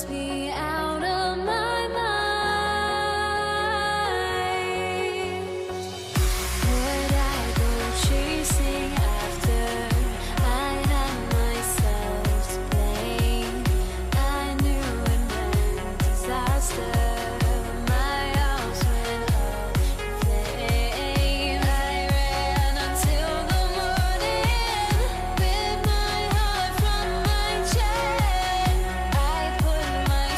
must be out of my mind. Would I go chasing after? I had myself to blame. I knew it meant disaster. My house went up in flames. I ran until the morning, with my heart from my chest. I put my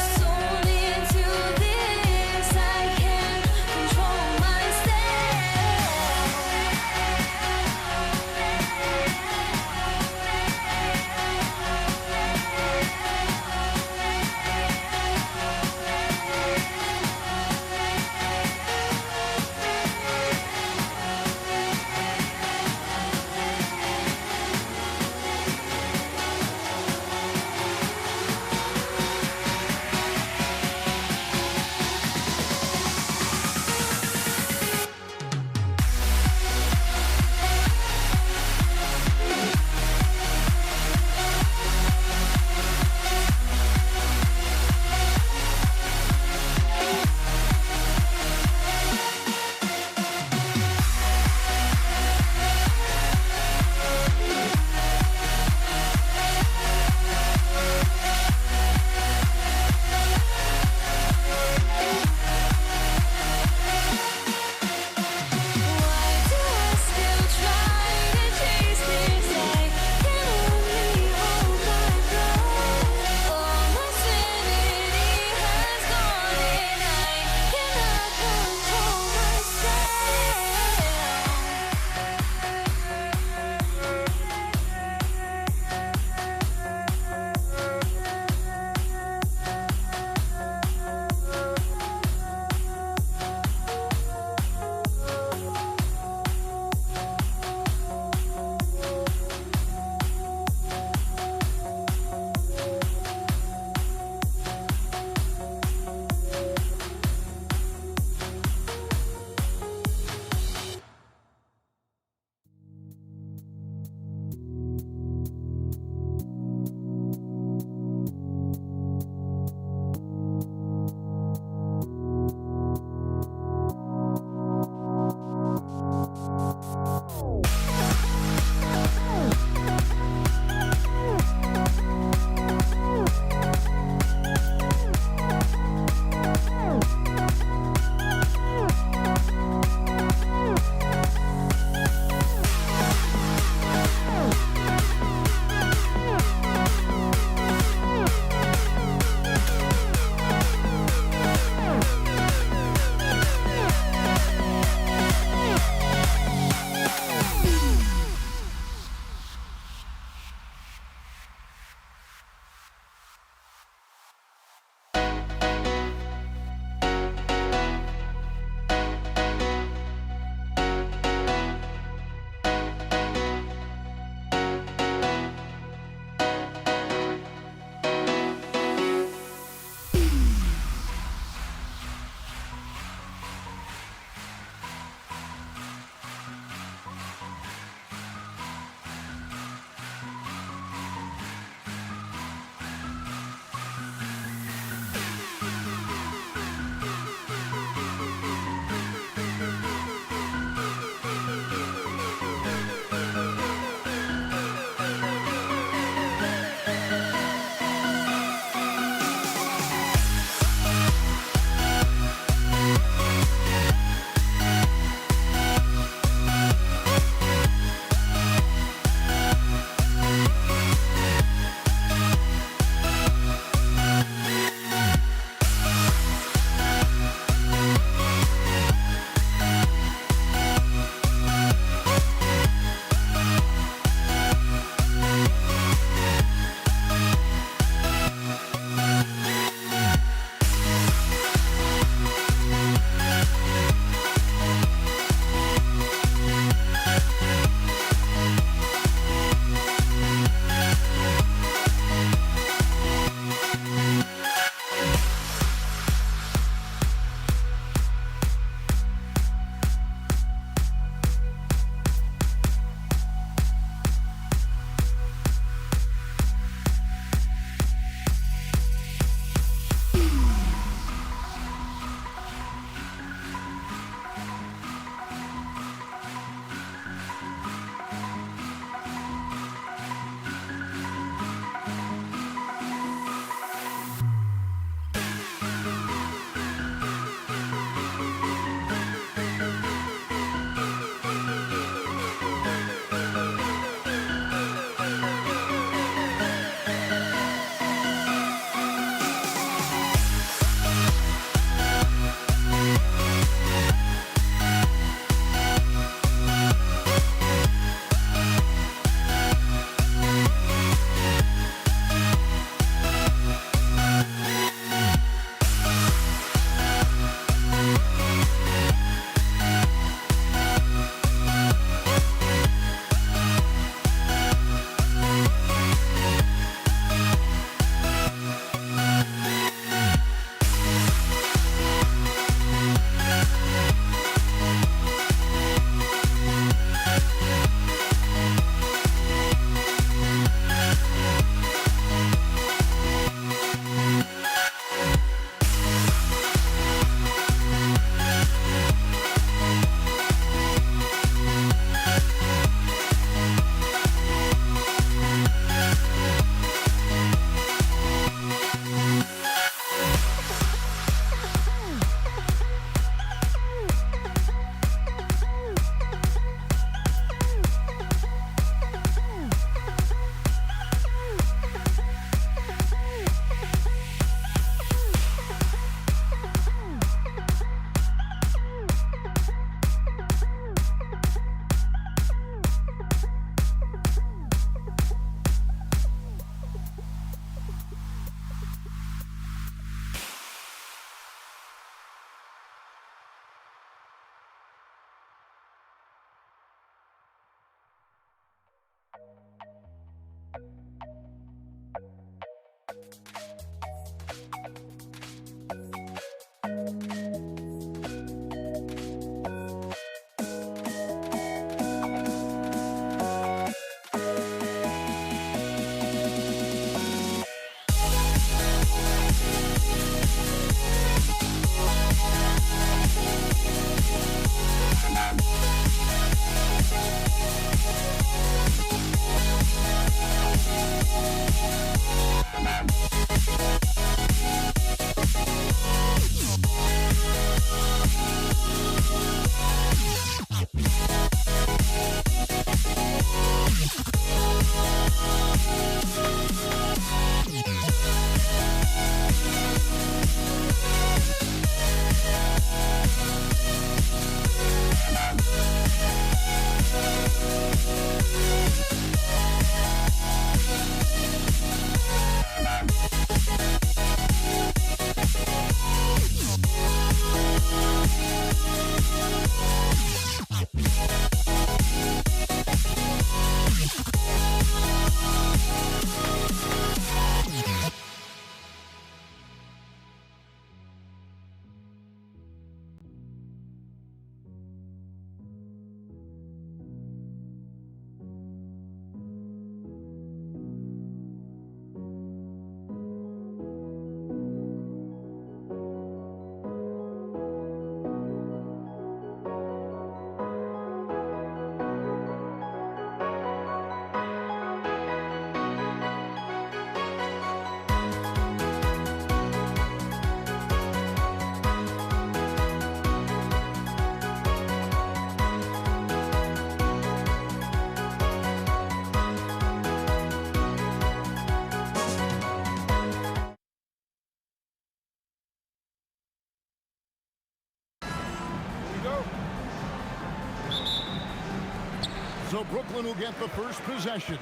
So Brooklyn will get the first possession.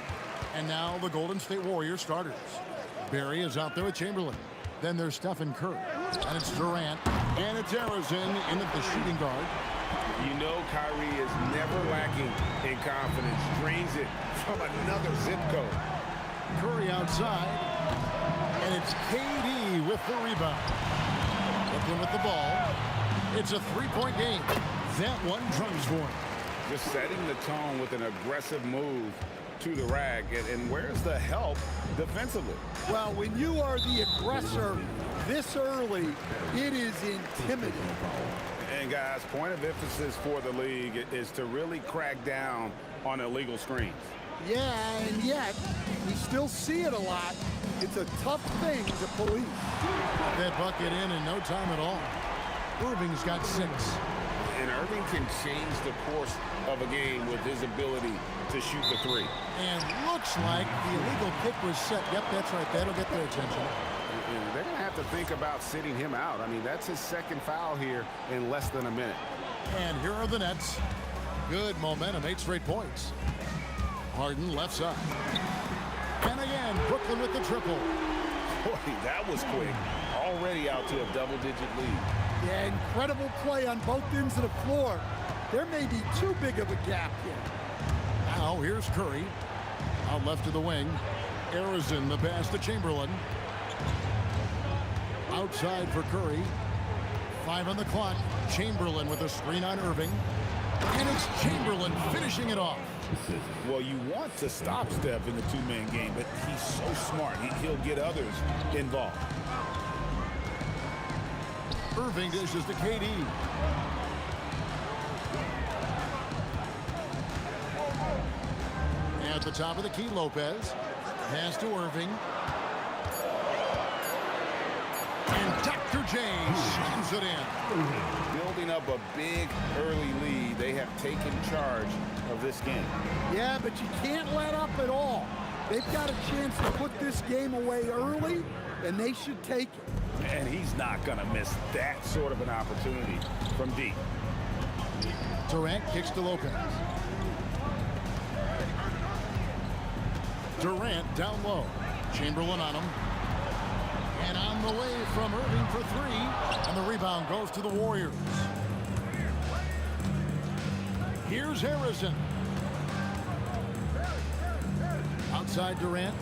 And now the Golden State Warriors starters. Barry is out there with Chamberlain. Then there's Stephen Curry. And it's Durant. And it's Arizon in the shooting guard. You know Kyrie is never lacking in confidence. Drains it from another zip code. Curry outside. And it's KD with the rebound. Brooklyn with the ball. It's a three-point game. That one drums for him. Just setting the tone with an aggressive move to the rack. And where's the help defensively? Well, when you are the aggressor this early, it is intimidating. And guys, point of emphasis for the league is to really crack down on illegal screens. Yeah, and yet, we still see it a lot. It's a tough thing to police. That bucket in no time at all. Irving's got 6. And Irving can change the course of a game with his ability to shoot the three. And looks like the illegal kick was set. Yep, that's right. That'll get their attention. And they're going to have to think about sitting him out. I mean, that's his second foul here in less than a minute. And here are the Nets. Good momentum, 8 straight points. Harden left side. And again, Brooklyn with the triple. Boy, that was quick. Already out to a double-digit lead. Yeah, incredible play on both ends of the floor. There may be too big of a gap here. Now here's Curry. Out left to the wing. Arizon the pass to Chamberlain. Outside for Curry. 5 on the clock. Chamberlain with a screen on Irving. And it's Chamberlain finishing it off. Well, you want to stop Steph in the two-man game, but he's so smart. He'll get others involved. Irving dishes to KD. At the top of the key, Lopez. Pass to Irving. And Dr. J slams it in. Building up a big early lead. They have taken charge of this game. Yeah, but you can't let up at all. They've got a chance to put this game away early, and they should take it. And he's not going to miss that sort of an opportunity from deep. Durant kicks to Lopez. Durant down low. Chamberlain on him. And on the way from Irving for 3. And the rebound goes to the Warriors. Here's Harrison. Outside Durant.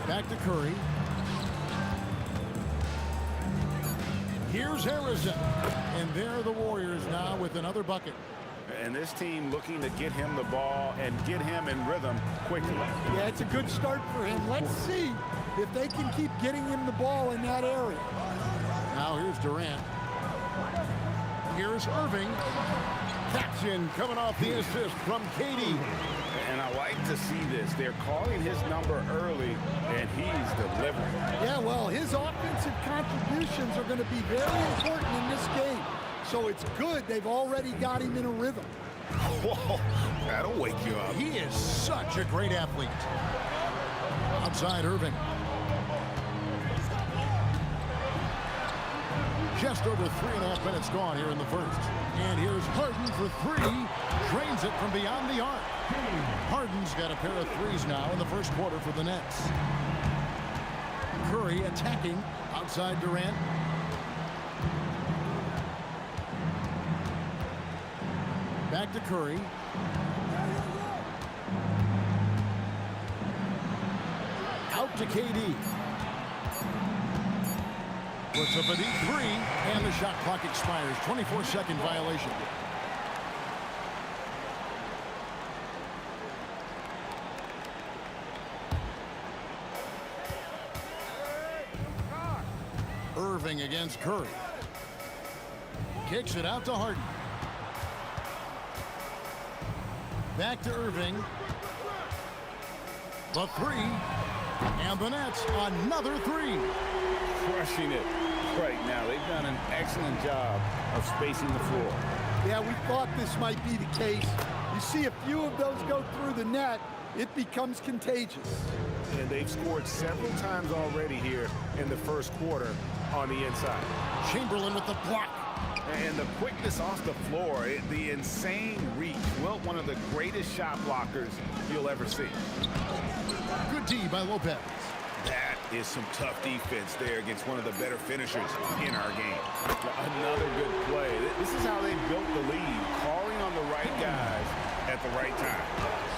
Back to Curry. Here's Harrison. And there are the Warriors now with another bucket. And this team looking to get him the ball and get him in rhythm quickly. Yeah, it's a good start for him. Let's see if they can keep getting him the ball in that area. Now here's Durant. Here's Irving. Caption coming off the assist from KD. And I like to see this. They're calling his number early, and he's delivering. Yeah, well, his offensive contributions are going to be very important in this game. So it's good they've already got him in a rhythm. Whoa, that'll wake you up. He is such a great athlete. Outside Irving. Just over 3.5 minutes gone here in the first. And here's Harden for 3. Drains it from beyond the arc. Harden's got a pair of threes now in the first quarter for the Nets. Curry attacking outside Durant. Back to Curry. Out to KD. Puts up a deep 3, and the shot clock expires. 24-second violation. Irving against Curry. Kicks it out to Harden. Back to Irving. The 3. And the Nets, another 3. Crushing it right now. They've done an excellent job of spacing the floor. Yeah, we thought this might be the case. You see a few of those go through the net, it becomes contagious. And they've scored several times already here in the first quarter on the inside. Chamberlain with the block. And the quickness off the floor, the insane reach. Well, one of the greatest shot blockers you'll ever see. Good D by Lopez. That is some tough defense there against one of the better finishers in our game. Another good play. This is how they built the lead, calling on the right guys at the right time.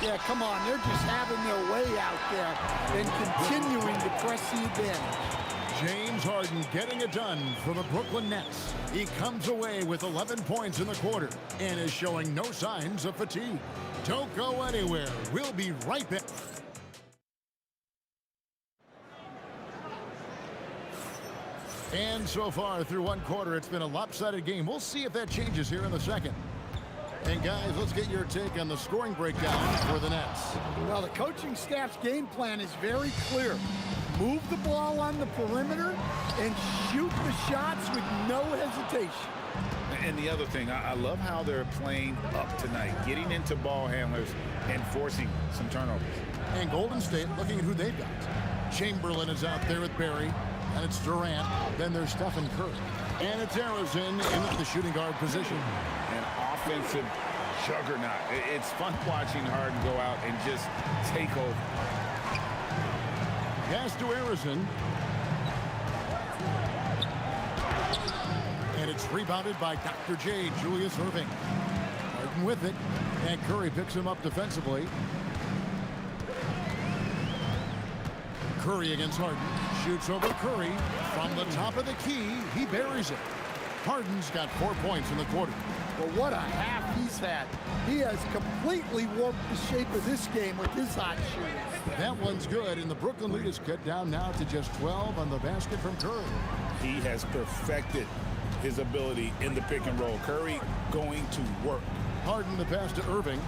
Yeah, come on. They're just having their way out there and continuing to press the advantage. James Harden getting it done for the Brooklyn Nets. He comes away with 11 points in the quarter and is showing no signs of fatigue. Don't go anywhere. We'll be right back. And so far through one quarter, it's been a lopsided game. We'll see if that changes here in the second. And guys, let's get your take on the scoring breakdown for the Nets. Well, the coaching staff's game plan is very clear. Move the ball on the perimeter and shoot the shots with no hesitation. And the other thing, I love how they're playing up tonight, getting into ball handlers and forcing some turnovers. And Golden State looking at who they've got. Chamberlain is out there with Barry, and it's Durant. Then there's Stephen Curry. And it's Arizona in the shooting guard position. An offensive juggernaut. It's fun watching Harden go out and just take over. Pass to Arizona. And it's rebounded by Dr. J, Julius Erving. Harden with it. And Curry picks him up defensively. Curry against Harden. Shoots over Curry. From the top of the key, he buries it. Harden's got 4 points in the quarter. Well, what a half he's had. He has completely warped the shape of this game with his hot shooting. That one's good, and the Brooklyn lead is cut down now to just 12 on the basket from Curry. He has perfected his ability in the pick and roll. Curry going to work. Harden the pass to Irving.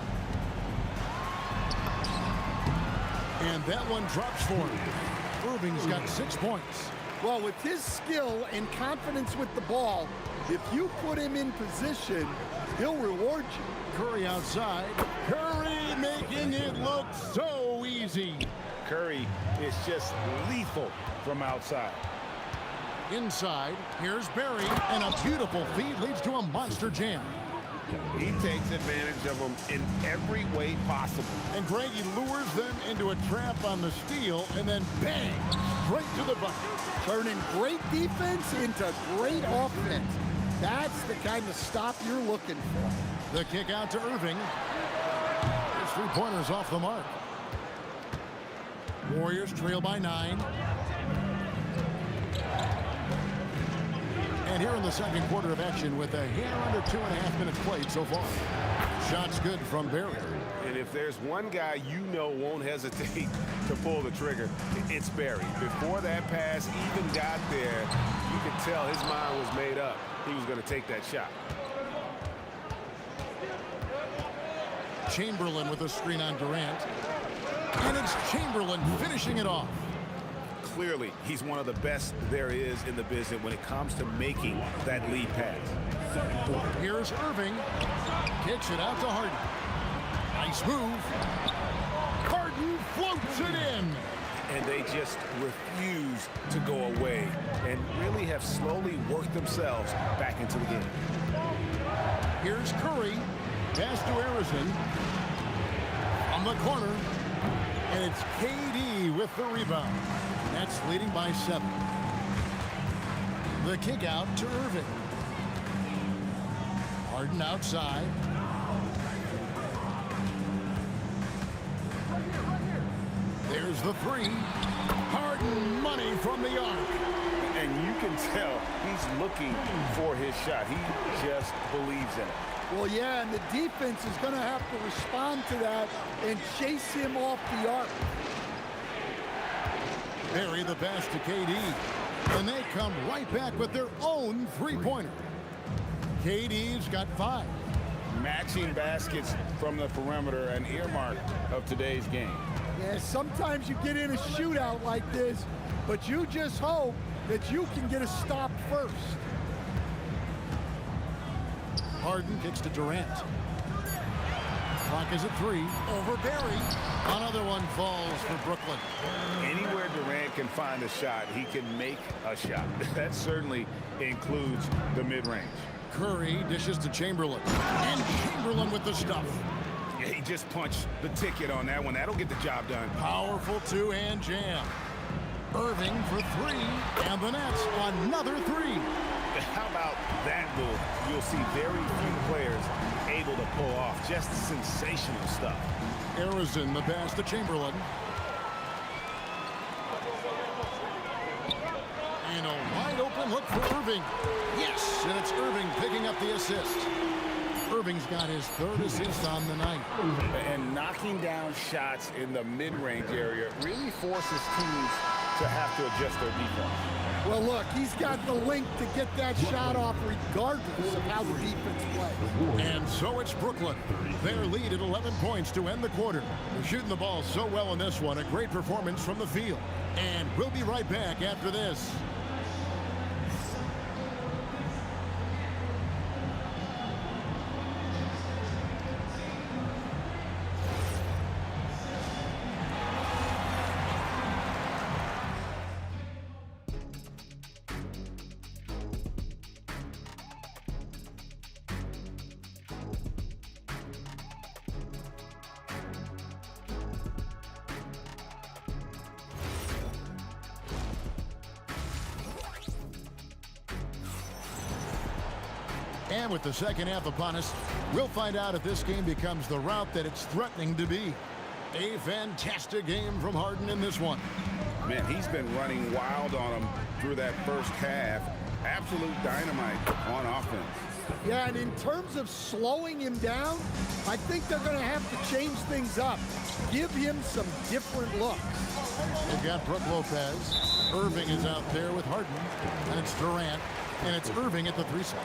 And that one drops for him. Irving's got 6 points. Well, with his skill and confidence with the ball, if you put him in position, he'll reward you. Curry outside. Curry making it look so easy. Curry is just lethal from outside. Inside, here's Barry, and a beautiful feed leads to a monster jam. He takes advantage of them in every way possible. And Greg, he lures them into a trap on the steal, and then bang, straight to the bucket. Turning great defense into great offense. That's the kind of stop you're looking for. The kick out to Irving. His three-pointer's off the mark. Warriors trail by 9. And here in the second quarter of action with a hair under 2.5 minutes played so far. Shots good from Barry. And if there's one guy you know won't hesitate to pull the trigger, it's Barry. Before that pass even got there, you could tell his mind was made up. He was going to take that shot. Chamberlain with a screen on Durant. And it's Chamberlain finishing it off. Clearly, he's one of the best there is in the business when it comes to making that lead pass. Here's Irving. Kicks it out to Harden. Nice move. Harden floats it in. And they just refuse to go away and really have slowly worked themselves back into the game. Here's Curry. Pass to Arizona. On the corner. And it's KD with the rebound. That's leading by 7. The kick out to Irving. Harden outside. There's the 3. Harden money from the arc. And you can tell he's looking for his shot. He just believes in it. Well, yeah, and the defense is going to have to respond to that and chase him off the arc. Barry the pass to KD. And they come right back with their own three-pointer. KD's got 5. Matching baskets from the perimeter, an earmark of today's game. Yeah, sometimes you get in a shootout like this, but you just hope that you can get a stop first. Harden kicks to Durant. Clock is at 3. Over Barry. Another one falls for Brooklyn. Anywhere Durant can find a shot, he can make a shot. That certainly includes the mid-range. Curry dishes to Chamberlain. And Chamberlain with the stuff. Yeah, he just punched the ticket on that one. That'll get the job done. Powerful two-hand jam. Irving for three, and the Nets another three. How about that move? You'll see very few players able to pull off just sensational stuff. Arizin the pass to Chamberlain. And a wide open look for Irving. Yes, and it's Irving picking up the assist. Irving's got his third assist on the night. And knocking down shots in the mid-range area really forces teams to have to adjust their defense. Well, look, he's got the length to get that shot off regardless of how the defense plays. And so it's Brooklyn. Their lead at 11 points to end the quarter. They're shooting the ball so well in this one. A great performance from the field. And we'll be right back after this. And with the second half upon us, we'll find out if this game becomes the rout that it's threatening to be. A fantastic game from Harden in this one. Man, he's been running wild on him through that first half. Absolute dynamite on offense. Yeah, and in terms of slowing him down, I think they're going to have to change things up. Give him some different looks. They've got Brook Lopez. Irving is out there with Harden. And it's Durant. And it's Irving at the three side.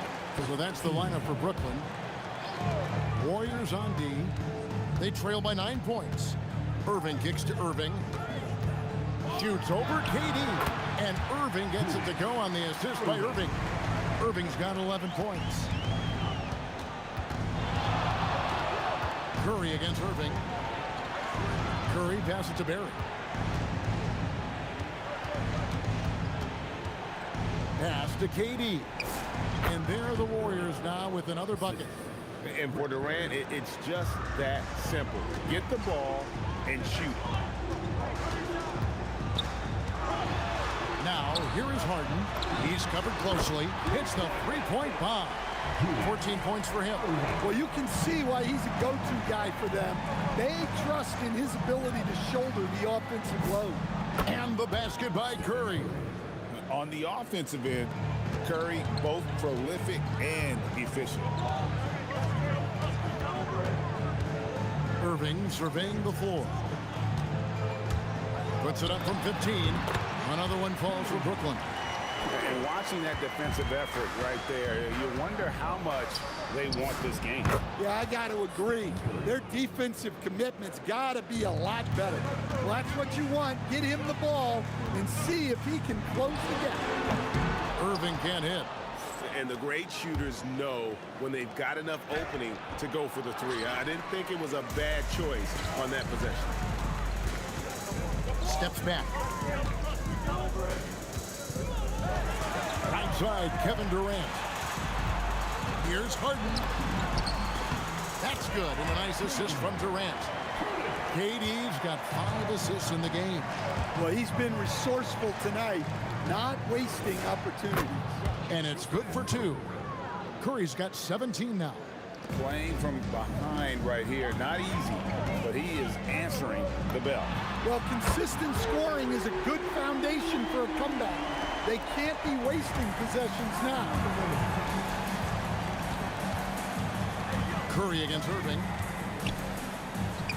So that's the lineup for Brooklyn. Warriors on D. They trail by 9 points. Irving kicks to Irving. Shoots over KD. And Irving gets it to go on the assist by Irving. Irving's got 11 points. Curry against Irving. Curry passes to Barry. Pass to KD. And there are the Warriors now with another bucket. And for Durant, it's just that simple. Get the ball and shoot. Now, here is Harden. He's covered closely. Hits the three-point bomb. 14 points for him. Well, you can see why he's a go-to guy for them. They trust in his ability to shoulder the offensive load. And the basket by Curry. On the offensive end, Curry both prolific and efficient. Irving surveying the floor. Puts it up from 15. Another one falls for Brooklyn. And watching that defensive effort right there, you wonder how much they want this game. Yeah, I got to agree. Their defensive commitment's got to be a lot better. Well, that's what you want. Get him the ball and see if he can close the gap. Irving can't hit. And the great shooters know when they've got enough opening to go for the three. I didn't think it was a bad choice on that possession. Steps back. Outside, Kevin Durant. Here's Harden. That's good, and a nice assist from Durant. KD's got 5 assists in the game. Well, he's been resourceful tonight, not wasting opportunities. And it's good for 2. Curry's got 17 now. Playing from behind right here, not easy, but he is answering the bell. Well, consistent scoring is a good foundation for a comeback. They can't be wasting possessions now. Curry against Irving.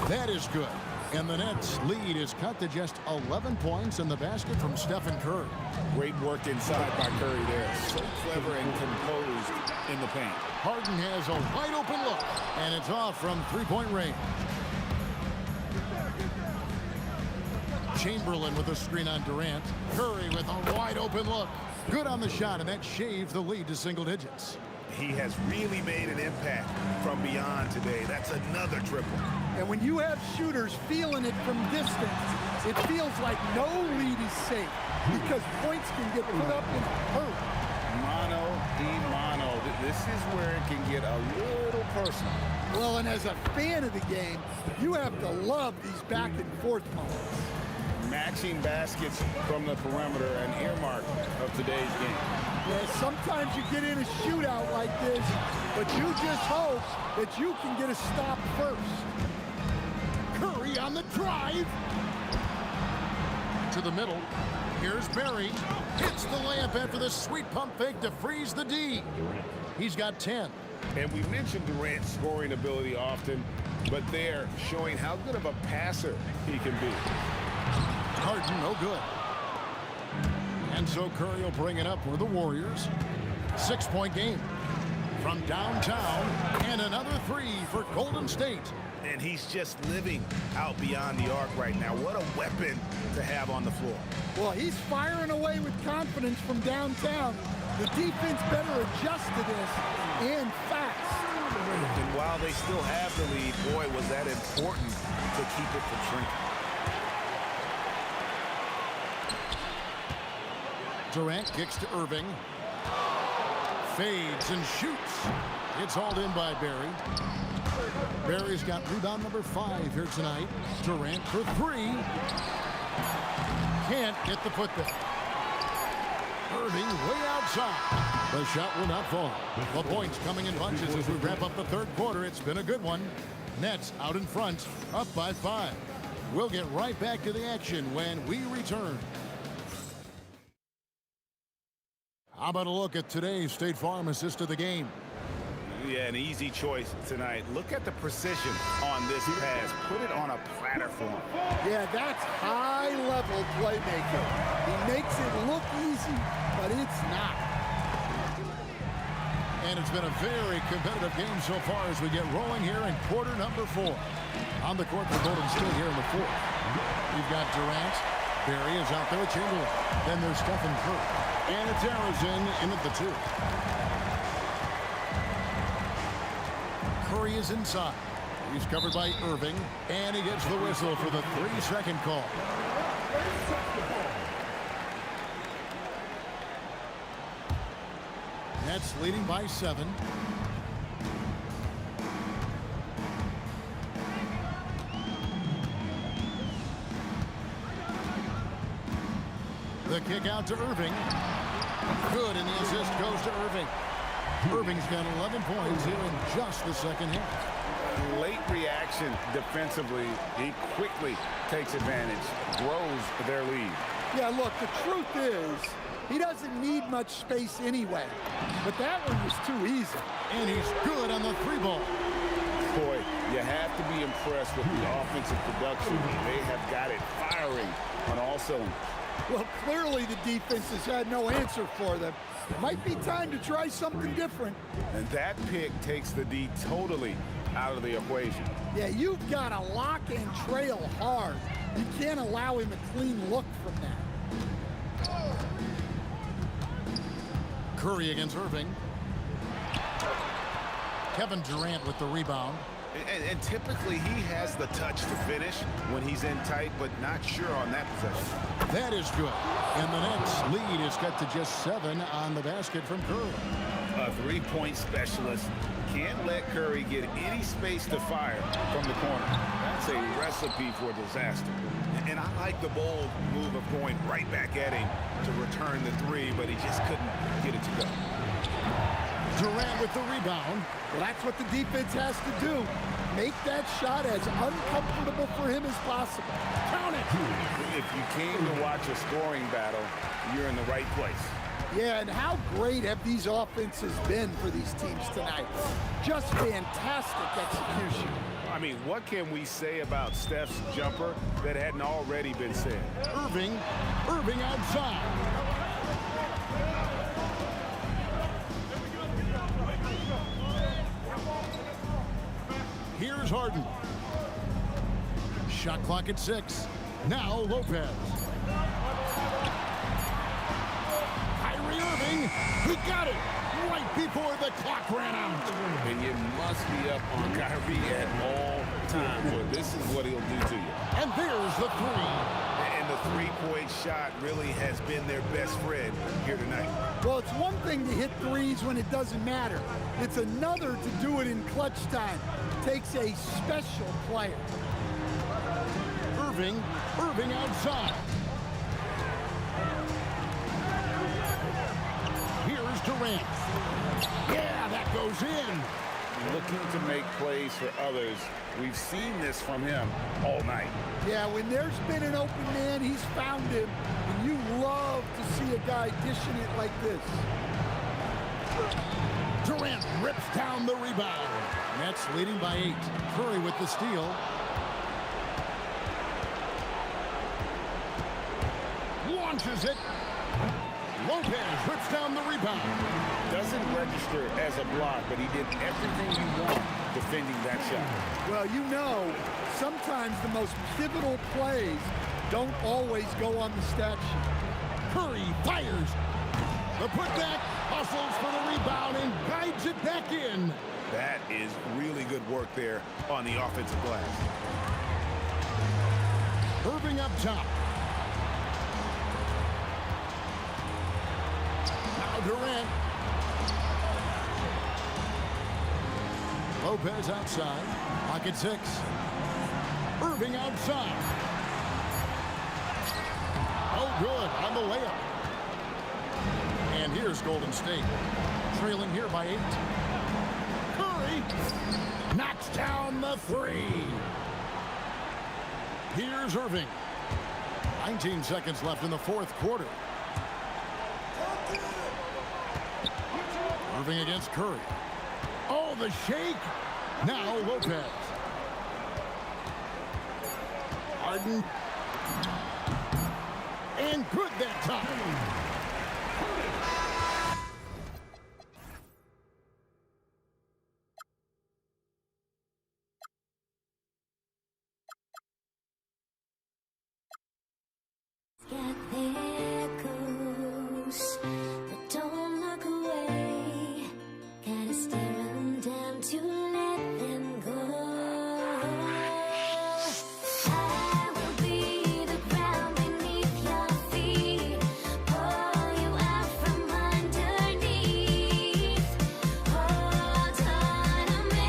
That is good. And the Nets' lead is cut to just 11 points in the basket from Stephen Curry. Great work inside by Curry there. So clever and composed in the paint. Harden has a wide open look, and it's off from three-point range. Chamberlain with a screen on Durant. Curry with a wide open look. Good on the shot, and that shaved the lead to single digits. He has really made an impact from beyond today. That's another triple. And when you have shooters feeling it from distance, it feels like no lead is safe because points can get put up in a hurry. Mano a mano. this is where it can get a little personal. Well, and as a fan of the game, you have to love these back and forth moments. Matching baskets from the perimeter, an earmark of today's game. Yeah, sometimes you get in a shootout like this, but you just hope that you can get a stop first. Curry on the drive. To the middle. Here's Barry. Hits the layup after the sweet pump fake to freeze the D. He's got 10. And we mentioned Durant's scoring ability often, but they're showing how good of a passer he can be. Harden, no good. And so Curry will bring it up for the Warriors. 6-point game. From downtown, and another three for Golden State. And he's just living out beyond the arc right now. What a weapon to have on the floor. Well, he's firing away with confidence from downtown. The defense better adjust to this, and fast. And while they still have the lead, boy, was that important to keep it from shrinking. Durant kicks to Irving. Fades and shoots. It's hauled in by Barry. Barry's got rebound number 5 here tonight. Durant for 3. Can't get the putback. Irving way outside. The shot will not fall. The points coming in bunches as we wrap up the third quarter. It's been a good one. Nets out in front, up by 5. We'll get right back to the action when we return. How about a look at today's State Farm assist of the game? Yeah, an easy choice tonight. Look at the precision on this pass. Put it on a platter for him. Yeah, that's high-level playmaking. He makes it look easy, but it's not. And it's been a very competitive game so far as we get rolling here in quarter number 4. On the court for Golden State here in the 4th. You've got Durant. Barry is out there with Chamberlain. Then there's Stephen Curry. And it's Arizin in at the 2. Curry is inside. He's covered by Irving. And he gets the whistle for the 3-second call. Nets leading by 7. The kick out to Irving. Good, and the assist goes to Irving. Irving's got 11 points here in just the second half. Late reaction defensively. He quickly takes advantage, grows their lead. Yeah, look, the truth is, he doesn't need much space anyway. But that one was too easy. And he's good on the 3-ball. Boy, you have to be impressed with the offensive production. They have got it firing on all cylinders. Well, clearly the defense has had no answer for them. Might be time to try something different. And that pick takes the D totally out of the equation. Yeah, you've got to lock and trail hard. You can't allow him a clean look from that. Curry against Irving. Kevin Durant with the rebound. And typically he has the touch to finish when he's in tight, but not sure on that possession. That is good. And the Nets lead is cut to just 7 on the basket from Curry. A 3-point specialist. Can't let Curry get any space to fire from the corner. That's a recipe for disaster. And I like the bold move of going right back at him to return the 3, but he just couldn't get it to go. Durant with the rebound. Well, that's what the defense has to do. Make that shot as uncomfortable for him as possible. Count it. If you came to watch a scoring battle, you're in the right place. Yeah, and how great have these offenses been for these teams tonight? Just fantastic execution. I mean, what can we say about Steph's jumper that hadn't already been said? Irving outside. Here's Harden. Shot clock at 6. Now Lopez. Kyrie Irving, he got it right before the clock ran out. And you must be up on Kyrie at all times, or this is what he'll do to you. And there's the 3. And the three-point shot really has been their best friend here tonight. Well, it's one thing to hit threes when it doesn't matter. It's another to do it in clutch time. Takes a special player. Irving outside. Here's Durant. Yeah, that goes in. Looking to make plays for others. We've seen this from him all night. Yeah, when there's been an open man, he's found him. And you love to see a guy dishing it like this. Durant rips down the rebound. Nets leading by 8. Curry with the steal. Launches it. Lopez rips down the rebound. Doesn't register as a block, but he did everything you want defending that shot. Well, you know, sometimes the most pivotal plays don't always go on the stat sheet. Curry fires. The putback, hustles for the rebound and guides it back in. That is really good work there on the offensive glass. Irving up top. Now Durant. Lopez outside. Pocket 6. Irving outside. Oh, good on the layup. And here's Golden State, trailing here by 8. Curry knocks down the 3. Here's Irving. 19 seconds left in the 4th quarter. Irving against Curry. Oh, the shake. Now Lopez. Harden. And good that time. Yeah, there goes, but don't look away. Gotta stare 'em down to let them go. I will be the ground beneath your feet, pull you out from underneath. Hold on to me.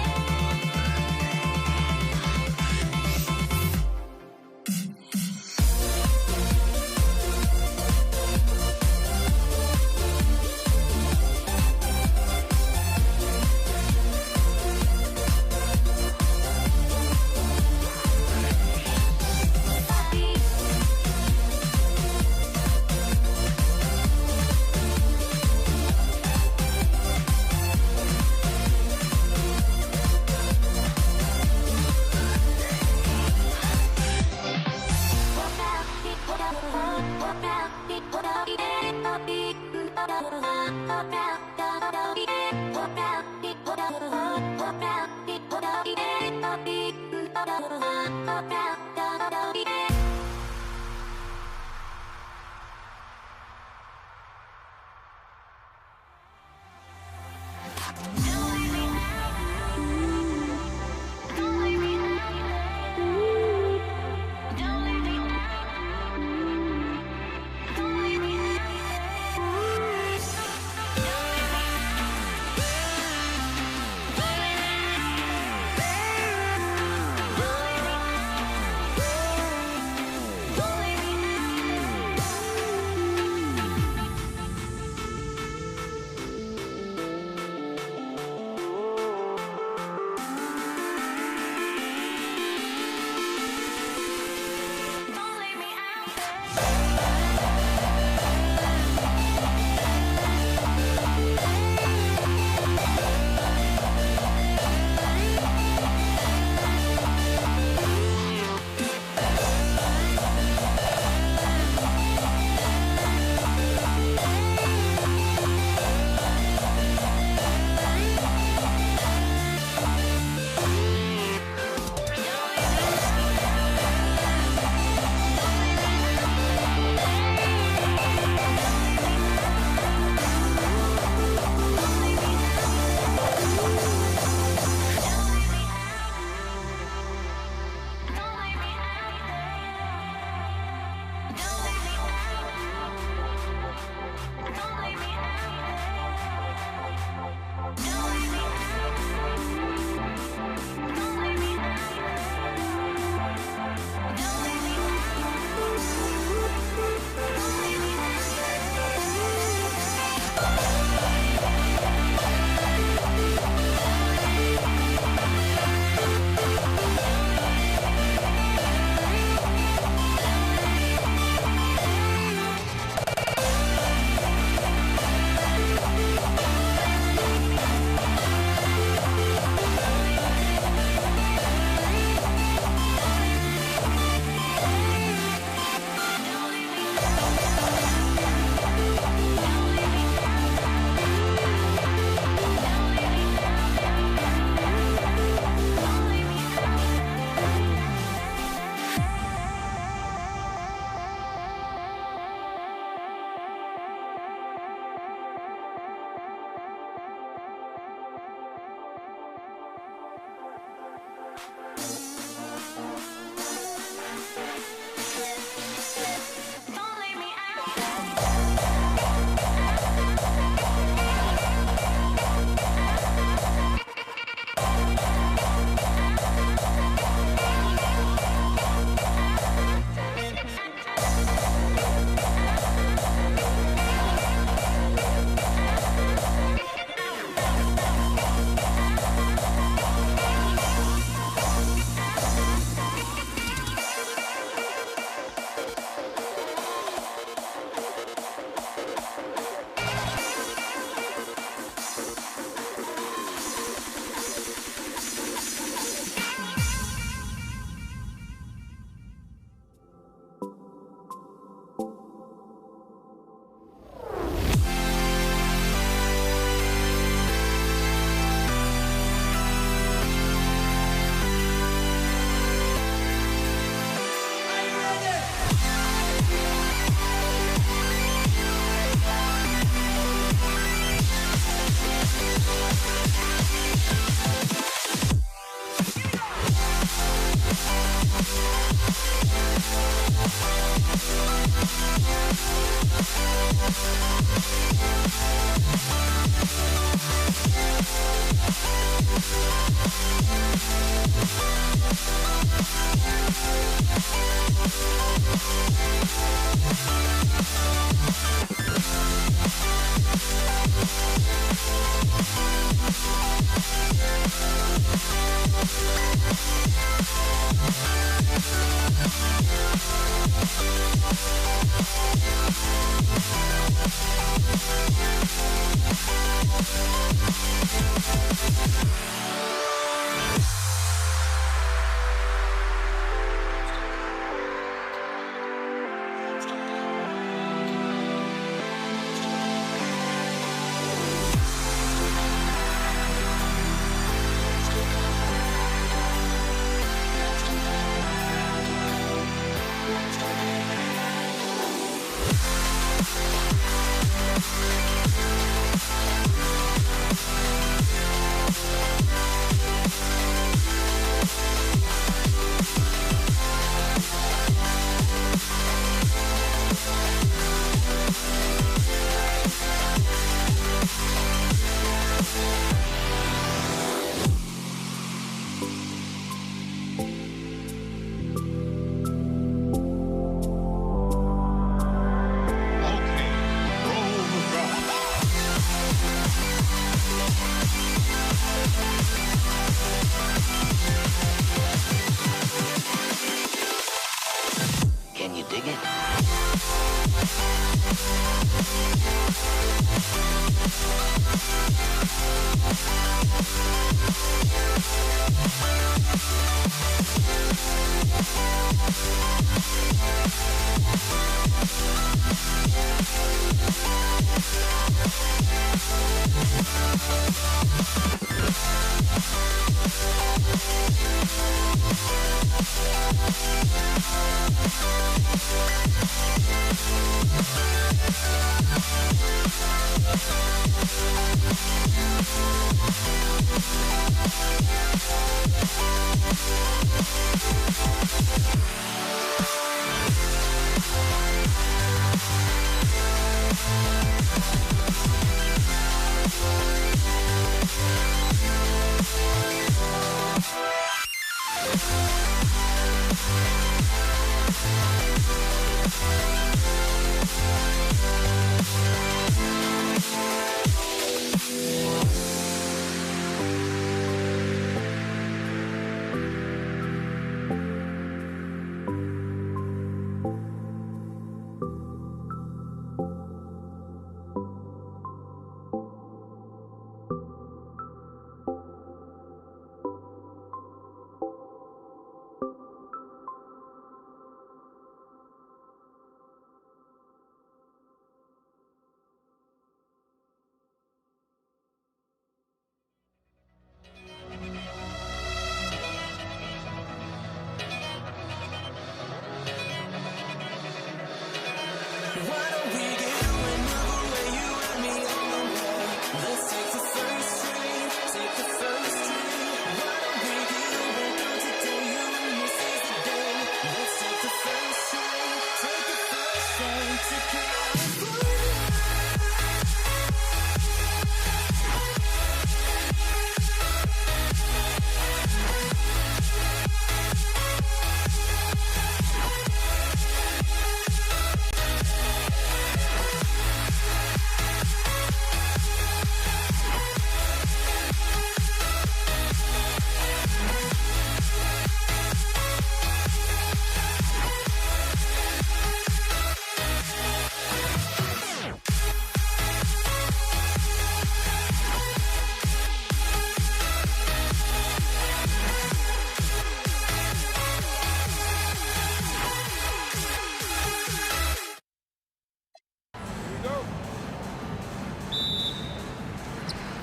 You dig it?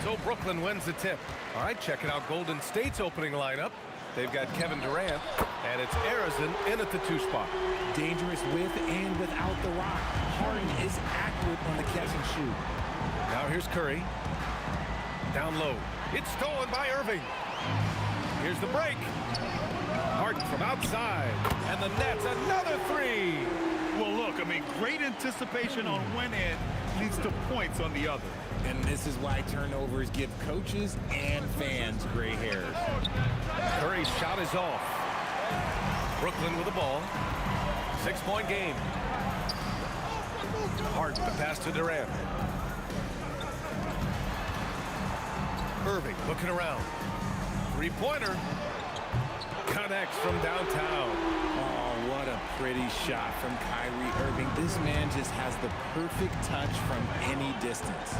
So Brooklyn wins the tip. All right, checking out Golden State's opening lineup. They've got Kevin Durant, and it's Arizon in at the 2 spot. Dangerous with and without the rock. Harden is accurate on the catch and shoot. Now here's Curry. Down low. It's stolen by Irving. Here's the break. Harden from outside. And the Nets, another 3. Well, look, I mean, great anticipation on one end leads to points on the other. And this is why turnovers give coaches and fans gray hairs. Curry's shot is off. Brooklyn with the ball. 6-point game. Harden to pass to Durant. Irving looking around. 3-pointer. Connects from downtown. Oh, what a pretty shot from Kyrie Irving. This man just has the perfect touch from any distance.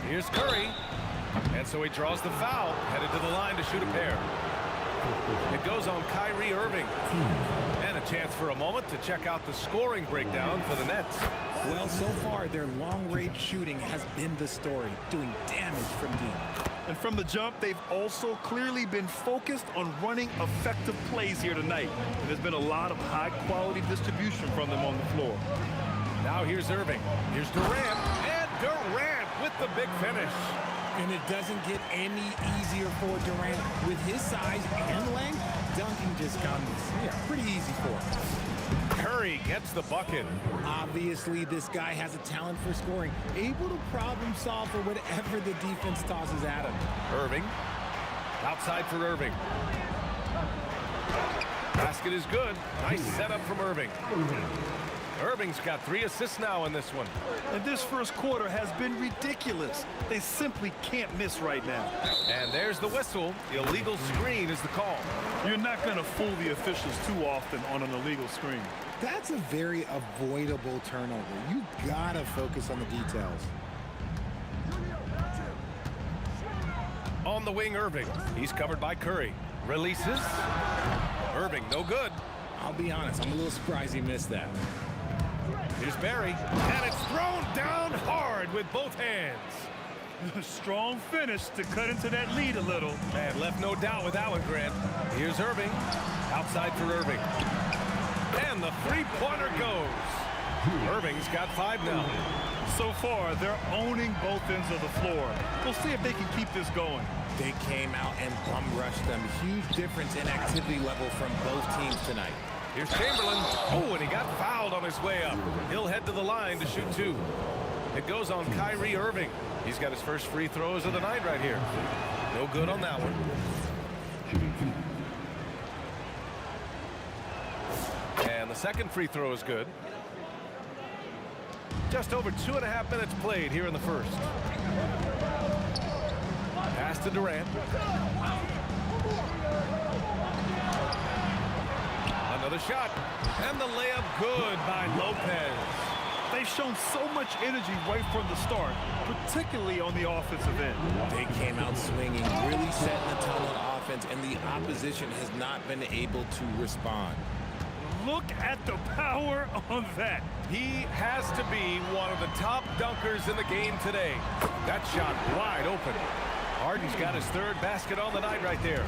Here's Curry. And so he draws the foul, headed to the line to shoot a pair. It goes on Kyrie Irving. And a chance for a moment to check out the scoring breakdown for the Nets. Well, so far, their long-range shooting has been the story, doing damage from deep. And from the jump, they've also clearly been focused on running effective plays here tonight. And there's been a lot of high-quality distribution from them on the floor. Now here's Irving. Here's Durant. And Durant with the big finish. And it doesn't get any easier for Durant. With his size and length, dunking just comes pretty easy for him. Curry gets the bucket. Obviously, this guy has a talent for scoring, able to problem solve for whatever the defense tosses at him. Irving. Outside for Irving. Basket is good. Nice setup from Irving. Irving's got 3 assists now in this one. And this first quarter has been ridiculous. They simply can't miss right now. And there's the whistle. The illegal screen is the call. You're not going to fool the officials too often on an illegal screen. That's a very avoidable turnover. You gotta focus on the details. On the wing, Irving. He's covered by Curry. Releases. Irving, no good. I'll be honest, I'm a little surprised he missed that. Here's Barry. And it's thrown down hard with both hands. Strong finish to cut into that lead a little. And left no doubt with that one, Grant. Here's Irving. Outside for Irving. And the three-pointer goes. Irving's got 5 now. So far, they're owning both ends of the floor. We'll see if they can keep this going. They came out and bum rushed them. Huge difference in activity level from both teams tonight. Here's Chamberlain. Oh, and he got fouled on his way up. He'll head to the line to shoot 2. It goes on Kyrie Irving. He's got his first free throws of the night right here. No good on that one. And the second free throw is good. Just over 2.5 minutes played here in the first. Pass to Durant. Another shot. And the layup good by Lopez. They've shown so much energy right from the start, particularly on the offensive end. They came out swinging, really setting the tone on offense, and the opposition has not been able to respond. Look at the power on that. He has to be one of the top dunkers in the game today. That shot wide open. Harden's got his 3rd basket on the night right there.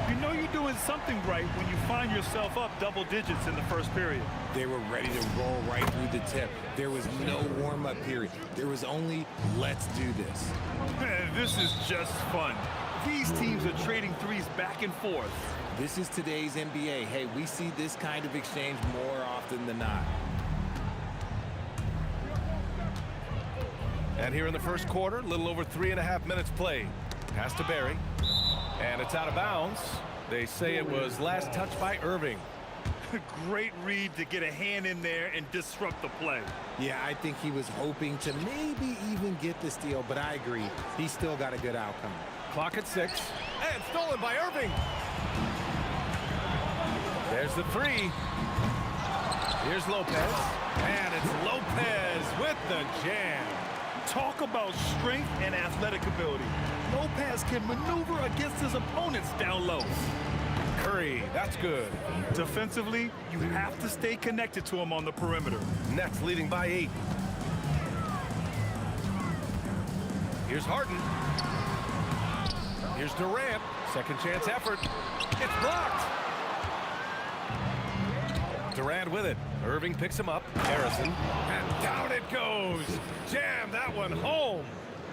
You know you're doing something right when you find yourself up double digits in the first period. They were ready to roll right through the tip. There was no warm-up period. There was only, let's do this. This is just fun. These teams are trading threes back and forth. This is today's NBA. Hey, we see this kind of exchange more often than not. And here in the first quarter, a little over 3.5 minutes played. Pass to Barry. And it's out of bounds. They say it was last touched by Irving. Great read to get a hand in there and disrupt the play. Yeah, I think he was hoping to maybe even get the steal, but I agree. He still got a good outcome. Clock at 6. And stolen by Irving. There's the 3. Here's Lopez. And it's Lopez with the jam. Talk about strength and athletic ability. Lopez can maneuver against his opponents down low. Curry, that's good. Defensively, you have to stay connected to him on the perimeter. Nets leading by 8. Here's Harden. Here's Durant. Second chance effort. It's blocked. Durant with it. Irving picks him up. Harrison. And down it goes. Jam that one home.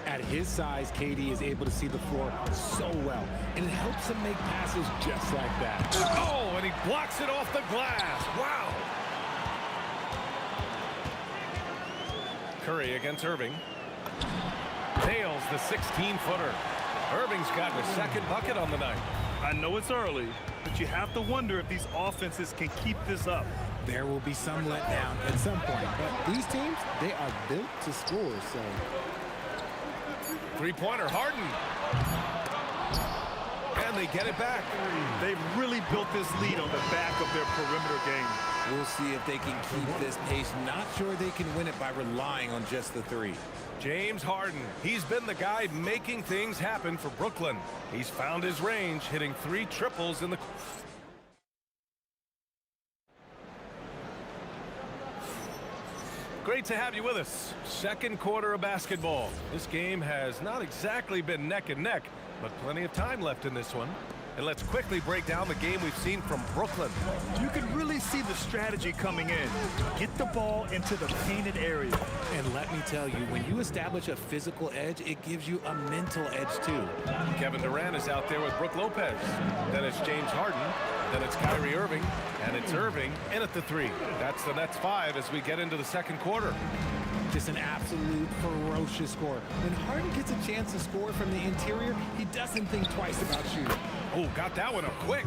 At his size, KD is able to see the floor so well, and it helps him make passes just like that. Oh, and he blocks it off the glass. Wow. Curry against Irving. Nails the 16-footer. Irving's gotten a 2nd bucket on the night. I know it's early, but you have to wonder if these offenses can keep this up. There will be some letdown at some point, but these teams, they are built to score, so... Three-pointer, Harden. And they get it back. They've really built this lead on the back of their perimeter game. We'll see if they can keep this pace. Not sure they can win it by relying on just the 3. James Harden. He's been the guy making things happen for Brooklyn. He's found his range, hitting 3 triples in the... Great to have you with us. Second quarter of basketball. This game has not exactly been neck and neck, but plenty of time left in this one. And let's quickly break down the game we've seen from Brooklyn. You can really see the strategy coming in. Get the ball into the painted area. And let me tell you, when you establish a physical edge, it gives you a mental edge too. Kevin Durant is out there with Brook Lopez. Then it's James Harden. Then it's Kyrie Irving. And it's Irving in at the 3. That's the Nets 5 as we get into the second quarter. Just an absolute ferocious score. When Harden gets a chance to score from the interior, he doesn't think twice about shooting. Oh, got that one up quick.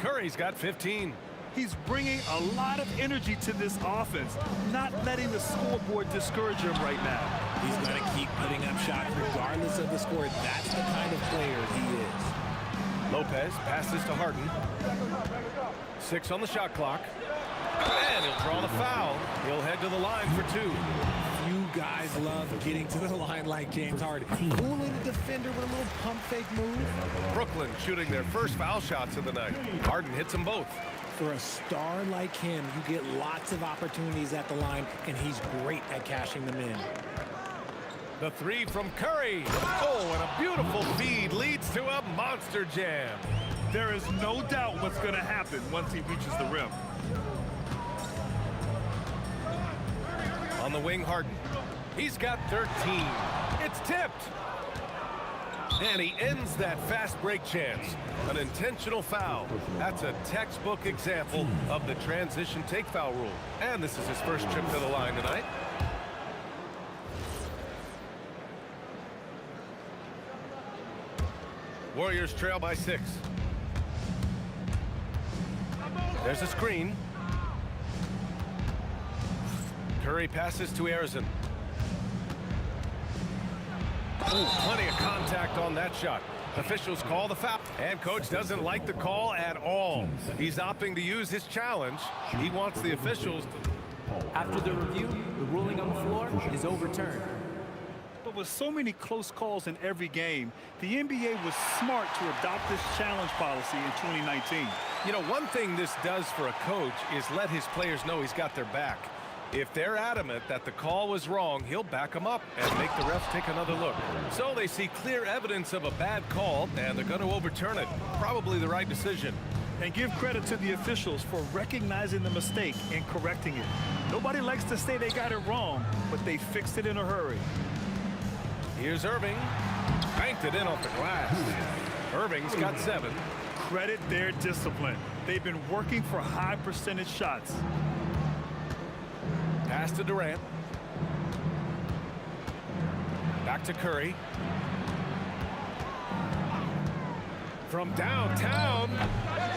Curry's got 15. He's bringing a lot of energy to this offense, not letting the scoreboard discourage him right now. He's going to keep putting up shots regardless of the score. That's the kind of player he is. Lopez passes to Harden. 6 on the shot clock. And he'll draw the foul. He'll head to the line for 2. You guys love getting to the line like James Harden. Fooling the defender with a little pump fake move. Brooklyn shooting their first foul shots of the night. Harden hits them both. For a star like him, you get lots of opportunities at the line, and he's great at cashing them in. The 3 from Curry. Oh, and a beautiful feed leads to a monster jam. There is no doubt what's going to happen once he reaches the rim. On the wing, Harden. He's got 13. It's tipped. And he ends that fast break chance. An intentional foul. That's a textbook example of the transition take foul rule. And this is his first trip to the line tonight. Warriors trail by 6. There's a screen. Curry passes to Arizon. Oh, plenty of contact on that shot. Officials call the foul, and coach doesn't like the call at all. He's opting to use his challenge. He wants the officials to... After the review, the ruling on the floor is overturned. But with so many close calls in every game, the NBA was smart to adopt this challenge policy in 2019. You know, one thing this does for a coach is let his players know he's got their back. If they're adamant that the call was wrong, he'll back them up and make the refs take another look. So they see clear evidence of a bad call, and they're going to overturn it. Probably the right decision. And give credit to the officials for recognizing the mistake and correcting it. Nobody likes to say they got it wrong, but they fixed it in a hurry. Here's Irving. Banked it in off the glass. Irving's got 7. Credit their discipline. They've been working for high percentage shots. Pass to Durant. Back to Curry. From downtown,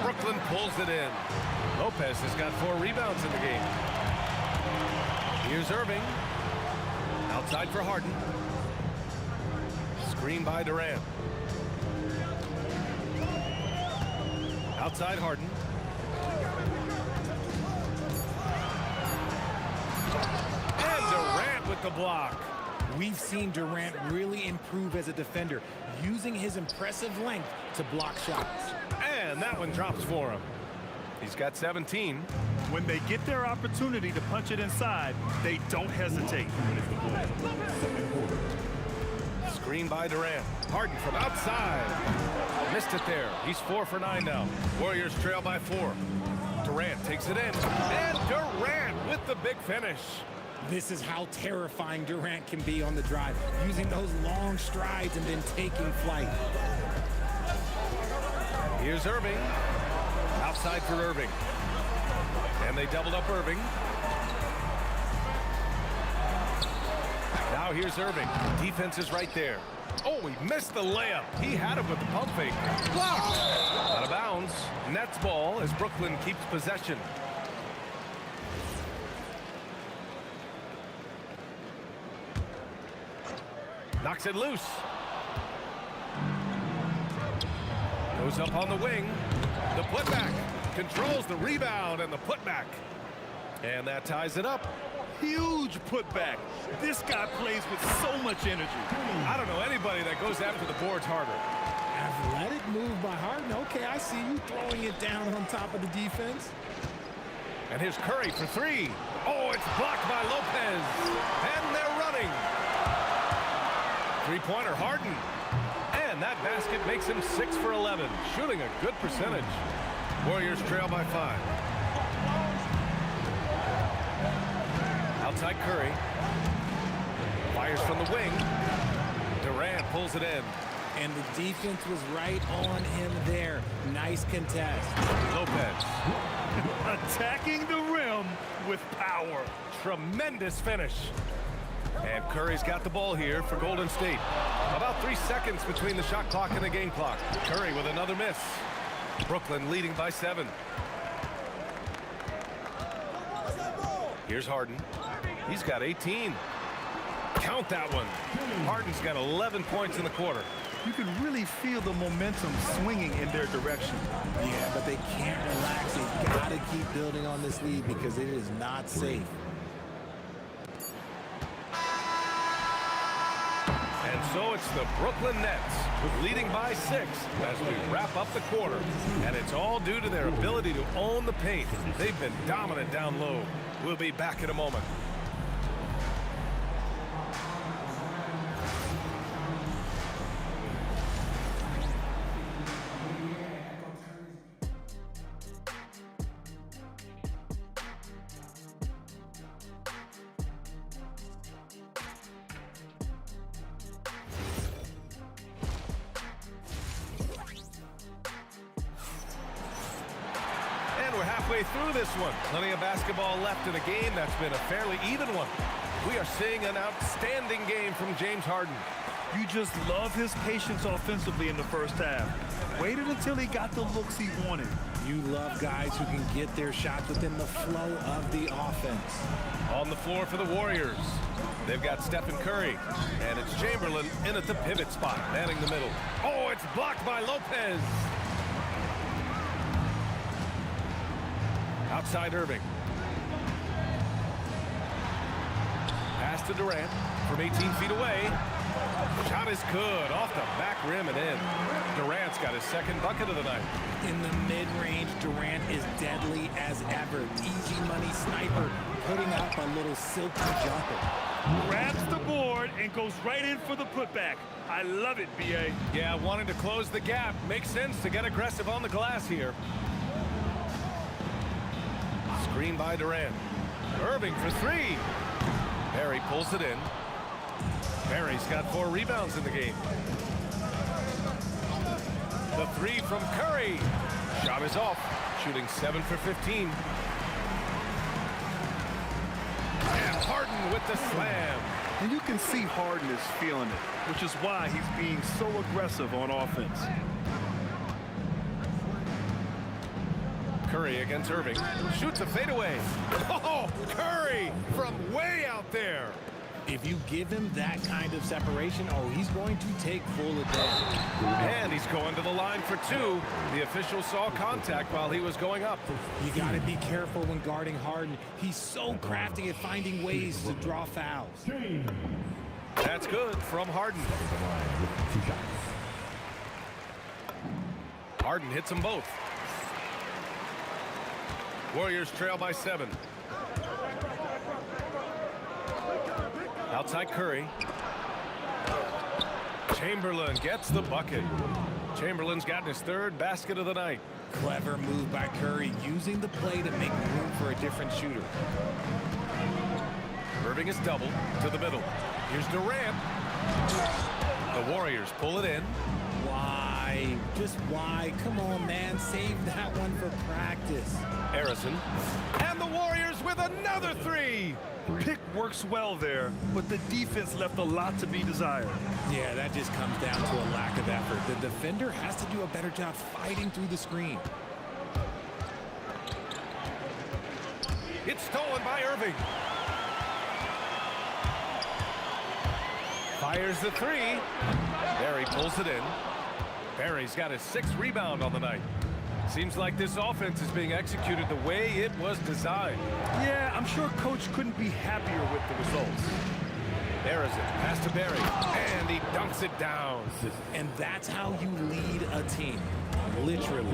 Brooklyn pulls it in. Lopez has got 4 rebounds in the game. Here's Irving. Outside for Harden. Screen by Durant. Outside Harden. And Durant with the block. We've seen Durant really improve as a defender, using his impressive length to block shots. And that one drops for him. He's got 17. When they get their opportunity to punch it inside, they don't hesitate. Screen by Durant. Harden from outside. Missed it there. He's 4 for 9 now. Warriors trail by 4. Durant takes it in. And Durant with the big finish. This is how terrifying Durant can be on the drive, using those long strides and then taking flight. Here's Irving. Outside for Irving. And they doubled up Irving. Now here's Irving. Defense is right there. Oh, he missed the layup. He had him with the pump fake. Blocked. Out of bounds. Nets ball as Brooklyn keeps possession. Knocks it loose. Goes up on the wing. The putback. Controls the rebound and the putback. And that ties it up. Huge putback. This guy plays with so much energy. I don't know anybody that goes after the boards harder. Athletic move by Harden. Okay, I see you throwing it down on top of the defense. And here's Curry for 3. Oh, it's blocked by Lopez. And they're running. Three-pointer Harden. And that basket makes him 6 for 11. Shooting a good percentage. Warriors trail by 5. Outside Curry. Fires from the wing. Durant pulls it in. And the defense was right on him there. Nice contest. Lopez. Attacking the rim with power. Tremendous finish. And Curry's got the ball here for Golden State. About 3 seconds between the shot clock and the game clock. Curry with another miss. Brooklyn leading by 7. Here's Harden. He's got 18. Count that one. Harden's got 11 points in the quarter. You can really feel the momentum swinging in their direction. Yeah, but they can't relax. They've got to keep building on this lead because it is not safe. And so it's the Brooklyn Nets leading by 6 as we wrap up the quarter. And it's all due to their ability to own the paint. They've been dominant down low. We'll be back in a moment. We're halfway through this one. Plenty of basketball left in a game that's been a fairly even one. We are seeing an outstanding game from James Harden. You just love his patience offensively in the first half. Waited until he got the looks he wanted. You love guys who can get their shots within the flow of the offense. On the floor for the Warriors, they've got Stephen Curry, and it's Chamberlain in at the pivot spot, manning the middle. Oh, it's blocked by Lopez. Outside Irving. Pass to Durant from 18 feet away. Shot is good off the back rim and in. Durant's got his second bucket of the night. In the mid-range, Durant is deadly as ever. Easy money sniper, putting up a little silky jumper. Grabs the board and goes right in for the putback. I love it, B.A. Yeah, wanting to close the gap. Makes sense to get aggressive on the glass here. Screen by Durant. Irving for 3. Barry pulls it in. Barry's got 4 rebounds in the game. The 3 from Curry. Shot is off. Shooting 7 for 15. And Harden with the slam. And you can see Harden is feeling it, which is why he's being so aggressive on offense. Curry against Irving. Shoots a fadeaway. Oh, Curry from way out there. If you give him that kind of separation, oh, he's going to take full advantage. And he's going to the line for 2. The official saw contact while he was going up. You got to be careful when guarding Harden. He's so crafty at finding ways to draw fouls. That's good from Harden. Harden hits them both. Warriors trail by 7. Outside Curry. Chamberlain gets the bucket. Chamberlain's gotten his 3rd basket of the night. Clever move by Curry, using the play to make room for a different shooter. Irving is doubled to the middle. Here's Durant. The Warriors pull it in. Why? Just why? Come on, man. Save that one for practice. Harrison. And the Warriors with another 3. Pick works well there, but the defense left a lot to be desired. Yeah, that just comes down to a lack of effort. The defender has to do a better job fighting through the screen. It's stolen by Irving. Fires the 3. Barry pulls it in. Barry's got his 6th rebound on the night. Seems like this offense is being executed the way it was designed. Yeah, I'm sure Coach couldn't be happier with the results. There is it. Pass to Barry. And he dunks it down. And that's how you lead a team. Literally.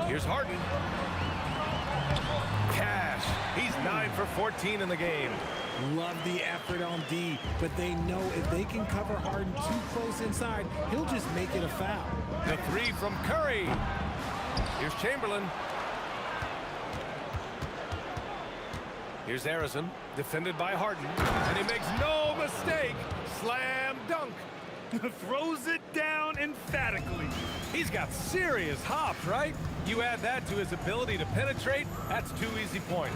Here's Harden. Cash. He's 9 for 14 in the game. Love the effort on D, but they know if they can cover Harden too close inside, he'll just make it a foul. The 3 from Curry. Here's Chamberlain. Here's Harrison, defended by Harden. And he makes no mistake. Slam dunk. Throws it down emphatically. He's got serious hops, right? You add that to his ability to penetrate, that's 2 easy points.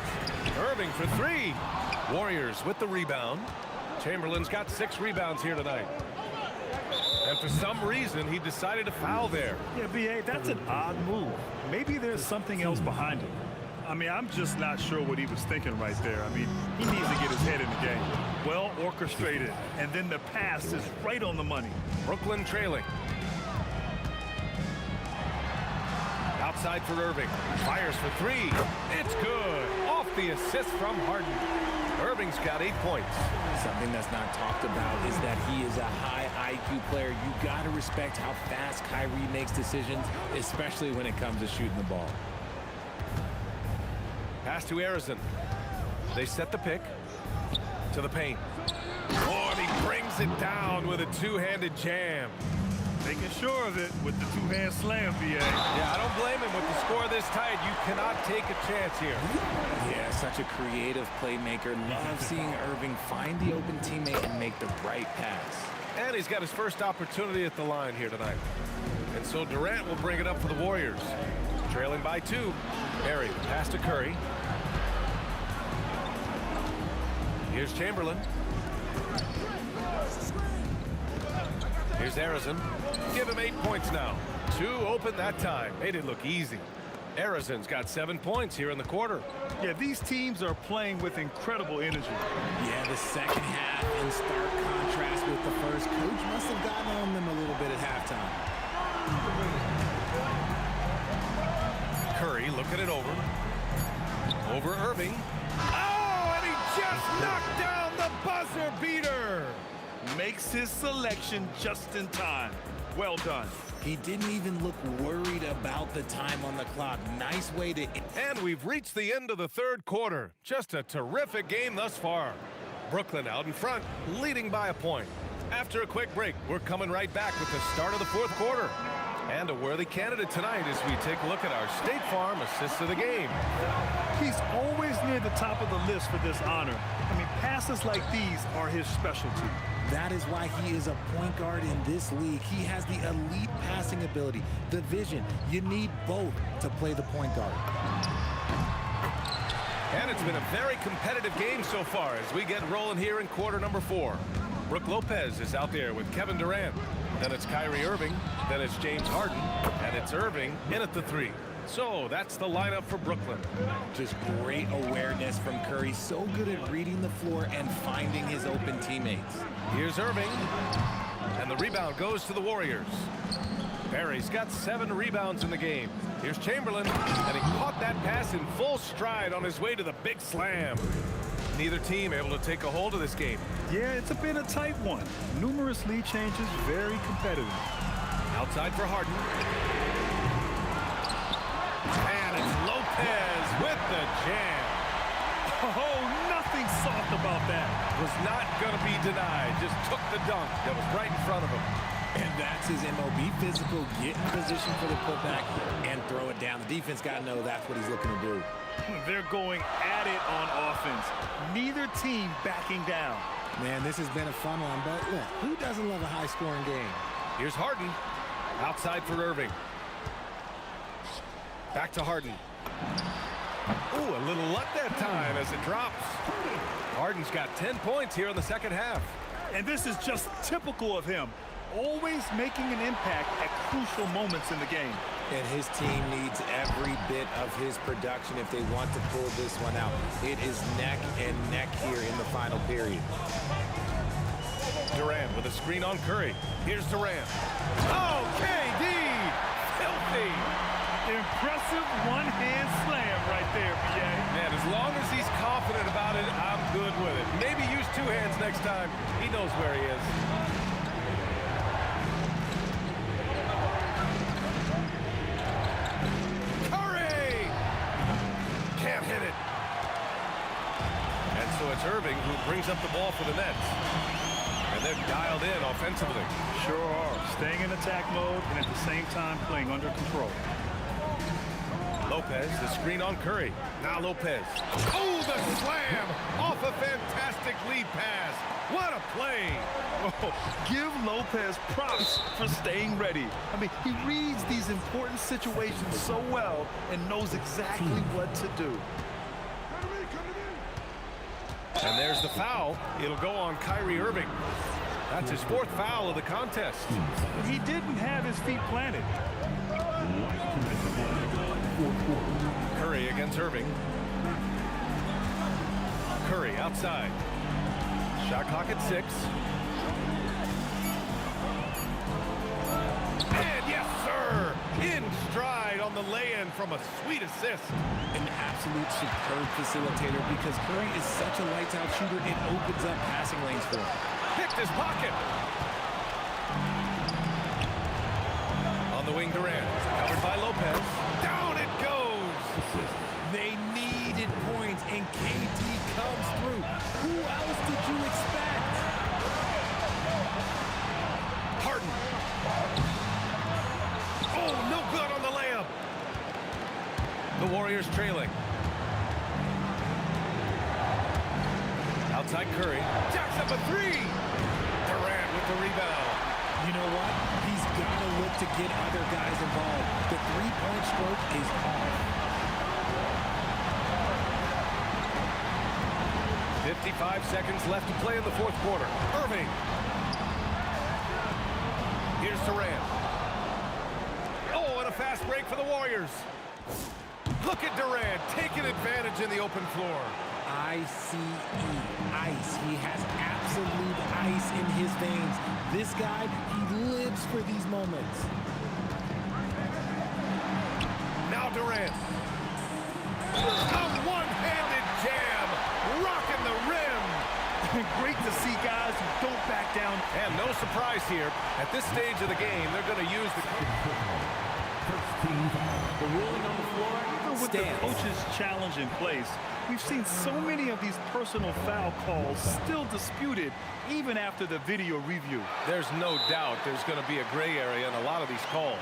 Irving for 3. Warriors with the rebound. Chamberlain's got 6 rebounds here tonight. And for some reason, he decided to foul there. Yeah, B.A., that's an odd move. Maybe there's something else behind it. I mean, I'm just not sure what he was thinking right there. I mean, he needs to get his head in the game. Well orchestrated, and then the pass is right on the money. Brooklyn trailing. Outside for Irving. Fires for three. It's good. Off the assist from Harden. Irving's got 8 points. Something that's not talked about is that he is a high IQ player. You got to respect how fast Kyrie makes decisions, especially when it comes to shooting the ball. Pass to Arizon. They set the pick to the paint. Oh, and he brings it down with a two-handed jam. Making sure of it with the two-hand slam, BA. Yeah, I don't blame him. With the score this tight, you cannot take a chance here. Yeah, such a creative playmaker. Love seeing Irving find the open teammate and make the right pass. And he's got his first opportunity at the line here tonight. And so Durant will bring it up for the Warriors. Trailing by 2. Barry, pass to Curry. Here's Chamberlain. Here's Arizon. Give him 8 points now. 2 open that time. Made it look easy. Arizon's got 7 points here in the quarter. Yeah, these teams are playing with incredible energy. Yeah, the second half in stark contrast with the first. Coach must have gotten on them a little bit at halftime. Curry looking it over. Over Irving. Oh, and he just knocked down the buzzer beater. Makes his selection just in time. Well done. He didn't even look worried about the time on the clock. Nice way to... And we've reached the end of the third quarter. Just a terrific game thus far. Brooklyn out in front, leading by a point. After a quick break, we're coming right back with the start of the fourth quarter. And a worthy candidate tonight as we take a look at our State Farm assist of the game. He's always near the top of the list for this honor. I mean, passes like these are his specialty. That is why he is a point guard in this league. He has the elite passing ability, the vision. You need both to play the point guard. And it's been a very competitive game so far as we get rolling here in quarter number 4. Brook Lopez is out there with Kevin Durant. Then it's Kyrie Irving. Then it's James Harden. And it's Irving in at the 3. So that's the lineup for Brooklyn. Just great awareness from Curry. So good at reading the floor and finding his open teammates. Here's Irving. And the rebound goes to the Warriors. Barry's got 7 rebounds in the game. Here's Chamberlain. And he caught that pass in full stride on his way to the big slam. Neither team able to take a hold of this game. Yeah, it's been a tight one. Numerous lead changes, very competitive. Outside for Harden. And it's Lopez with the jam. Oh, nothing soft about that. Was not going to be denied. Just took the dunk that was right in front of him. And that's his MO. Be physical, get in position for the putback, and throw it down. The defense got to know that's what he's looking to do. They're going at it on offense. Neither team backing down. Man, this has been a fun one, but look, who doesn't love a high-scoring game? Here's Harden. Outside for Irving. Back to Harden. Ooh, a little luck that time as it drops. Harden's got 10 points here in the second half. And this is just typical of him. Always making an impact at crucial moments in the game. And his team needs every bit of his production if they want to pull this one out. It is neck and neck here in the final period. Durant with a screen on Curry. Here's Durant. Oh, KD! Filthy! Impressive one-hand slam right there, BA. Man, as long as he's confident about it, I'm good with it. Maybe use 2 hands next time. He knows where he is. Hit it. And so it's Irving who brings up the ball for the Nets. And they're dialed in offensively. Sure are. Staying in attack mode and at the same time playing under control. Lopez, the screen on Curry. Now Lopez. Oh, the slam off a fantastic lead pass. What a play. Oh, give Lopez props for staying ready. I mean, he reads these important situations so well and knows exactly what to do. And there's the foul. It'll go on Kyrie Irving. That's his 4th foul of the contest. He didn't have his feet planted. Curry against Irving. Curry outside. Shot clock at 6. And yes, sir! In stride on the lay-in from a sweet assist. An absolute superb facilitator because Curry is such a lights-out shooter, it opens up passing lanes for him. Picked his pocket. On the wing, Durant. Covered by Lopez. Down it goes! They needed points, and KD comes through. Who else did you expect? Harden. Oh, no good on the layup. The Warriors trailing. Outside Curry. Jacks up a 3. Durant with the rebound. You know what? He's got to look to get other guys involved. The three-point stroke is off. 55 seconds left to play in the fourth quarter. Irving. Here's Durant. Oh, and a fast break for the Warriors. Look at Durant taking advantage in the open floor. ICE, ice. He has absolute ice in his veins. This guy, he lives for these moments. Now Durant. A one-handed jam. Rocking the rim. Great to see guys who don't back down. And no surprise here. At this stage of the game, they're going to use the... The ruling on the floor With the stands. coach's challenge in place, we've seen so many of these personal foul calls still disputed even after the video review. There's no doubt there's going to be a gray area in a lot of these calls.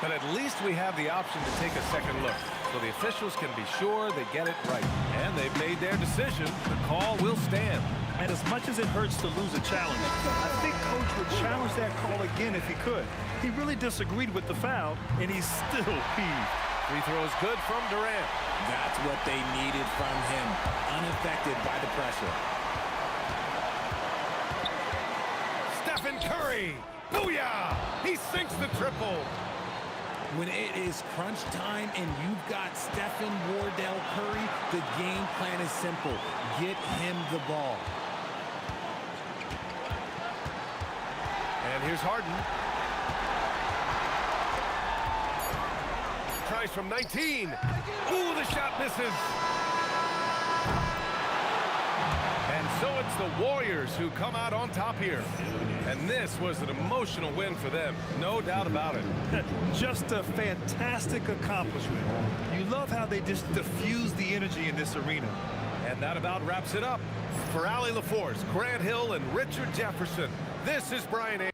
But at least we have the option to take a second look, so the officials can be sure they get it right. And they've made their decision. The call will stand. And as much as it hurts to lose a challenge, I think Coach would challenge that call again if he could. He really disagreed with the foul, and he's still peeved. Free throws good from Durant. That's what they needed from him, unaffected by the pressure. Stephen Curry. Booyah! He sinks the triple. When it is crunch time and you've got Stephen Wardell Curry, the game plan is simple. Get him the ball. And here's Harden. Tries from 19. Ooh, the shot misses. And so it's the Warriors who come out on top here. And this was an emotional win for them. No doubt about it. Just a fantastic accomplishment. You love how they just diffuse the energy in this arena. And that about wraps it up. For Allie LaForce, Grant Hill, and Richard Jefferson, this is Brian A.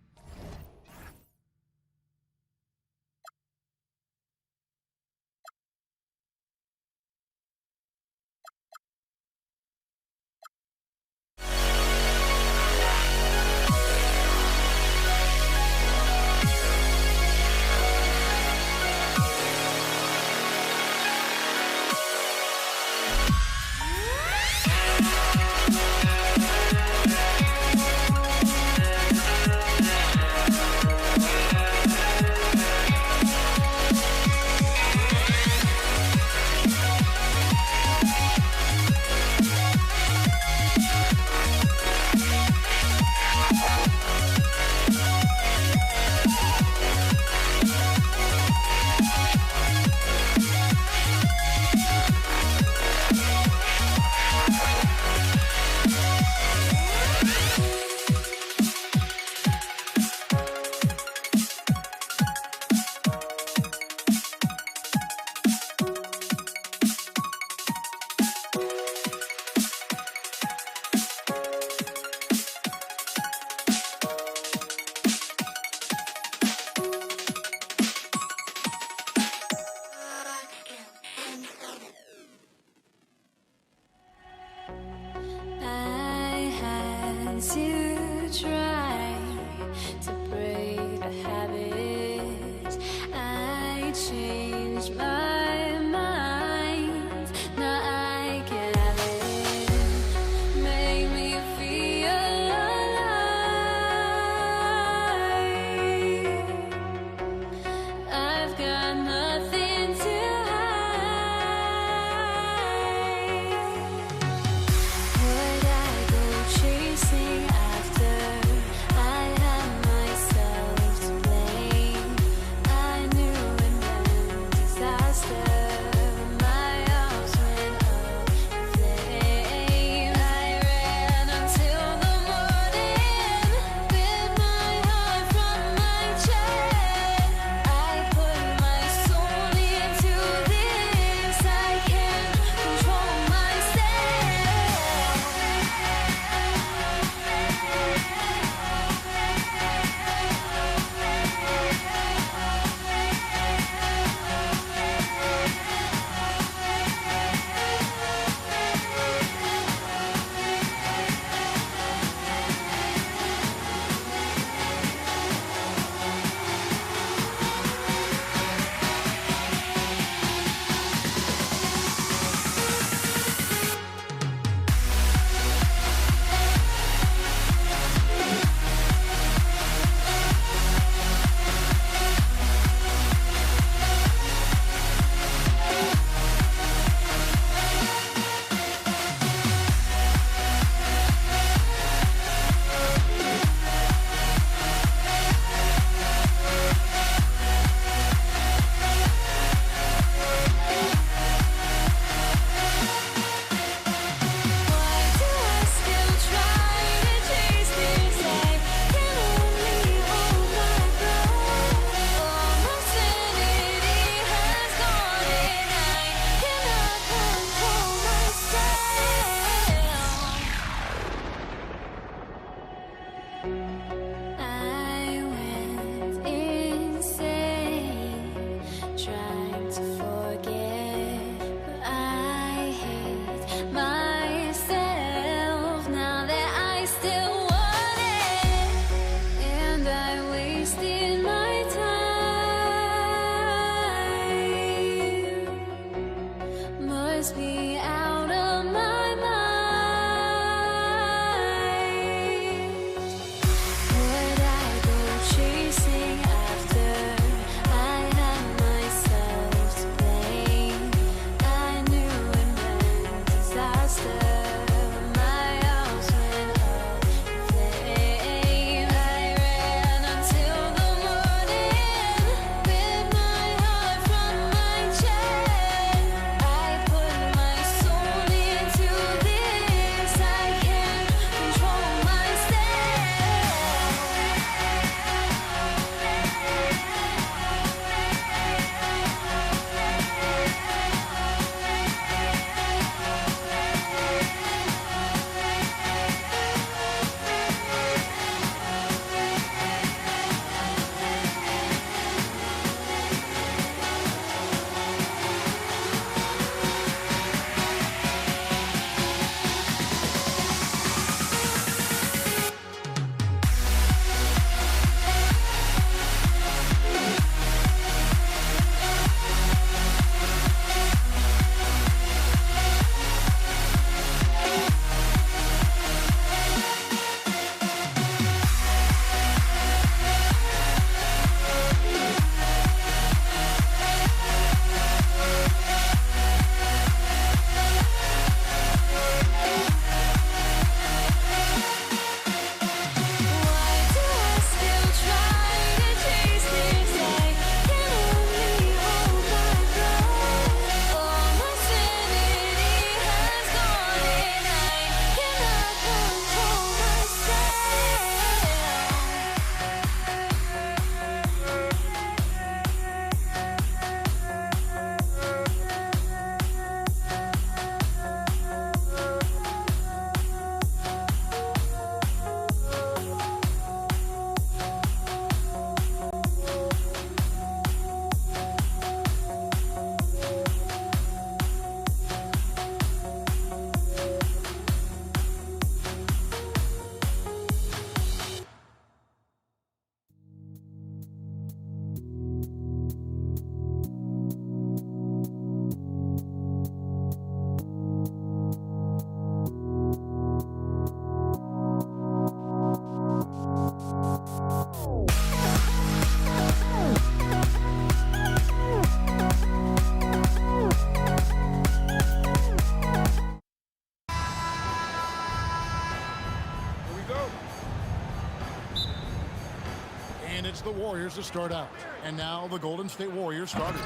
it's the Warriors to start out. And now the Golden State Warriors starters.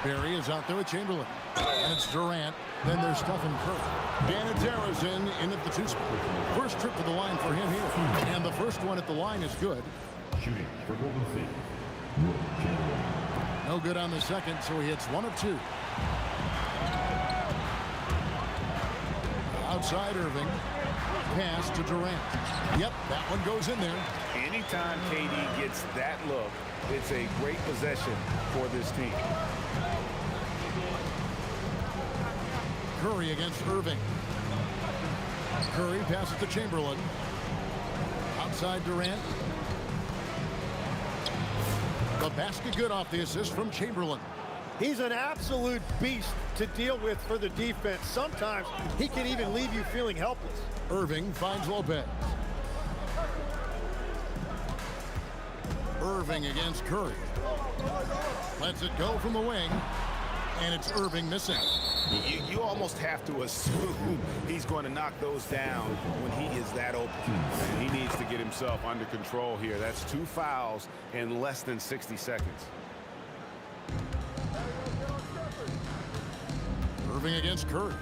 Barry is out there with Chamberlain. And it's Durant. Then there's Stephen Curry. And it's Harrison in at the two spot. First trip to the line for him here. And the first one at the line is good. Shooting for Golden State. No good on the second, so he hits 1 of 2. Outside Irving. Pass to Durant. Yep, that one goes in there. Anytime KD gets that look, it's a great possession for this team. Curry against Irving. Curry passes to Chamberlain. Outside Durant. The basket good off the assist from Chamberlain. He's an absolute beast to deal with for the defense. Sometimes he can even leave you feeling helpless. Irving finds Lopez. Irving against Curry. Lets it go from the wing. And it's Irving missing. You almost have to assume he's going to knock those down when he is that open. And he needs to get himself under control here. That's 2 fouls in less than 60 seconds. Irving against Curry.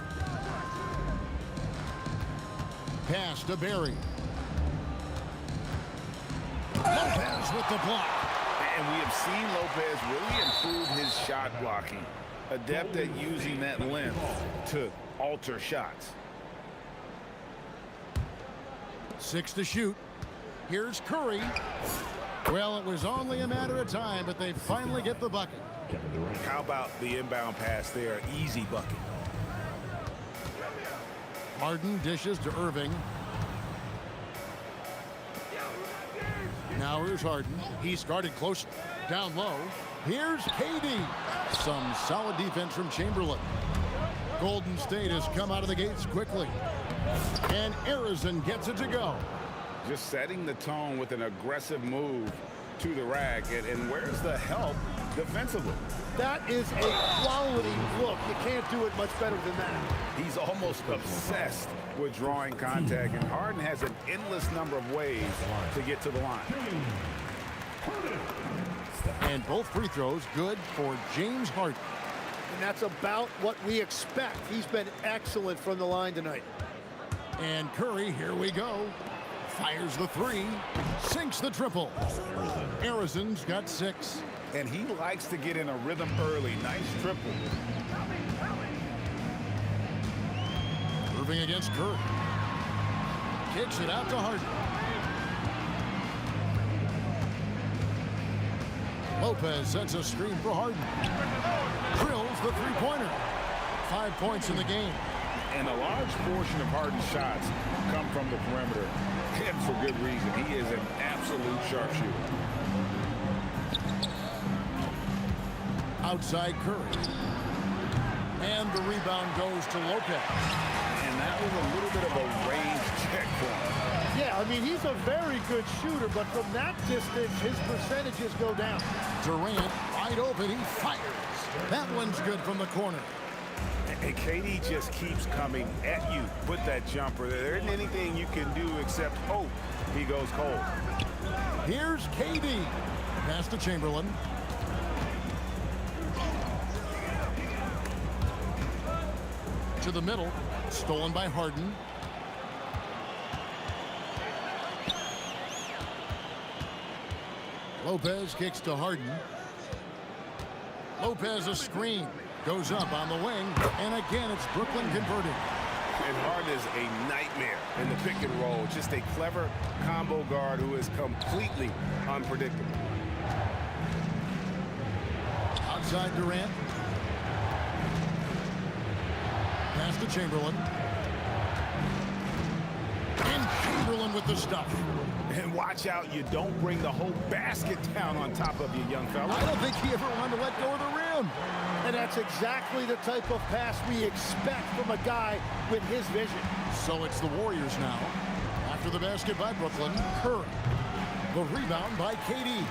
Pass to Barry. Lopez with the block. And we have seen Lopez really improve his shot blocking. Adept at using that length to alter shots. 6 to shoot. Here's Curry. Well, it was only a matter of time, but they finally get the bucket. How about the inbound pass there? Easy bucket. Harden dishes to Irving. Now here's Harden. He started close down low. Here's KD. Some solid defense from Chamberlain. Golden State has come out of the gates quickly. And Harrison gets it to go. Just setting the tone with an aggressive move to the rack. And where's the help defensively? That is a quality look. You can't do it much better than that. He's almost obsessed with drawing contact, and Harden has an endless number of ways to get to the line. And both free throws good for James Harden. And that's about what we expect. He's been excellent from the line tonight. And Curry, here we go. Fires the 3. Sinks the triple. Harrison's got 6. And he likes to get in a rhythm early. Nice triple. Irving against Curry. Kicks it out to Harden. Lopez sets a screen for Harden. Drills the three-pointer. 5 points in the game. And a large portion of Harden's shots come from the perimeter. And for good reason. He is an absolute sharpshooter. Outside Curry. And the rebound goes to Lopez. And that was a little bit of a range check for him. Yeah, I mean, he's a very good shooter, but from that distance, his percentages go down. Durant wide open. He fires. That one's good from the corner. And KD just keeps coming at you with that jumper. There isn't anything you can do except hope he goes cold. Here's KD. Pass to Chamberlain. To the middle. Stolen by Harden. Lopez kicks to Harden. Lopez a screen. Goes up on the wing. And again, it's Brooklyn converting. And Harden is a nightmare in the pick and roll. Just a clever combo guard who is completely unpredictable. Outside Durant. Pass to Chamberlain. And Chamberlain with the stuff. And watch out, you don't bring the whole basket down on top of you, young fella. I don't think he ever wanted to let go of the rim. And that's exactly the type of pass we expect from a guy with his vision. So it's the Warriors now. After the basket by Brooklyn, Curry. The rebound by KD.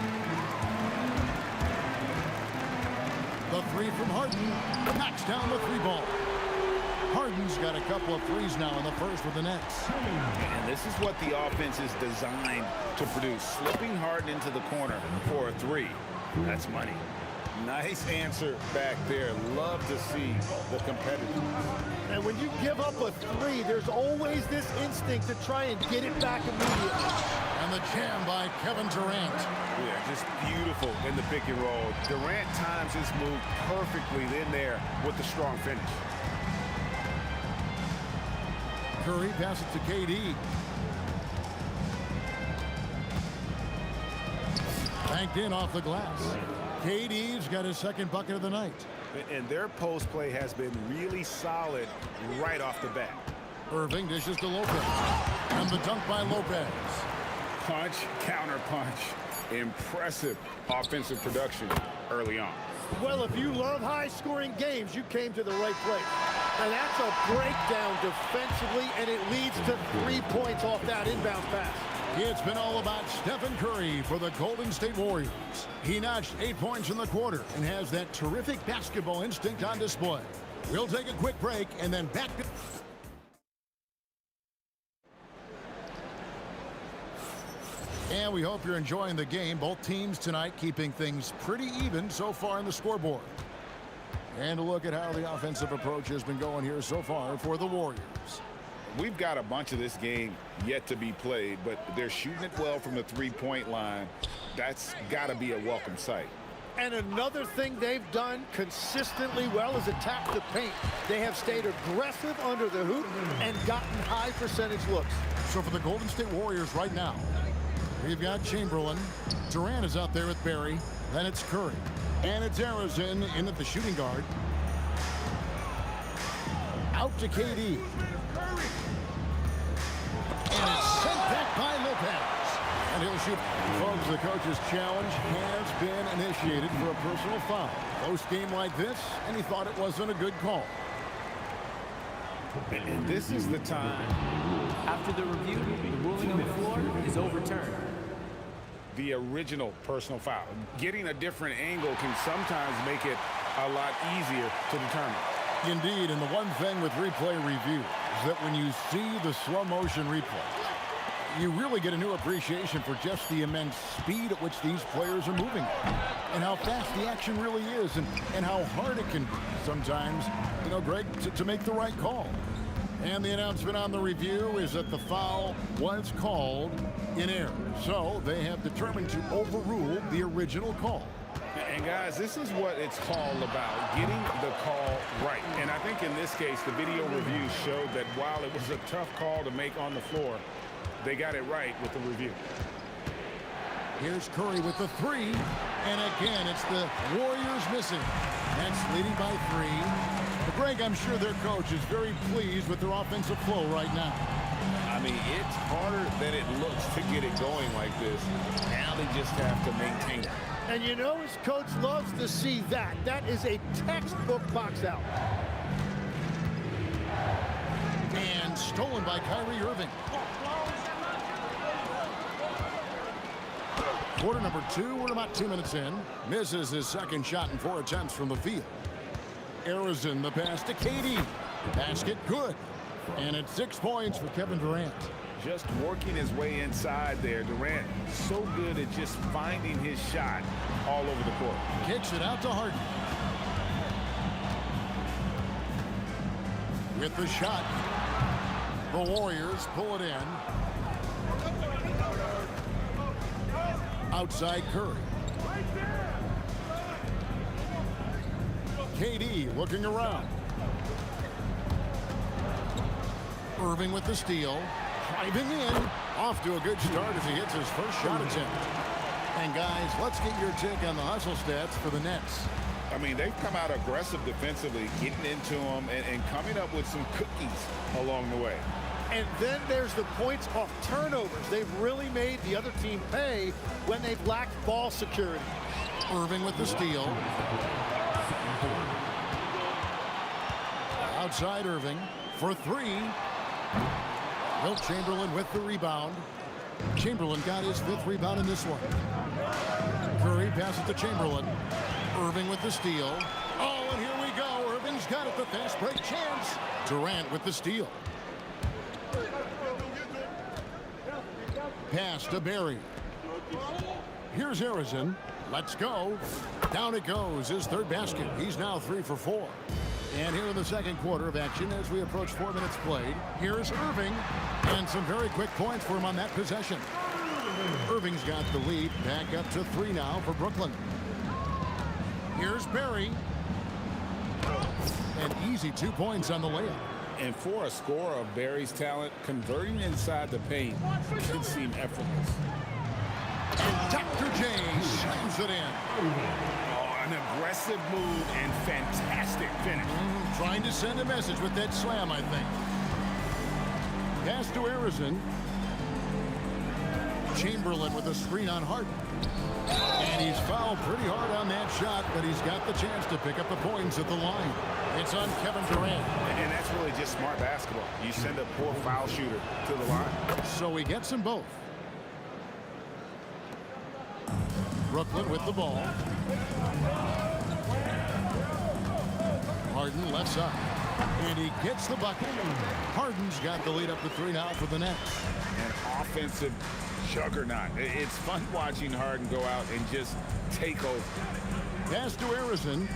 The 3 from Harden. Knocks down the 3 ball. Harden's got a couple of threes now in the first with the Nets. And this is what the offense is designed to produce. Slipping Harden into the corner for a three. That's money. Nice answer back there. Love to see the competitiveness. And when you give up a three, there's always this instinct to try and get it back immediately. And the jam by Kevin Durant. Yeah, just beautiful in the pick and roll. Durant times his move perfectly in there with the strong finish. Curry passes to KD. Banked in off the glass. KD's got his second bucket of the night. And their post play has been really solid right off the bat. Irving dishes to Lopez. And the dunk by Lopez. Punch, counter punch. Impressive offensive production early on. Well, if you love high-scoring games, you came to the right place. And that's a breakdown defensively, and it leads to 3 points off that inbound pass. It's been all about Stephen Curry for the Golden State Warriors. He notched 8 points in the quarter and has that terrific basketball instinct on display. We'll take a quick break and then back to... And we hope you're enjoying the game. Both teams tonight keeping things pretty even so far in the scoreboard. And a look at how the offensive approach has been going here so far for the Warriors. We've got a bunch of this game yet to be played, but they're shooting it well from the three-point line. That's got to be a welcome sight. And another thing they've done consistently well is attack the paint. They have stayed aggressive under the hoop and gotten high percentage looks. So for the Golden State Warriors right now, we've got Chamberlain. Durant is out there with Barry. Then it's Curry. And it's Arizin in at the shooting guard. Out to KD. And it's sent back by Lopez. And he'll shoot. Folks, the coach's challenge has been initiated for a personal foul. Close game like this, and he thought it wasn't a good call. And this is the time. After the review, the ruling on the floor is overturned. The original personal foul. Getting a different angle can sometimes make it a lot easier to determine. Indeed, and the one thing with replay review is that when you see the slow motion replay, you really get a new appreciation for just the immense speed at which these players are moving and how fast the action really is and how hard it can be sometimes, you know, Greg, to make the right call. And the announcement on the review is that the foul was called in error. So they have determined to overrule the original call. And guys, this is what it's all about, getting the call right. And I think in this case, the video review showed that while it was a tough call to make on the floor, they got it right with the review. Here's Curry with the three. And again, it's the Warriors missing. Nets leading by 3. But Greg, I'm sure their coach is very pleased with their offensive flow right now. I mean, it's harder than it looks to get it going like this. Now they just have to maintain it. And you know his coach loves to see that. That is a textbook box out. And stolen by Kyrie Irving. Quarter number 2, we're about 2 minutes in. Misses his second shot in 4 attempts from the field. Arizin, the pass to KD. Basket good. And it's 6 points for Kevin Durant. Just working his way inside there. Durant so good at just finding his shot all over the court. Kicks it out to Harden. With the shot, the Warriors pull it in. Outside Curry. KD looking around. Irving with the steal. Driving in. Off to a good start as he hits his first shot attempt. And guys, let's get your take on the hustle stats for the Nets. I mean, they've come out aggressive defensively, getting into them and coming up with some cookies along the way. And then there's the points off turnovers. They've really made the other team pay when they've lacked ball security. Irving with the steal. Outside Irving for 3. Wilt Chamberlain with the rebound. Chamberlain got his 5th rebound in this one. Curry passes to Chamberlain. Irving with the steal. Oh, and here we go. Irving's cut at the fast break chance. Durant with the steal. Pass to Barry. Here's Harrison. Let's go. Down it goes, his third basket. He's now 3 for 4. And here in the second quarter of action as we approach 4 minutes played, here's Irving. And some very quick points for him on that possession. Irving's got the lead, back up to 3 now for Brooklyn. Here's Barry. An easy 2 points on the layup. And for a scorer of Barry's talent, converting inside the paint can seem effortless. And Dr. J slams it in. Oh, an aggressive move and fantastic finish. Trying to send a message with that slam, I think. Pass to Harrison. Chamberlain with a screen on Harden. And he's fouled pretty hard on that shot, but he's got the chance to pick up the points at the line. It's on Kevin Durant. And that's really just smart basketball. You send a poor foul shooter to the line. So he gets them both. Brooklyn with the ball. Harden left side. And he gets the bucket. Harden's got the lead up to 3 now for the Nets. An offensive juggernaut. It's fun watching Harden go out and just take over. Pass to Harrison.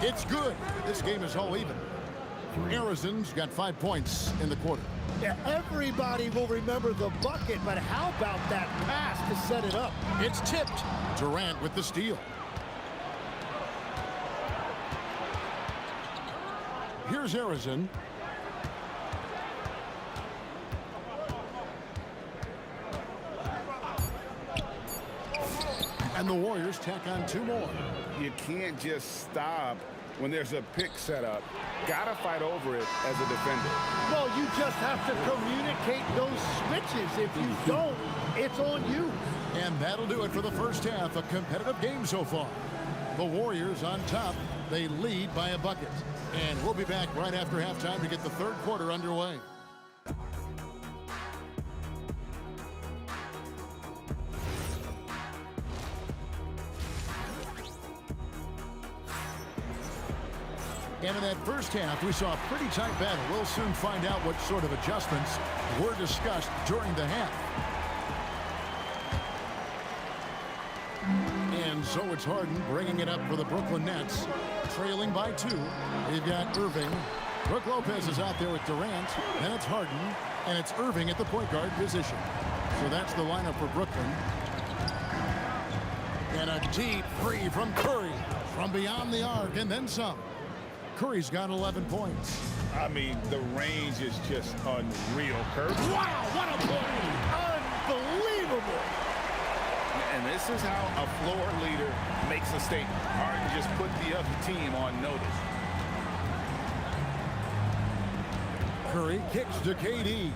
It's good. This game is all even. Harrison's got 5 points in the quarter. Yeah, everybody will remember the bucket, but how about that pass to set it up? It's tipped. Durant with the steal. Here's Harrison. And the Warriors tack on 2 more. You can't just stop when there's a pick set up. Gotta fight over it as a defender. Well, you just have to communicate those switches. If you don't, it's on you. And that'll do it for the first half. A competitive game so far. The Warriors on top. They lead by a bucket. And we'll be back right after halftime to get the third quarter underway. And in that first half, we saw a pretty tight battle. We'll soon find out what sort of adjustments were discussed during the half. And so it's Harden bringing it up for the Brooklyn Nets, trailing by 2. They've got Irving. Brook Lopez is out there with Durant. Then it's Harden, and it's Irving at the point guard position. So that's the lineup for Brooklyn. And a deep three from Curry from beyond the arc, and then some. Curry's got 11 points. I mean, the range is just unreal, Kurt. Wow, what a play! Unbelievable! And this is how a floor leader makes a statement. Harden just put the other team on notice. Curry kicks to KD.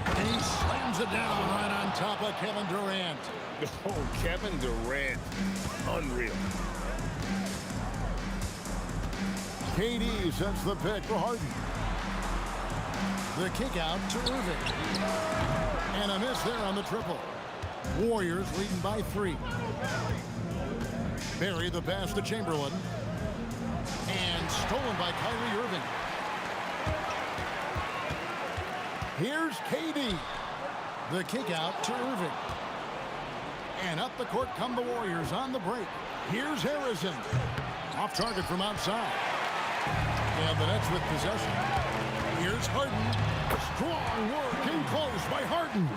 And he slams it down right on top of Kevin Durant. Oh, Kevin Durant. Unreal. KD sends the pick for Harden. The kick out to Irving. And a miss there on the triple. Warriors leading by 3. Barry the pass to Chamberlain. And stolen by Kyrie Irving. Here's KD. The kick out to Irving. And up the court come the Warriors on the break. Here's Harrison. Off target from outside. And the Nets with possession. Here's Harden. Strong work in close by Harden.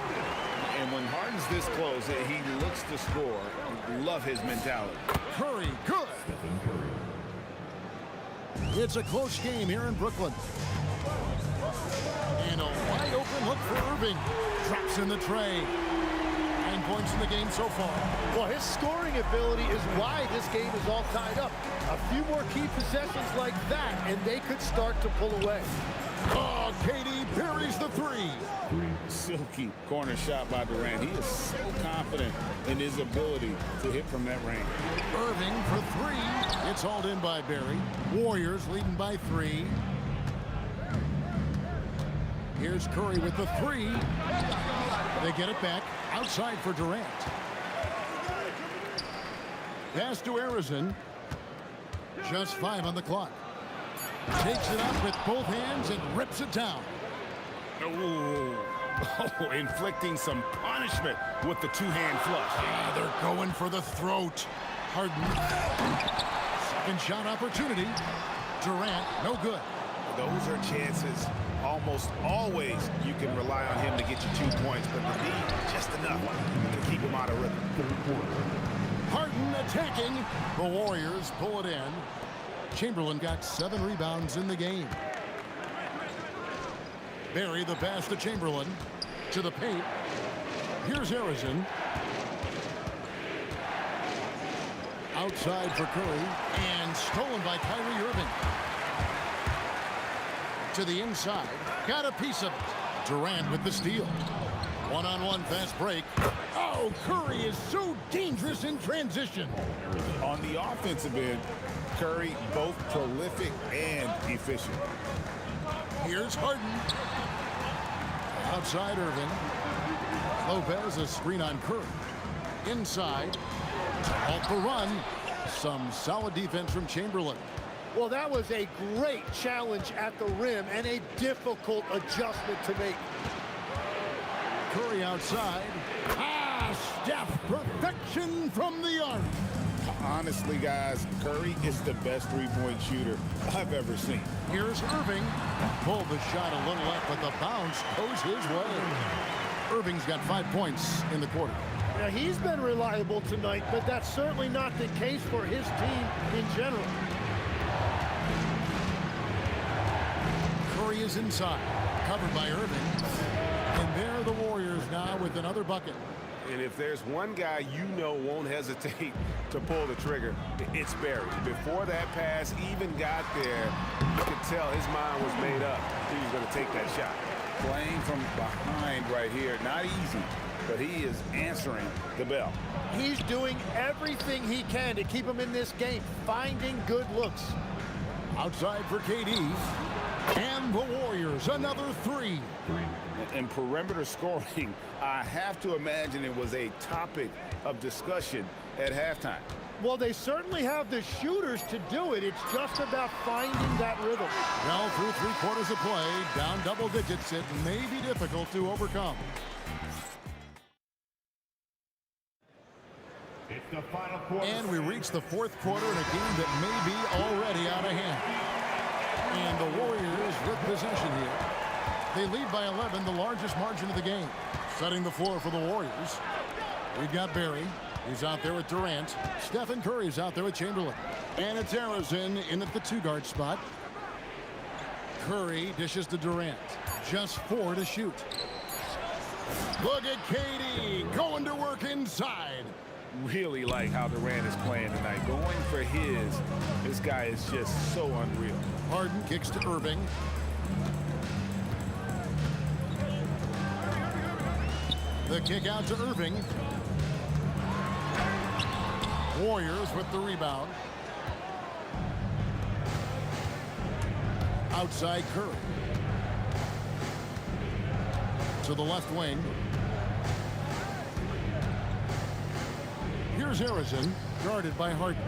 And when Harden's this close, he looks to score. Love his mentality. Curry, good. It's a close game here in Brooklyn. And a wide open look for Irving. Drops in the tray. 9 points in the game so far. Well, his scoring ability is why this game is all tied up. A few more key possessions like that, and they could start to pull away. Oh, KD buries the 3. Silky corner shot by Durant. He is so confident in his ability to hit from that range. Irving for 3. It's hauled in by Barry. Warriors leading by 3. Here's Curry with the 3. They get it back outside for Durant. Pass to Harrison. Just 5 on the clock. Takes it up with both hands and rips it down. Oh, inflicting some punishment with the two-hand flush. Ah, they're going for the throat. Harden. Second shot opportunity. Durant, no good. Those are chances. Almost always you can rely on him to get you 2 points, but the lead just enough to keep him out of rhythm. Harden attacking. The Warriors pull it in. Chamberlain got 7 rebounds in the game. Barry the pass to Chamberlain. To the paint. Here's Harrison. Outside for Curry. And stolen by Kyrie Irving. To the inside. Got a piece of it. Durant with the steal. One-on-one fast break. Oh, Curry is so dangerous in transition. On the offensive end, Curry both prolific and efficient. Here's Harden. Outside Irving. Lopez a screen on Curry. Inside. Off the run. Some solid defense from Chamberlain. Well, that was a great challenge at the rim and a difficult adjustment to make. Curry outside. Steph, perfection from the arc. Honestly, guys, Curry is the best three-point shooter I've ever seen. Here's Irving. Pulled the shot a little left, but the bounce goes his way. Irving's got 5 points in the quarter. Now, he's been reliable tonight, but that's certainly not the case for his team in general. Curry is inside, covered by Irving. And there the Warriors now with another bucket. And if there's one guy you know won't hesitate to pull the trigger, it's Barry. Before that pass even got there, you could tell his mind was made up. He was going to take that shot. Playing from behind right here, not easy, but he is answering the bell. He's doing everything he can to keep him in this game, finding good looks. Outside for KD. And the Warriors, another 3. And perimeter scoring, I have to imagine it was a topic of discussion at halftime. Well, they certainly have the shooters to do it. It's just about finding that rhythm. Well, through 3 quarters of play, down double digits, it may be difficult to overcome. It's the final quarter. And we reach the 4th quarter in a game that may be already out of hand. And the Warriors with possession here. They lead by 11, the largest margin of the game. Setting the floor for the Warriors. We've got Barry. He's out there with Durant. Stephen Curry's out there with Chamberlain. And it's Harrison in at the 2-guard spot. Curry dishes to Durant. Just 4 to shoot. Look at KD going to work inside. Really like how Durant is playing tonight. Going for this guy is just so unreal. Harden kicks to Irving. The kick out to Irving. Warriors with the rebound. Outside Curry. To the left wing. Here's Harrison, guarded by Harden.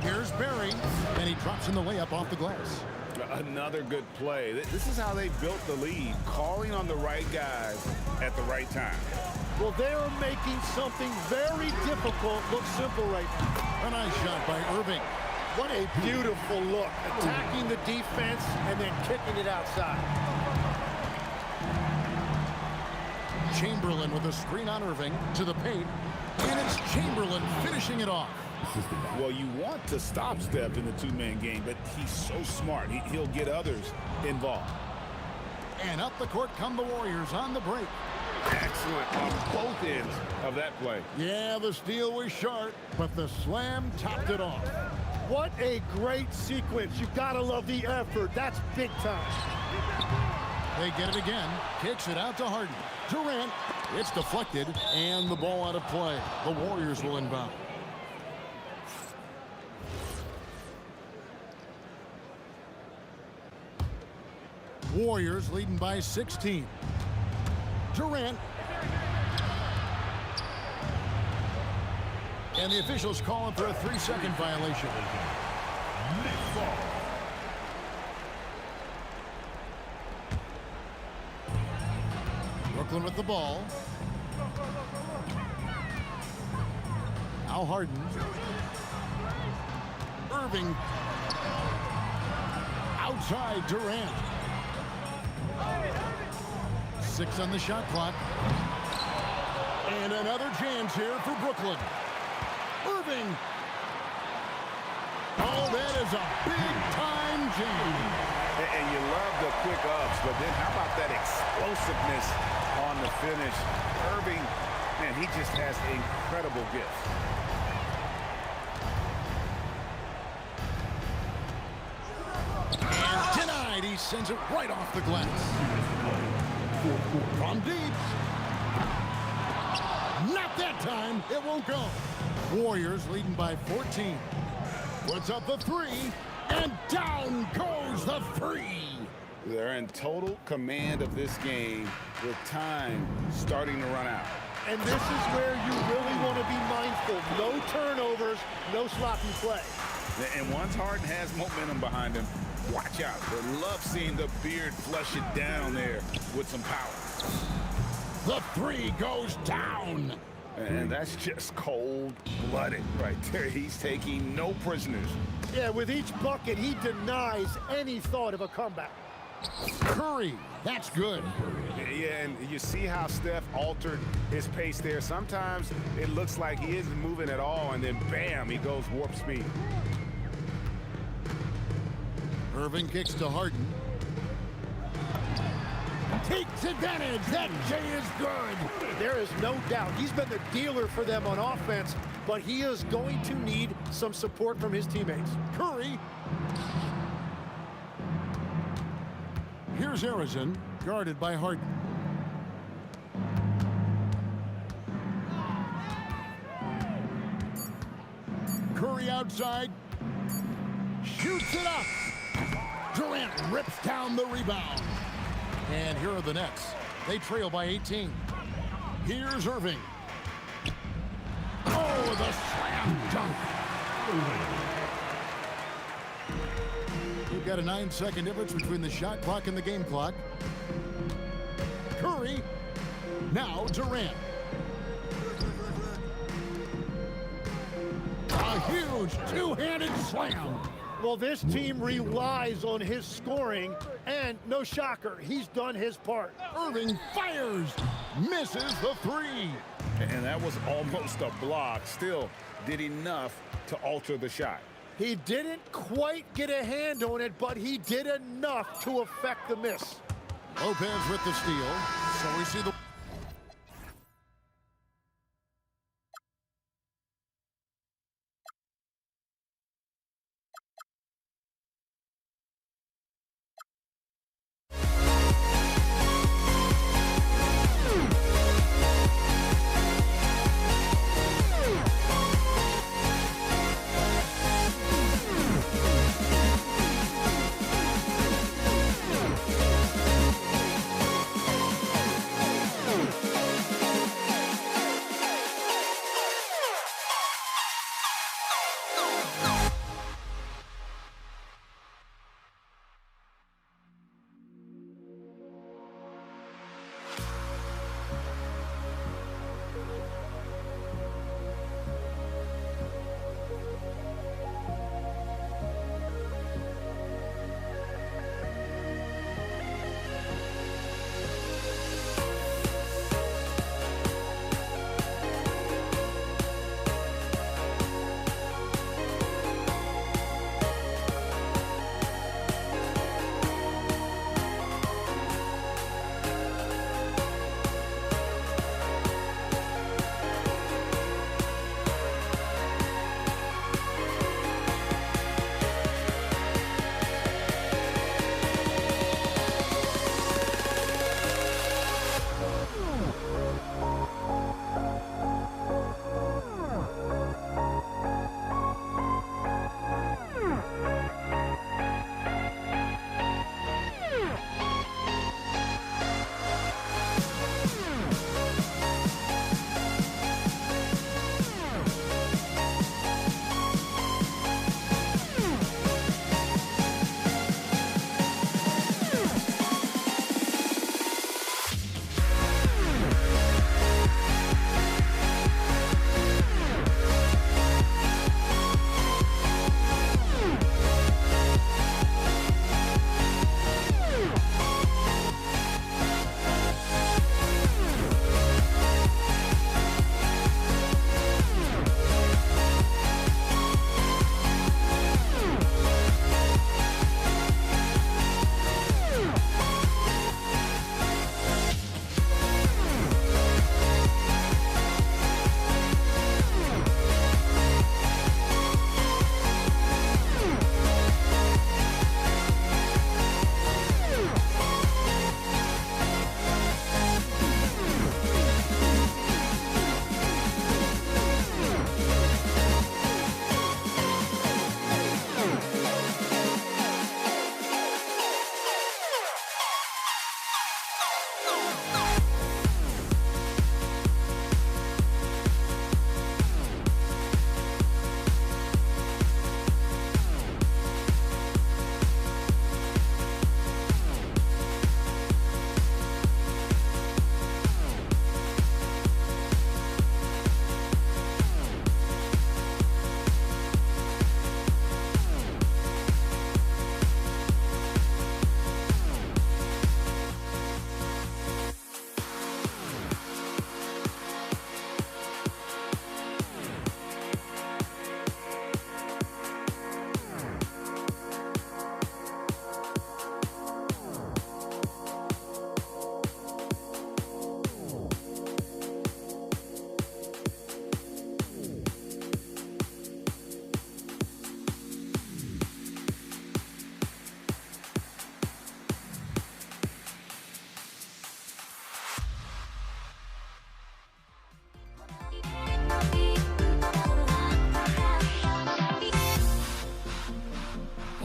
Here's Barry, and he drops in the layup off the glass. Another good play. This is how they built the lead, calling on the right guys at the right time. Well, they are making something very difficult look simple right now. A nice shot by Irving. What a beautiful look. Attacking the defense and then kicking it outside. Chamberlain with a screen on Irving to the paint. And it's Chamberlain finishing it off. Well, you want to stop Steph in the two-man game, but he's so smart. He'll get others involved. And up the court come the Warriors on the break. Excellent on both ends of that play. Yeah, the steal was short, but the slam topped it off. What a great sequence. You've got to love the effort. That's big time. They get it again. Kicks it out to Harden. Durant. It's deflected, and the ball out of play. The Warriors will inbound. Warriors leading by 16. Durant. And the officials calling for a 3-second violation. Brooklyn with the ball. Now Harden. Irving. Outside Durant. 6 on the shot clock. And another chance here for Brooklyn. Irving. Oh, that is a big-time jam. And you love the quick ups, but then how about that explosiveness on the finish? Irving, man, he just has incredible gifts. And denied. He sends it right off the glass. From deep. Not that time. It won't go. Warriors leading by 14. Puts up the 3, and down goes the 3. They're in total command of this game with time starting to run out. And this is where you really want to be mindful. No turnovers, no sloppy play. And once Harden has momentum behind him, watch out. They love seeing the beard flush it down there with some power. The 3 goes down. And that's just cold-blooded right there. He's taking no prisoners. Yeah, with each bucket, he denies any thought of a comeback. Curry, that's good. Yeah, and you see how Steph altered his pace there. Sometimes it looks like he isn't moving at all, and then bam, he goes warp speed. Irving kicks to Harden. Takes advantage. That J is good. There is no doubt he's been the dealer for them on offense, but he is going to need some support from his teammates. Curry. Here's Arizon, guarded by Harden. Curry outside. Shoots it up. Durant rips down the rebound. And here are the Nets. They trail by 18. Here's Irving. Oh, the slam dunk. We've got a 9-second difference between the shot clock and the game clock. Curry. Now Durant. A huge two-handed slam. Well, this team relies on his scoring, and no shocker, he's done his part. Irving fires, misses the 3. And that was almost a block. Still did enough to alter the shot. He didn't quite get a hand on it, but he did enough to affect the miss. Lopez with the steal. So we see the...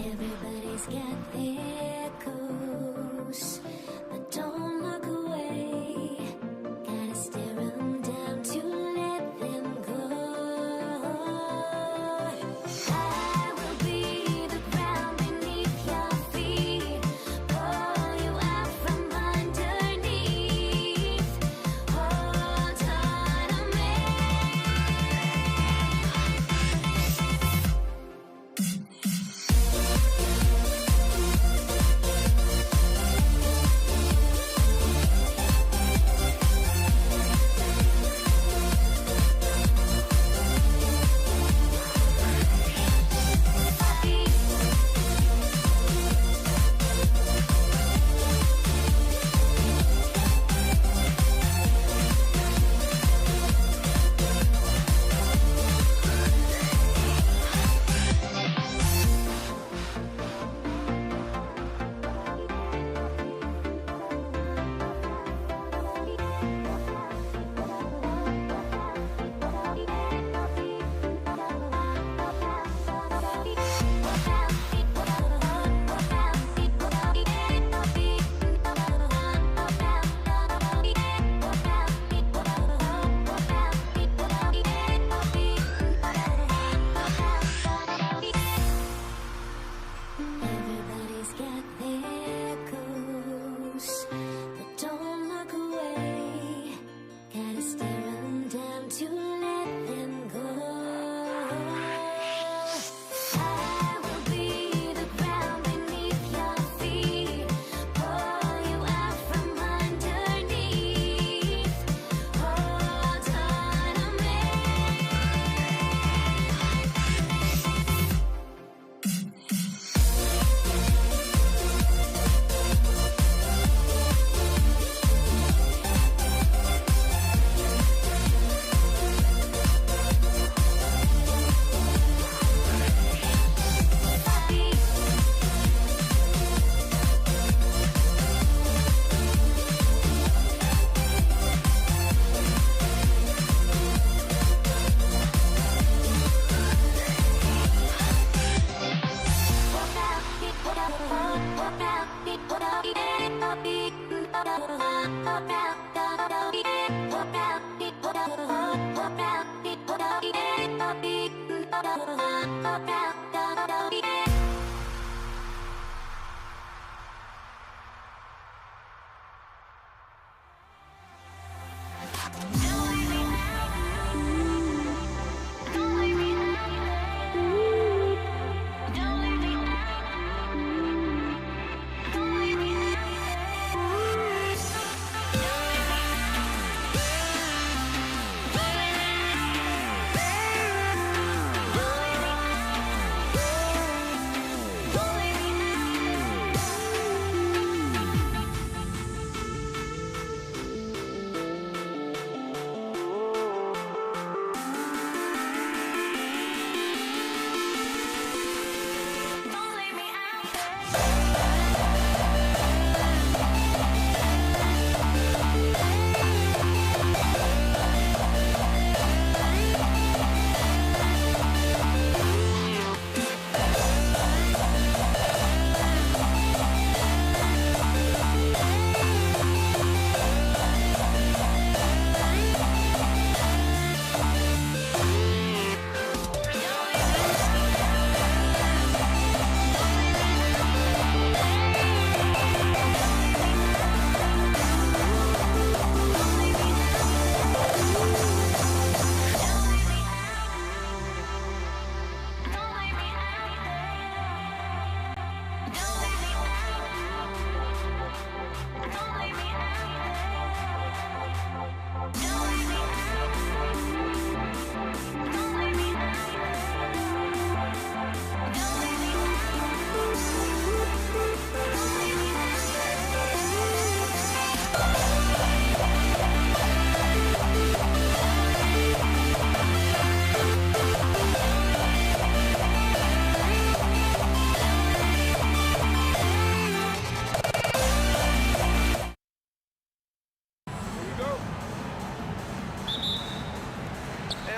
Everybody's got their goals, but don't look away. Gotta stare 'em down to let them go. I will be the ground beneath your feet, pull you out from underneath. Hold on to me. Everybody's got their goals, but don't look away. Gotta stare 'em down to let them go. I will be the ground beneath your feet, pull you out from underneath. Hold on to me.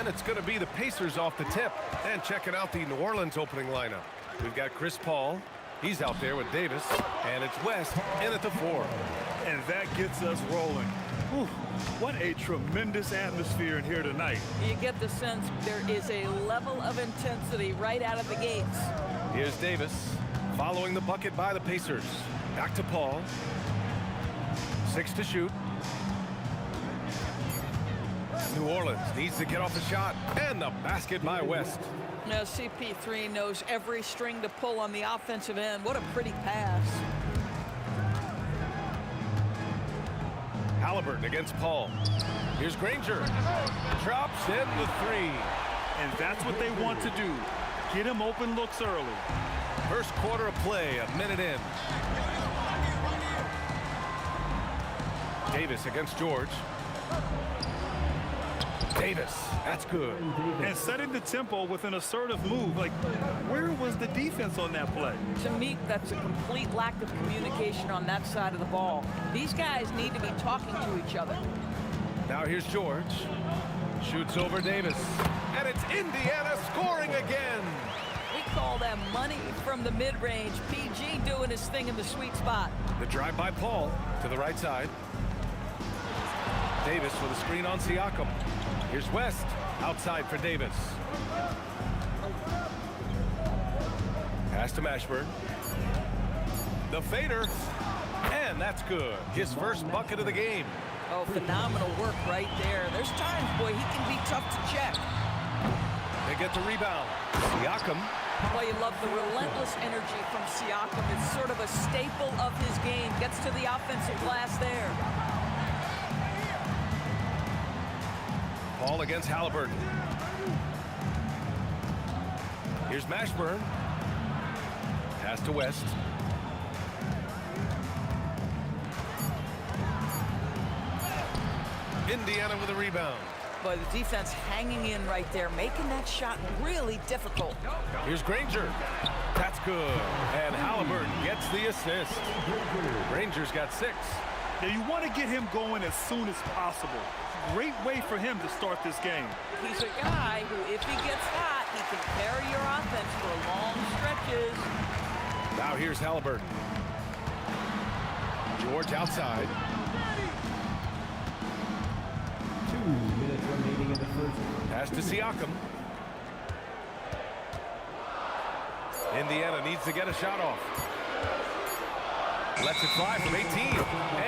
And it's going to be the Pacers off the tip. And checking out the New Orleans opening lineup. We've got Chris Paul. He's out there with Davis. And it's West in at the 4. And that gets us rolling. Whew, what a tremendous atmosphere in here tonight. You get the sense there is a level of intensity right out of the gates. Here's Davis following the bucket by the Pacers. Back to Paul. 6 to shoot. New Orleans needs to get off the shot. And the basket by West. Now CP3 knows every string to pull on the offensive end. What a pretty pass. Halliburton against Paul. Here's Granger. Drops in the 3. And that's what they want to do. Get him open looks early. First quarter of play, a minute in. Davis against George. Davis, that's good. And setting the tempo with an assertive move. Like, where was the defense on that play? To me, that's a complete lack of communication on that side of the ball. These guys need to be talking to each other. Now here's George. Shoots over Davis. And it's Indiana scoring again. We call that money from the mid-range. PG doing his thing in the sweet spot. The drive by Paul to the right side. Davis with a screen on Siakam. Here's West outside for Davis. Pass to Mashburn. The fader. And that's good. His first bucket of the game. Oh, phenomenal work right there. There's times, boy, he can be tough to check. They get the rebound. Siakam. Boy, you love the relentless energy from Siakam. It's sort of a staple of his game. Gets to the offensive glass there. Paul against Halliburton. Here's Mashburn. Pass to West. Indiana with a rebound. Boy, the defense hanging in right there, making that shot really difficult. Here's Granger. That's good. And Halliburton gets the assist. Granger's got 6. Now, you want to get him going as soon as possible. Great way for him to start this game. He's a guy who, if he gets hot, he can carry your offense for long stretches. Now here's Halliburton. George outside. 2 minutes remaining in the first. Pass to Siakam. Indiana needs to get a shot off. Lets it fly from 18.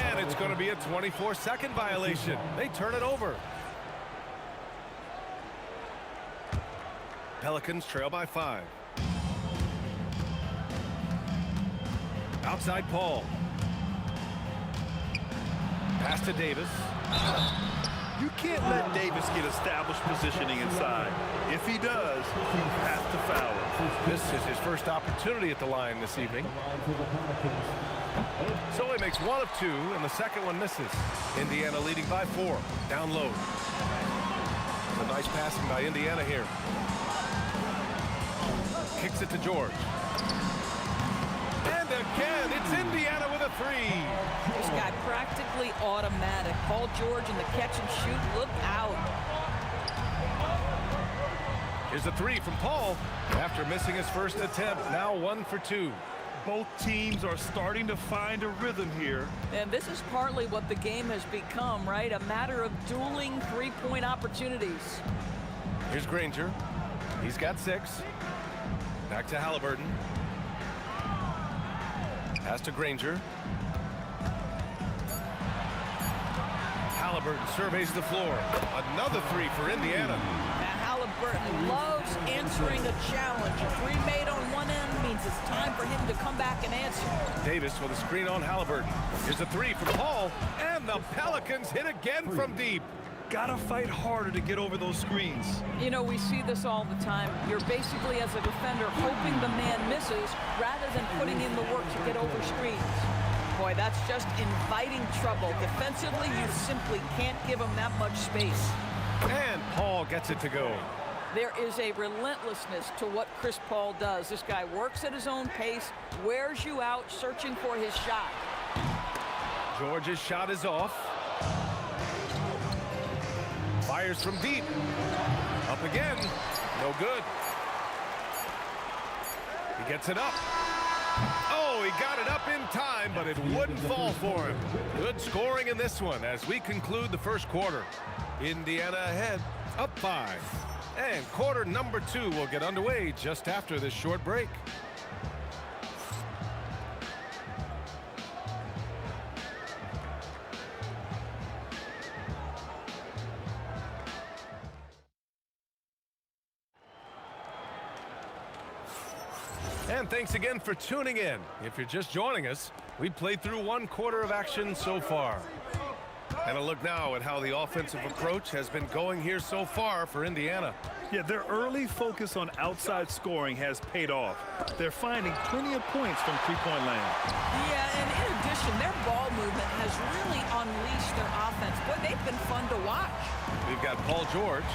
And it's going to be a 24-second violation. They turn it over. Pelicans trail by 5. Outside Paul. Pass to Davis. You can't let Davis get established positioning inside. If he does, he has to foul it. This is his first opportunity at the line this evening. So he makes 1 of 2, and the second one misses. Indiana leading by 4. Down low. A nice passing by Indiana here. Kicks it to George. And again, it's Indiana with a 3. This guy practically automatic. Paul George in the catch and shoot. Look out. Here's a 3 from Paul. After missing his first attempt, now 1 for 2. Both teams are starting to find a rhythm here. And this is partly what the game has become, right? A matter of dueling three-point opportunities. Here's Granger. He's got 6. Back to Halliburton. Pass to Granger. Halliburton surveys the floor. Another 3 for Indiana. Now Halliburton loves answering a challenge. A 3 made on one end means it's time for him to come back and answer. Davis with a screen on Halliburton. Here's a 3 from Paul. And the Pelicans hit again from deep. Gotta fight harder to get over those screens. You know, we see this all the time. You're basically, as a defender, hoping the man misses rather than putting in the work to get over screens. Boy, that's just inviting trouble. Defensively, you simply can't give him that much space. And Paul gets it to go. There is a relentlessness to what Chris Paul does. This guy works at his own pace, wears you out, searching for his shot. George's shot is off. Fires from deep. Up again. No good. He gets it up. Oh, he got it up in time, but it wouldn't fall for him. Good scoring in this one as we conclude the first quarter. Indiana ahead, up 5. And quarter number 2 will get underway just after this short break. And thanks again for tuning in. If you're just joining us, we played through 1 quarter of action so far. And a look now at how the offensive approach has been going here so far for Indiana. Yeah, their early focus on outside scoring has paid off. They're finding plenty of points from three-point land. Yeah, and in addition, their ball movement has really unleashed their offense. Boy, they've been fun to watch. We've got Paul George.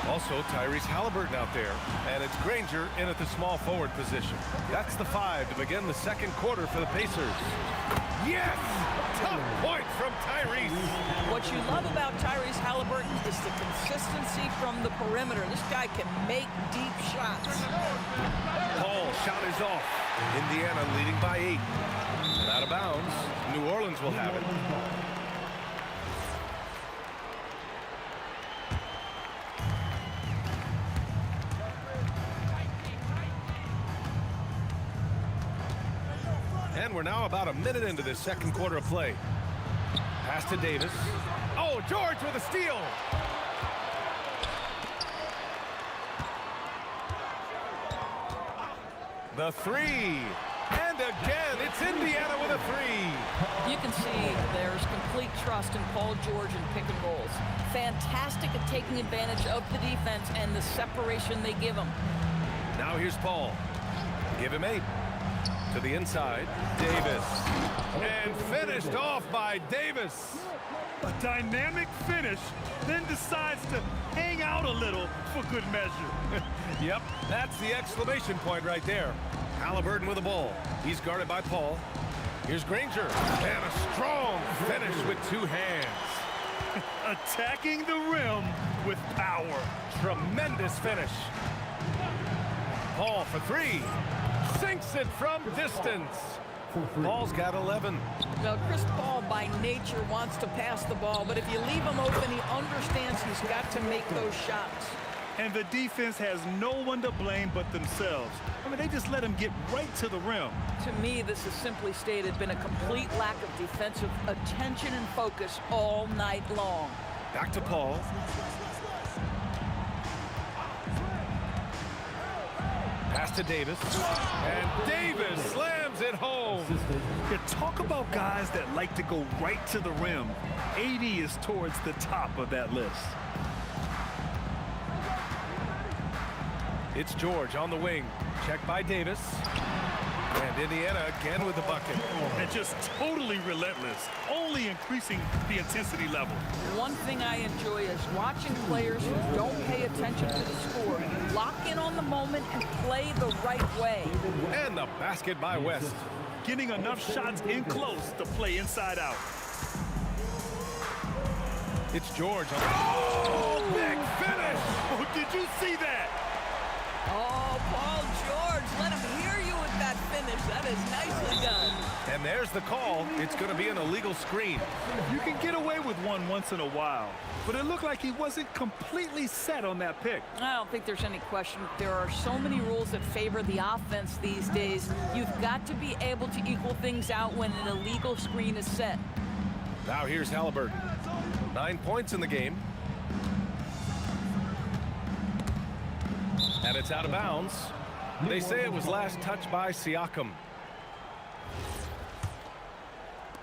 Also, Tyrese Halliburton out there. And it's Granger in at the small forward position. That's the 5 to begin the second quarter for the Pacers. Yes! Tough point from Tyrese. What you love about Tyrese Halliburton is the consistency from the perimeter. This guy can make deep shots. Paul, shot is off. Indiana leading by 8. And out of bounds. New Orleans will have it. And we're now about a minute into this second quarter of play. Pass to Davis. Oh, George with a steal. The 3. And again, it's Indiana with a 3. You can see there's complete trust in Paul George and pick and rolls. Fantastic at taking advantage of the defense and the separation they give him. Now here's Paul. Give him 8. To the inside, Davis. And finished off by Davis. A dynamic finish, then decides to hang out a little for good measure. Yep, that's the exclamation point right there. Halliburton with the ball. He's guarded by Paul. Here's Granger. And a strong finish with 2 hands. Attacking the rim with power. Tremendous finish. Paul for 3. Sinks it from distance. Paul's got 11. Now, Chris Paul, by nature, wants to pass the ball, but if you leave him open, he understands he's got to make those shots. And the defense has no one to blame but themselves. I mean, they just let him get right to the rim. To me, this is simply stated been a complete lack of defensive attention and focus all night long. Back to Paul. Pass to Davis. And Davis slams it home. Yeah, talk about guys that like to go right to the rim. 80 is towards the top of that list. It's George on the wing. Checked by Davis. And Indiana again with the bucket. And just totally relentless, only increasing the intensity level. One thing I enjoy is watching players who don't pay attention to the score lock in on the moment and play the right way. And the basket by West. Getting enough shots in close to play inside out. It's George. Oh, big finish! Oh, did you see that? Oh, Paul George, let him hear you with that finish. That is nicely done. And there's the call. It's going to be an illegal screen. You can get away with one once in a while, but it looked like he wasn't completely set on that pick. I don't think there's any question. There are so many rules that favor the offense these days. You've got to be able to equal things out when an illegal screen is set. Now here's Halliburton. 9 points in the game. And it's out of bounds. They say it was last touched by Siakam.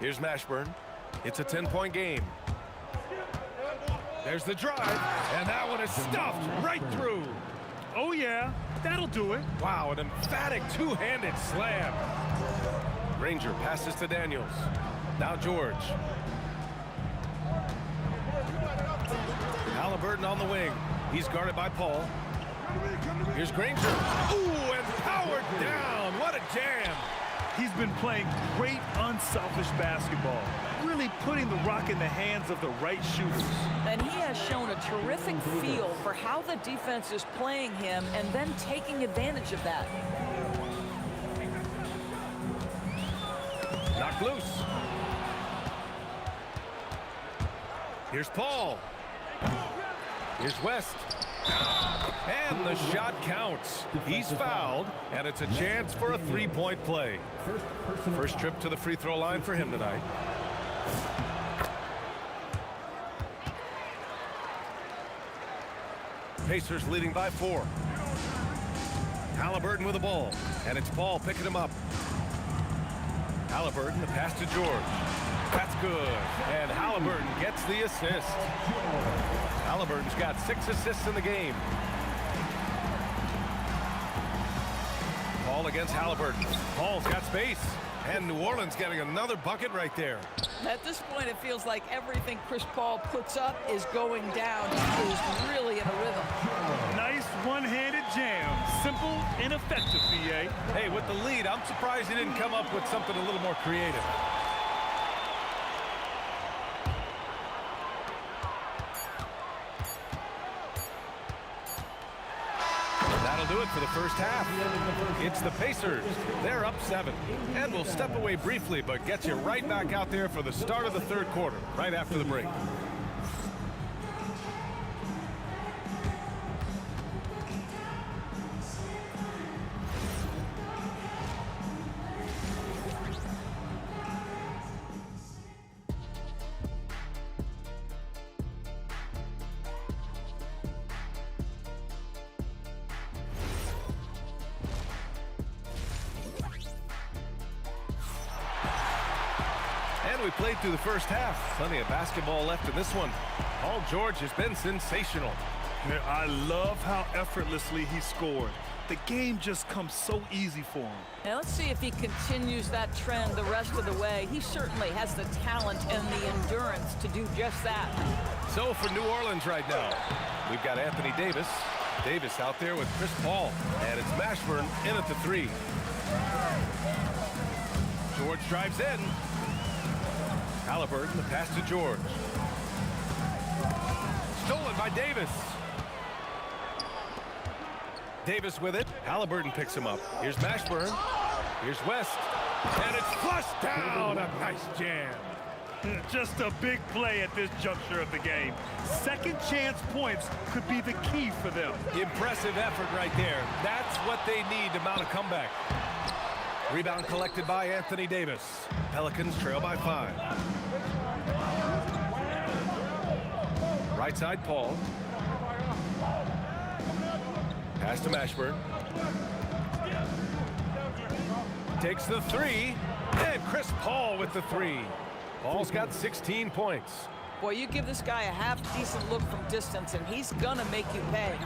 Here's Mashburn. It's a 10-point game. There's the drive, and that one is stuffed right through. Oh, yeah, that'll do it. Wow, an emphatic two-handed slam. Granger passes to Daniels. Now George. Halliburton on the wing. He's guarded by Paul. Here's Granger. Ooh, and powered down. What a jam. He's been playing great, unselfish basketball, really putting the rock in the hands of the right shooters. And he has shown a terrific feel for how the defense is playing him and then taking advantage of that. Knocked loose. Here's Paul. Here's West. And the shot counts. He's fouled, and it's a chance for a three-point play. First trip to the free throw line for him tonight. Pacers leading by 4. Halliburton with the ball, and it's Paul picking him up. Halliburton, the pass to George. That's good, and Halliburton gets the assist. Halliburton's got 6 assists in the game. Paul against Halliburton. Paul's got space, and New Orleans getting another bucket right there. At this point, it feels like everything Chris Paul puts up is going down. He is really in a rhythm. Nice one-handed jam. Simple and effective, B.A. Hey, with the lead, I'm surprised he didn't come up with something a little more creative. That'll do it for the first half. It's the Pacers. They're up 7. And we'll step away briefly, but get you right back out there for the start of the third quarter, right after the break. We played through the first half. Plenty of basketball left in this one. Paul George has been sensational. I love how effortlessly he scored. The game just comes so easy for him. Now let's see if he continues that trend the rest of the way. He certainly has the talent and the endurance to do just that. So for New Orleans right now, we've got Anthony Davis. Davis out there with Chris Paul. And it's Mashburn in at the 3. George drives in. Halliburton, the pass to George. Stolen by Davis. Davis with it. Halliburton picks him up. Here's Mashburn. Here's West. And it's flushed down. A nice jam. Just a big play at this juncture of the game. Second chance points could be the key for them. Impressive effort right there. That's what they need to mount a comeback. Rebound collected by Anthony Davis. Pelicans trail by 5. Right side, Paul. Pass to Mashburn. Takes the 3. And Chris Paul with the 3. Paul's got 16 points. Boy, you give this guy a half-decent look from distance, and he's gonna make you pay.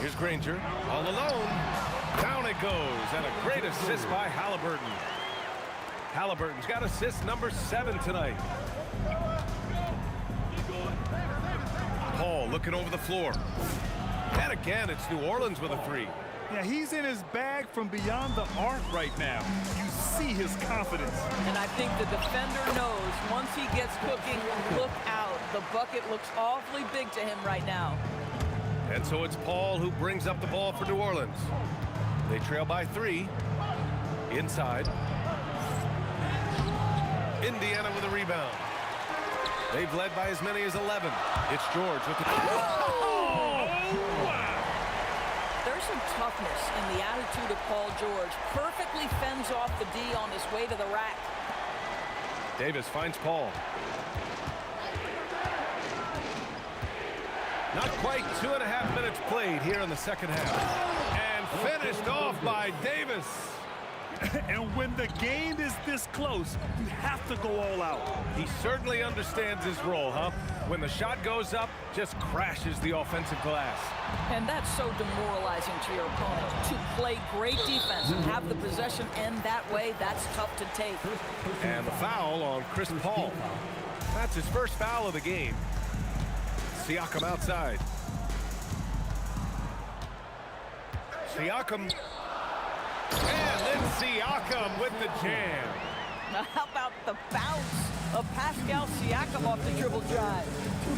Here's Granger, all alone. Down it goes, and a great assist by Halliburton. Halliburton's got assist number 7 tonight. Paul looking over the floor. And again, it's New Orleans with a 3. Yeah, he's in his bag from beyond the arc right now. You see his confidence. And I think the defender knows once he gets cooking, look out. The bucket looks awfully big to him right now. And so it's Paul who brings up the ball for New Orleans. They trail by 3. Inside. Indiana with a rebound. They've led by as many as 11. It's George with the... There's some toughness in the attitude of Paul George. Perfectly fends off the D on his way to the rack. Davis finds Paul. Not quite 2.5 minutes played here in the second half. And finished off by Davis. And when the game is this close, you have to go all out. He certainly understands his role, huh? When the shot goes up, just crashes the offensive glass. And that's so demoralizing to your opponent. To play great defense and have the possession end that way, that's tough to take. And the foul on Chris Paul. That's his first foul of the game. Siakam outside. Siakam. And then Siakam with the jam. Now, how about the bounce of Pascal Siakam off the dribble drive?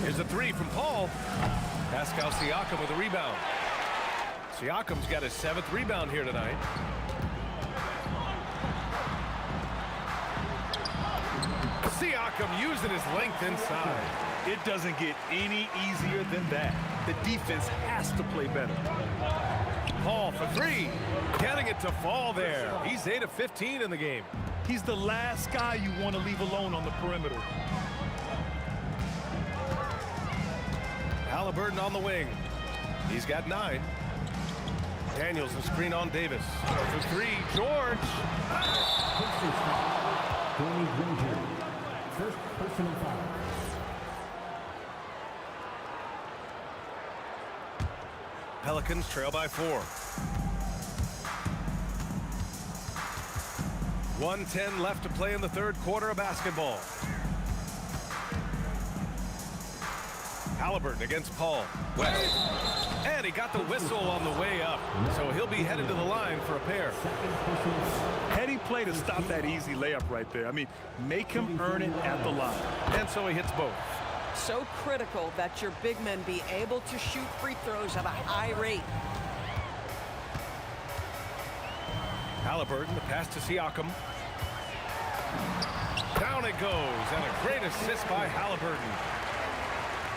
Here's a three from Paul. Pascal Siakam with a rebound. Siakam's got his 7th rebound here tonight. Siakam using his length inside. It doesn't get any easier than that. The defense has to play better. Paul for three. Getting it to fall there. He's 8 of 15 in the game. He's the last guy you want to leave alone on the perimeter. Halliburton on the wing. He's got 9. Daniels a screen on Davis. For three, George. First personal foul. Pelicans trail by 4. 1:10 left to play in the 3rd quarter of basketball. Halliburton against Paul. West. And he got the whistle on the way up. So he'll be headed to the line for a pair. Heady play to stop that easy layup right there. I mean, make him earn it at the line. And so he hits both. So critical that your big men be able to shoot free throws at a high rate. Halliburton, the pass to Siakam. Down it goes, and a great assist by Halliburton.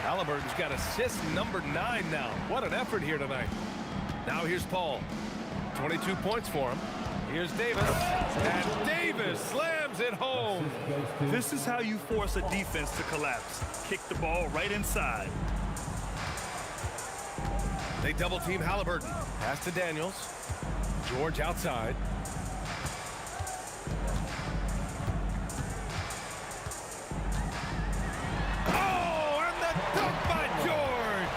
Halliburton's got assist number 9 now. What an effort here tonight. Now here's Paul. 22 points for him. Here's Davis, and Davis slams it home. This is how you force a defense to collapse. Kick the ball right inside. They double team Halliburton. Pass to Daniels. George outside. Oh, and the dunk by George.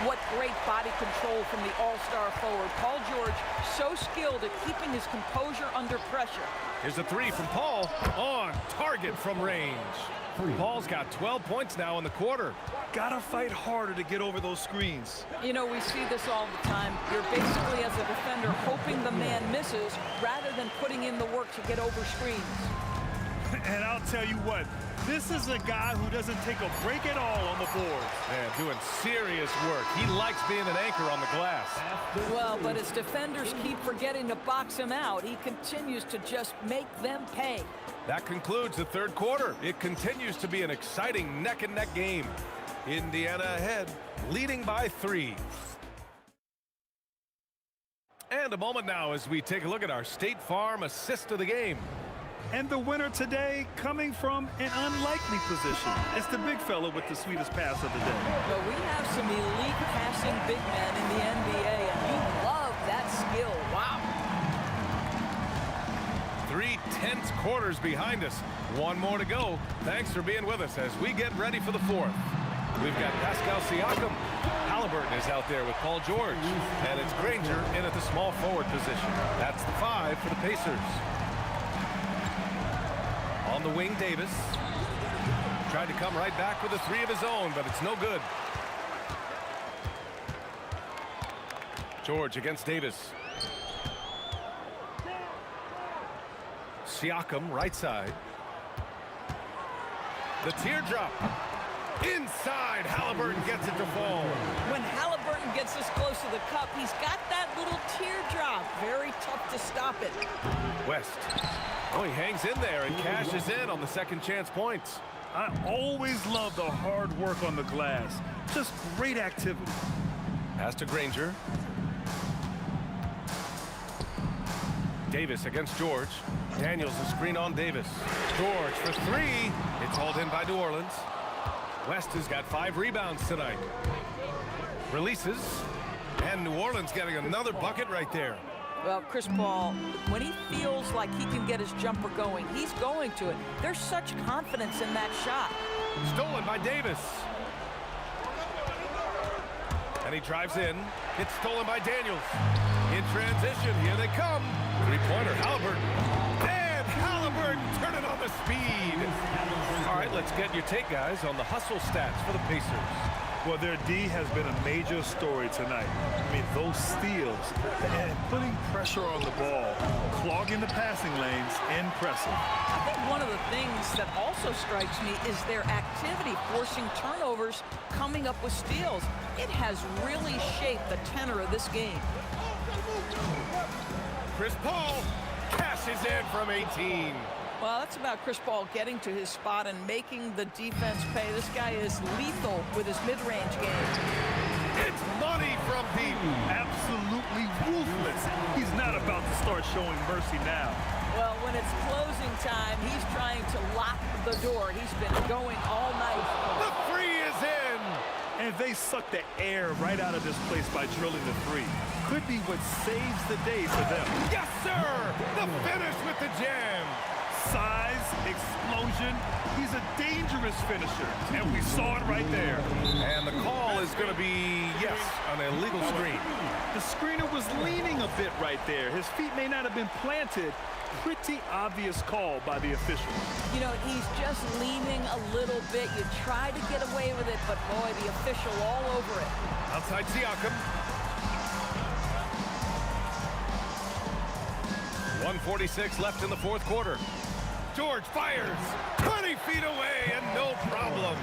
What great body control from the all-star forward. Paul George, so skilled at keeping his composure under pressure. Here's a three from Paul. On target from range. Paul's got 12 points now in the quarter. Gotta fight harder to get over those screens. You know, we see this all the time. You're basically, as a defender, hoping the man misses rather than putting in the work to get over screens. And I'll tell you what, this is a guy who doesn't take a break at all on the board. Man, doing serious work. He likes being an anchor on the glass. Well, but as defenders keep forgetting to box him out, he continues to just make them pay. That concludes the 3rd quarter. It continues to be an exciting neck-and-neck game. Indiana ahead, leading by 3. And a moment now as we take a look at our State Farm assist of the game. And the winner today coming from an unlikely position. It's the big fella with the sweetest pass of the day. Well, we have some elite passing big men in the NBA, and you love that skill. Wow. 3 tense quarters behind us. One more to go. Thanks for being with us as we get ready for the 4th. We've got Pascal Siakam. Halliburton is out there with Paul George. And it's Granger in at the small forward position. That's the 5 for the Pacers. On the wing, Davis. Tried to come right back with a 3 of his own, but it's no good. George against Davis. Siakam, right side. The teardrop. Inside, Halliburton gets it to fall. When Halliburton gets this close to the cup, he's got that little teardrop. Very tough to stop it. West. Oh, he hangs in there and cashes in on the second chance points. I always love the hard work on the glass. Just great activity. Pass to Granger. Davis against George. Daniels a screen on Davis. George for 3. It's hauled in by New Orleans. West has got 5 rebounds tonight. Releases. And New Orleans getting another bucket right there. Well, Chris Paul, when he feels like he can get his jumper going, he's going to it. There's such confidence in that shot. Stolen by Davis. And he drives in. It's stolen by Daniels. In transition, here they come. 3-pointer, Halliburton. And Halliburton turning on the speed. All right, let's get your take, guys, on the hustle stats for the Pacers. Well, their D has been a major story tonight. I mean, those steals and putting pressure on the ball, clogging the passing lanes, impressive. I think one of the things that also strikes me is their activity, forcing turnovers, coming up with steals. It has really shaped the tenor of this game. Chris Paul cashes in from 18. Well, that's about Chris Paul getting to his spot and making the defense pay. This guy is lethal with his mid-range game. It's money from deep. Absolutely ruthless. He's not about to start showing mercy now. Well, when it's closing time, he's trying to lock the door. He's been going all night. The three is in. And they suck the air right out of this place by drilling the three. Could be what saves the day for them. Yes, sir. The finish with the jam. Size, explosion. He's a dangerous finisher, and we saw it right there. And the call is going to be, yes, an illegal screen. The screener was leaning a bit right there. His feet may not have been planted. Pretty obvious call by the official. You know, he's just leaning a little bit. You try to get away with it, but boy, the official all over it. Outside Siakam. 1:46 left in the fourth quarter. George fires 20 feet away and no problem.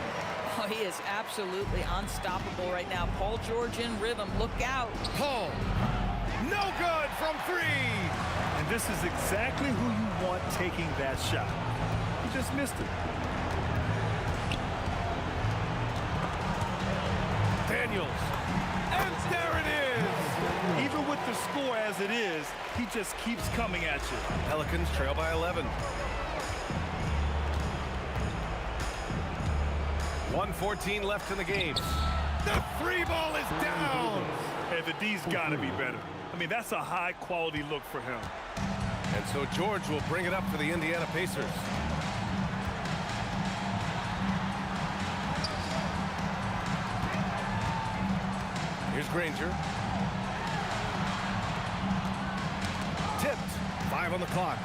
Oh, he is absolutely unstoppable right now. Paul George in rhythm. Look out. Paul, no good from three. And this is exactly who you want taking that shot. He just missed it. Daniels, and there it is. Even with the score as it is, he just keeps coming at you. Pelicans trail by 11. 1:14 left in the game. The three ball is down. Hey, the D's got to be better. I mean, that's a high-quality look for him. And so George will bring it up for the Indiana Pacers. Here's Granger. Tipped. 5 on the clock.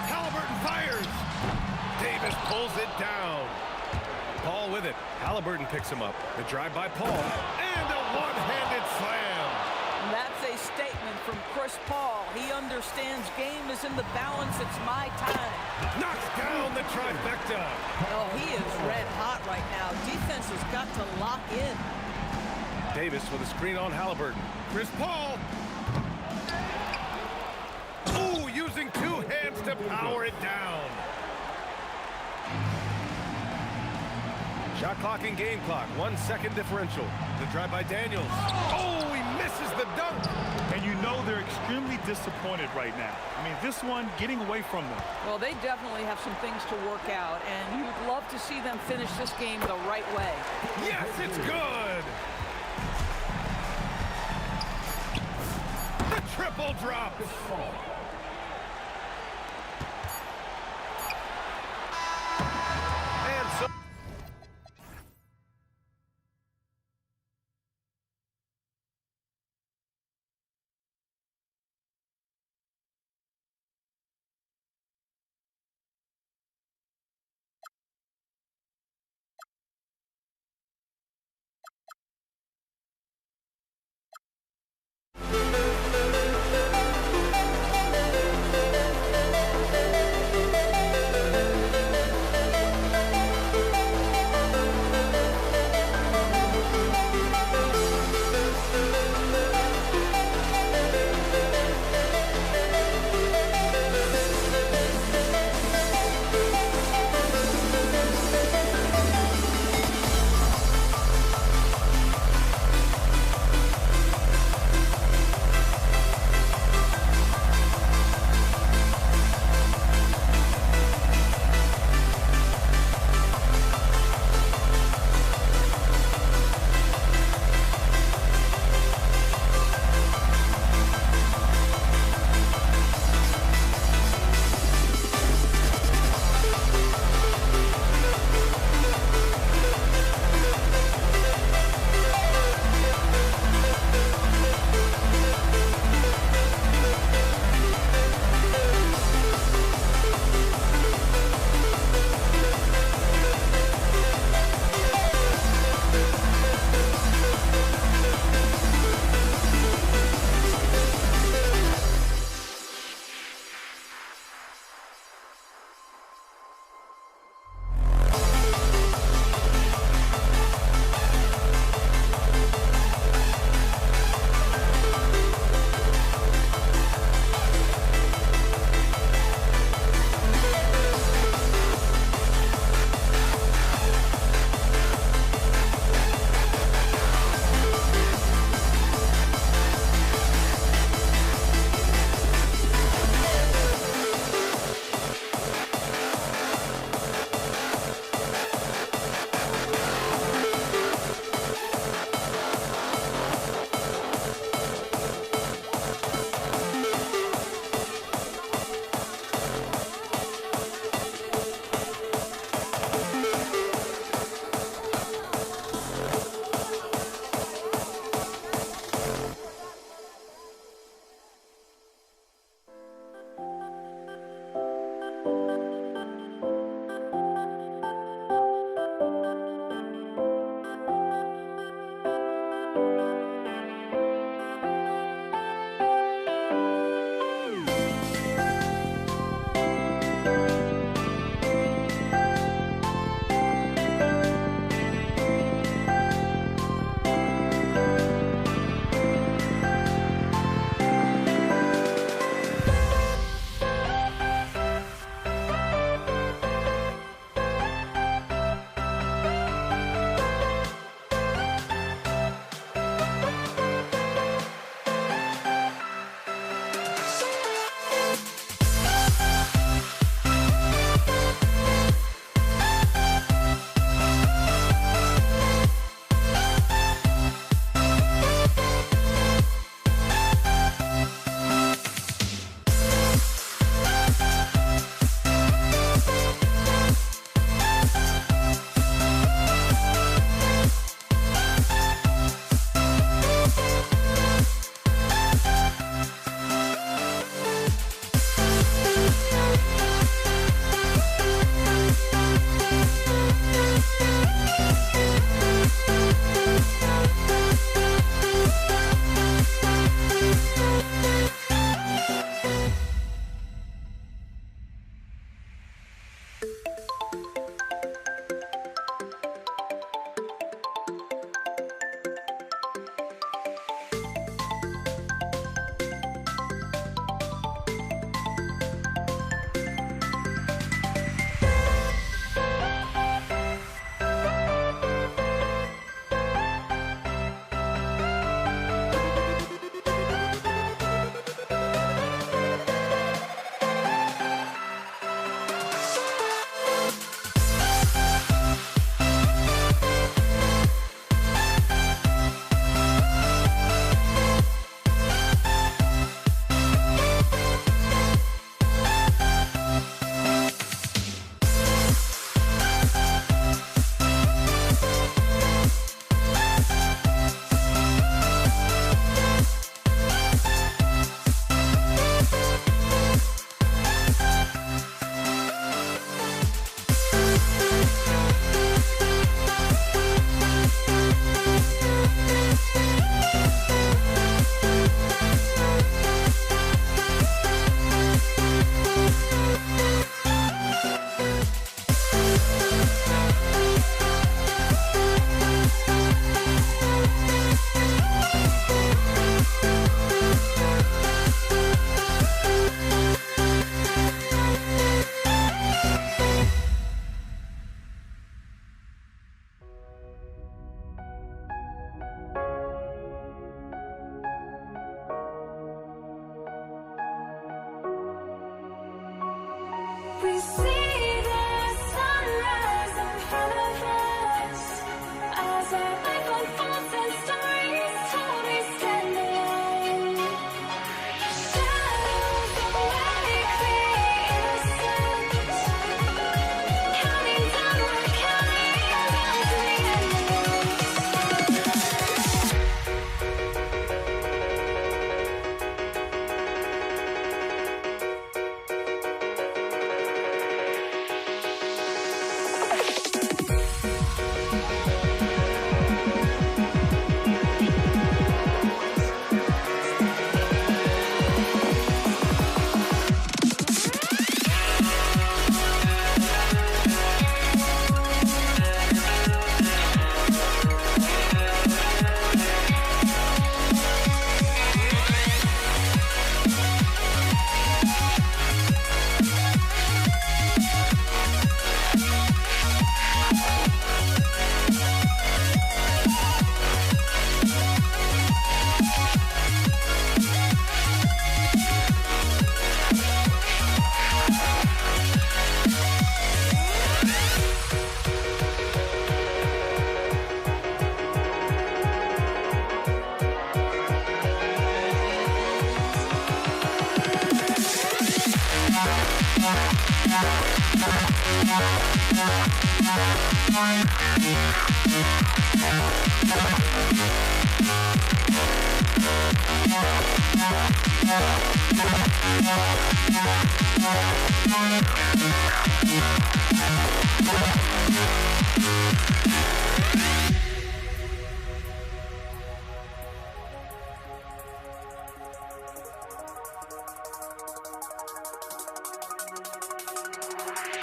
Halliburton fires. Davis pulls it down. Paul with it. Halliburton picks him up. The drive by Paul. And a one-handed slam. That's a statement from Chris Paul. He understands game is in the balance. It's my time. Knocks down the trifecta. Oh, he is red hot right now. Defense has got to lock in. Davis with a screen on Halliburton. Chris Paul. Ooh, using two hands to power it down. Shot clock and game clock. 1 second differential. The drive by Daniels. Oh, he misses the dunk. And you know they're extremely disappointed right now. I mean, this one getting away from them. Well, they definitely have some things to work out, and you'd love to see them finish this game the right way. Yes, it's good. The triple drop. And so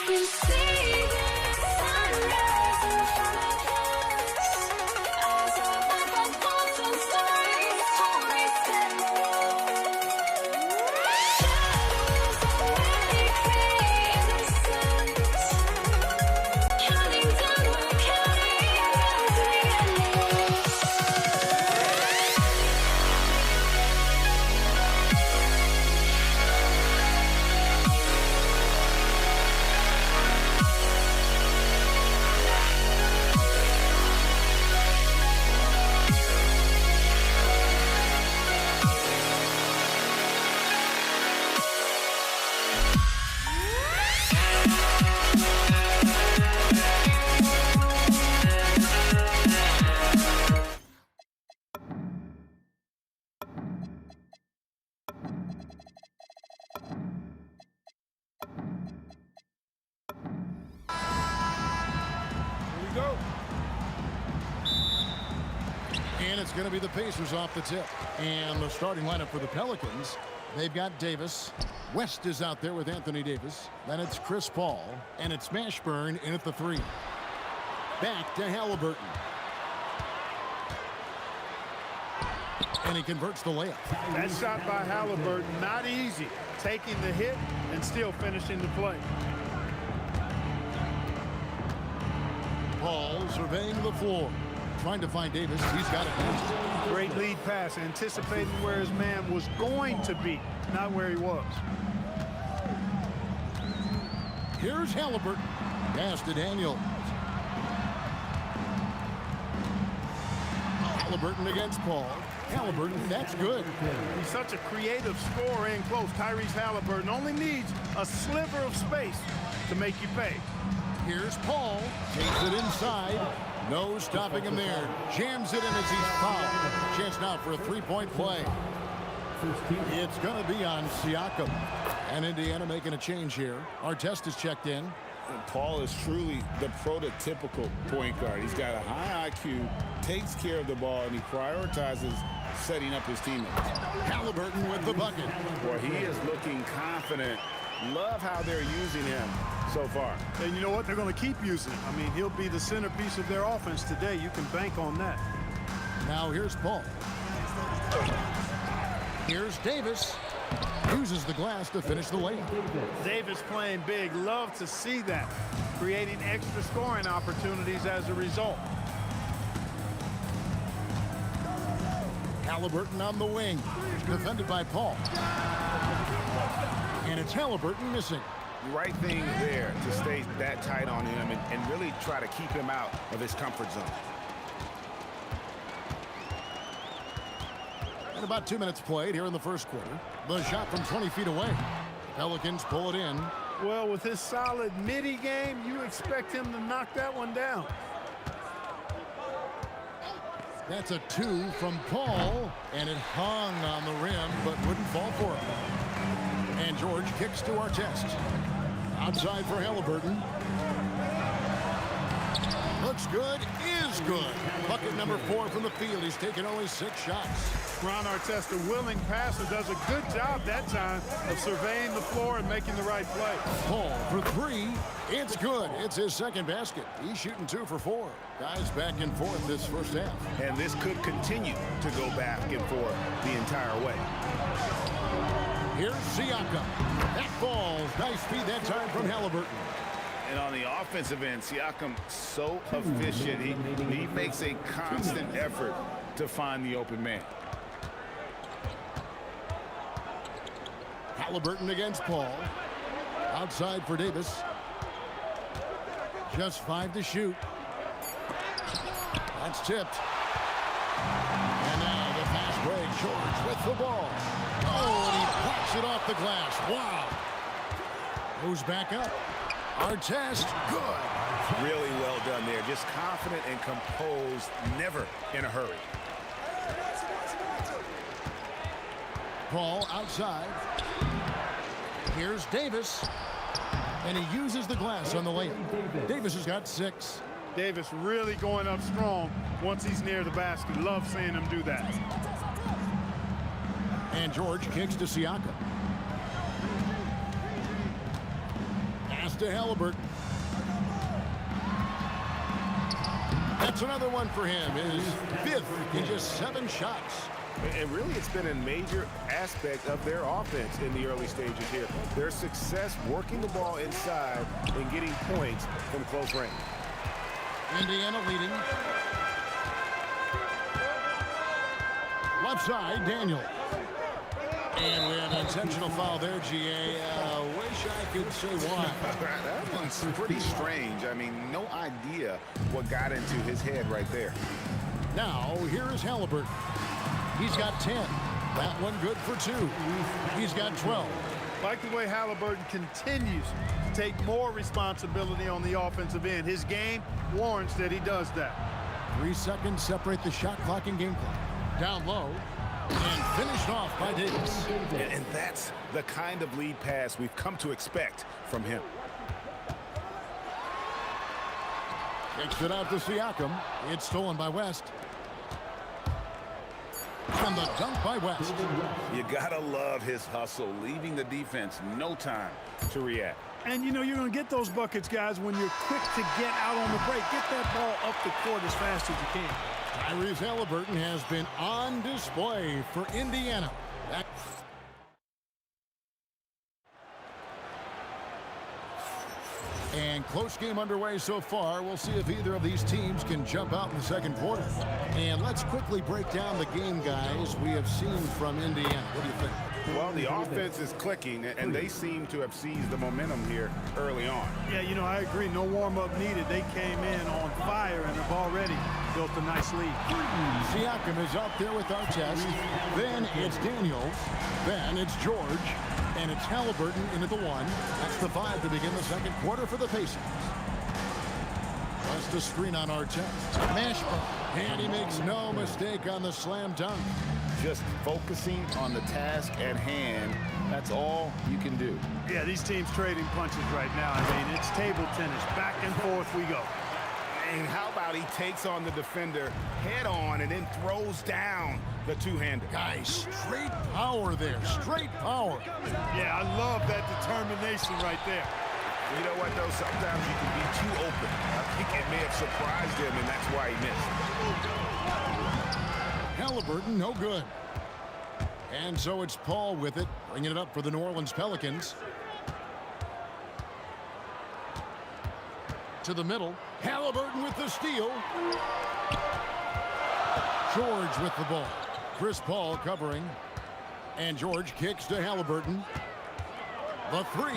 You see the sunrise in front of us. Eyes are like golden stars, always shadows already create the suns. Counting down, we're counting out the endless. And it's going to be the Pacers off the tip. And the starting lineup for the Pelicans, they've got Davis. West is out there with Anthony Davis. Then it's Chris Paul. And it's Mashburn in at the 3. Back to Halliburton. And he converts the layup. That shot by Halliburton, not easy. Taking the hit and still finishing the play. Paul surveying the floor. Trying to find Davis. He's got it. Great lead pass, anticipating where his man was going to be, not where he was. Here's Halliburton. Pass to Daniels. Halliburton against Paul. Halliburton, that's good. He's such a creative scorer in close. Tyrese Halliburton only needs a sliver of space to make you pay. Here's Paul. Takes it inside. No stopping him there. Jams it in as he's fouled. Chance now for a three-point play. It's going to be on Siakam. And Indiana making a change here. Artest is checked in. And Paul is truly the prototypical point guard. He's got a high IQ, takes care of the ball, and he prioritizes setting up his teammates. Halliburton with the bucket. Boy, he is looking confident. Love how they're using him so far. And you know what? They're going to keep using him. I mean, he'll be the centerpiece of their offense today. You can bank on that. Now here's Paul. Here's Davis. Uses the glass to finish the layup. Davis playing big. Love to see that. Creating extra scoring opportunities as a result. Halliburton on the wing. Defended by Paul. And it's Halliburton missing. The right thing there to stay that tight on him and really try to keep him out of his comfort zone. And about 2 minutes played here in the first quarter. The shot from 20 feet away. Pelicans pull it in. Well, with his solid midi game, you expect him to knock that one down. That's a 2 from Paul, and it hung on the rim, but wouldn't fall for him. And George kicks to Artest. Outside for Halliburton. Looks good, is good. Bucket number 4 from the field. He's taken only 6 shots. Ron Artest, a willing passer, does a good job that time of surveying the floor and making the right play. Paul for 3. It's good. It's his second basket. He's shooting 2 for 4. Guys back and forth this first half. And this could continue to go back and forth the entire way. Here's Siakam. That falls. Nice feed that time from Halliburton. And on the offensive end, Siakam so efficient. He makes a constant effort to find the open man. Halliburton against Paul. Outside for Davis. Just 5 to shoot. That's tipped. And now the fast break. George with the ball. Oh, and he pops it off the glass. Wow. Goes back up. Artest, good. Really well done there. Just confident and composed, never in a hurry. Paul outside. Here's Davis. And he uses the glass on the layup. Davis has got 6. Davis really going up strong once he's near the basket. Love seeing him do that. And George kicks to Siakam. Pass to Halliburton. That's another one for him. His 5th in just 7 shots. And really, it's been a major aspect of their offense in the early stages here. Their success working the ball inside and getting points from close range. Indiana leading. Left side, Daniel. And we had an intentional foul there, GA. Wish I could say why. That one's pretty strange. I mean, no idea what got into his head right there. Now, here is Halliburton. He's got 10. That one good for 2. He's got 12. Like the way Halliburton continues to take more responsibility on the offensive end. His game warrants that he does that. 3 seconds separate the shot clock and game clock. Down low. And finished off by Davis. And that's the kind of lead pass we've come to expect from him. Kicks it out to Siakam. It's stolen by West. And the dunk by West. You gotta love his hustle, leaving the defense no time to react. And you know you're going to get those buckets, guys, when you're quick to get out on the break. Get that ball up the court as fast as you can. Tyrese Halliburton has been on display for Indiana. And close game underway so far. We'll see if either of these teams can jump out in the second quarter. And let's quickly break down the game, guys, we have seen from Indiana. What do you think? Well, the offense is clicking, and they seem to have seized the momentum here early on. Yeah, you know, I agree. No warm-up needed. They came in on fire and have already built a nice lead. Siakam is out there with Artest. Then it's Daniels. Then it's George. And it's Halliburton into the 1. That's the 5 to begin the second quarter for the Pacers. Just a screen on Artest. Mash ball. And he makes no mistake on the slam dunk. Just focusing on the task at hand. That's all you can do. Yeah, these teams trading punches right now. I mean, it's table tennis. Back and forth we go. And how about he takes on the defender head on and then throws down the two-hander. Guys, straight power there. Straight power. Yeah, I love that determination right there. You know what, though? Sometimes you can be too open. I think it may have surprised him, and that's why he missed. Halliburton, no good. And so it's Paul with it, bringing it up for the New Orleans Pelicans. To the middle. Halliburton with the steal. George with the ball. Chris Paul covering. And George kicks to Halliburton. The 3.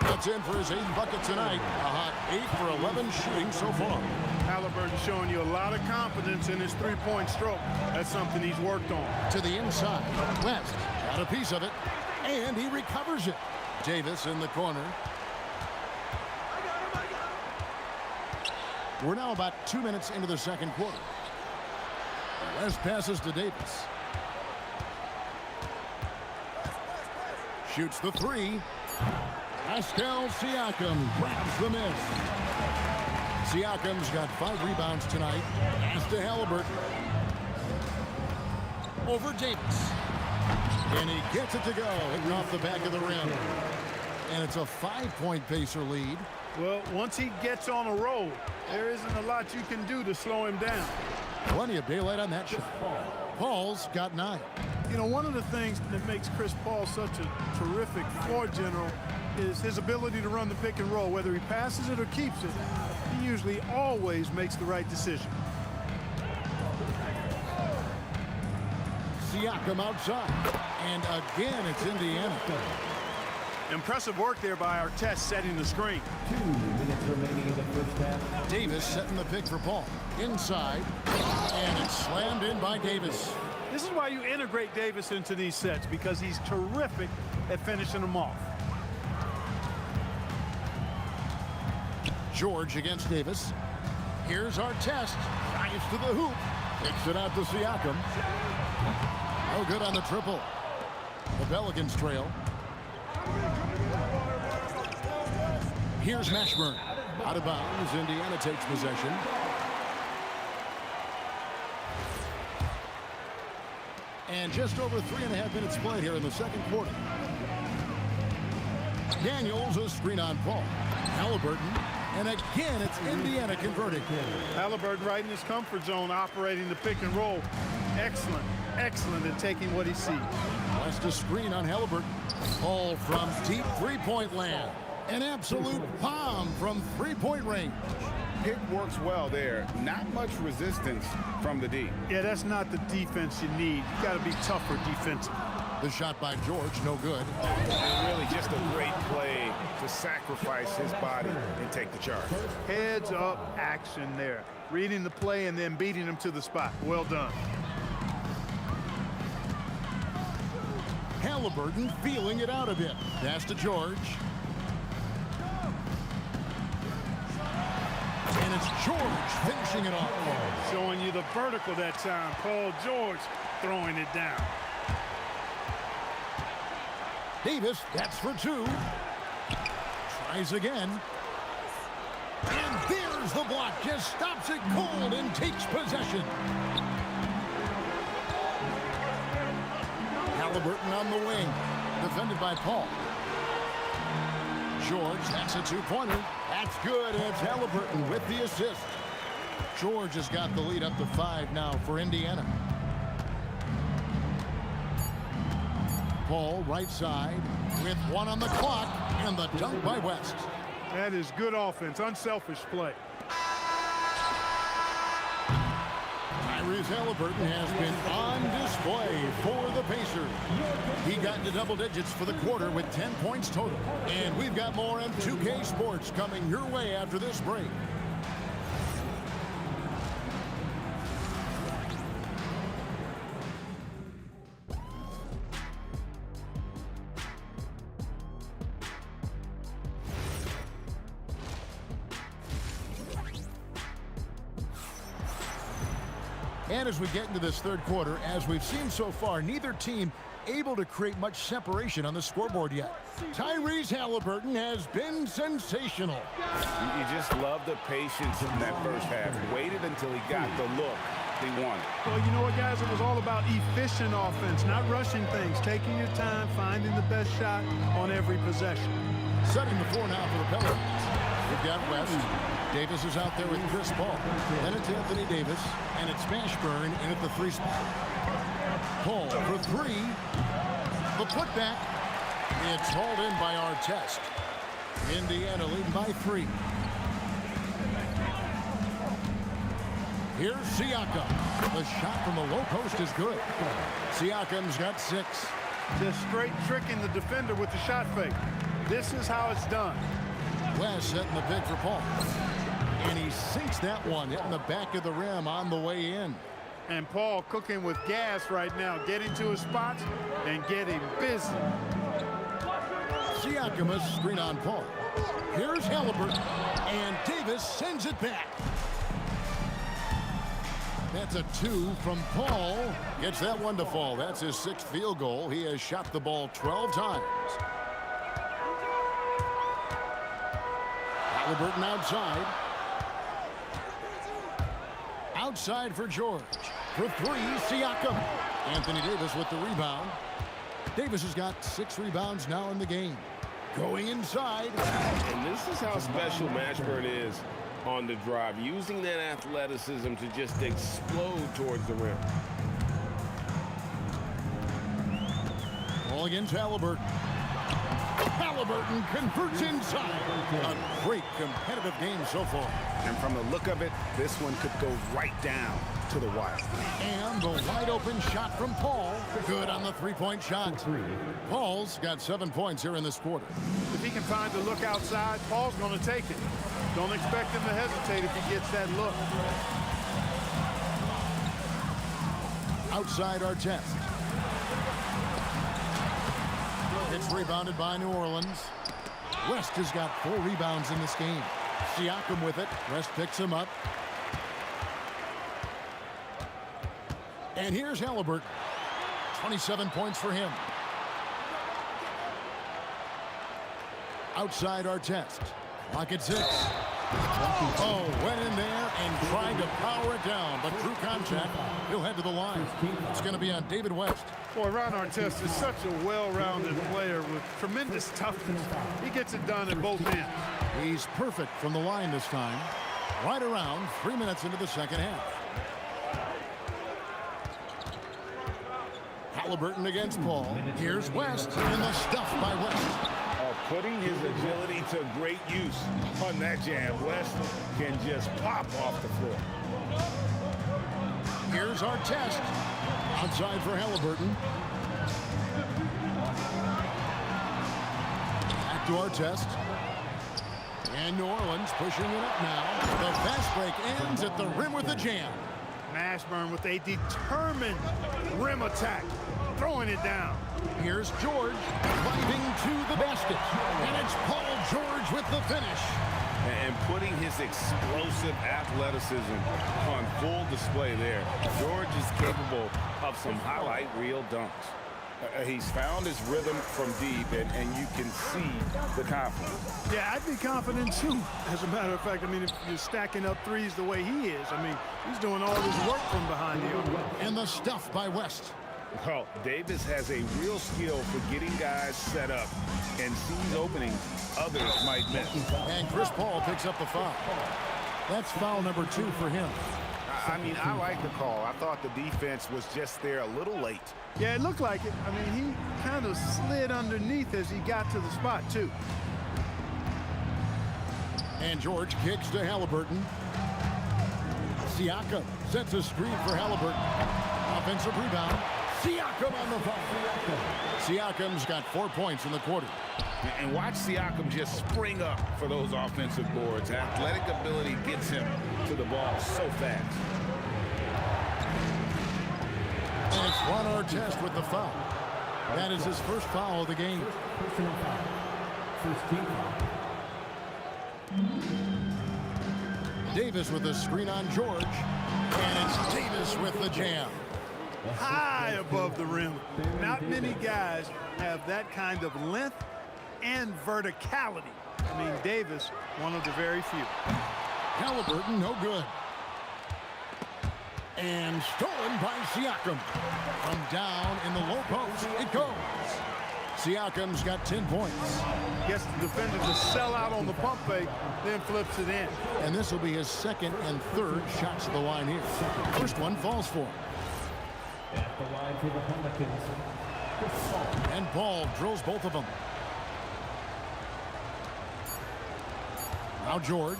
That's in for his 8th bucket tonight. A hot 8 for 11 shooting so far. Halliburton showing you a lot of confidence in his three-point stroke. That's something he's worked on. To the inside. West got a piece of it. And he recovers it. Davis in the corner. We're now about 2 minutes into the second quarter. West passes to Davis. Shoots the 3. Pascal Siakam grabs the miss. Siakam's got 5 rebounds tonight. Pass to Halliburton. Over Davis. And he gets it to go, hitting off the back of the rim. And it's a 5-point Pacer lead. Well, once he gets on a roll, there isn't a lot you can do to slow him down. Plenty of daylight on that shot. Paul's got 9. You know, one of the things that makes Chris Paul such a terrific floor general is his ability to run the pick and roll. Whether he passes it or keeps it, he usually always makes the right decision. Siakam outside. And again, it's Indiana. Impressive work there by Artest setting the screen. 2 minutes remaining in the first half. Davis setting the pick for Paul. Inside. And it's slammed in by Davis. This is why you integrate Davis into these sets, because he's terrific at finishing them off. George against Davis. Here's our test. Drives to the hoop. Kicks it out to Siakam. No good on the triple. The Pelicans trail. Here's Mashburn. Out of bounds. Indiana takes possession. And just over 3.5 minutes played here in the second quarter. Daniels, a screen on Paul. Halliburton. And again, it's Indiana converting. Halliburton right in his comfort zone, operating the pick and roll. Excellent, excellent at taking what he sees. West a screen on Halliburton. Paul from deep three-point land. An absolute bomb from three-point range. Pick works well there. Not much resistance from the D. Yeah, that's not the defense you need. You got to be tougher defensively. The shot by George, no good. And really just a great play to sacrifice his body and take the charge. Heads up action there. Reading the play and then beating him to the spot. Well done. Halliburton feeling it out a bit. Pass to George. And it's George finishing it off. Showing you the vertical that time. Paul George throwing it down. Davis, that's for two. Tries again. And there's the block. Just stops it cold and takes possession. Halliburton on the wing. Defended by Paul. George, that's a two-pointer. That's good, and it's Halliburton with the assist. George has got the lead up to 5 now for Indiana. Paul, right side, with 1 on the clock, and the dunk by West. That is good offense, unselfish play. Tyrese Halliburton has been on display for the Pacers. He got into double digits for the quarter with 10 points total. And we've got more M2K Sports coming your way after this break. And as we get into this third quarter, as we've seen so far, neither team able to create much separation on the scoreboard yet. Tyrese Halliburton has been sensational. You just love the patience in that first half. Waited until he got the look he wanted. Well, you know what, guys? It was all about efficient offense, not rushing things, taking your time, finding the best shot on every possession. Setting the floor now for the Pelicans. We've got West. Davis is out there with Chris Paul. Then it's Anthony Davis, and it's Mashburn in at the 3 spot. Paul for 3. The putback. It's hauled in by Artest. Indiana leading by 3. Here's Siakam. The shot from the low post is good. Siakam's got 6. Just straight tricking the defender with the shot fake. This is how it's done. West setting the pick for Paul. And he sinks that one, hitting the back of the rim on the way in. And Paul cooking with gas right now, getting to his spots and getting busy. Siakam a screen on Paul. Here's Halliburton, and Davis sends it back. That's a 2 from Paul. Gets that one to fall. That's his 6th field goal. He has shot the ball 12 times. Halliburton outside. Outside for George. For 3, Siakam. Anthony Davis with the rebound. Davis has got 6 rebounds now in the game. Going inside. And this is how special Mashburn is on the drive, using that athleticism to just explode towards the rim. Ball against Halliburton. Halliburton converts inside. A great competitive game so far. And from the look of it, this one could go right down to the wire. And the wide open shot from Paul. Good on the 3-point shot. Paul's got 7 points here in this quarter. If he can find the look outside, Paul's going to take it. Don't expect him to hesitate if he gets that look. Outside Artest. It's rebounded by New Orleans. West has got 4 rebounds in this game. Siakam with it. West picks him up. And here's Halliburton. 27 points for him. Outside Artest. Clock at 6. Oh, went in there and tried to power it down, but through contact, he'll head to the line. It's going to be on David West. Boy, Ron Artest is such a well-rounded player with tremendous toughness. He gets it done at both ends. He's perfect from the line this time. Right around 3 minutes into the second half. Halliburton against Paul. Here's West, and the stuff by West. Putting his agility to great use on that jam. West can just pop off the floor. Here's Artest. Outside for Halliburton. Back to Artest. And New Orleans pushing it up now. The fast break ends at the rim with a jam. Mashburn with a determined rim attack. Throwing it down. Here's George driving to the basket. And it's Paul George with the finish. And putting his explosive athleticism on full display there. George is capable of some highlight reel dunks. He's found his rhythm from deep, and you can see the confidence. Yeah, I'd be confident too. As a matter of fact, I mean, if you're stacking up threes the way he is, I mean, he's doing all this work from behind the arc. And the stuff by West. Well, Davis has a real skill for getting guys set up and sees openings others might miss. And Chris Paul picks up the foul. That's foul number 2 for him. I mean, I like the call. I thought the defense was just there a little late. Yeah, it looked like it. I mean, he kind of slid underneath as he got to the spot, too. And George kicks to Halliburton. Siakam sets a screen for Halliburton. Offensive rebound. Siakam on the foul. Siakam's got 4 points in the quarter. And watch Siakam just spring up for those offensive boards. Athletic ability gets him to the ball so fast. And it's Ron Artest with the foul. That is his first foul of the game. Davis with a screen on George. And it's Davis with the jam. High above the rim. Not many guys have that kind of length and verticality. I mean, Davis, one of the very few. Halliburton, no good. And stolen by Siakam. From down in the low post, it goes. Siakam's got 10 points. Gets the defender to sell out on the pump fake, then flips it in. And this will be his second and third shots at the line here. First one falls for him. At the line for the Pelicans, and Paul drills both of them. Now George.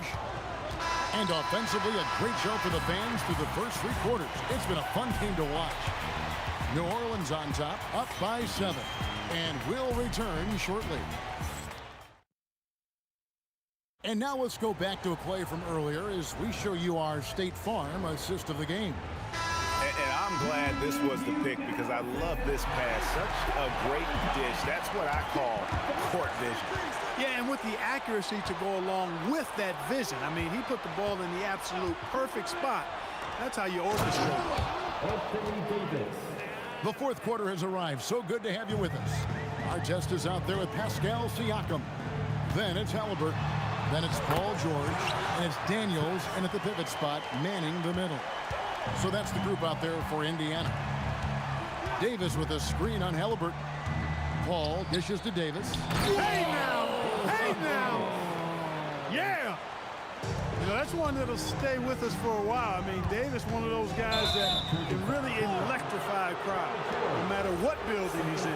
And offensively, a great show for the fans through the first 3 quarters. It's been a fun game to watch. New Orleans on top, up by 7. And will return shortly. And now let's go back to a play from earlier as we show you our State Farm assist of the game. And I'm glad this was the pick because I love this pass. Such a great dish. That's what I call court vision. Yeah, and with the accuracy to go along with that vision. I mean, he put the ball in the absolute perfect spot. That's how you orchestrate. The fourth quarter has arrived. So good to have you with us. Artest is out there with Pascal Siakam. Then it's Halliburton. Then it's Paul George. And it's Daniels. And at the pivot spot, manning the middle. So that's the group out there for Indiana. Davis with a screen on Halliburton. Paul dishes to Davis. Hey now! Hey now! Yeah! You know, that's one that'll stay with us for a while. I mean, Davis, one of those guys that can really electrify a crowd, no matter what building he's in.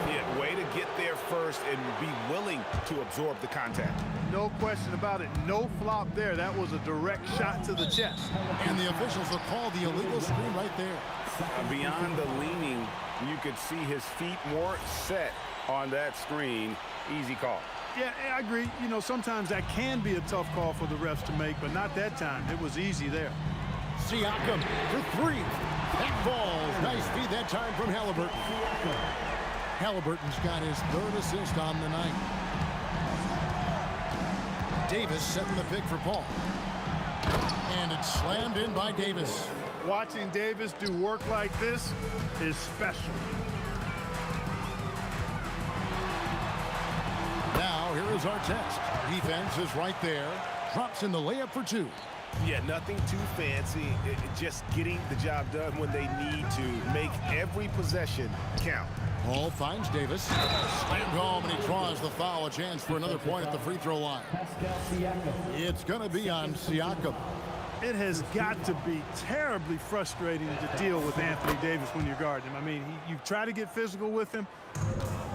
Yeah, way to get there first and be willing to absorb the contact. No question about it. No flop there. That was a direct shot to the chest. And the officials will call the illegal screen right there. Beyond the leaning, you could see his feet more set on that screen. Easy call. Yeah, I agree. You know, sometimes that can be a tough call for the refs to make, but not that time. It was easy there. Siakam for 3. That falls. Nice feed that time from Halliburton. Halliburton's got his 3rd assist on the night. Davis setting the pick for Paul. And it's slammed in by Davis. Watching Davis do work like this is special. Now, here is our test. Defense is right there. Drops in the layup for two. Yeah, nothing too fancy. Just getting the job done when they need to. Make every possession count. Paul finds Davis. Slammed home, and he draws the foul. A chance for another point at the free throw line. It's going to be on Siakam. It has got to be terribly frustrating to deal with Anthony Davis when you're guarding him. I mean, you try to get physical with him.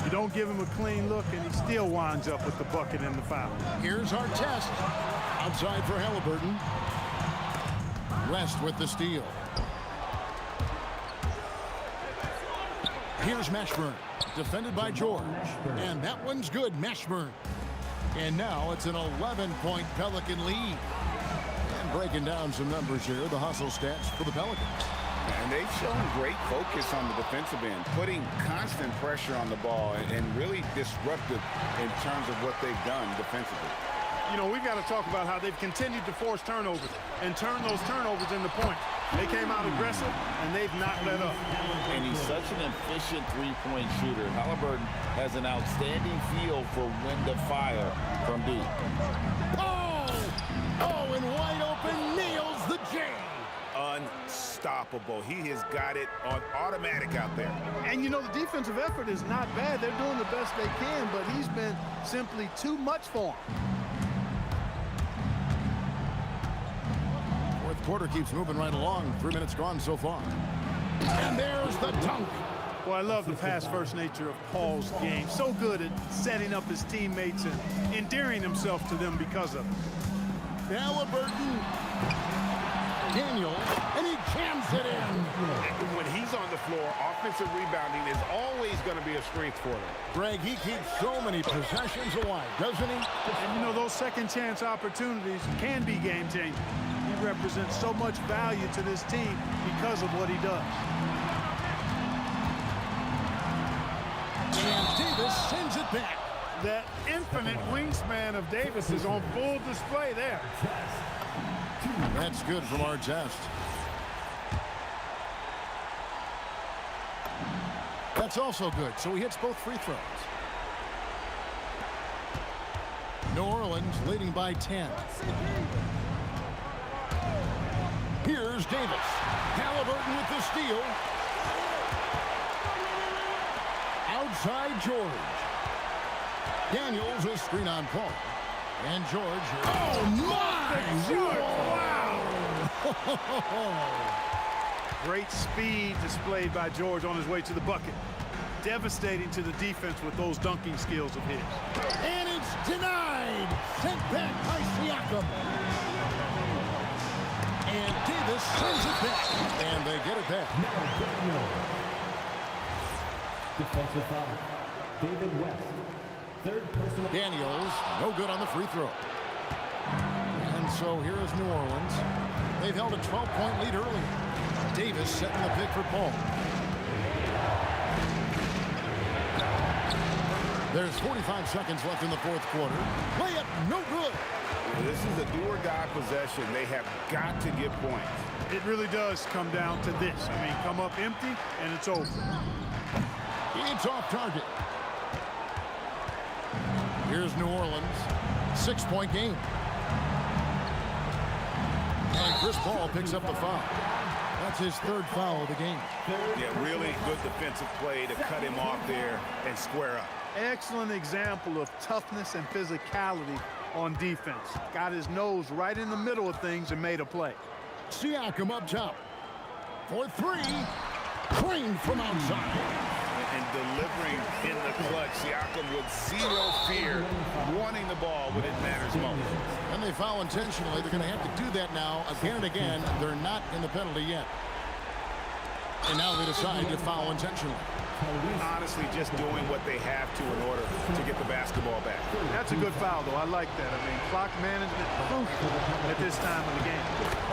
You don't give him a clean look, and he still winds up with the bucket and the foul. Here's our test. Outside for Halliburton. West with the steal. Here's Mashburn, defended by George. And that one's good, Mashburn. And now it's an 11-point Pelican lead. And breaking down some numbers here, the hustle stats for the Pelicans. And they've shown great focus on the defensive end, putting constant pressure on the ball and really disruptive in terms of what they've done defensively. You know, we've got to talk about how they've continued to force turnovers and turn those turnovers into points. They came out aggressive, and they've not let up. And he's such an efficient three-point shooter. Halliburton has an outstanding feel for when to fire from deep. Oh, and wide open, nails the J. Unstoppable. He has got it on automatic out there. And, you know, the defensive effort is not bad. They're doing the best they can, but he's been simply too much for him. Quarter keeps moving right along. 3 minutes gone so far. And there's the dunk. Well, I love the pass-first nature of Paul's game. So good at setting up his teammates and endearing himself to them because of it. Halliburton. Daniel, and he jams it in. When he's on the floor, offensive rebounding is always going to be a strength for them. Greg, he keeps so many possessions alive, doesn't he? And, you know, those second-chance opportunities can be game-changing. He represents so much value to this team because of what he does. And Davis sends it back. That infinite wingspan of Davis is on full display there. That's good from our test. That's also good, so he hits both free throws. New Orleans leading by 10. Here's Davis. Halliburton with the steal. Outside George. Daniels a screen on Paul. And George. Oh, my! Wow! Great speed displayed by George on his way to the bucket. Devastating to the defense with those dunking skills of his. And it's denied. Sent back by Siakam. And Davis sends it back. And they get it back. Defensive foul. David West. Third personal. Daniels, no good on the free throw. And so here is New Orleans. They've held a 12-point lead early. Davis setting the pick for Paul. There's 45 seconds left in the fourth quarter. Layup, no good. This is a do-or-die possession. They have got to get points. It really does come down to this. I mean, come up empty, and it's over. It's off target. Here's New Orleans. 6-point game. And Chris Paul picks up the foul. That's his third foul of the game. Yeah, really good defensive play to cut him off there and square up. Excellent example of toughness and physicality on defense. Got his nose right in the middle of things and made a play. Siakam up top. For three. Clean from outside. And delivering in the clutch. Siakam with zero fear, wanting the ball when it matters most. And they foul intentionally. They're going to have to do that now again and again. They're not in the penalty yet. And now they decide to foul intentionally. Honestly, just doing what they have to in order to get the basketball back. That's a good foul, though. I like that. I mean, clock management at this time of the game.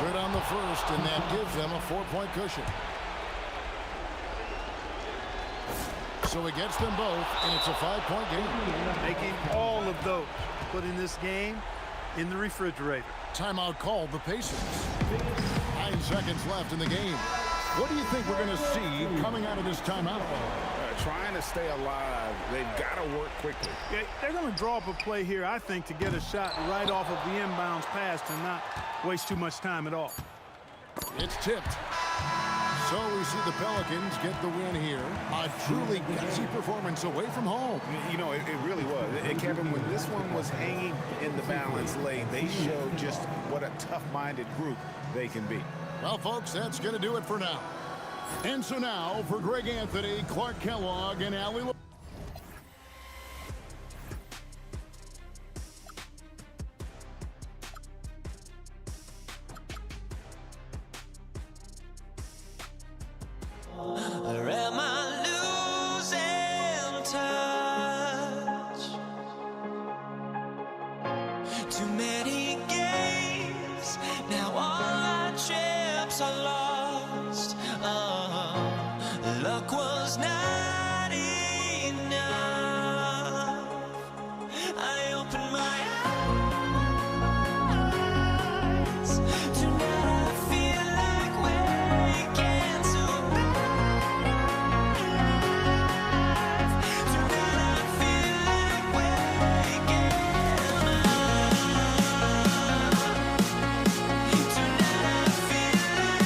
Good on the first, and that gives them a 4-point cushion. So he gets them both, and it's a 5-point game. Making all of those, putting this game in the refrigerator. Timeout called the Pacers. 9 seconds left in the game. What do you think we're going to see coming out of this timeout? Trying to stay alive. They've got to work quickly. Yeah, they're going to draw up a play here, I think, to get a shot right off of the inbounds pass and not waste too much time at all. It's tipped. So we see the Pelicans get the win here. A truly gutsy performance away from home. You know, it really was. Kevin, when this one was hanging in the balance late, they showed just what a tough-minded group they can be. Well, folks, that's going to do it for now. And so now, for Greg Anthony, Clark Kellogg, and Allie Lo Or am I losing touch? Too many games, now all our chips are lost. Luck was not enough. I opened my eyes. Tonight I feel like waking to life. Tonight I feel like waking up. Tonight I feel like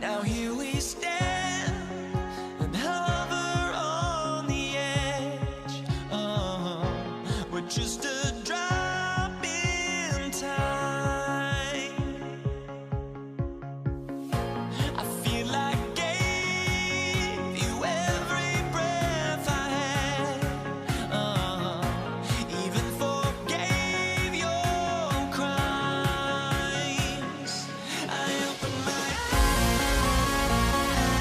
now here we stand and hover on the edge. We're just a drop in time. I feel like I gave you every breath I had. Even forgave your crimes. I opened my eyes.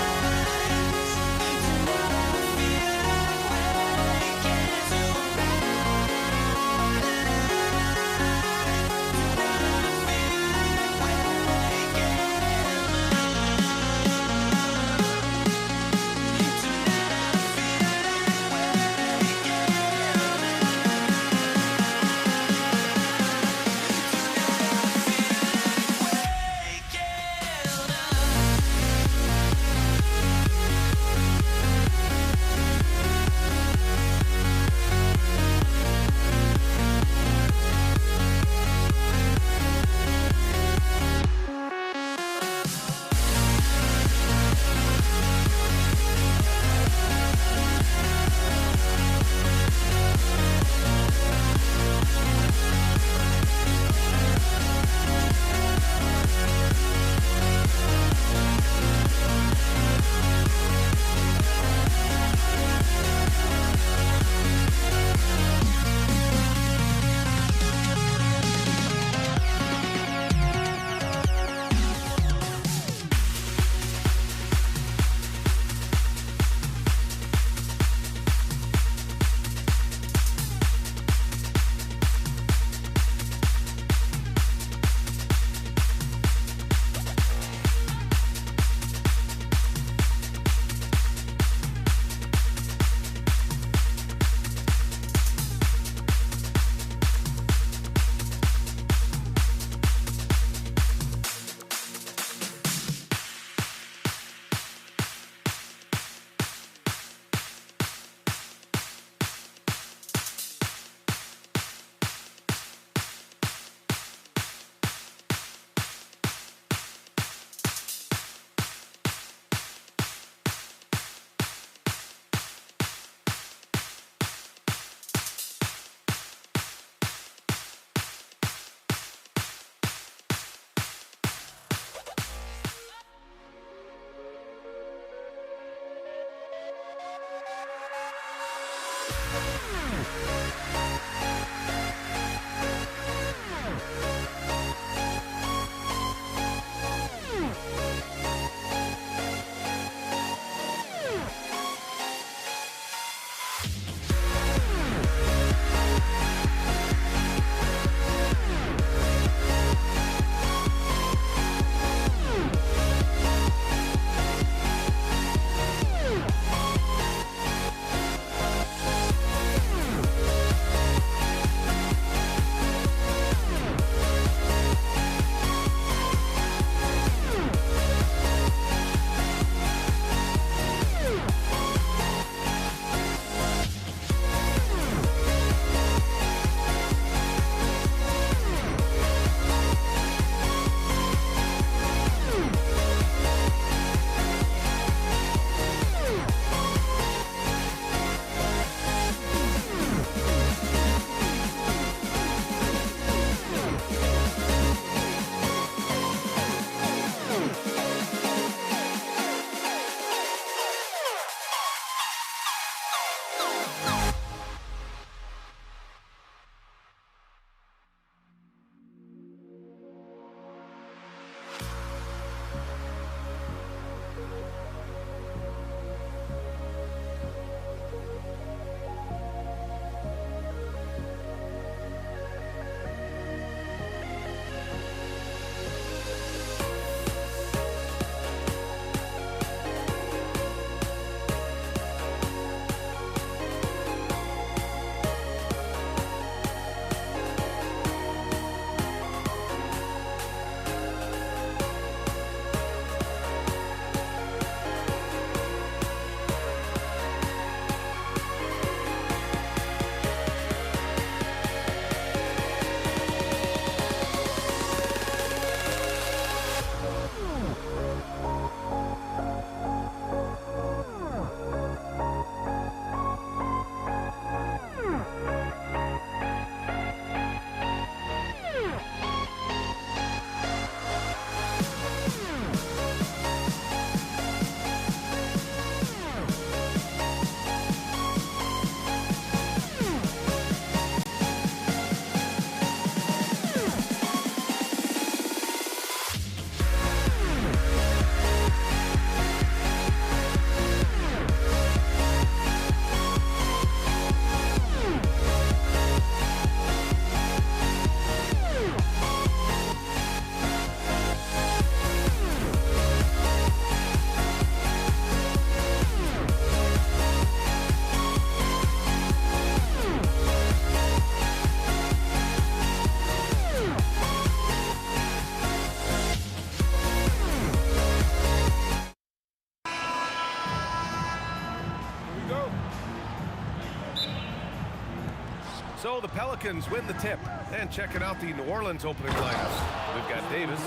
So the Pelicans win the tip. And checking out the New Orleans opening lineup. We've got Davis.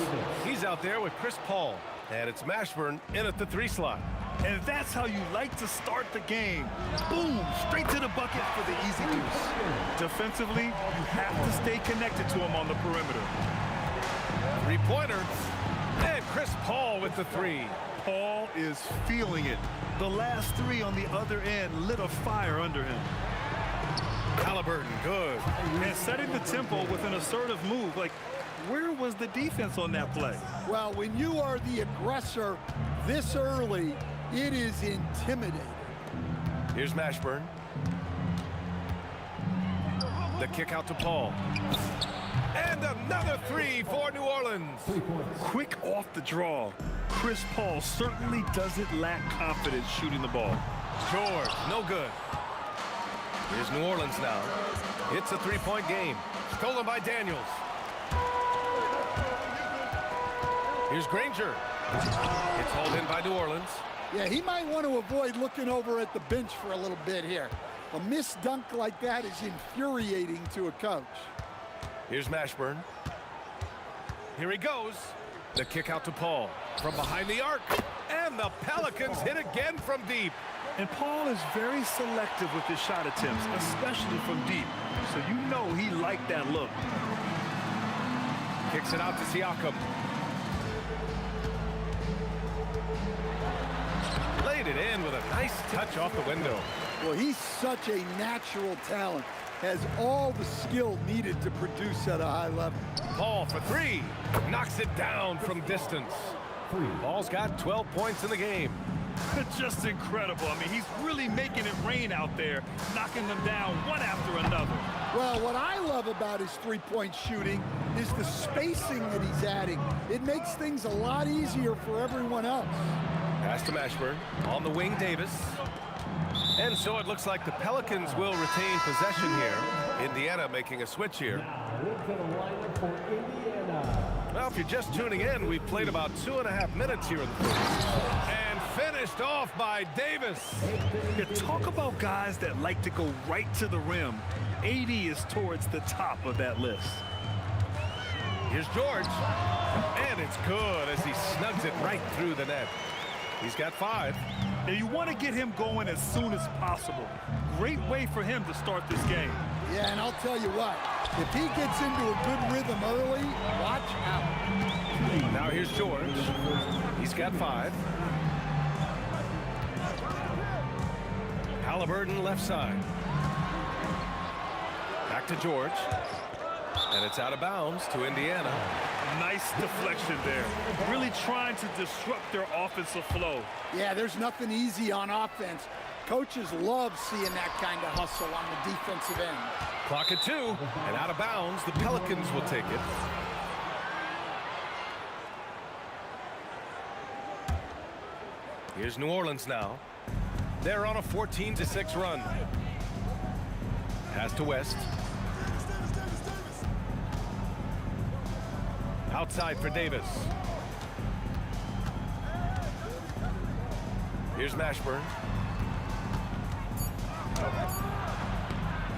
He's out there with Chris Paul. And it's Mashburn in at the 3 slot. And that's how you like to start the game. Boom, straight to the bucket for the easy deuce. Defensively, you have to stay connected to him on the perimeter. 3-pointer. And Chris Paul with the 3. Paul is feeling it. The last 3 on the other end lit a fire under him. Halliburton, good. And setting the tempo with an assertive move. Like, where was the defense on that play? Well, when you are the aggressor this early, it is intimidating. Here's Mashburn. The kick out to Paul. And another 3 for New Orleans. Quick off the draw. Chris Paul certainly doesn't lack confidence shooting the ball. George, no good. Here's New Orleans now. It's a 3-point game. Stolen by Daniels. Here's Granger. It's hauled in by New Orleans. Yeah, he might want to avoid looking over at the bench for a little bit here. A missed dunk like that is infuriating to a coach. Here's Mashburn. Here he goes. The kick out to Paul from behind the arc. And the Pelicans hit again from deep. And Paul is very selective with his shot attempts, especially from deep. So you know he liked that look. Kicks it out to Siakam. Laid it in with a nice touch off the window. Well, he's such a natural talent. Has all the skill needed to produce at a high level. Paul for 3. Knocks it down from distance. Paul's got 12 points in the game. Just incredible. I mean, he's really making it rain out there, knocking them down one after another. Well, what I love about his three-point shooting is the spacing that he's adding. It makes things a lot easier for everyone else. Pass to Mashburn. On the wing, Davis. And so it looks like the Pelicans will retain possession here. Indiana making a switch here. Well, if you're just tuning in, we've played about 2.5 minutes here in the first. And finished off by Davis. You talk about guys that like to go right to the rim. AD is towards the top of that list. Here's George. And it's good as he snugs it right through the net. He's got 5. And you want to get him going as soon as possible. Great way for him to start this game. Yeah, and I'll tell you what, if he gets into a good rhythm early, watch out. Now here's George. He's got 5. Halliburton left side. Back to George. And it's out of bounds to Indiana. Nice deflection there. Really trying to disrupt their offensive flow. Yeah, there's nothing easy on offense. Coaches love seeing that kind of hustle on the defensive end. Clock at 2, and out of bounds, the Pelicans will take it. Here's New Orleans now. They're on a 14-6 run. Pass to West. Outside for Davis. Here's Mashburn.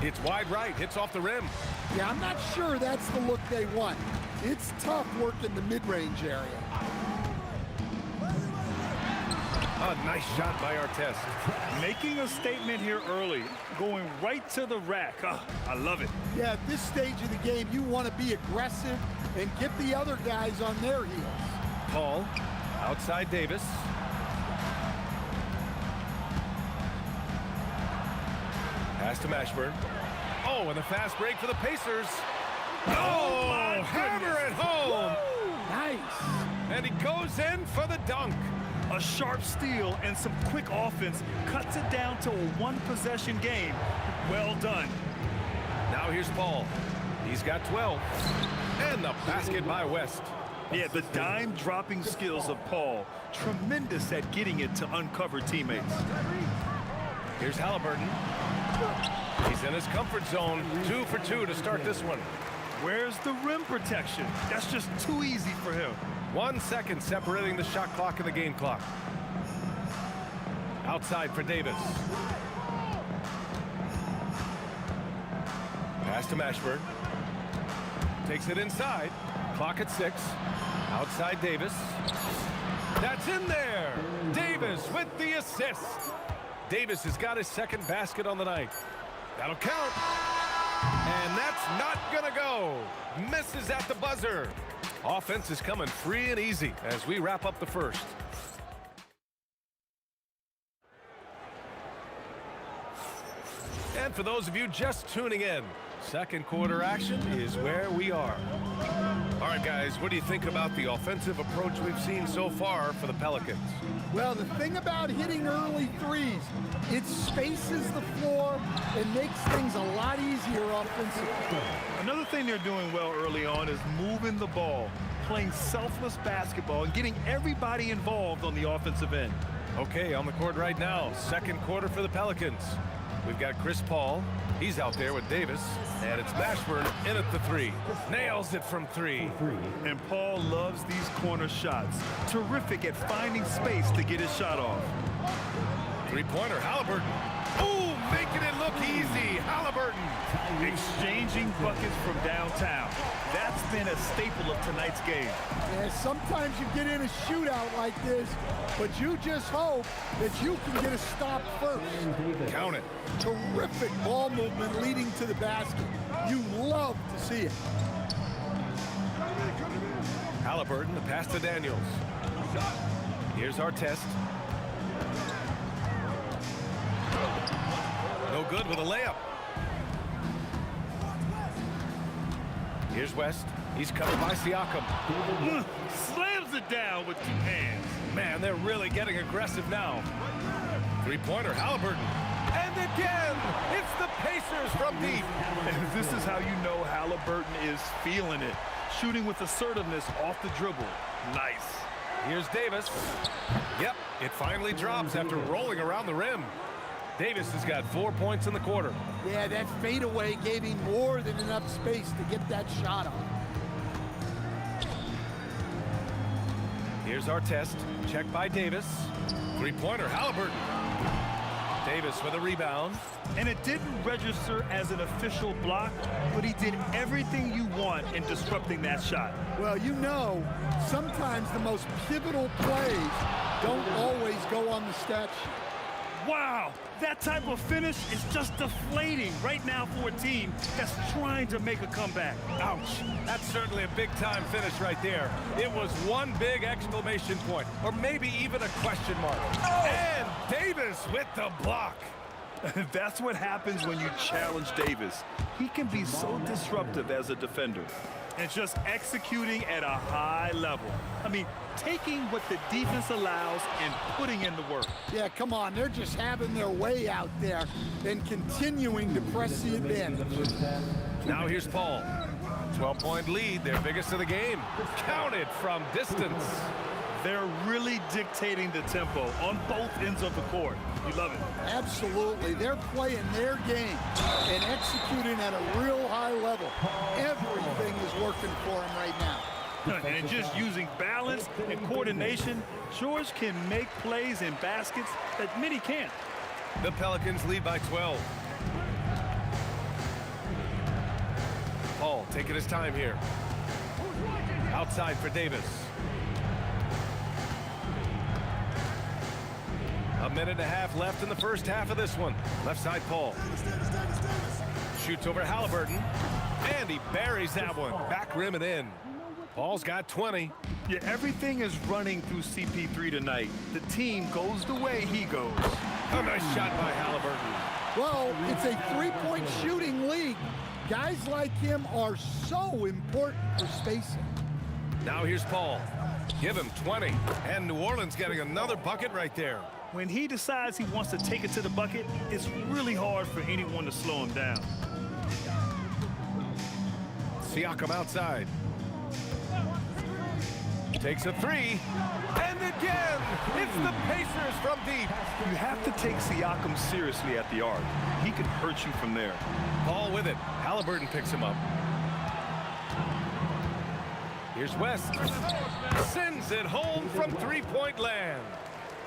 It's wide right, hits off the rim. Yeah, I'm not sure that's the look they want. It's tough working the mid-range area. A nice shot by Artest. Making a statement here early, going right to the rack. Oh, I love it. Yeah, at this stage of the game, you want to be aggressive and get the other guys on their heels. Paul, outside Davis. Pass to Mashburn. Oh, and a fast break for the Pacers. Oh, hammer it home. Woo! Nice. And he goes in for the dunk. A sharp steal and some quick offense cuts it down to a one-possession game. Well done. Now here's Paul. He's got 12. And the basket by West. Yeah, the dime-dropping skills of Paul. Tremendous at getting it to uncover teammates. Here's Halliburton. He's in his comfort zone. 2 for 2 to start this one. Where's the rim protection? That's just too easy for him. 1 second separating the shot clock and the game clock. Outside for Davis. Pass to Mashburn. Takes it inside. Clock at 6. Outside Davis. That's in there. Davis with the assist. Davis has got his second basket on the night. That'll count. And that's not gonna go. Misses at the buzzer. Offense is coming free and easy as we wrap up the first. And for those of you just tuning in, second quarter action is where we are. All right, guys, what do you think about the offensive approach we've seen so far for the Pelicans? Well, the thing about hitting early threes, it spaces the floor and makes things a lot easier offensively. Another thing they're doing well early on is moving the ball, playing selfless basketball, and getting everybody involved on the offensive end. Okay, on the court right now, second quarter for the Pelicans. We've got Chris Paul. He's out there with Davis. And it's Mashburn in at the 3. Nails it from 3. And Paul loves these corner shots. Terrific at finding space to get his shot off. Three-pointer, Halliburton. Ooh, making it look easy. Halliburton. Exchanging buckets from downtown. That's been a staple of tonight's game. Yeah, sometimes you get in a shootout like this, but you just hope that you can get a stop first. Count it. Terrific ball movement leading to the basket. You love to see it. Halliburton, the pass to Daniels. Here's our test. No good with a layup. Here's West. He's covered by Siakam. Slams it down with 2 hands. Man, they're really getting aggressive now. Three-pointer, Halliburton. And again, it's the Pacers from deep. And this is how you know Halliburton is feeling it. Shooting with assertiveness off the dribble. Nice. Here's Davis. Yep, it finally drops after rolling around the rim. Davis has got 4 points in the quarter. Yeah, that fadeaway gave him more than enough space to get that shot off. Here's our test. Check by Davis. Three-pointer, Halliburton. Davis with a rebound. And it didn't register as an official block, but he did everything you want in disrupting that shot. Well, you know, sometimes the most pivotal plays don't always go on the stat sheet. Wow, that type of finish is just deflating right now for a team that's trying to make a comeback. Ouch, that's certainly a big-time finish right there. It was one big exclamation point, or maybe even a question mark. Oh! And Davis with the block. That's what happens when you challenge Davis. He can be so disruptive as a defender. And just executing at a high level. I mean, taking what the defense allows and putting in the work. Yeah, come on. They're just having their way out there and continuing to press the advantage. Now here's Paul. 12-point lead, their biggest of the game. Counted from distance. They're really dictating the tempo on both ends of the court. You love it. Absolutely. They're playing their game and executing at a real high level. Everything is working for them right now. And just using balance and coordination, George can make plays and baskets that many can't. The Pelicans lead by 12. Paul taking his time here. Outside for Davis. A minute and a half left in the first half of this one. Left side, Paul. Shoots over Halliburton. And he buries that one. Back rim and in. Paul's got 20. Yeah, everything is running through CP3 tonight. The team goes the way he goes. A nice shot by Halliburton. Well, it's a three-point shooting league. Guys like him are so important for spacing. Now here's Paul. Give him 20. And New Orleans getting another bucket right there. When he decides he wants to take it to the bucket, it's really hard for anyone to slow him down. Siakam outside. Takes a 3. And again, it's the Pacers from deep. You have to take Siakam seriously at the arc. He can hurt you from there. Paul with it. Halliburton picks him up. Here's West. Sends it home from three-point land.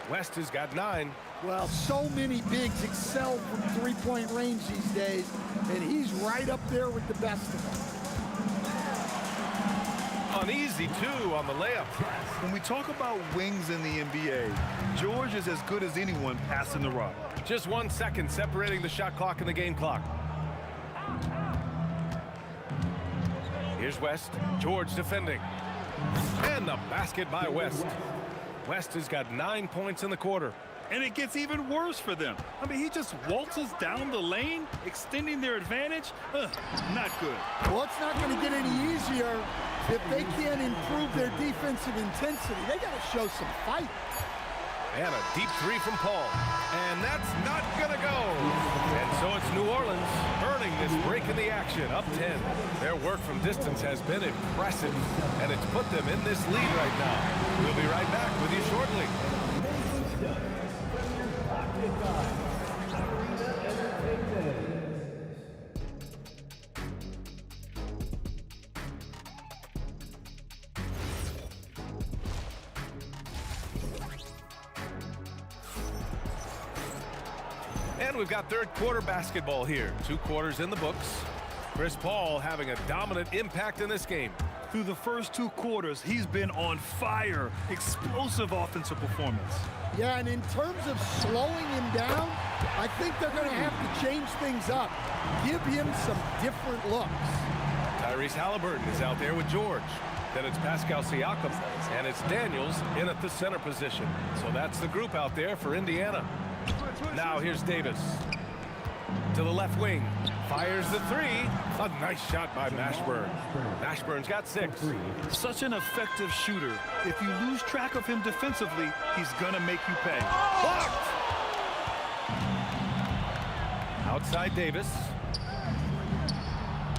West has got 9. Well, so many bigs excel from three-point range these days, and he's right up there with the best of them. Uneasy, too, on the layup. When we talk about wings in the NBA, George is as good as anyone passing the rock. Just 1 second separating the shot clock and the game clock. Here's West. George defending. And the basket by West. West has got 9 points in the quarter. And it gets even worse for them. I mean, he just waltzes down the lane, extending their advantage. Not good. Well, it's not going to get any easier if they can't improve their defensive intensity. They got to show some fight. And a deep three from Paul. And that's not going to go. And so it's New Orleans earning this break in the action, up 10. Their work from distance has been impressive, and it's put them in this lead right now. We'll be right back with you shortly. And we've got third quarter basketball here. 2 quarters in the books. Chris Paul having a dominant impact in this game. Through the first 2 quarters, he's been on fire. Explosive offensive performance. Yeah, and in terms of slowing him down, I think they're going to have to change things up. Give him some different looks. Tyrese Halliburton is out there with George. Then it's Pascal Siakam, and it's Daniels in at the center position. So that's the group out there for Indiana. Now here's Davis. To the left wing. Fires the 3. A nice shot by Mashburn. Mashburn's got 6. Such an effective shooter. If you lose track of him defensively, he's going to make you pay. Blocked! Outside Davis.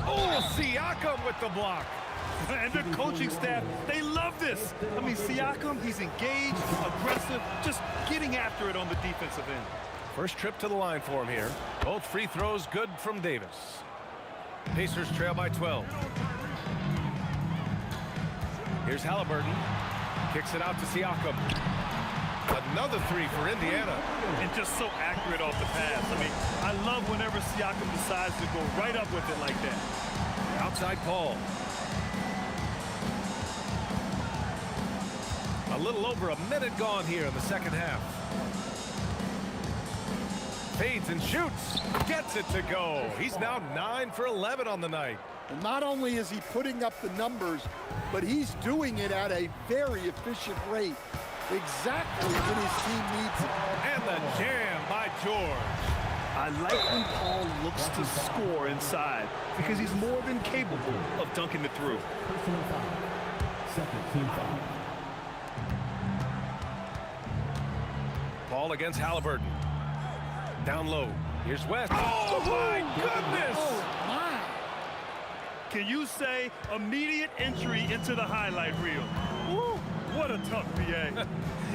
Oh, Siakam with the block. And the coaching staff, they love this. I mean, Siakam, he's engaged, aggressive, just getting after it on the defensive end. First trip to the line for him here. Both free throws good from Davis. Pacers trail by 12. Here's Halliburton. Kicks it out to Siakam. Another 3 for Indiana. And just so accurate off the pass. I mean, I love whenever Siakam decides to go right up with it like that. Outside Paul. A little over a minute gone here in the second half. Fades and shoots. Gets it to go. He's now 9 for 11 on the night. And not only is he putting up the numbers, but he's doing it at a very efficient rate. Exactly when his team needs it. And the jam by George. I like when Paul looks to score inside because he's more than capable of dunking it through. Personal foul. Second team foul. Paul against Halliburton. Down low. Here's West. Oh, my goodness! Oh, my. Can you say immediate entry into the highlight reel? Woo, what a tough PA.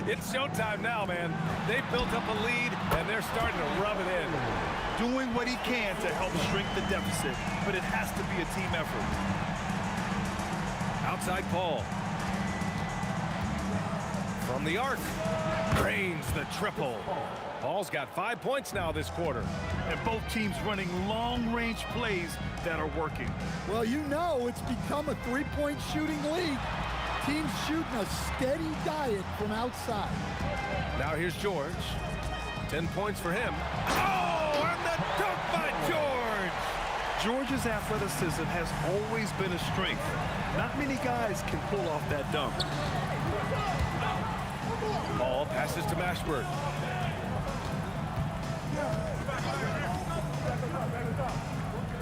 It's showtime now, man. They've built up a lead, and they're starting to rub it in. Doing what he can to help shrink the deficit, but it has to be a team effort. Outside Paul. From the arc. Drains the triple. Paul's got 5 points now this quarter. And both teams running long-range plays that are working. Well, you know it's become a three-point shooting league. Teams shooting a steady diet from outside. Now here's George. 10 points for him. Oh, and the dunk by George! George's athleticism has always been a strength. Not many guys can pull off that dunk. Paul passes to Mashburn.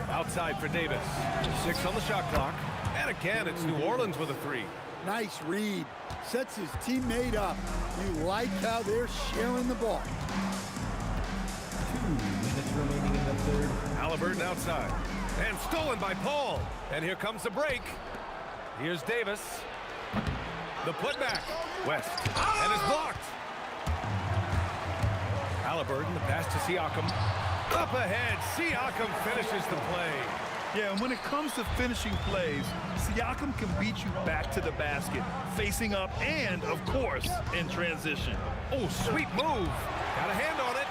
Outside for Davis. 6 on the shot clock. And again, it's New Orleans with a 3. Nice read. Sets his teammate up. You like how they're sharing the ball. 2 minutes remaining in the third. Halliburton outside. And stolen by Paul. And here comes the break. Here's Davis. The putback. West. And it's blocked. Halliburton, the pass to Siakam. Up ahead. Siakam finishes the play. Yeah, and when it comes to finishing plays, Siakam can beat you back to the basket, facing up and, of course, in transition. Oh, sweet move. Got a hand on it.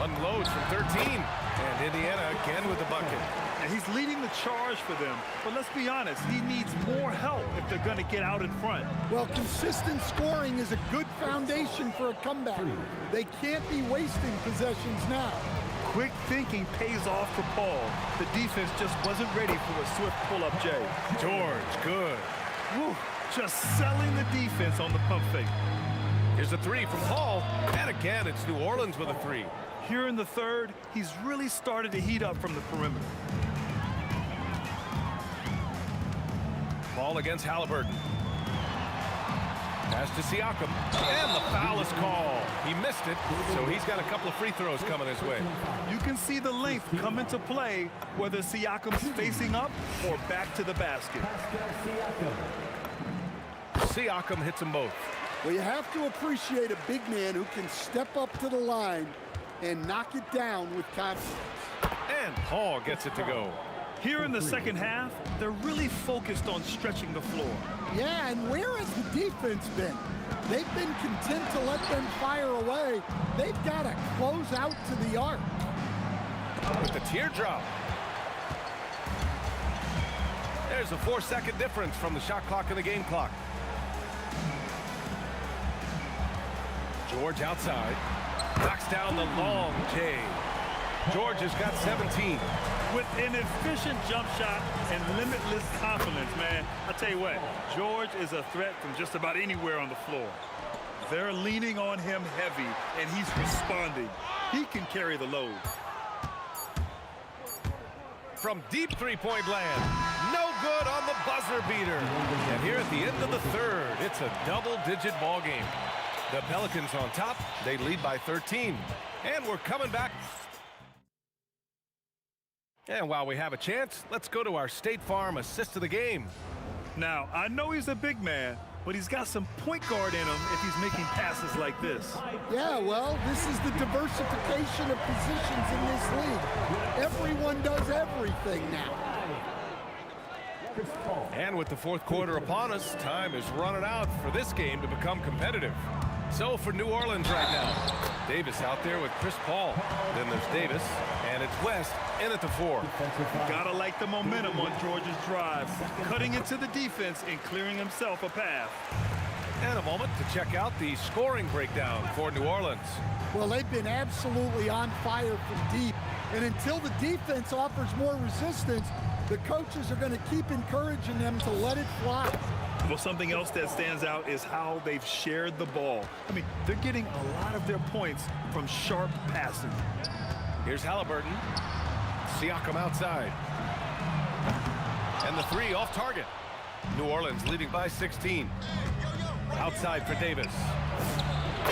Unloads from 13. And Indiana again with the bucket. And he's leading the charge for them. But let's be honest, he needs more help if they're going to get out in front. Well, consistent scoring is a good foundation for a comeback. They can't be wasting possessions now. Quick thinking pays off for Paul. The defense just wasn't ready for a swift pull-up J. George, good. Woo, just selling the defense on the pump fake. Here's a three from Paul. And again, it's New Orleans with a three. Here in the third, he's really started to heat up from the perimeter. Ball against Halliburton. Pass to Siakam. And the foul is called. He missed it, so he's got a couple of free throws coming his way. You can see the length come into play, whether Siakam's facing up or back to the basket. Siakam hits them both. Well, you have to appreciate a big man who can step up to the line and knock it down with confidence. And Paul gets it to go. Here in the second half, they're really focused on stretching the floor. Yeah, and where has the defense been? They've been content to let them fire away. They've got to close out to the arc. With the teardrop. There's a 4-second difference from the shot clock and the game clock. George outside. Knocks down the long J. George has got 17. With an efficient jump shot and limitless confidence, man. I'll tell you what, George is a threat from just about anywhere on the floor. They're leaning on him heavy, and he's responding. He can carry the load. From deep three-point land. No good on the buzzer beater. And here at the end of the third, it's a double-digit ball game. The Pelicans on top. They lead by 13. And we're coming back. And while we have a chance, let's go to our State Farm assist of the game. Now, I know he's a big man, but he's got some point guard in him if he's making passes like this. Yeah, well, this is the diversification of positions in this league. Everyone does everything now. And with the fourth quarter upon us, time is running out for this game to become competitive. So for New Orleans right now, Davis out there with Chris Paul. Then there's Davis, and it's West in at the 4. Gotta like the momentum on George's drive, cutting into the defense and clearing himself a path. And a moment to check out the scoring breakdown for New Orleans. Well, they've been absolutely on fire from deep, and until the defense offers more resistance, the coaches are going to keep encouraging them to let it fly. Well, something else that stands out is how they've shared the ball. I mean, they're getting a lot of their points from sharp passing. Here's Halliburton. Siakam outside. And the three off target. New Orleans leading by 16. Outside for Davis.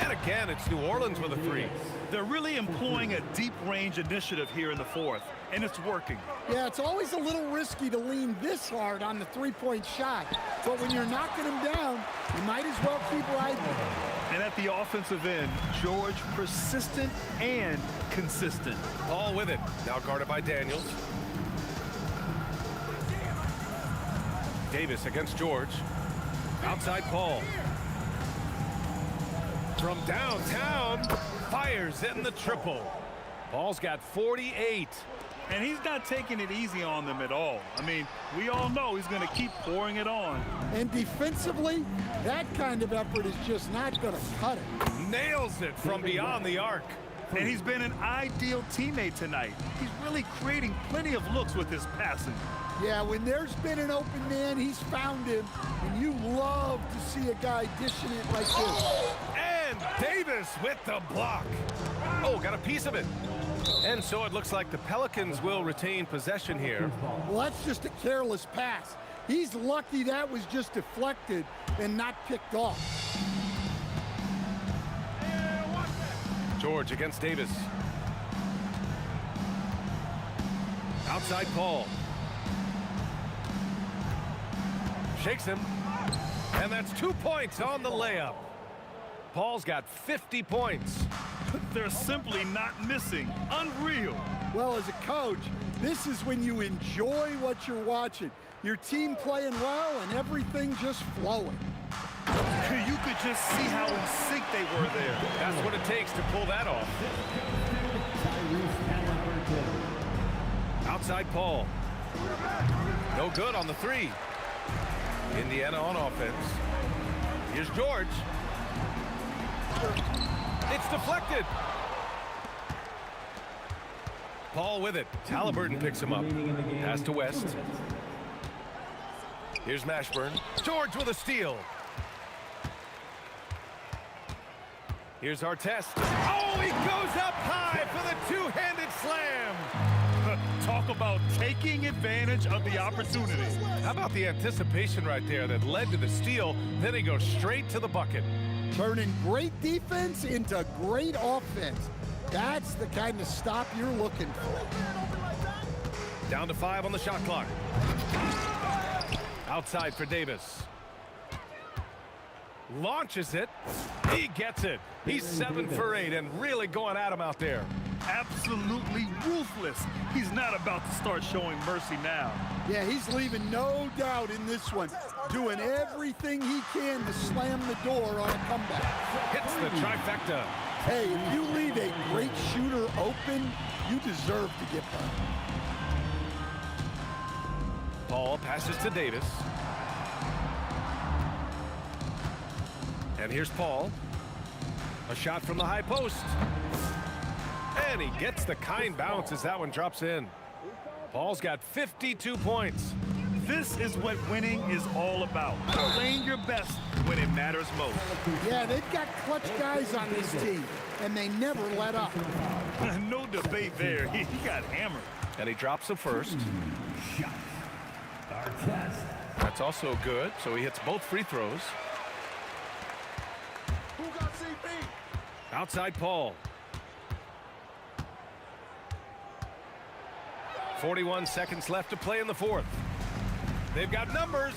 And again, it's New Orleans with a three. They're really employing a deep range initiative here in the fourth, and it's working. Yeah, it's always a little risky to lean this hard on the three-point shot. But when you're knocking them down, you might as well keep riding. And at the offensive end, George persistent and consistent. All with it. Now guarded by Daniels. Davis against George. Outside Paul. From downtown, fires in the triple. Paul's got 48. And he's not taking it easy on them at all. I mean, we all know he's going to keep pouring it on. And defensively, that kind of effort is just not going to cut it. Nails it from beyond the arc. And he's been an ideal teammate tonight. He's really creating plenty of looks with his passing. Yeah, when there's been an open man, he's found him. And you love to see a guy dishing it like this. And Davis with the block. Oh, got a piece of it. And so it looks like the Pelicans will retain possession here. Well, that's just a careless pass. He's lucky that was just deflected and not picked off. George against Davis. Outside Paul. Shakes him. And that's 2 points on the layup. Paul's got 50 points. They're simply not missing. Unreal. Well, as a coach, this is when you enjoy what you're watching. Your team playing well and everything just flowing. You could just see how in sync they were there. That's what it takes to pull that off. Outside Paul. No good on the three. Indiana on offense. Here's George. It's deflected. Paul with it. Halliburton picks him up. Pass to West. Here's Mashburn. George with a steal. Here's Artest. Oh, he goes up high for the two-handed slam. Talk about taking advantage of the opportunity. How about the anticipation right there that led to the steal? Then he goes straight to the bucket. Turning great defense into great offense. That's the kind of stop you're looking for. Down to 5 on the shot clock. Outside for Davis. Launches it. He gets it. He's 7 for 8 and really going at him out there. Absolutely ruthless. He's not about to start showing mercy now. Yeah, he's leaving no doubt in this one. Doing everything he can to slam the door on a comeback. Hits the trifecta. Hey, if you leave a great shooter open, you deserve to get burned. Paul passes to Davis. And here's Paul. A shot from the high post. And he gets the kind bounce as that one drops in. Paul's got 52 points. This is what winning is all about. Playing your best when it matters most. Yeah, they've got clutch guys on this team, and they never let up. No debate there. He got hammered. And he drops the first. That's also good, so he hits both free throws. Who got CP? Outside Paul. 41 seconds left to play in the fourth. They've got numbers.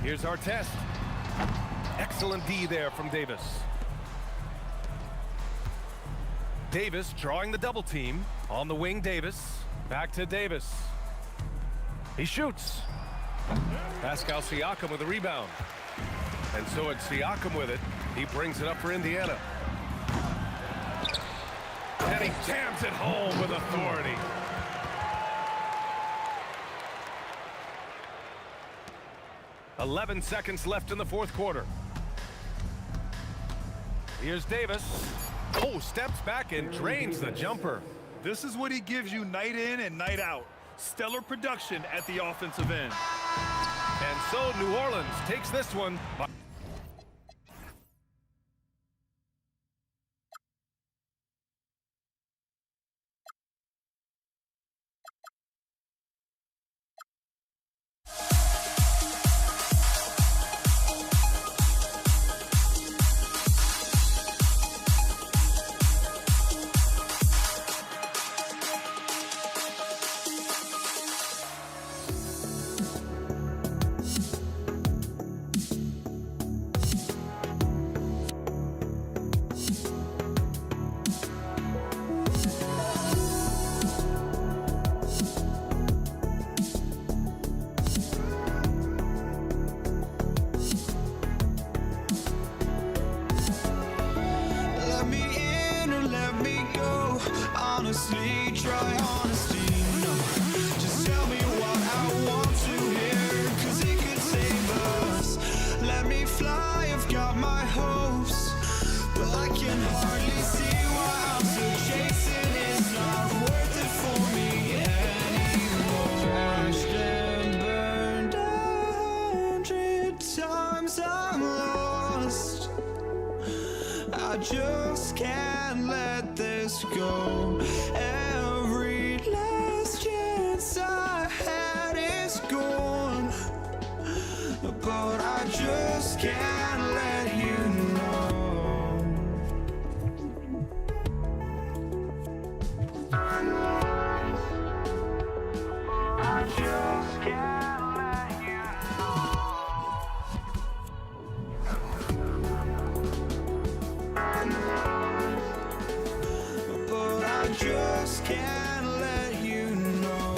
Here's Artest. Excellent D there from Davis. Davis drawing the double team. On the wing, Davis. Back to Davis. He shoots. Pascal Siakam with a rebound. And so it's Siakam with it. He brings it up for Indiana. And he jams it home with authority. .11 seconds left in the fourth quarter. Here's Davis. Oh, steps back and drains the jumper. This is what he gives you night in and night out. Stellar production at the offensive end. And so New Orleans takes this one. Honestly, try honesty, no. Just tell me what I want to hear, 'cause it could save us. Let me fly, I've got my hopes, but I can hardly see why I'm still chasing. It's not worth it for me anymore. Crashed and burned 100 times, I'm lost. I just can't let this go. Every last chance I had is gone, but I just can't let you know. I just can't let you but I just can't let you know.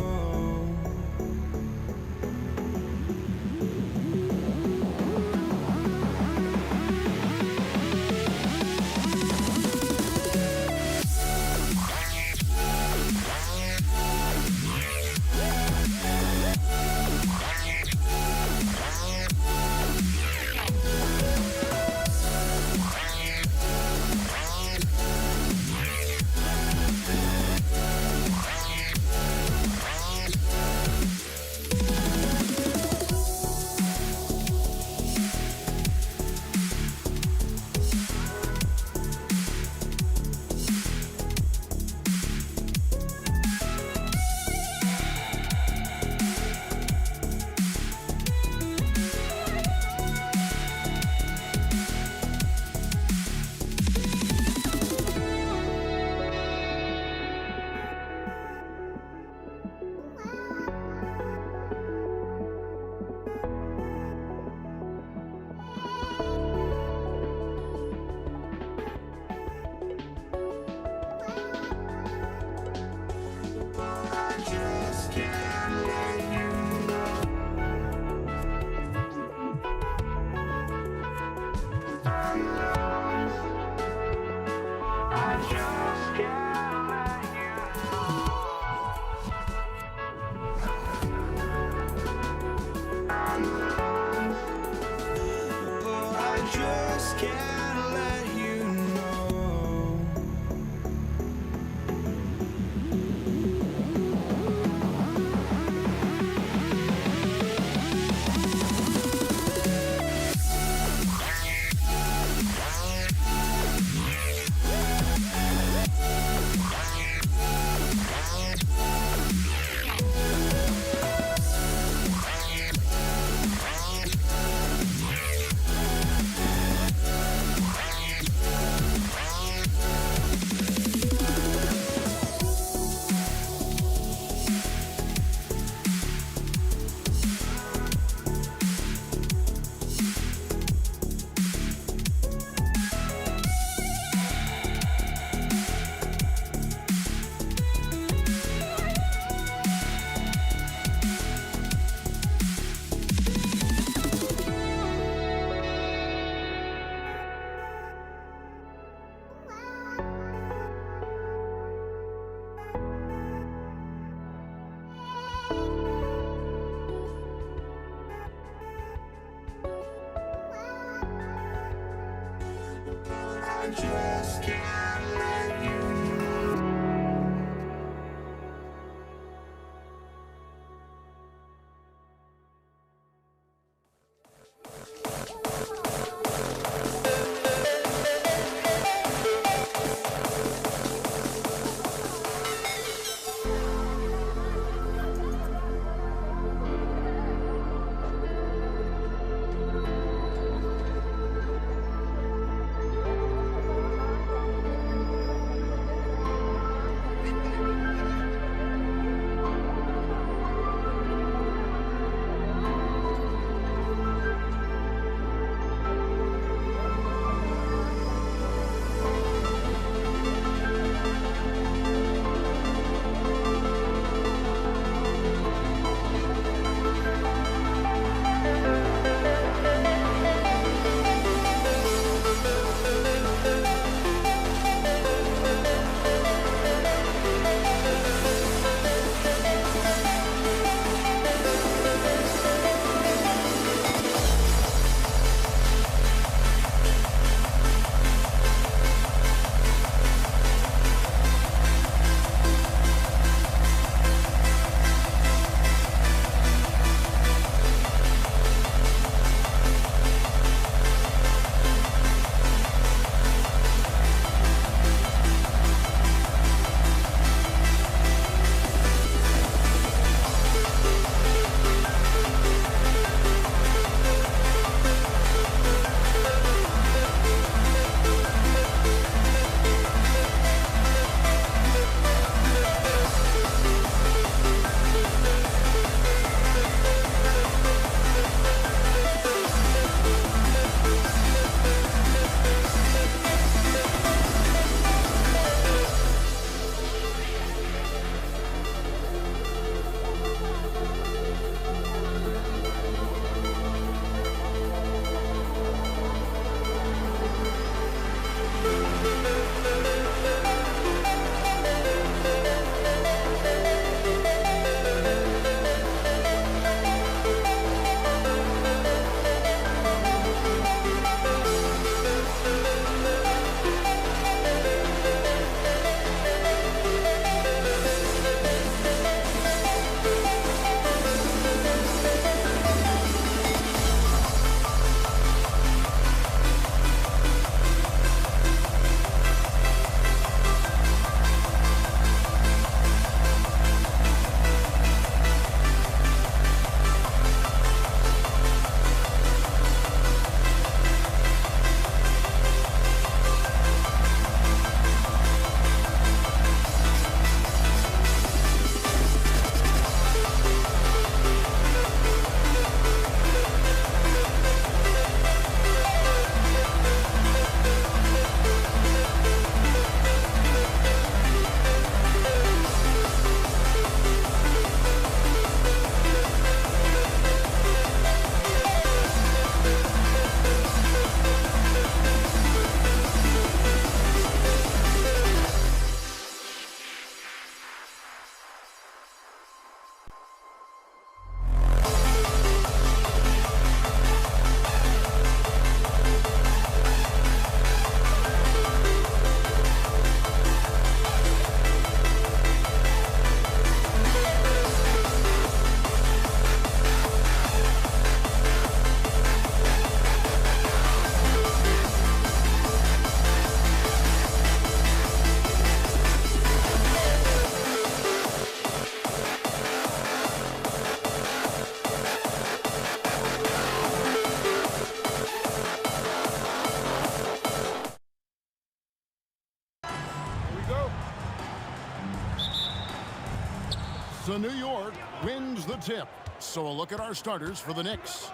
So New York wins the tip. So a look at our starters for the Knicks.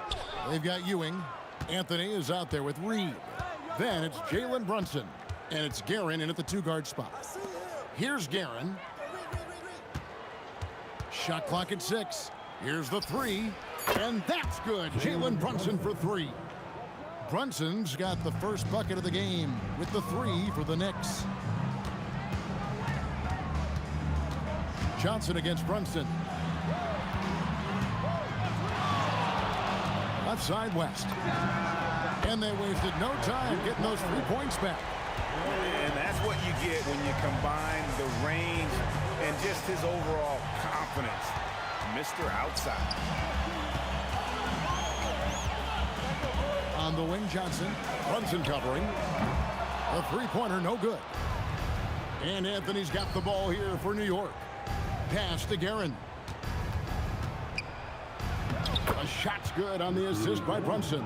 They've got Ewing. Anthony is out there with Reed. Then it's Jalen Brunson. And it's Guerin in at the 2-guard spot. Here's Guerin. Shot clock at 6. Here's the 3. And that's good. Jalen Brunson for 3. Brunson's got the first bucket of the game with the 3 for the Knicks. Johnson against Brunson. Left side West. And they wasted no time getting those 3 points back. And that's what you get when you combine the range and just his overall confidence. Mr. Outside. On the wing, Johnson. Brunson covering. A 3-pointer, no good. And Anthony's got the ball here for New York. Pass to Guerin. A shot's good on the assist by Brunson.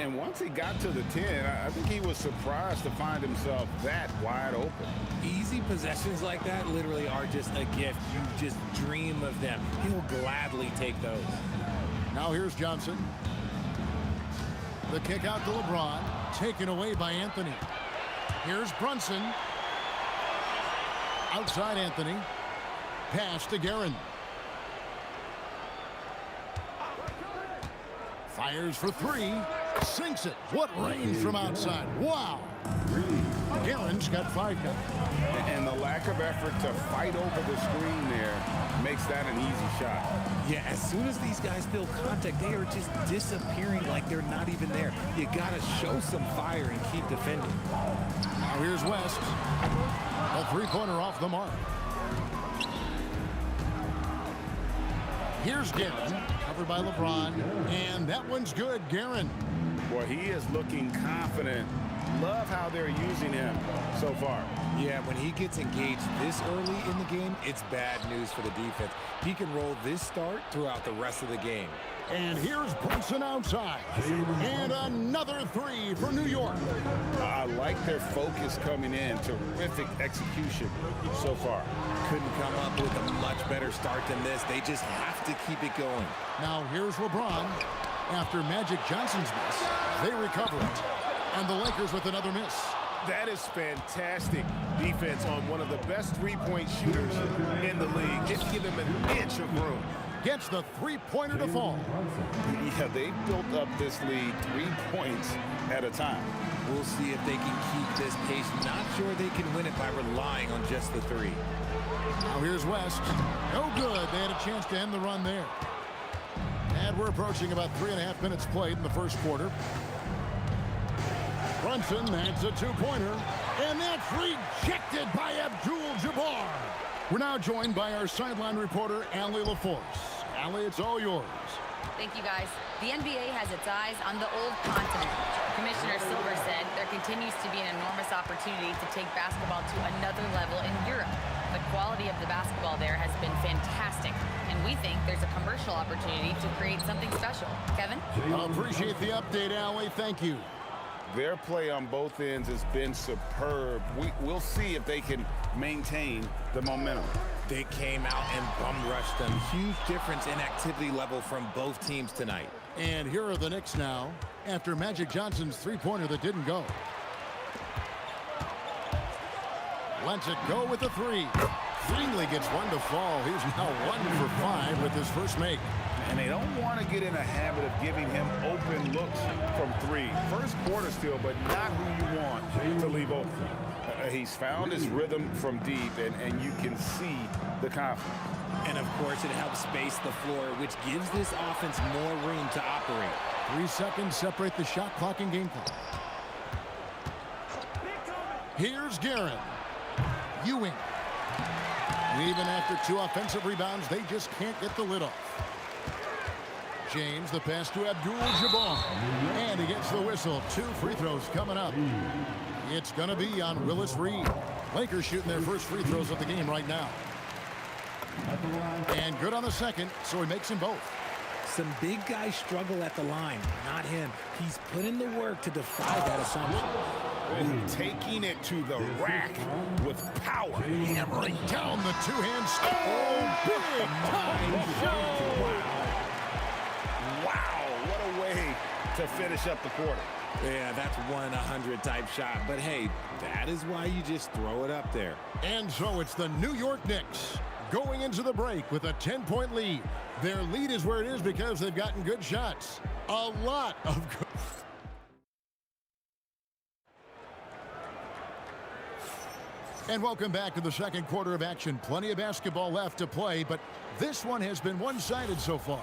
And once he got to the 10, I think he was surprised to find himself that wide open. Easy possessions like that literally are just a gift. You just dream of them. He'll gladly take those. Now here's Johnson. The kick out to LeBron. Taken away by Anthony. Here's Brunson. Outside Anthony. Pass to Guerin. Fires for 3. Sinks it. What range from outside. Wow. Guerin's got 5 now. And the lack of effort to fight over the screen there makes that an easy shot. Yeah, as soon as these guys feel contact, they are just disappearing like they're not even there. You got to show some fire and keep defending. Now here's West. A 3-pointer off the mark. Here's Guerin, covered by LeBron, and that one's good. Guerin. Boy, he is looking confident. Love how they're using him so far. Yeah, when he gets engaged this early in the game, it's bad news for the defense. He can roll this start throughout the rest of the game. And here's Brunson outside. And another 3 for New York. I like their focus coming in. Terrific execution so far. Couldn't come up with a much better start than this. They just have to keep it going. Now here's LeBron. After Magic Johnson's miss, they recover it. And the Lakers with another miss. That is fantastic defense on one of the best 3-point shooters in the league. Just give him an inch of room. Gets the 3-pointer to fall. Yeah, they built up this lead 3 points at a time. We'll see if they can keep this pace. Not sure they can win it by relying on just the 3. Now here's West. No good. They had a chance to end the run there. And we're approaching about 3.5 minutes played in the first quarter. Brunson, that's a 2-pointer. And that's rejected by Abdul-Jabbar. We're now joined by our sideline reporter, Allie LaForce. Allie, it's all yours. Thank you, guys. The NBA has its eyes on the old continent. Commissioner Silver said there continues to be an enormous opportunity to take basketball to another level in Europe. The quality of the basketball there has been fantastic, and we think there's a commercial opportunity to create something special. Kevin? I appreciate the update, Allie. Thank you. Their play on both ends has been superb. We'll see if they can maintain the momentum. They came out and bum rushed them. Huge difference in activity level from both teams tonight. And here are the Knicks now, after Magic Johnson's 3-pointer that didn't go. Lets it go with the 3. Greenlee gets 1 to fall. He's now 1 for 5 with his first make. And they don't want to get in a habit of giving him open looks from 3. First quarter still, but not who you want to leave open. He's found his rhythm from deep, and you can see the confidence. And, of course, it helps space the floor, which gives this offense more room to operate. 3 seconds separate the shot clock and game clock. Here's Guerin. Ewing. Even after 2 offensive rebounds, they just can't get the lid off. James, the pass to Abdul-Jabbar. And he gets the whistle. 2 free throws coming up. It's going to be on Willis Reed. Lakers shooting their first free throws of the game right now. And good on the second, so he makes them both. Some big guys struggle at the line, not him. He's put in the work to defy that assumption. Taking it to the rack with power. Hammering down the two-hand stop. Oh, big time shot. Wow, what a way to finish up the quarter. Yeah, that's 1 in 100 type shot. But hey, that is why you just throw it up there. And so it's the New York Knicks going into the break with a 10-point lead. Their lead is where it is because they've gotten good shots. A lot of good. And welcome back to the second quarter of action. Plenty of basketball left to play, but this one has been one-sided so far.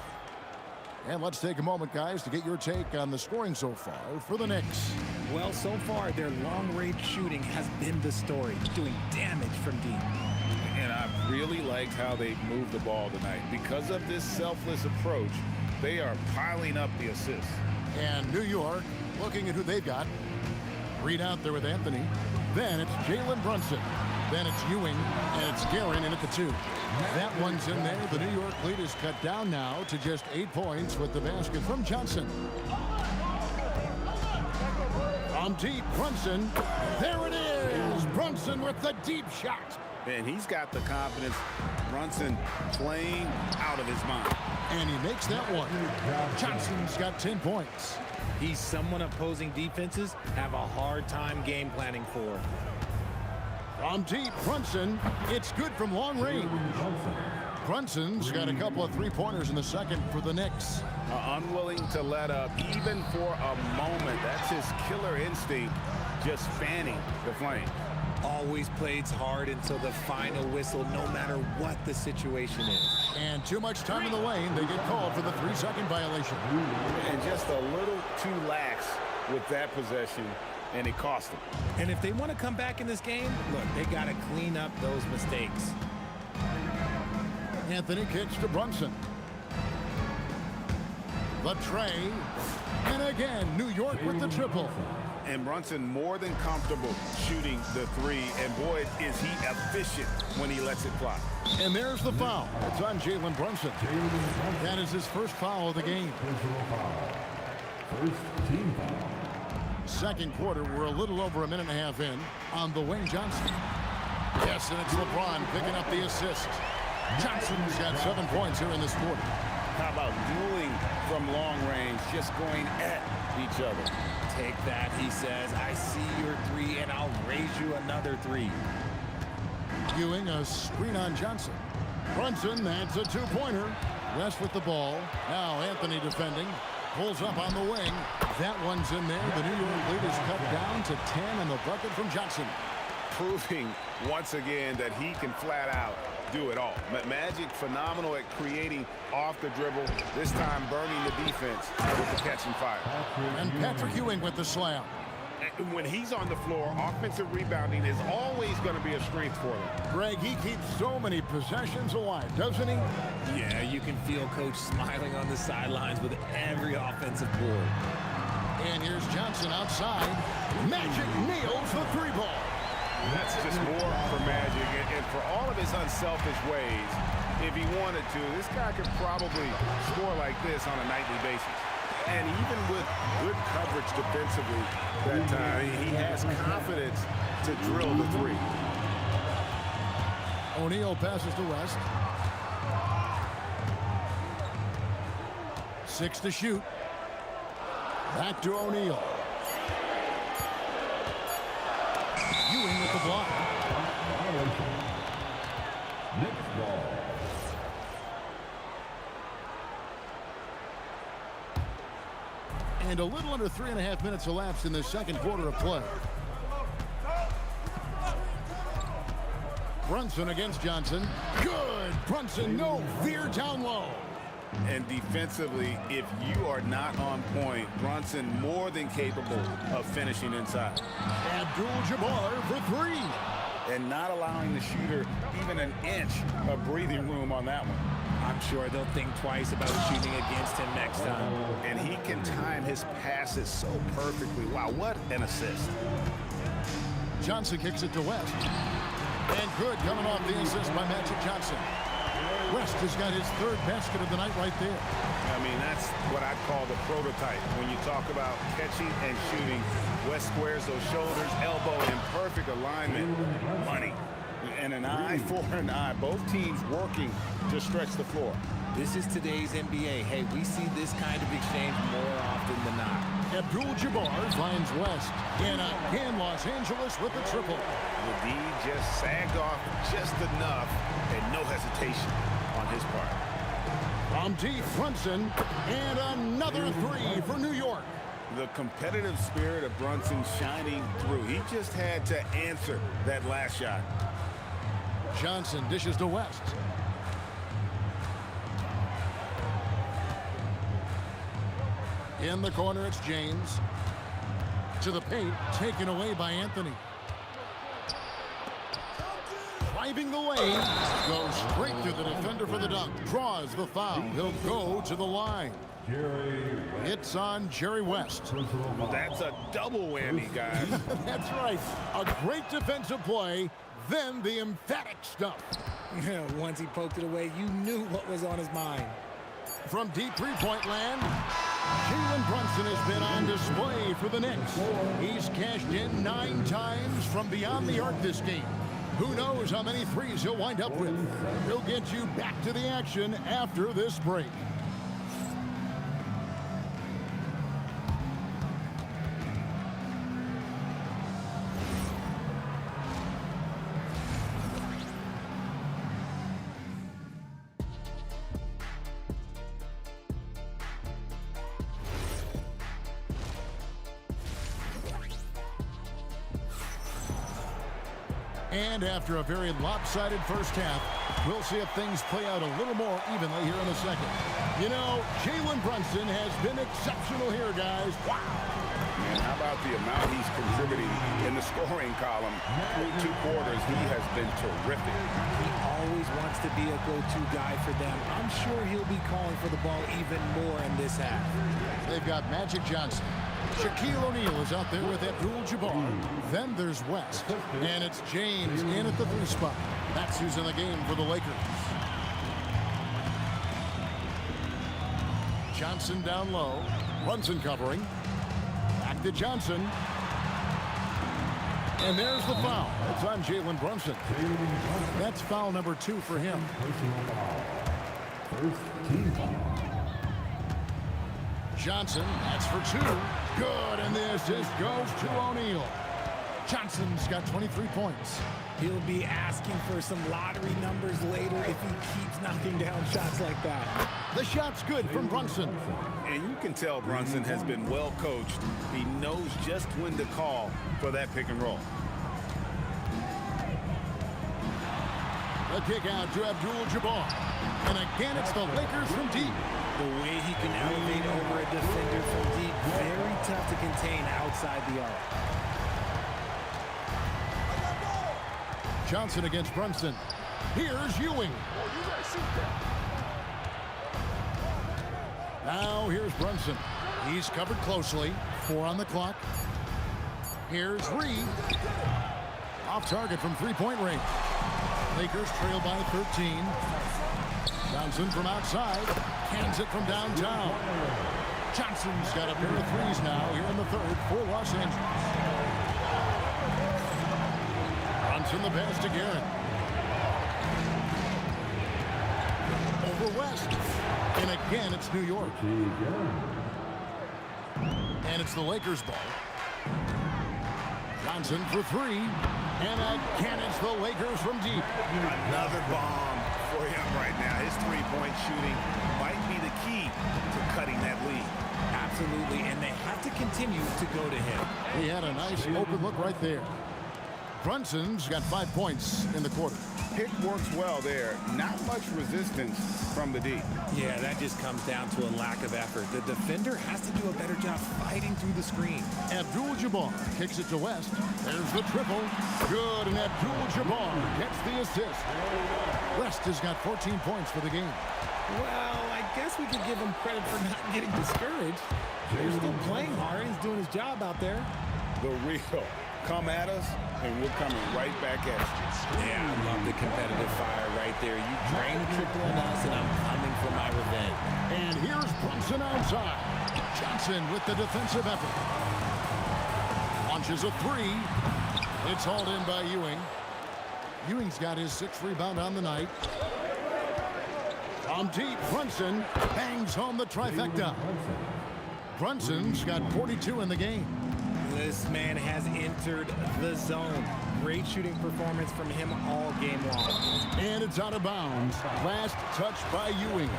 And let's take a moment, guys, to get your take on the scoring so far for the Knicks. Well, so far, their long-range shooting has been the story, doing damage from deep. And I've really liked how they've moved the ball tonight. Because of this selfless approach, they are piling up the assists. And New York, looking at who they've got. Reed out there with Anthony. Then it's Jalen Brunson. Then it's Ewing, and it's Guerin in at the 2. That one's in there. The New York lead is cut down now to just 8 points with the basket from Johnson. From deep, Brunson. There it is. Brunson with the deep shot. And he's got the confidence. Brunson playing out of his mind. And he makes that one. Johnson's got 10 points. He's someone opposing defenses have a hard time game planning for. From deep, Brunson. It's good from long range. Brunson's got a couple of three-pointers in the second for the Knicks. Unwilling to let up even for a moment. That's his killer instinct, just fanning the flame. Always plays hard until the final whistle, no matter what the situation is. And too much time in the lane. They get called for the 3-second violation. And just a little too lax with that possession, and it cost them. And if they want to come back in this game, look, they got to clean up those mistakes. Anthony kicks to Brunson. The tray. And again, New York with the triple. And Brunson more than comfortable shooting the 3. And boy, is he efficient when he lets it fly. And there's the foul. It's on Jalen Brunson. That is his first foul of the game. First team foul. Second quarter, we're a little over a minute and a half in on the wing. Johnson. Yes, and it's LeBron picking up the assist. Johnson's got 7 points here in this quarter. How about dueling from long range, just going at each other? Take that, he says. I see your 3, and I'll raise you another 3. Ewing, a screen on Johnson. Brunson, that's a 2-pointer. West with the ball. Now Anthony defending. Pulls up on the wing. That one's in there. The New York lead is cut down to 10, and the bucket from Johnson. Proving once again that he can flat out do it all. Magic phenomenal at creating off the dribble, this time burning the defense with the catch and fire. And Patrick Ewing with the slam. And when he's on the floor, offensive rebounding is always going to be a strength for them. Greg, he keeps so many possessions alive, doesn't he? Yeah, you can feel Coach smiling on the sidelines with every offensive board. And here's Johnson outside. Magic nails the 3-ball. That's just more for Magic, and for all of his unselfish ways, if he wanted to, this guy could probably score like this on a nightly basis. And even with good coverage defensively that time, he has confidence to drill the 3. O'Neal passes to West. 6 to shoot. Back to O'Neal. Ewing with the block. Next ball. And a little under 3.5 minutes elapsed in the second quarter of play. Brunson against Johnson. Good! Brunson, no fear down low. And defensively, if you are not on point, Brunson more than capable of finishing inside. Abdul-Jabbar for 3. And not allowing the shooter even an inch of breathing room on that one. I'm sure they'll think twice about shooting against him next time. And he can time his passes so perfectly. Wow, what an assist. Johnson kicks it to West. And good coming off the assist by Magic Johnson. West has got his third basket of the night right there. I mean, that's what I'd call the prototype. When you talk about catching and shooting, West squares those shoulders, elbow in perfect alignment. Money. And an eye for an eye. Both teams working to stretch the floor. This is today's NBA. Hey, we see this kind of exchange more often than not. Abdul-Jabbar finds West. And again, Los Angeles with the triple. The D just sagged off just enough and no hesitation on his part. From deep, Brunson, and another three for New York. The competitive spirit of Brunson shining through. He just had to answer that last shot. Johnson dishes to West. In the corner, it's James. To the paint, taken away by Anthony. Driving the lane, goes straight to the defender for the dunk. Draws the foul. He'll go to the line. It's on Jerry West. That's a double whammy, guys. That's right. A great defensive play, then the emphatic stuff. Once he poked it away, you knew what was on his mind. From deep three-point land, Jalen Brunson has been on display for the Knicks. He's cashed in 9 times from beyond the arc this game. Who knows how many threes he'll wind up with. He'll get you back to the action after this break. And after a very lopsided first half, we'll see if things play out a little more evenly here in a second. You know, Jalen Brunson has been exceptional here, guys. Wow. And how about the amount he's contributing in the scoring column? Through 2 quarters, he has been terrific. He always wants to be a go-to guy for them. I'm sure he'll be calling for the ball even more in this half. They've got Magic Johnson. Shaquille O'Neal is out there with Abdul-Jabbar. Then there's West. And it's James in at the 3 spot. That's who's in the game for the Lakers. Johnson down low. Brunson covering. Back to Johnson. And there's the foul. It's on Jalen Brunson. That's foul number 2 for him. First team foul. Johnson, that's for 2. Good, and this just goes to O'Neal. Johnson's got 23 points. He'll be asking for some lottery numbers later if he keeps knocking down shots like that. The shot's good from Brunson. And you can tell Brunson has been well coached. He knows just when to call for that pick and roll. The kick out to Abdul-Jabbar. And again, it's the Lakers from deep. The way he can elevate over a defender from deep, very tough to contain outside the arc. Johnson against Brunson. Here's Ewing. Now here's Brunson. He's covered closely. 4 on the clock. Here's Reed. Off target from 3-point range. Lakers trail by 13. Johnson from outside. Cans it from downtown. Johnson's got a pair of threes now here in the 3rd for Los Angeles. Brunson the pass to Garrett. Over West. And again, it's New York. And it's the Lakers ball. Johnson for 3. And again, it's the Lakers from deep. Another bomb for him right now. His 3-point shooting might be the key to cutting that lead. Absolutely, and they have to continue to go to him. He had a nice open look right there. Brunson's got 5 points in the quarter. Pick works well there. Not much resistance from the D. Yeah, that just comes down to a lack of effort. The defender has to do a better job fighting through the screen. Abdul-Jabbar kicks it to West. There's the triple. Good, and Abdul-Jabbar gets the assist. West has got 14 points for the game. Well, I guess we could give him credit for not getting discouraged. He's still playing hard. He's doing his job out there. The real Come at us, and we're coming right back at you. Yeah, I love the competitive fire right there. You drain the triple on us, and I'm coming for my revenge. And here's Brunson outside. Johnson with the defensive effort. Launches a three. It's hauled in by Ewing. Ewing's got his 6th rebound on the night. From deep, Brunson bangs home the trifecta. Brunson's got 42 in the game. This man has entered the zone. Great shooting performance from him all game long. And it's out of bounds. Last touch by Ewing.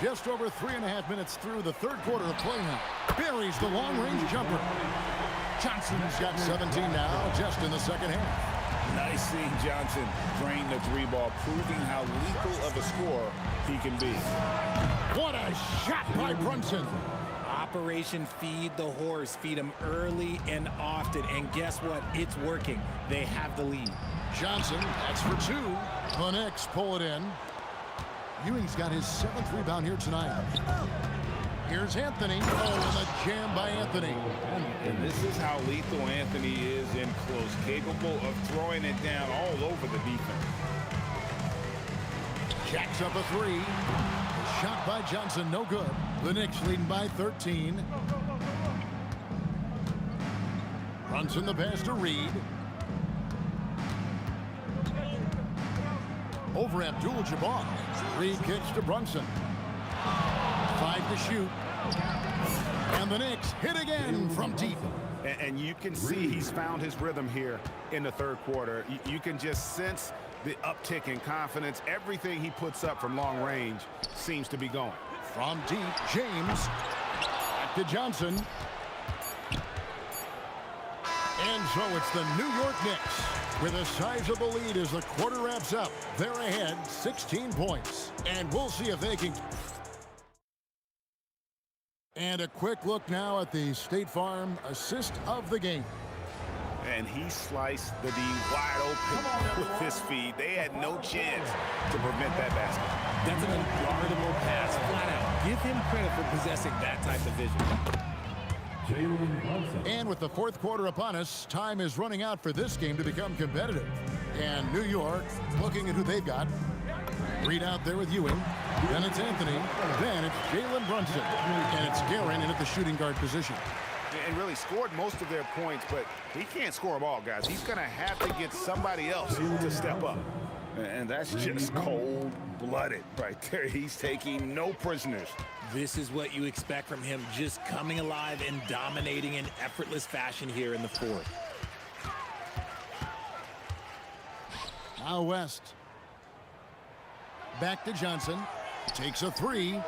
Just over 3.5 minutes through the 3rd quarter of play now. Buries the long-range jumper. Johnson's got 17 now, just in the 2nd half. Nice seeing Johnson drain the 3-ball, proving how lethal of a scorer he can be. What a shot by Brunson. Operation Feed the Horse. Feed him early and often. And guess what? It's working. They have the lead. Johnson, that's for 2. The Knicks pull it in. Ewing's got his 7th rebound here tonight. Here's Anthony. Oh, and a jam by Anthony. And this is how lethal Anthony is in close, capable of throwing it down all over the defense. Jacks up a 3. A shot by Johnson, no good. The Knicks leading by 13. Brunson the pass to Reed. Over Abdul-Jabbar. Reed kicks to Brunson. 5 to shoot. And the Knicks hit again from deep. And you can see he's found his rhythm here in the 3rd quarter. You can just sense the uptick in confidence. Everything he puts up from long range seems to be going. From deep, James. Back to Johnson. And so it's the New York Knicks with a sizable lead as the quarter wraps up. They're ahead 16 points. And we'll see if they can... And a quick look now at the State Farm assist of the game. And he sliced the D wide open with his feet. They had no chance to prevent that basket. That's an unguardable pass, flat out. Give him credit for possessing that type of vision. And with the 4th quarter upon us, time is running out for this game to become competitive. And New York looking at who they've got. Reed out there with Ewing. Then it's Anthony. Then it's Jalen Brunson. And it's Guerin in at the shooting guard position. And really scored most of their points, but he can't score them all, guys. He's going to have to get somebody else to step up. And that's just cold-blooded right there. He's taking no prisoners. This is what you expect from him, just coming alive and dominating in effortless fashion here in the 4th. Now West. Back to Johnson. Takes a 3.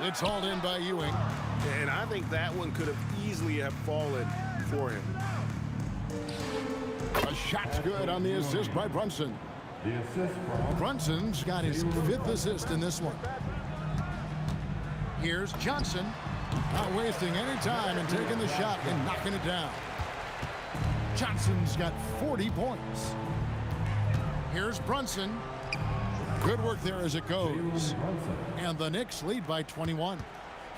It's hauled in by Ewing. And I think that one could have easily have fallen for him. A shot's good on the assist by Brunson. Brunson's got his 5th assist in this one. Here's Johnson. Not wasting any time and taking the shot and knocking it down. Johnson's got 40 points. Here's Brunson. Good work there as it goes. And the Knicks lead by 21.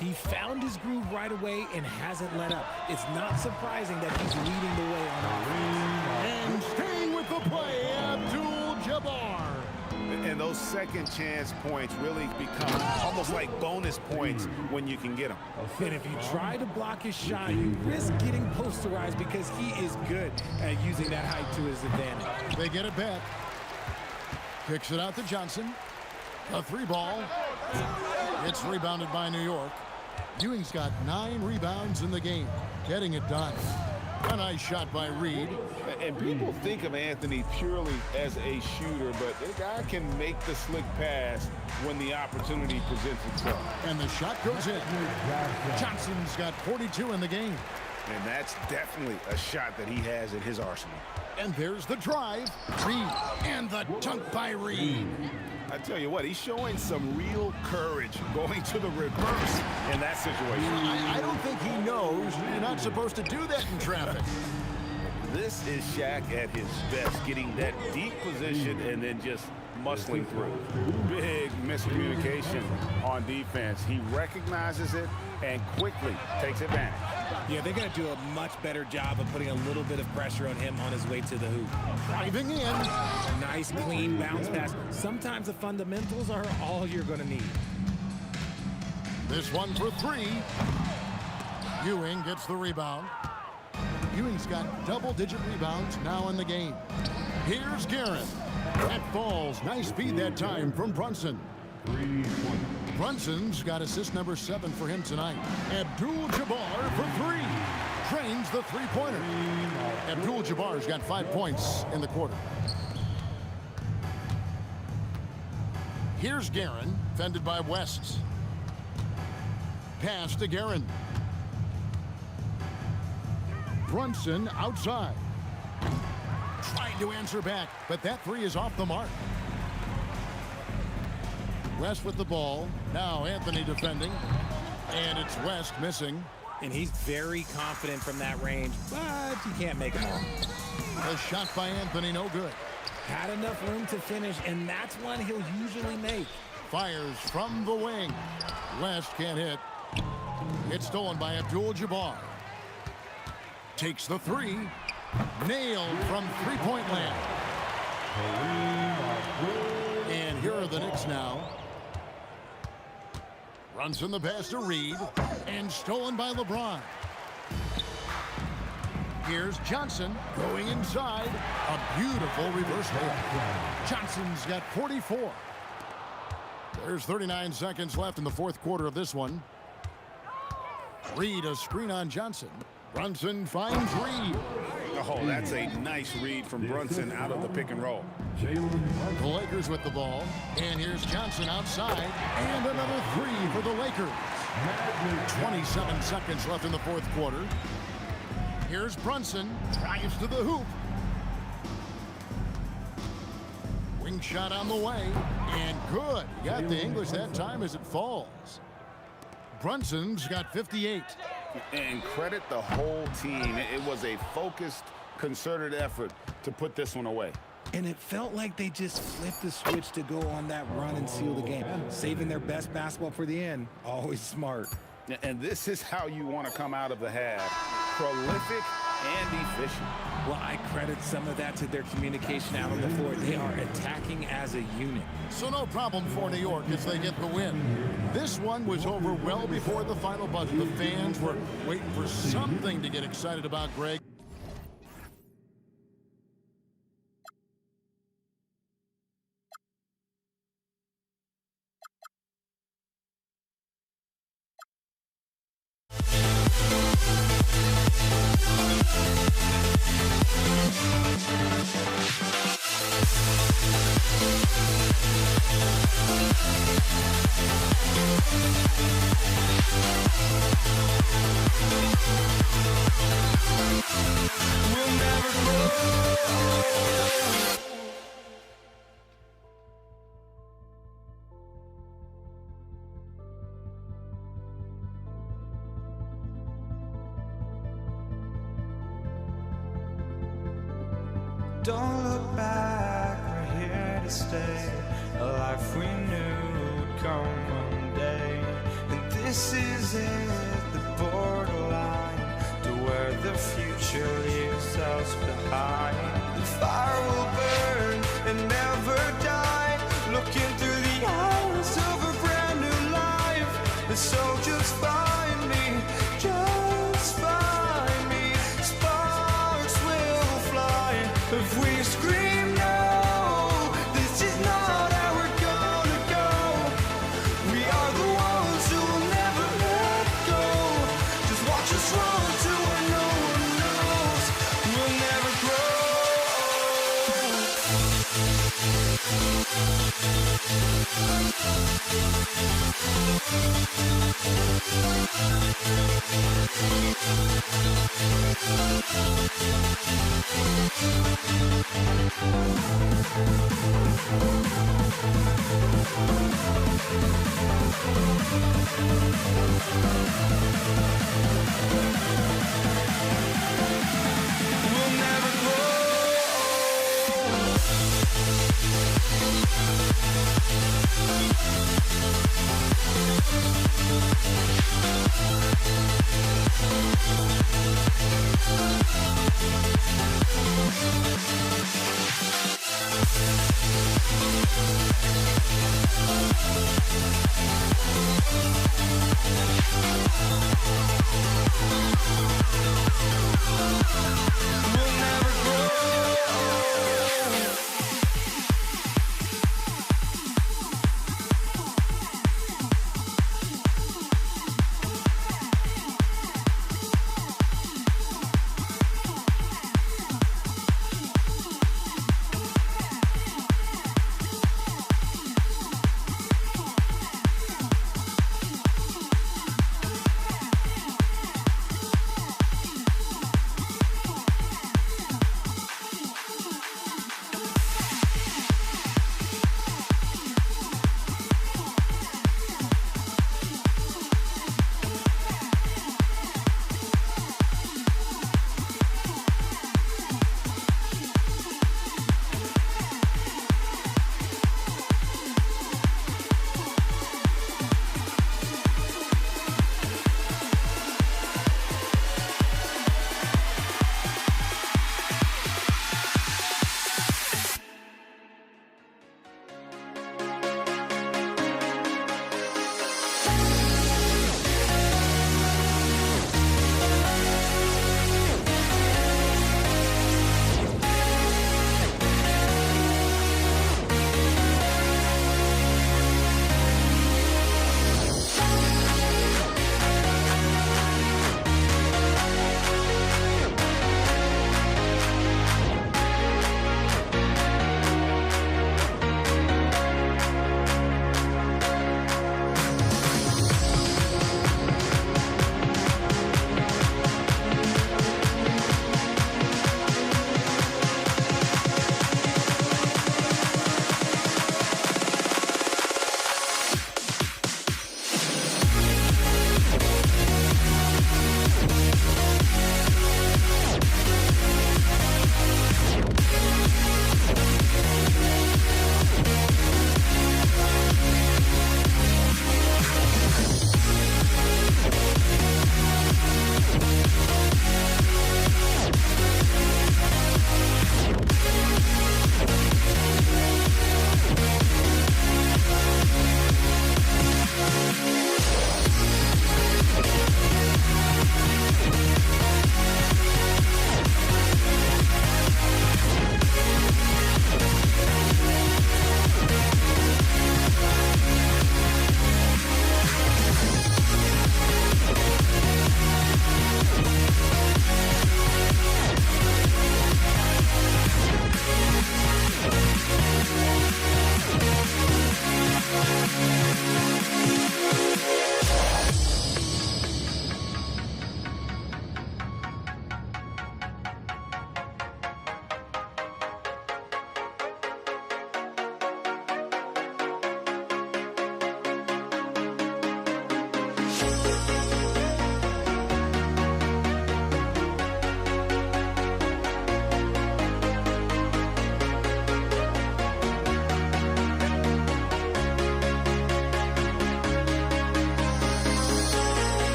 He found his groove right away and hasn't let up. It's not surprising that he's leading the way on offense. And staying with the play, Abdul-Jabbar. And those second chance points really become almost like bonus points when you can get them. And if you try to block his shot, you risk getting posterized because he is good at using that height to his advantage. They get it back. Kicks it out to Johnson. A 3-ball. It's rebounded by New York. Ewing's got 9 rebounds in the game. Getting it done. A nice shot by Reed. And people think of Anthony purely as a shooter, but the guy can make the slick pass when the opportunity presents itself. And the shot goes in. Johnson's got 42 in the game. And that's definitely a shot that he has in his arsenal. And there's the drive. Reed. And the dunk by Reed. I tell you what, he's showing some real courage going to the reverse in that situation. I don't think he knows you're not supposed to do that in traffic. This is Shaq at his best, getting that deep position and then just muscling through. Big miscommunication on defense. He recognizes it and quickly takes advantage. Yeah, they're going to do a much better job of putting a little bit of pressure on him on his way to the hoop. Driving in. Nice, clean bounce pass. Sometimes the fundamentals are all you're going to need. This one for three. Ewing gets the rebound. Ewing's got double-digit rebounds now in the game. Here's Guerin. That falls. Nice feed that time from Brunson. Brunson's got assist number 7 for him tonight. Abdul-Jabbar for 3. Drains the three-pointer. Abdul-Jabbar's got 5 points in the quarter. Here's Guerin, fended by West. Pass to Guerin. Brunson outside. Tried to answer back, but that three is off the mark. West with the ball. Now Anthony defending. And it's West missing. And he's very confident from that range, but you can't make them all. A shot by Anthony, no good. Had enough room to finish, and that's one he'll usually make. Fires from the wing. West can't hit. It's stolen by Abdul-Jabbar. Takes the three. Nailed from three-point land. And here are the Knicks now. Runs in the pass to Reed. And stolen by LeBron. Here's Johnson going inside. A beautiful reverse layup. Johnson's got 44. There's 39 seconds left in the fourth quarter of this one. Reed, a screen on Johnson. Brunson finds Reed. Oh, that's a nice read from Brunson out of the pick and roll. The Lakers with the ball. And here's Johnson outside. And another three for the Lakers. 27 seconds left in the fourth quarter. Here's Brunson. Drives to the hoop. Wing shot on the way. And good. Got the English that time as it falls. Brunson's got 58. And credit the whole team. It was a focused, concerted effort to put this one away. And it felt like they just flipped the switch to go on that run and seal the game. Saving their best basketball for the end. Always smart. And this is how you want to come out of the half. Prolific and efficient. Well, I credit some of that to their communication out on the floor. They are attacking as a unit. So no problem for New York as they get the win. This one was over well before the final buzzer. The fans were waiting for something to get excited about, Greg. Don't look back, we're here to stay. A life we knew would come one day. And this is it, the borderline to where the future leaves us behind. The fire will burn and never die. Looking through the eyes of a brand new life. And so just find me, just find me. Sparks will fly if we scream no. This is not how we're gonna go. We are the ones who will never let go. Just watch us run to where no one knows. We'll never grow.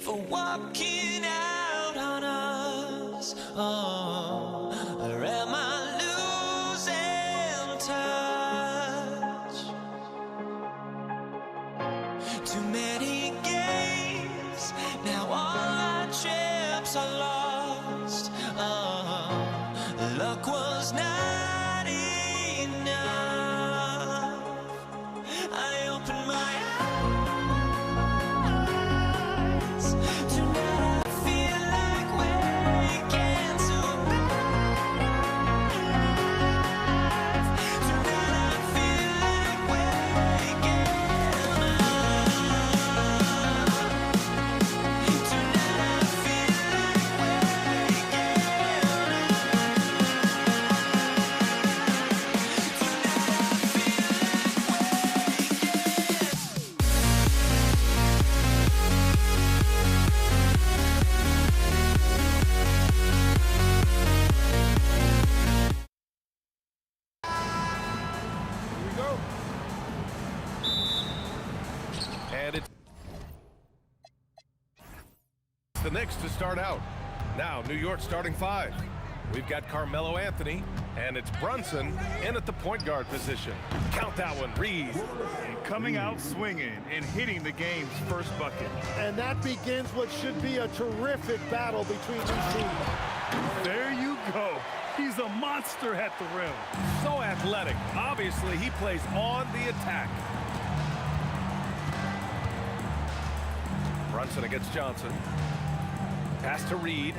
for walking out on us? Oh, or am I losing touch? Too many games, now all our chips are lost. Oh, luck was not enough. I opened my the Knicks to start out. Now, New York starting five. We've got Carmelo Anthony, and it's Brunson in at the point guard position. Count that one, Reed. And coming out swinging and hitting the game's first bucket. And that begins what should be a terrific battle between these teams. There you go. He's a monster at the rim. So athletic. Obviously, he plays on the attack. Brunson against Johnson. Pass to Reed.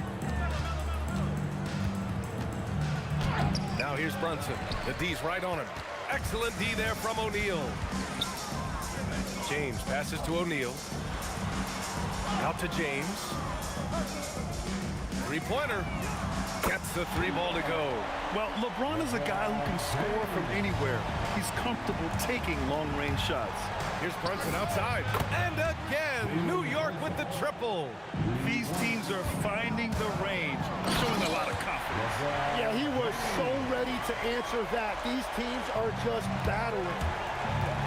Now here's Brunson. The D's right on him. Excellent D there from O'Neal. James passes to O'Neal. Out to James. Three-pointer. Gets the 3-ball to go. Well, LeBron is a guy who can score from anywhere. He's comfortable taking long-range shots. Here's Brunson outside. And again, New York with the triple. These teams are finding the range, showing a lot of confidence. Yeah, he was so ready to answer that. These teams are just battling.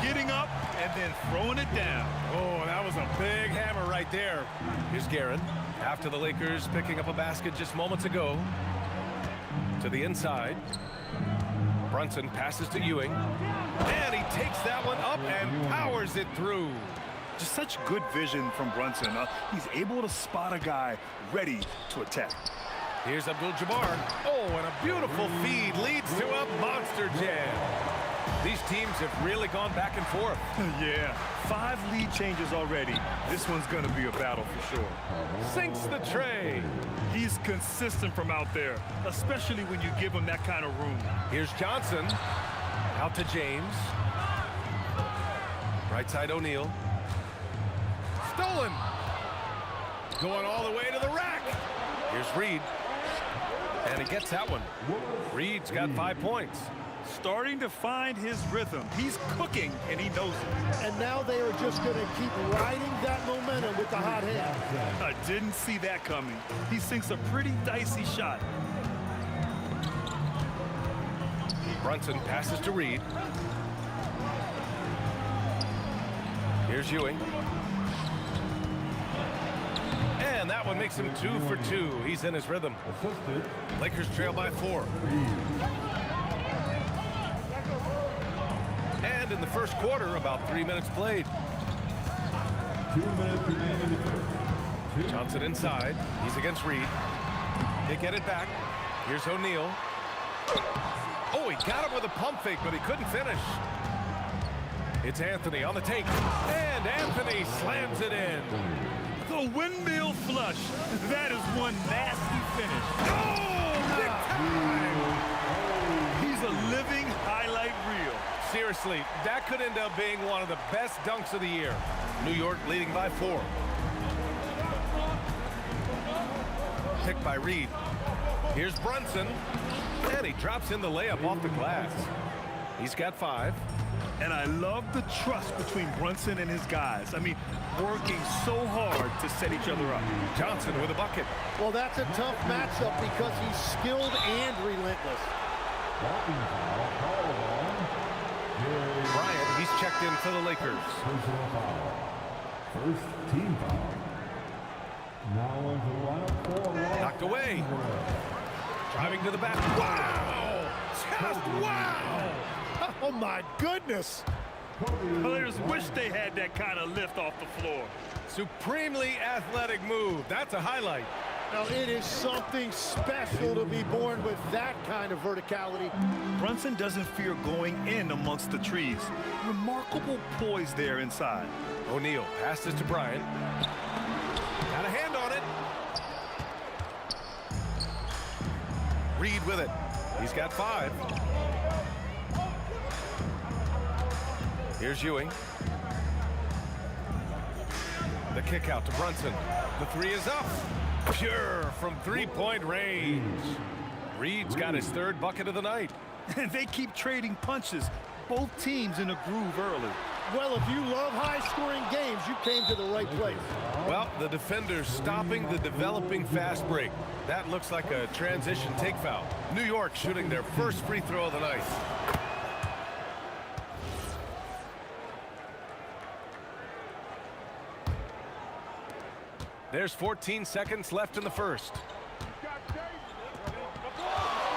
Getting up and then throwing it down. Oh, that was a big hammer right there. Here's Guerin. After the Lakers picking up a basket just moments ago. To the inside. Brunson passes to Ewing. And he takes that one up and powers it through. Just such good vision from Brunson. He's able to spot a guy ready to attack. Here's Abdul-Jabbar. Oh, and a beautiful feed leads to a monster jam. These teams have really gone back and forth. Yeah, 5 lead changes already. This one's going to be a battle for sure. Sinks the tray. He's consistent from out there, especially when you give him that kind of room. Here's Johnson. Out to James. Right side O'Neal. Stolen. Going all the way to the rack. Here's Reed. And he gets that one. Reed's got 5 points. Starting to find his rhythm. He's cooking, and he knows it. And now they are just going to keep riding that momentum with the hot hand. I didn't see that coming. He sinks a pretty dicey shot. Brunson passes to Reed. Here's Ewing. And that one makes him 2 for 2. He's in his rhythm. Lakers trail by 4. And in the first quarter, about 3 minutes played. 2 minutes remaining. Johnson inside. He's against Reed. They get it back. Here's O'Neal. Oh, he got him with a pump fake, but he couldn't finish. It's Anthony on the take. And Anthony slams it in. The windmill flush. That is one nasty finish. Oh, big time! He's a living highlight reel. Seriously, that could end up being one of the best dunks of the year. New York leading by 4. Picked by Reed. Here's Brunson. And he drops in the layup off the glass. He's got 5. And I love the trust between Brunson and his guys. I mean, working so hard to set each other up. Johnson with a bucket. Well, that's a tough matchup because he's skilled and relentless. Bryant, he's checked in for the Lakers. First team foul. Now into the lineup for knocked away. Driving to the back. Wow! Just wow! Oh, my goodness. Players wish they had that kind of lift off the floor. Supremely athletic move. That's a highlight. Now, it is something special to be born with that kind of verticality. Brunson doesn't fear going in amongst the trees. Remarkable poise there inside. O'Neal passes to Bryant. Got a hand on it. Reed with it. He's got 5. Here's Ewing. The kick out to Brunson. The 3 is up. Pure from 3-point range. Reed's got his 3rd bucket of the night. And they keep trading punches. Both teams in a groove early. Well, if you love high-scoring games, you came to the right place. Well, the defender's stopping the developing fast break. That looks like a transition take foul. New York shooting their first free throw of the night. There's 14 seconds left in the first.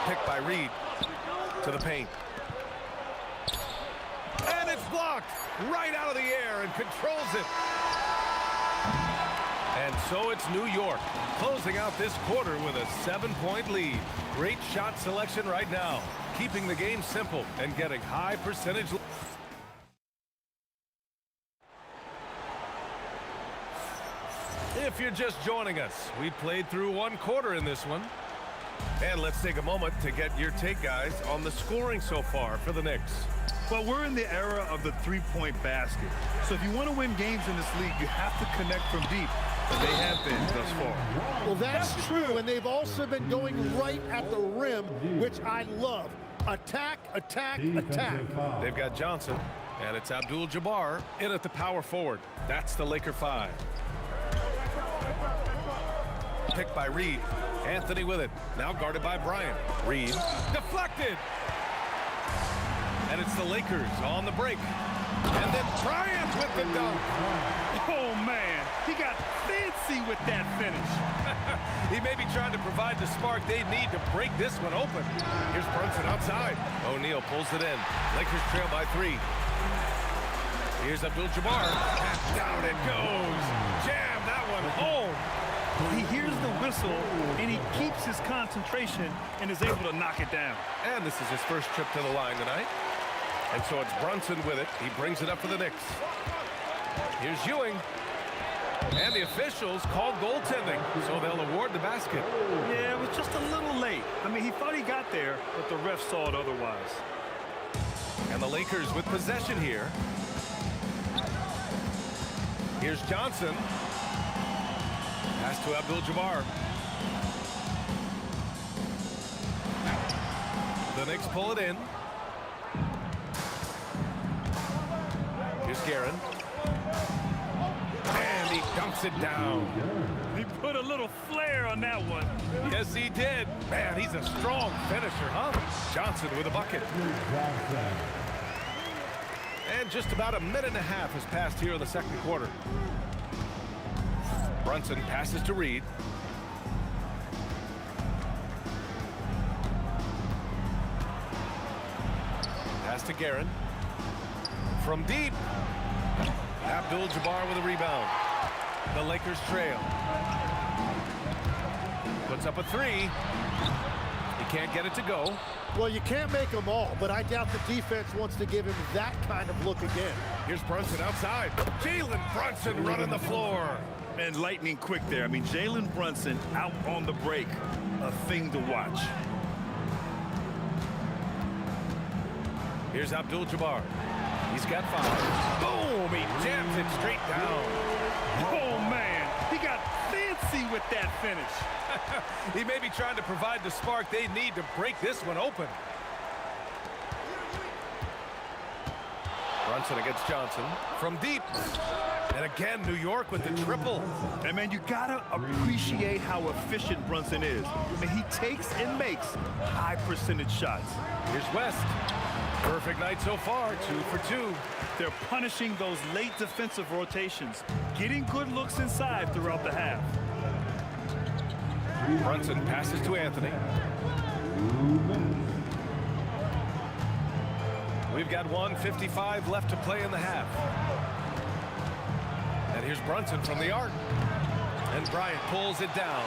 Picked by Reed to the paint. And it's blocked right out of the air and controls it. And so it's New York closing out this quarter with a 7-point lead. Great shot selection right now, keeping the game simple and getting high percentage. If you're just joining us, we played through 1 quarter in this one. And let's take a moment to get your take, guys, on the scoring so far for the Knicks. Well, we're in the era of the 3-point basket. So if you want to win games in this league, you have to connect from deep. They have been thus far. Well, that's true, and they've also been going right at the rim, which I love. Attack, attack, attack. They've got Johnson, and it's Abdul-Jabbar in at the power forward. That's the Laker 5. Picked by Reed. Anthony with it. Now guarded by Bryant. Reed deflected. And it's the Lakers on the break. And then Bryant with the dunk. Oh, man. He got fancy with that finish. He may be trying to provide the spark they need to break this one open. Here's Brunson outside. O'Neal pulls it in. Lakers trail by 3. Here's Abdul-Jabbar. And down it goes. Jam that one home. He hears the whistle, and he keeps his concentration and is able to knock it down. And this is his first trip to the line tonight. And so it's Brunson with it. He brings it up for the Knicks. Here's Ewing. And the officials called goaltending, so they'll award the basket. Yeah, it was just a little late. I mean, he thought he got there, but the ref saw it otherwise. And the Lakers with possession here. Here's Johnson. Pass to Abdul-Jabbar. The Knicks pull it in. Here's Guerin. And he dunks it down. He put a little flair on that one. Yes, he did. Man, he's a strong finisher, huh? Johnson with a bucket. And just about a minute and a half has passed here in the second quarter. Brunson passes to Reed. Pass to Guerin. From deep. Abdul-Jabbar with a rebound. The Lakers trail. Puts up a 3. He can't get it to go. Well, you can't make them all, but I doubt the defense wants to give him that kind of look again. Here's Brunson outside. Jalen Brunson running the floor. And lightning quick there. I mean, Jalen Brunson out on the break. A thing to watch. Here's Abdul-Jabbar. He's got 5. Boom! He jams it straight down. Oh, man. He got fancy with that finish. He may be trying to provide the spark they need to break this one open. Brunson against Johnson. From deep. And again, New York with the triple. And, man, you got to appreciate how efficient Brunson is. I mean, he takes and makes high percentage shots. Here's West. Perfect night so far, 2 for 2. They're punishing those late defensive rotations, getting good looks inside throughout the half. Brunson passes to Anthony. We've got 1:55 left to play in the half. And here's Brunson from the arc. And Bryant pulls it down.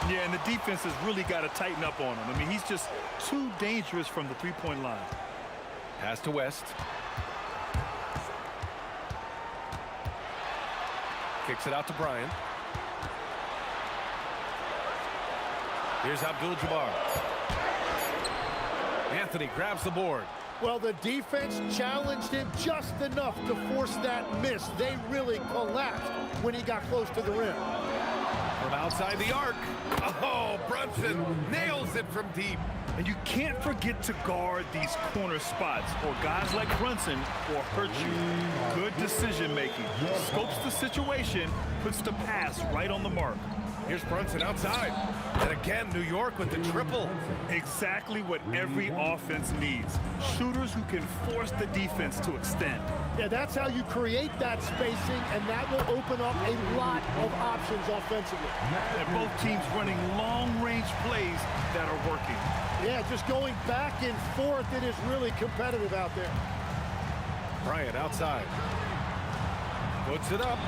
Yeah, and the defense has really got to tighten up on him. I mean, he's just too dangerous from the three-point line. Pass to West. Kicks it out to Bryant. Here's Abdul-Jabbar. Anthony grabs the board. Well, the defense challenged him just enough to force that miss. They really collapsed when he got close to the rim. From outside the arc. Oh, Brunson nails it from deep. And you can't forget to guard these corner spots, or guys like Brunson will hurt you. Good decision-making. Scopes the situation, puts the pass right on the mark. Here's Brunson outside. And again, New York with the triple. Exactly what every offense needs. Shooters who can force the defense to extend. Yeah, that's how you create that spacing, and that will open up a lot of options offensively. And both teams running long-range plays that are working. Yeah, just going back and forth, it is really competitive out there. Bryant outside. Puts it up.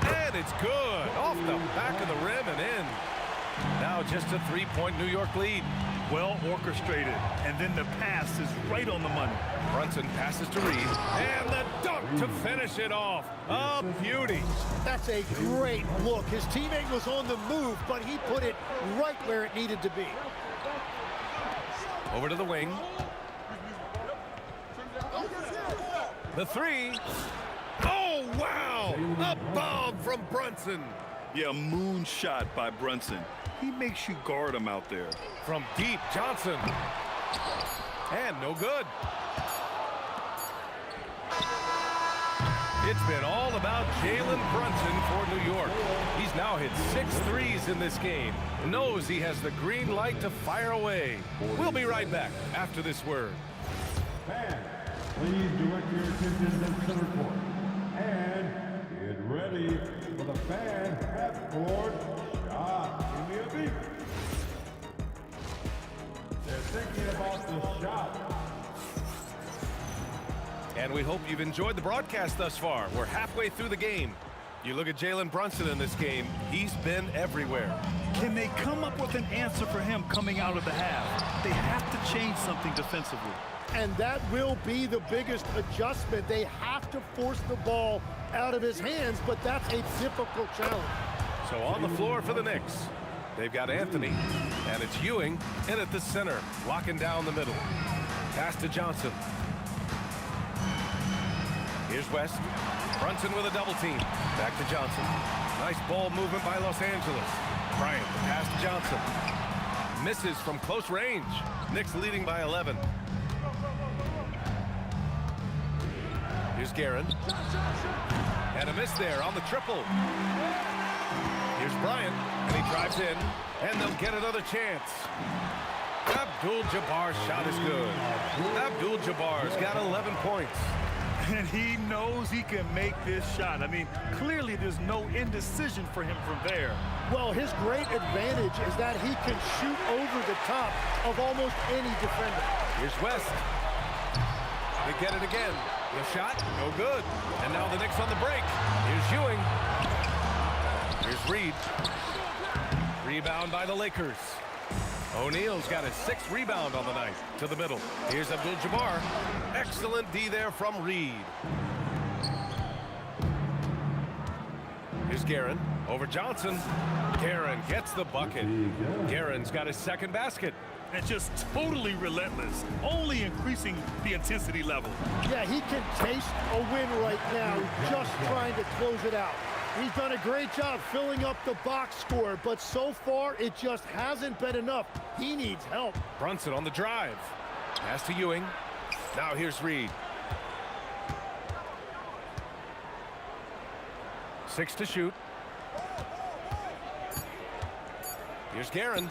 And it's good. Off the back of the rim and in. Now just a 3-point New York lead. Well orchestrated. And then the pass is right on the money. Brunson passes to Reed. And the dunk to finish it off. A beauty. That's a great look. His teammate was on the move, but he put it right where it needed to be. Over to the wing. The 3. Oh, wow! A bomb from Brunson. Yeah, moonshot by Brunson. He makes you guard him out there. From deep, Johnson. And no good. It's been all about Jalen Brunson for New York. He's now hit 6 threes in this game. Knows he has the green light to fire away. We'll be right back after this word. Fans, please direct your attention to center court. And get ready for the fan half-court shot. Give me a beat. They're thinking about the shot. And we hope you've enjoyed the broadcast thus far. We're halfway through the game. You look at Jalen Brunson in this game, he's been everywhere. Can they come up with an answer for him coming out of the half? They have to change something defensively. And that will be the biggest adjustment. They have to force the ball out of his hands, but that's a difficult challenge. So on the floor for the Knicks, they've got Anthony, and it's Ewing in at the center, locking down the middle. Pass to Johnson. Here's West. Brunson with a double team. Back to Johnson. Nice ball movement by Los Angeles. Bryant, the pass to Johnson. Misses from close range. Knicks leading by 11. Here's Guerin. And a miss there on the triple. Here's Bryant, and he drives in, and they'll get another chance. Abdul-Jabbar's shot is good. Abdul-Jabbar's got 11 points. And he knows he can make this shot. I mean, clearly there's no indecision for him from there. Well, his great advantage is that he can shoot over the top of almost any defender. Here's West. They get it again. The shot, no good. And now the Knicks on the break. Here's Ewing. Here's Reed. Rebound by the Lakers. O'Neal's got his 6th rebound on the night. To the middle. Here's Abdul-Jabbar. Excellent D there from Reed. Here's Guerin. Over Johnson. Guerin gets the bucket. Guerin's got his 2nd basket. And just totally relentless, only increasing the intensity level. Yeah, he can taste a win right now, just trying to close it out. He's done a great job filling up the box score, but so far it just hasn't been enough. He needs help. Brunson on the drive. Pass to Ewing. Now here's Reed. 6 to shoot. Here's Guerin.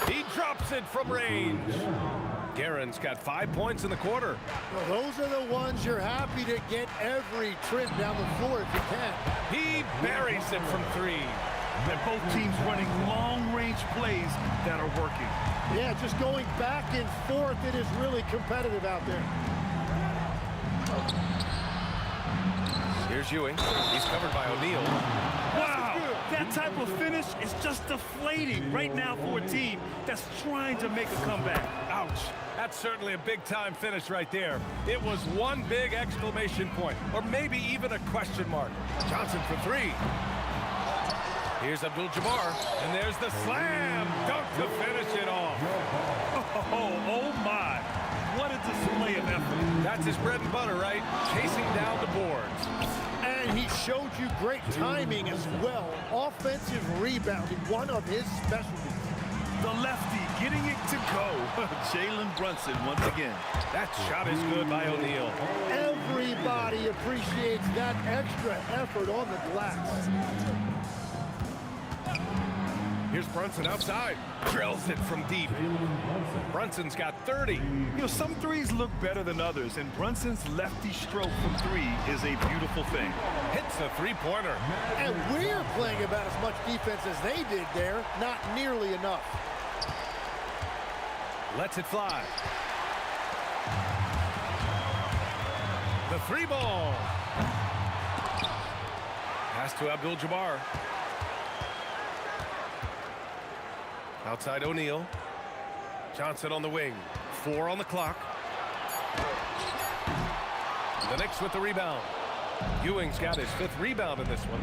He drops it from range. Guerin's got 5 points in the quarter. Well, those are the ones you're happy to get every trip down the floor if you can. He buries it from 3. And both teams running long-range plays that are working. Yeah, just going back and forth, it is really competitive out there. Here's Ewing. He's covered by O'Neal. Wow, that type of finish is just deflating right now for a team that's trying to make a comeback. Ouch. That's certainly a big-time finish right there. It was one big exclamation point, or maybe even a question mark. Johnson for 3. Here's Abdul-Jabbar, and there's the slam dunk to finish it off. Oh my. What a display of effort. That's his bread and butter, right? Chasing down the boards. And he showed you great timing as well. Offensive rebounding, one of his specialties. The lefty getting it to go. Jalen Brunson once again. That shot is good by O'Neal. Everybody appreciates that extra effort on the glass. Here's Brunson outside. Drills it from deep. Brunson's got 30. You know, some threes look better than others, and Brunson's lefty stroke from 3 is a beautiful thing. Hits a 3-pointer. And we're playing about as much defense as they did there. Not nearly enough. Lets it fly. The 3 ball. Pass to Abdul-Jabbar. Outside O'Neal. Johnson on the wing. 4 on the clock. The Knicks with the rebound. Ewing's got his 5th rebound in this one.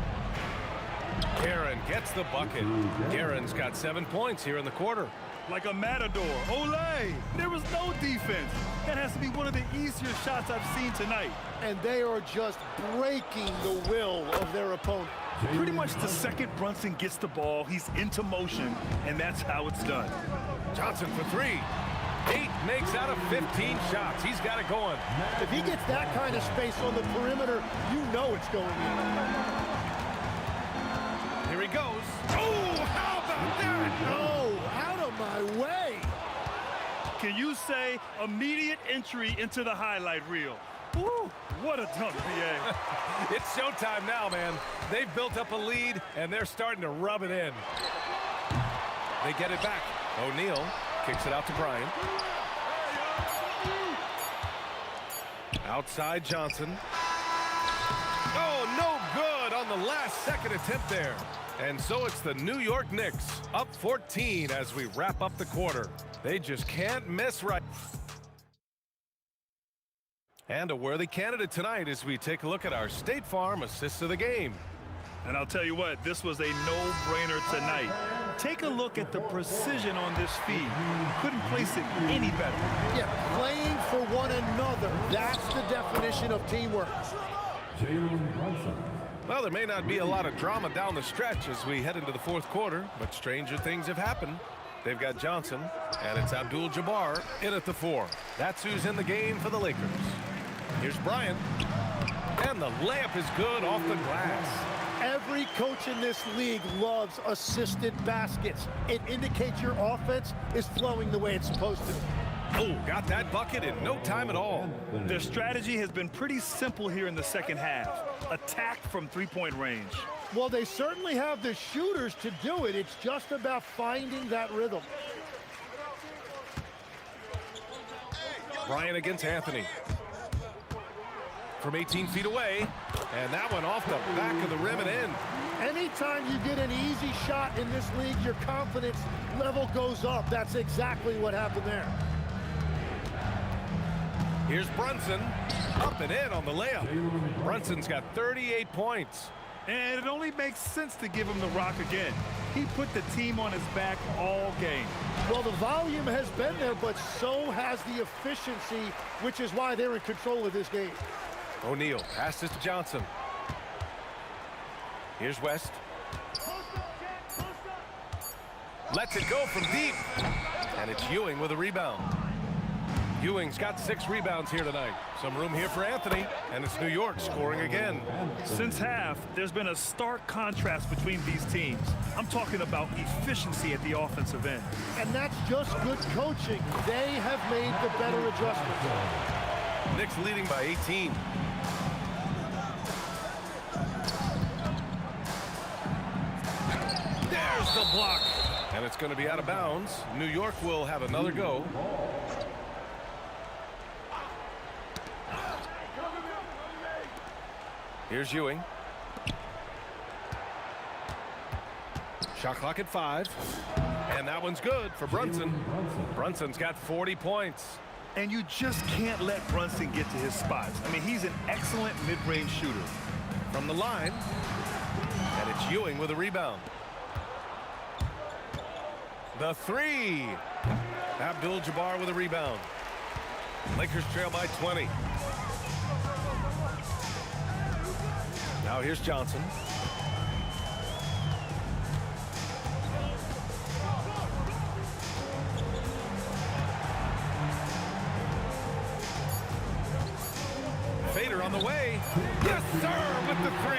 Guerin gets the bucket. Guerin's got 7 points here in the quarter. Like a matador. Olay! There was no defense. That has to be one of the easier shots I've seen tonight. And they are just breaking the will of their opponent. Pretty much the second Brunson gets the ball, he's into motion, and that's how it's done. Johnson for three. 8 makes out of 15 shots. He's got it going. If he gets that kind of space on the perimeter, you know it's going in. Here he goes. Oh, how about that? No, out of my way. Can you say immediate entry into the highlight reel? Woo, what a dunk, BA. It's showtime now, man. They've built up a lead, and they're starting to rub it in. They get it back. O'Neal kicks it out to Bryant. Outside Johnson. Oh, no good on the last second attempt there. And so it's the New York Knicks up 14 as we wrap up the quarter. They just can't miss right. And a worthy candidate tonight as we take a look at our State Farm assists of the game. And I'll tell you what, this was a no-brainer tonight. Take a look at the precision on this feed. Couldn't place it any better. Yeah, playing for one another. That's the definition of teamwork. Well, there may not be a lot of drama down the stretch as we head into the fourth quarter, but stranger things have happened. They've got Johnson, and it's Abdul-Jabbar in at the 4. That's who's in the game for the Lakers. Here's Bryant, and the layup is good off the glass. Every coach in this league loves assisted baskets. It indicates your offense is flowing the way it's supposed to. Oh, got that bucket in no time at all. Their strategy has been pretty simple here in the second half. Attack from three-point range. Well, they certainly have the shooters to do it. It's just about finding that rhythm. Bryant against Anthony. From 18 feet away, and that one off the back of the rim and in. Anytime you get an easy shot in this league, your confidence level goes up. That's exactly what happened there. Here's Brunson, up and in on the layup. Brunson's got 38 points. And it only makes sense to give him the rock again. He put the team on his back all game. Well, the volume has been there, but so has the efficiency, which is why they're in control of this game. O'Neal passes to Johnson. Here's West. Lets it go from deep. And it's Ewing with a rebound. Ewing's got 6 rebounds here tonight. Some room here for Anthony, and it's New York scoring again. Since half, there's been a stark contrast between these teams. I'm talking about efficiency at the offensive end. And that's just good coaching. They have made the better adjustments. Knicks leading by 18. There's the block. And it's going to be out of bounds. New York will have another go. Here's Ewing. Shot clock at 5. And that one's good for Brunson. Brunson's got 40 points. And you just can't let Brunson get to his spots. I mean, he's an excellent mid-range shooter. From the line. And it's Ewing with a rebound. The 3. Abdul-Jabbar with a rebound. Lakers trail by 20. Now here's Johnson. Fader on the way. Yes, sir, with the 3.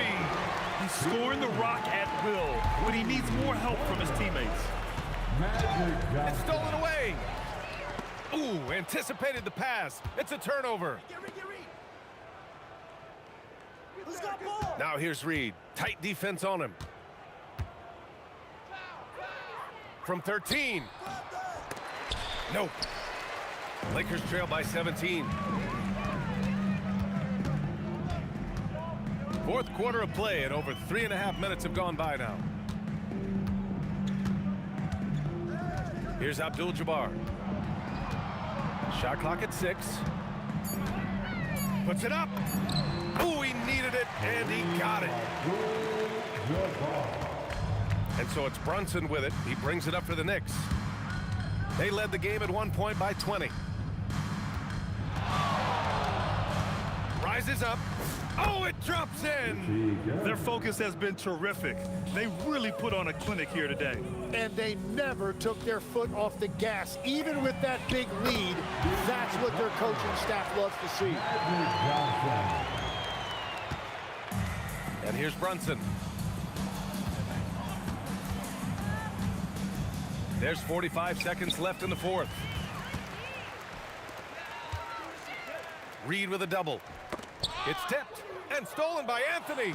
He's scoring the rock at will, but he needs more help from his teammates. It's stolen away. Ooh, anticipated the pass. It's a turnover. Now here's Reed. Tight defense on him. From 13. Nope. Lakers trail by 17. Fourth quarter of play, and over 3.5 minutes have gone by now. Here's Abdul-Jabbar. Shot clock at 6. Puts it up. Ooh, he needed it, and he got it. And so it's Brunson with it. He brings it up for the Knicks. They led the game at 1 point by 20. Rises up. Oh, it drops in. Their focus has been terrific. They really put on a clinic here today. And they never took their foot off the gas, even with that big lead. That's what their coaching staff loves to see. And here's Brunson. There's 45 seconds left in the fourth. Reed with a double. It's tipped and stolen by Anthony.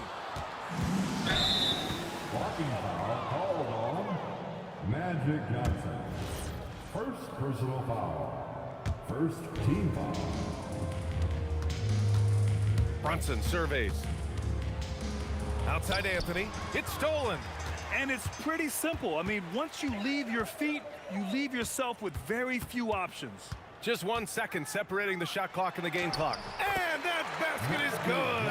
Blocking foul called on Magic Johnson. First personal foul. First team foul. Brunson surveys. Outside Anthony. It's stolen. And it's pretty simple. I mean, once you leave your feet, you leave yourself with very few options. Just 1 second separating the shot clock and the game clock. And that basket is good.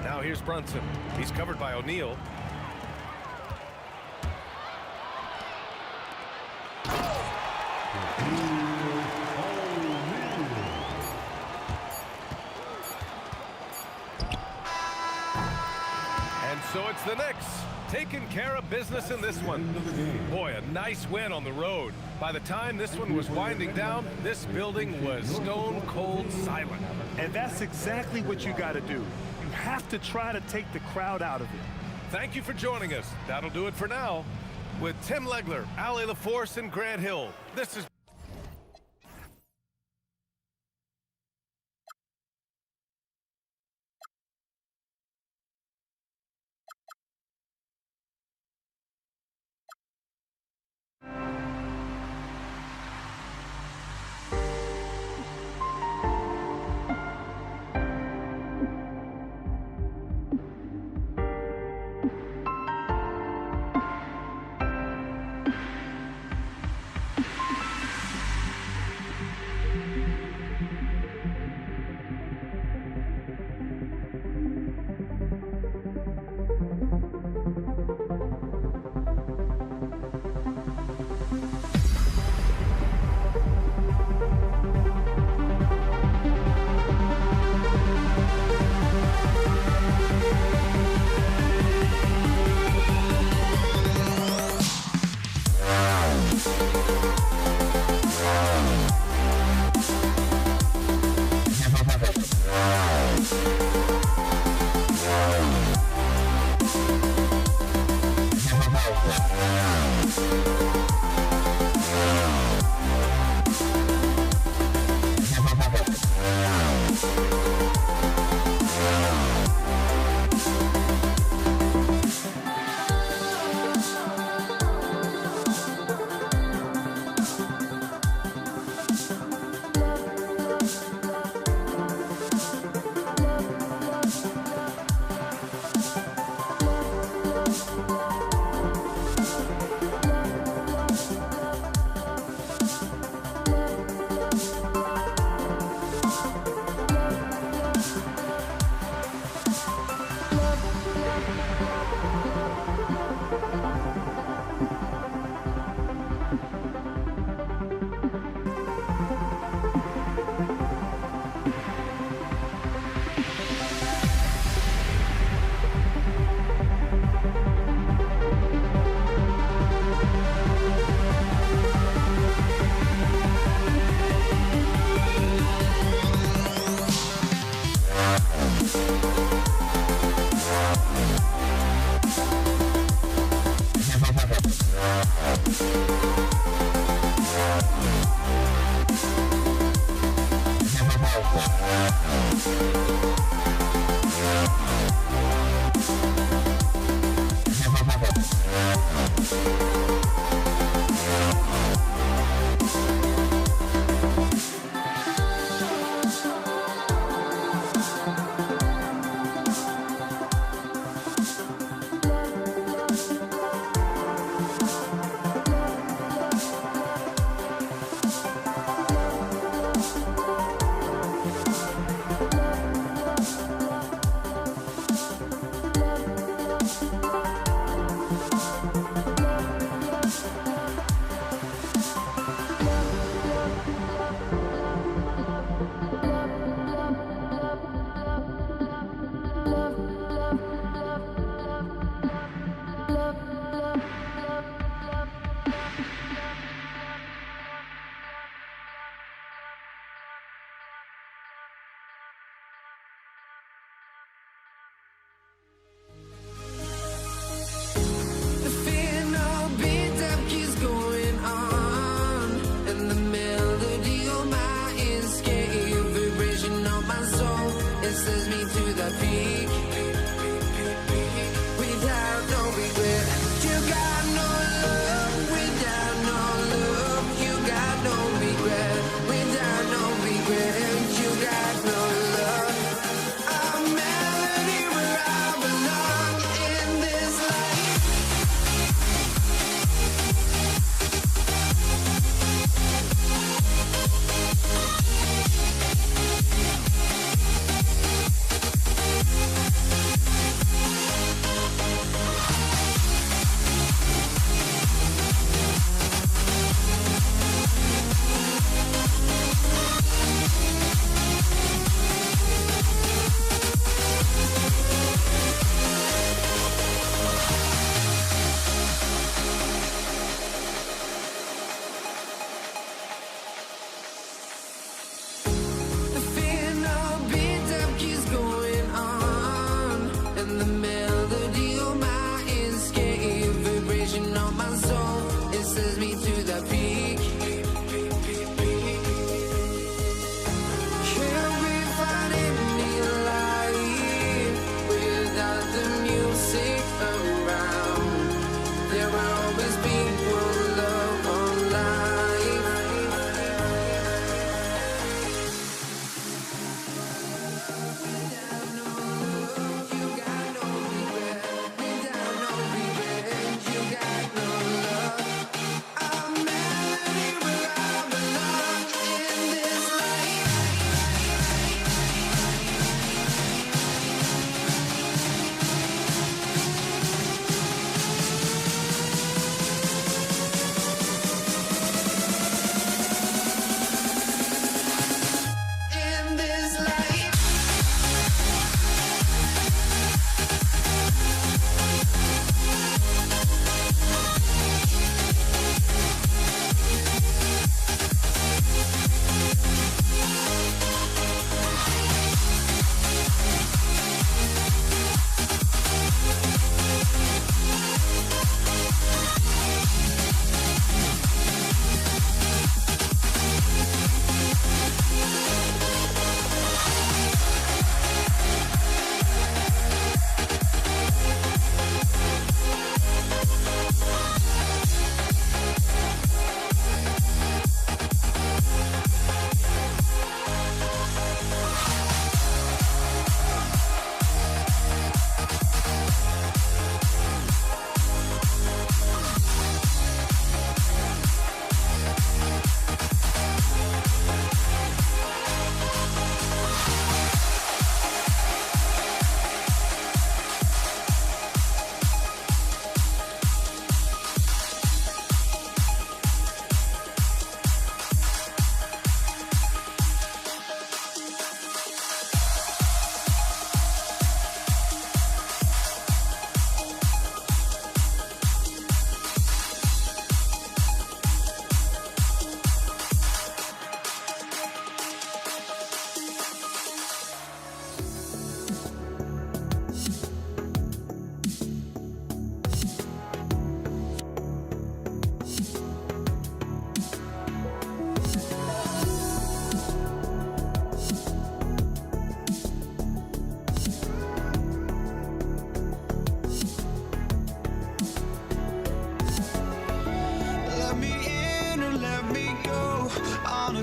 Now here's Brunson. He's covered by O'Neal. And so it's the Knicks taking care of business in this one. Boy, a nice win on the road. By the time this one was winding down, this building was stone cold silent. And that's exactly what you got to do. You have to try to take the crowd out of it. Thank you for joining us. That'll do it for now. With Tim Legler, Allie LaForce, and Grant Hill, this is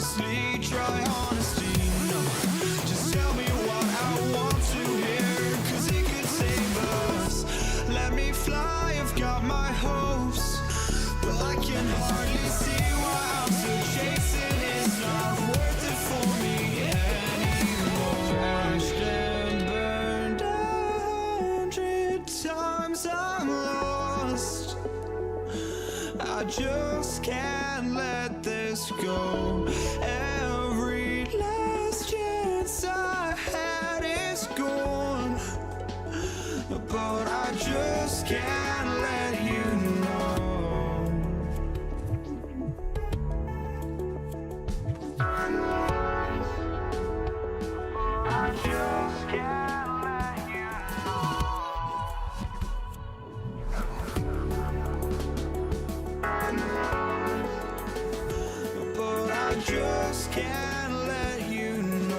honestly, try honesty. No, just tell me what I want to hear, 'cause it could save us. Let me fly, I've got my hopes, but I can hardly see why I'm still chasing. It's not worth it for me anymore. Crashed and burned 100 times, I'm lost. I just can't let this go. Every last chance I had is gone, but I just can't let you know. I just can't let you know. But I just can't let you know.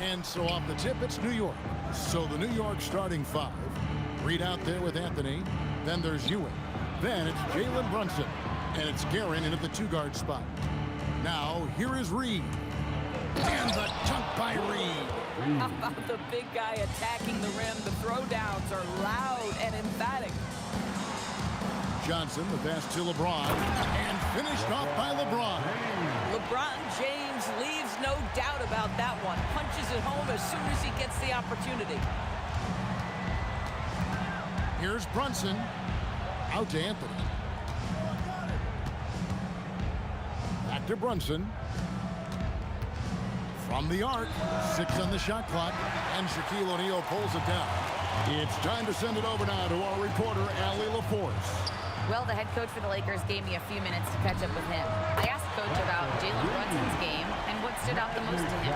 And so off the tip, it's New York. So the New York starting five. Reed out there with Anthony. Then there's Ewing. Then it's Jalen Brunson. And it's Guerin in at the two-guard spot. Now, here is Reed. And the dunk by Reed. How about the big guy attacking the rim? The throwdowns are loud and emphatic. Johnson, the pass to LeBron. And finished off by LeBron. LeBron James leaves no doubt about that one. Punches it home as soon as he gets the opportunity. Here's Brunson. Out to Anthony. Back to Brunson. From the arc. 6 on the shot clock. And Shaquille O'Neal pulls it down. It's time to send it over now to our reporter, Allie LaForce. Well, the head coach for the Lakers gave me a few minutes to catch up with him. I asked Coach about Jalen Brunson's game and what stood out the most to him.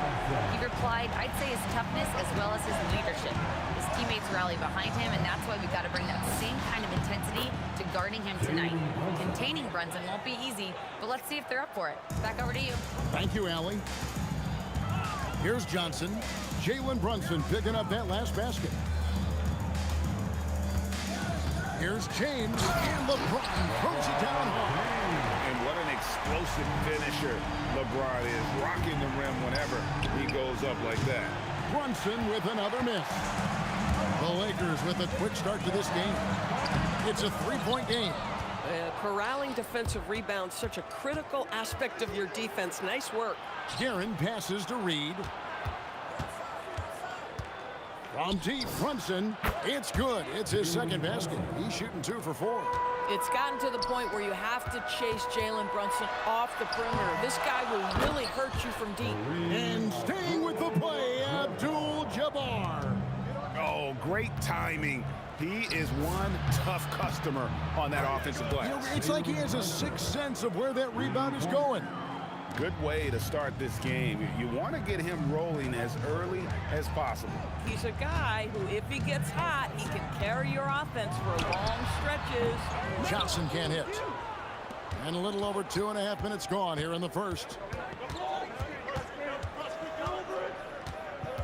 He replied, I'd say his toughness as well as his leadership. His teammates rally behind him, and that's why we've got to bring that same kind of intensity to guarding him tonight. Containing Brunson won't be easy, but let's see if they're up for it. Back over to you. Thank you, Allie. Here's Johnson. Jalen Brunson picking up that last basket. Here's James, and LeBron throws it down hard. And what an explosive finisher LeBron is, rocking the rim whenever he goes up like that. Brunson with another miss. The Lakers with a quick start to this game. It's a three-point game. Corralling defensive rebounds, such a critical aspect of your defense. Nice work. Guerin passes to Reed. From deep, Brunson, it's good. It's his second basket. He's shooting 2 for 4. It's gotten to the point where you have to chase Jalen Brunson off the perimeter. This guy will really hurt you from deep. And staying with the play, Abdul-Jabbar. Oh, great timing. He is one tough customer on that offensive glass. You know, it's like he has a sixth sense of where that rebound is going. Good way to start this game. You want to get him rolling as early as possible. He's a guy who, if he gets hot, he can carry your offense for long stretches. Johnson can't hit. And a little over 2.5 minutes gone here in the first.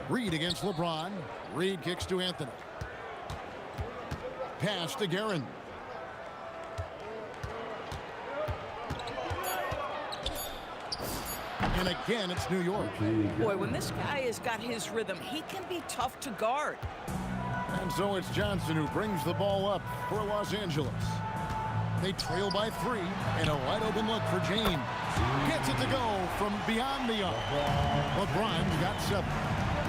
Reed against LeBron. Reed kicks to Anthony. Pass to Guerin. And again, it's New York. Boy, when this guy has got his rhythm, he can be tough to guard. And so it's Johnson who brings the ball up for Los Angeles. They trail by 3, and a wide open look for James. Gets it to go from beyond the arc. LeBron's got 7.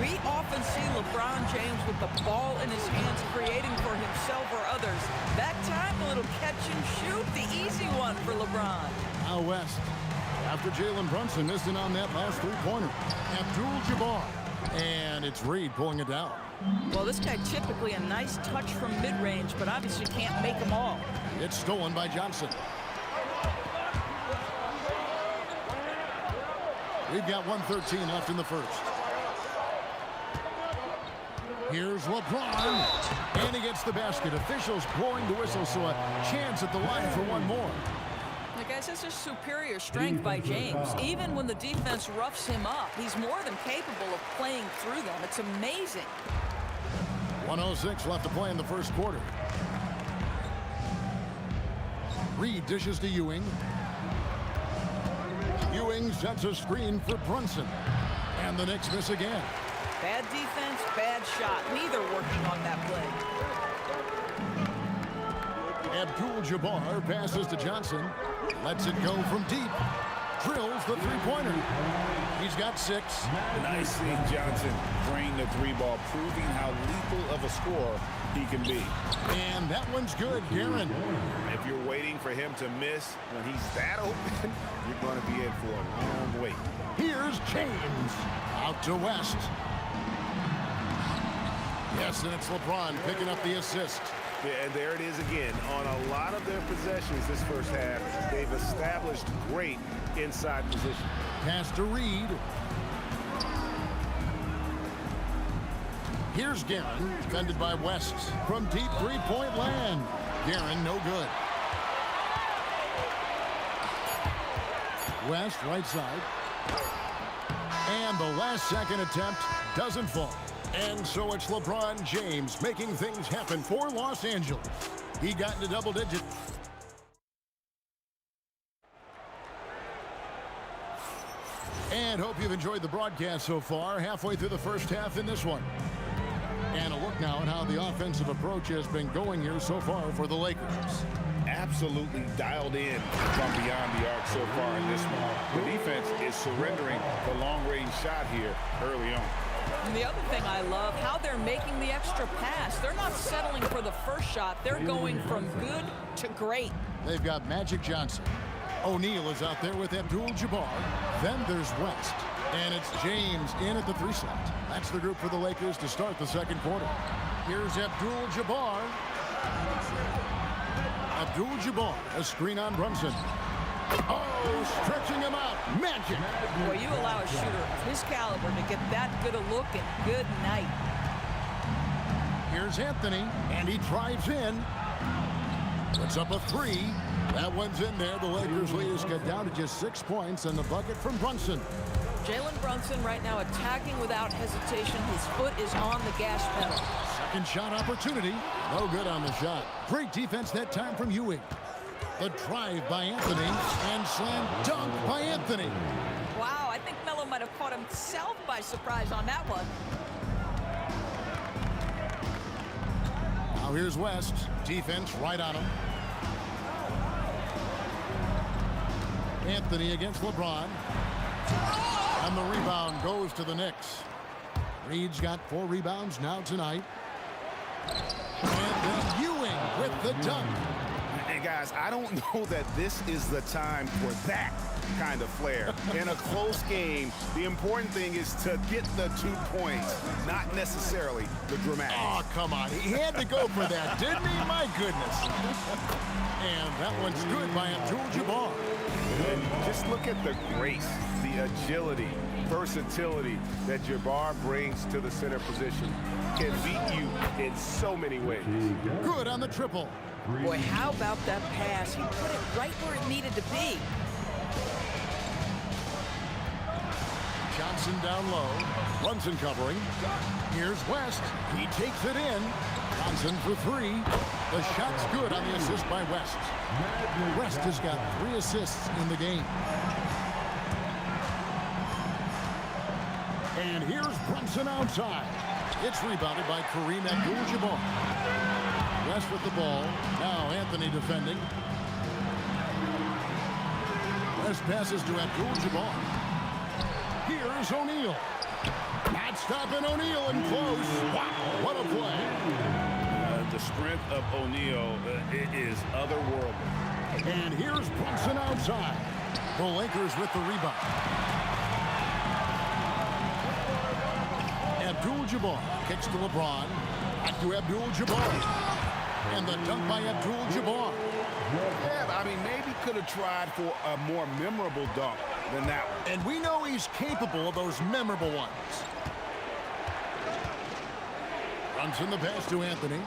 We often see LeBron James with the ball in his hands, creating for himself or others. That time, a little catch and shoot, the easy one for LeBron. Now West. After Jalen Brunson missed it on that last three-pointer. Abdul-Jabbar. And it's Reed pulling it down. Well, this guy typically a nice touch from mid-range, but obviously can't make them all. It's stolen by Johnson. We've got 1:13 left in the first. Here's LeBron, and he gets the basket. Officials blowing the whistle, so a chance at the line for one more. Now, guys, this is superior strength by James. Even when the defense roughs him up, he's more than capable of playing through them. It's amazing. 1:06 left to play in the first quarter. Reed dishes to Ewing. Ewing sets a screen for Brunson. And the Knicks miss again. Bad defense, bad shot. Neither working on that play. Abdul-Jabbar passes to Johnson. Lets it go from deep. Drills the three-pointer. He's got 6. Nice seeing Johnson drain the three ball, proving how lethal of a scorer he can be. And that one's good, Guerin. If you're waiting for him to miss when he's that open, you're going to be in for a long wait. Here's James. Out to West. Yes, and it's LeBron picking up the assist. Yeah, and there it is again. On a lot of their possessions this first half, they've established great inside position. Pass to Reed. Here's Guerin, defended by West from deep three-point land. Guerin, no good. West, right side. And the last second attempt doesn't fall. And so it's LeBron James making things happen for Los Angeles. He got into double digits. And hope you've enjoyed the broadcast so far. Halfway through the first half in this one. And a look now at how the offensive approach has been going here so far for the Lakers. Absolutely dialed in from beyond the arc so far in this one. The defense is surrendering the long-range shot here early on. And the other thing I love, how they're making the extra pass. They're not settling for the first shot. They're going from good to great. They've got Magic Johnson. O'Neal is out there with Abdul-Jabbar. Then there's West. And it's James in at the 3 slot. That's the group for the Lakers to start the second quarter. Here's Abdul-Jabbar. Abdul-Jabbar, a screen on Brunson. Oh, stretching him out. Magic. Boy, you allow a shooter of his caliber to get that good a look, and good night. Here's Anthony, and he drives in. Puts up a 3. That one's in there. The Lakers lead us get down to just 6 points, and the bucket from Brunson. Jalen Brunson right now attacking without hesitation. His foot is on the gas pedal. Second shot opportunity. No good on the shot. Great defense that time from Ewing. The drive by Anthony, and slam dunk by Anthony. Wow, I think Melo might have caught himself by surprise on that one. Now here's West. Defense right on him. Anthony against LeBron. And the rebound goes to the Knicks. Reed's got 4 rebounds now tonight. And then Ewing with the dunk. And guys, I don't know that this is the time for that kind of flair. In a close game, the important thing is to get the 2 points, not necessarily the dramatic. Oh, come on. He had to go for that, didn't he? My goodness. And that one's good by Abdul-Jabbar. And just look at the grace, the agility, versatility that Jabbar brings to the center position. Can beat you in so many ways. Good on the triple. Boy, how about that pass? He put it right where it needed to be. Johnson down low. Brunson covering. Here's West. He takes it in. Johnson for 3. The shot's good on the assist by West. West has got 3 assists in the game. And here's Brunson outside. It's rebounded by Kareem Abdul-Jabbar. West with the ball. Now Anthony defending. West passes to Abdul-Jabbar. Here's O'Neal. Not stopping O'Neal in close. Wow, what a play. The strength of O'Neal is otherworldly. And here's Brunson outside. The Lakers with the rebound. Abdul-Jabbar kicks to LeBron. Back to Abdul-Jabbar. And the dunk by Abdul-Jabbar. Yeah, I mean, maybe could have tried for a more memorable dunk than that one. And we know he's capable of those memorable ones. Brunson the pass to Anthony.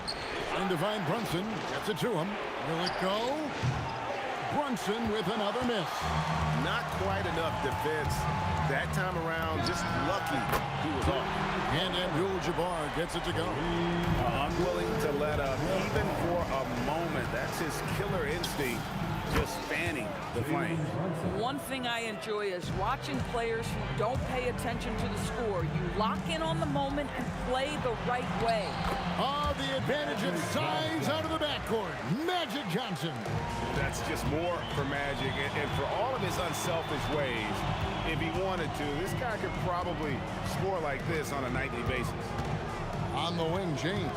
Trying to find Brunson. Gets it to him. Will it go? Brunson with another miss. Not quite enough defense that time around. Just lucky he was off. And Abdul-Jabbar gets it to go. Unwilling to let up even for a moment. That's his killer instinct, just fanning the flame. One thing I enjoy is watching players who don't pay attention to the score. You lock in on the moment and play the right way. Oh, the advantage of size out of the backcourt. Magic Johnson. That's just more for Magic. And for all of his unselfish ways, if he wanted to, this guy could probably score like this on a nightly basis. On the wing, James.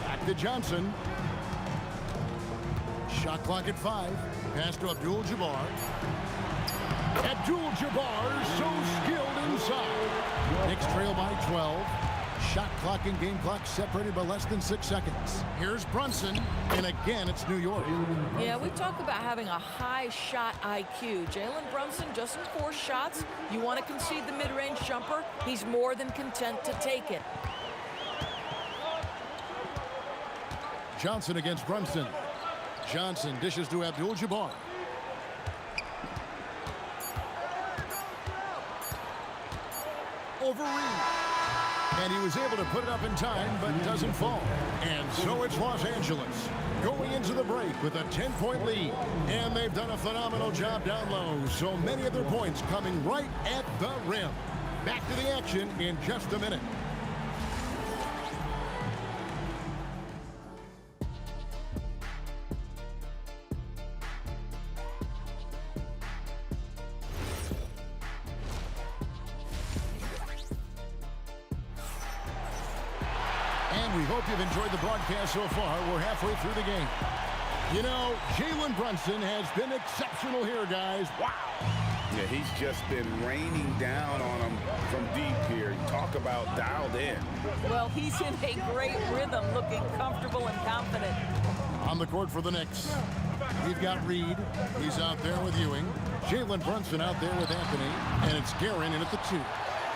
Back to Johnson. Shot clock at 5. Pass to Abdul-Jabbar. Abdul-Jabbar so skilled inside. Knicks trail by 12. Shot clock and game clock separated by less than 6 seconds. Here's Brunson, and again it's New York. Yeah, we talk about having a high shot IQ. Jalen Brunson doesn't force shots. You want to concede the mid-range jumper, he's more than content to take it. Johnson against Brunson. Johnson dishes to Abdul-Jabbar. Over Reed. And he was able to put it up in time, but doesn't fall. And so it's Los Angeles going into the break with a 10-point lead. And they've done a phenomenal job down low. So many of their points coming right at the rim. Back to the action in just a minute. We hope you've enjoyed the broadcast so far. We're halfway through the game. You know, Jalen Brunson has been exceptional here, guys. Wow. Yeah, he's just been raining down on him from deep here. Talk about dialed in. Well, he's in a great rhythm, looking comfortable and confident. On the court for the Knicks, we've got Reed. He's out there with Ewing. Jalen Brunson out there with Anthony. And it's Guerin in at the 2.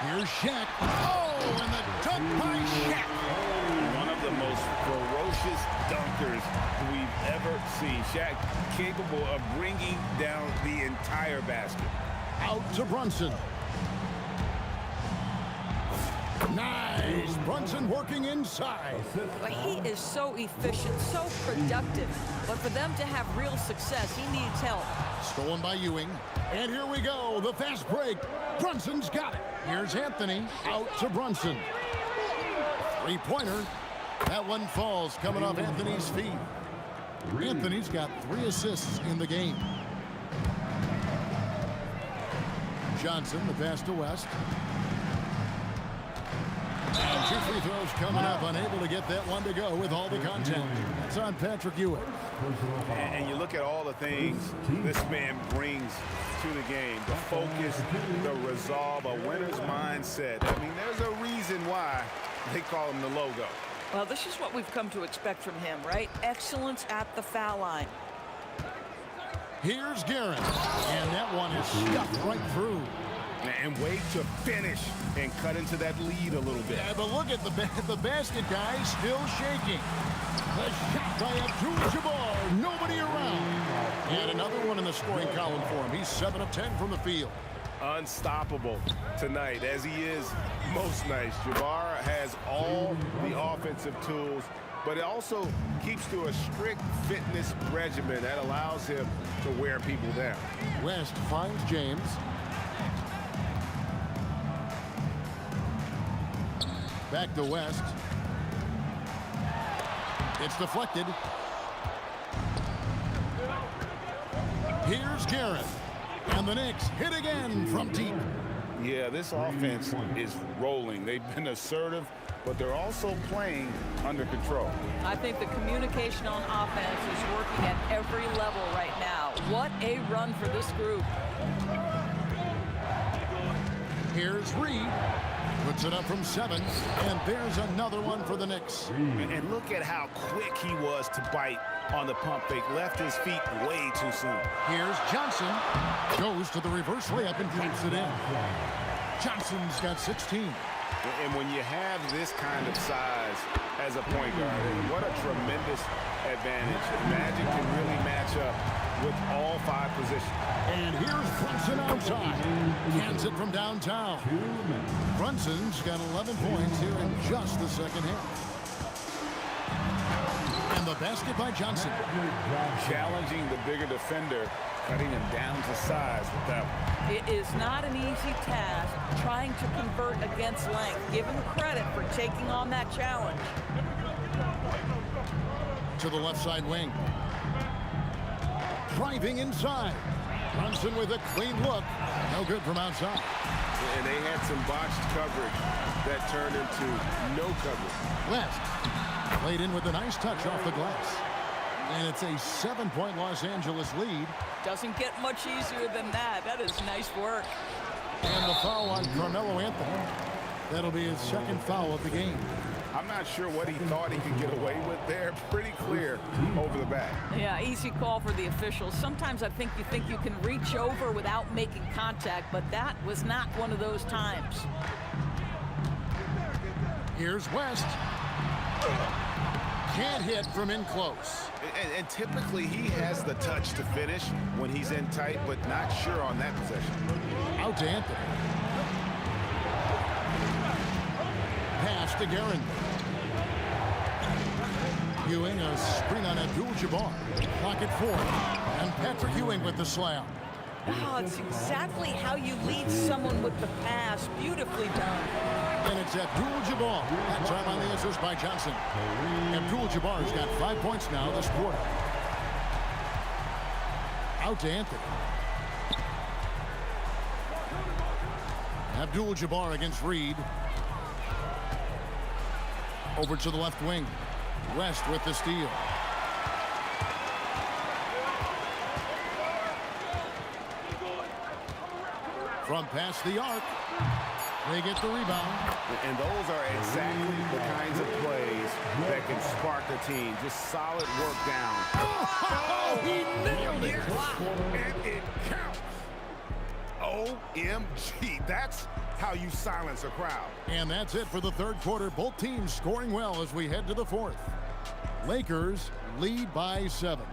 Here's Shaq. Oh, and the dunk by Shaq. One of the most ferocious dunkers we've ever seen. Shaq capable of bringing down the entire basket. Out to Brunson. Nice. Brunson working inside. But he is so efficient, so productive. But for them to have real success, he needs help. Stolen by Ewing. And here we go. The fast break. Brunson's got it. Here's Anthony. Out to Brunson. Three-pointer. That one falls coming off Anthony's feet. Anthony's got 3 assists in the game. Johnson, the pass to West. And 2 free throws coming up, unable to get that one to go with all the contact. It's on Patrick Ewing. And you look at all the things this man brings to the game. The focus, the resolve, a winner's mindset. I mean, there's a reason why they call him the logo. Well, this is what we've come to expect from him, right? Excellence at the foul line. Here's Guerin. And that one is stuffed right through. And wait to finish and cut into that lead a little bit. Yeah, but look at the basket, guys, still shaking. The shot by Abdul-Jabbar. Nobody around. And another one in the scoring column for him. He's 7 of 10 from the field. Unstoppable tonight, as he is most nights. Jabbar has all the offensive tools, but it also keeps to a strict fitness regimen that allows him to wear people down. West finds James. Back to West. It's deflected. Here's Guerin. And the Knicks hit again from deep. Yeah, this offense is rolling. They've been assertive, but they're also playing under control. I think the communication on offense is working at every level right now. What a run for this group. Here's Reed. Puts it up from 7, and there's another one for the Knicks. And look at how quick he was to bite on the pump fake. Left his feet way too soon. Here's Johnson. Goes to the reverse layup and drops it in. Johnson's got 16. And when you have this kind of size as a point guard, what a tremendous advantage. Magic can really match up with all 5 positions. And here's Brunson outside. Cans it from downtown. Brunson's got 11 points here in just the second half. And the basket by Johnson. Challenging the bigger defender, cutting him down to size with that one. It is not an easy task trying to convert against length. Give him credit for taking on that challenge. To the left side wing. Driving inside. Brunson with a clean look. No good from outside. And they had some botched coverage that turned into no coverage. West played in with a nice touch off the glass. And it's a 7-point Los Angeles lead. Doesn't get much easier than that. That is nice work. And the foul on Carmelo Anthony. That'll be his second foul of the game. I'm not sure what he thought he could get away with there. Pretty clear over the back. Yeah, easy call for the officials. Sometimes I think you can reach over without making contact, but that was not one of those times. Here's West. Can't hit from in close. And typically he has the touch to finish when he's in tight, but not sure on that possession. Out to Anthony. Pass to Guerin. Ewing a screen on Abdul-Jabbar. Clock at 4. And Patrick Ewing with the slam. Oh, it's exactly how you lead someone with the pass. Beautifully done. And it's Abdul-Jabbar. That time on the assist by Johnson. Abdul-Jabbar's got 5 points now this quarter. Out to Anthony. Abdul-Jabbar against Reed. Over to the left wing. West with the steal. From past the arc. They get the rebound. And those are exactly the kinds of plays that can spark a team. Just solid work down. Oh, he nailed it. And it counts. OMG. That's how you silence a crowd. And that's it for the third quarter. Both teams scoring well as we head to the fourth. Lakers lead by 7.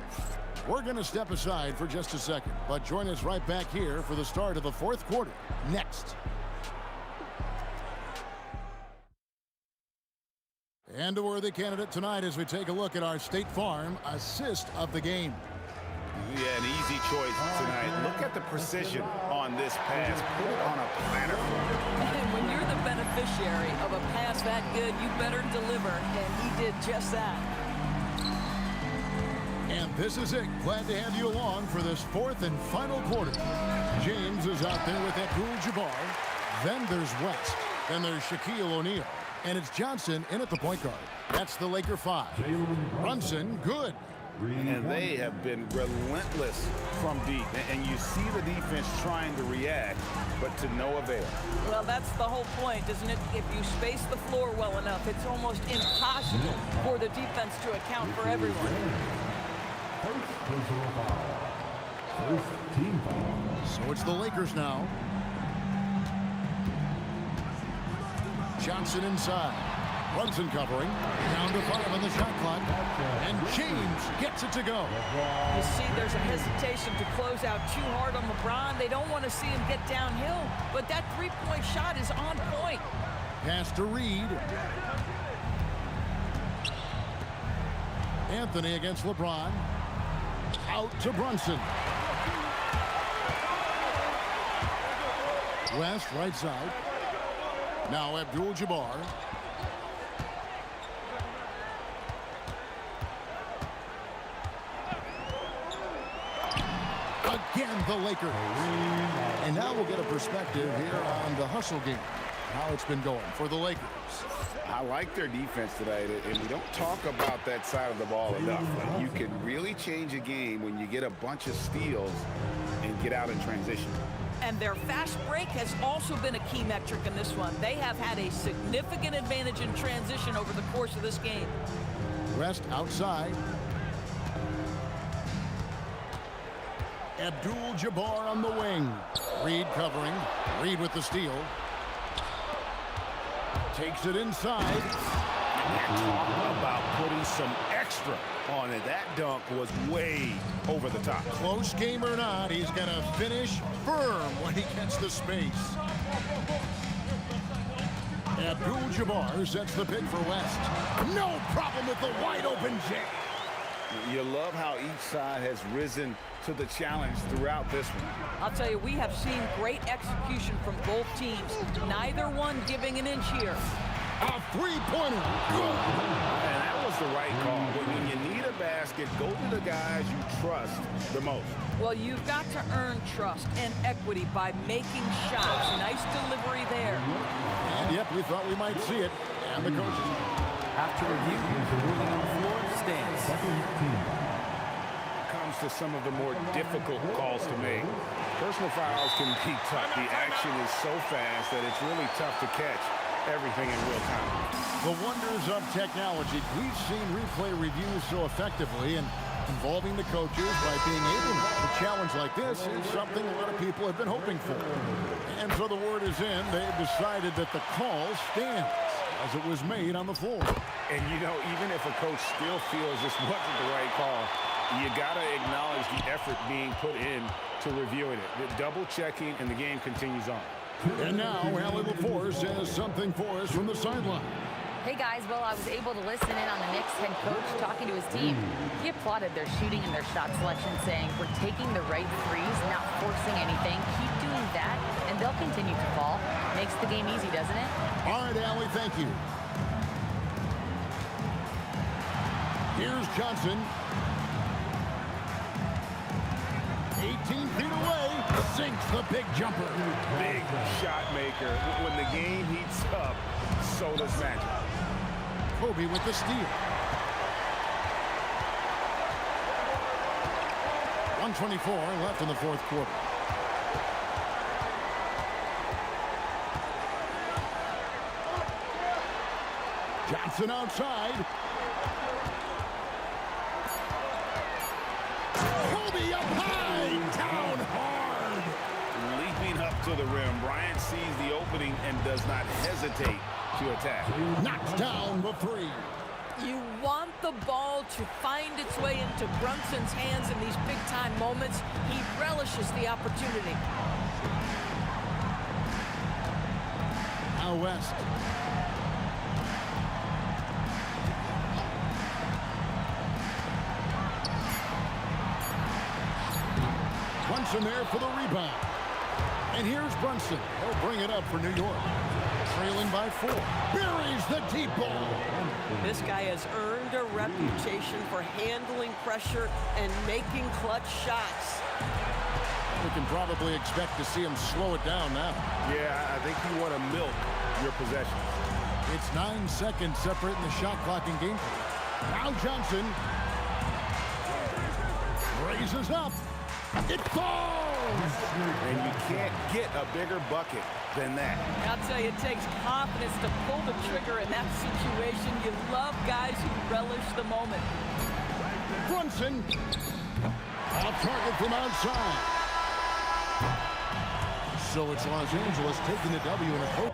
We're going to step aside for just a second, but join us right back here for the start of the fourth quarter next. And a worthy candidate tonight as we take a look at our State Farm assist of the game. Yeah, an easy choice tonight. Look at the precision on this pass. Put it on a platter. And when you're the beneficiary of a pass that good, you better deliver, and he did just that. And this is it. Glad to have you along for this fourth and final quarter. James is out there with Abdul-Jabbar. Then there's West. Then there's Shaquille O'Neal. And it's Johnson in at the point guard. That's the Laker 5. Brunson, good. And they have been relentless from deep. And you see the defense trying to react, but to no avail. Well, that's the whole point, isn't it? If you space the floor well enough, it's almost impossible for the defense to account for everyone. First personal foul. First team foul. So it's the Lakers now. Johnson inside. Brunson covering. Down to 5 on the shot clock. And James gets it to go. You see, there's a hesitation to close out too hard on LeBron. They don't want to see him get downhill, but that three-point shot is on point. Pass to Reed. Anthony against LeBron. Out to Brunson. West, right side. Now Abdul-Jabbar. Again, the Lakers. And now we'll get a perspective here on the hustle game. how it's been going for the Lakers. I like their defense today, and we don't talk about that side of the ball enough. Like, you can really change a game when you get a bunch of steals and get out in transition. And their fast break has also been a key metric in this one. They have had a significant advantage in transition over the course of this game. West outside. Abdul-Jabbar on the wing. Reed covering. Reed with the steal. Takes it inside. Talk about putting some extra on it. That dunk was way over the top. Close game or not, he's going to finish firm when he gets the space. Abdul-Jabbar sets the pick for West. No problem with the wide open J. You love how each side has risen to the challenge throughout this one. I'll tell you, we have seen great execution from both teams. Neither one giving an inch here. A three-pointer. Good. And that was the right call. When you need a basket, go to the guys you trust the most. Well, you've got to earn trust and equity by making shots. Nice delivery there. And yep, we thought we might see it. And the coaches. After review, the ruling on the floor stands. Comes to some of the more difficult calls to make. Personal fouls can be tough. The action is so fast that it's really tough to catch everything in real time. The wonders of technology. We've seen replay reviews so effectively, and involving the coaches by being able to challenge like this is something a lot of people have been hoping for. And so the word is in. They've decided that the call stands as it was made on the floor. And, you know, even if a coach still feels this wasn't the right call, you got to acknowledge the effort being put in to reviewing it. The double checking, and the game continues on. And now, Allie LaForce has something for us from the sideline. Hey guys, well, I was able to listen in on the Knicks head coach talking to his team. He applauded their shooting and their shot selection, saying, "We're taking the right threes, not forcing anything. Keep doing that, and they'll continue to fall." Makes the game easy, doesn't it? All right, Allie, thank you. Here's Johnson. 18 feet away, sinks the big jumper. Big shot maker. When the game heats up, so does magic. Kobe with the steal. 1:24 left in the fourth quarter. Johnson outside. Kobe up high, down hard. Leaping up to the rim, Bryant sees the opening and does not hesitate to attack. Knocks down the three. You want the ball to find its way into Brunson's hands in these big-time moments. He relishes the opportunity. Now West. Brunson there for the rebound. And here's Brunson. He'll bring it up for New York. Trailing by 4. Buries the deep ball. This guy has earned a reputation for handling pressure and making clutch shots. We can probably expect to see him slow it down now. Yeah, I think you want to milk your possession. It's 9 seconds separating the shot clock and game. Now Johnson raises up. It falls! And you can't get a bigger bucket than that. I'll tell you, it takes confidence to pull the trigger in that situation. You love guys who relish the moment. Brunson, off target from outside. So it's Los Angeles taking the W in a coach.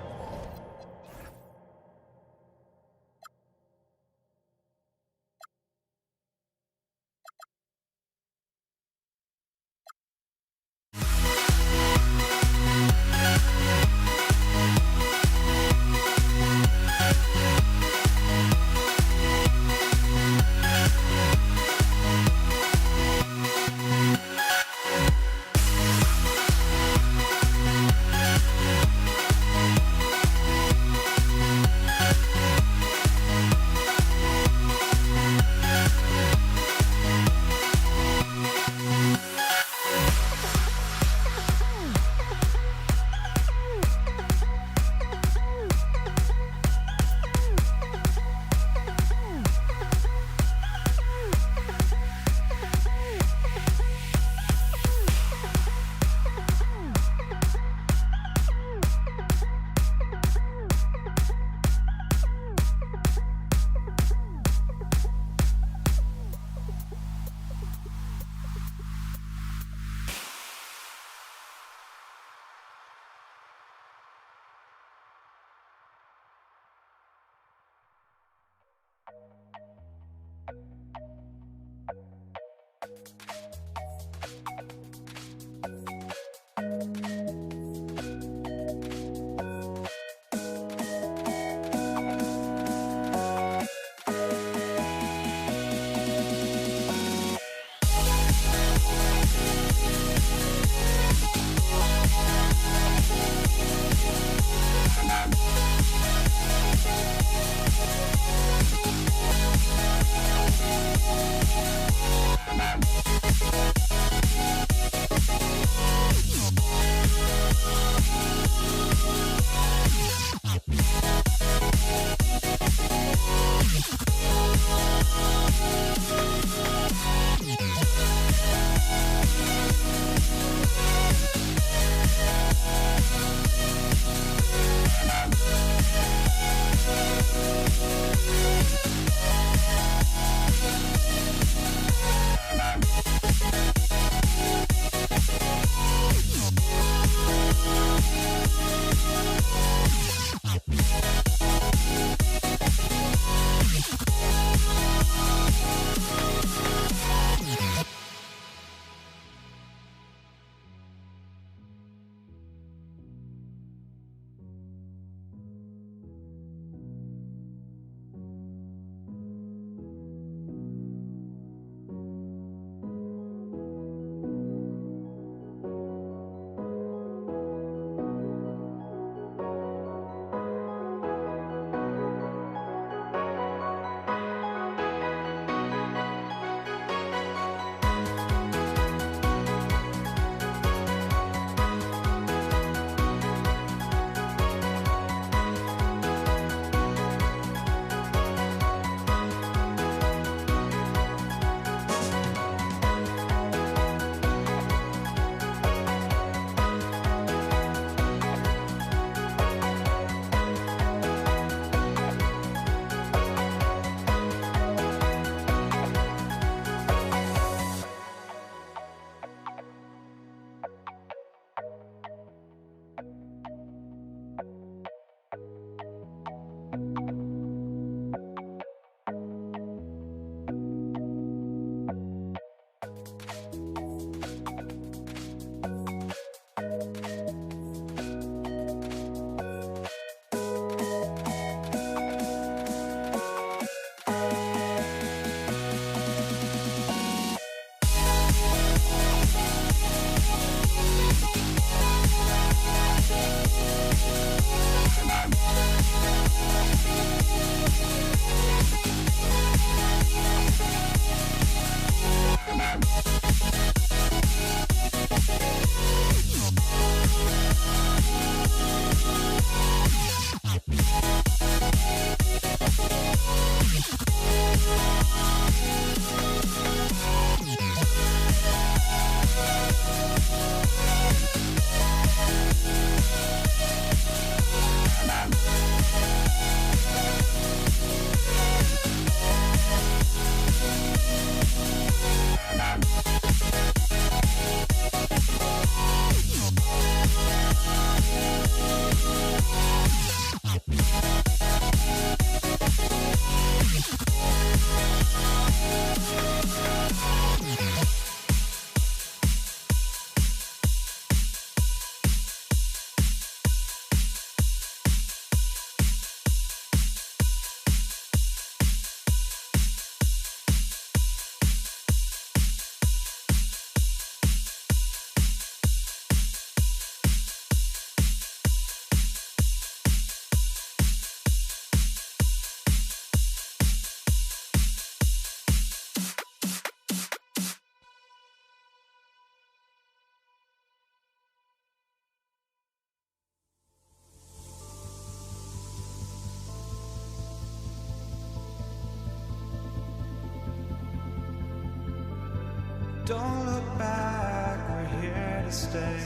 Don't look back, we're here to stay.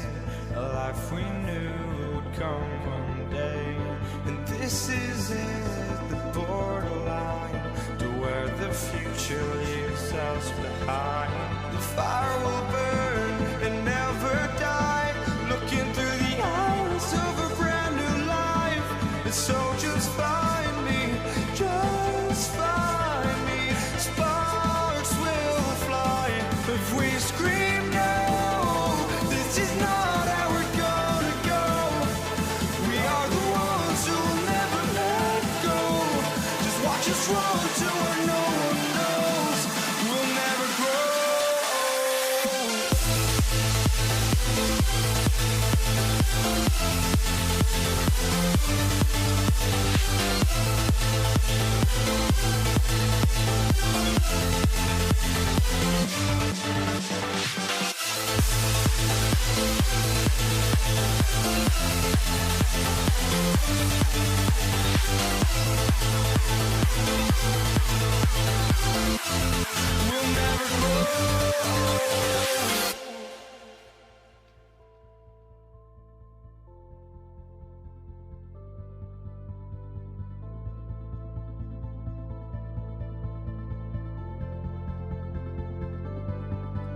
A life we knew would come one day. And this is it, the borderline to where the future leaves us behind. The fire will burn and never die, looking through the eyes of a brand new life. And so just find me, just find me. Sparks will fly if we scream no. This is not our We'll never grow.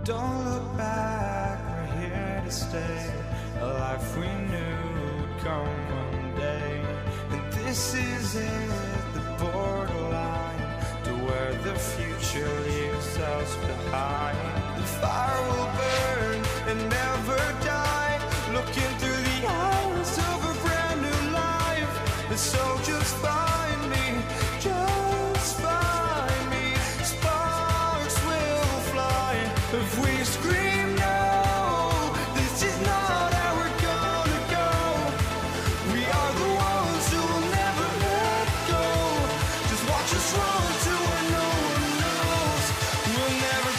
Don't look back, we're here to stay. A life we knew would come one day. And this is it, the borderline to where the future leaves us behind. The fire will burn and never die, looking through the eyes of a brand new life. And so just find me, just find me. Sparks will fly if we scream no. This is not how we're gonna go. We are the ones who will never let go. Just watch us run to where no one knows. We'll never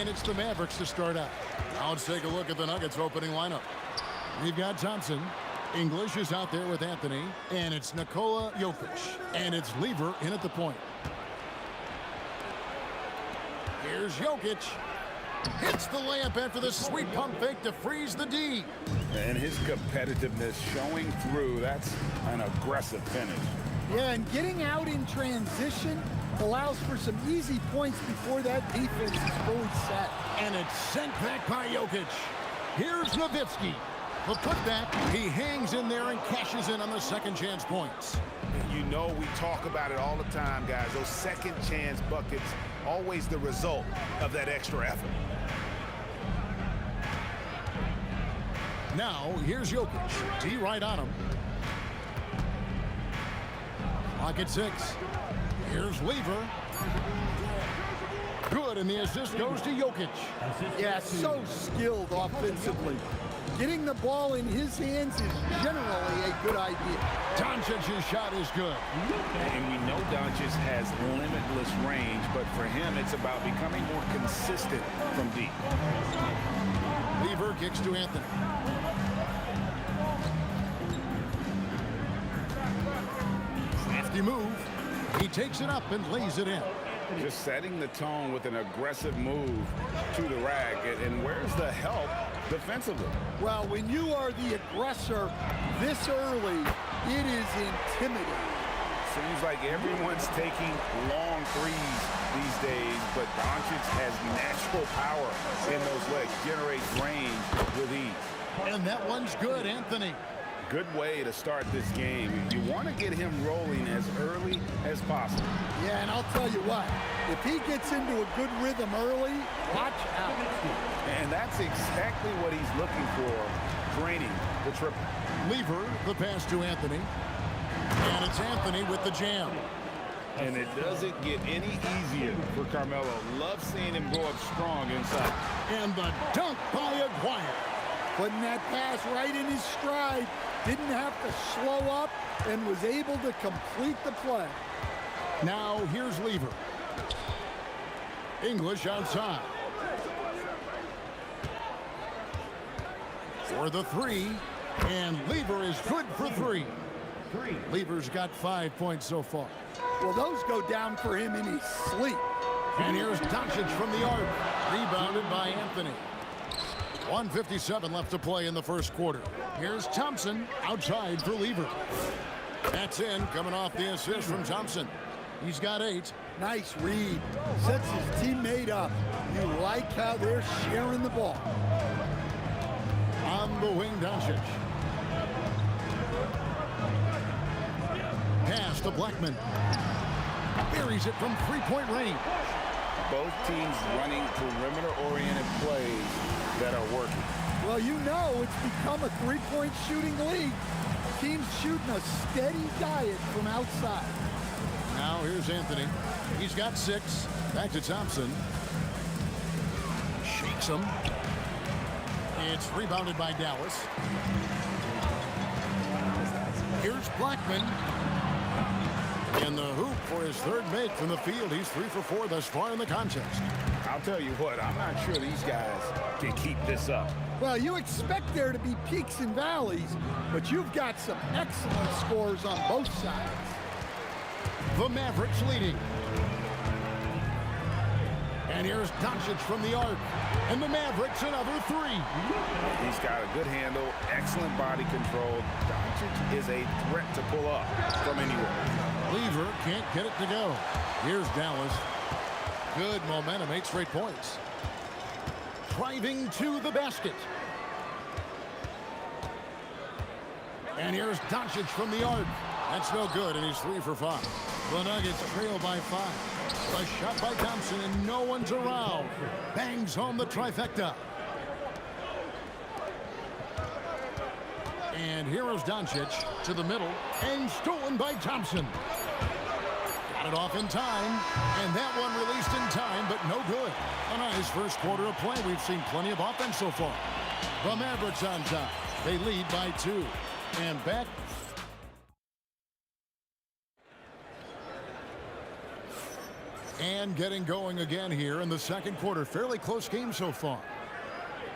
And it's the Mavericks to start out. Now let's take a look at the Nuggets opening lineup. We've got Thompson. English is out there with Anthony. And it's Nikola Jokic. And it's Lever in at the point. Here's Jokic. Hits the layup after the sweet pump fake to freeze the D. And his competitiveness showing through. That's an aggressive finish. Yeah, and getting out in transition allows for some easy points before that defense is fully set. And it's sent back by Jokic. Here's Nowitzki. The putback, he hangs in there and cashes in on the second chance points. You know we talk about it all the time, guys. Those second chance buckets, always the result of that extra effort. Now, here's Jokic. D right on him. Clock at 6. Here's Lever. Good, and the assist goes to Jokic. Yeah, so skilled offensively. Getting the ball in his hands is generally a good idea. Doncic's shot is good. And we know Doncic has limitless range, but for him, it's about becoming more consistent from deep. Lever kicks to Anthony. Crafty move. He takes it up and lays it in. Just setting the tone with an aggressive move to the rack. And where's the help defensively? Well, when you are the aggressor this early, it is intimidating. Seems like everyone's taking long threes these days, but Doncic has natural power in those legs, generates range with ease. And that one's good, Anthony. good way to start this game. You want to get him rolling as early as possible. Yeah, and I'll tell you what, if he gets into a good rhythm early, watch out. And that's exactly what he's looking for, draining the triple. Lever, the pass to Anthony. And it's Anthony with the jam. And it doesn't get any easier for Carmelo. Love seeing him go up strong inside. And the dunk by Aguirre. Putting that pass right in his stride. Didn't have to slow up and was able to complete the play. Now here's Lever. English outside. For the three. And Lever is good for three. Lever's got 5 points so far. Well, those go down for him in his sleep. And here's Doncic from the arc. Rebounded by Anthony. 1:57 left to play in the first quarter. Here's Thompson outside for Lever. That's in, coming off the assist from Thompson. He's got 8. Nice read. Sets his teammate up. You like how they're sharing the ball. On the wing, Doncic. Pass to Blackman. Buries it from three-point range. Both teams running perimeter-oriented plays that are working. Well, you know it's become a three-point shooting league. Teams shooting a steady diet from outside. Now here's Anthony. He's got 6. Back to Thompson. Shakes him. It's rebounded by Dallas. Here's Blackman. In the hoop for his third make from the field. He's 3 for 4 thus far in the contest. I'll tell you what, I'm not sure these guys can keep this up. Well, you expect there to be peaks and valleys, but you've got some excellent scores on both sides. The Mavericks leading. And here's Doncic from the arc. And the Mavericks another 3. He's got a good handle, excellent body control. Doncic is a threat to pull up from anywhere. Lever can't get it to go. Here's Dallas. Good momentum, 8 straight points. Driving to the basket. And here's Doncic from the arc. That's no good, and he's 3 for 5. The Nuggets trail by 5. A shot by Thompson, and no one's around. Bangs home the trifecta. And here is Doncic to the middle, and stolen by Thompson. Got it off in time, and that one released in time, but no good. A nice first quarter of play. We've seen plenty of offense so far. The Mavericks on top. They lead by 2. And back. And getting going again here in the second quarter. Fairly close game so far.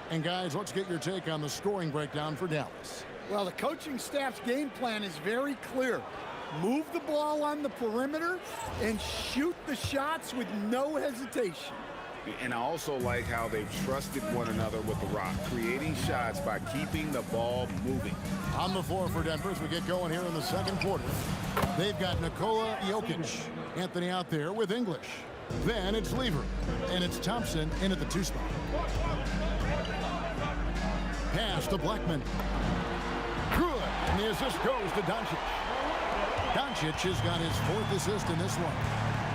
And guys, let's get your take on the scoring breakdown for Dallas. Well, the coaching staff's game plan is very clear. Move the ball on the perimeter and shoot the shots with no hesitation. And I also like how they've trusted one another with the rock, creating shots by keeping the ball moving. On the floor for Denver as we get going here in the second quarter. They've got Nikola Jokic. Anthony out there with English. Then it's Lever. And it's Thompson in at the 2 spot. Pass to Blackman. Good. And the assist goes to Doncic. Doncic has got his 4th assist in this one.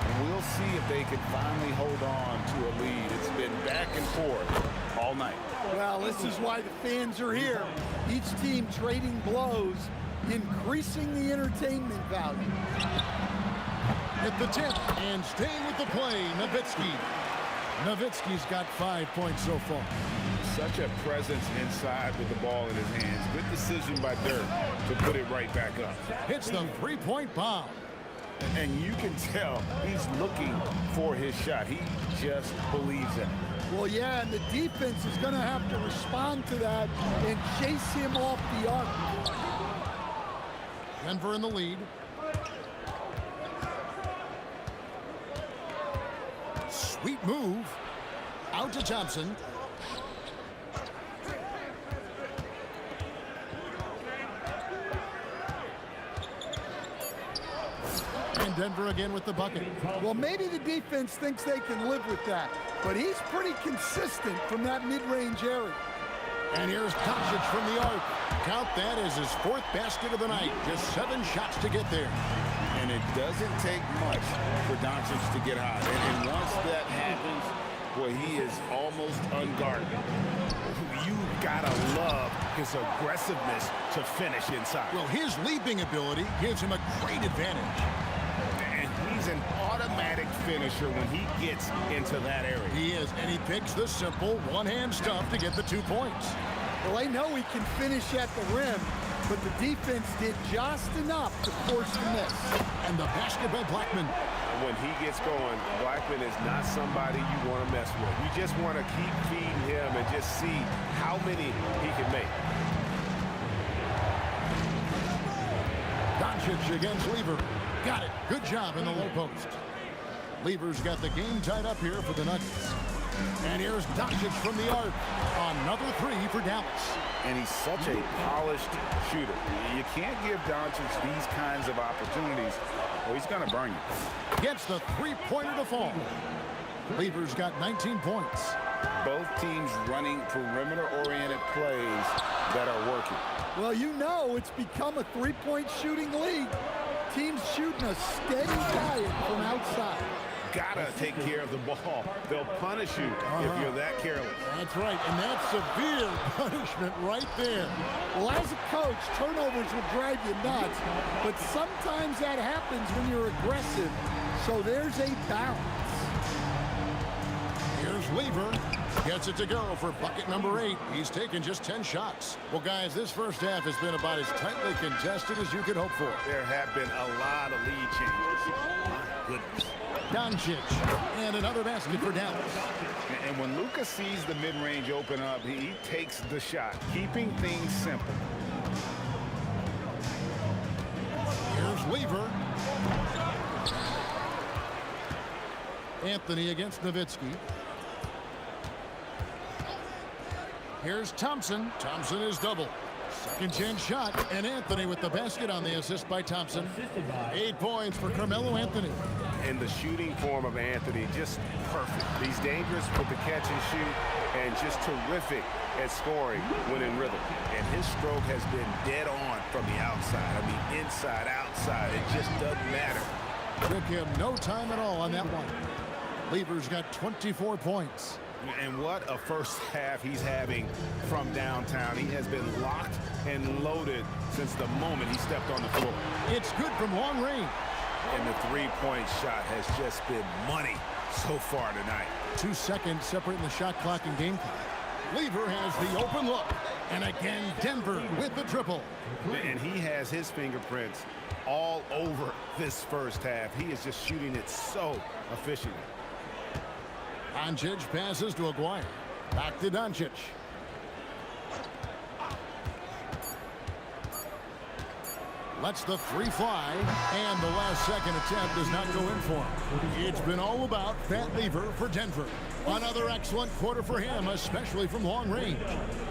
And we'll see if they can finally hold on to a lead. It's been back and forth all night. Well, this is why the fans are here. Each team trading blows, increasing the entertainment value. At the 10th, and staying with the play, Nowitzki. Nowitzki's got 5 points so far. Such a presence inside with the ball in his hands. Good decision by Dirk to put it right back up. Hits the 3-point bomb. And you can tell he's looking for his shot. He just believes in it. Well, yeah, and the defense is going to have to respond to that and chase him off the arc. Denver in the lead. Sweet move. Out to Thompson. And Denver again with the bucket. Well, maybe the defense thinks they can live with that, but he's pretty consistent from that mid-range area. And here's Doncic from the arc. Count that as his 4th basket of the night. Just 7 shots to get there. And it doesn't take much for Doncic to get hot. And once that happens, boy, he is almost unguarded. You gotta love his aggressiveness to finish inside. Well, his leaping ability gives him a great advantage. And he's an automatic finisher when he gets into that area. He is, and he picks the simple one-hand stuff to get the 2 points. Well, I know he can finish at the rim, but the defense did just enough to force the miss. And the basket by Blackman. When he gets going, Blackman is not somebody you want to mess with. You just want to keep feeding him and just see how many he can make. Doncic against Lever. Got it. Good job in the low post. Lever's got the game tied up here for the Nuggets. And here's Doncic from the arc. Another 3 for Dallas. And he's such a polished shooter. You can't give Doncic these kinds of opportunities, or he's going to burn you. Gets the 3-pointer to fall. Lever's got 19 points. Both teams running perimeter-oriented plays that are working. Well, you know it's become a 3-point shooting league. Teams shooting a steady diet from outside. Gotta take care of the ball. They'll punish you if you're that careless. That's right, and that's severe punishment right there. Well, as a coach, turnovers will drive you nuts, but sometimes that happens when you're aggressive, so there's a balance. Here's Lever. Gets it to go for bucket number 8. He's taken just 10 shots. Well, guys, this first half has been about as tightly contested as you could hope for. There have been a lot of lead changes. My goodness. Doncic, and another basket for Dallas. And when Luka sees the mid-range open up, he takes the shot, keeping things simple. Here's Lever. Anthony against Nowitzki. Here's Thompson. Thompson is double. Second chance shot, and Anthony with the basket on the assist by Thompson. 8 points for Carmelo Anthony. And the shooting form of Anthony, just perfect. He's dangerous with the catch and shoot, and just terrific at scoring when in rhythm. And his stroke has been dead on from the outside. I mean, inside, outside, it just doesn't matter. Took him no time at all on that one. Lever's got 24 points. And what a first half he's having from downtown. He has been locked and loaded since the moment he stepped on the floor. It's good from long range. And the three-point shot has just been money so far tonight. 2 seconds separating the shot clock and game clock. Lever has the open look. And again, Denver with the triple. And he has his fingerprints all over this first half. He is just shooting it so efficiently. Doncic passes to Aguirre. Back to Doncic. Lets the 3 fly, and the last second attempt does not go in for him. It's been all about Fat Lever for Denver. Another excellent quarter for him, especially from long range.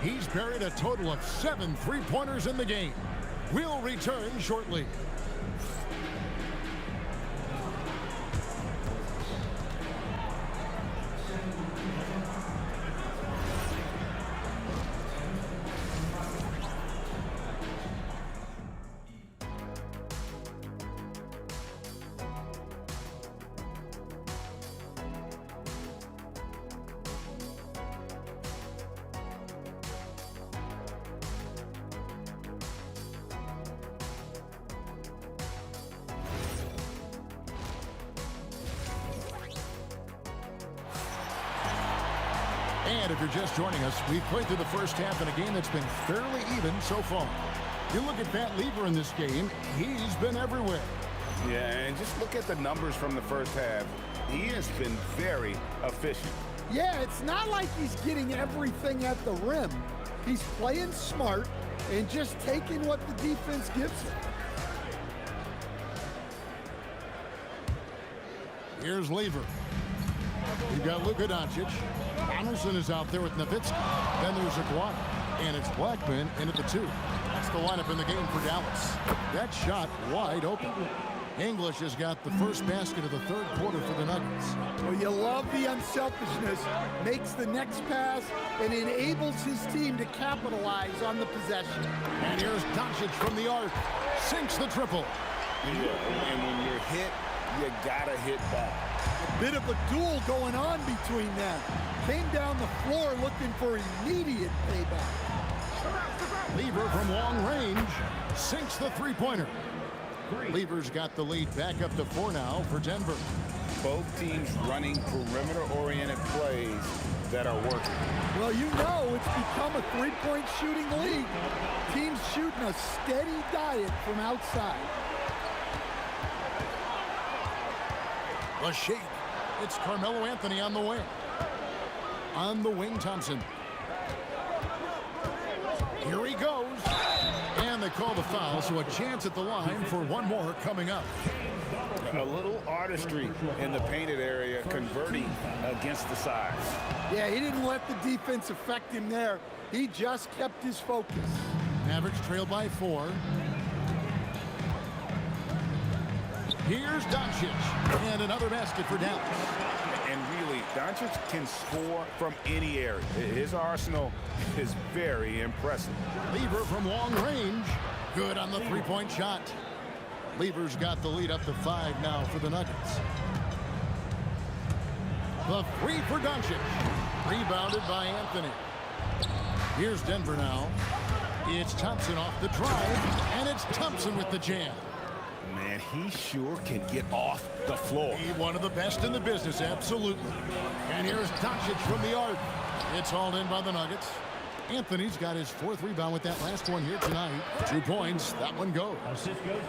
He's buried a total of 7 3-pointers in the game. We'll return shortly. And if you're just joining us, we've played through the first half in a game that's been fairly even so far. You look at Fat Lever in this game, he's been everywhere. Yeah, and just look at the numbers from the first half. He has been very efficient. Yeah, it's not like he's getting everything at the rim. He's playing smart and just taking what the defense gives him. Here's Lever. You've got Luka Doncic. Donaldson is out there with Nowitzki. Then there's Aguirre. And it's Blackman in at the 2. That's the lineup in the game for Dallas. That shot wide open. English has got the first basket of the third quarter for the Nuggets. Well, you love the unselfishness. Makes the next pass and enables his team to capitalize on the possession. And here's Doncic from the arc. Sinks the triple. Yeah, and when you're hit, you gotta hit back. A bit of a duel going on between them. Came down the floor looking for immediate payback. Lever from long range sinks the three-pointer. Lever's got the lead back up to 4 now for Denver. Both teams running perimeter-oriented plays that are working. Well, you know it's become a three-point shooting league. Teams shooting a steady diet from outside. The shake. It's Carmelo Anthony on the wing. On the wing, Thompson. Here he goes. And they call the foul, so a chance at the line for one more coming up. A little artistry in the painted area, converting against the size. Yeah, he didn't let the defense affect him there. He just kept his focus. Mavericks trailed by 4. Here's Doncic. And another basket for Dallas. And really, Doncic can score from any area. His arsenal is very impressive. Lever from long range. Good on the three-point shot. Lever's got the lead up to 5 now for the Nuggets. The three for Doncic. Rebounded by Anthony. Here's Denver now. It's Thompson off the drive, and it's Thompson with the jam. Man, he sure can get off the floor. One of the best in the business, absolutely. And here's Doncic from the arc. It's hauled in by the Nuggets. Anthony's got his 4th rebound with that last one here tonight. 2 points, that one goes.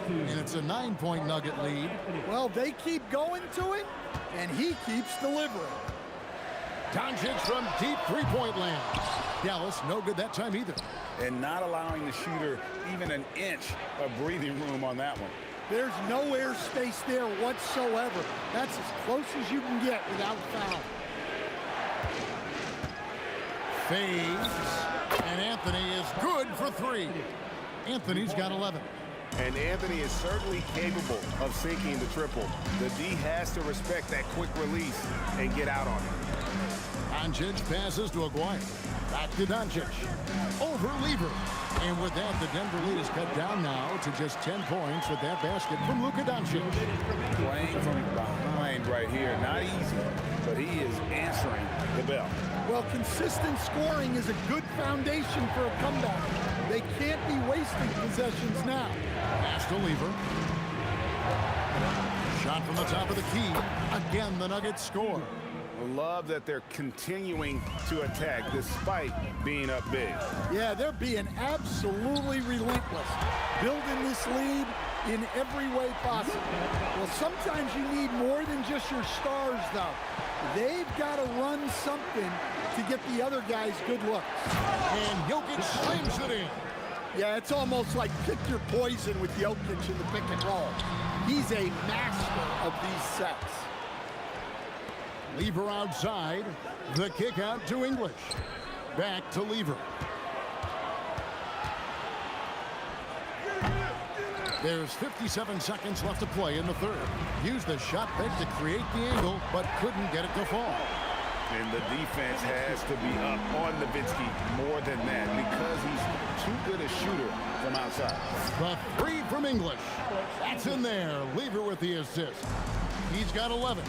And it's a 9-point Nugget lead. Well, they keep going to him, and he keeps delivering. Doncic from deep three-point land. Dallas, no good that time either. And not allowing the shooter even an inch of breathing room on that one. There's no airspace there whatsoever. That's as close as you can get without foul. Fades. And Anthony is good for 3. Anthony's got 11. And Anthony is certainly capable of sinking the triple. The D has to respect that quick release and get out on it. Doncic passes to Aguirre. Back to Doncic. Over Lever. And with that, the Denver lead is cut down now to just 10 points with that basket from Luka Doncic. Playing from behind right here. Not easy, but he is answering the bell. Well, consistent scoring is a good foundation for a comeback. They can't be wasting possessions now. Pass to Lever. Shot from the top of the key. Again, the Nuggets score. Love that they're continuing to attack despite being up big. Yeah, they're being absolutely relentless. Building this lead in every way possible. Well, sometimes you need more than just your stars, though. They've got to run something to get the other guys good looks. And Jokic slams it in. Yeah, it's almost like pick your poison with Jokic in the pick and roll. He's a master of these sets. Lever outside. The kick out to English. Back to Lever. There's 57 seconds left to play in the third. Used the shot fake to create the angle, but couldn't get it to fall. And the defense has to be up on Nowitzki more than that because he's too good a shooter from outside. The 3 from English. That's in there. Lever with the assist. He's got 11.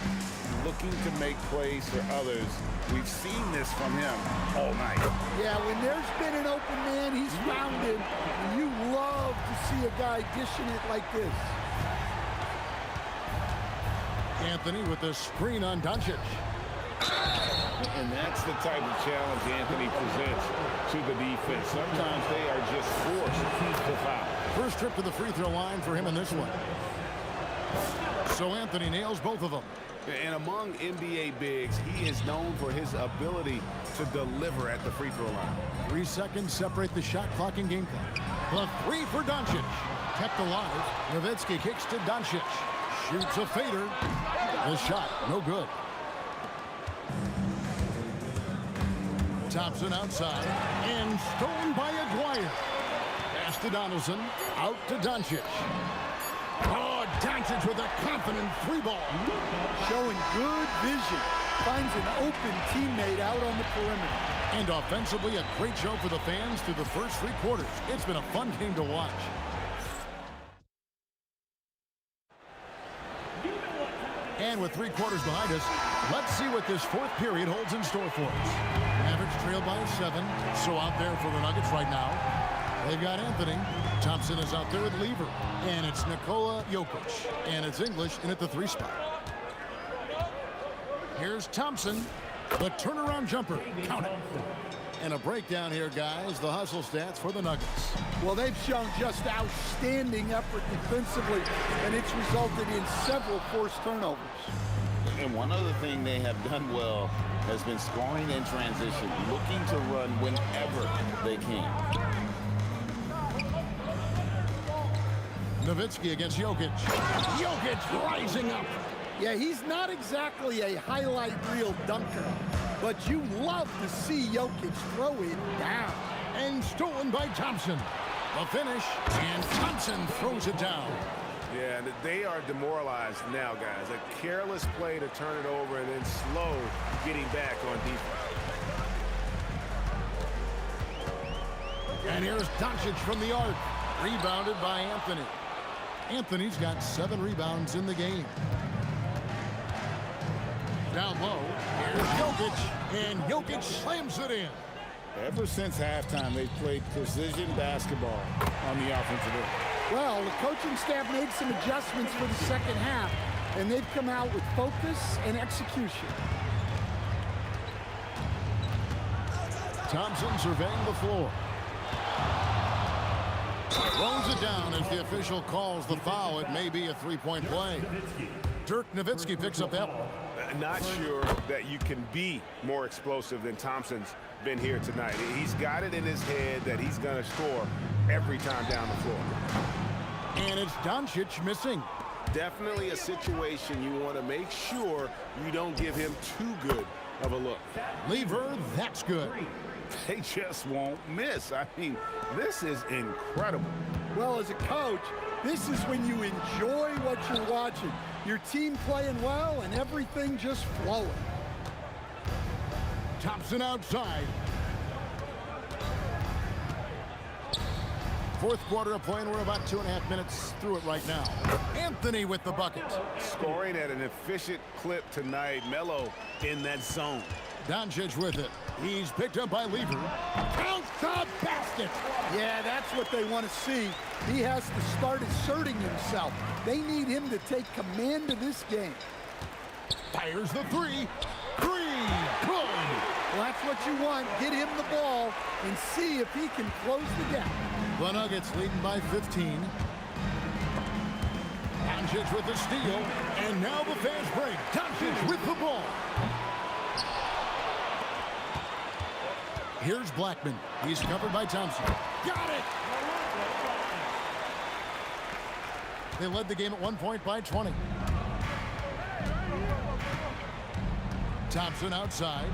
Looking to make plays for others. We've seen this from him all night. Yeah, when there's been an open man, he's found him. And you love to see a guy dishing it like this. Anthony with the screen on Doncic. And that's the type of challenge Anthony presents to the defense. Sometimes they are just forced to foul. First trip to the free throw line for him in this one. So Anthony nails both of them. And among NBA bigs, he is known for his ability to deliver at the free throw line. 3 seconds separate the shot clock and game clock. The 3 for Doncic. Kept alive. Nowitzki kicks to Doncic. Shoots a fader. The shot, no good. Thompson outside. And stolen by Aguirre. Pass to Donaldson. Out to Doncic. Oh, Doncic Doncic with a confident three ball. Showing good vision. Finds an open teammate out on the perimeter. And offensively, a great show for the fans through the first three quarters. It's been a fun game to watch. And with 3 quarters behind us, let's see what this fourth period holds in store for us. Mavericks trailed by 7, so out there for the Nuggets right now. They've got Anthony. Thompson is out there with Lever. And it's Nikola Jokic. And it's English in at the 3 spot. Here's Thompson. The turnaround jumper. Count it. And a breakdown here, guys. The hustle stats for the Nuggets. Well, they've shown just outstanding effort defensively, and it's resulted in several forced turnovers. And one other thing they have done well has been scoring in transition, looking to run whenever they can. Nowitzki against Jokic. Jokic rising up. Yeah, he's not exactly a highlight reel dunker, but you love to see Jokic throw it down. And stolen by Thompson. The finish, and Thompson throws it down. Yeah, they are demoralized now, guys. A careless play to turn it over and then slow getting back on defense. And here's Doncic from the arc. Rebounded by Anthony. Anthony's got 7 rebounds in the game. Down low, here's Jokic, and Jokic slams it in. Ever since halftime, they've played precision basketball on the offensive end. Well, the coaching staff made some adjustments for the second half, and they've come out with focus and execution. Thompson surveying the floor. Throws it down as the official calls the foul. It may be a 3-point play. Dirk Nowitzki picks up that one. Not sure that you can be more explosive than Thompson's been here tonight. He's got it in his head that he's going to score every time down the floor. And it's Doncic missing. Definitely a situation you want to make sure you don't give him too good of a look. Lever, that's good. They just won't miss. I mean, this is incredible. Well, as a coach, this is when you enjoy what you're watching. Your team playing well and everything just flowing. Thompson outside. Fourth quarter of play, and we're about 2.5 minutes through it right now. Anthony with the bucket. Scoring at an efficient clip tonight. Melo in that zone. Doncic with it. He's picked up by Lever. Counts the basket. Yeah, that's what they want to see. He has to start asserting himself. They need him to take command of this game. Fires the 3. Good. Well, that's what you want. Get him the ball and see if he can close the gap. The Nuggets leading by 15. Doncic with the steal. And now the fans break. Doncic with the ball. Here's Blackman. He's covered by Thompson. Got it! They led the game at 1 point by 20. Thompson outside.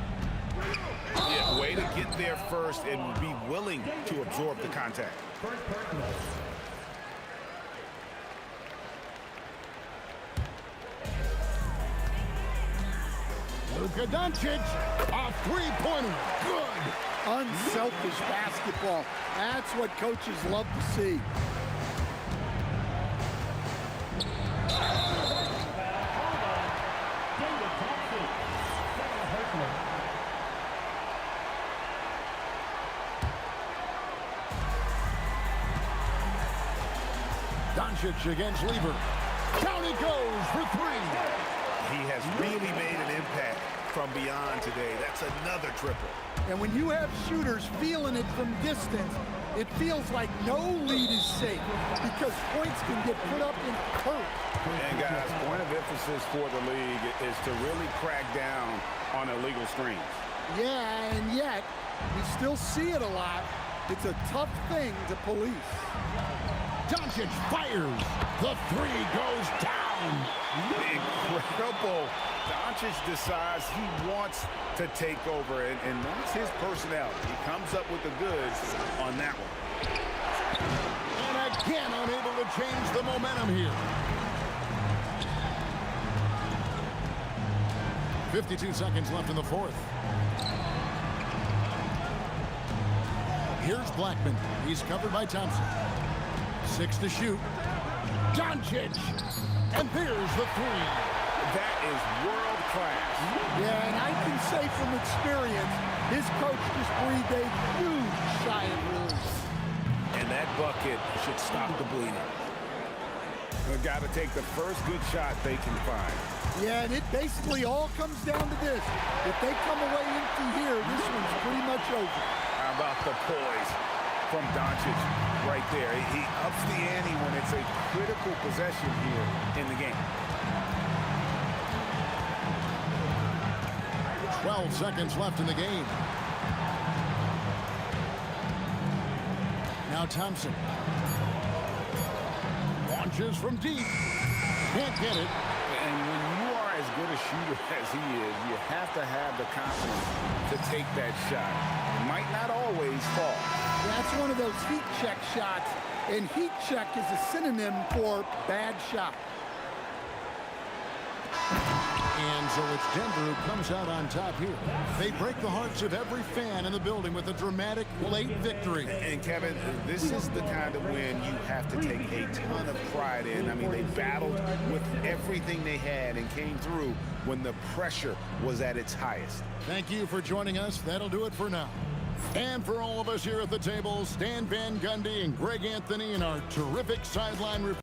Yeah, way to get there first and be willing to absorb the contact. Luka Doncic, a three-pointer. Good. Unselfish basketball. That's what coaches love to see. Doncic against Lever. Down he goes for 3. He has really made an impact from beyond today. That's another triple. And when you have shooters feeling it from distance, it feels like no lead is safe because points can get put up in hurry. And guys, point of emphasis for the league is to really crack down on illegal screens. Yeah, and yet we still see it a lot. It's a tough thing to police. Doncic fires. The 3 goes down. Incredible. Doncic decides he wants to take over, and that's his personality. He comes up with the goods on that one. And again, unable to change the momentum here. 52 seconds left in the fourth. Here's Blackman. He's covered by Thompson. 6 to shoot. Doncic. And there's the three. That is world class. Yeah, and I can say from experience, his coach just breathed a huge sigh of relief. And that bucket should stop the bleeding. They've got to take the first good shot they can find. Yeah, and it basically all comes down to this. If they come away empty here, this one's pretty much over. How about the poise from Doncic right there? He ups the ante when it's a critical possession here in the game. 12 seconds left in the game. Now Thompson. Launches from deep. Can't get it. And when you are as good a shooter as he is, you have to have the confidence to take that shot. It might not always fall. That's one of those heat check shots, and heat check is a synonym for bad shot. And so it's Denver who comes out on top here. They break the hearts of every fan in the building with a dramatic late victory. And Kevin, this is the kind of win you have to take a ton of pride in. I mean, they battled with everything they had and came through when the pressure was at its highest. Thank you for joining us. That'll do it for now. And for all of us here at the table, Stan Van Gundy and Greg Anthony in our terrific sideline report.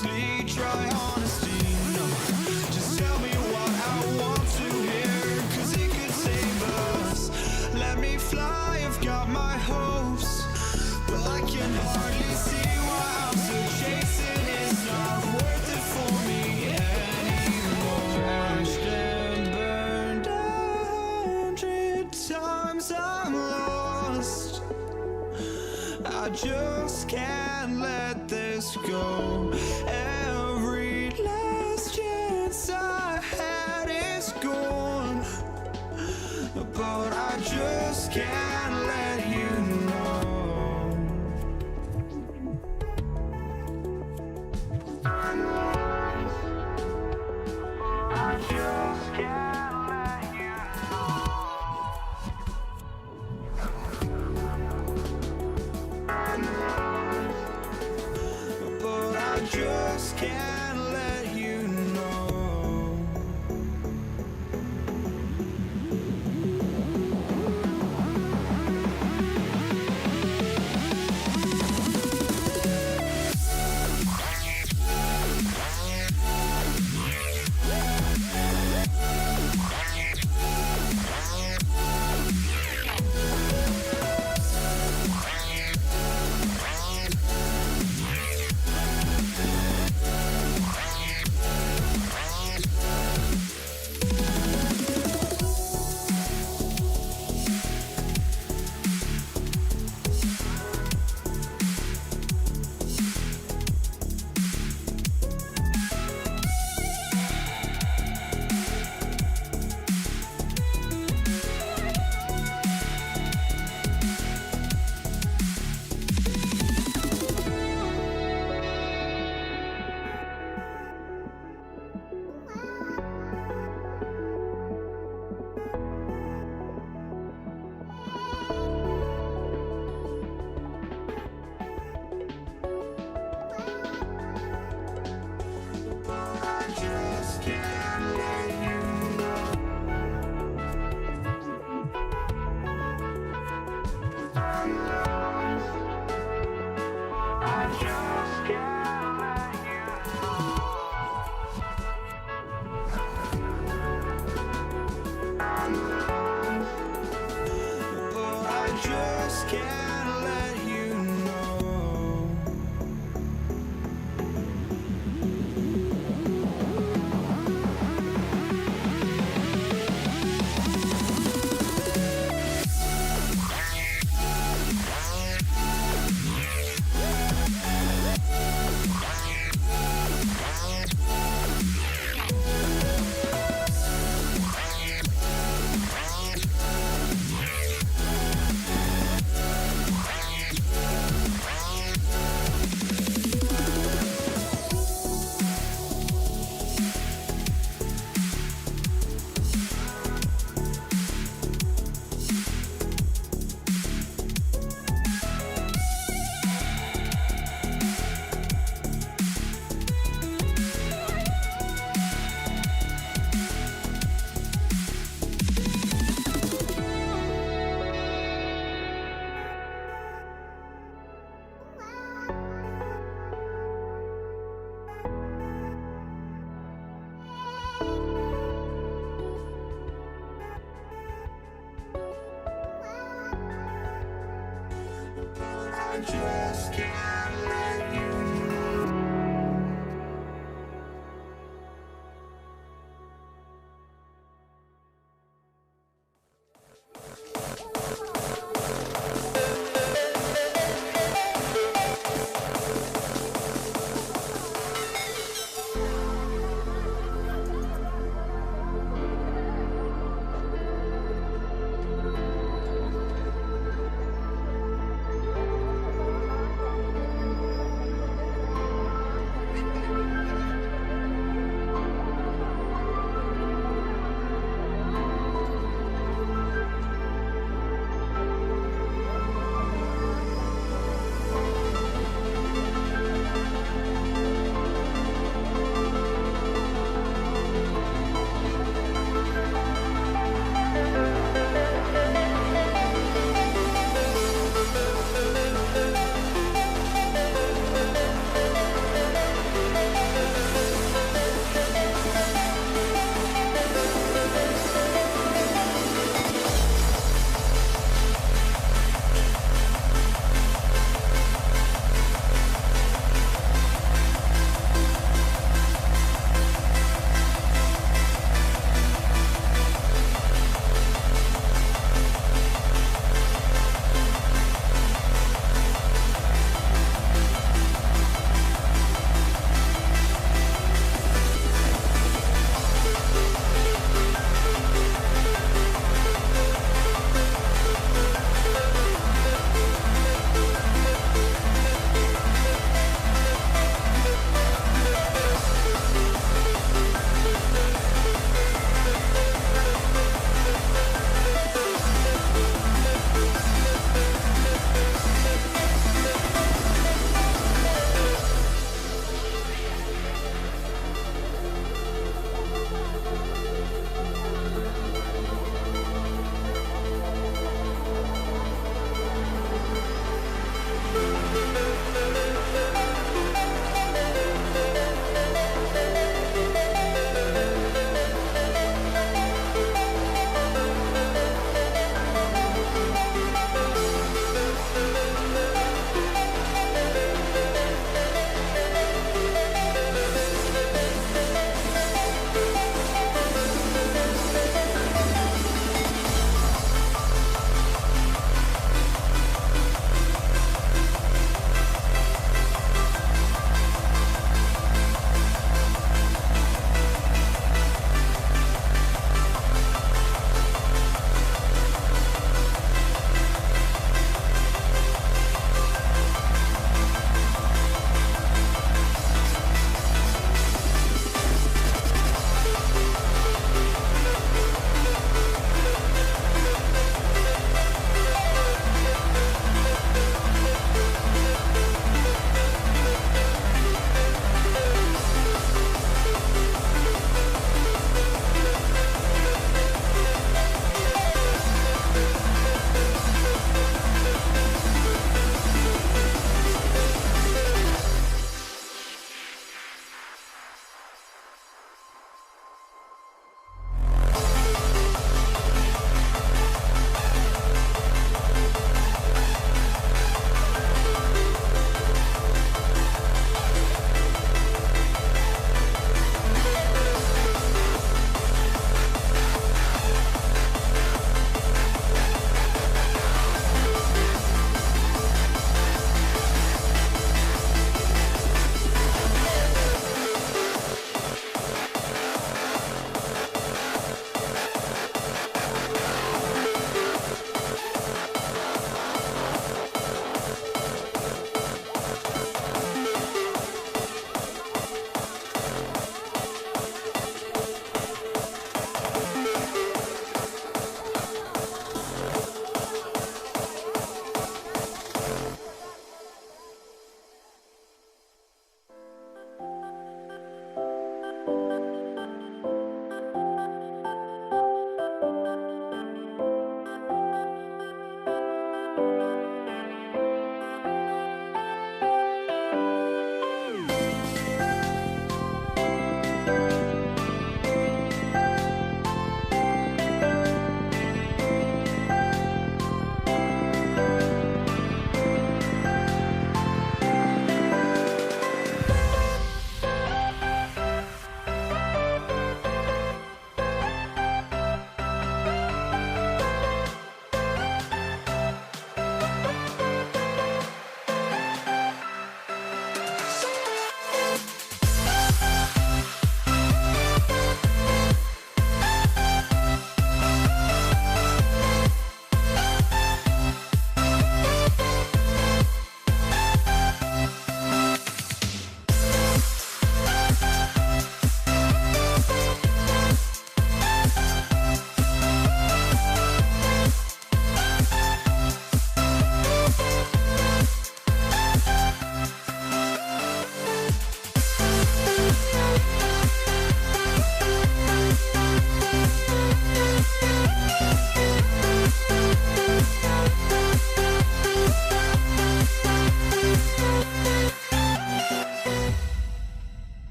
honestly, try honesty. No, just tell me what I want to hear, 'cause it could save us. Let me fly, I've got my hopes, but I can hardly see why I'm still chasing. It's not worth it for me anymore. Crashed and burned 100 times, I'm lost. I just can't let this go. Every last chance I had is gone, but I just can't let you know. I just can't let you know. But I just can't let you know. I just can't let you know.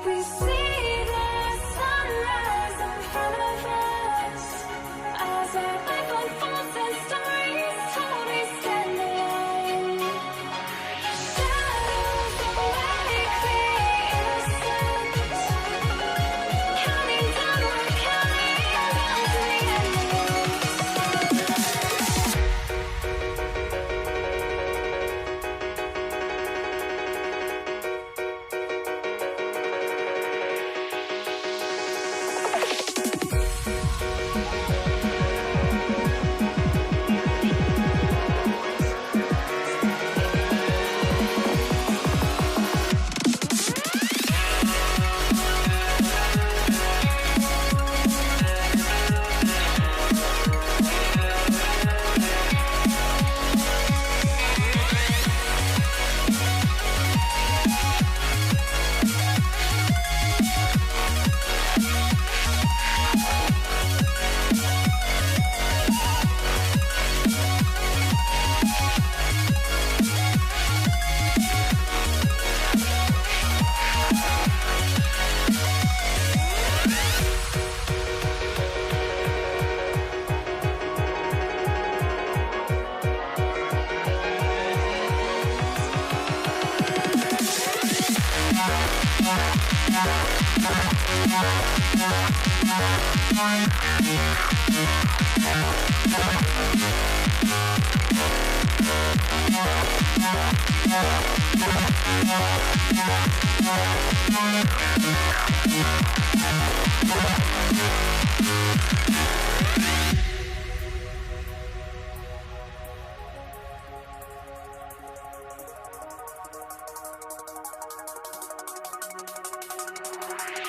We see the sunrise in front of us as our life unfolds and stories told. We stand alone. Shadows awake the innocence, counting down, we're counting down to the end.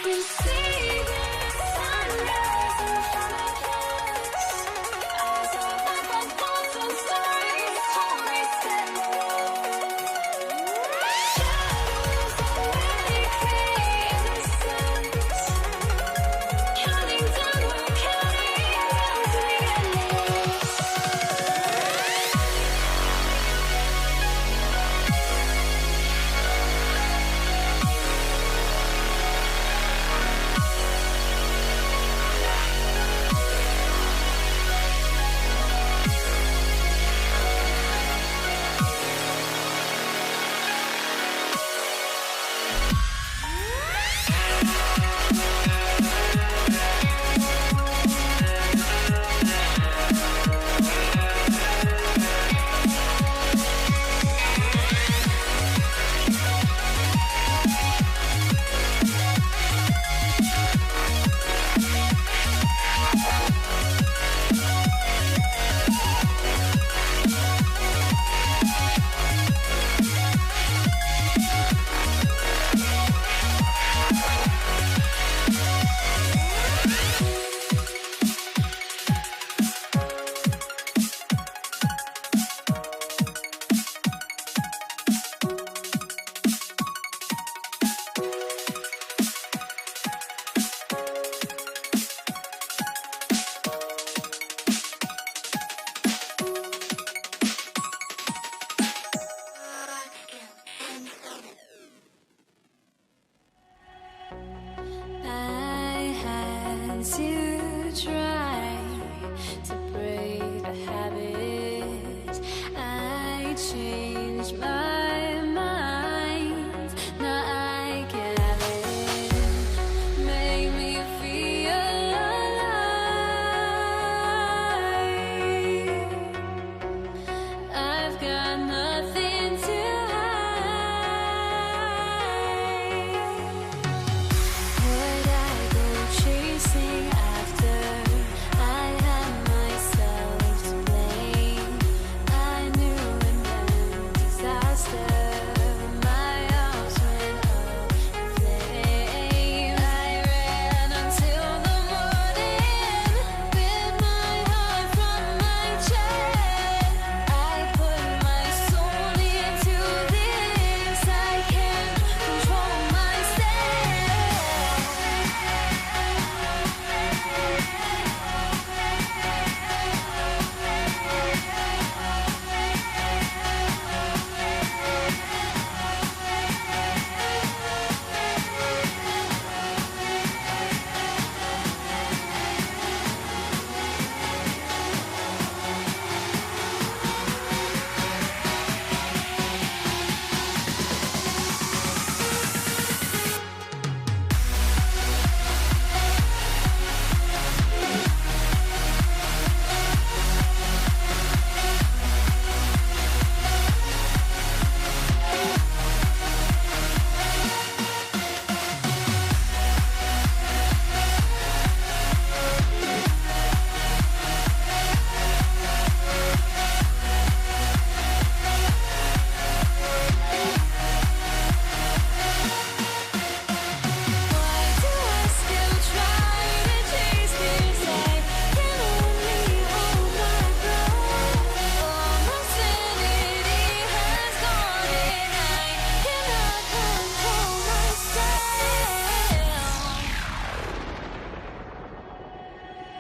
We see the sunrise in front of us as our life unfolds and stories told. We stand alone. Shadows awake the innocence, counting down, we're counting down to the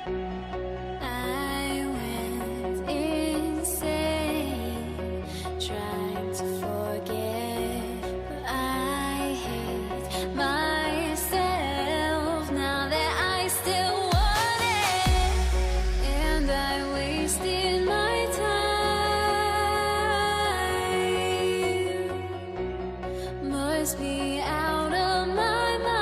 I went insane trying to forget, but I hate myself now that I still want it, and I wasted my time. Must be out of my mind.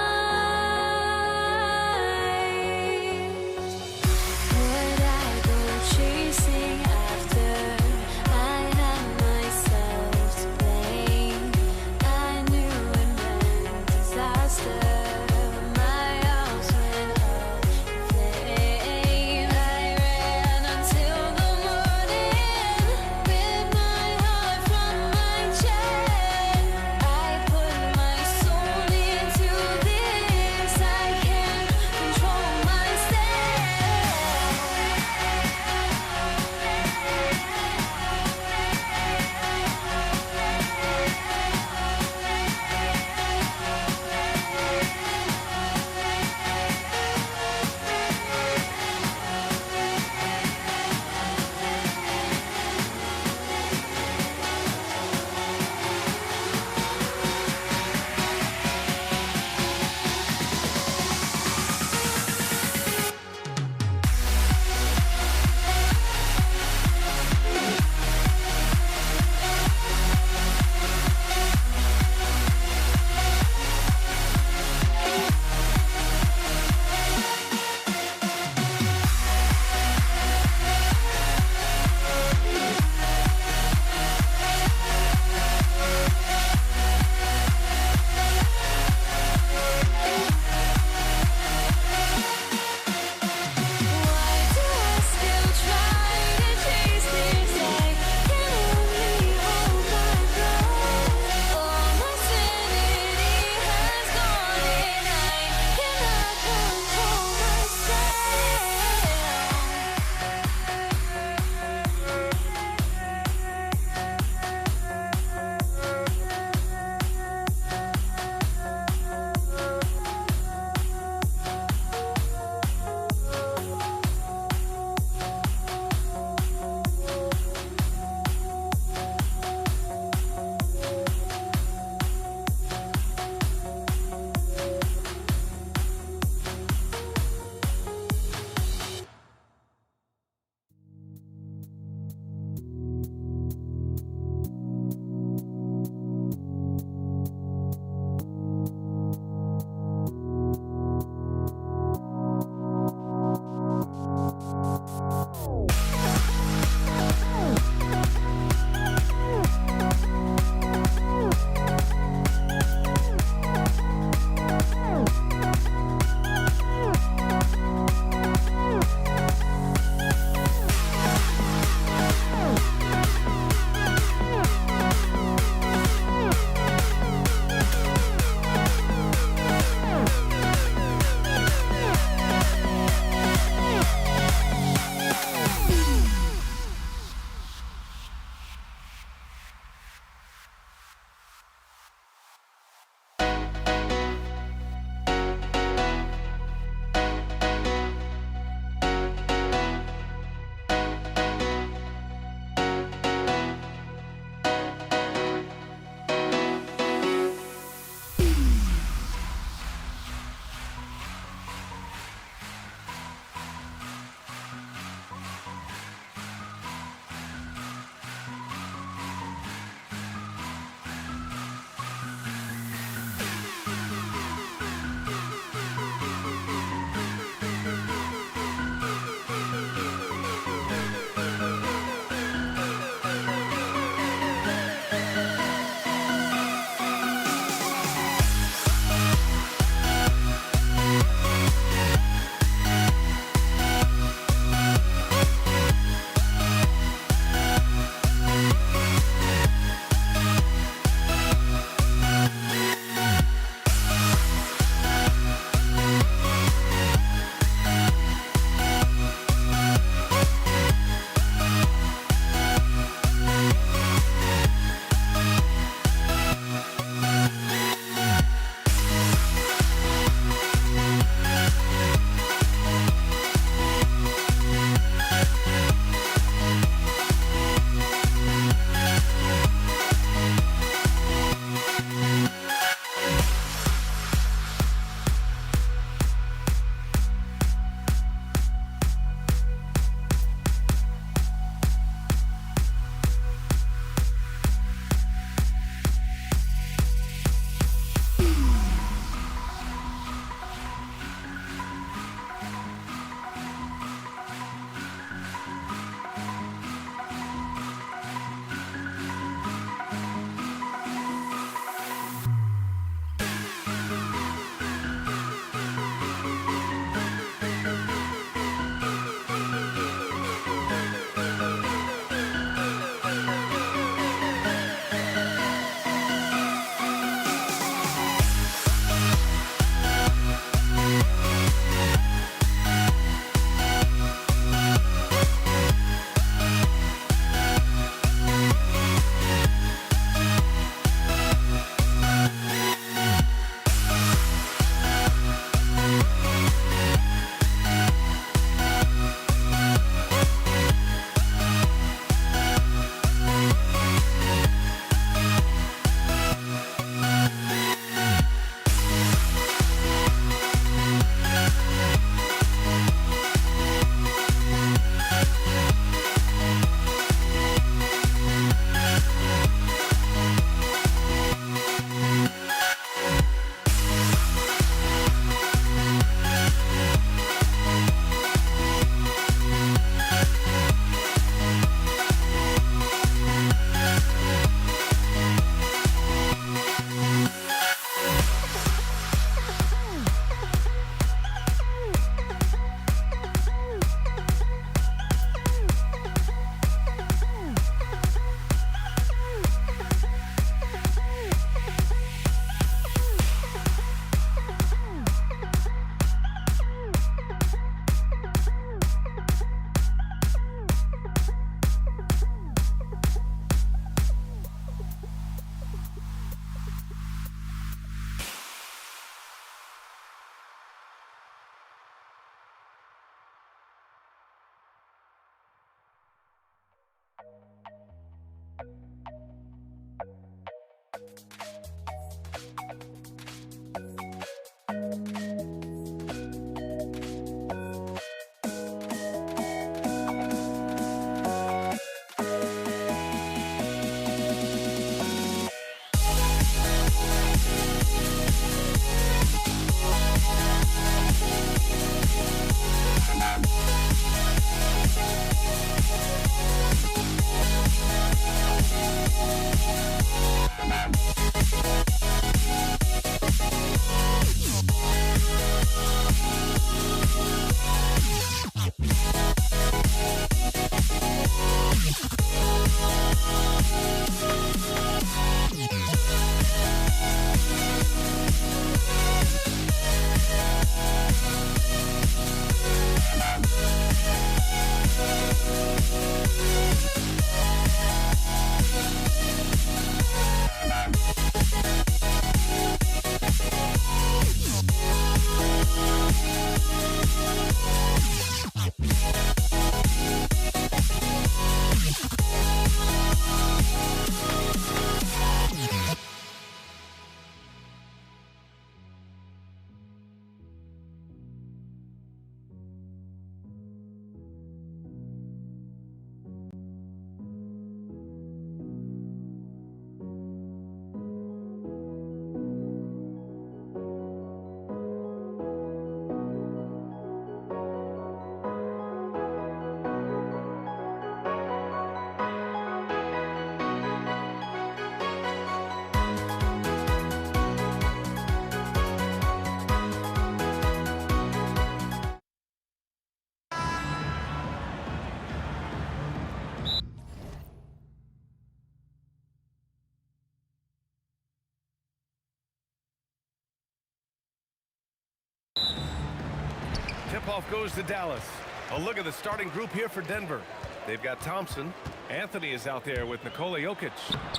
tip-off goes to Dallas. A look at the starting group here for Denver. They've got Thompson. Anthony is out there with Nikola Jokic.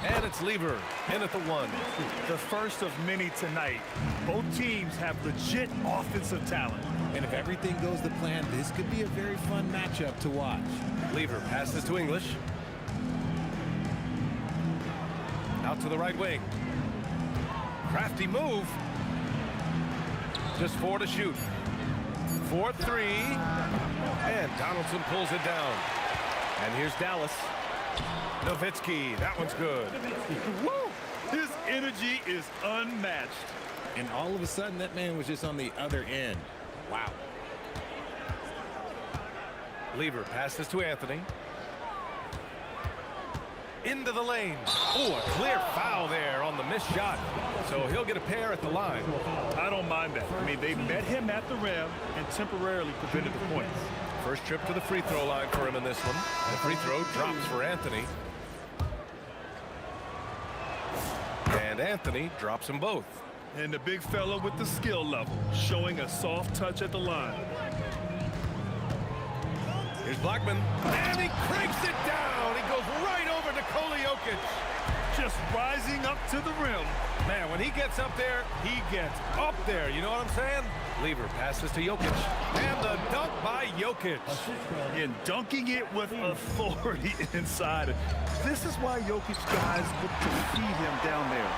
And it's Lever in at the 1. The first of many tonight. Both teams have legit offensive talent. And if everything goes to plan, this could be a very fun matchup to watch. Lever passes to English. Out to the right wing. Crafty move. Just 4 to shoot. 4-3. And Donaldson pulls it down. And here's Dallas. Nowitzki, that one's good. Woo! His energy is unmatched. And all of a sudden, that man was just on the other end. Wow. Lever passes to Anthony. Into the lane. Oh, a clear foul there on the missed shot. So he'll get a pair at the line. I don't mind that. I mean, they met him at the rim and temporarily prevented the points. First trip to the free throw line for him in this one. And the free throw drops for Anthony. And Anthony drops them both. And the big fella with the skill level, showing a soft touch at the line. Here's Blackman. And he cranks it down. He goes right over Nikola Jokic. Just rising up to the rim. Man, when he gets up there, he gets up there. You know what I'm saying? Lever passes to Jokic. And the dunk by Jokic. And dunking it with authority inside. This is why Jokic guys look to feed him down there.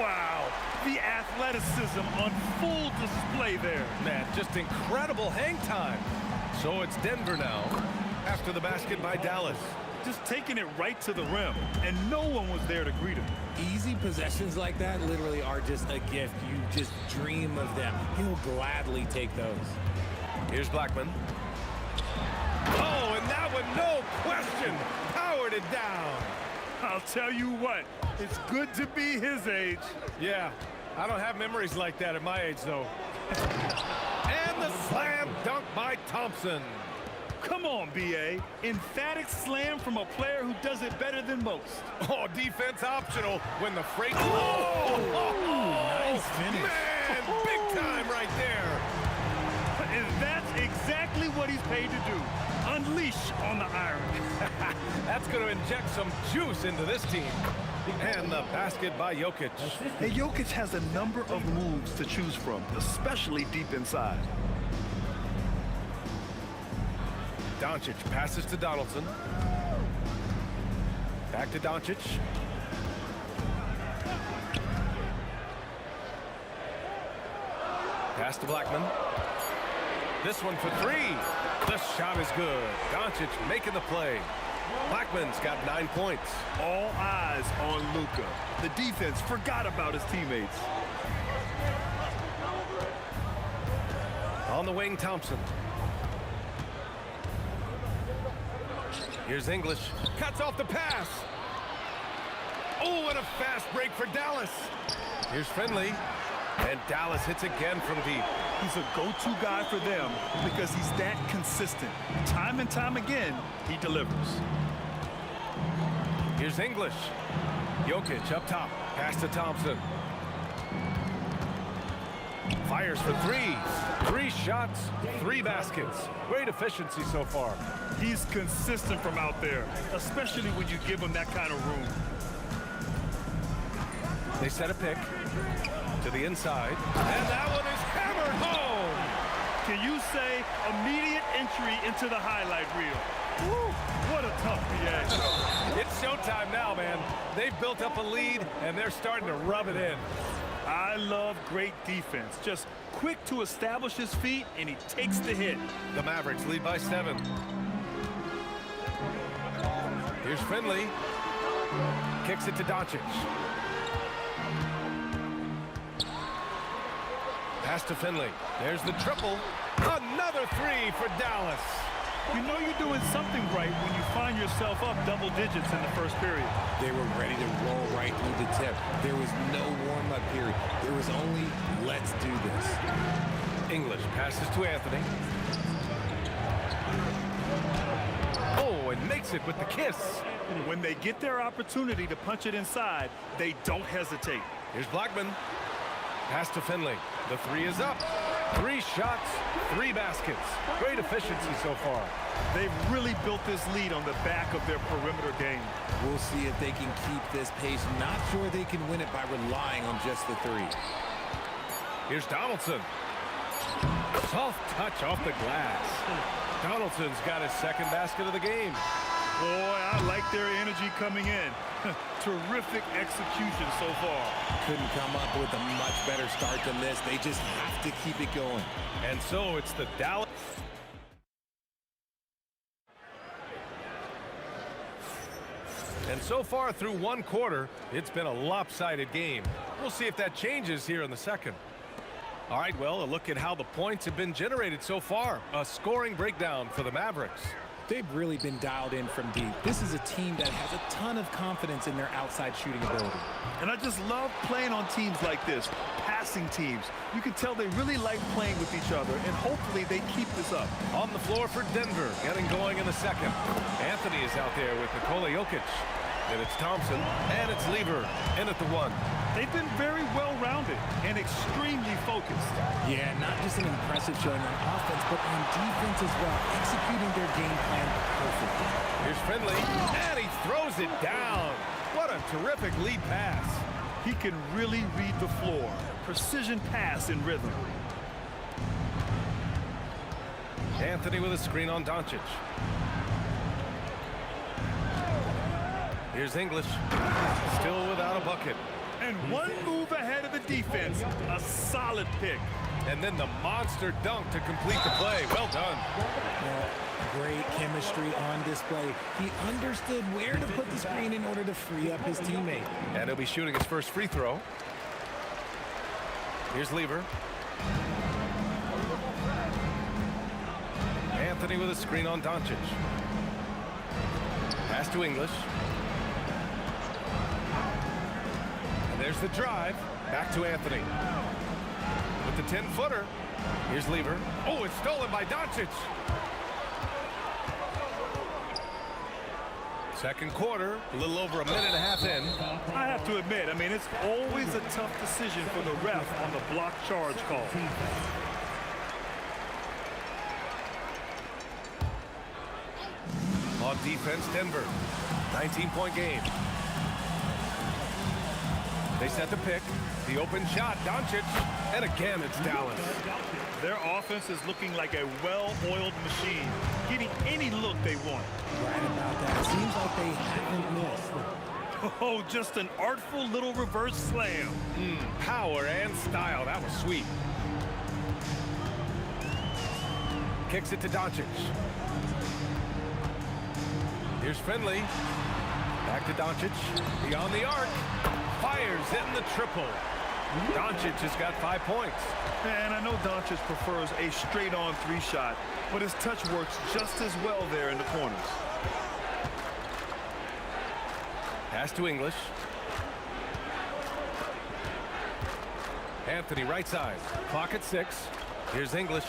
Wow. The athleticism on full display there. Man, just incredible hang time. So it's Denver now after the basket by Dallas. Just taking it right to the rim, and no one was there to greet him. Easy possessions like that literally are just a gift. You just dream of them. He'll gladly take those. Here's Blackman. Oh, and that one, no question, powered it down. I'll tell you what, it's good to be his age. Yeah, I don't have memories like that at my age, though. And the slam dunk by Thompson. Come on, B.A. Emphatic slam from a player who does it better than most. Oh, defense optional when the freight... Oh, nice finish. Man, big time right there. And that's exactly what he's paid to do. Unleash on the iron. That's going to inject some juice into this team. And the basket by Jokic. Hey, Jokic has a number of moves to choose from, especially deep inside. Doncic passes to Donaldson. Back to Doncic. Pass to Blackman. This one for 3. The shot is good. Doncic making the play. Blackman's got 9 points. All eyes on Luka. The defense forgot about his teammates. On the wing, Thompson. Here's English. Cuts off the pass. Oh, and a fast break for Dallas. Here's Finley. And Dallas hits again from deep. He's a go-to guy for them because he's that consistent. Time and time again, he delivers. Here's English. Jokic up top. Pass to Thompson. Fires for 3. 3 shots, 3 baskets. Great efficiency so far. He's consistent from out there, especially when you give him that kind of room. They set a pick to the inside. And that one is hammered home. Can you say immediate entry into the highlight reel? Woo, what a tough BA. It's showtime now, man. They've built up a lead, and they're starting to rub it in. I love great defense. Just quick to establish his feet, and he takes the hit. The Mavericks lead by 7. Here's Finley. Kicks it to Doncic. Pass to Finley. There's the triple. Another 3 for Dallas. You know you're doing something right when you find yourself up double digits in the first period. They were ready to roll right through the tip. There was no warm-up period. There was only, let's do this. English passes to Anthony. Oh, and makes it with the kiss. When they get their opportunity to punch it inside, they don't hesitate. Here's Blackman. Pass to Finley. The 3 is up. 3 shots, 3 baskets. Great efficiency so far. They've really built this lead on the back of their perimeter game. We'll see if they can keep this pace. Not sure they can win it by relying on just the 3. Here's Donaldson. Soft touch off the glass. Donaldson's got his 2nd basket of the game. Boy, I like their energy coming in. Terrific execution so far. Couldn't come up with a much better start than this. They just have to keep it going. And so it's the Dallas. And so far through 1 quarter, it's been a lopsided game. We'll see if that changes here in the 2nd. All right, well, a look at how the points have been generated so far. A scoring breakdown for the Mavericks. They've really been dialed in from deep. This is a team that has a ton of confidence in their outside shooting ability. And I just love playing on teams like this, passing teams. You can tell they really like playing with each other, and hopefully they keep this up. On the floor for Denver, getting going in the 2nd. Anthony is out there with Nikola Jokic. Then it's Thompson, and it's Lever in at the 1. They've been very well-rounded and extremely focused. Yeah, not just an impressive showing on offense, but on defense as well, executing their game plan perfectly. Here's Finley, and he throws it down. What a terrific lead pass. He can really read the floor. Precision pass in rhythm. Anthony with a screen on Doncic. Here's English, still without a bucket. And one move ahead of the defense, a solid pick. And then the monster dunk to complete the play. Well done. Great chemistry on display. He understood where to put the screen in order to free up his teammate. And he'll be shooting his first free throw. Here's Lever. Anthony with a screen on Doncic. Pass to English. There's the drive. Back to Anthony. With the 10-footer. Here's Lever. Oh, it's stolen by Doncic. 2nd quarter, a little over a minute and a half in. I have to admit, I mean, it's always a tough decision for the ref on the block charge call. On defense, Denver. 19-point game. They set the pick. The open shot, Doncic. And again, it's Dallas. Their offense is looking like a well-oiled machine, getting any look they want. Right about that. Seems like they haven't missed. Oh, just an artful little reverse slam. Power and style. That was sweet. Kicks it to Doncic. Here's Finley. Back to Doncic. Beyond the arc. Fires in the triple. Doncic has got 5 points. And I know Doncic prefers a straight-on 3-shot, but his touch works just as well there in the corners. Pass to English. Anthony right side. Clock at 6. Here's English.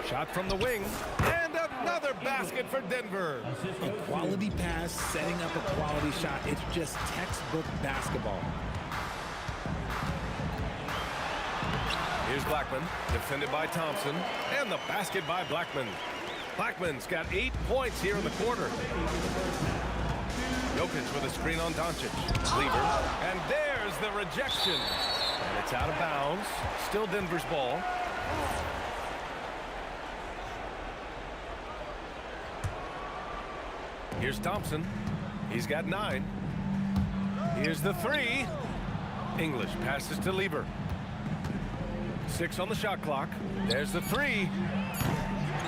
Shot from the wing. And another basket for Denver. A quality pass, setting up a quality shot. It's just textbook basketball. Here's Blackman, defended by Thompson, and the basket by Blackman. Blackman's got 8 points here in the quarter. Jokic with a screen on Doncic. Lever, and there's the rejection. And it's out of bounds. Still Denver's ball. Here's Thompson. He's got 9. Here's the 3. English passes to Lever. 6 on the shot clock. There's the 3.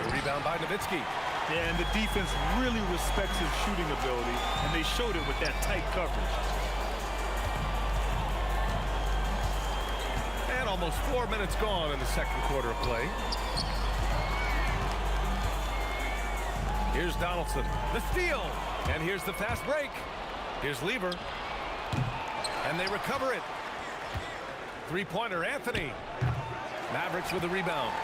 The rebound by Nowitzki. Yeah, and the defense really respects his shooting ability, and they showed it with that tight coverage. And almost 4 minutes gone in the 2nd quarter of play. Here's Donaldson, the steal, and here's the fast break. Here's Lever, and they recover it. 3-pointer, Anthony. Mavericks with the rebound.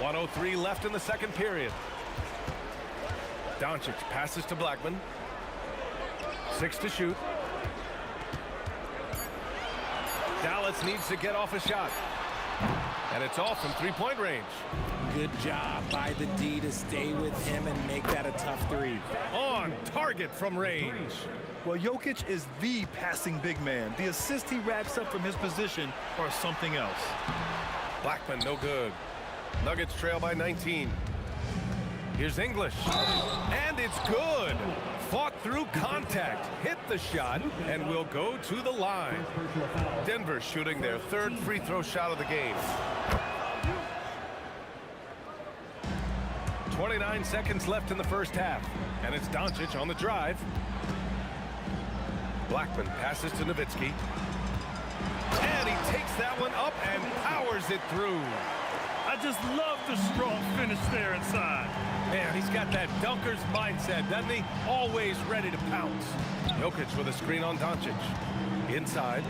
.103 left in the 2nd period. Doncic passes to Blackman. 6 to shoot. Dallas needs to get off a shot. And it's off from three-point range. Good job by the D to stay with him and make that a tough three. On target from range. Well, Jokic is the passing big man. The assist he racks up from his position or something else. Blackman, no good. Nuggets trail by 19. Here's English. And it's good. Fought through contact, hit the shot, and will go to the line. Denver shooting their 3rd free throw shot of the game. 29 seconds left in the first half, and it's Doncic on the drive. Blackman passes to Nowitzki. And he takes that one up and powers it through. I just love the strong finish there inside. Man, he's got that dunker's mindset, doesn't he? Always ready to pounce. Jokic with a screen on Doncic. Inside.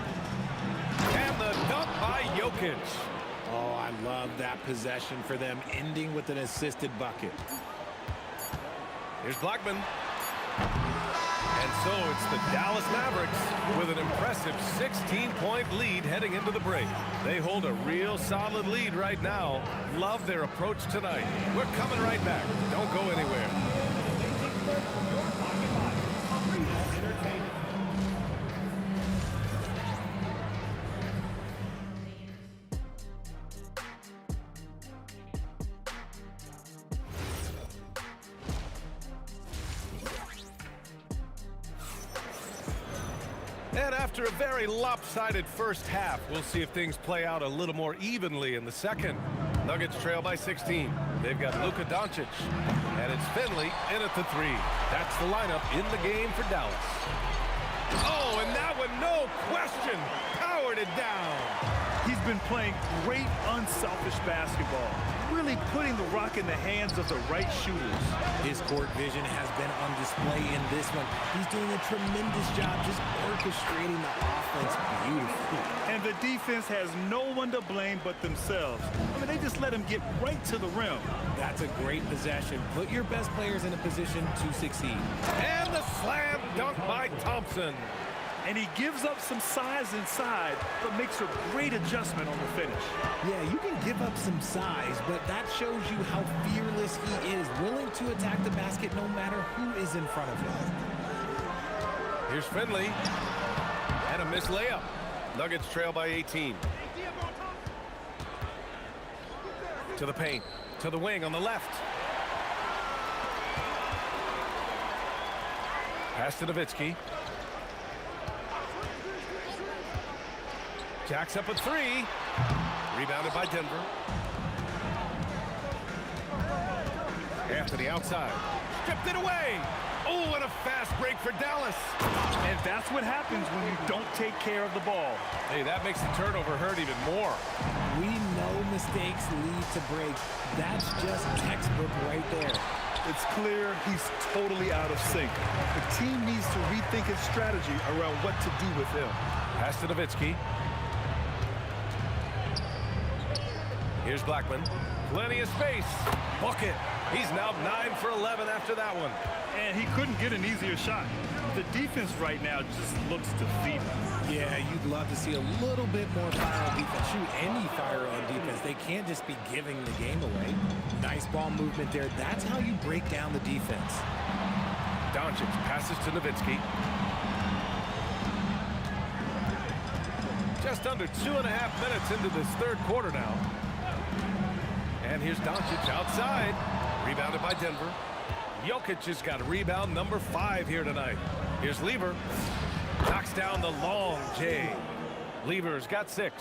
And the dunk by Jokic. Oh, I love that possession for them, ending with an assisted bucket. Here's Blackman. And so it's the Dallas Mavericks with an impressive 16-point lead heading into the break. They hold a real solid lead right now. Love their approach tonight. We're coming right back. Don't go anywhere. And after a very lopsided first half, we'll see if things play out a little more evenly in the second. Nuggets trail by 16. They've got Luka Doncic. And it's Finley in at the 3. That's the lineup in the game for Dallas. Oh, and that one, no question, powered it down. He's been playing great unselfish basketball, really putting the rock in the hands of the right shooters. His court vision has been on display in this one. He's doing a tremendous job just orchestrating the offense beautifully. And the defense has no one to blame but themselves. I mean, they just let him get right to the rim. That's a great possession. Put your best players in a position to succeed. And the slam dunk by Thompson. And he gives up some size inside, but makes a great adjustment on the finish. Yeah, you can give up some size, but that shows you how fearless he is, willing to attack the basket no matter who is in front of him. Here's Finley. And a missed layup. Nuggets trail by 18. To the paint. To the wing on the left. Pass to Nowitzki. Jacks up a 3. Rebounded by Denver. Anthony outside. Stripped it away. Oh, and a fast break for Dallas. And that's what happens when you don't take care of the ball. Hey, that makes the turnover hurt even more. We know mistakes lead to breaks. That's just textbook right there. It's clear he's totally out of sync. The team needs to rethink its strategy around what to do with him. Pass to Nowitzki. Here's Blackman. Plenty of space. Bucket. He's now 9 for 11 after that one. And he couldn't get an easier shot. The defense right now just looks defeated. Yeah, you'd love to see a little bit more fire on defense. Shoot, any fire on defense. They can't just be giving the game away. Nice ball movement there. That's how you break down the defense. Doncic passes to Nowitzki. Just under 2.5 minutes into this third quarter now. And here's Doncic outside. Rebounded by Denver. Jokic has got rebound number 5 here tonight. Here's Lever. Knocks down the long J. Lever's got 6.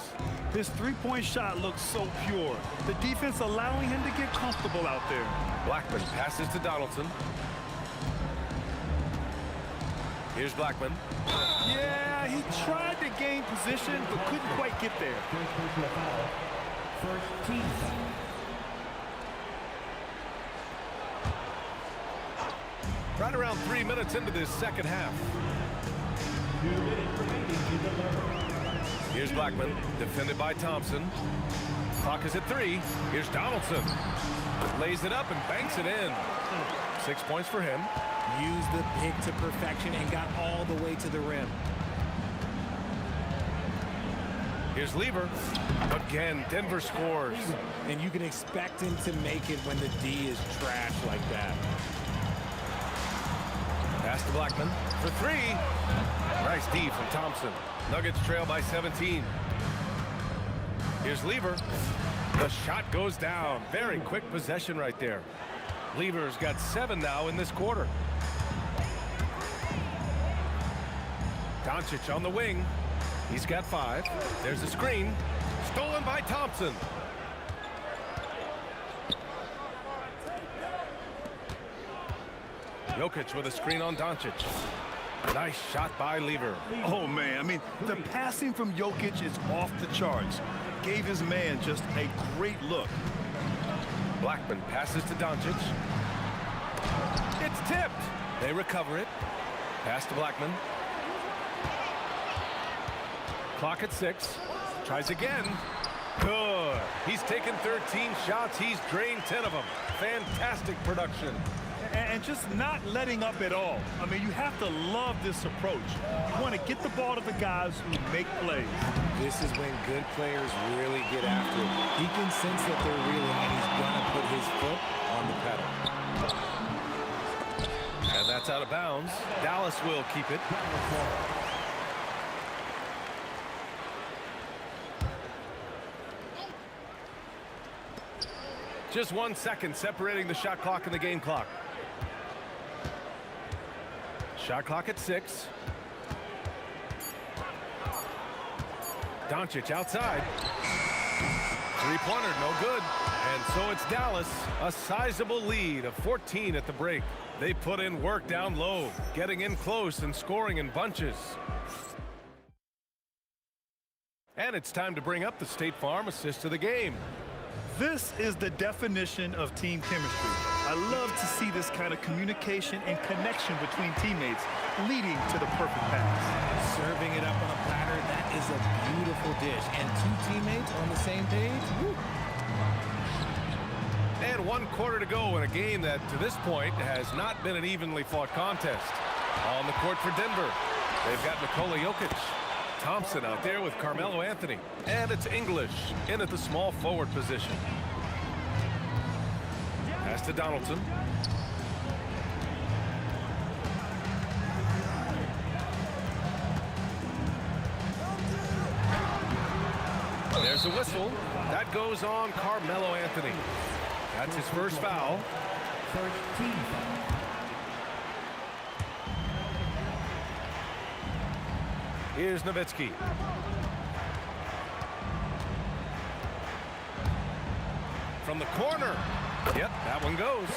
His three-point shot looks so pure. The defense allowing him to get comfortable out there. Blackman passes to Donaldson. Here's Blackman. Yeah, he tried to gain position, but couldn't quite get there. First team foul. Right around 3 minutes into this second half. 2 minutes remaining in the third. Here's Blackman, defended by Thompson. Clock is at 3. Here's Donaldson. Lays it up and banks it in. 6 points for him. Used the pick to perfection and got all the way to the rim. Here's Lever. Again, Denver scores. And you can expect him to make it when the D is trash like that. Pass to Blackman for 3. Nice D from Thompson. Nuggets trail by 17. Here's Lever. The shot goes down. Very quick possession right there. Lever's got 7 now in this quarter. Doncic on the wing. He's got 5. There's a screen. Stolen by Thompson. Jokic with a screen on Doncic. Nice shot by Lever. Oh, man. I mean, the passing from Jokic is off the charts. Gave his man just a great look. Blackman passes to Doncic. It's tipped. They recover it. Pass to Blackman. Clock at 6. Tries again. Good. He's taken 13 shots. He's drained 10 of them. Fantastic production. And just not letting up at all. I mean, you have to love this approach. You want to get the ball to the guys who make plays. This is when good players really get after it. He can sense that they're reeling, and he's going to put his foot on the pedal. And that's out of bounds. Dallas will keep it. Just 1 second separating the shot clock and the game clock. Shot clock at 6. Doncic outside. Three-pointer, no good. And so it's Dallas, a sizable lead of 14 at the break. They put in work down low, getting in close and scoring in bunches. And it's time to bring up the State Farm assist of the game. This is the definition of team chemistry. I love to see this kind of communication and connection between teammates leading to the perfect pass. Serving it up on a platter, that is a beautiful dish. And 2 teammates on the same page. Woo. And 1 quarter to go in a game that, to this point, has not been an evenly fought contest. On the court for Denver, they've got Nikola Jokic. Thompson out there with Carmelo Anthony. And it's English in at the small forward position. Pass to Donaldson. There's a whistle. That goes on Carmelo Anthony. That's his first foul. First team foul. Here's Nowitzki. From the corner. Yep, that one goes.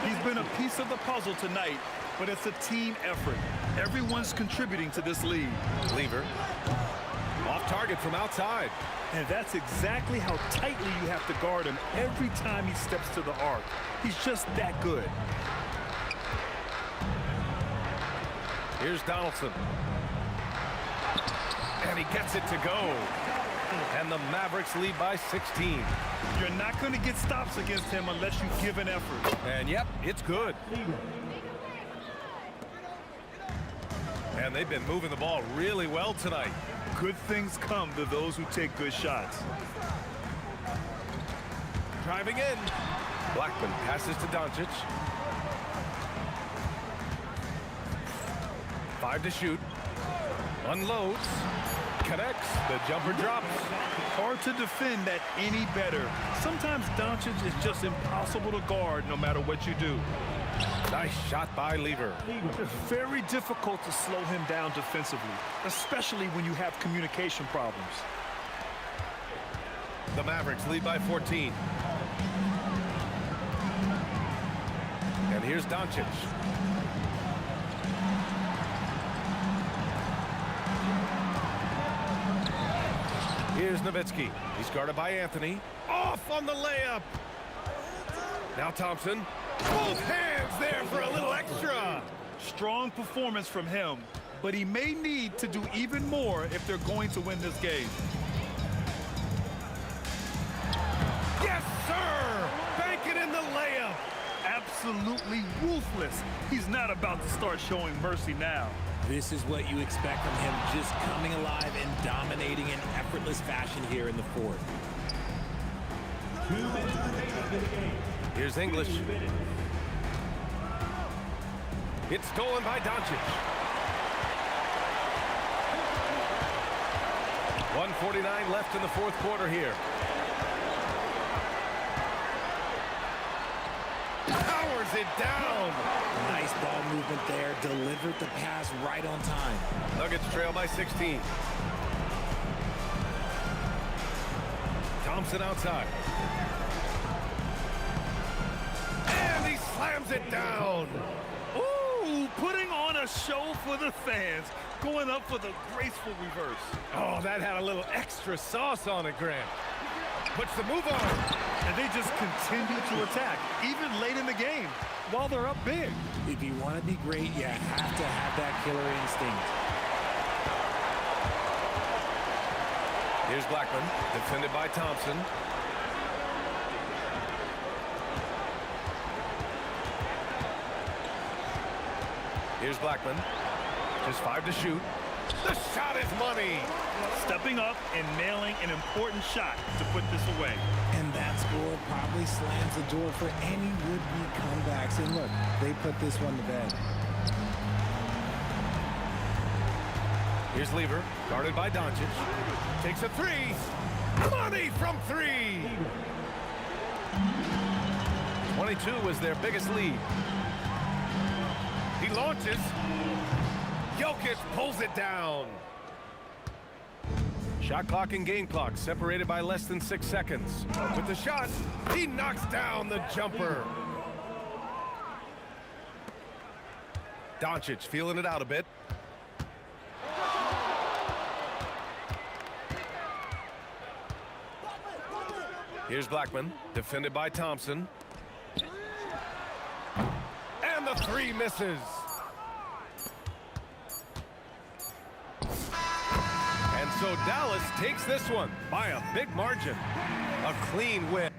He's been a piece of the puzzle tonight, but it's a team effort. Everyone's contributing to this lead. Lever. Off target from outside. And that's exactly how tightly you have to guard him every time he steps to the arc. He's just that good. Here's Donaldson. And he gets it to go. And the Mavericks lead by 16. You're not going to get stops against him unless you give an effort. And yep, it's good. And they've been moving the ball really well tonight. Good things come to those who take good shots. Driving in. Blackman passes to Doncic. 5 to shoot. Unloads. Connects. The jumper drops. Hard to defend that any better. Sometimes Doncic is just impossible to guard no matter what you do. Nice shot by Lever. It's very difficult to slow him down defensively, especially when you have communication problems. The Mavericks lead by 14. And here's Doncic. Here's Nowitzki. He's guarded by Anthony. Off on the layup. Now Thompson. Both hands there for a little extra. Strong performance from him, but he may need to do even more if they're going to win this game. Yes, sir! Bank it in the layup. Absolutely ruthless. He's not about to start showing mercy now. This is what you expect from him, just coming alive and dominating in effortless fashion here in the fourth. Here's English. It's stolen by Doncic. 1:49 left in the fourth quarter here. Powers it down. Nice ball movement there. Delivered the pass right on time. Nuggets trail by 16. Thompson outside. And he slams it down. Ooh, putting on a show for the fans. Going up for the graceful reverse. Oh, that had a little extra sauce on it, Grant. Puts the move on. And they just continue to attack, even late in the game, while they're up big. If you want to be great, you have to have that killer instinct. Here's Blackman, defended by Thompson. Here's Blackman. Just 5 to shoot. The shot is money. Stepping up and nailing an important shot to put this away. And that score probably slams the door for any would-be comebacks. And look, they put this one to bed. Here's Lever, guarded by Doncic. Takes a three. Money from three. 22 was their biggest lead. He launches. Jokic pulls it down. Shot clock and game clock separated by less than 6 seconds. With the shot, he knocks down the jumper. Doncic feeling it out a bit. Here's Blackman, defended by Thompson. And the three misses. And so Dallas takes this one by a big margin. A clean win.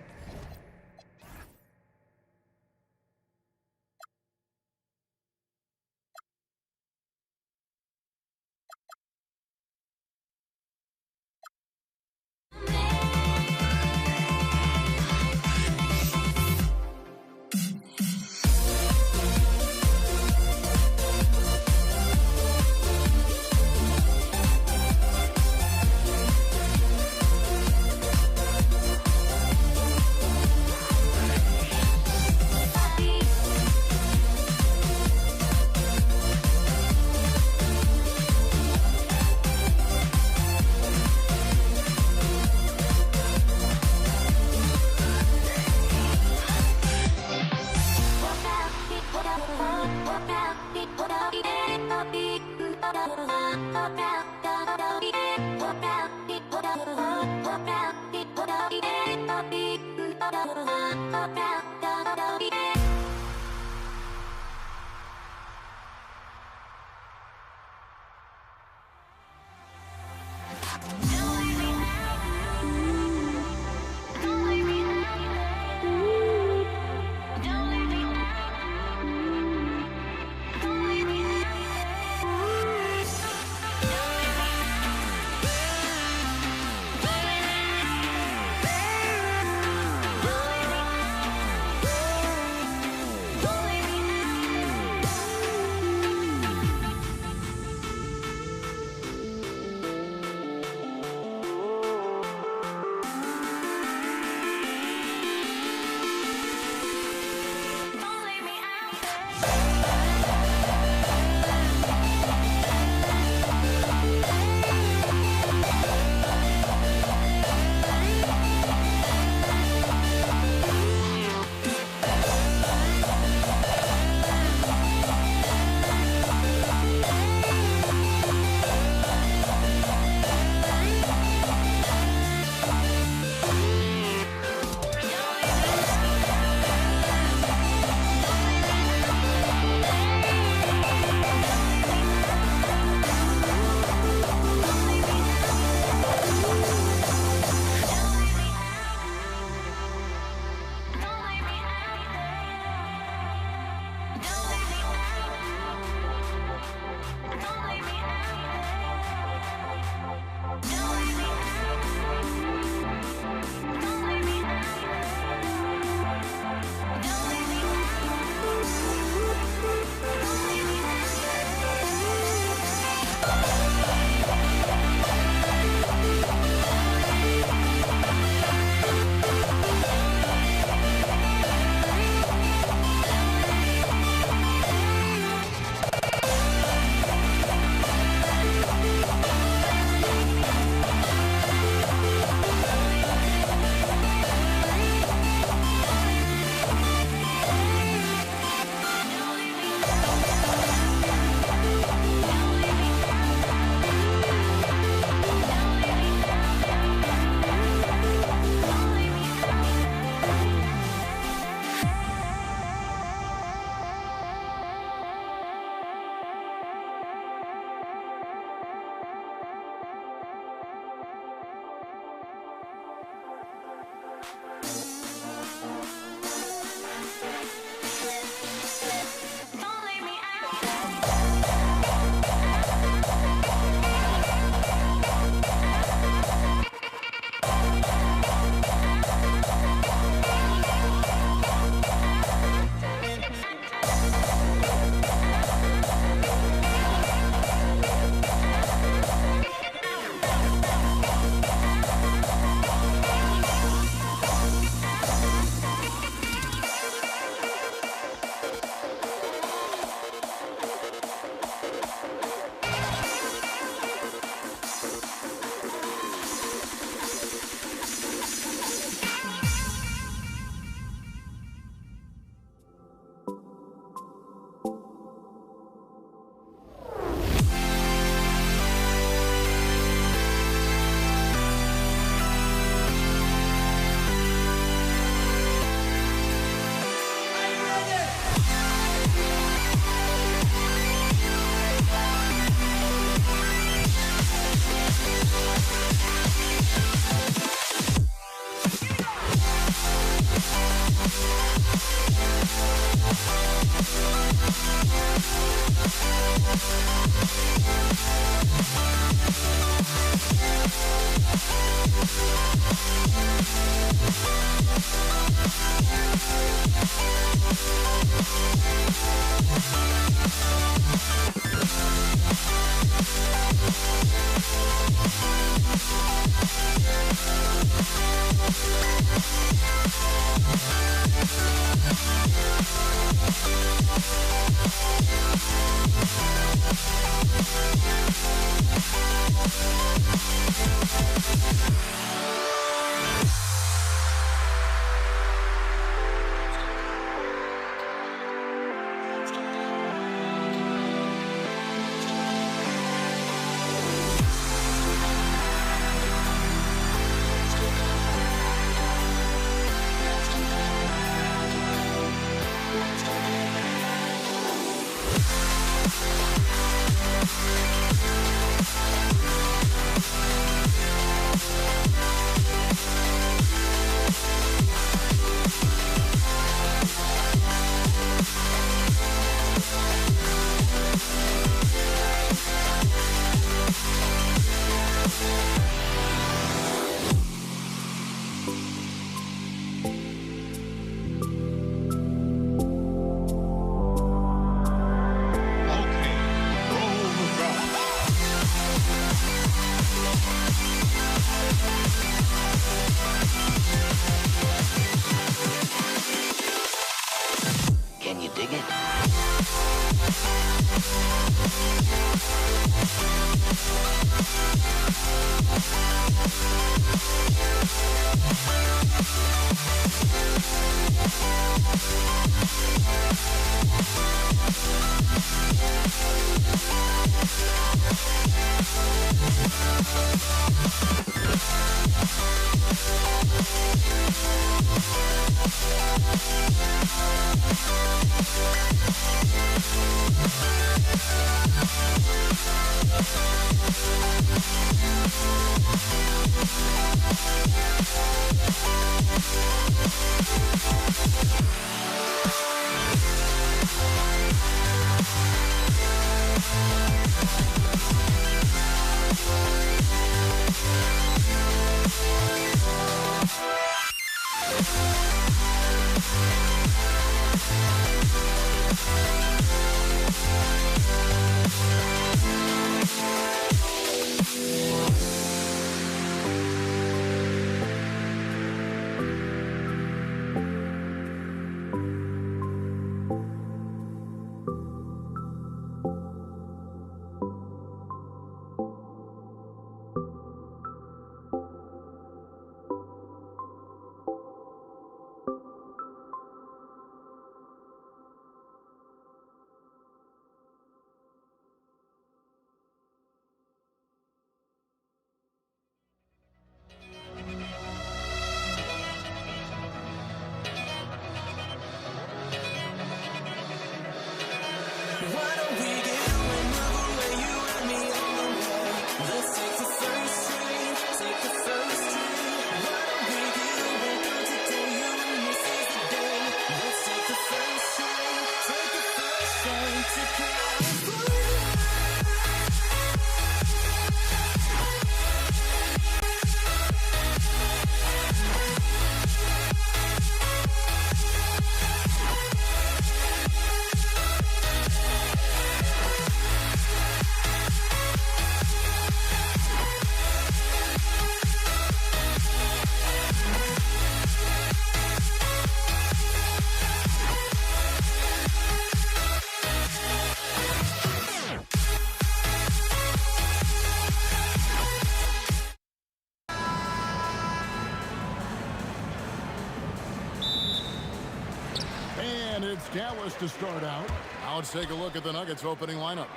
it's Dallas to start out. Now let's take a look at the Nuggets opening lineup.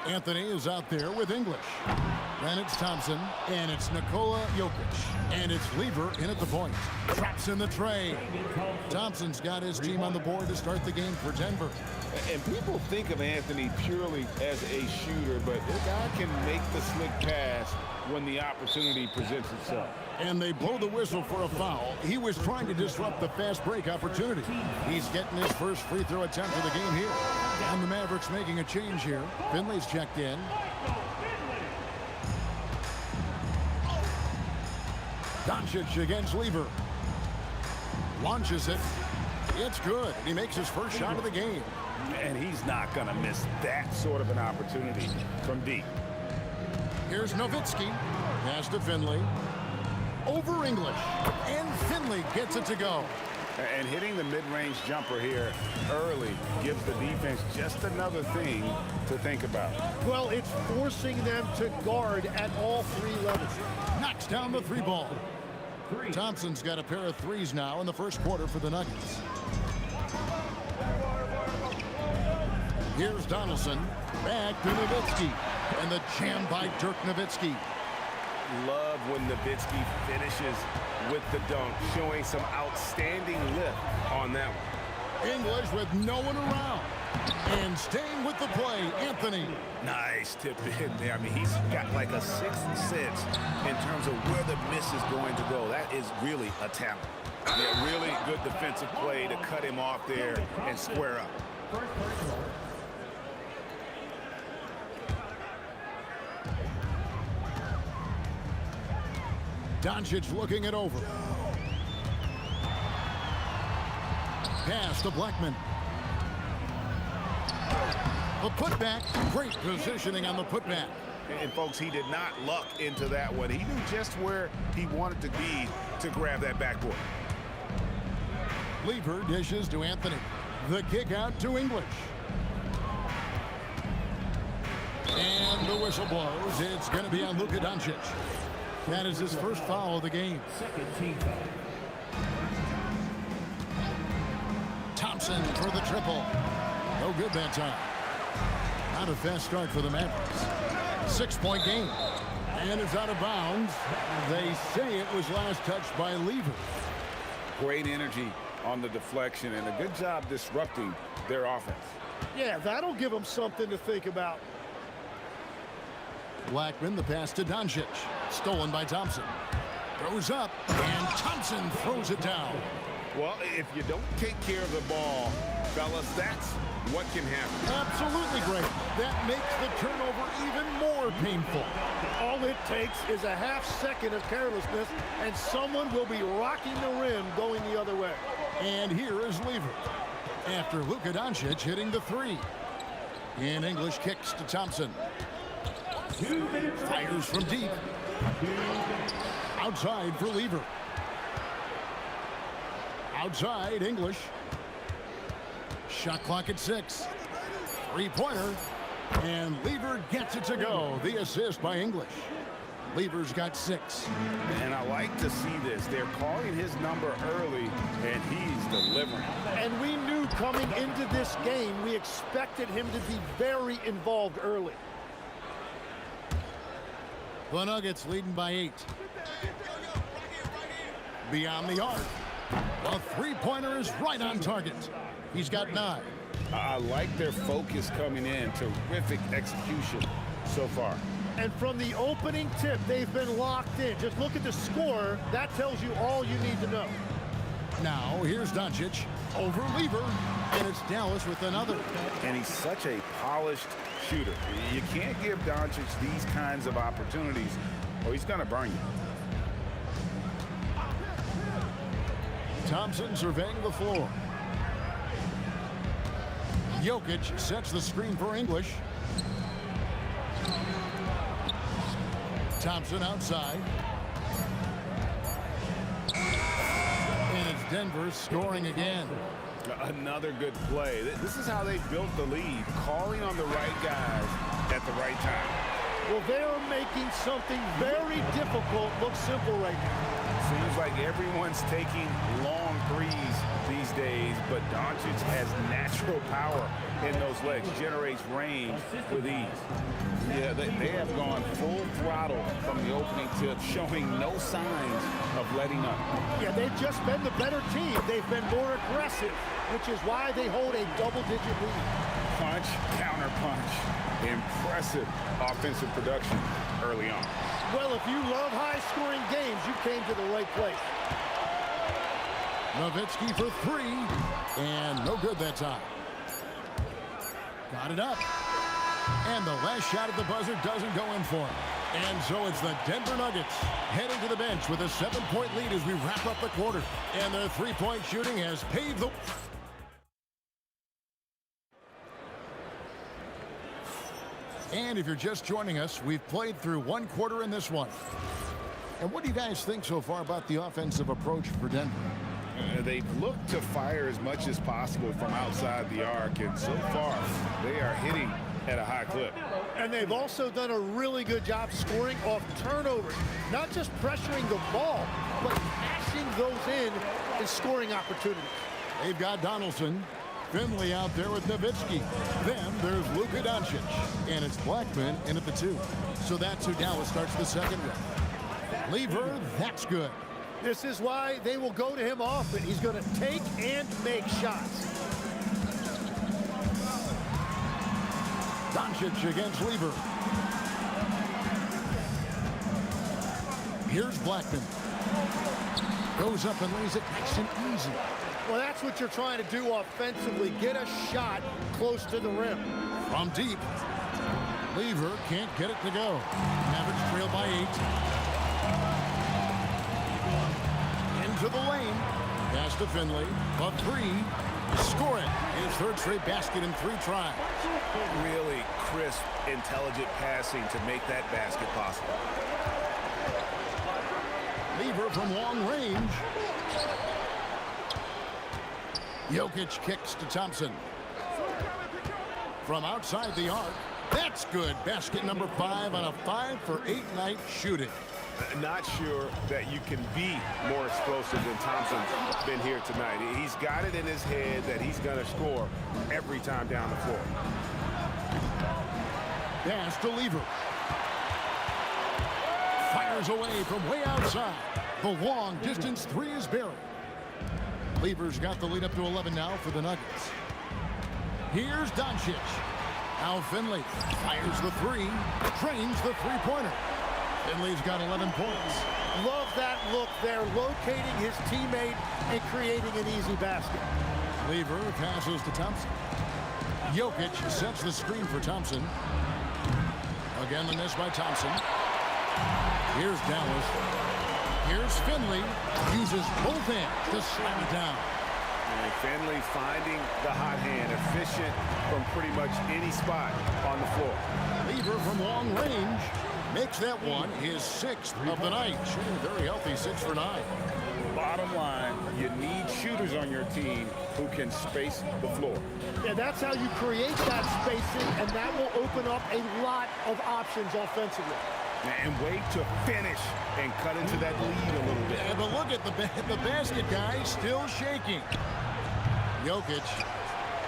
Anthony is out there with English. Then it's Thompson, and it's Nikola Jokic. And it's Lever in at the point. Traps in the tray. Thompson's got his team on the board to start the game for Denver. And people think of Anthony purely as a shooter, but the guy can make the slick pass when the opportunity presents itself. And they blow the whistle for a foul. He was trying to disrupt the fast break opportunity. He's getting his first free throw attempt of the game here. And the Mavericks making a change here. Finley's checked in. Doncic against Lever. Launches it. It's good. He makes his first shot of the game. And he's not going to miss that sort of an opportunity from deep. Here's Nowitzki. Pass to Finley. Over English. And Finley gets it to go. And hitting the mid-range jumper here early gives the defense just another thing to think about. Well, it's forcing them to guard at all three levels. Knocks down the three ball. Thompson's got a pair of threes now in the first quarter for the Nuggets. Here's Donaldson. Back to Nowitzki. And the jam by Dirk Nowitzki. Love when Nowitzki finishes with the dunk, showing some outstanding lift on that one. English with no one around. And staying with the play, Anthony. Nice tip in there. I mean, he's got like a sixth sense in terms of where the miss is going to go. That is really a talent. Yeah, really good defensive play to cut him off there and square up. Doncic looking it over. Pass to Blackman. A putback. Great positioning on the putback. And folks, he did not luck into that one. He knew just where he wanted to be to grab that backboard. Lever dishes to Anthony. The kick out to English. And the whistle blows. It's going to be on Luka Doncic. That is his first foul of the game. Second team foul. Thompson for the triple. No good that time. Not a fast start for the Mavericks. 6-point game. And it's out of bounds. They say it was last touched by Lever. Great energy on the deflection and a good job disrupting their offense. Yeah, that'll give them something to think about. Blackman, the pass to Doncic. Stolen by Thompson. Throws up, and Thompson throws it down. Well, if you don't take care of the ball, fellas, that's what can happen. Absolutely great. That makes the turnover even more painful. All it takes is a half second of carelessness, and someone will be rocking the rim going the other way. And here is Lever. After Luka Doncic hitting the three. And English kicks to Thompson. Fires from deep. Outside for Lever. Outside, English. Shot clock at 6. Three-pointer. And Lever gets it to go. The assist by English. Lever's got 6. And I like to see this. They're calling his number early, and he's delivering. And we knew coming into this game, we expected him to be very involved early. The Nuggets leading by 8. Beyond the arc. A three-pointer is right on target. He's got 9. I like their focus coming in. Terrific execution so far. And from the opening tip, they've been locked in. Just look at the score. That tells you all you need to know. Now, here's Doncic over Lever, and it's Dallas with another. And he's such a polished shooter. You can't give Doncic these kinds of opportunities, or he's going to burn you. Thompson surveying the floor. Jokic sets the screen for English. Thompson outside. And it's Denver scoring again. Another good play. This is how they built the lead, calling on the right guys at the right time. Well, they're making something very difficult look simple right now. Seems like everyone's taking long threes these days, but Doncic has natural power in those legs, generates range with ease. Yeah, they have gone full throttle from the opening tip, showing no signs of letting up. Yeah, they've just been the better team. They've been more aggressive, which is why they hold a double-digit lead. Punch, counter punch. Impressive offensive production early on. Well, if you love high-scoring games, you came to the right place. Nowitzki for three, and no good that time. Got it up. And the last shot at the buzzer doesn't go in for him. And so it's the Denver Nuggets heading to the bench with a 7-point lead as we wrap up the quarter. And their three-point shooting has paved the... And if you're just joining us, we've played through one quarter in this one. And what do you guys think so far about the offensive approach for Denver? They've looked to fire as much as possible from outside the arc, and so far they are hitting at a high clip. And they've also done a really good job scoring off turnovers. Not just pressuring the ball, but cashing those in and scoring opportunities. They've got Donaldson. Finley out there with Nowitzki. Then there's Luka Doncic. And it's Blackman in at the 2. So that's who Dallas starts the second with. Lever, that's good. This is why they will go to him often. He's going to take and make shots. Doncic against Lever. Here's Blackman. Goes up and lays it nice and easy. Well, that's what you're trying to do offensively. Get a shot close to the rim. From deep. Lever can't get it to go. Mavericks trail by 8. Into the lane. Pass to Finley. A 3. Score it. His third straight basket in 3 tries. Really crisp, intelligent passing to make that basket possible. Lever from long range. Jokic kicks to Thompson. From outside the arc. That's good. Basket number 5 on a 5-for-8 night shooting. Not sure that you can be more explosive than Thompson's been here tonight. He's got it in his head that he's going to score every time down the floor. Pass to Lever. Fires away from way outside. The long distance 3 is buried. Lever's got the lead up to 11 now for the Nuggets. Here's Doncic. Now Finley fires the 3, trains the three-pointer. Finley's got 11 points. Love that look there, locating his teammate and creating an easy basket. Lever passes to Thompson. Jokic sets the screen for Thompson. Again, the miss by Thompson. Here's Dallas. Here's Finley. Uses both hands to slam it down. And Finley finding the hot hand, efficient from pretty much any spot on the floor. Lever from long range makes that one his 6th of the night. Shooting very healthy, 6 for 9. Bottom line, you need shooters on your team who can space the floor. Yeah, that's how you create that spacing, and that will open up a lot of options offensively. And wait to finish and cut into that lead a little bit. Yeah, but look at the basket guy still shaking. Jokic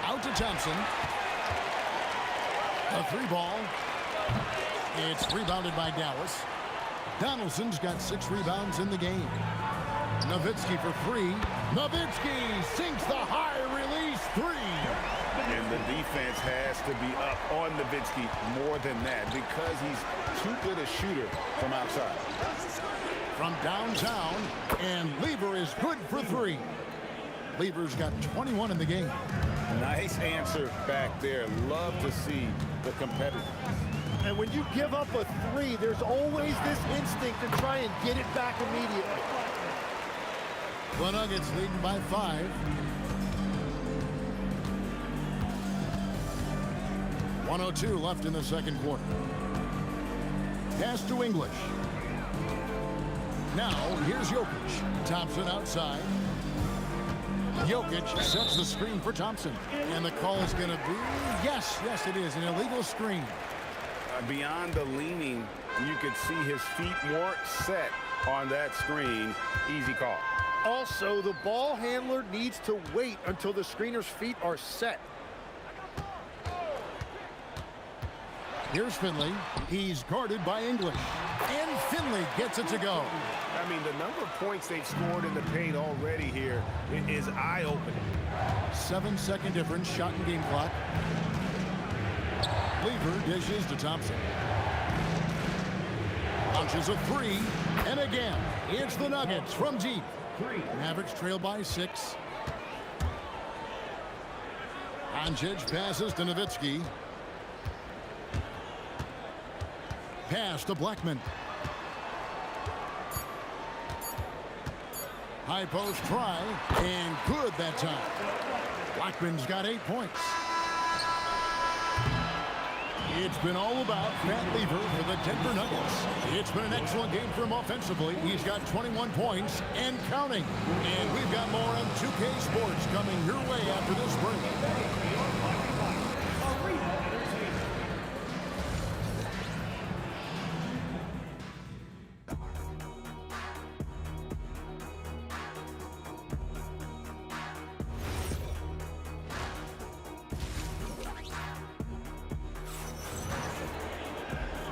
out to Thompson. A 3 ball. It's rebounded by Dallas. Donaldson's got 6 rebounds in the game. Nowitzki for 3. Nowitzki sinks the high release 3. And the defense has to be up on Nowitzki more than that because he's too good a shooter from outside. From downtown, and Lever is good for 3. Lever's got 21 in the game. Nice answer back there. Love to see the competitiveness. And when you give up a 3, there's always this instinct to try and get it back immediately. The Nuggets leading by 5. 1:02 left in the second quarter. Pass to English. Now, here's Jokic. Thompson outside. Jokic sets the screen for Thompson. And the call is going to be, yes, it is, an illegal screen. Beyond the leaning, you could see his feet more set on that screen. Easy call. Also, the ball handler needs to wait until the screener's feet are set. Here's Finley. He's guarded by English. And Finley gets it to go. I mean, the number of points they've scored in the paint already here is eye-opening. 7-second difference, shot and game clock. Lever dishes to Thompson. Launches a three, and again, it's the Nuggets from deep. Mavericks trail by 6. Doncic passes to Nowitzki. Pass to Blackman. High post try, and good that time. Blackman's got 8 points. It's been all about Matt Lever for the Denver Nuggets. It's been an excellent game for him offensively. He's got 21 points and counting. And we've got more on 2K Sports coming your way after this break.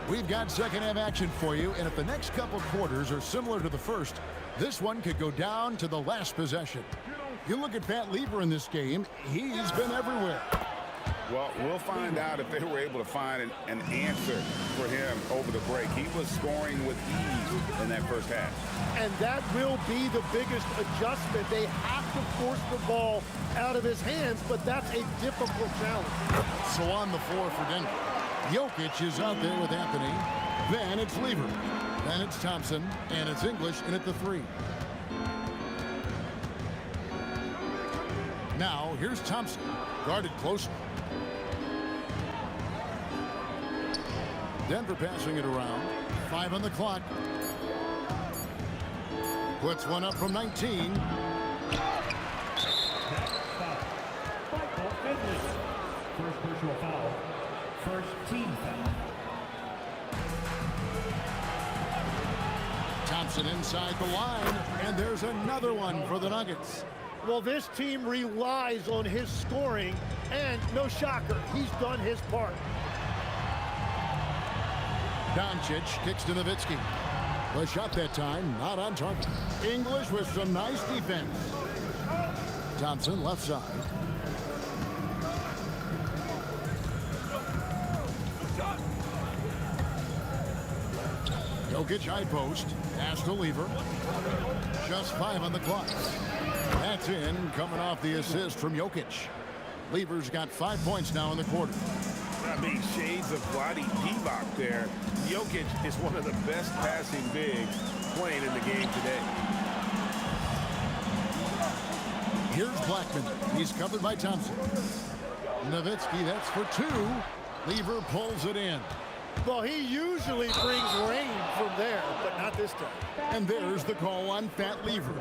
We've got second half action for you, and if the next couple quarters are similar to the first, this one could go down to the last possession. You look at Pat Lever in this game, he's been everywhere. Well, we'll find out if they were able to find an answer for him over the break. He was scoring with ease in that first half. And that will be the biggest adjustment. They have to force the ball out of his hands, but that's a difficult challenge. So on the floor for Denver, Jokic is out there with Anthony. Then it's Lever. Then it's Thompson. And it's English in at the 3. Now, here's Thompson. Guarded closely. Denver passing it around. 5 on the clock. Puts one up from 19. First personal foul. First team foul. Thompson inside the line, and there's another one for the Nuggets. Well, this team relies on his scoring, and no shocker, he's done his part. Doncic kicks to Nowitzki. The shot that time, not on target. English with some nice defense. Thompson left side. Jokic high post. Pass to Lever. Just 5 on the clock. That's in, coming off the assist from Jokic. Lever's got 5 points now in the quarter. I mean, shades of Vlade Divac there. Jokic is one of the best passing bigs playing in the game today. Here's Blackman. He's covered by Thompson. Nowitzki, that's for 2. Lever pulls it in. Well, he usually brings rain from there, but not this time. And there's the call on Pat Lever.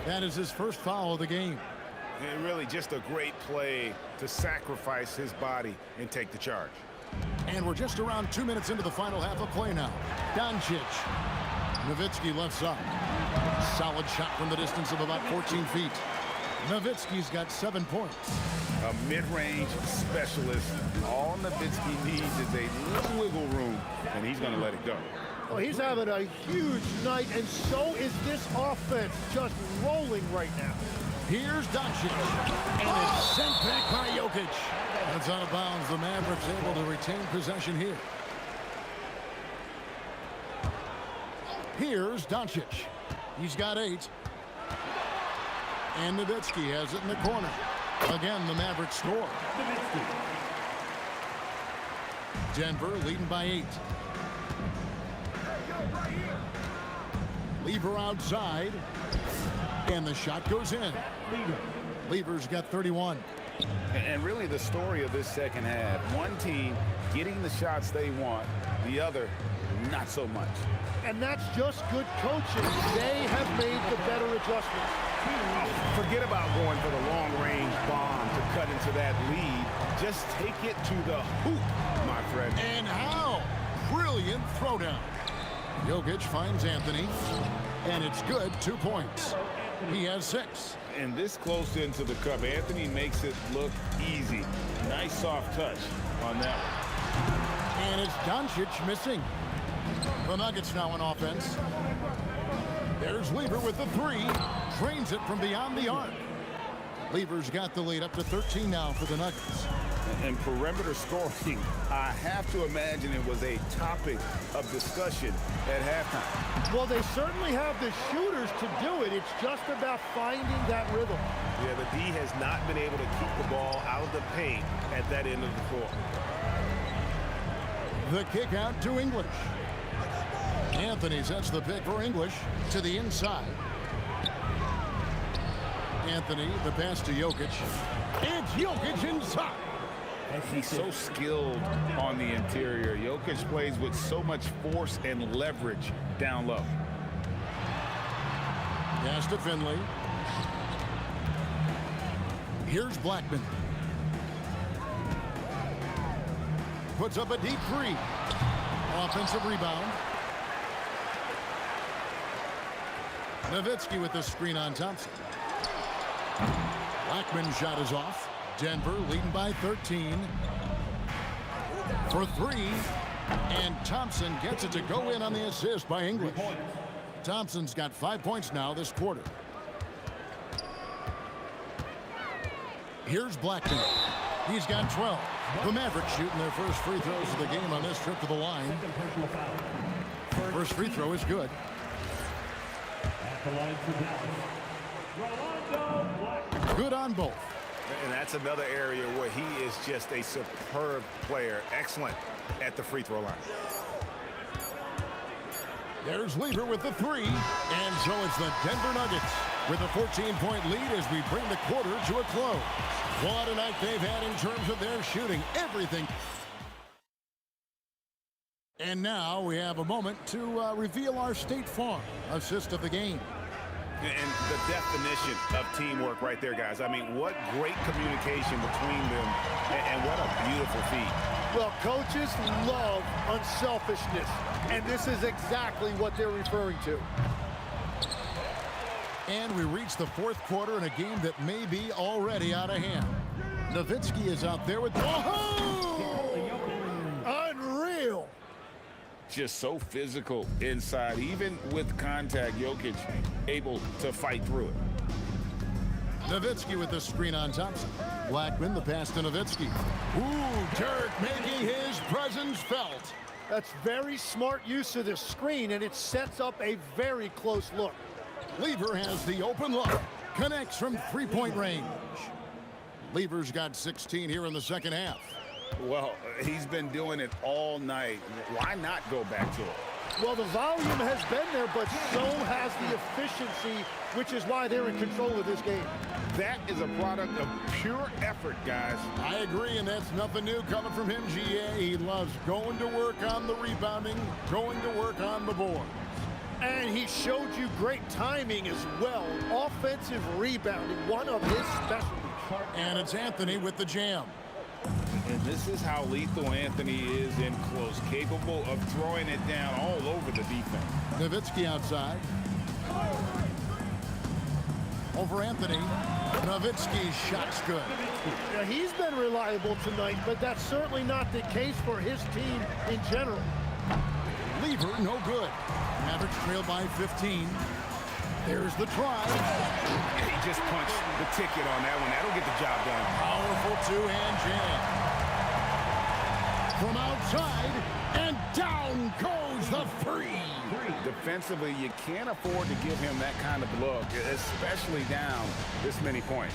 That is his first foul of the game. And really just a great play to sacrifice his body and take the charge. And we're just around 2 minutes into the final half of play now. Doncic. Nowitzki left side. Solid shot from the distance of about 14 feet. Nowitzki's got 7 points. A mid-range specialist. All Nowitzki needs is a little wiggle room, and he's going to let it go. Well, he's having a huge night, and so is this offense, just rolling right now. Here's Doncic, and it's sent back by Jokic. That's out of bounds. The Mavericks able to retain possession here. Here's Doncic. He's got 8. And Nowitzki has it in the corner. Again, the Mavericks score. Denver leading by 8. Lever outside. And the shot goes in. Lever's got 31. And really the story of this second half, one team getting the shots they want, the other not so much. And that's just good coaching. They have made the better adjustments. Forget about going for the long-range bomb to cut into that lead. Just take it to the hoop, my friend. And how? brilliant throwdown. Jokic finds Anthony, and it's good. 2 points. He has 6. And this close into the cup, Anthony makes it look easy. Nice soft touch on that one. And it's Doncic missing. The Nuggets now on offense. There's Lever with the 3. Drains it from beyond the arc. Lever's got the lead up to 13 now for the Nuggets. And perimeter scoring, I have to imagine it was a topic of discussion at halftime. Well, they certainly have the shooters to do it. It's just about finding that rhythm. Yeah, the D has not been able to keep the ball out of the paint at that end of the floor. The kick out to English. Anthony sets the pick for English to the inside. Anthony, the pass to Jokic. It's Jokic inside. He's so skilled on the interior. Jokic plays with so much force and leverage down low. Pass to Finley. Here's Blackman. Puts up a deep 3. Offensive rebound. Nowitzki with the screen on Thompson. Blackman's shot is off. Denver leading by 13. For 3. And Thompson gets it to go in on the assist by English. Thompson's got 5 points now this quarter. Here's Blackman. He's got 12. The Mavericks shooting their first free throws of the game on this trip to the line. First free throw is good. Good on both. And that's another area where he is just a superb player. Excellent at the free throw line. There's Lever with the 3. And so it's the Denver Nuggets with a 14-point lead as we bring the quarter to a close. What a night they've had in terms of their shooting. Everything. And now we have a moment to reveal our State Farm assist of the game. And the definition of teamwork right there, guys. I mean, what great communication between them, and what a beautiful feat. Well, coaches love unselfishness, and this is exactly what they're referring to. And we reach the fourth quarter in a game that may be already out of hand. Nowitzki is out there with... Unreal! Just so physical inside. Even with contact, Jokic able to fight through it. Nowitzki with the screen on Thompson. Blackman, the pass to Nowitzki. Ooh, Dirk making his presence felt. That's very smart use of the screen, and it sets up a very close look. Lever has the open look. Connects from three-point range. Lever's got 16 here in the second half. Well, he's been doing it all night. Why not go back to it? Well, the volume has been there, but so has the efficiency, which is why they're in control of this game. That is a product of pure effort, guys. I agree, and that's nothing new coming from him, GA. He loves going to work on the rebounding, going to work on the board. And he showed you great timing as well. Offensive rebounding, one of his specialties. And it's Anthony with the jam. And this is how lethal Anthony is in close, capable of throwing it down all over the defense. Nowitzki outside. Over Anthony. Nowitzki's shot's good. Yeah, he's been reliable tonight, but that's certainly not the case for his team in general. Lever, no good. Mavericks trail by 15. There's the try. He just punched the ticket on that one. That'll get the job done. Powerful two-hand jam. From outside, and down goes the free. Defensively, you can't afford to give him that kind of look, especially down this many points.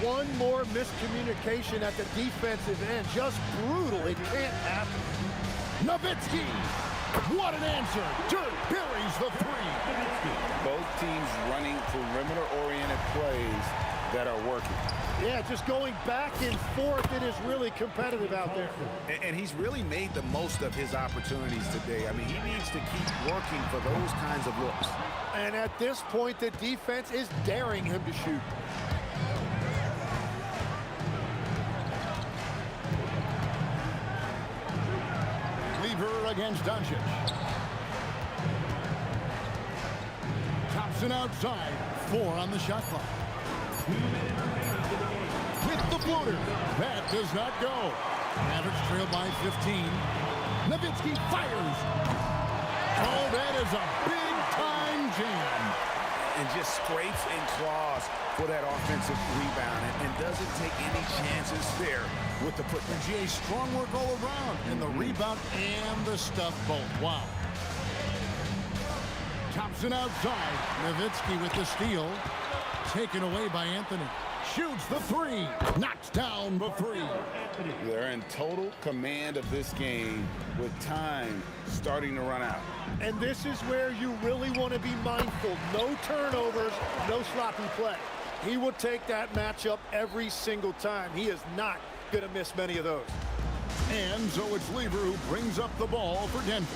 One more miscommunication at the defensive end. Just brutal. It can't happen. Nowitzki. What an answer. Dirk buries the three. Both teams running perimeter-oriented plays that are working. Yeah, just going back and forth. It is really competitive out there. And he's really made the most of his opportunities today. I mean, he needs to keep working for those kinds of looks. And at this point, the defense is daring him to shoot. Lever against Doncic. Thompson outside. 4 on the shot clock. With the floater. That does not go. Mavericks trail by 15. Nowitzki fires. Oh, that is a big-time jam. And just scrapes and claws for that offensive rebound and doesn't take any chances there with the putback. GA, strong work all around. And the rebound and the stuff both. Wow. Thompson outside. Nowitzki with the steal. Taken away by Anthony. Shoots the 3. Knocks down the 3. They're in total command of this game with time starting to run out. And this is where you really want to be mindful. No turnovers, no sloppy play. He will take that matchup every single time. He is not going to miss many of those. And so it's Lever who brings up the ball for Denver.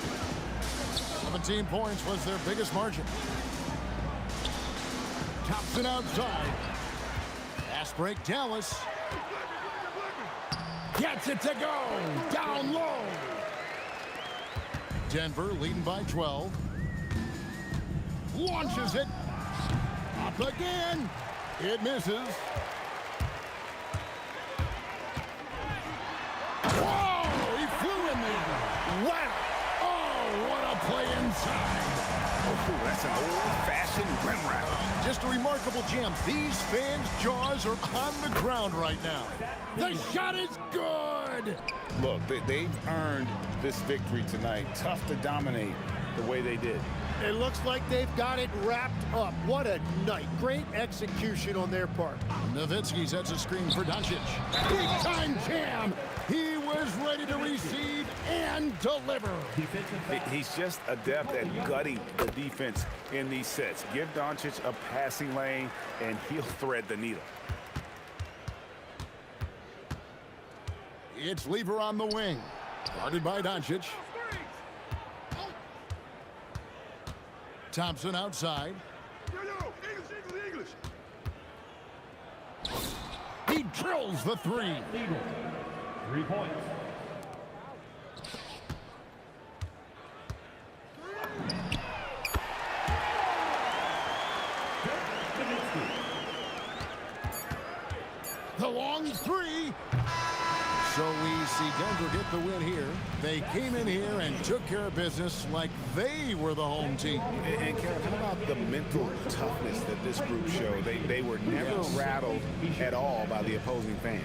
17 points was their biggest margin. Thompson outside. Pass break, Dallas. Gets it to go. Down low. Denver leading by 12. Launches it. Up again. It misses. Whoa! He flew in there. Wow! Oh, what a play inside. Oh, that's an old-fashioned rim wrap. Just a remarkable jam. These fans' jaws are on the ground right now. The shot is good. Look, they've earned this victory tonight. Tough to dominate the way they did. It looks like they've got it wrapped up. What a night. Great execution on their part. Nowitzki sets a screen for Doncic. Big-time jam. He was ready to receive and deliver. He's just adept at gutting the defense in these sets. Give Doncic a passing lane, and he'll thread the needle. It's Lever on the wing. Guarded by Doncic. Thompson outside. English. He drills the 3. 3 points. The long 3. So we see Denver get the win here. They came in here and took care of business like they were the home team. And Karen, how about the mental toughness that this group showed? They were never rattled at all by the opposing fans.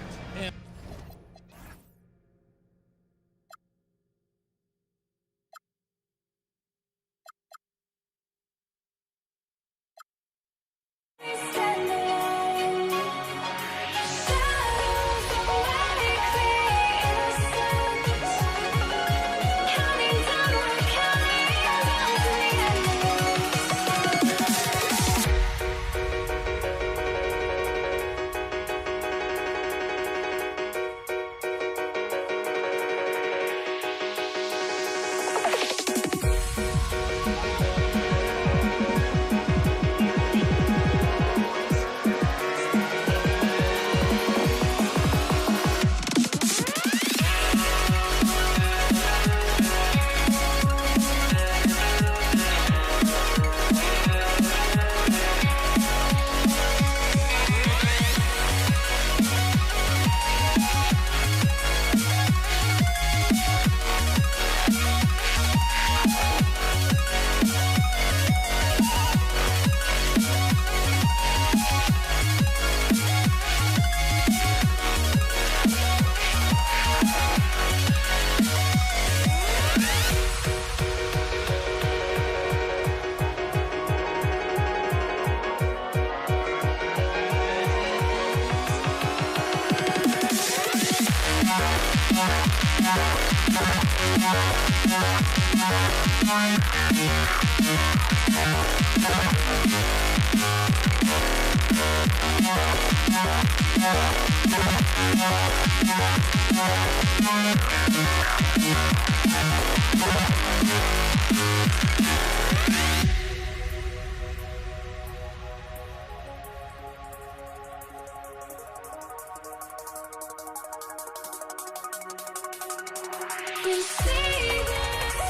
You see this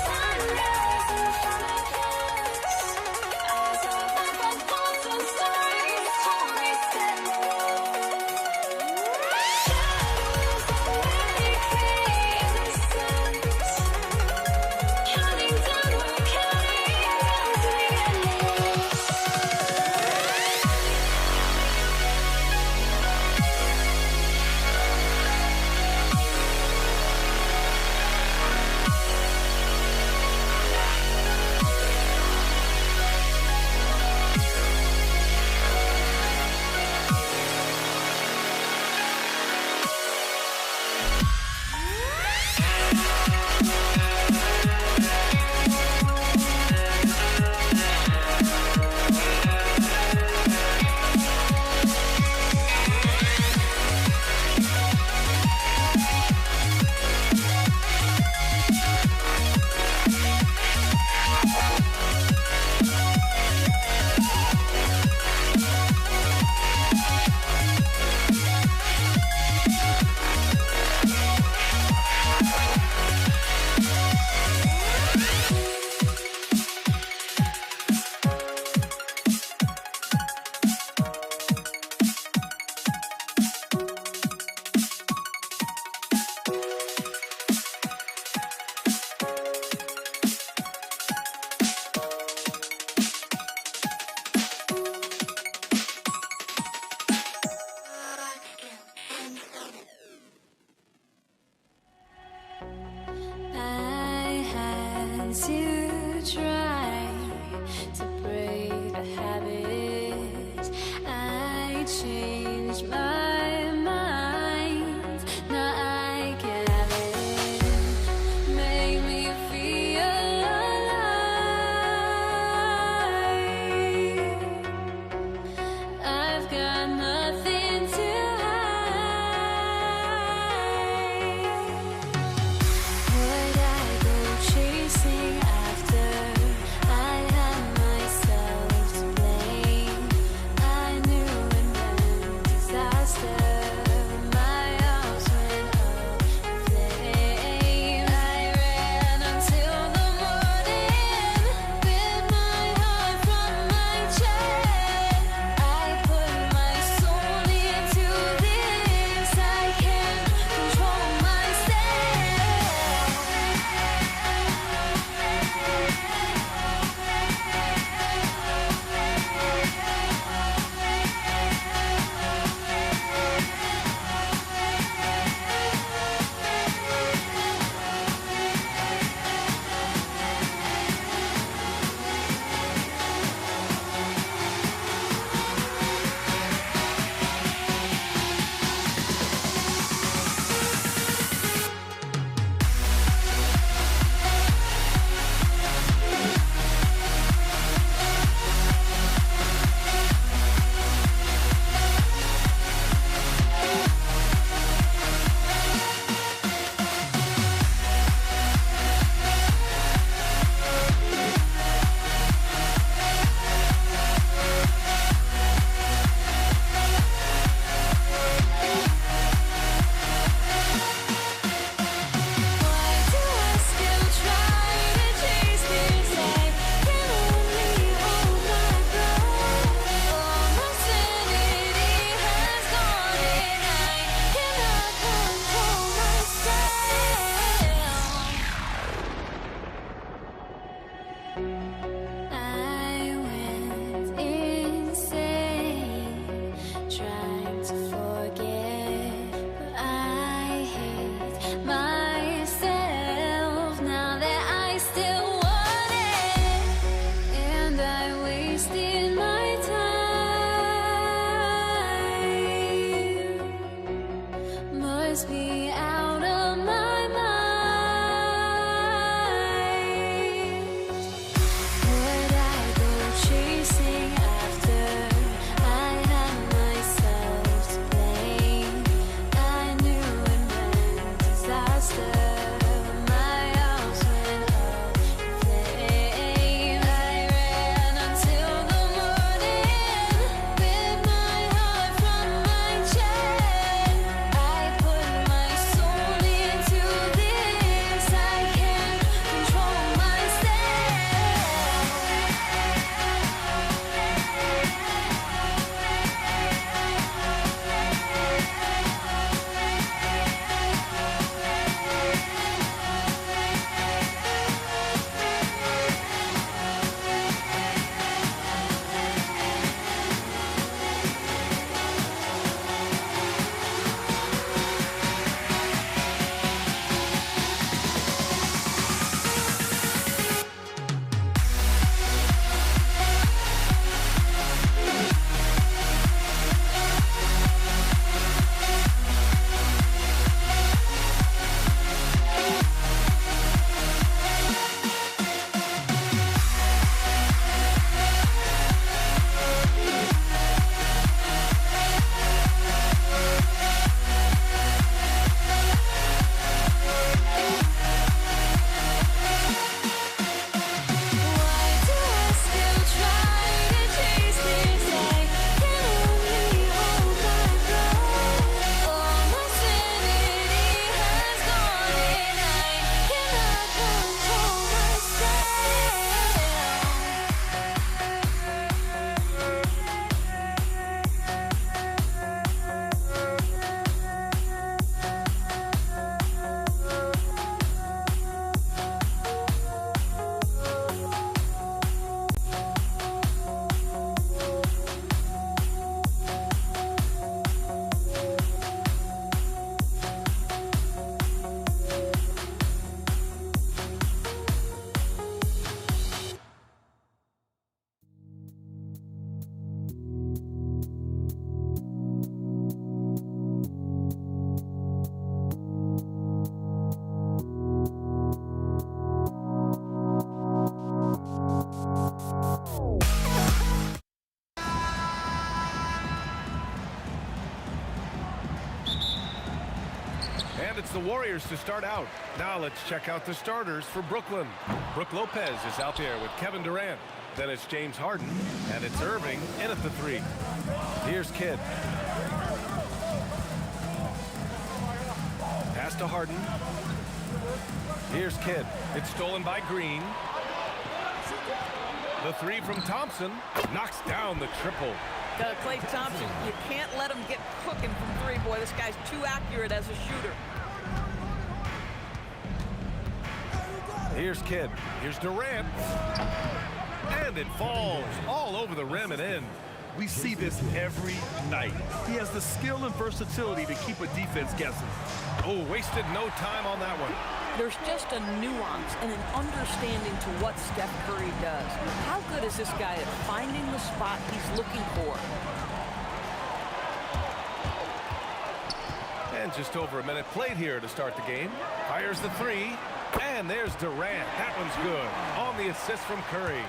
it's the Warriors to start out. Now let's check out the starters for Brooklyn. Brook Lopez is out there with Kevin Durant. Then it's James Harden, and it's Irving in at the 3. Here's Kidd. Pass to Harden. Here's Kidd. It's stolen by Green. The 3 from Thompson knocks down the triple. Klay Thompson, you can't let him get cooking from 3. Boy, this guy's too accurate as a shooter. Here's Kidd. Here's Durant. And it falls all over the rim and in. We see this every night. He has the skill and versatility to keep a defense guessing. Oh, wasted no time on that one. There's just a nuance and an understanding to what Steph Curry does. How good is this guy at finding the spot he's looking for? And just over a minute played here to start the game. Fires the 3. And there's Durant. That one's good. On the assist from Curry.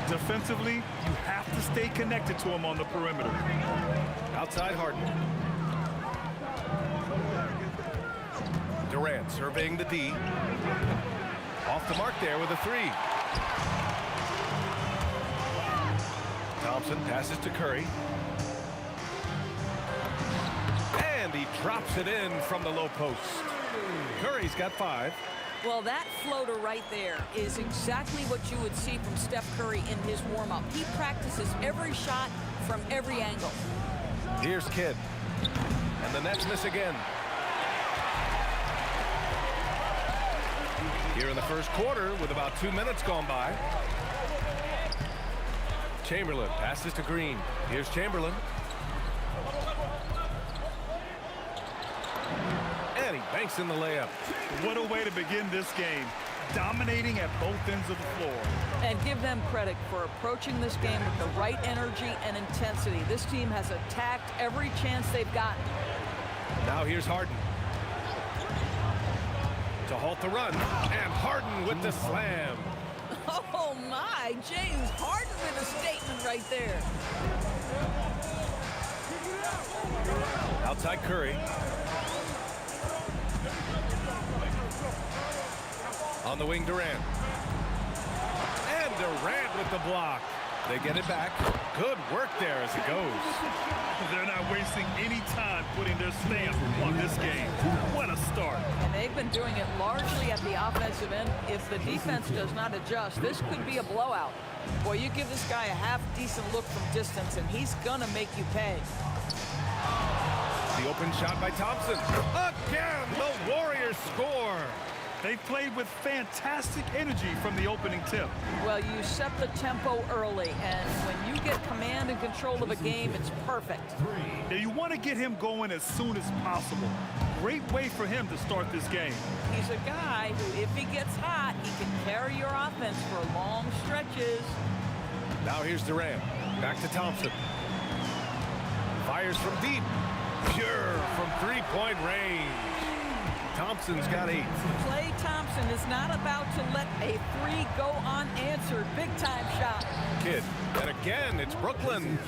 Defensively, you have to stay connected to him on the perimeter. Outside Harden. Durant surveying the D. Off the mark there with a 3. Thompson passes to Curry. And he drops it in from the low post. Curry's got 5. Well, that floater right there is exactly what you would see from Steph Curry in his warm-up. He practices every shot from every angle. Here's Kidd. And the Nets miss again. Here in the first quarter with about 2 minutes gone by. Chamberlain passes to Green. Here's Chamberlain. And he banks in the layup. What a way to begin this game. Dominating at both ends of the floor. And give them credit for approaching this game with the right energy and intensity. This team has attacked every chance they've gotten. Now here's Harden. To halt the run. And Harden with the slam. Oh my, James Harden with a statement right there. Outside Curry. On the wing, Durant. And Durant with the block. They get it back. Good work there as it goes. They're not wasting any time putting their stamp on this game. What a start. And they've been doing it largely at the offensive end. If the defense does not adjust, this could be a blowout. Boy, you give this guy a half-decent look from distance, and he's going to make you pay. The open shot by Thompson. Again, the Warriors score. They played with fantastic energy from the opening tip. Well, you set the tempo early, and when you get command and control of a game, it's perfect. Yeah, you want to get him going as soon as possible. Great way for him to start this game. He's a guy who, if he gets hot, he can carry your offense for long stretches. Now here's Durant. Back to Thompson. Fires from deep. Pure from three-point range. Thompson's got 8. Klay Thompson is not about to let a 3 go unanswered. Big-time shot. Kidd. And again, it's Brooklyn.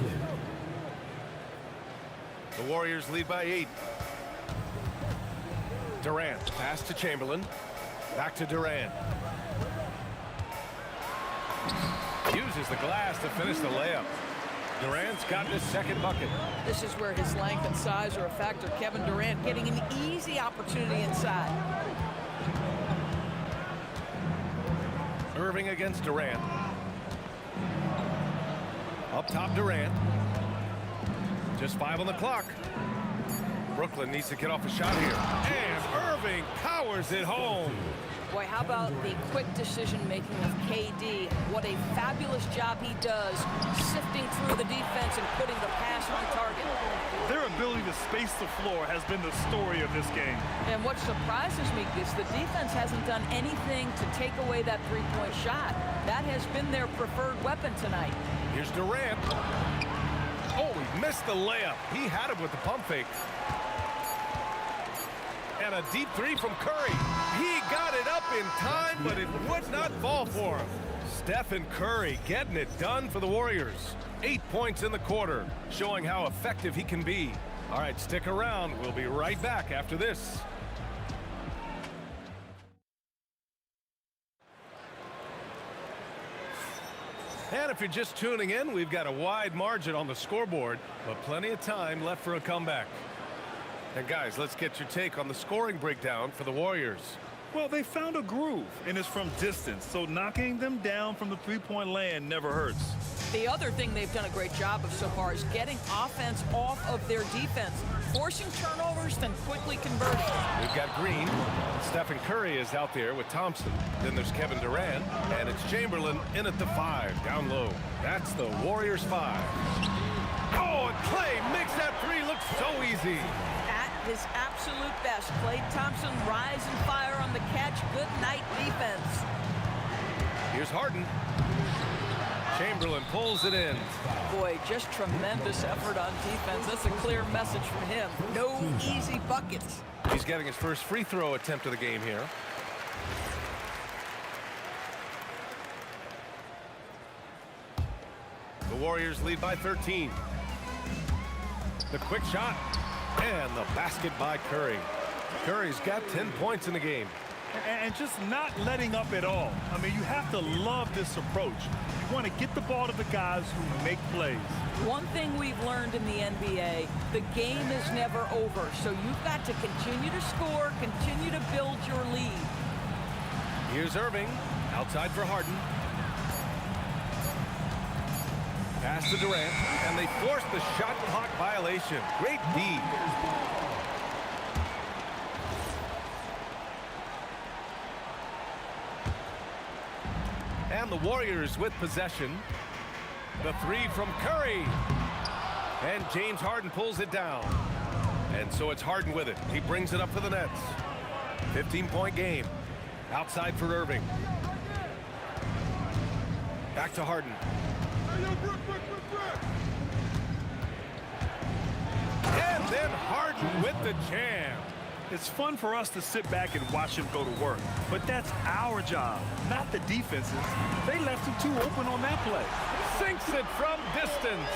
The Warriors lead by 8. Durant. Pass to Chamberlain. Back to Durant. Uses the glass to finish the layup. Durant's got his second bucket. This is where his length and size are a factor. Kevin Durant getting an easy opportunity inside. Irving against Durant. Up top, Durant. Just 5 on the clock. Brooklyn needs to get off a shot here. And Irving powers it home. Boy, how about the quick decision-making of KD? What a fabulous job he does sifting through the defense and putting the pass on target. Their ability to space the floor has been the story of this game. And what surprises me is the defense hasn't done anything to take away that three-point shot. That has been their preferred weapon tonight. Here's Durant. Oh, he missed the layup. He had it with the pump fake. And a deep 3 from Curry. He got it up in time, but it would not fall for him. Stephen Curry getting it done for the Warriors. 8 points in the quarter, showing how effective he can be. All right, stick around. We'll be right back after this. And if you're just tuning in, we've got a wide margin on the scoreboard, but plenty of time left for a comeback. And guys, let's get your take on the scoring breakdown for the Warriors. Well, they found a groove, and it's from distance, so knocking them down from the three-point land never hurts. The other thing they've done a great job of so far is getting offense off of their defense, forcing turnovers, then quickly converting. We've got Green. Stephen Curry is out there with Thompson. Then there's Kevin Durant, and it's Chamberlain in at the 5, down low. That's the Warriors 5. Oh, and Clay makes that 3 look so easy. At his absolute best, Klay Thompson rise and fire on the catch. Good night defense. Here's Harden. Chamberlain pulls it in. Boy, just tremendous effort on defense. That's a clear message from him. No easy buckets. He's getting his first free throw attempt of the game here. The Warriors lead by 13. The quick shot and the basket by Curry. Curry's got 10 points in the game. And just not letting up at all. I mean, you have to love this approach. You want to get the ball to the guys who make plays. One thing we've learned in the NBA, the game is never over. So you've got to continue to score, continue to build your lead. Here's Irving, outside for Harden. Pass to Durant, and they force the shot clock violation. Great D. And the Warriors with possession. The 3 from Curry. And James Harden pulls it down. And so it's Harden with it. He brings it up for the Nets. 15-point game. Outside for Irving. Back to Harden. And then Harden with the jam. It's fun for us to sit back and watch him go to work, but that's our job, not the defense's. They left him too open on that play. Sinks it from distance.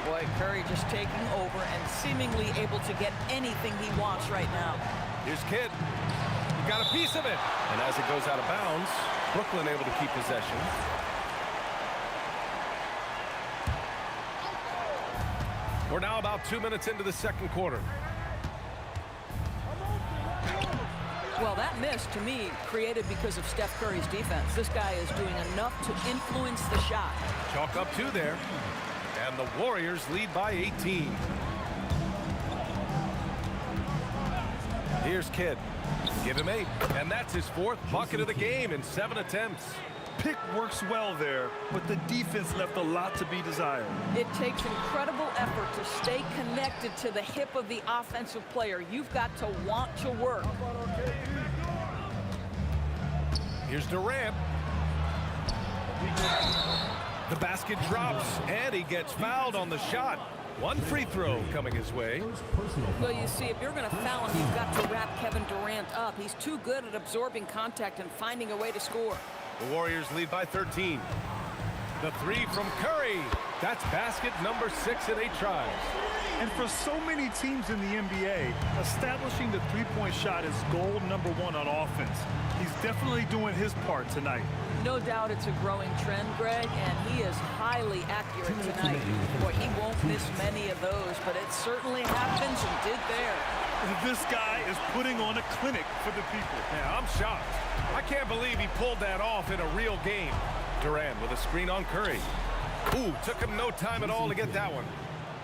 Boy, Curry just taking over and seemingly able to get anything he wants right now. Here's Kidd. He got a piece of it. And as it goes out of bounds, Brooklyn able to keep possession. We're now about 2 minutes into the second quarter. Well, that miss, to me, created because of Steph Curry's defense. This guy is doing enough to influence the shot. Chalk up 2 there. And the Warriors lead by 18. Here's Kidd. Give him 8. And that's his 4th bucket of the game in 7 attempts. Pick works well there, but the defense left a lot to be desired. It takes incredible effort to stay connected to the hip of the offensive player. You've got to want to work. Here's Durant. The basket drops, and he gets fouled on the shot. 1 free throw coming his way. Well, you see, if you're going to foul him, you've got to wrap Kevin Durant up. He's too good at absorbing contact and finding a way to score. The Warriors lead by 13. The 3 from Curry. That's basket number 6 in 8 tries. And for so many teams in the NBA, establishing the three-point shot is goal number 1 on offense. He's definitely doing his part tonight. No doubt it's a growing trend, Greg, and he is highly accurate tonight. Boy, he won't miss many of those, but it certainly happens and did there. This guy is putting on a clinic for the people. Yeah, I'm shocked. I can't believe he pulled that off in a real game. Durant with a screen on Curry. Ooh, took him no time at all to get that one.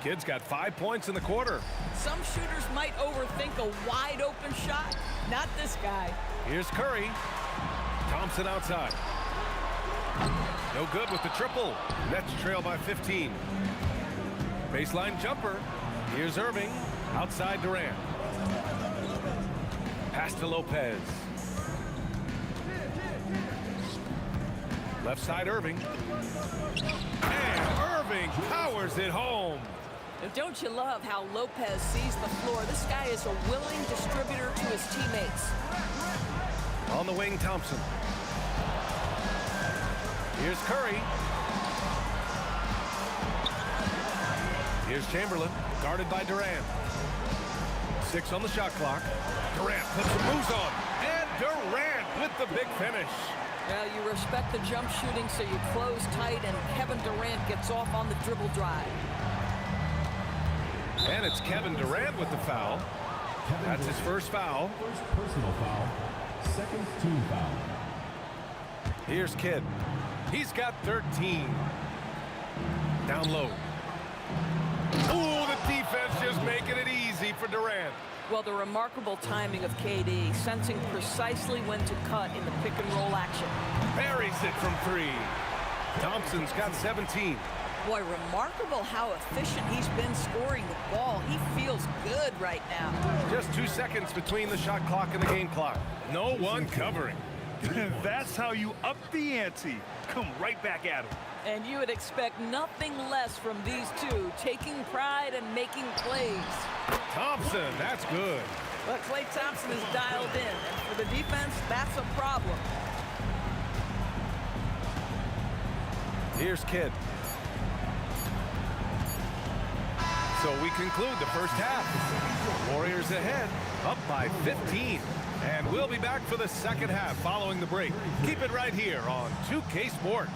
Kid's got 5 points in the quarter. Some shooters might overthink a wide open shot. Not this guy. Here's Curry. Thompson outside. No good with the triple. Nets trail by 15. Baseline jumper. Here's Irving. Outside Durant. Pass to Lopez. Left side Irving. And Irving powers it home. And don't you love how Lopez sees the floor? This guy is a willing distributor to his teammates. On the wing, Thompson. Here's Curry. Here's Chamberlain, guarded by Durant. 6 on the shot clock. Durant puts some moves on. And Durant with the big finish. Well, you respect the jump shooting, so you close tight, and Kevin Durant gets off on the dribble drive. And it's Kevin Durant with the foul. That's his first foul. First personal foul. Second team foul. Here's Kidd. He's got 13. Down low. Oh, the defense just making it easy for Durant. Well, the remarkable timing of KD, sensing precisely when to cut in the pick-and-roll action. Buries it from 3. Thompson's got 17. Boy, remarkable how efficient he's been scoring the ball. He feels good right now. Just 2 seconds between the shot clock and the game clock. No one covering. That's how you up the ante. Come right back at him. And you would expect nothing less from these two, taking pride and making plays. Thompson, that's good. Well, Klay Thompson is dialed in, and for the defense, that's a problem. Here's Kidd. So we conclude the first half. Warriors ahead, up by 15. And we'll be back for the second half following the break. Keep it right here on 2K Sports.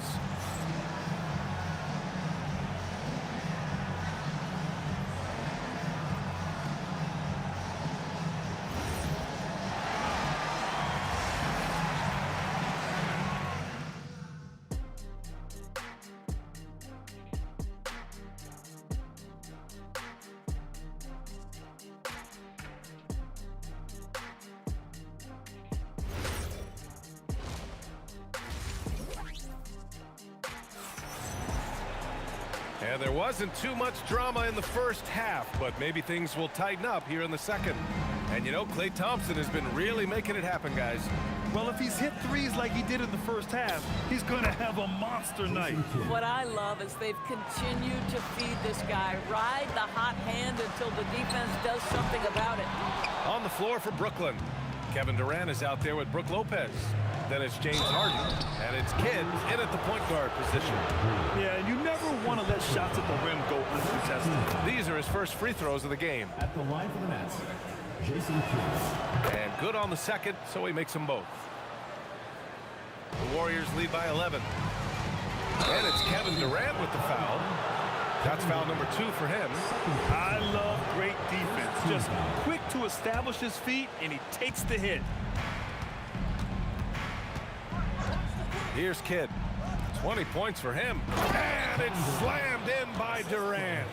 And there wasn't too much drama in the first half, but maybe things will tighten up here in the second. And you know, Klay Thompson has been really making it happen, guys. Well, if he's hit threes like he did in the first half, he's going to have a monster night. What I love is they've continued to feed this guy, ride the hot hand until the defense does something about it. On the floor for Brooklyn, Kevin Durant is out there with Brook Lopez. Then it's James Harden, and it's Kidd in at the point guard position. Yeah, and you never want to let shots at the rim go uncontested. These are his first free throws of the game. At the line for the Nets, Jason Kidd. And good on the second, so he makes them both. The Warriors lead by 11. And it's Kevin Durant with the foul. That's foul number 2 for him. I love great defense. Just quick to establish his feet, and he takes the hit. Here's Kidd. 20 points for him. And it's slammed in by Durant.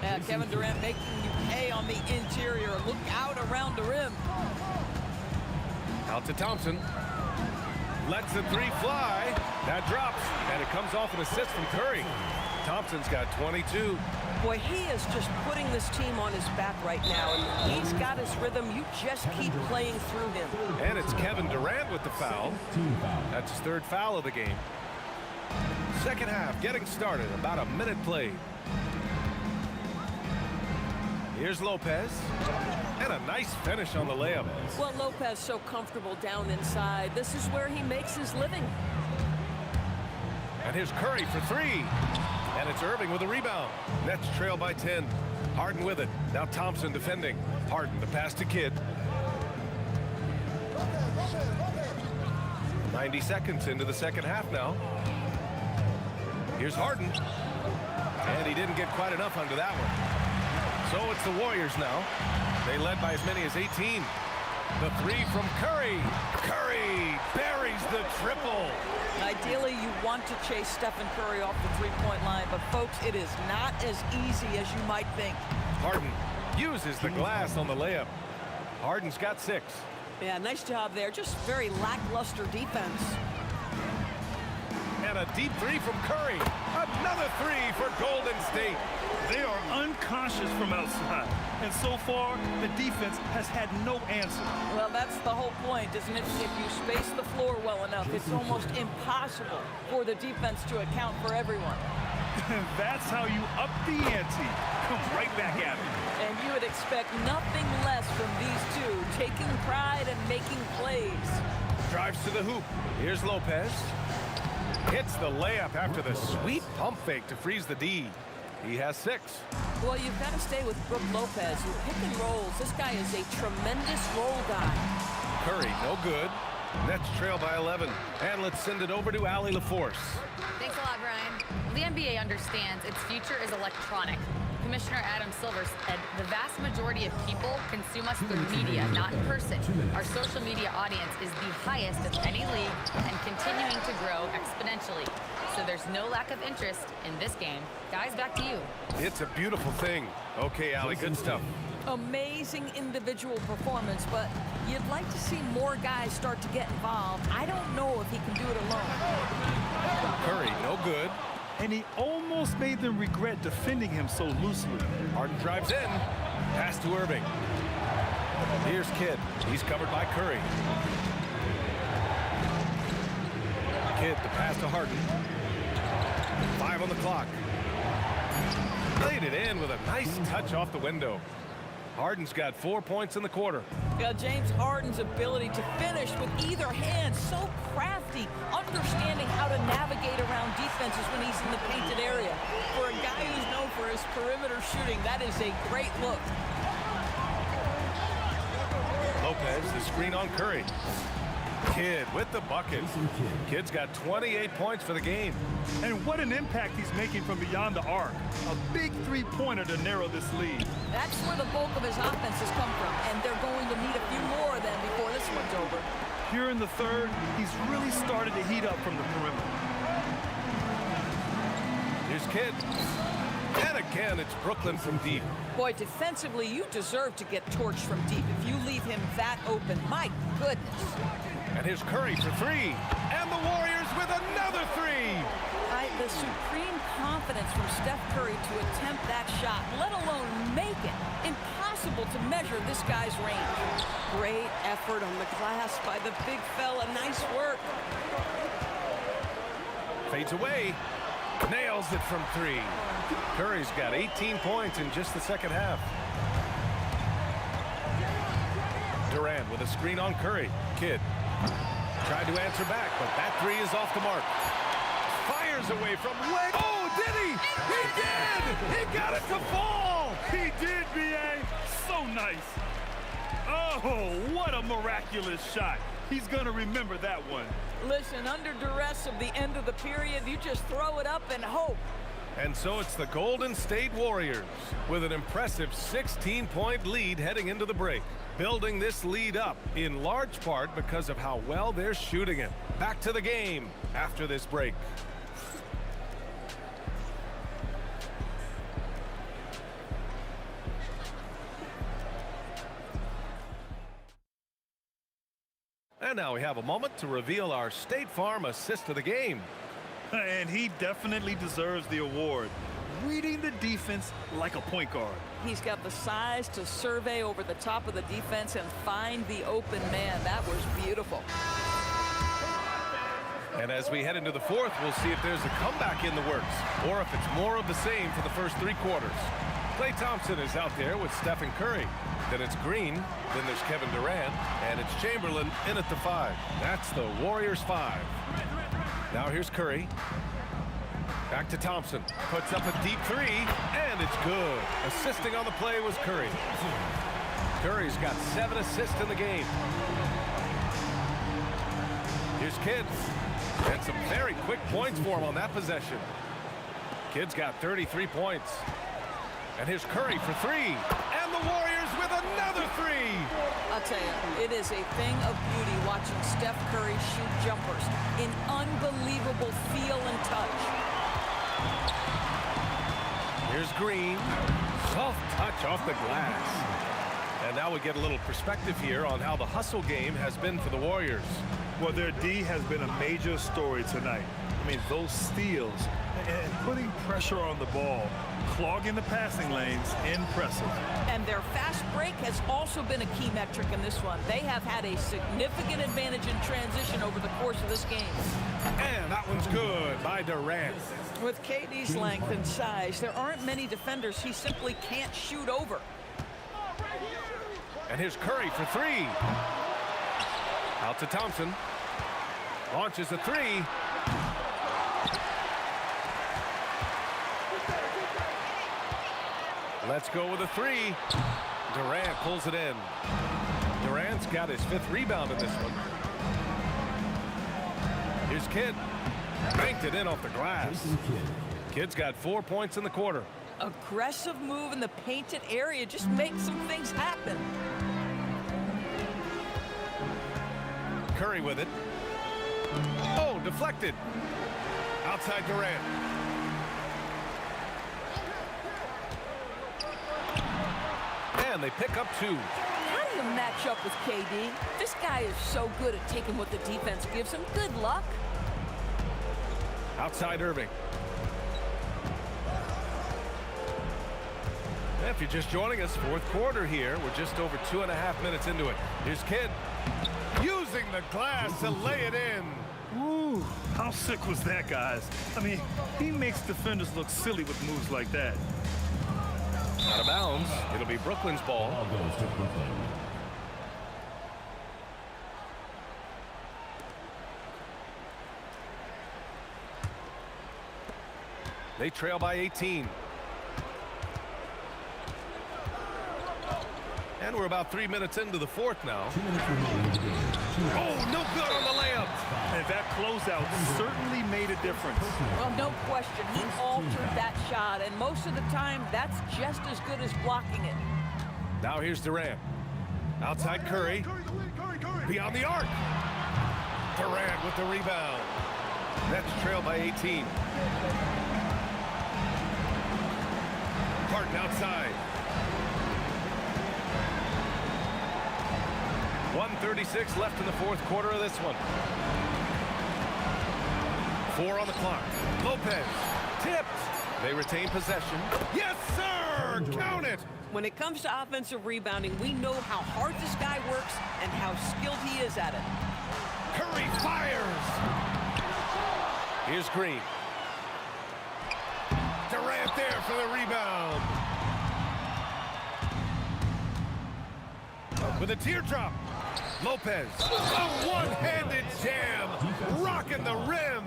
Yeah, Kevin Durant making you pay on the interior. Look out around the rim. Out to Thompson. Lets the 3 fly. That drops. And it comes off an assist from Curry. Thompson's got 22. Boy, he is just putting this team on his back right now. And he's got his rhythm. You just keep playing through him. And it's Kevin Durant with the foul. That's his 3rd foul of the game. Second half getting started. About a minute played. Here's Lopez. And a nice finish on the layup. Well, Lopez so comfortable down inside. This is where he makes his living. And here's Curry for 3. And it's Irving with a rebound. Nets trail by 10. Harden with it. Now Thompson defending. Harden, the pass to Kidd. 90 seconds into the second half now. Here's Harden. And he didn't get quite enough under that one. So it's the Warriors now. They led by as many as 18. The 3 from Curry. Curry buries the triple. Ideally, you want to chase Stephen Curry off the three-point line, but folks, it is not as easy as you might think. Harden uses the glass on the layup. Harden's got 6. Yeah, nice job there. Just very lackluster defense. And a deep 3 from Curry. Another 3 for Golden State. They are unconscious from outside. And so far, the defense has had no answer. Well, that's the whole point, isn't it? If you space the floor well enough, it's almost impossible for the defense to account for everyone. That's how you up the ante. Come right back at it. And you would expect nothing less from these two, taking pride and making plays. Drives to the hoop. Here's Lopez. Hits the layup after the sweet pump fake to freeze the D. He has 6. Well, you've got to stay with Brook Lopez, who pick and rolls. This guy is a tremendous roll guy. Curry, no good. Nets trail by 11. And let's send it over to Allie LaForce. Thanks a lot, Brian. The NBA understands its future is electronic. Commissioner Adam Silver said the vast majority of people consume us through media, not in person. Our social media audience is the highest of any league and continuing to grow exponentially. So there's no lack of interest in this game. Guys, back to you. It's a beautiful thing. Okay, Allie, good stuff. Amazing individual performance, but you'd like to see more guys start to get involved. I don't know if he can do it alone. Curry, no good. And he almost made them regret defending him so loosely. Harden drives in. Pass to Irving. Here's Kidd. He's covered by Curry. Kidd, the pass to Harden. 5 on the clock. Laid it in with a nice touch off the window. Harden's got 4 points in the quarter. Yeah, James Harden's ability to finish with either hand, so crafty, understanding how to navigate around defenses when he's in the painted area. For a guy who's known for his perimeter shooting, that is a great look. Lopez, the screen on Curry. Kidd with the bucket. Kidd's got 28 points for the game. And what an impact he's making from beyond the arc. A big three-pointer to narrow this lead. That's where the bulk of his offense has come from, and they're going to need a few more of them before this one's over. Here in the third, he's really started to heat up from the perimeter. Here's Kidd. And again, it's Brooklyn from deep. Boy, defensively, you deserve to get torched from deep if you leave him that open. My goodness. And here's Curry for 3. And the Warriors with another 3. The supreme confidence from Steph Curry to attempt that shot, let alone make it. Impossible to measure this guy's range. Great effort on the glass by the big fella. Nice work. Fades away. Nails it from 3. Curry's got 18 points in just the second half. Durant with a screen on Curry. Kidd tried to answer back, but that 3 is off the mark. Fires away from way. Oh, did he? He did! He got it to fall! He did, B.A. So nice. Oh, what a miraculous shot. He's going to remember that one. Listen, under duress of the end of the period, you just throw it up and hope. And so it's the Golden State Warriors with an impressive 16-point lead heading into the break. Building this lead up in large part because of how well they're shooting it. Back to the game after this break. And now we have a moment to reveal our State Farm assist of the game. And he definitely deserves the award. Reading the defense like a point guard. He's got the size to survey over the top of the defense and find the open man. That was beautiful. And as we head into the fourth, we'll see if there's a comeback in the works or if it's more of the same for the first 3 quarters. Klay Thompson is out there with Stephen Curry. Then it's Green. Then there's Kevin Durant. And it's Chamberlain in at the 5. That's the Warriors 5. Now here's Curry. Back to Thompson. Puts up a deep 3. And it's good. Assisting on the play was Curry. Curry's got 7 assists in the game. Here's Kidd. And some very quick points for him on that possession. Kidd's got 33 points. And here's Curry for 3. And the Warriors with another 3. I'll tell you, it is a thing of beauty watching Steph Curry shoot jumpers in unbelievable feel and touch. Here's Green. Soft touch off the glass. And now we get a little perspective here on how the hustle game has been for the Warriors. Well, their D has been a major story tonight. I mean, those steals and putting pressure on the ball, clogging the passing lanes, impressive. And their fast break has also been a key metric in this one. They have had a significant advantage in transition over the course of this game. And that one's good by Durant. With KD's length and size, there aren't many defenders he simply can't shoot over. And here's Curry for 3. Out to Thompson. Launches a 3. Let's go with a 3. Durant pulls it in. Durant's got his 5th rebound in this one. Here's Kidd. Banked it in off the glass. Kidd's got 4 points in the quarter. Aggressive move in the painted area. Just make some things happen. Curry with it. Oh, deflected. Outside Durant. And they pick up 2. How do you match up with KD? This guy is so good at taking what the defense gives him. Good luck. Outside Irving. If you're just joining us, fourth quarter here. We're just over 2.5 minutes into it. Here's Kidd using the glass to lay it in. Ooh, how sick was that, guys? I mean, he makes defenders look silly with moves like that. Out of bounds. It'll be Brooklyn's ball. They trail by 18. And we're about 3 minutes into the fourth now. Oh, no good on the layup. And that closeout certainly made a difference. Well, no question. He altered that shot, and most of the time, that's just as good as blocking it. Now here's Durant. Outside Curry. Beyond the arc. Durant with the rebound. Nets trail by 18. Harden outside. 1:36 left in the fourth quarter of this one. 4 on the clock. Lopez tipped. They retain possession. Yes, sir! Count it! When it comes to offensive rebounding, we know how hard this guy works and how skilled he is at it. Curry fires! Here's Green. Durant there for the rebound. With a teardrop. Lopez, a one-handed jam, rocking the rim.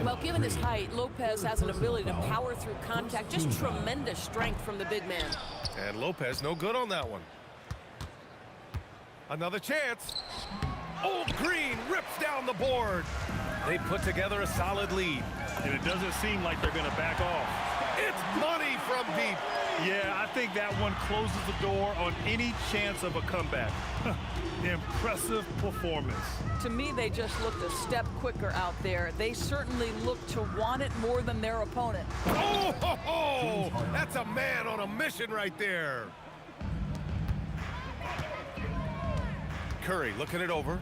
Well, given his height, Lopez has an ability to power through contact. Just tremendous strength from the big man. And Lopez no good on that one. Another chance. Old Green rips down the board. They put together a solid lead. And it doesn't seem like they're going to back off. It's money from deep. Yeah, I think that one closes the door on any chance of a comeback. Impressive performance. To me, they just looked a step quicker out there. They certainly look to want it more than their opponent. Oh, ho, ho! That's a man on a mission right there. Curry looking it over.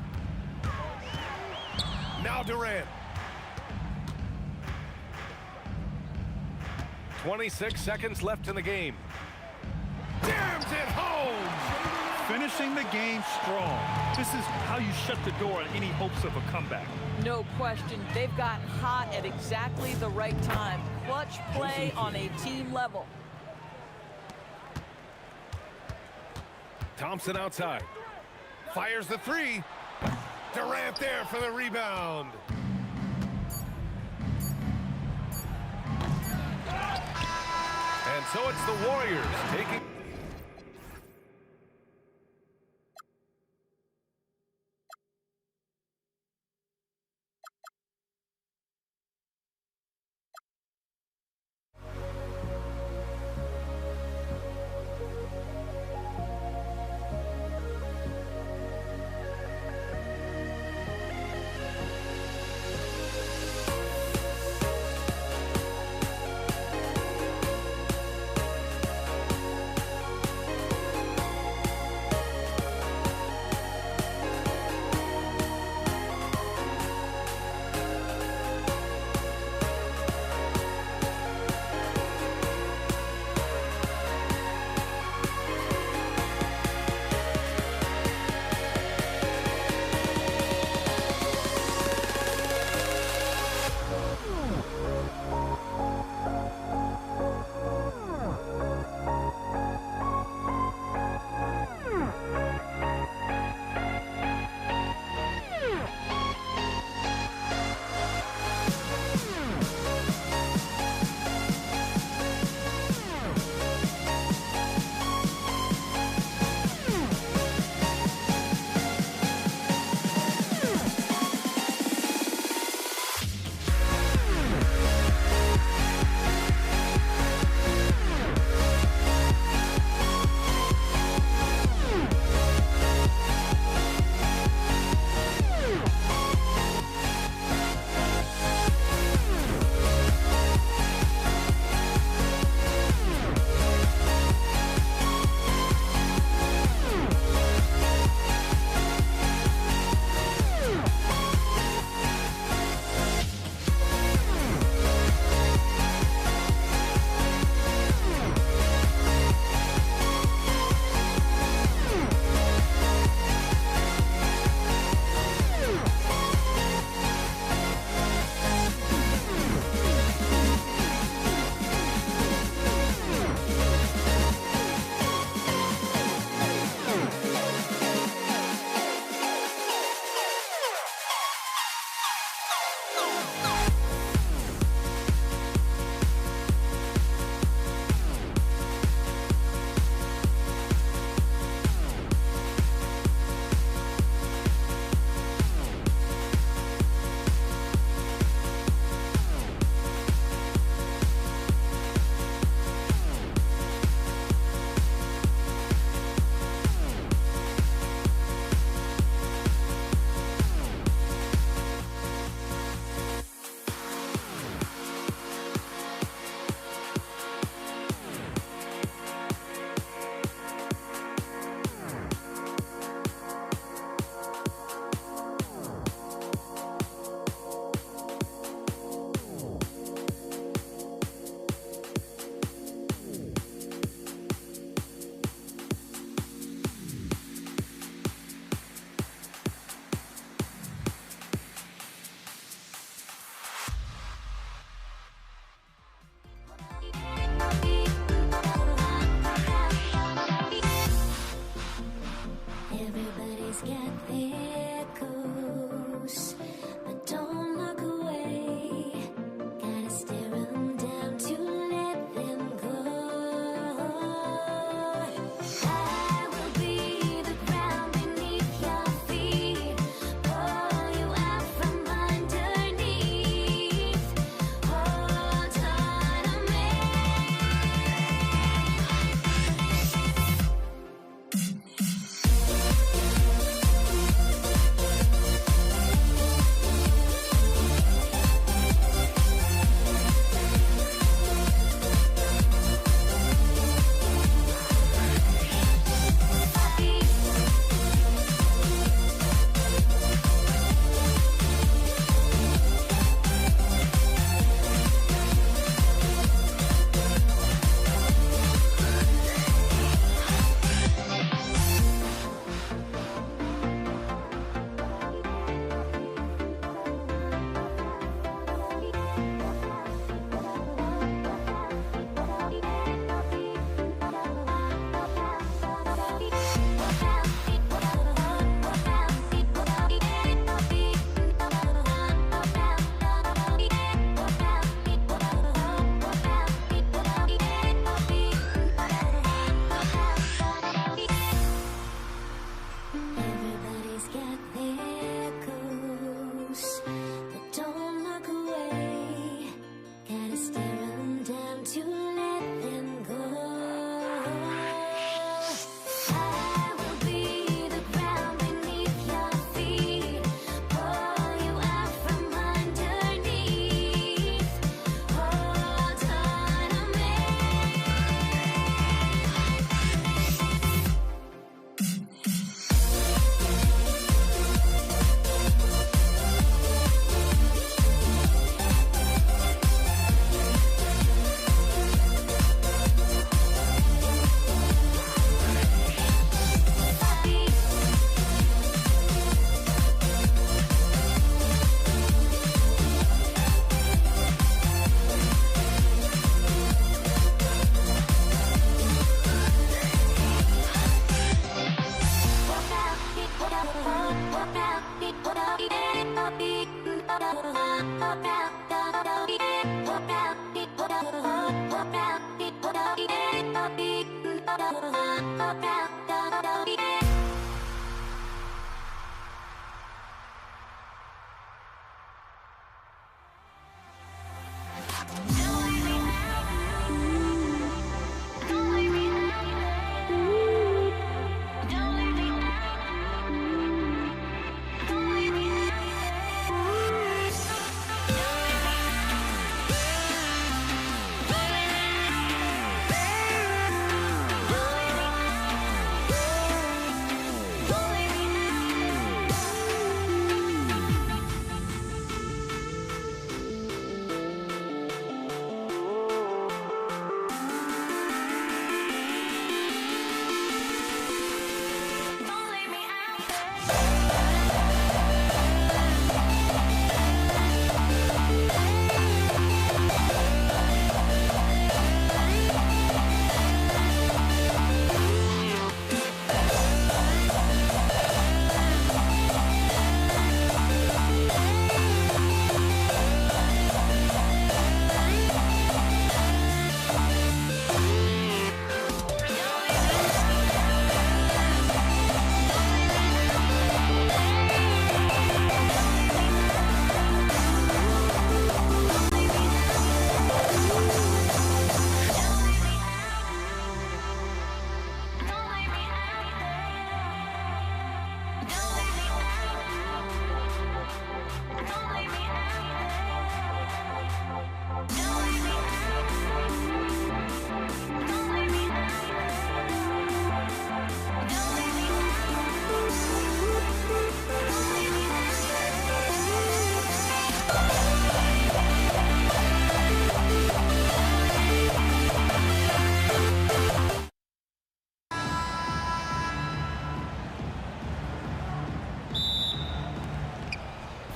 Now Durant. 26 seconds left in the game. Jams it home! Finishing the game strong. This is how you shut the door on any hopes of a comeback. No question. They've gotten hot at exactly the right time. Clutch play on a team level. Thompson outside. Fires the 3. Durant there for the rebound. And so it's the Warriors taking...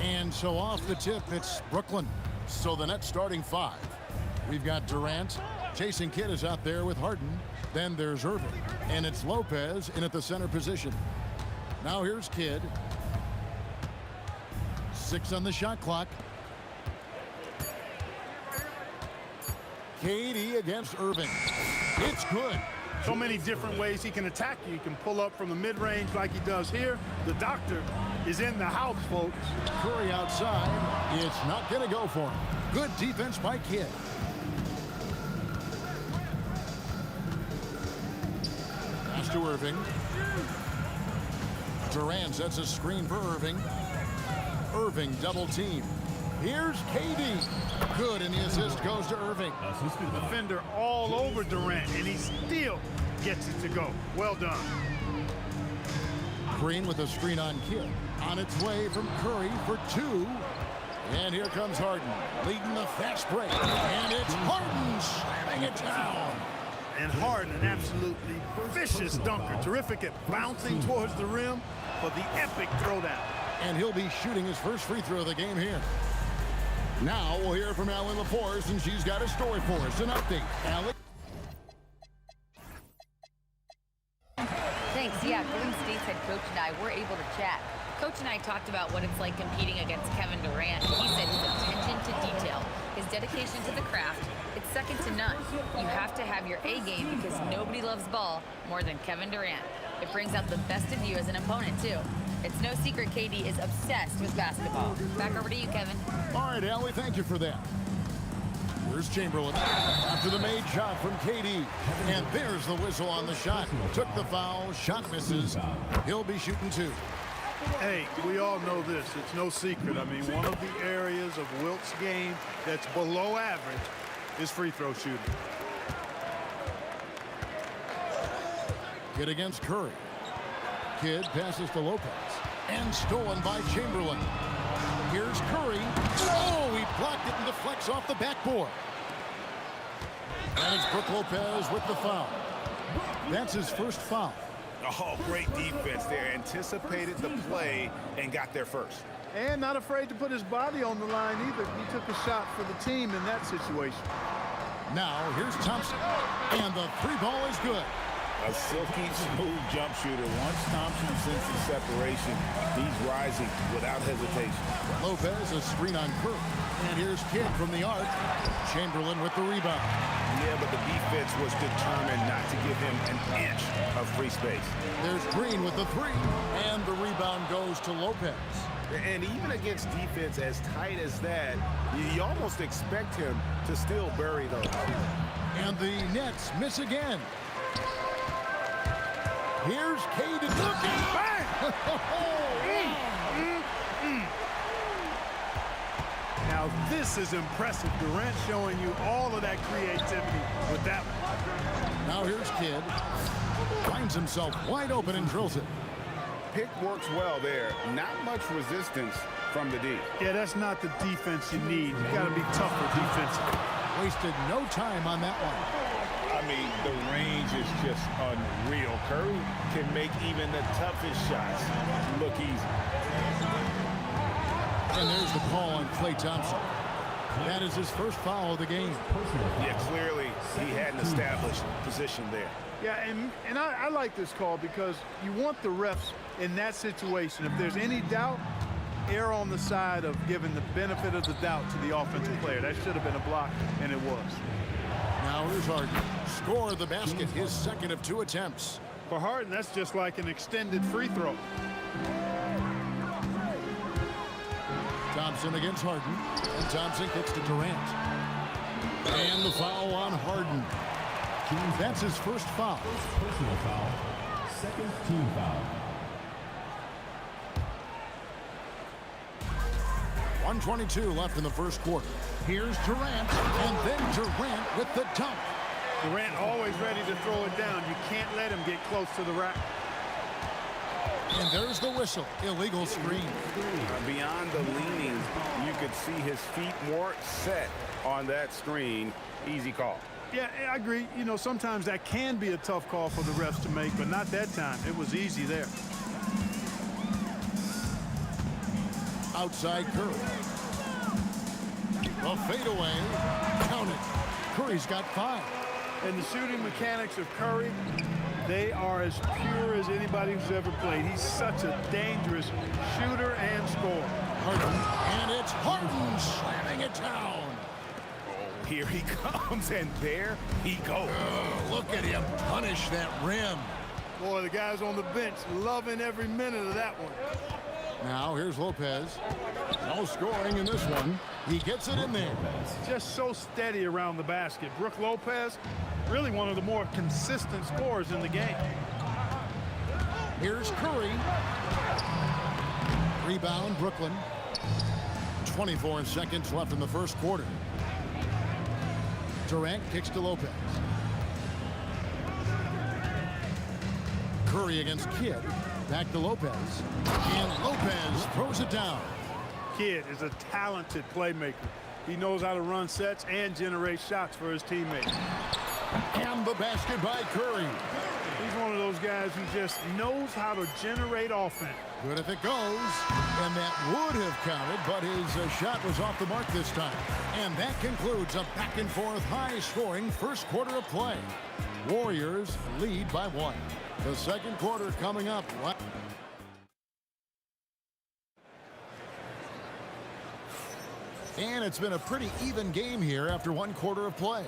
And so off the tip, it's Brooklyn. So the net starting five. We've got Durant. Jason Kidd is out there with Harden. Then there's Irving. And it's Lopez in at the center position. Now here's Kidd. 6 on the shot clock. KD against Irving. It's good. So many different ways he can attack you. He can pull up from the mid-range like he does here. The doctor is in the house, folks. Curry outside. It's not going to go for him. Good defense by Kidd. Pass to Irving. Durant sets a screen for Irving. Irving double team. Here's KD. Good, and the assist goes to Irving. Defender all over Durant, and he still gets it to go. Well done. Green with a screen on Kidd. On its way from Curry for 2. And here comes Harden, leading the fast break. And it's Harden slamming it down. And Harden, an absolutely vicious dunker. Terrific at bouncing towards the rim for the epic throwdown. And he'll be shooting his first free throw of the game here. Now we'll hear from Allie LaForce, and she's got a story for us. An update. Allie? Thanks. Yeah, Golden State's head coach and I were able to chat. Coach and I talked about what it's like competing against Kevin Durant. He said his attention to detail, his dedication to the craft, it's second to none. You have to have your A game because nobody loves ball more than Kevin Durant. It brings out the best of you as an opponent, too. It's no secret KD is obsessed with basketball. Back over to you, Kevin. All right, Allie, thank you for that. Here's Chamberlain after the made shot from KD. And there's the whistle on the shot. Took the foul, shot misses. He'll be shooting 2. Hey, we all know this. It's no secret. I mean, one of the areas of Wilt's game that's below average is free throw shooting. Kidd against Curry. Kidd passes to Lopez. And stolen by Chamberlain. Here's Curry. Oh, he blocked it and deflects off the backboard. And it's Brook Lopez with the foul. That's his first foul. Oh, great defense there. Anticipated the play and got there first. And not afraid to put his body on the line either. He took a shot for the team in that situation. Now, here's Thompson. And the 3 ball is good. A silky smooth jump shooter. Once Thompson senses separation, he's rising without hesitation. Lopez, a screen on Curry. And here's Kidd from the arc. Chamberlain with the rebound. Yeah, but the defense was determined not to give him an inch of free space. There's Green with the three. And the rebound goes to Lopez. And even against defense as tight as that, you almost expect him to still bury those. And the Nets miss again. Here's Cade. Look out! Now this is impressive. Durant showing you all of that creativity with that one. Now here's Kidd. Finds himself wide open and drills it. Pick works well there. Not much resistance from the D. Yeah, that's not the defense you need. You got to be tougher defensively. Wasted no time on that one. I mean, the range is just unreal. Curry can make even the toughest shots look easy. And there's the call on Klay Thompson. That is his first foul of the game. Yeah, clearly he had an established position there. Yeah, and I like this call because you want the refs in that situation. If there's any doubt, err on the side of giving the benefit of the doubt to the offensive player. That should have been a block, and it was. Now here's Harden. Score the basket, his second of 2 attempts. For Harden, that's just like an extended free throw. Thompson against Harden. And Thompson kicks to Durant. And the foul on Harden. That's his first foul. Personal foul. Second team foul. 1:22 left in the first quarter. Here's Durant, and then Durant with the dunk. Durant always ready to throw it down. You can't let him get close to the rack. And there's the whistle. Illegal screen. Beyond the leaning, you could see his feet more set on that screen. Easy call. Yeah, I agree. You know, sometimes that can be a tough call for the refs to make, but not that time. It was easy there. Outside Curry. A fadeaway. Count it. Curry's got 5. And the shooting mechanics of Curry, they are as pure as anybody who's ever played. He's such a dangerous shooter and scorer. Harden, and it's Harden slamming it down. Here he comes, and there he goes. Look at him punish that rim. Boy, the guys on the bench loving every minute of that one. Now here's Lopez. No scoring in this one. He gets it in there. Just so steady around the basket. Brook Lopez, really one of the more consistent scorers in the game. Here's Curry. Rebound, Brooklyn. 24 seconds left in the first quarter. Durant kicks to Lopez. Curry against Kidd. Back to Lopez. And Lopez throws it down. Kidd is a talented playmaker. He knows how to run sets and generate shots for his teammates. And the basket by Curry. He's one of those guys who just knows how to generate offense. Good if it goes. And that would have counted, but his shot was off the mark this time. And that concludes a back-and-forth, high-scoring first quarter of play. Warriors lead by 1. The second quarter coming up. And it's been a pretty even game here after 1 quarter of play.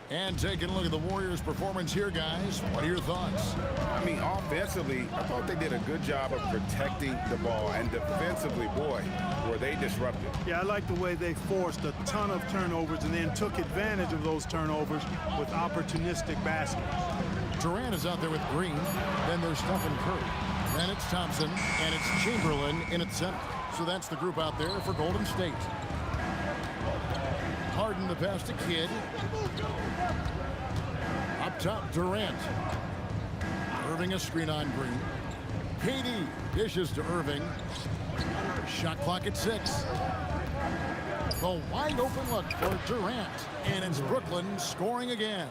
And taking a look at the Warriors' performance here, guys. What are your thoughts? I mean, offensively, I thought they did a good job of protecting the ball. And defensively, boy, were they disruptive. Yeah, I like the way they forced a ton of turnovers and then took advantage of those turnovers with opportunistic baskets. Durant is out there with Green. Then there's Stephen Curry. Then it's Thompson, and it's Chamberlain in its center. So that's the group out there for Golden State. Harden the pass to Kidd. Up top, Durant. Irving a screen on Green. KD dishes to Irving. Shot clock at 6. The wide open look for Durant. And it's Brooklyn scoring again.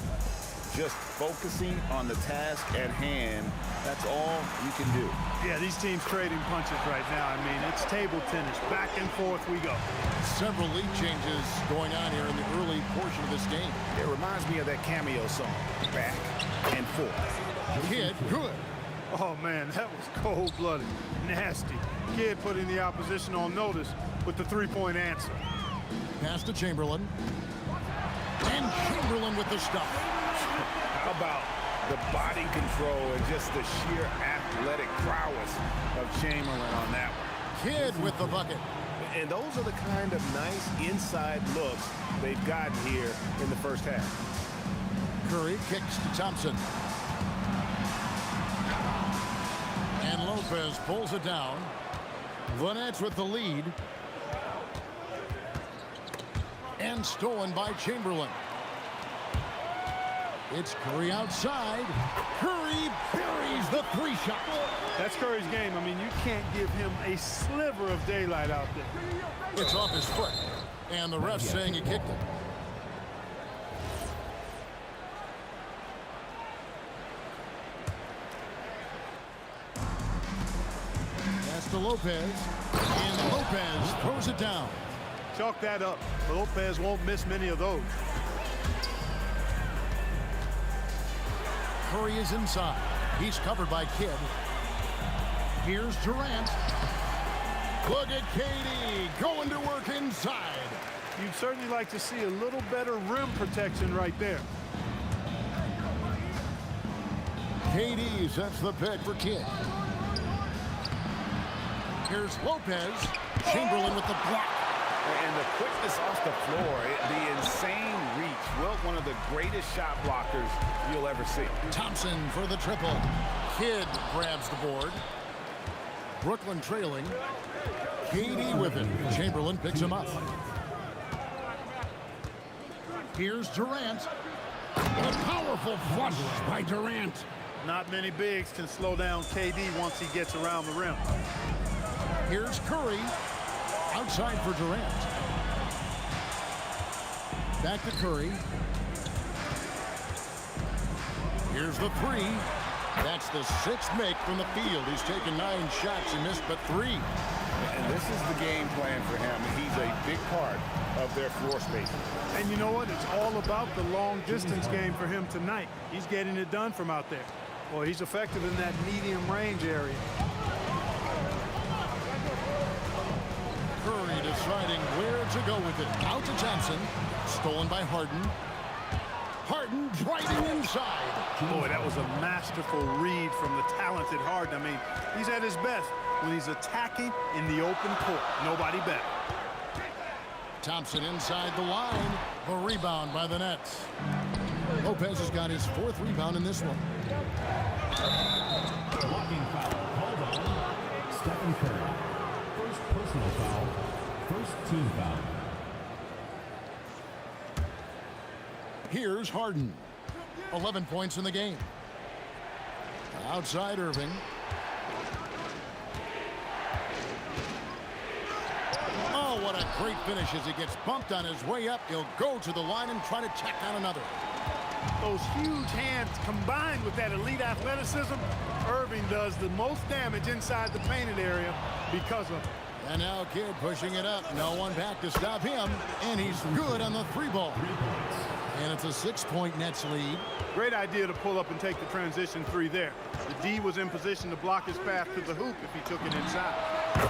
Just focusing on the task at hand. That's all you can do. Yeah, these teams trading punches right now. I mean, it's table tennis. Back and forth we go. Several lead changes going on here in the early portion of this game. It reminds me of that cameo song, Back and Forth. Kid, good. Oh, man, that was cold-blooded. Nasty. Kid putting the opposition on notice with the three-point answer. Pass to Chamberlain. And Chamberlain with the stop. How about the body control and just the sheer athletic prowess of Chamberlain on that one? Kid with the bucket. And those are the kind of nice inside looks they've gotten here in the first half. Curry kicks to Thompson. And Lopez pulls it down. The Nets with the lead. And stolen by Chamberlain. It's Curry outside. Curry buries the three shot. That's Curry's game. I mean, you can't give him a sliver of daylight out there. It's off his foot. And the ref saying he kicked it. Pass to Lopez. And Lopez throws it down. Chalk that up. Lopez won't miss many of those. Curry is inside. He's covered by Kidd. Here's Durant. Look at KD going to work inside. You'd certainly like to see a little better rim protection right there. KD sets the pick for Kidd. Here's Lopez. Chamberlain with the block. And the quickness off the floor, the insane reach. Wilt, one of the greatest shot blockers you'll ever see. Thompson for the triple. Kidd grabs the board. Brooklyn trailing. KD with it. Chamberlain picks him up. Here's Durant. A powerful flush by Durant. Not many bigs can slow down KD once he gets around the rim. Here's Curry. Outside for Durant. Back to Curry. Here's the three. That's the sixth make from the field. He's taken 9 shots. He missed but 3. And this is the game plan for him. He's a big part of their floor space. And you know what? It's all about the long distance game for him tonight. He's getting it done from out there. Boy, he's effective in that medium range area. Curry deciding where to go with it. Out to Thompson. Stolen by Harden. Harden driving inside. Boy, that was a masterful read from the talented Harden. I mean, he's at his best when he's attacking in the open court. Nobody better. Thompson inside the line. The rebound by the Nets. Lopez has got his 4th rebound in this one. Blocking foul called on Stephen Curry. First personal foul. First team foul. Here's Harden. 11 points in the game. Outside Irving. Oh, what a great finish as he gets bumped on his way up. He'll go to the line and try to tack down another. Those huge hands combined with that elite athleticism, Irving does the most damage inside the painted area because of it. And now Kidd pushing it up. No one back to stop him. And he's good on the 3-ball. And it's a 6-point Nets lead. Great idea to pull up and take the transition 3 there. The D was in position to block his path to the hoop if he took it inside.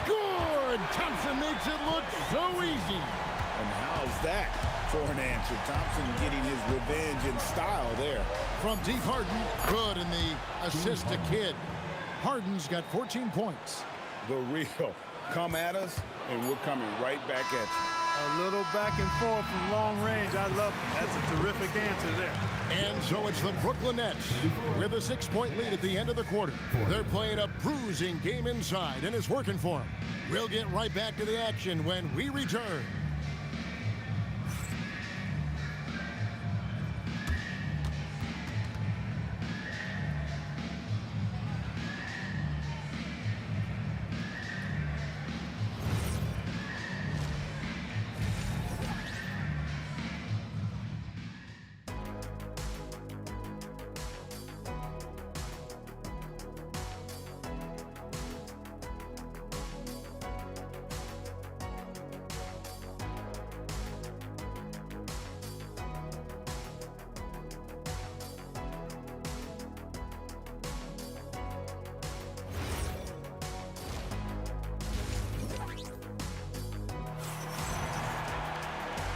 Good! Thompson makes it look so easy. And how's that for an answer? Thompson getting his revenge in style there. From deep, Harden. Good in the assist to Kidd. Harden's got 14 points. The real. Come at us, and we're coming right back at you. A little back and forth from long range. I love it. That's a terrific answer there. And so it's the Brooklyn Nets with a 6-point lead at the end of the quarter. They're playing a bruising game inside, and it's working for them. We'll get right back to the action when we return.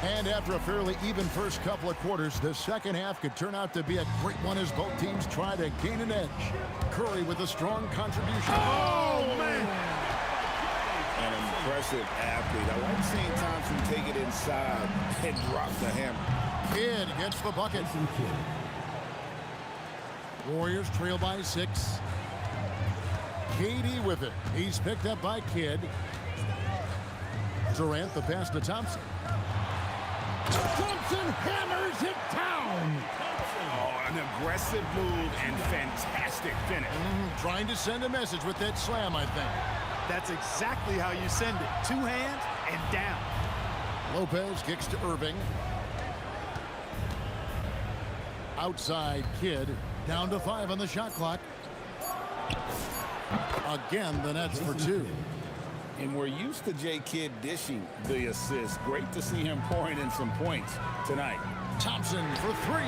And after a fairly even first couple of quarters, the second half could turn out to be a great one as both teams try to gain an edge. Curry with a strong contribution. Oh, man! An impressive athlete. I like seeing Thompson take it inside and drop the hammer. Kidd gets the bucket. Warriors trail by 6. KD with it. He's picked up by Kidd. Durant the pass to Thompson. Thompson hammers it down. Oh, an aggressive move and fantastic finish. Trying to send a message with that slam, I think. That's exactly how you send it. 2 hands and down. Lopez kicks to Irving. Outside Kidd. Down to 5 on the shot clock. Again, the Nets for 2. And we're used to J. Kidd dishing the assist. Great to see him pouring in some points tonight. Thompson for 3.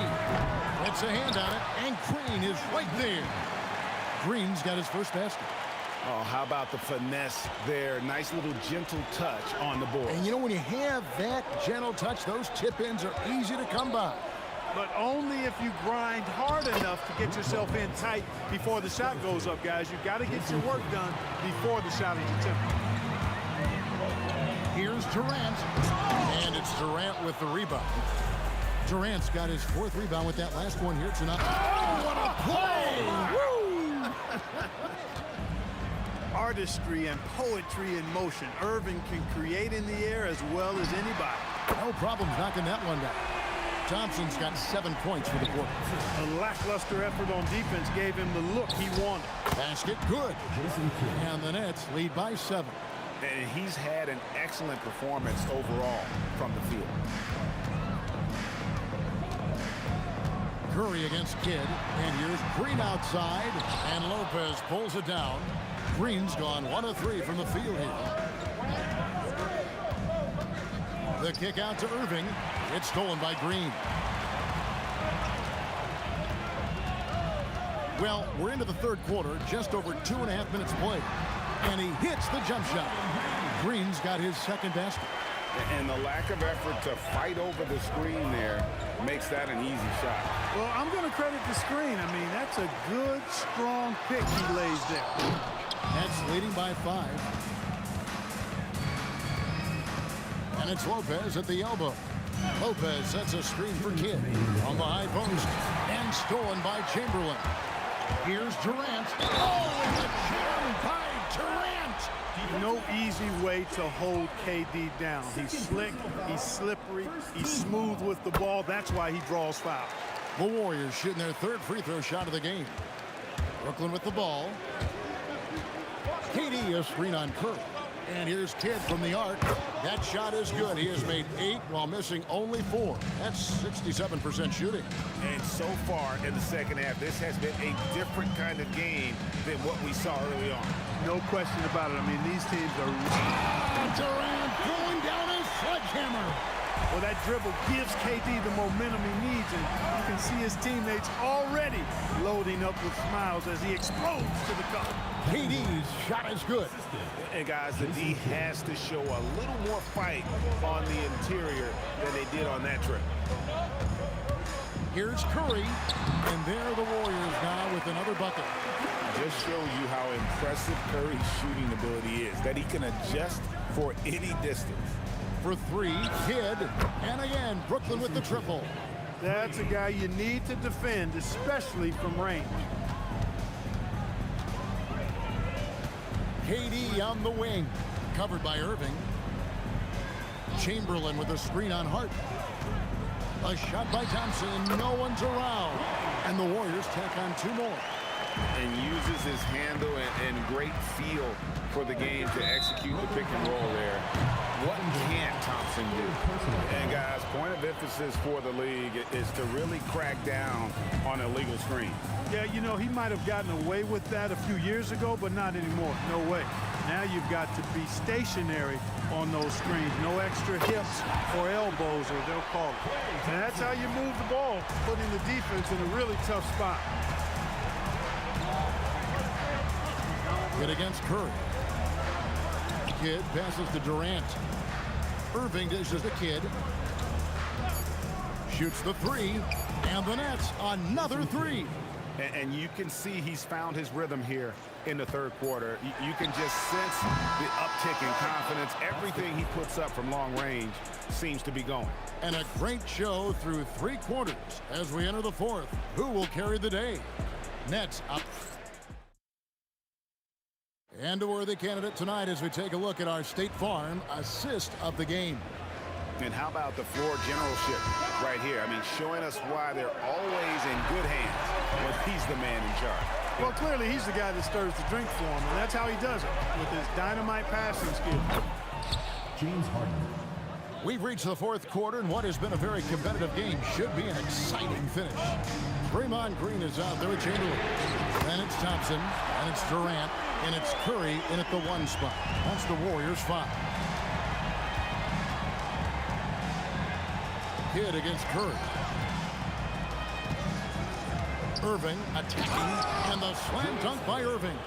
Gets a hand on it, and Green is right there. Green's got his first basket. Oh, how about the finesse there? Nice little gentle touch on the board. And you know, when you have that gentle touch, those tip-ins are easy to come by. But only if you grind hard enough to get yourself in tight before the shot goes up, guys. You've got to get your work done before the shot is attempted. Here's Durant, and it's Durant with the rebound. Durant's got his 4th rebound with that last one here tonight. Oh, what a play! Woo! Artistry and poetry in motion. Irving can create in the air as well as anybody. No problem knocking that one down. Thompson's got 7 points for the quarter. A lackluster effort on defense gave him the look he wanted. Basket good. And the Nets lead by 7. And he's had an excellent performance overall from the field. Curry against Kidd. And here's Green outside. And Lopez pulls it down. Green's gone 1 of 3 from the field here. The kick out to Irving. It's stolen by Green. Well, we're into the 3rd quarter, just over 2.5 minutes played. And he hits the jump shot. Green's got his 2nd basket. And the lack of effort to fight over the screen there makes that an easy shot. Well, I'm going to credit the screen. I mean, that's a good, strong pick he lays there. Nets leading by 5. And it's Lopez at the elbow. Lopez sets a screen for Kidd on the high post. And stolen by Chamberlain. Here's Durant. Oh, and the jam by Durant. No easy way to hold KD down. He's slick, he's slippery, he's smooth with the ball. That's why he draws fouls. The Warriors shooting their 3rd free throw shot of the game. Brooklyn with the ball. KD a screen on Curry. And here's Kidd from the arc. That shot is good. He has made 8 while missing only 4. That's 67% shooting. And so far in the second half, this has been a different kind of game than what we saw early on. No question about it. I mean, these teams are... Durant throwing down his sledgehammer. Well, that dribble gives KD the momentum he needs, and you can see his teammates already loading up with smiles as he explodes to the cup. KD's shot is good. And guys, the D has to show a little more fight on the interior than they did on that trip. Here's Curry, and there the Warriors now with another bucket. Just shows you how impressive Curry's shooting ability is, that he can adjust for any distance. For 3, Kidd, and again, Brooklyn with the triple. That's a guy you need to defend, especially from range. KD on the wing, covered by Irving. Chamberlain with a screen on Hart. A shot by Thompson, no one's around. And the Warriors take on 2 more. And uses his handle and great feel for the game to execute the pick and roll there. What can't Thompson do? And guys, point of emphasis for the league is to really crack down on illegal screens. Yeah, you know, he might have gotten away with that a few years ago, but not anymore. No way. Now you've got to be stationary on those screens. No extra hips or elbows, or they'll call it. And that's how you move the ball, putting the defense in a really tough spot. Good against Curry. Kidd passes to Durant. Irving dishes to Kidd. Shoots the three, and the Nets another three. And you can see he's found his rhythm here in the third quarter. You can just sense the uptick in confidence. Everything he puts up from long range seems to be going. And a great show through 3 quarters as we enter the fourth. Who will carry the day? Nets up. And a worthy candidate tonight as we take a look at our State Farm assist of the game. And how about the floor generalship right here? I mean, showing us why they're always in good hands when he's the man in charge. Well, clearly he's the guy that stirs the drink for him, and that's how he does it, with his dynamite passing skill. James Harden. We've reached the fourth quarter, and what has been a very competitive game should be an exciting finish. Draymond Green is out there with Chamberlain. Then it's Thompson, and it's Durant, and it's Curry in at the 1 spot. That's the Warriors' 5. Kidd against Curry. Irving attacking, and the slam dunk by Irving.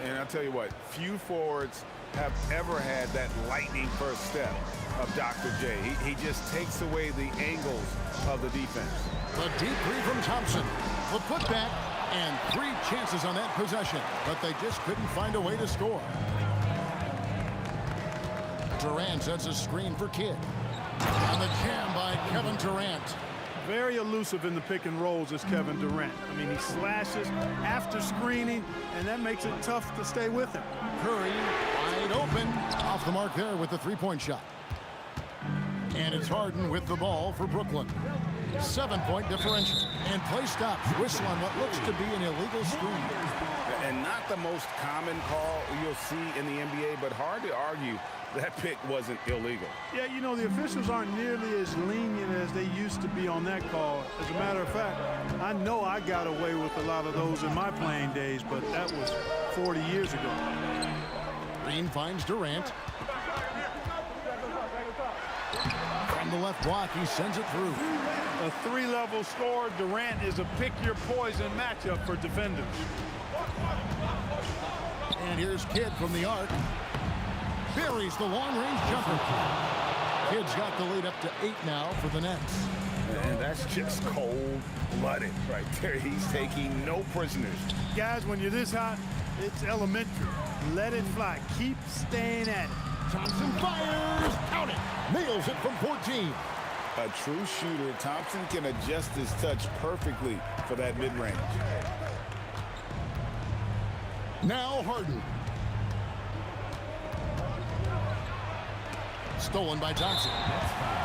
And I'll tell you what, few forwards have ever had that lightning first step of Dr. J. He just takes away the angles of the defense. The deep three from Thompson. The putback, and 3 chances on that possession, but they just couldn't find a way to score. Durant sets a screen for Kidd. And the jam by Kevin Durant. Very elusive in the pick and rolls is Kevin Durant. I mean, he slashes after screening, and that makes it tough to stay with him. Curry wide open. Off the mark there with the 3-point shot. And it's Harden with the ball for Brooklyn. 7-point differential. And play stops. Whistle on what looks to be an illegal screen. And not the most common call you'll see in the NBA, but hard to argue that pick wasn't illegal. Yeah, you know, the officials aren't nearly as lenient as they used to be on that call. As a matter of fact, I know I got away with a lot of those in my playing days, but that was 40 years ago. Green finds Durant. From the left block, he sends it through. A 3-level score. Durant is a pick-your-poison matchup for defenders. And here's Kidd from the arc. Buries the long-range jumper. Kidd's got the lead up to 8 now for the Nets. And that's just cold-blooded right there. He's taking no prisoners. Guys, when you're this hot, it's elementary. Let it fly. Keep staying at it. Thompson fires. Count it. Nails it from 14. A true shooter, Thompson can adjust his touch perfectly for that mid-range. Now Harden. Stolen by Thompson.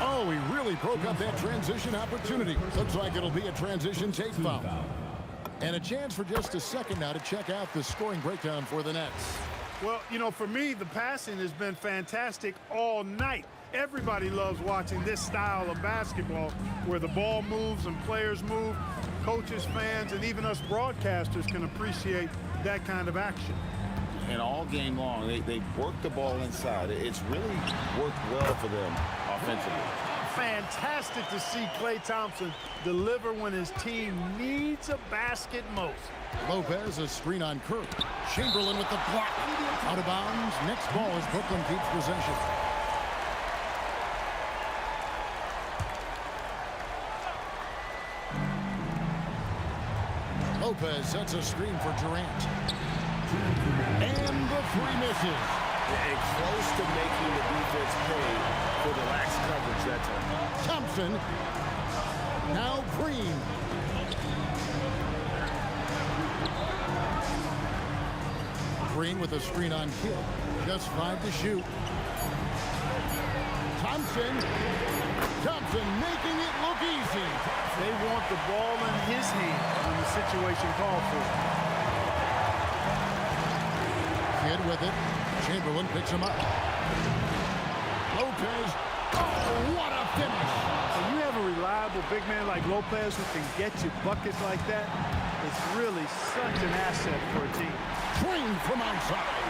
Oh, he really broke up that transition opportunity. Looks like it'll be a transition take foul. And a chance for just a second now to check out the scoring breakdown for the Nets. Well, you know, for me, the passing has been fantastic all night. Everybody loves watching this style of basketball where the ball moves and players move. Coaches, fans, and even us broadcasters can appreciate that kind of action. And all game long, they work the ball inside. It's really worked well for them offensively. Fantastic to see Klay Thompson deliver when his team needs a basket most. Lopez, a screen on Curry. Chamberlain with the block. Out of bounds. Next ball as Brooklyn keeps possession. Lopez sets a screen for Durant. And the 3 misses. And close to making the defense pay for the lax coverage that time. Thompson. Now Green. Green with a screen on Kidd. Just 5 to shoot. Thompson. Thompson making it look easy. They want the ball in his hand when the situation called for it. Kidd with it. Chamberlain picks him up. Lopez. Oh, what a finish. When you have a reliable big man like Lopez who can get you buckets like that, it's really such an asset for a team. Green from outside.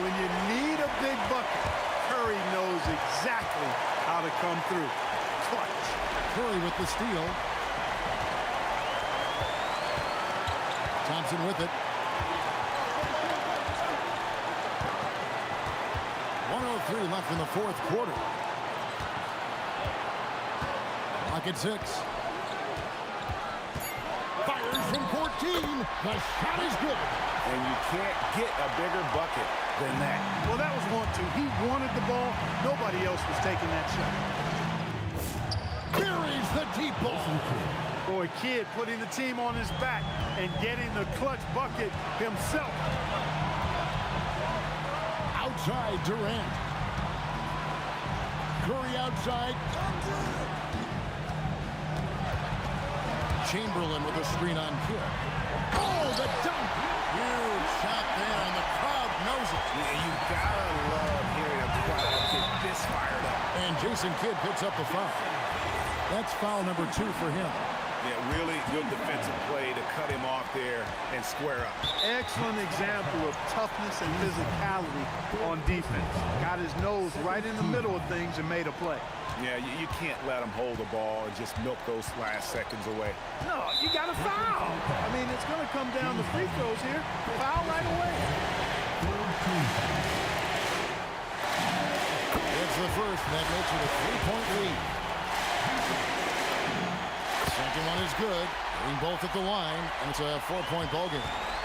When you need a big bucket, Curry knows exactly how to come through. Clutch. Curry with the steal. Thompson with it. 1:03 left in the fourth quarter. Clock at 6. from 14. The shot is good. And you can't get a bigger bucket than that. Well, that was 1-2. He wanted the ball. Nobody else was taking that shot. Buries the deep ball. Boy, Kidd putting the team on his back and getting the clutch bucket himself. Outside Durant. Curry outside. Chamberlain with a screen on Kidd. Oh, the dunk! Huge shot there, and the crowd knows it. Yeah, you gotta love hearing a crowd get this fired up. And Jason Kidd picks up the foul. That's foul number 2 for him. Yeah, really good defensive play to cut him off there and square up. Excellent example of toughness and physicality on defense. Got his nose right in the middle of things and made a play. Yeah, you can't let him hold the ball and just milk those last seconds away. No, you got to foul. I mean, it's going to come down to free throws here. Foul right away. It's the first, and that makes it a 3-point lead. Second one is good. Getting both at the line, and it's a 4-point ball game.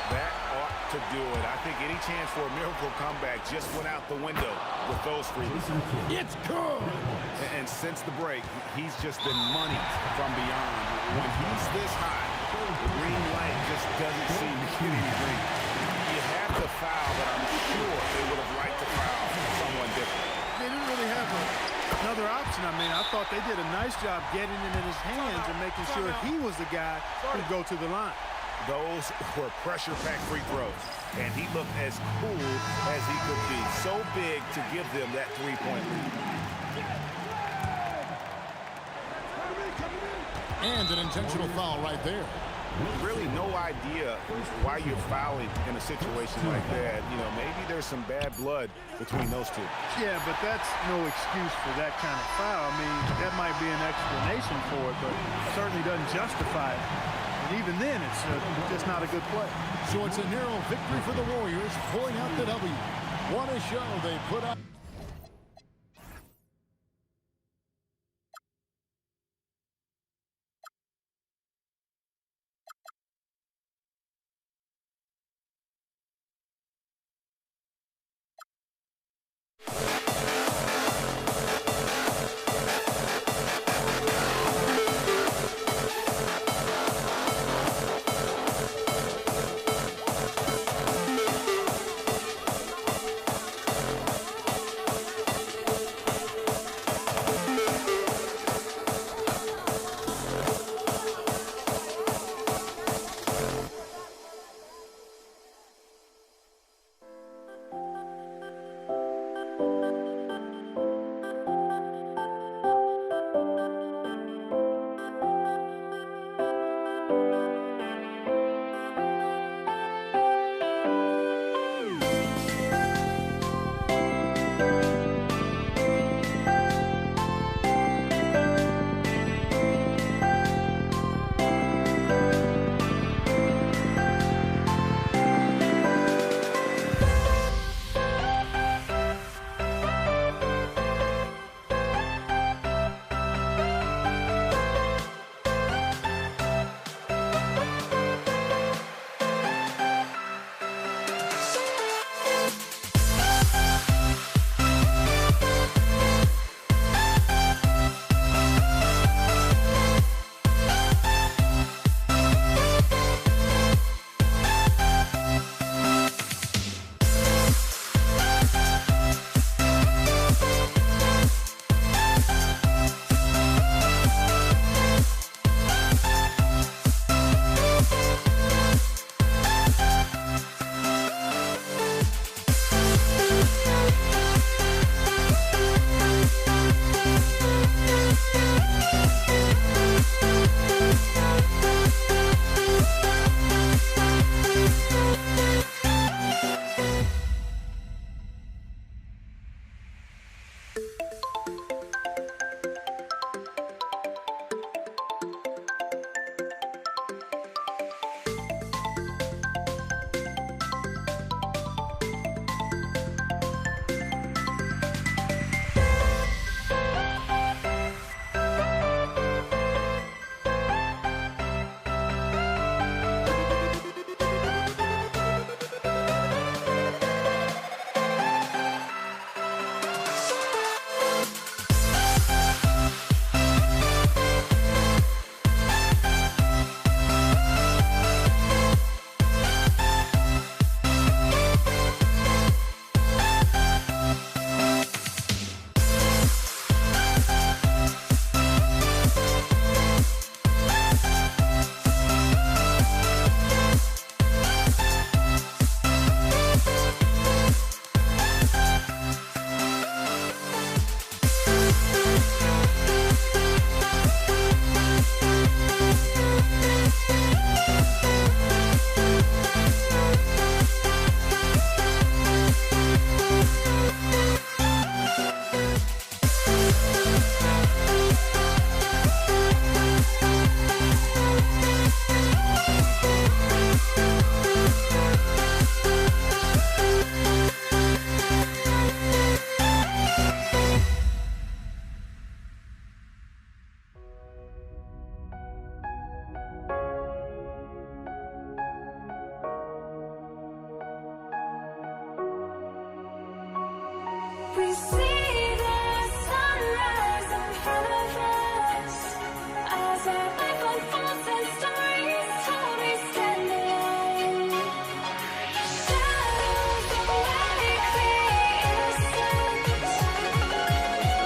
That ought to do it. I think any chance for a miracle comeback just went out the window with those free throws. It's good. And since the break, he's just been moneyed from beyond. When he's this high, the green light just doesn't seem to get any green. You have to foul, but I'm sure they would have liked to foul someone different. They didn't really have another option. I mean, I thought they did a nice job getting it in his hands and making sure he was the guy who'd go to the line. Those were pressure-packed free throws, and he looked as cool as he could be. So big to give them that 3-point lead. And an intentional foul right there. Really no idea why you're fouling in a situation like that. You know, maybe there's some bad blood between those two. Yeah, but that's no excuse for that kind of foul. I mean, that might be an explanation for it, but certainly doesn't justify it. And even then, it's just not a good play. So it's a narrow victory for the Warriors, pulling out the W. What a show they put up. We see the sunrise in front of us. As our life unfolds and stories told, we stand alone. Shadows away, clear innocence.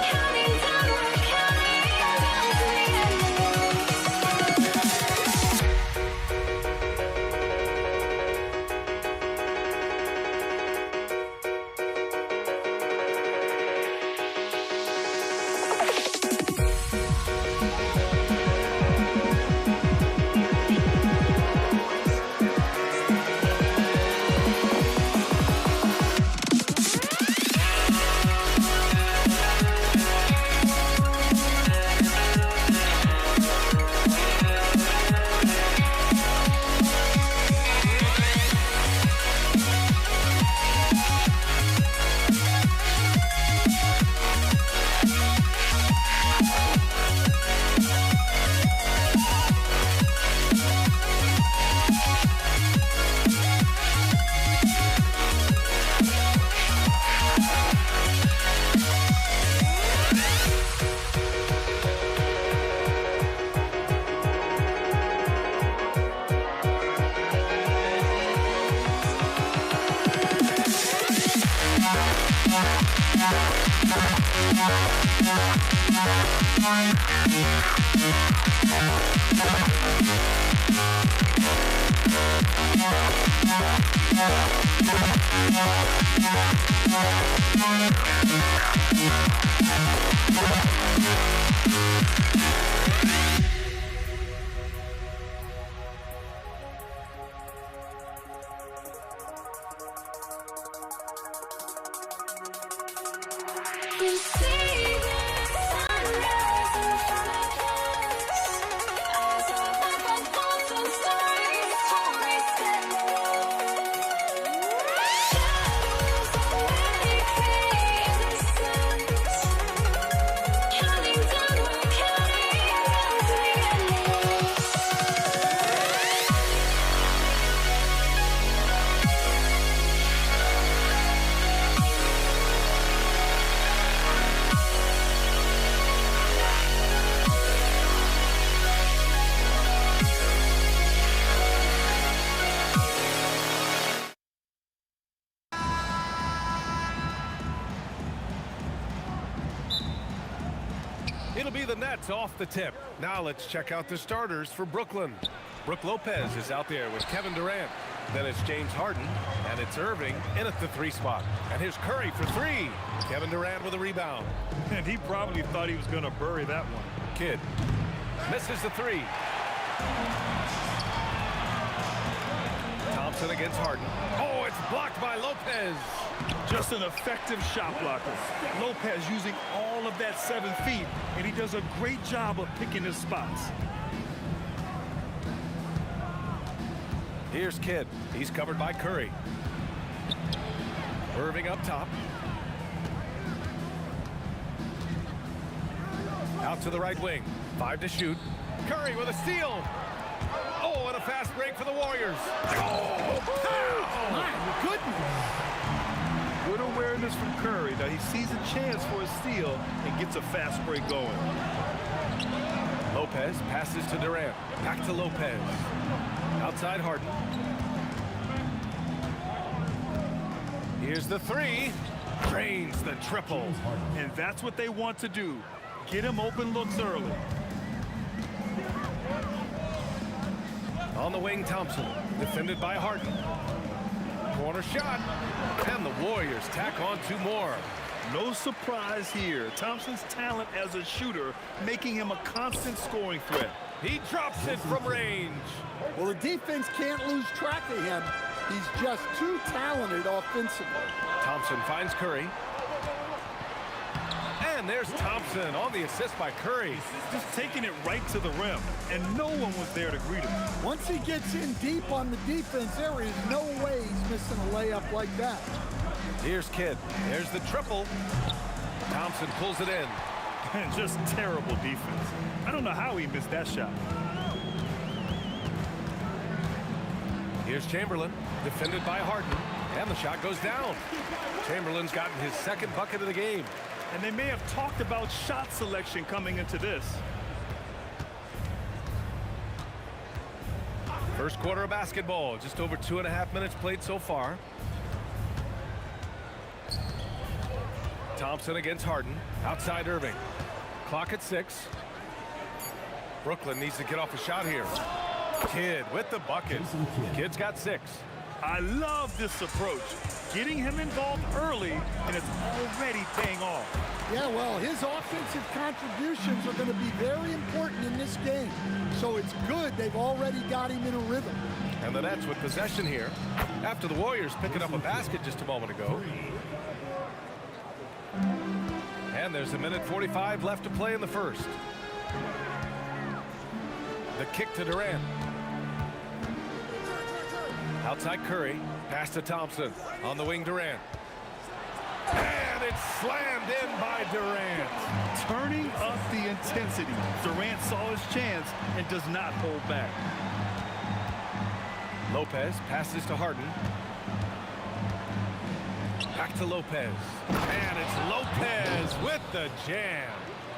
Counting down, we're counting down to the end. We see the sunrise in front of us. As our life unfolds and stories told, we stand alone. Shadows away, clear innocence. Counting down, we're counting down to the end. It'll be the Nets off the tip. Now let's check out the starters for Brooklyn. Brook Lopez is out there with Kevin Durant. Then it's James Harden, and it's Irving in at the 3 spot. And here's Curry for 3. Kevin Durant with a rebound. And he probably thought he was going to bury that one. Kidd misses the 3. Thompson against Harden. Oh, it's blocked by Lopez. Just an effective shot blocker. Lopez using all of that 7 feet, and he does a great job of picking his spots. Here's Kidd. He's covered by Curry. Irving up top. Out to the right wing. 5 to shoot. Curry with a steal. Oh, and a fast break for the Warriors. Oh, pow! My goodness. Good awareness from Curry. Now he sees a chance for a steal and gets a fast break going. Lopez passes to Durant. Back to Lopez. Outside Harden. Here's the 3. Drains the triple. And that's what they want to do. Get him open looks early. On the wing, Thompson. Defended by Harden. Corner shot. And the Warriors tack on 2 more. No surprise here. Thompson's talent as a shooter making him a constant scoring threat. He drops it from range. Well, the defense can't lose track of him. He's just too talented offensively. Thompson finds Curry. And there's Thompson on the assist by Curry. Just taking it right to the rim, and no one was there to greet him. Once he gets in deep on the defense, there is no way he's missing a layup like that. Here's Kidd. There's the triple. Thompson pulls it in. And just terrible defense. I don't know how he missed that shot. Here's Chamberlain, defended by Harden. And the shot goes down. Chamberlain's gotten his second bucket of the game. And they may have talked about shot selection coming into this. First quarter of basketball, just over 2.5 minutes played so far. Thompson against Harden. Outside Irving. Clock at 6. Brooklyn needs to get off a shot here. Kidd with the bucket. Kidd's got 6. I love this approach. Getting him involved early, and it's already paying off. Yeah, well, his offensive contributions are going to be very important in this game. So it's good they've already got him in a rhythm. And the Nets with possession here after the Warriors picking up a basket just a moment ago. And there's 1:45 left to play in the first. The kick to Durant. Outside Curry. Pass to Thompson. On the wing, Durant. And it's slammed in by Durant. Turning up the intensity. Durant saw his chance and does not hold back. Lopez passes to Harden. Back to Lopez. And it's Lopez with the jam.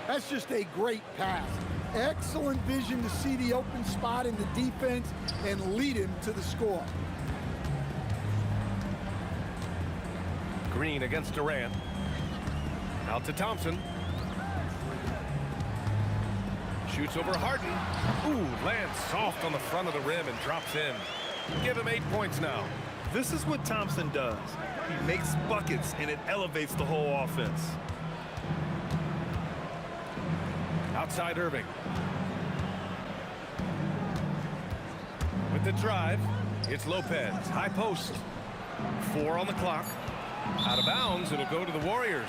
That's just a great pass. Excellent vision to see the open spot in the defense and lead him to the score. Green against Durant. Out to Thompson. Shoots over Harden. Ooh, lands soft on the front of the rim and drops in. Give him 8 points now. This is what Thompson does. He makes buckets, and it elevates the whole offense. Outside Irving. With the drive, it's Lopez. High post. 4 on the clock. Out of bounds, it'll go to the Warriors.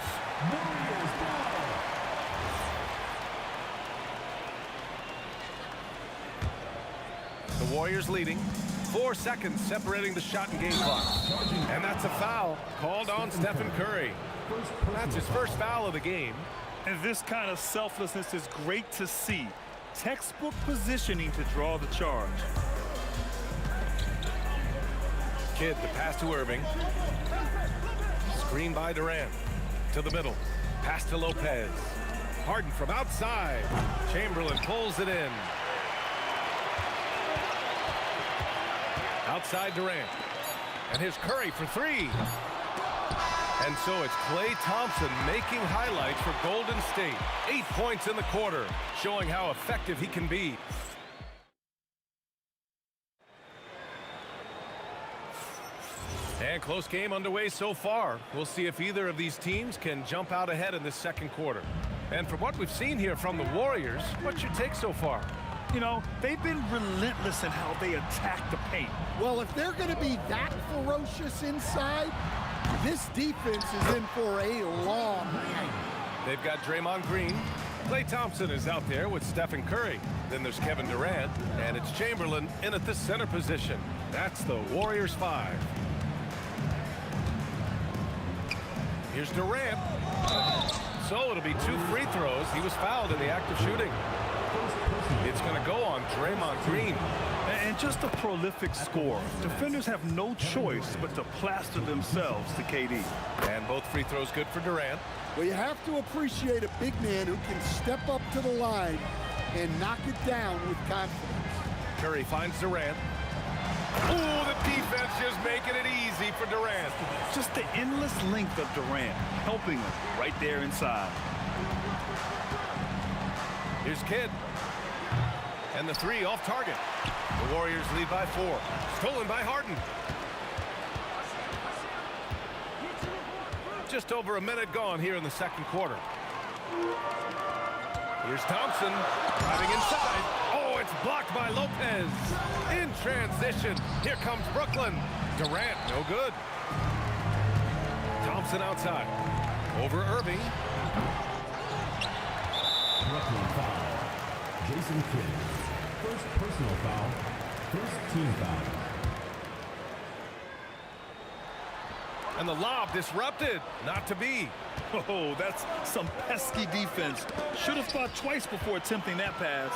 The Warriors leading. 4 seconds separating the shot and game clock. And that's a foul called on Stephen Curry. That's his first foul of the game. And this kind of selflessness is great to see. Textbook positioning to draw the charge. Kidd, the pass to Irving. Screen by Durant. To the middle. Pass to Lopez. Harden from outside. Chamberlain pulls it in. Outside Durant. And here's Curry for 3. And so it's Klay Thompson making highlights for Golden State. 8 points in the quarter, showing how effective he can be. And close game underway so far. We'll see if either of these teams can jump out ahead in this second quarter. And from what we've seen here from the Warriors, what's your take so far? You know, they've been relentless in how they attack the paint. Well, if they're going to be that ferocious inside, this defense is in for a long night. They've got Draymond Green. Klay Thompson is out there with Stephen Curry. Then there's Kevin Durant, and it's Chamberlain in at the center position. That's the Warriors 5. Here's Durant. So it'll be 2 free throws. He was fouled in the act of shooting. It's going to go on Draymond Green. And just a prolific scorer. Defenders have no choice but to plaster themselves to KD. And both free throws good for Durant. Well, you have to appreciate a big man who can step up to the line and knock it down with confidence. Curry finds Durant. Ooh, the defense just making it easy for Durant. Just the endless length of Durant, helping him right there inside. Here's Kidd. And the 3 off target. The Warriors lead by 4. Stolen by Harden. Just over a minute gone here in the second quarter. Here's Thompson driving inside. Oh, it's blocked by Lopez. In transition. Here comes Brooklyn. Durant, no good. Thompson outside. Over Irving. Brooklyn foul. Jason Kidd. First personal foul. First team foul. And the lob disrupted. Not to be. Oh, that's some pesky defense. Should have thought twice before attempting that pass.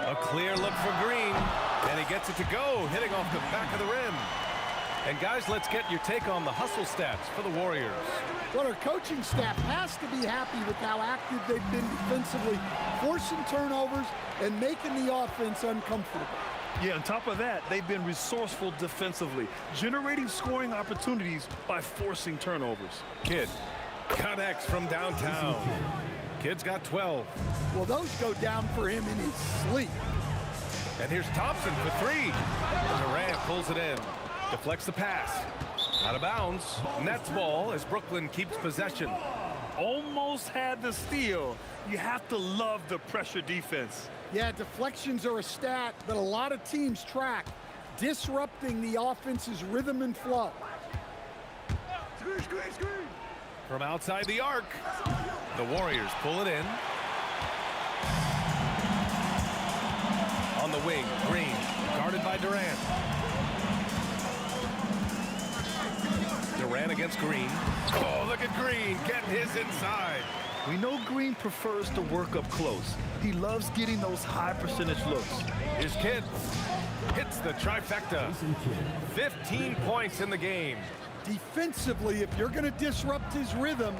A clear look for Green. And he gets it to go, hitting off the back of the rim. And guys, let's get your take on the hustle stats for the Warriors. Well, our coaching staff has to be happy with how active they've been defensively, forcing turnovers and making the offense uncomfortable. Yeah, on top of that, they've been resourceful defensively, generating scoring opportunities by forcing turnovers. Kidd connects from downtown. Kidd's got 12. Well, those go down for him in his sleep. And here's Thompson for three. Durant pulls it in. Deflects the pass. Out of bounds. Nets ball as Brooklyn keeps possession. Almost had the steal. You have to love the pressure defense. Yeah, deflections are a stat that a lot of teams track, disrupting the offense's rhythm and flow. From outside the arc, the Warriors pull it in. On the wing, Green, guarded by Durant. Durant against Green. Oh, look at Green getting his inside. We know Green prefers to work up close. He loves getting those high percentage looks. Here's Kidd. Hits the trifecta. 15 points in the game. Defensively, if you're going to disrupt his rhythm,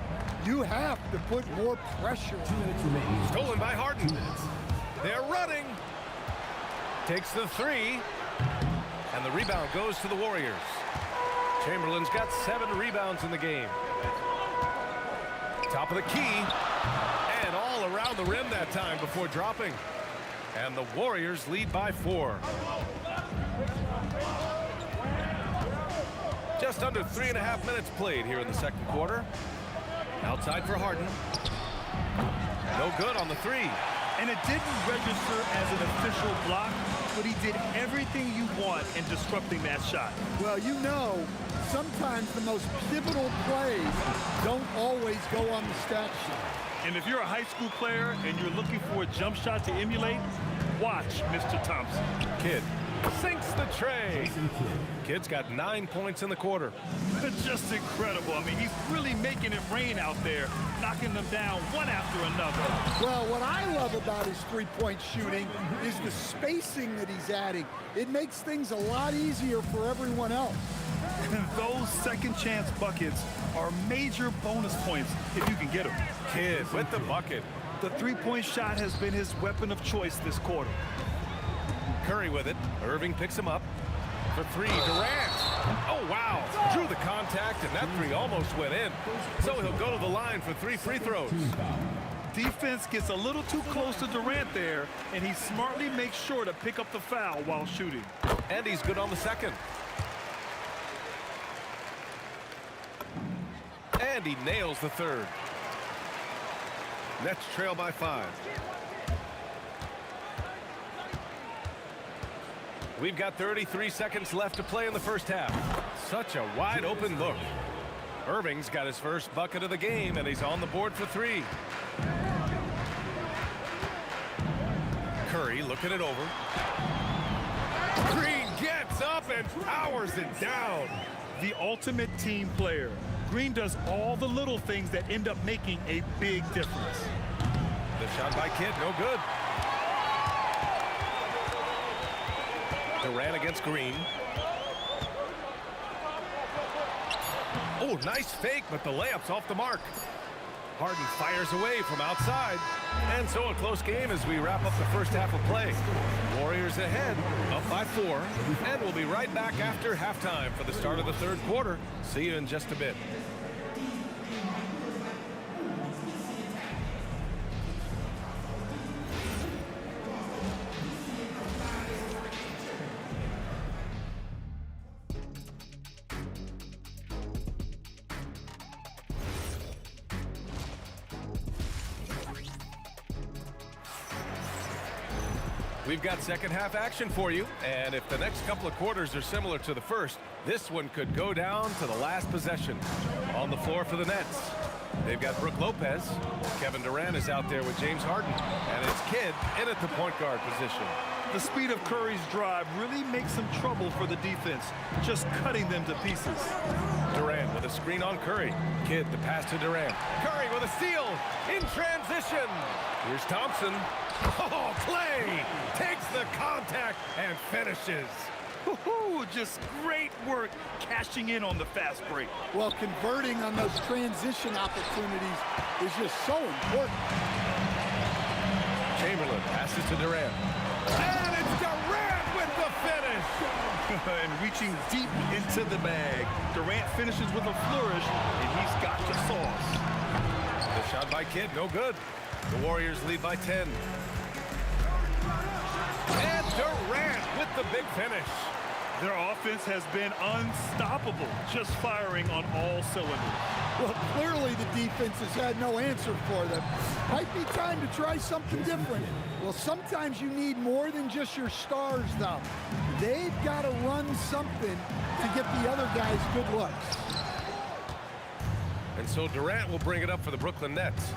you have to put more pressure. Stolen by Harden. They're running. Takes the three. And the rebound goes to the Warriors. Chamberlain's got 7 rebounds in the game. Top of the key. And all around the rim that time before dropping. And the Warriors lead by 4. Just under 3.5 minutes played here in the second quarter. Outside for Harden. No good on the three. And it didn't register as an official block, but he did everything you want in disrupting that shot. Well, you know, sometimes the most pivotal plays don't always go on the stat sheet. And if you're a high school player and you're looking for a jump shot to emulate, watch Mr. Thompson. Kidd sinks the tray. Kidd's got 9 points in the quarter. Just incredible. I mean, he's really making it rain out there, knocking them down one after another. Well, what I love about his three-point shooting is the spacing that he's adding. It makes things a lot easier for everyone else. And those second chance buckets are major bonus points if you can get them. Kidd with the bucket. The three-point shot has been his weapon of choice this quarter. Curry with it. Irving picks him up. For three, Durant. Oh, wow. Drew the contact, and that three almost went in. So he'll go to the line for 3 free throws. Defense gets a little too close to Durant there, and he smartly makes sure to pick up the foul while shooting. And he's good on the second. And he nails the third. Nets trail by 5. We've got 33 seconds left to play in the first half. Such a wide open look. Irving's got his first bucket of the game, and he's on the board for 3. Curry looking it over. Green gets up and powers it down. The ultimate team player. Green does all the little things that end up making a big difference. The shot by Kidd, no good. Durant against Green. Oh, nice fake, but the layup's off the mark. Harden fires away from outside. And so a close game as we wrap up the first half of play. Warriors ahead, up by 4. And we'll be right back after halftime for the start of the third quarter. See you in just a bit. We've got second half action for you, and if the next couple of quarters are similar to the first, this one could go down to the last possession. On the floor for the Nets, they've got Brook Lopez. Kevin Durant is out there with James Harden, and it's Kidd in at the point guard position. The speed of Curry's drive really makes some trouble for the defense, just cutting them to pieces. Durant with a screen on Curry. Kidd the pass to Durant. Curry with a steal in transition. Here's Thompson. Oh, Clay takes the contact and finishes. Just great work cashing in on the fast break. Well, converting on those transition opportunities is just so important. Chamberlain passes to Durant. And it's Durant with the finish. And reaching deep into the bag. Durant finishes with a flourish, and he's got the sauce. The shot by Kidd, no good. The Warriors lead by 10. And Durant with the big finish. Their offense has been unstoppable, just firing on all cylinders. Well, clearly the defense has had no answer for them. Might be time to try something different. Well, sometimes you need more than just your stars, though. They've got to run something to get the other guys good looks. And so Durant will bring it up for the Brooklyn Nets.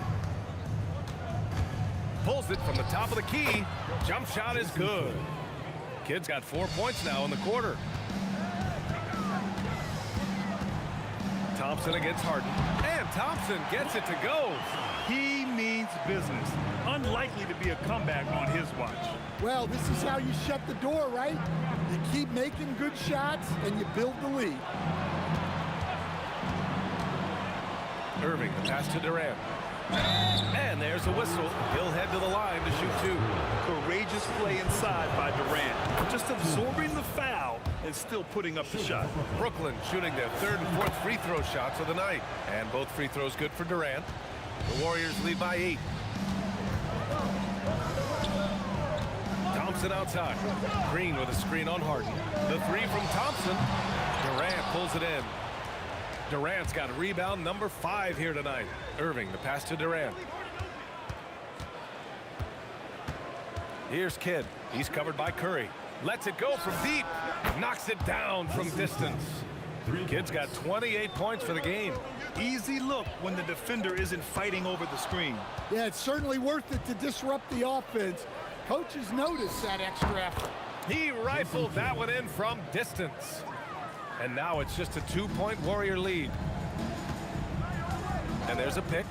Pulls it from the top of the key. Jump shot is good. Kidd's got 4 points now in the quarter. Thompson against Harden. And Thompson gets it to go. He means business. Unlikely to be a comeback on his watch. Well, this is how you shut the door, right? You keep making good shots and you build the lead. Irving, the pass to Durant. And there's a whistle. He'll head to the line to shoot two. Courageous play inside by Durant. Just absorbing the foul and still putting up the shot. Brooklyn shooting their third and fourth free throw shots of the night. And both free throws good for Durant. The Warriors lead by 8. Thompson outside. Green with a screen on Harden. The three from Thompson. Durant pulls it in. Durant's got rebound number 5 here tonight. Irving, the pass to Durant. Here's Kidd. He's covered by Curry. Lets it go from deep. Knocks it down from distance. Kidd's got 28 points for the game. Easy look when the defender isn't fighting over the screen. Yeah, it's certainly worth it to disrupt the offense. Coaches notice that extra effort. He rifled that one in from distance. And now it's just a 2-point Warrior lead. And there's a pick.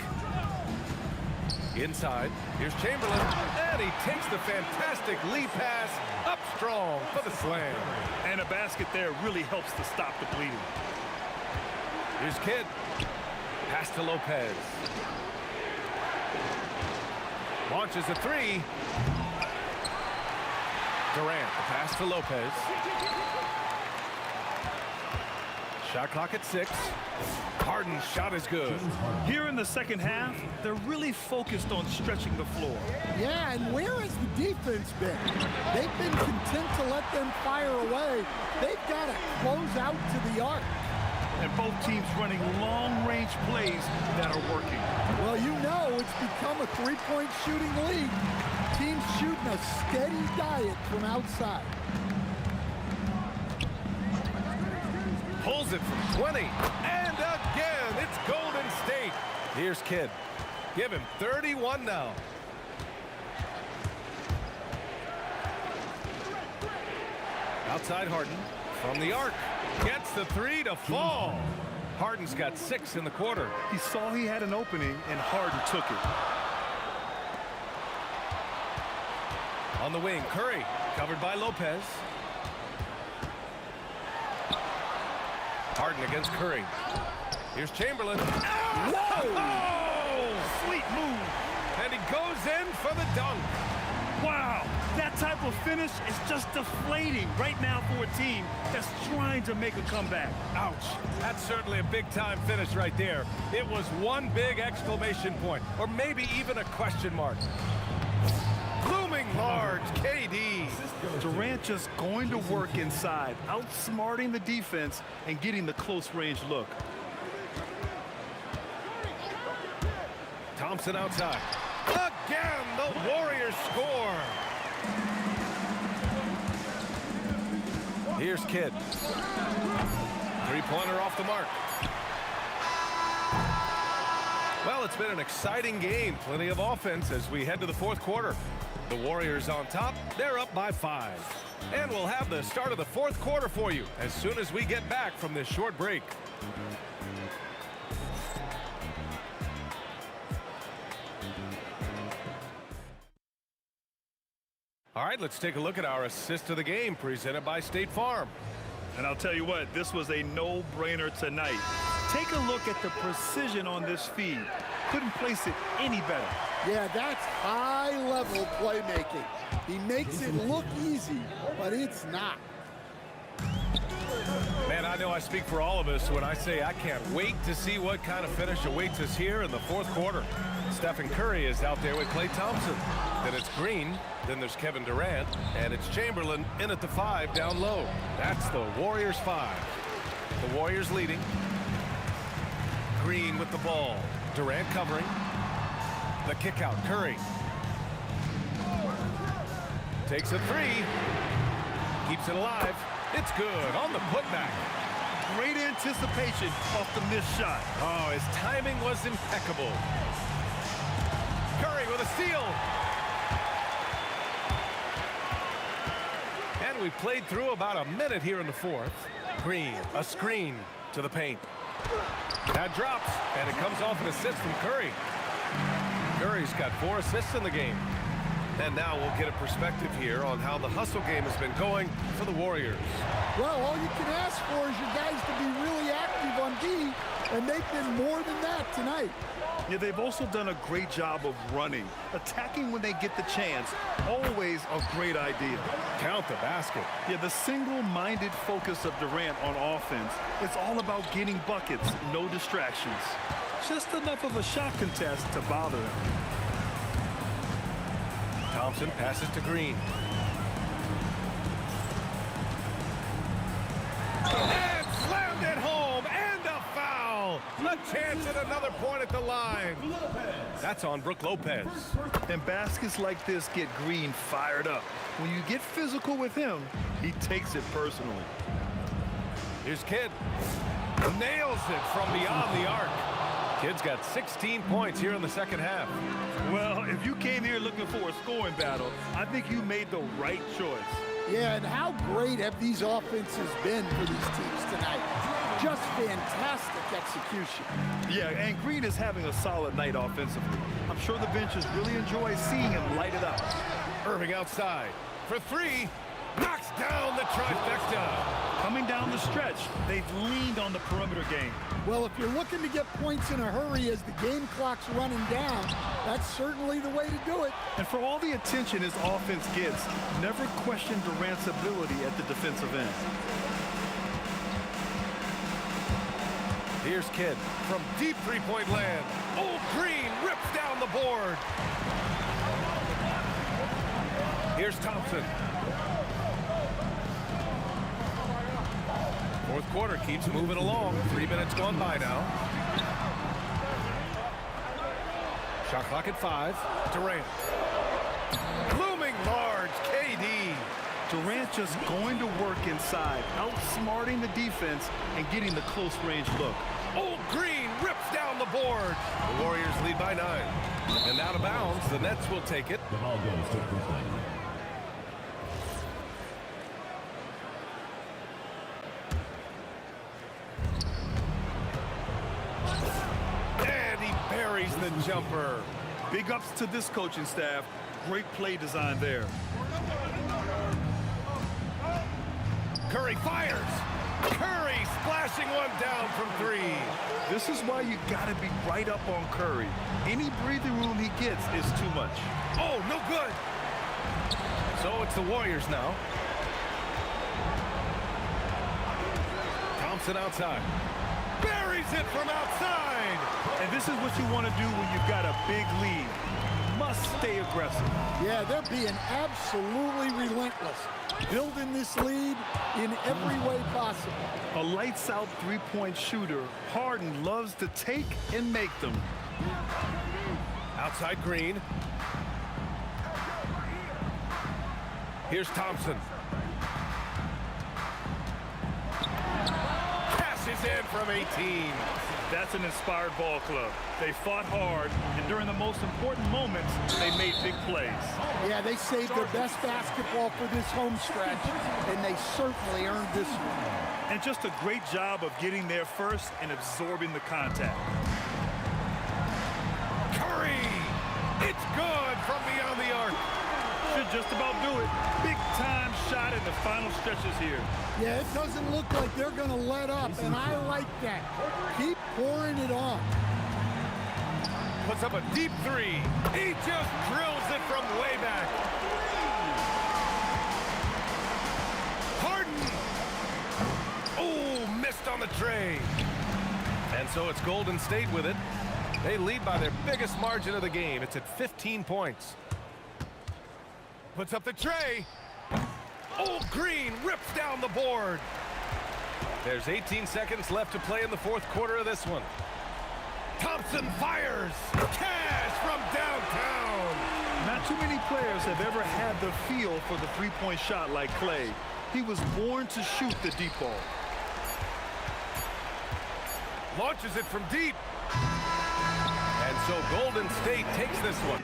Inside. Here's Chamberlain. And he takes the fantastic lead pass up strong for the slam. And a basket there really helps to stop the bleeding. Here's Kidd. Pass to Lopez. Launches a three. Durant, the pass to Lopez. Shot clock at 6. Harden's shot is good. Here in the second half, they're really focused on stretching the floor. Yeah, and where has the defense been? They've been content to let them fire away. They've got to close out to the arc. And both teams running long-range plays that are working. Well, you know it's become a three-point shooting league. Teams shooting a steady diet from outside. Pulls it from 20. And again, it's Golden State. Here's Kidd. Give him 31 now. Outside Harden. From the arc. Gets the three to fall. Harden's got 6 in the quarter. He saw he had an opening, and Harden took it. On the wing, Curry. Covered by Lopez. Harden against Curry. Here's Chamberlain. Whoa! Oh! Sweet move. And he goes in for the dunk. Wow, that type of finish is just deflating right now for a team that's trying to make a comeback. Ouch. That's certainly a big-time finish right there. It was one big exclamation point, or maybe even a question mark. Looming large, KD. Durant just going to work inside, outsmarting the defense and getting the close-range look. Thompson outside. Again, the Warriors score. Here's Kidd. Three-pointer off the mark. Well, it's been an exciting game. Plenty of offense as we head to the fourth quarter. The Warriors on top. They're up by 5. And we'll have the start of the fourth quarter for you as soon as we get back from this short break. All right, let's take a look at our assist of the game presented by State Farm. And I'll tell you what, this was a no-brainer tonight. Take a look at the precision on this feed. Couldn't place it any better. Yeah, that's high-level playmaking. He makes it look easy, but it's not. Man, I know I speak for all of us when I say I can't wait to see what kind of finish awaits us here in the fourth quarter. Stephen Curry is out there with Klay Thompson. Then it's Green. Then there's Kevin Durant. And it's Chamberlain in at the 5 down low. That's the Warriors 5. The Warriors leading. Green with the ball. Durant covering. The kick out. Curry. Takes a 3. Keeps it alive. It's good on the putback. Great anticipation off the missed shot. Oh, his timing was impeccable. Curry with a steal. And we played through about a minute here in the fourth. Green, a screen to the paint. That drops, and it comes off an assist from Curry. Curry's got 4 assists in the game. And now we'll get a perspective here on how the hustle game has been going for the Warriors. Well, all you can ask for is your guys to be really active on D, and they've been more than that tonight. Yeah, they've also done a great job of running. Attacking when they get the chance, always a great idea. Count the basket. Yeah, the single-minded focus of Durant on offense, it's all about getting buckets, no distractions. Just enough of a shot contest to bother them. Thompson passes to Green. And slammed it home, and a foul. A chance at another point at the line. That's on Brook Lopez. And baskets like this get Green fired up. When you get physical with him, he takes it personally. Here's Kidd. Nails it from beyond the arc. Kidd's got 16 points here in the second half. Well, if you came here looking for a scoring battle, I think you made the right choice. Yeah, and how great have these offenses been for these teams tonight? Just fantastic execution. Yeah, and Green is having a solid night offensively. I'm sure the benches really enjoy seeing him light it up. Irving outside for 3. Knocks down the trifecta. Coming down the stretch, they've leaned on the perimeter game. Well, if you're looking to get points in a hurry as the game clock's running down, that's certainly the way to do it. And for all the attention his offense gets, never question Durant's ability at the defensive end. Here's Kidd from deep three-point land. Old Green rips down the board. Here's Thompson. Fourth quarter keeps moving along. 3 minutes gone by now. Shot clock at 5. Durant. Looming large, KD. Durant just going to work inside, outsmarting the defense and getting the close range look. Old Green rips down the board. The Warriors lead by 9. And out of bounds, the Nets will take it. The ball goes to Brooklyn. And he buries the jumper. Big ups to this coaching staff. Great play design there. Curry fires. Curry splashing one down from 3. This is why you got to be right up on Curry. Any breathing room he gets is too much. Oh, no good. So it's the Warriors now. Thompson outside. Buries it from outside. And this is what you want to do when you've got a big lead. Must stay aggressive. Yeah, they're being absolutely relentless. Building this lead in every way possible. A lights-out three-point shooter, Harden loves to take and make them. Outside Green. Here's Thompson. Passes in from 18. That's an inspired ball club. They fought hard, and during the most important moments, they made big plays. Yeah, they saved their best basketball for this home stretch, and they certainly earned this one. And just a great job of getting there first and absorbing the contact. Curry! It's good from beyond the arc. Should just about do it. Big time shot in the final stretches here. Yeah, it doesn't look like they're going to let up, and I like that. Keep pouring it on. Puts up a deep three. He just drills it from way back. Harden! Oh, missed on the tray. And so it's Golden State with it. They lead by their biggest margin of the game. It's at 15 points. Puts up the tray. Oh, Green rips down the board. There's 18 seconds left to play in the fourth quarter of this one. Thompson fires. Cash from downtown. Not too many players have ever had the feel for the three-point shot like Clay. He was born to shoot the deep ball. Launches it from deep. And so Golden State takes this one.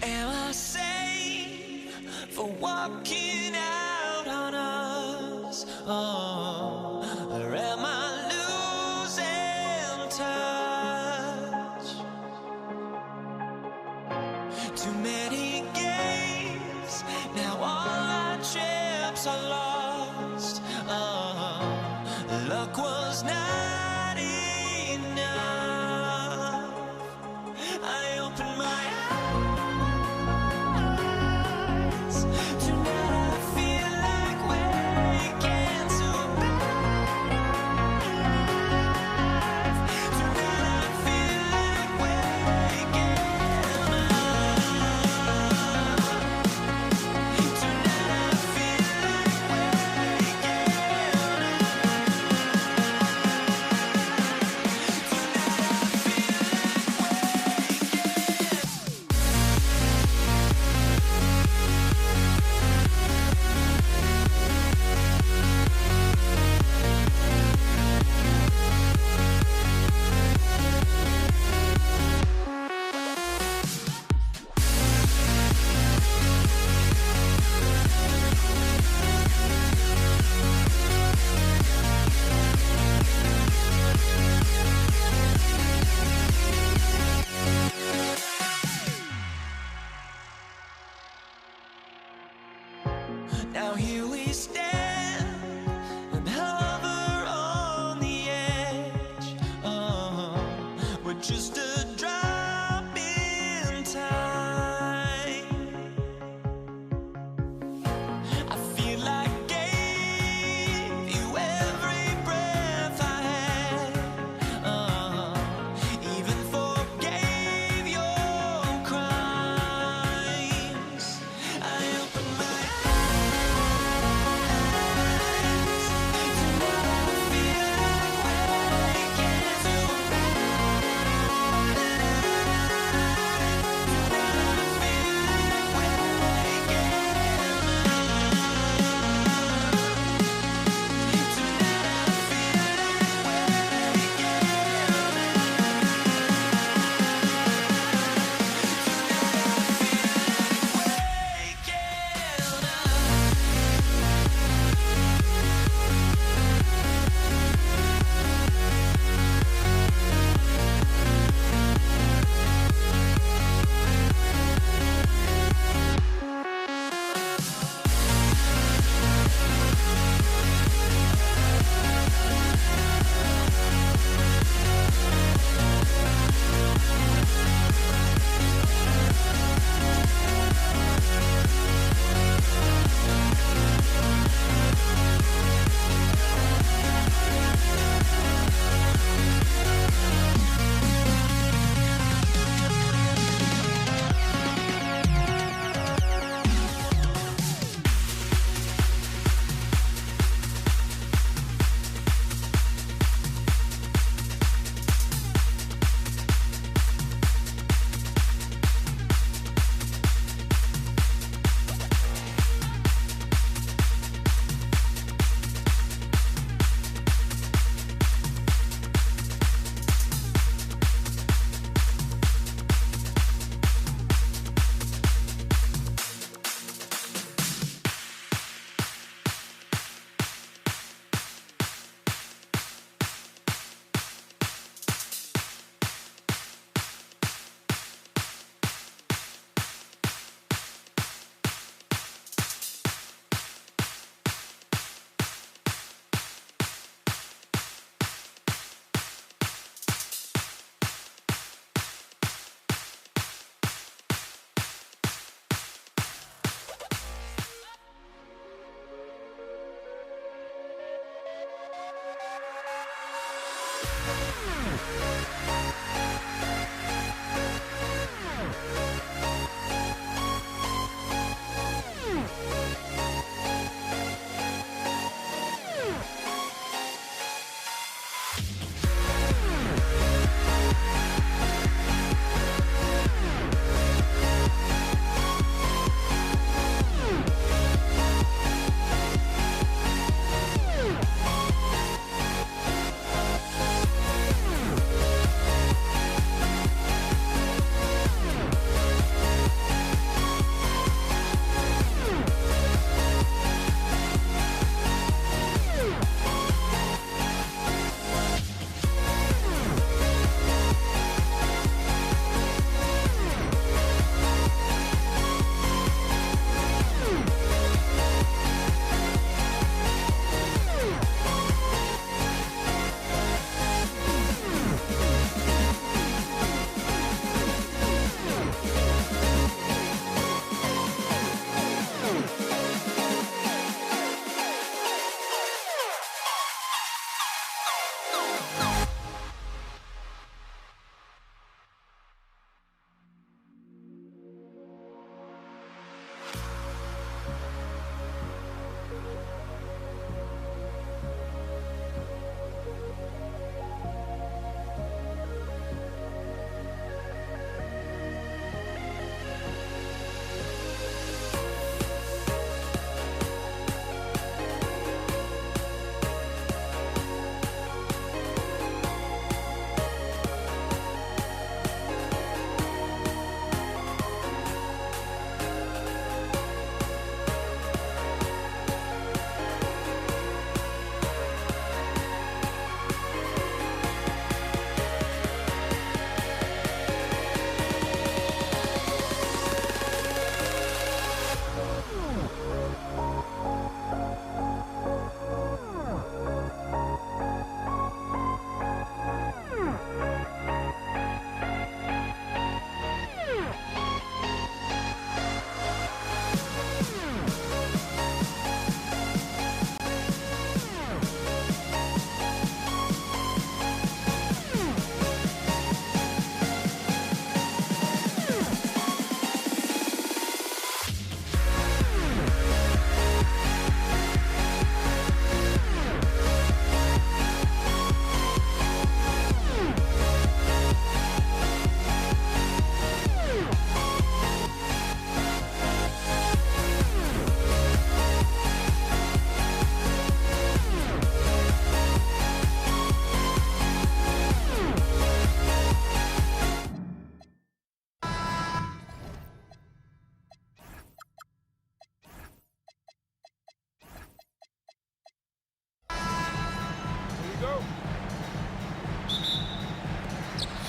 Am I safe for walking out on us? Oh, or am I losing touch? Too many games, now all our chips are lost. Oh, luck was not enough. I opened my eyes. Tonight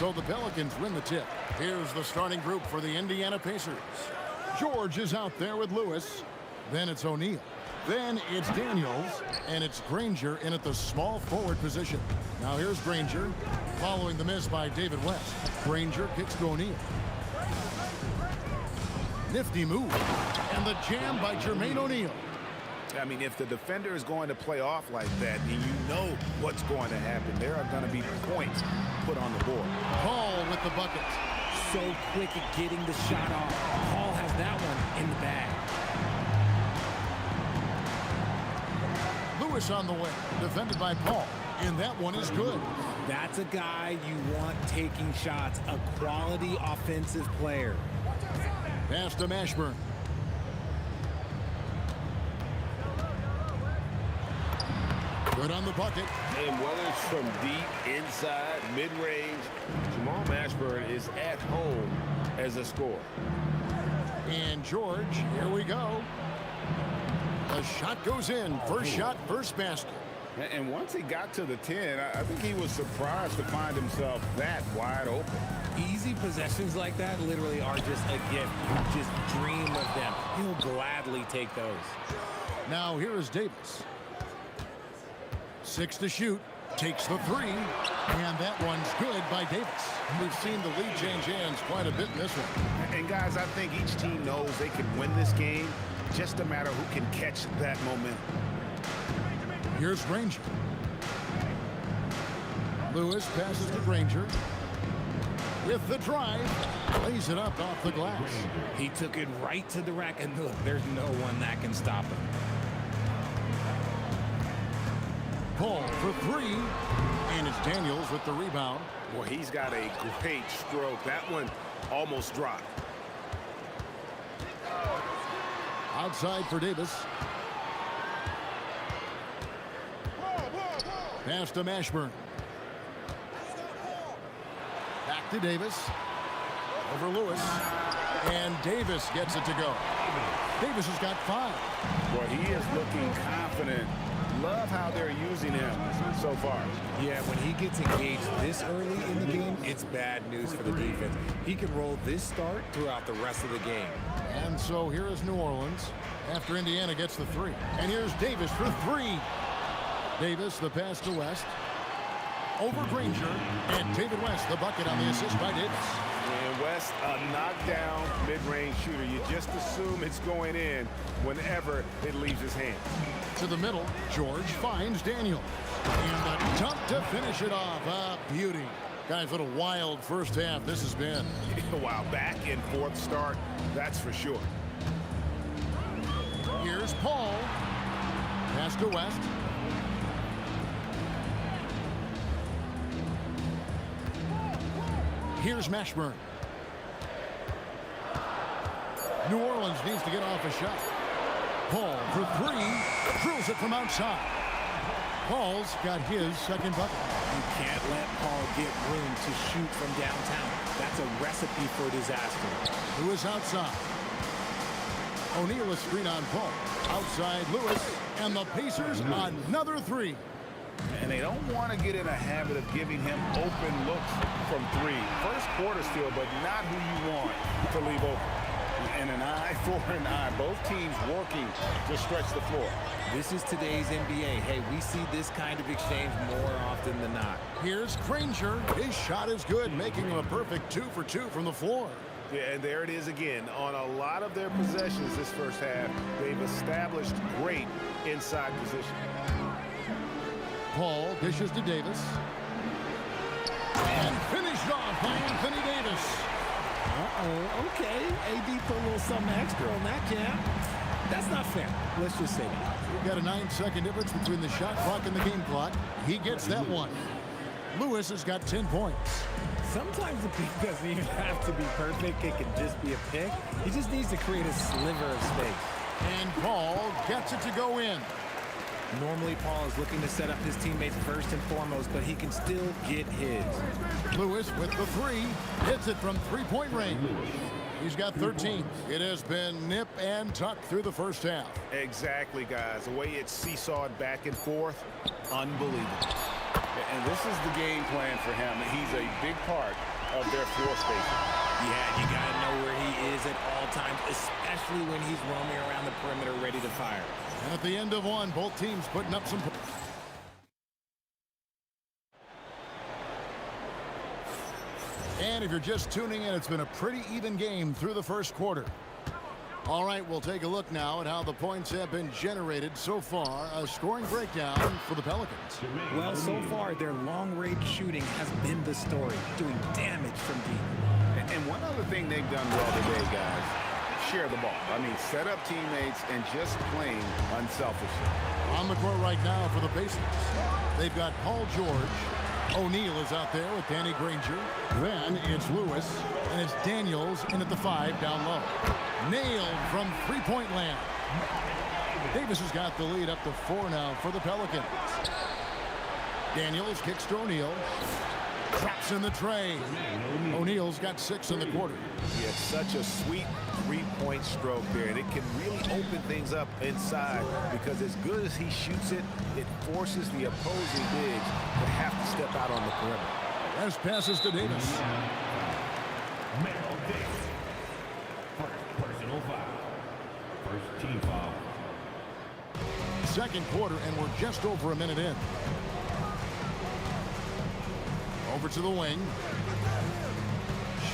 So the Pelicans win the tip. Here's the starting group for the Indiana Pacers. George is out there with Lewis. Then it's O'Neal. Then it's Daniels, and it's Granger in at the small forward position. Now here's Granger, following the miss by David West. Granger kicks to O'Neal. Nifty move, and the jam by Jermaine O'Neal. I mean, if the defender is going to play off like that, then you know what's going to happen. There are going to be points put on the board. Paul with the bucket. So quick at getting the shot off. Paul has that one in the bag. Lewis on the way, defended by Paul, and that one is good. That's a guy you want taking shots, a quality offensive player. Pass to Mashburn. Good on the bucket. And whether it's from deep, inside, mid-range, Jamal Mashburn is at home as a scorer. And George, here we go. The shot goes in. First shot, first basket. And once he got to the 10, I think he was surprised to find himself that wide open. Easy possessions like that literally are just a gift. You just dream of them. He'll gladly take those. Now here is Davis. 6 to shoot. Takes the 3. And that one's good by Davis. We've seen the lead change hands quite a bit in this one. And guys, I think each team knows they can win this game. Just a matter who can catch that momentum. Here's Granger. Lewis passes to Granger. With the drive, lays it up off the glass. He took it right to the rack, and look, there's no one that can stop him. Paul for 3, and it's Daniels with the rebound. Well, he's got a great stroke. That one almost dropped. Outside for Davis. Pass to Mashburn. Back to Davis. Over Lewis. And Davis gets it to go. Davis has got 5. Well, he is looking confident. Love how they're using him so far. Yeah, when he gets engaged this early in the game, it's bad news for the defense. He can roll this start throughout the rest of the game. And so here is New Orleans after Indiana gets the 3. And here's Davis for 3. Davis, the pass to West. Over Granger. And David West, the bucket on the assist by Davis. And West, a knockdown mid-range shooter. You just assume it's going in whenever it leaves his hand. To the middle, George finds Daniel. And a dunk to finish it off. A beauty. Guys, what a wild first half this has been. Wow, back and forth start, that's for sure. Here's Paul. Pass to West. Here's Mashburn. New Orleans needs to get off a shot. Paul for 3. Drills it from outside. Paul's got his second bucket. You can't let Paul get room to shoot from downtown. That's a recipe for disaster. Lewis outside. O'Neal a screen on Paul. Outside Lewis. And the Pacers another 3. And they don't want to get in a habit of giving him open looks from 3. First quarter still, but not who you want to leave open. And an eye for an eye. Both teams working to stretch the floor. This is today's NBA. Hey, we see this kind of exchange more often than not. Here's Granger. His shot is good, making him a perfect 2 for 2 from the floor. Yeah, and there it is again. On a lot of their possessions this first half, they've established great inside position. Paul dishes to Davis. And finished off by Anthony Davis. Okay. AD put a little something extra on that jam. That's not fair. Let's just say that. We've got a 9-second difference between the shot clock and the game clock. He gets that one. Lewis has got 10 points. Sometimes the pick doesn't even have to be perfect. It can just be a pick. He just needs to create a sliver of space. And Paul gets it to go in. Normally, Paul is looking to set up his teammates first and foremost, but he can still get his. Lewis with the 3. Hits it from 3-point range. He's got 13. It has been nip and tuck through the first half. Exactly, guys. The way it's seesawed back and forth, unbelievable. And this is the game plan for him. He's a big part of their floor spacing. Yeah, you got to know where he is at all times, especially when he's roaming around the perimeter ready to fire. And at the end of one, both teams putting up some... And if you're just tuning in, it's been a pretty even game through the first quarter. All right, we'll take a look now at how the points have been generated so far. A scoring breakdown for the Pelicans. Well, so far, their long-range shooting has been the story, doing damage from deep. And one other thing they've done well today, guys, share the ball. I mean, set up teammates and just playing unselfishly. On the court right now for the Pacers, they've got Paul George. O'Neal is out there with Danny Granger. Then it's Lewis, and it's Daniels in at the 5 down low. Nailed from three-point land. Davis has got the lead up to 4 now for the Pelicans. Daniels kicks to O'Neal. Drops in the tray. O'Neal's got 6 in the quarter. He has such a sweet three-point stroke there, and it can really open things up inside because as good as he shoots it, it forces the opposing bigs to have to step out on the perimeter. As passes to Davis. First personal foul. First team foul. Second quarter, and we're just over a minute in. Over to the wing.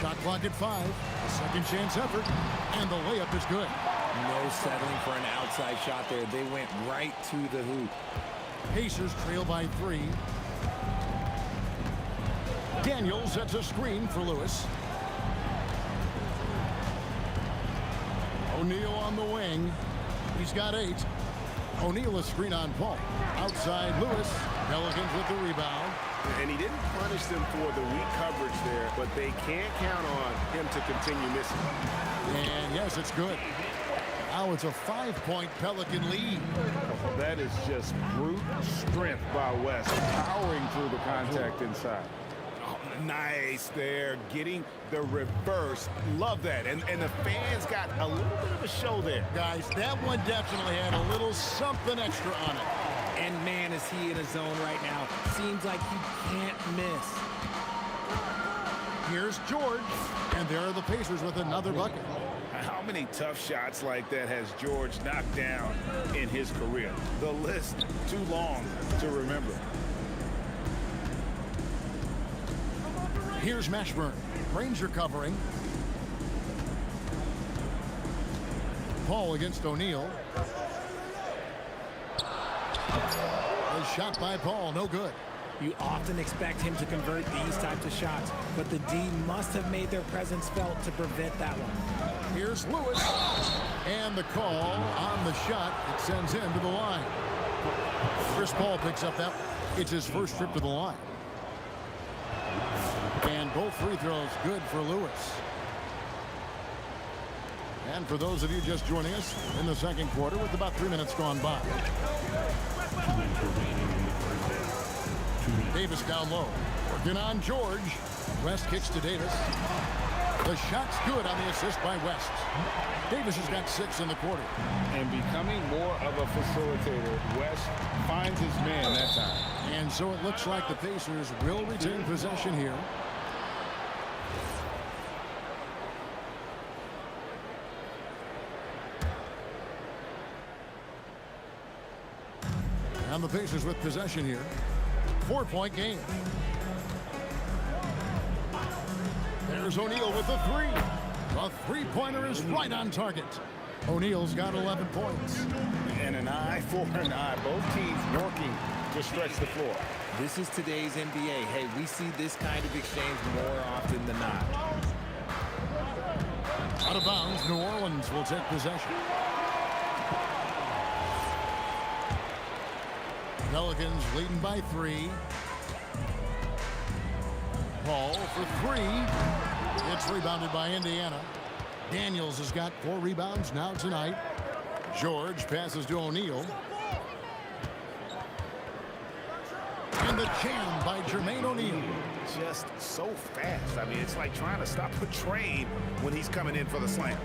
Shot clock at 5. A second chance effort. And the layup is good. No settling for an outside shot there. They went right to the hoop. Pacers trail by 3. Daniels sets a screen for Lewis. O'Neal on the wing. He's got 8. O'Neal a screen on Paul. Outside Lewis. Pelicans with the rebound. And he didn't punish them for the weak coverage there, but they can't count on him to continue missing. And yes, it's good. Now it's a 5-point Pelican lead. Well, that is just brute strength by West, powering through the contact inside. Oh, nice there, getting the reverse. Love that. And the fans got a little bit of a show there. Guys, that one definitely had a little something extra on it. And man, is he in a zone right now. Seems like he can't miss. Here's George, and there are the Pacers with another bucket. How many tough shots like that has George knocked down in his career? The list too long to remember. Here's Mashburn. Ranger covering. Paul against O'Neal. A shot by Paul, no good. You often expect him to convert these types of shots, but the D must have made their presence felt to prevent that one. Here's Lewis. And the call on the shot. It sends him to the line. Chris Paul picks up that. It's his first trip to the line. And both free throws good for Lewis. And for those of you just joining us in the second quarter with about 3 minutes gone by. Davis down low. Working on George. West kicks to Davis. The shot's good on the assist by West. Davis has got 6 in the quarter. And becoming more of a facilitator, West finds his man that time. And so it looks like the Pacers will retain possession here. And the Pacers with possession here. 4-point game. There's O'Neal with the 3. The three-pointer is right on target. O'Neal's got 11 points. And an eye for an eye. Both teams working to stretch the floor. This is today's NBA. Hey, we see this kind of exchange more often than not. Out of bounds, New Orleans will take possession. Pelicans leading by 3. Paul for 3. It's rebounded by Indiana. Daniels has got 4 rebounds now tonight. George passes to O'Neal. And the jam by Jermaine O'Neal. Just so fast. I mean, it's like trying to stop a train when he's coming in for the slam.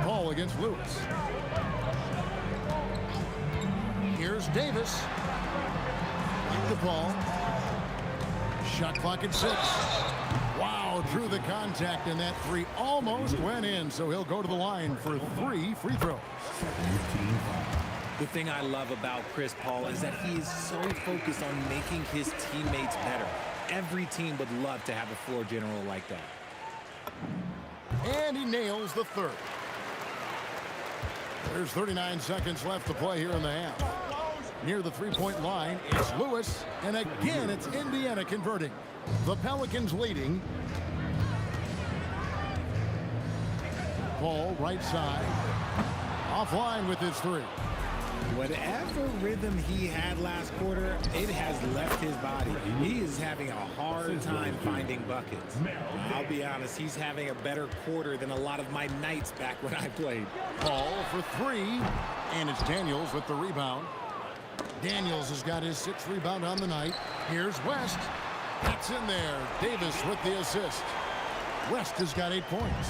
Paul against Lewis. Here's Davis. The ball. Shot clock at 6. Wow, drew the contact, and that three almost went in, so he'll go to the line for 3 free throws. The thing I love about Chris Paul is that he is so focused on making his teammates better. Every team would love to have a floor general like that. And he nails the third. There's 39 seconds left to play here in the half. Near the three-point line, it's Lewis, and again, it's Indiana converting. The Pelicans leading. Paul, right side. Offline with his three. Whatever rhythm he had last quarter, it has left his body. He is having a hard time finding buckets. I'll be honest, he's having a better quarter than a lot of my nights back when I played. Paul for 3, and it's Daniels with the rebound. Daniels has got his 6th rebound on the night. Here's West. That's in there. Davis with the assist. West has got 8 points.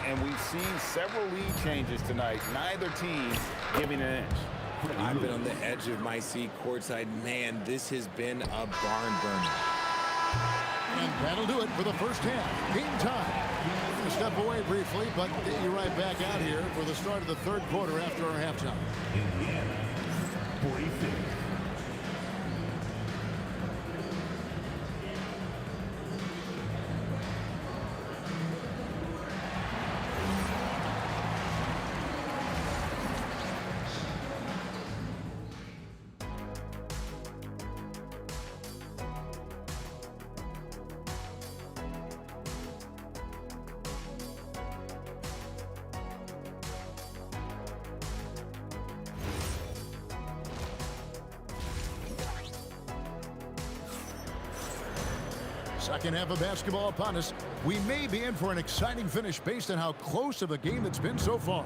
And we've seen several lead changes tonight. Neither team giving an inch. I've been on the edge of my seat courtside. Man, this has been a barn burner. And that'll do it for the first half. Game time. We're going to step away briefly, but get you right back out here for the start of the third quarter after our halftime. Indiana, 46. Second half of basketball upon us. We may be in for an exciting finish based on how close of a game it's been so far.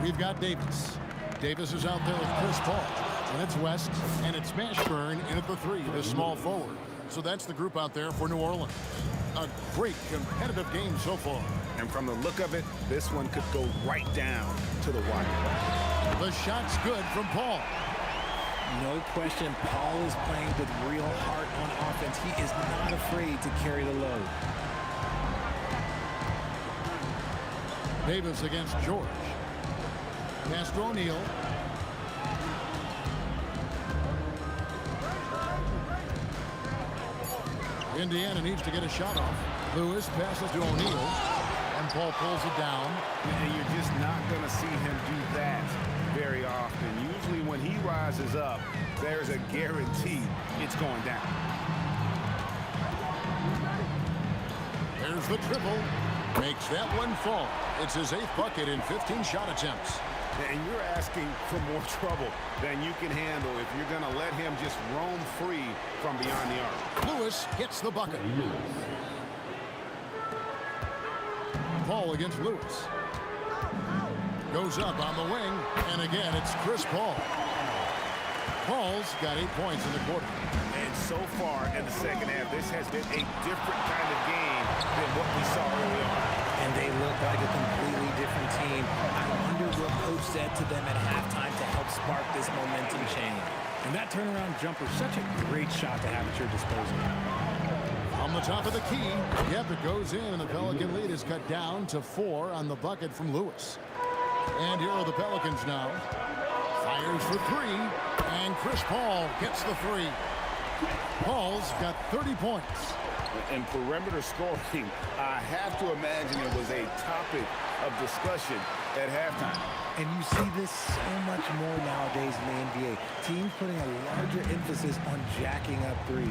We've got Davis. Davis is out there with Chris Paul. And it's West, and it's Mashburn in at the 3, the small forward. So that's the group out there for New Orleans. A great competitive game so far. And from the look of it, this one could go right down to the wire. The shot's good from Paul. No question, Paul is playing with real heart on offense. He is not afraid to carry the load. Davis against George. Pass to O'Neal. Indiana needs to get a shot off. Lewis passes to O'Neal, and Paul pulls it down. And you're just not going to see him do that very often. Usually when he rises up, there's a guarantee it's going down. There's the triple. Makes that one fall. It's his 8th bucket in 15 shot attempts. And you're asking for more trouble than you can handle if you're going to let him just roam free from beyond the arc. Lewis gets the bucket. Paul against Lewis. Goes up on the wing, and again, it's Chris Paul. Paul's got 8 points in the quarter. And so far in the second half, this has been a different kind of game than what we saw early on. And they look like a completely different team. I wonder what coach said to them at halftime to help spark this momentum change. And that turnaround jumper, such a great shot to have at your disposal. On the top of the key, yep, it goes in, and the Pelican lead is cut down to 4 on the bucket from Lewis. And here are the Pelicans now. Fires for 3, and Chris Paul gets the 3. Paul's got 30 points. And perimeter scoring, I have to imagine it was a topic of discussion at halftime. And you see this so much more nowadays in the NBA. Teams putting a larger emphasis on jacking up threes.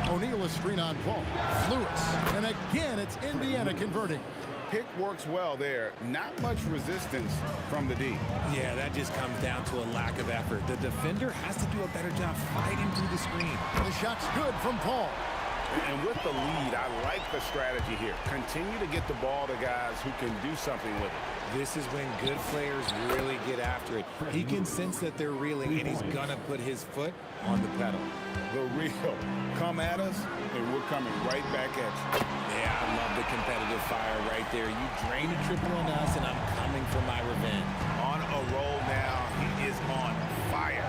O'Neal is screen on Paul. Lewis, and again, it's Indiana converting. Pick works well there. Not much resistance from the D. Yeah, that just comes down to a lack of effort. The defender has to do a better job fighting through the screen. The shot's good from Paul. And with the lead, I like the strategy here. Continue to get the ball to guys who can do something with it. This is when good players really get after it. He can sense that they're reeling, and he's gonna put his foot on the pedal. The reel. Come at us, and we're coming right back at you. Yeah, I love the competitive fire right there. You drain a triple on us, and I'm coming for my revenge. On a roll now. He is on fire.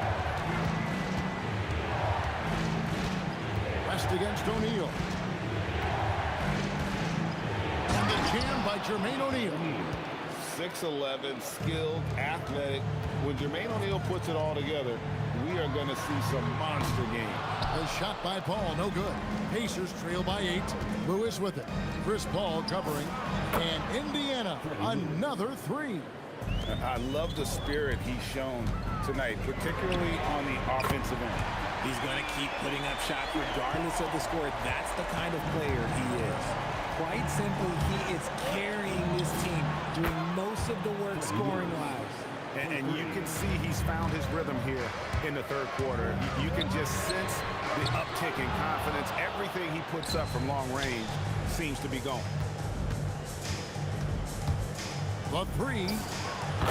against O'Neal. And the jam by Jermaine O'Neal. 6'11", skilled, athletic. When Jermaine O'Neal puts it all together, we are going to see some monster game. A shot by Paul, no good. Pacers trail by 8. Lewis with it. Chris Paul covering. And Indiana, another 3. I love the spirit he's shown tonight, particularly on the offensive end. He's going to keep putting up shots regardless of the score. That's the kind of player he is. Quite simply, he is carrying this team, doing most of the work scoring-wise. And you can see he's found his rhythm here in the third quarter. You can just sense the uptick in confidence. Everything he puts up from long range seems to be going. The 3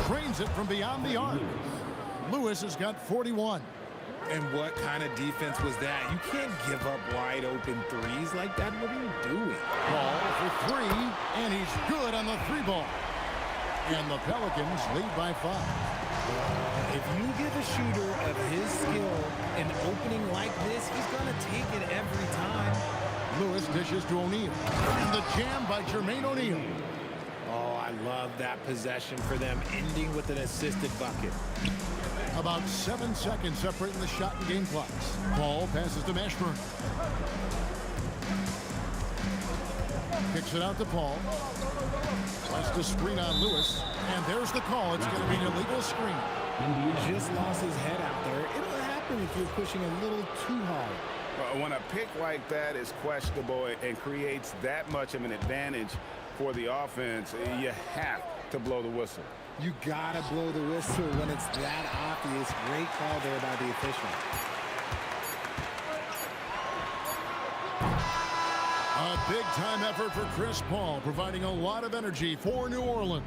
trains it from beyond the arc. Lewis has got 41. And what kind of defense was that? You can't give up wide open threes like that. What are you doing? Paul for 3, and he's good on the 3-ball. And the Pelicans lead by 5. If you give a shooter of his skill an opening like this, he's going to take it every time. Lewis dishes to O'Neal. And the jam by Jermaine O'Neal. Oh, I love that possession for them, ending with an assisted bucket. About 7 seconds separating the shot and game clocks. Paul passes to Mashburn. Kicks it out to Paul. Wants to screen on Lewis. And there's the call. It's going to be an illegal screen. He just lost his head out there. It'll happen if you're pushing a little too hard. When a pick like that is questionable and creates that much of an advantage for the offense, you have to blow the whistle. You gotta blow the whistle when it's that obvious. Great call there by the official. A big-time effort for Chris Paul, providing a lot of energy for New Orleans.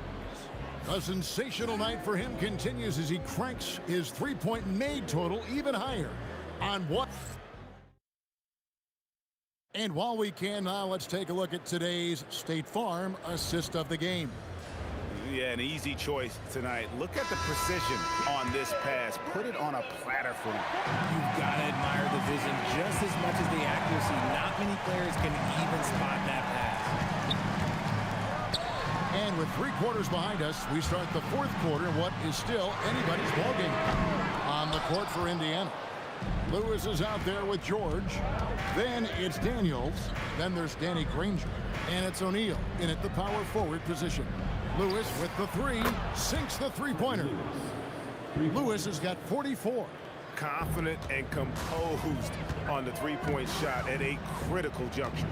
A sensational night for him continues as he cranks his three-point made total even higher. On what? And while we can now, let's take a look at today's State Farm assist of the game. Yeah, an easy choice tonight. Look at the precision on this pass. Put it on a platter for him. You've got to admire the vision just as much as the accuracy. Not many players can even spot that pass. And with 3 quarters behind us, we start the 4th quarter, what is still anybody's ballgame. On the court for Indiana. Lewis is out there with George. Then it's Daniels. Then there's Danny Granger. And it's O'Neal in at the power forward position. Lewis with the 3, sinks the 3-pointer. Lewis has got 44. Confident and composed on the 3-point shot at a critical juncture.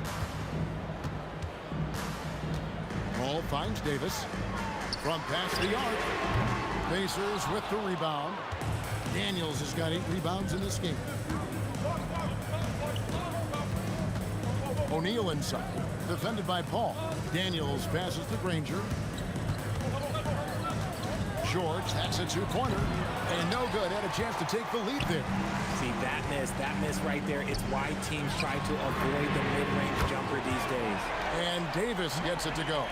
Paul finds Davis from past the arc. Pacers with the rebound. Daniels has got 8 rebounds in this game. O'Neal inside, defended by Paul. Daniels passes to Granger. George, that's a 2-pointer, and no good. Had a chance to take the lead there. See, that miss right there, it's why teams try to avoid the mid-range jumper these days. And Davis gets it to go.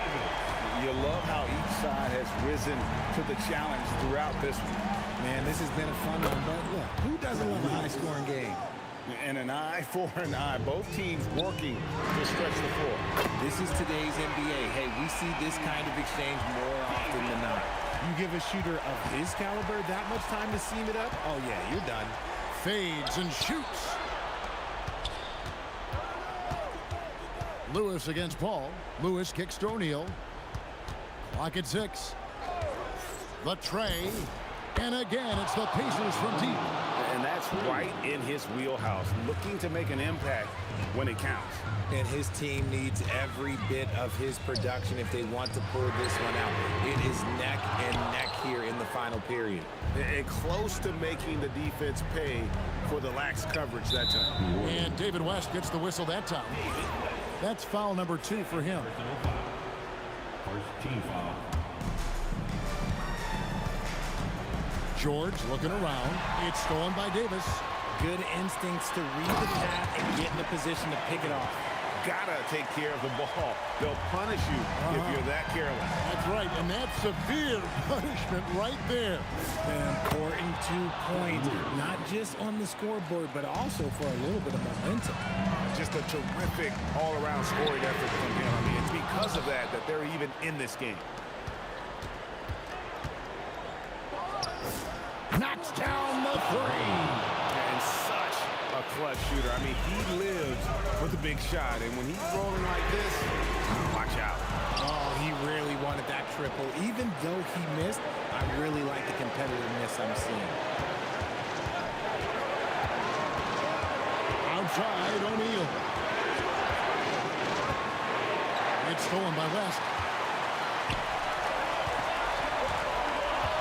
You love how each side has risen to the challenge throughout this one. Man, this has been a fun one, but look, who doesn't love a high-scoring game? And an eye for an eye. Both teams working to stretch the floor. This is today's NBA. Hey, we see this kind of exchange more often than not. You give a shooter of his caliber that much time to seam it up, oh yeah, you're done. Fades and shoots. Lewis against Paul. Lewis kicks to O'Neal. Clock at 6. The tray. And again, it's the Pacers from deep. And that's right in his wheelhouse, looking to make an impact when it counts. And his team needs every bit of his production if they want to pull this one out. It is neck and neck here in the final period. And close to making the defense pay for the lax coverage that time. And David West gets the whistle that time. That's foul number 2 for him. First team foul. George looking around. It's stolen by Davis. Good instincts to read the path and get in a position to pick it off. Gotta take care of the ball. They'll punish you if you're that careless. That's right, and that's severe punishment right there. An important 2 points, not just on the scoreboard, but also for a little bit of momentum. Just just a terrific all-around scoring effort from him. I mean, it's because of that they're even in this game. Knocks down the three. And such a clutch shooter. I mean, he lives for the big shot. And when he's rolling like this, watch out. Oh, he really wanted that triple. Even though he missed, I really like the competitiveness I'm seeing. Outside, O'Neal. It's stolen by West.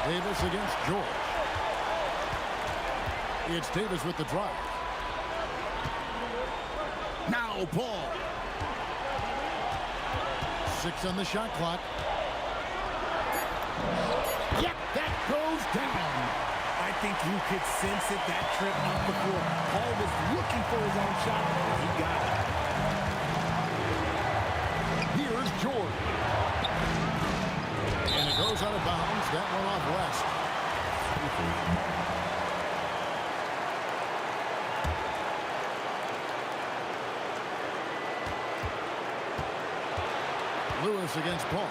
Davis against George. It's Davis with the drive. Now Paul. 6 on the shot clock. Yep, that goes down. I think you could sense it, that trip off the floor. Paul was looking for his own shot, and he got it. Here's George. And it goes out of bounds. That one off West. Lewis against Paul.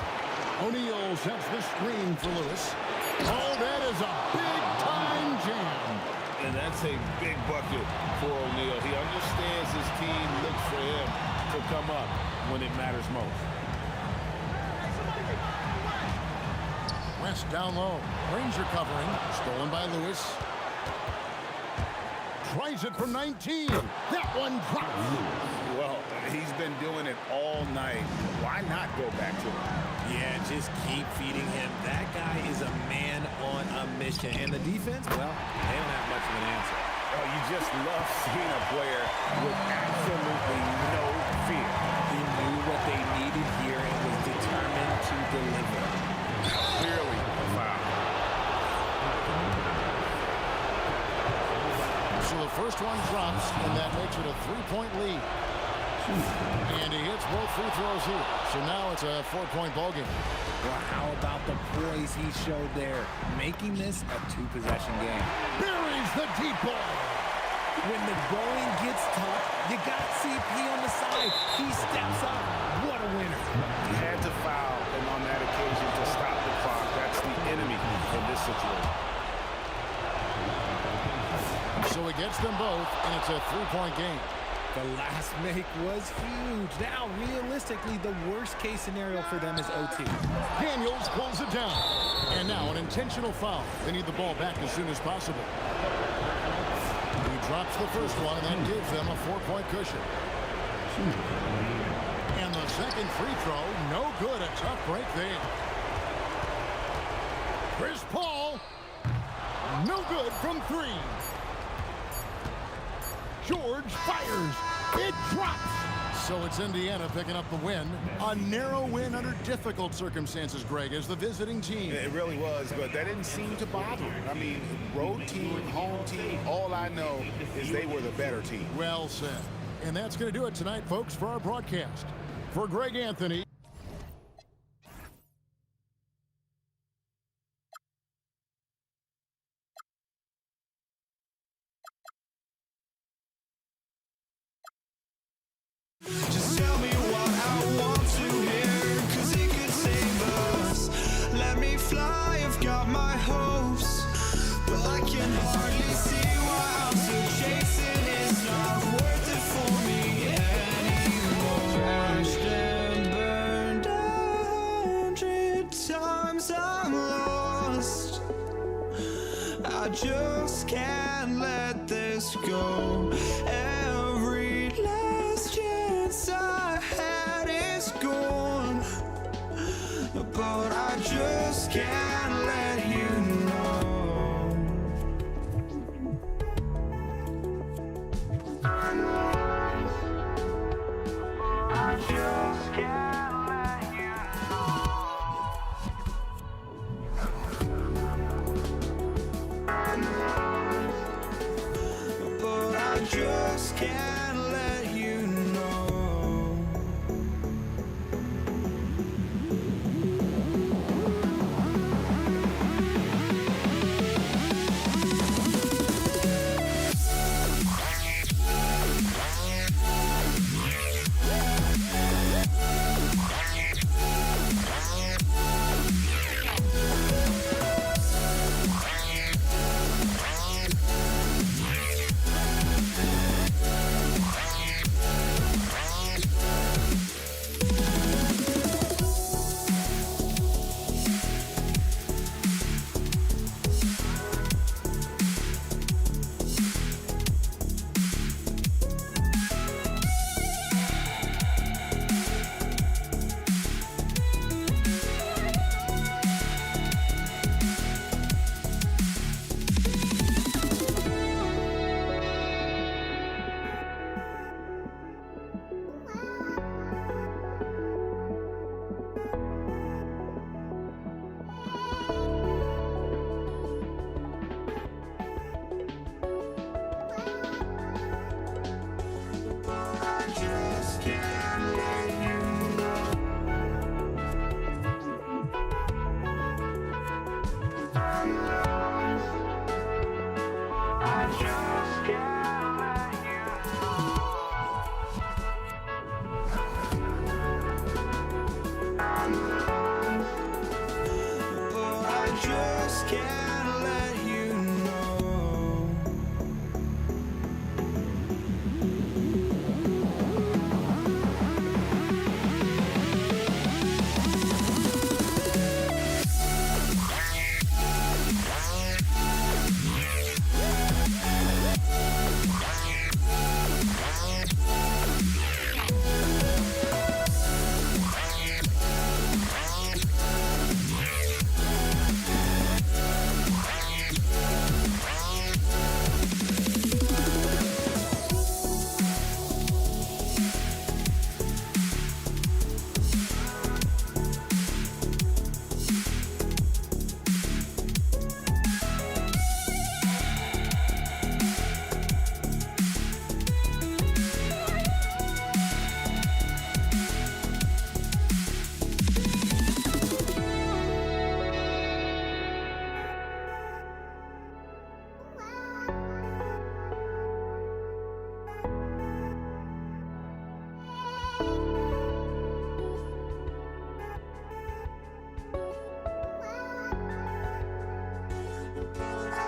O'Neal sets the screen for Lewis. Oh, that is a big-time jam. And that's a big bucket for O'Neal. He understands his team looks for him to come up when it matters most. West down low. Ranger covering. Stolen by Lewis. Tries it from 19. That one drops. Well, he's been doing it all night. Why not go back to him? Yeah, just keep feeding him. That guy is a man on a mission. And the defense, well, they don't have much of an answer. Oh, you just love seeing a player with absolutely no fear. He knew what they needed here and was determined to deliver. Clearly a foul. So the first one drops, and that makes it a 3-point lead. And he hits both free throws here. So now it's a 4-point ball game. Well, how about the poise he showed there, making this a 2-possession game. Buries the deep ball. When the going gets tough, you got CP on the side. He steps up. What a winner. He had to foul, and on that occasion to stop the clock. That's the enemy in this situation. So he gets them both, and it's a 3-point game. The last make was huge. Now, realistically, the worst-case scenario for them is OT. Daniels pulls it down. And now an intentional foul. They need the ball back as soon as possible. He drops the first one, and that gives them a 4-point cushion. And the second free throw, no good. A tough break there. Chris Paul, no good from 3. George fires. It drops. So it's Indiana picking up the win. A narrow win under difficult circumstances, Greg, as the visiting team. It really was, but that didn't seem to bother him. I mean, road team, home team, all I know is they were the better team. Well said. And that's going to do it tonight, folks, for our broadcast. For Greg Anthony. Just tell me what I want to hear, 'cause it could save us. Let me fly, I've got my hopes, but I can hardly see why I'm still chasing. It's not worth it for me anymore. Crashed and burned 100 times, I'm lost. I just can't let this go. Every last chance I had is gone, but I just can't let you know. I just can't let you know. But I just can't let you know. can't let you know.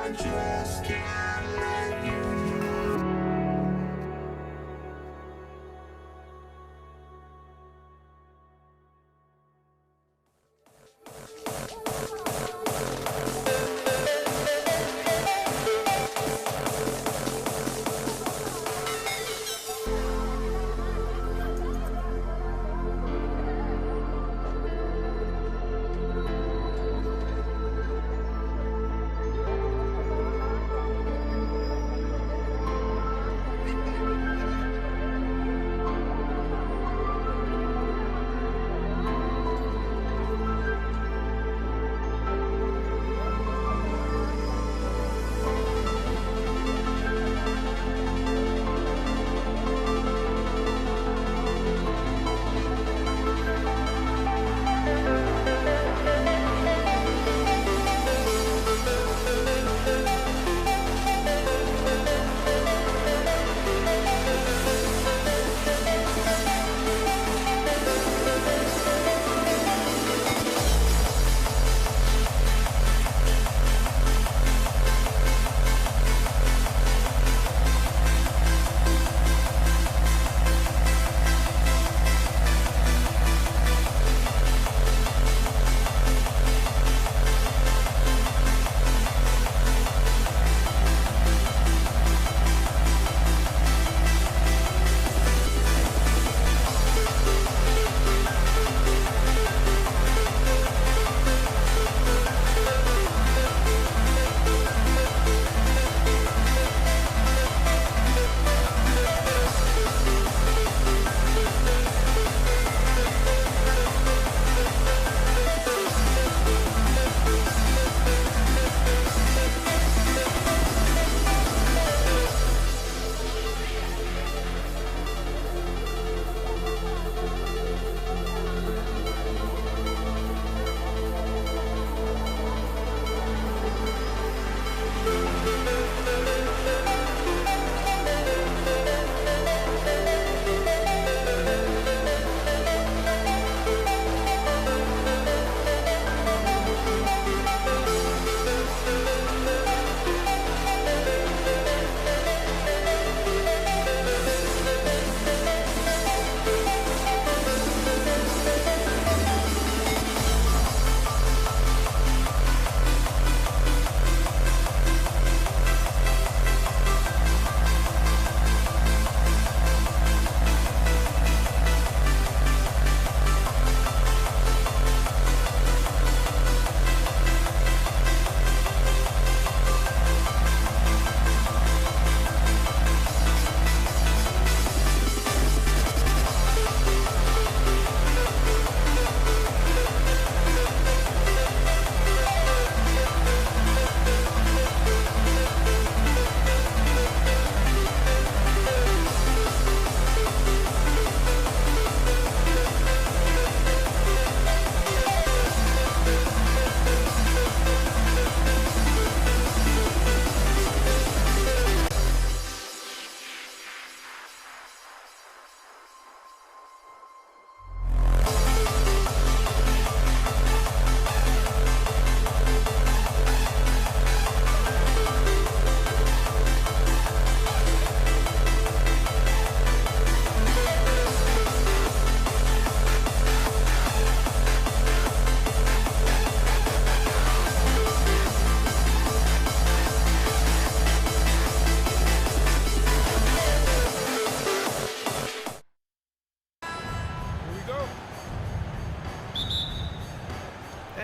I just can't let you know.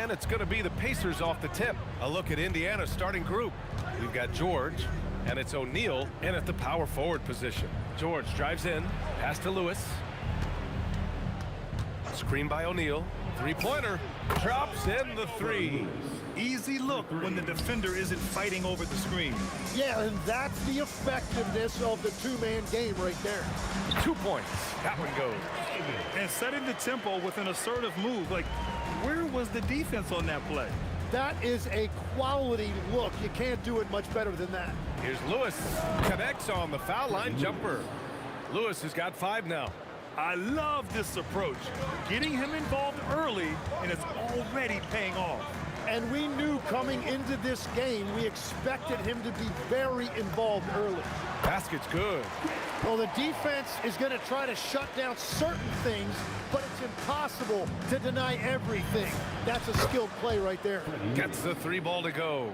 And it's going to be the Pacers off the tip. A look at Indiana's starting group. We've got George, and it's O'Neal in at the power forward position. George drives in, pass to Lewis. Screen by O'Neal. Three-pointer. Drops in the three. Easy look when the defender isn't fighting over the screen. Yeah, and that's the effectiveness of the two-man game right there. 2 points. That one goes. And setting the tempo with an assertive move. Like, where was the defense on that play? That is a quality look. You can't do it much better than that. Here's Lewis. Connects on the foul line jumper. Lewis has got 5 now. I love this approach. Getting him involved early, and it's already paying off. And we knew coming into this game, we expected him to be very involved early. Basket's good. Well, the defense is going to try to shut down certain things, but it's impossible to deny everything. That's a skilled play right there. Gets the 3 ball to go.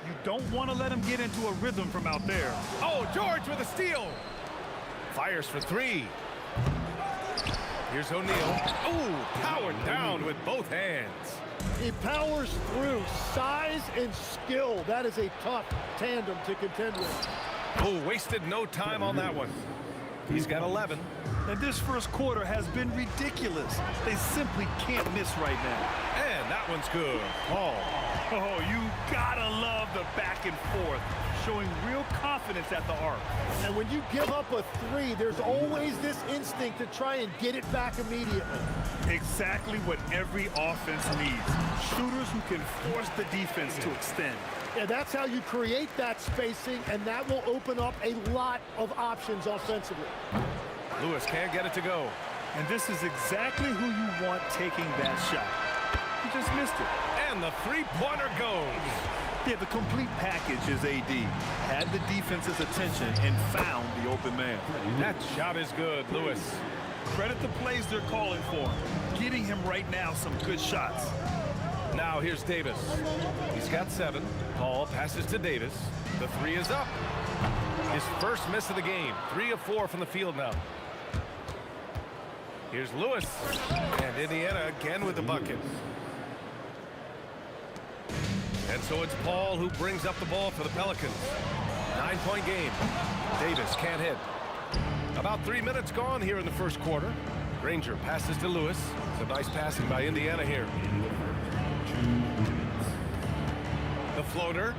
You don't want to let him get into a rhythm from out there. Oh, George with a steal. Fires for 3. Here's O'Neal. Oh, powered down with both hands. He powers through. Size and skill. That is a tough tandem to contend with. Oh, wasted no time on that one. He's got 11. And this first quarter has been ridiculous. They simply can't miss right now. And that one's good. Paul. Oh, you gotta love the back and forth, showing real confidence at the arc. And when you give up a 3, there's always this instinct to try and get it back immediately. Exactly what every offense needs. Shooters who can force the defense to extend. Yeah, that's how you create that spacing, and that will open up a lot of options offensively. Lewis can't get it to go. And this is exactly who you want taking that shot. He just missed it. And the 3-pointer goes. Yeah, the complete package is AD. Had the defense's attention and found the open man. That shot is good, Lewis. Credit the plays they're calling for. Getting him right now some good shots. Now here's Davis. He's got 7. Paul passes to Davis. The 3 is up. His first miss of the game. 3 of 4 from the field now. Here's Lewis. And Indiana again with the bucket. And so it's Paul who brings up the ball for the Pelicans. 9-point game. Davis can't hit. About 3 minutes gone here in the first quarter. Granger passes to Lewis. It's a nice passing by Indiana here. The floater.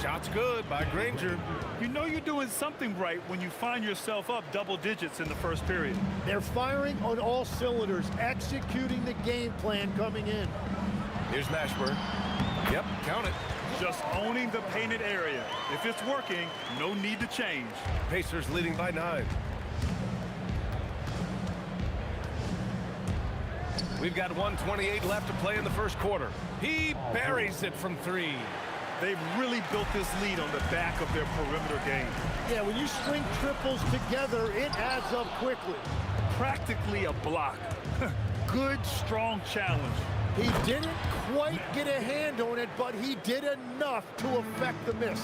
Shot's good by Granger. You know you're doing something right when you find yourself up double digits in the first period. They're firing on all cylinders, executing the game plan coming in. Here's Mashburn. Yep, count it. Just owning the painted area. If it's working, no need to change. Pacers leading by 9. We've got 1:28 left to play in the first quarter. He buries it from 3. They've really built this lead on the back of their perimeter game. Yeah, when you string triples together, it adds up quickly. Practically a block. Good, strong challenge. He didn't quite get a hand on it, but he did enough to affect the miss.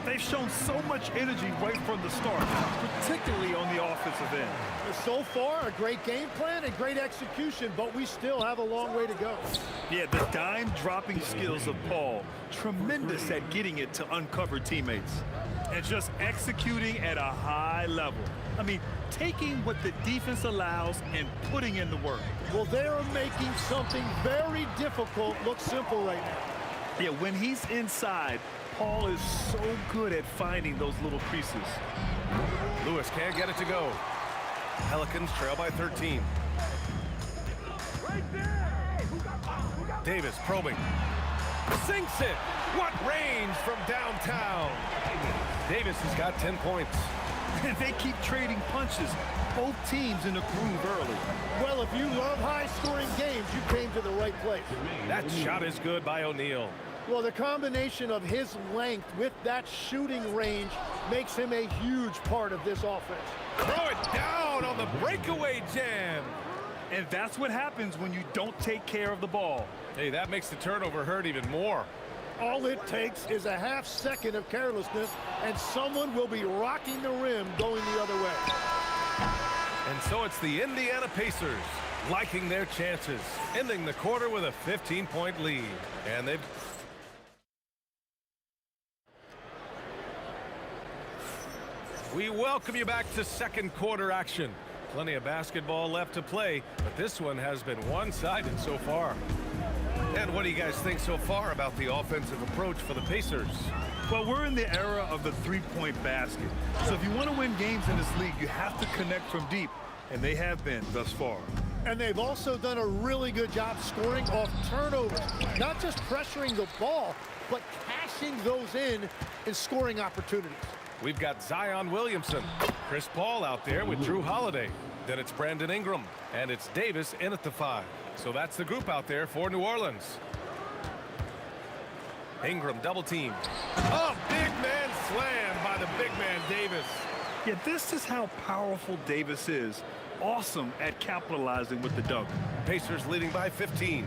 They've shown so much energy right from the start, particularly on the offensive end. So far, a great game plan and great execution, but we still have a long way to go. Yeah, the dime-dropping skills of Paul, tremendous at getting it to uncover teammates, and just executing at a high level. I mean, taking what the defense allows and putting in the work. Well, they're making something very difficult look simple right now. Yeah, when he's inside, Paul is so good at finding those little creases. Lewis can't get it to go. Pelicans trail by 13. Davis probing. Sinks it. What range from downtown. Davis has got 10 points. And they keep trading punches. Both teams in the groove early. Well, if you love high-scoring games, you came to the right place. That shot is good by O'Neal. Well, the combination of his length with that shooting range makes him a huge part of this offense. Throw it down on the breakaway jam. And that's what happens when you don't take care of the ball. Hey, that makes the turnover hurt even more. All it takes is a half second of carelessness, and someone will be rocking the rim going the other way. And so it's the Indiana Pacers liking their chances, ending the quarter with a 15-point lead. And they've... We welcome you back to second quarter action. Plenty of basketball left to play, but this one has been one-sided so far. And what do you guys think so far about the offensive approach for the Pacers? Well, we're in the era of the three-point basket. So if you want to win games in this league, you have to connect from deep, and they have been thus far. And they've also done a really good job scoring off turnovers. Not just pressuring the ball, but cashing those in scoring opportunities. We've got Zion Williamson, Chris Paul out there with Drew Holiday. Then it's Brandon Ingram, and it's Davis in at the 5. So that's the group out there for New Orleans. Ingram double team. Oh, big man slam by the big man Davis. Yeah, this is how powerful Davis is. Awesome at capitalizing with the dunk. Pacers leading by 15.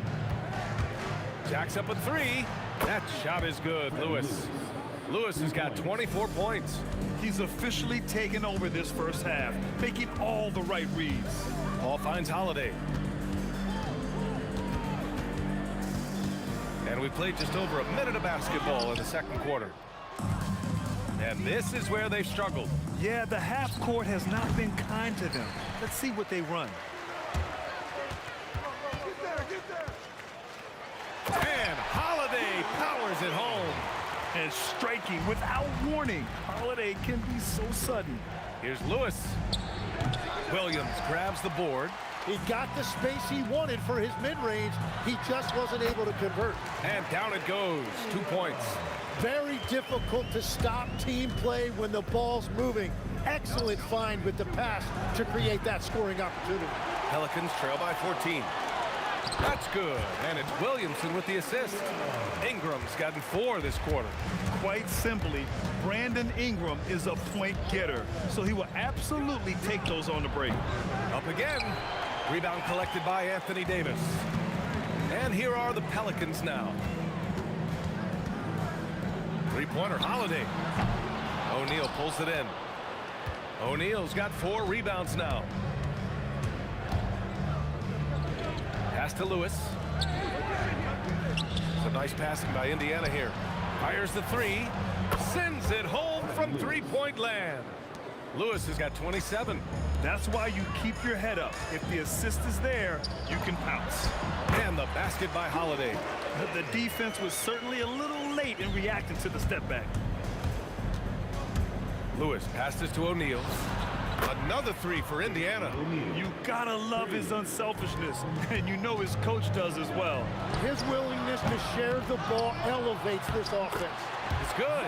Jacks up a 3. That shot is good, Lewis. Lewis has got 24 points. He's officially taken over this first half, making all the right reads. Paul finds Holiday. And we played just over a minute of basketball in the second quarter. And this is where they've struggled. Yeah, the half court has not been kind to them. Let's see what they run. And Holiday powers it home. And striking without warning. Holiday can be so sudden. Here's Lewis. Williams grabs the board. He got the space he wanted for his mid-range. He just wasn't able to convert. And down it goes. 2 points. Very difficult to stop team play when the ball's moving. Excellent find with the pass to create that scoring opportunity. Pelicans trail by 14. That's good. And it's Williamson with the assist. Ingram's gotten 4 this quarter. Quite simply, Brandon Ingram is a point getter, so he will absolutely take those on the break. Up again. Rebound collected by Anthony Davis. And here are the Pelicans now. Three-pointer, Holiday. O'Neal pulls it in. O'Neal's got 4 rebounds now. Pass to Lewis. Some nice passing by Indiana here. Fires the 3. Sends it home from three-point land. Lewis has got 27. That's why you keep your head up. If the assist is there, you can pounce. And the basket by Holiday. The defense was certainly a little late in reacting to the step back. Lewis passes to O'Neal. Another 3 for Indiana. You gotta love his unselfishness, and you know his coach does as well. His willingness to share the ball elevates this offense. It's good.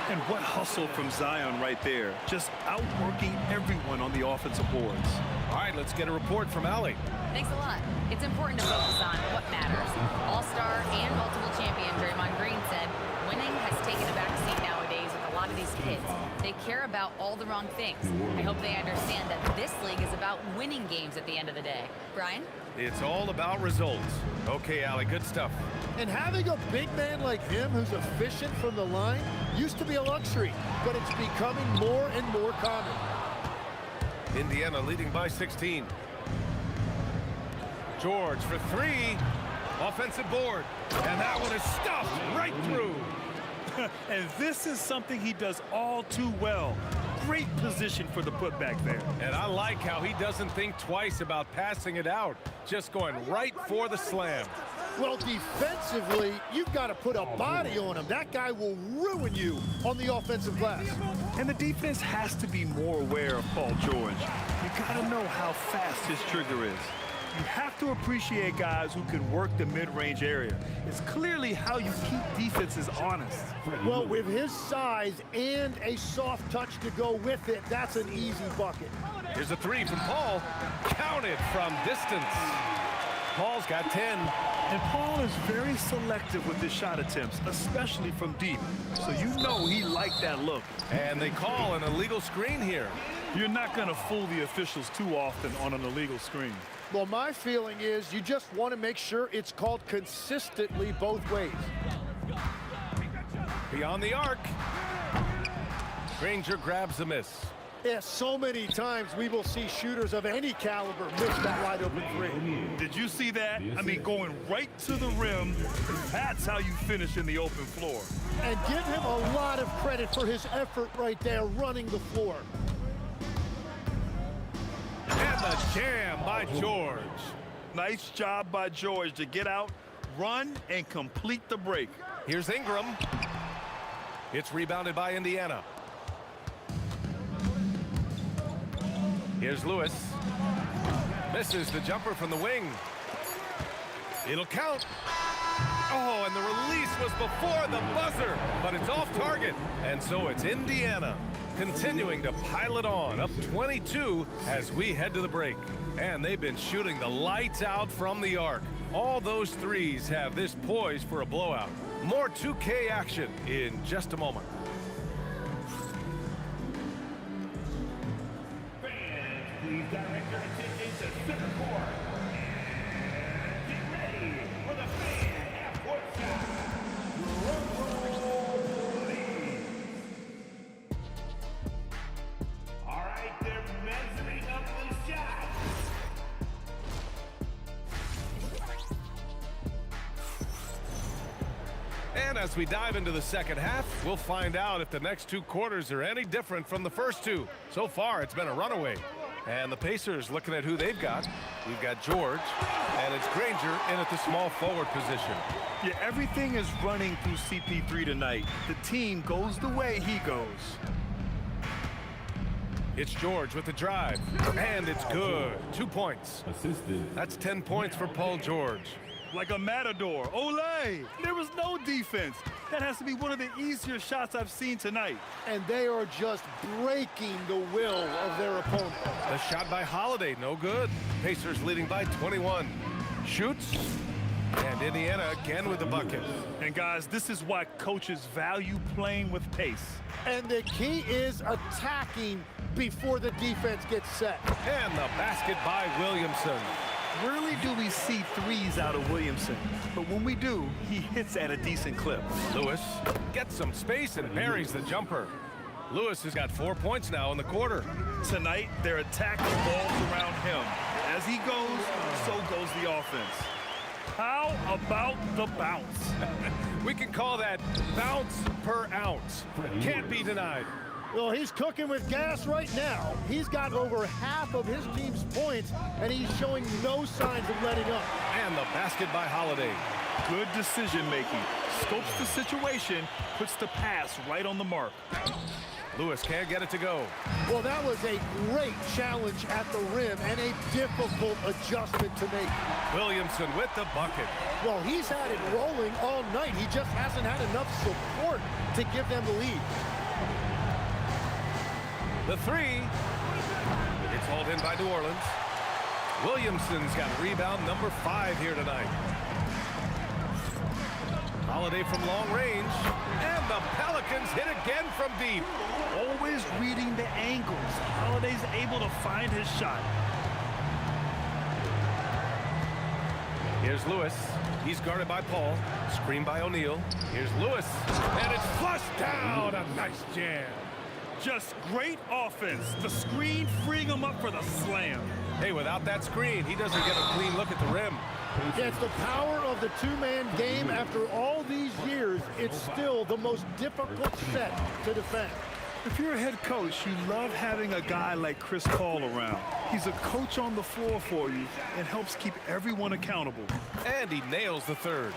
And what hustle from Zion right there. Just outworking everyone on the offensive boards. All right, let's get a report from Allie. Thanks a lot. It's important to focus on what matters. All-star and multiple champion Draymond Green said winning has taken a backseat nowadays with a lot of these kids. They care about all the wrong things. I hope they understand that this league is about winning games at the end of the day. Brian? It's all about results. Okay, Allie, good stuff. And having a big man like him who's efficient from the line used to be a luxury, but it's becoming more and more common. Indiana leading by 16. George for 3. Offensive board. And that one is stuffed right through. And this is something he does all too well. Great position for the putback there. And I like how he doesn't think twice about passing it out. Just going right for the slam. Well, defensively, you've got to put a body on him. That guy will ruin you on the offensive glass. And the defense has to be more aware of Paul George. You got to know how fast his trigger is. You have to appreciate guys who can work the mid-range area. It's clearly how you keep defenses honest. Well, with his size and a soft touch to go with it, that's an easy bucket. Here's a 3 from Paul. Counted from distance. Paul's got 10. And Paul is very selective with his shot attempts, especially from deep. So you know he liked that look. And they call an illegal screen here. You're not going to fool the officials too often on an illegal screen. Well, my feeling is you just want to make sure it's called consistently both ways. Beyond the arc. Granger grabs the miss. Yeah, so many times we will see shooters of any caliber miss that wide open three. Did you see that? I mean, going right to the rim, that's how you finish in the open floor. And give him a lot of credit for his effort right there running the floor. And the jam by George. Nice job by George to get out, run, and complete the break. Here's Ingram. It's rebounded by Indiana. Here's Lewis. Misses the jumper from the wing. It'll count. Oh, and the release was before the buzzer, but it's off target. And so it's Indiana continuing to pile it on, up 22 as we head to the break. And they've been shooting the lights out from the arc. All those threes have this poised for a blowout. More 2K action in just a moment. Fans, please direct your attention to center court. And get ready for the fan half-court shot. All right, they're measuring up the shot. And as we dive into the second half, we'll find out if the next two quarters are any different from the first two. So far, it's been a runaway. And the Pacers looking at who they've got. We've got George, and it's Granger in at the small forward position. Yeah, everything is running through CP3 tonight. The team goes the way he goes. It's George with the drive, and it's good. 2 points. That's 10 points for Paul George. Like a matador. Olay! There was no defense. That has to be one of the easier shots I've seen tonight. And they are just breaking the will of their opponent. The shot by Holiday, no good. Pacers leading by 21. Shoots, and Indiana again with the bucket. And guys, this is why coaches value playing with pace. And the key is attacking before the defense gets set. And the basket by Williamson. Rarely do we see threes out of Williamson, but when we do, he hits at a decent clip. Lewis gets some space and buries the jumper. Lewis has got 4 points now in the quarter. Tonight, their attack revolves around him. As he goes, so goes the offense. How about the bounce? We can call that bounce per ounce. Can't be denied. Well, he's cooking with gas right now. He's got over half of his team's points, and he's showing no signs of letting up. And the basket by Holiday. Good decision-making. Scopes the situation, puts the pass right on the mark. Lewis can't get it to go. Well, that was a great challenge at the rim and a difficult adjustment to make. Williamson with the bucket. Well, he's had it rolling all night. He just hasn't had enough support to give them the lead. The three. It's hauled in by New Orleans. Williamson's got rebound number 5 here tonight. Holiday from long range. And the Pelicans hit again from deep. Always reading the angles. Holiday's able to find his shot. Here's Lewis. He's guarded by Paul. Screen by O'Neal. Here's Lewis. And it's flushed down. A nice jam. Just great offense. The screen freeing him up for the slam. Hey, without that screen, he doesn't get a clean look at the rim. Yeah, it's the power of the two-man game. After all these years, it's still the most difficult set to defend. If you're a head coach, you love having a guy like Chris Paul around. He's a coach on the floor for you and helps keep everyone accountable. And he nails the third.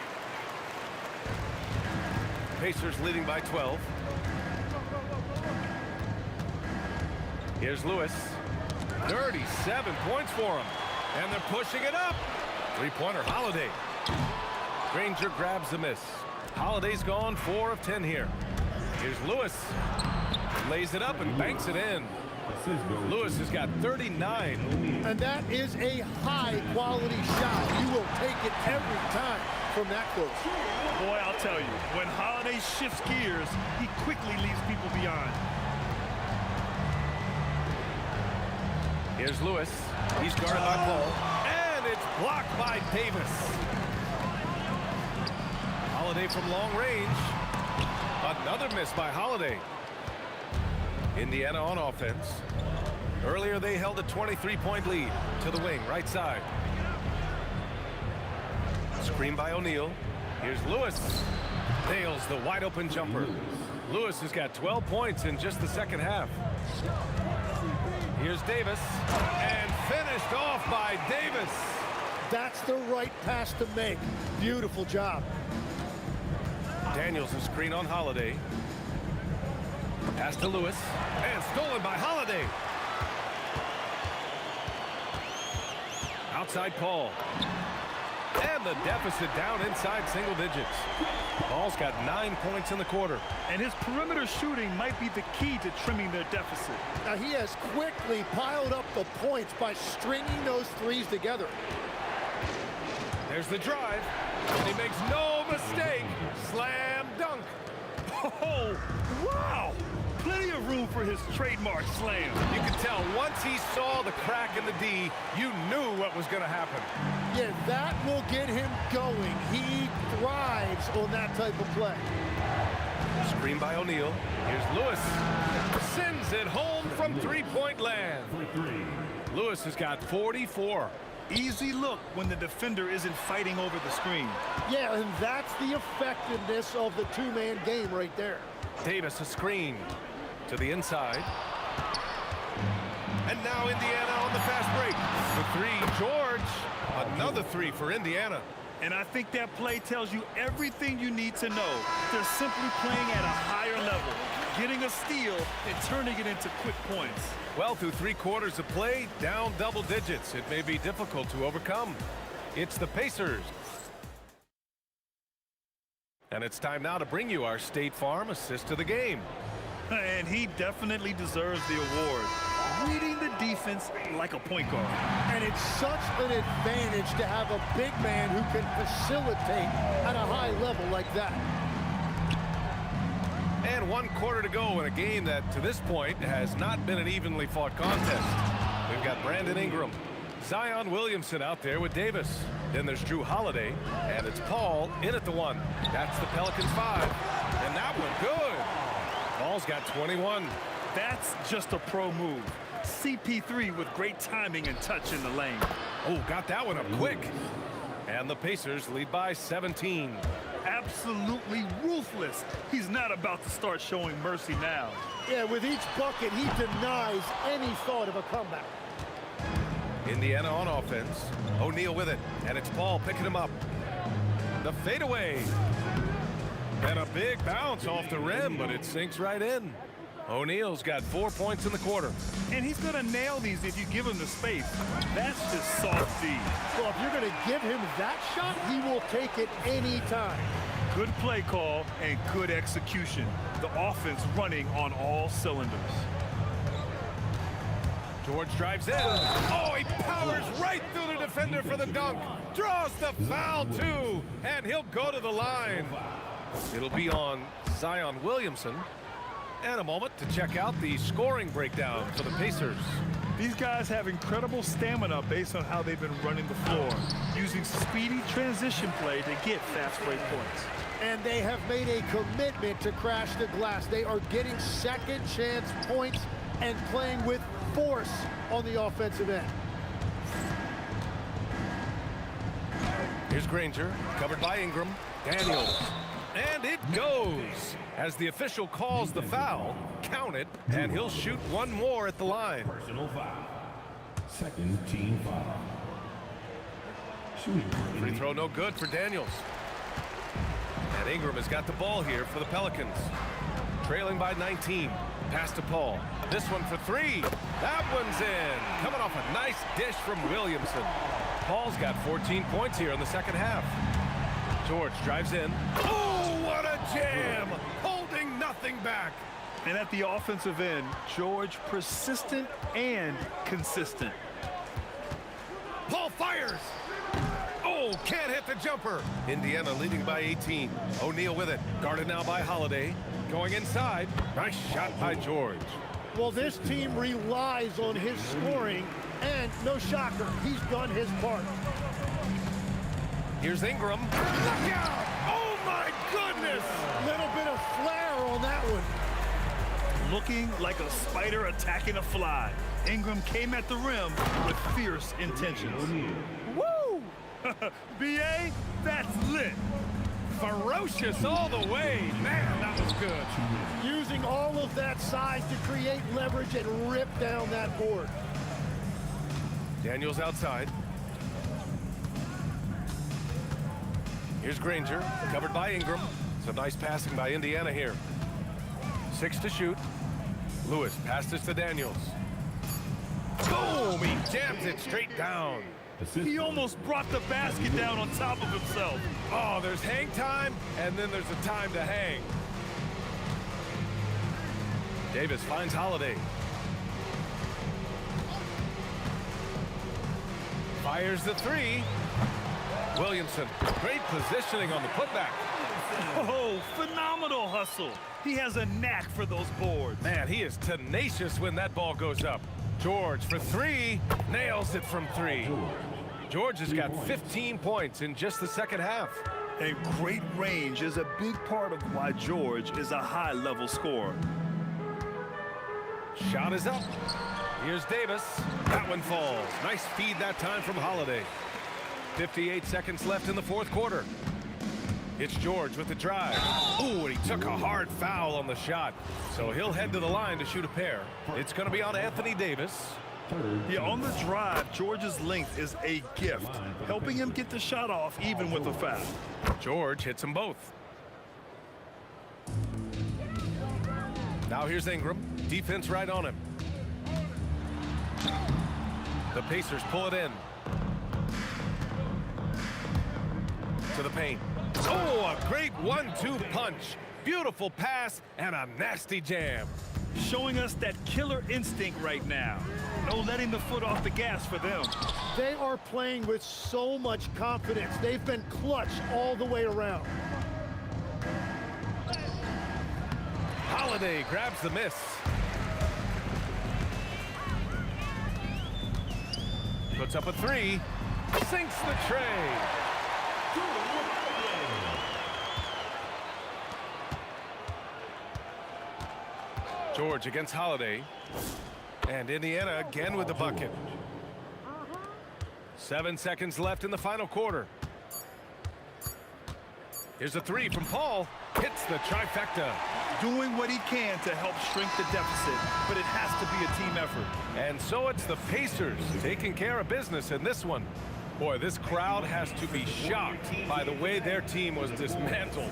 Pacers leading by 12. Here's Lewis. 37 points for him. And they're pushing it up. Three-pointer, Holiday. Granger grabs the miss. Holiday's gone 4 of 10 here. Here's Lewis. Lays it up and banks it in. Lewis has got 39. And that is a high-quality shot. You will take it every time from that close. Boy, I'll tell you, when Holiday shifts gears, he quickly leaves people behind. Here's Lewis. He's guarded by Paul. And it's blocked by Davis. Holiday from long range. Another miss by Holiday. Indiana on offense. Earlier, they held a 23-point lead to the wing, right side. Screen by O'Neal. Here's Lewis. Nails the wide-open jumper. Lewis has got 12 points in just the second half. Here's Davis. And finished off by Davis. That's the right pass to make. Beautiful job. Daniels a screen on Holiday. Pass to Lewis. And stolen by Holiday. Outside Paul. And the deficit down inside single digits. Paul's got 9 points in the quarter. And his perimeter shooting might be the key to trimming their deficit. Now he has quickly piled up the points by stringing those threes together. There's the drive. And he makes no mistake. Slam dunk. Oh, wow. Plenty of room for his trademark slam. You can tell once he saw the crack in the D, you knew what was going to happen. Yeah, that will get him going. He thrives on that type of play. Screen by O'Neal. Here's Lewis. Sends it home from three-point land. Lewis has got 44. Easy look when the defender isn't fighting over the screen. Yeah, and that's the effectiveness of the two-man game right there. Davis a screen to the inside. And now Indiana on the fast break. The three, George. Another three for Indiana. And I think that play tells you everything you need to know. They're simply playing at a higher level, getting a steal and turning it into quick points. Well, through 3 quarters of play, down double digits. It may be difficult to overcome. It's the Pacers. And it's time now to bring you our State Farm assist to the game. And he definitely deserves the award. Reading the defense like a point guard. And it's such an advantage to have a big man who can facilitate at a high level like that. And 1 quarter to go in a game that, to this point, has not been an evenly fought contest. We've got Brandon Ingram, Zion Williamson out there with Davis. Then there's Drew Holiday, and it's Paul in at the 1. That's the Pelicans 5. And that one good. Paul's got 21. That's just a pro move. CP3 with great timing and touch in the lane. Oh, got that one up quick. And the Pacers lead by 17. Absolutely ruthless. He's not about to start showing mercy now. Yeah, with each bucket, he denies any thought of a comeback. Indiana on offense. O'Neal with it, and it's Paul picking him up. The fadeaway. And a big bounce off the rim, but it sinks right in. O'Neal's got 4 points in the quarter. And he's going to nail these if you give him the space. That's just soft D. Well, if you're going to give him that shot, he will take it any time. Good play call and good execution. The offense running on all cylinders. George drives in. Oh, he powers right through the defender for the dunk. Draws the foul, too. And he'll go to the line. It'll be on Zion Williamson. And a moment to check out the scoring breakdown for the Pacers. These guys have incredible stamina based on how they've been running the floor, using speedy transition play to get fast break points. And they have made a commitment to crash the glass. They are getting second chance points and playing with force on the offensive end. Here's Granger, covered by Ingram. Daniels. And it goes. As the official calls the foul, count it, and he'll shoot one more at the line. Personal foul. Second team foul. Free throw no good for Daniels. And Ingram has got the ball here for the Pelicans. Trailing by 19. Pass to Paul. This one for 3. That one's in. Coming off a nice dish from Williamson. Paul's got 14 points here in the second half. George drives in. Oh, what a jam! Holding nothing back. And at the offensive end, George persistent and consistent. Paul fires. Oh, can't hit the jumper. Indiana leading by 18. O'Neal with it. Guarded now by Holiday. Going inside. Nice shot by George. Well, this team relies on his scoring, and no shocker, he's done his part. Here's Ingram. Look out! Oh, my goodness! Little bit of flair on that one. looking like a spider attacking a fly. Ingram came at the rim with fierce intentions. Woo! B.A., that's lit. Ferocious all the way. Man, that was good. Using all of that size to create leverage and rip down that board. Daniels outside. Here's Granger, covered by Ingram. Some nice passing by Indiana here. 6 to shoot. Lewis passes to Daniels. Boom! He jams it straight down. He almost brought the basket down on top of himself. Oh, there's hang time, and then there's a time to hang. Davis finds Holiday. Fires the three. Williamson, great positioning on the putback. Oh, phenomenal hustle. He has a knack for those boards. Man, he is tenacious when that ball goes up. George for three, nails it from 3. George has got 15 points in just the second half. And great range is a big part of why George is a high-level scorer. Shot is up. Here's Davis. That one falls. Nice feed that time from Holiday. 58 seconds left in the fourth quarter. It's George with the drive. Ooh, and he took a hard foul on the shot. So he'll head to the line to shoot a pair. It's going to be on Anthony Davis. Yeah, on the drive, George's length is a gift, helping him get the shot off even with a foul. George hits them both. Now here's Ingram. Defense right on him. The Pacers pull it in. To the paint. Oh, a great 1-2 punch. Beautiful pass and a nasty jam. Showing us that killer instinct right now. No letting the foot off the gas for them. They are playing with so much confidence. They've been clutch all the way around. Holiday grabs the miss. Puts up a 3. Sinks the tray. George against Holiday. And Indiana again with the bucket. 7 seconds left in the final quarter. Here's a 3 from Paul. Hits the trifecta. Doing what he can to help shrink the deficit, but it has to be a team effort. And so it's the Pacers taking care of business in this one. Boy, this crowd has to be shocked by the way their team was dismantled.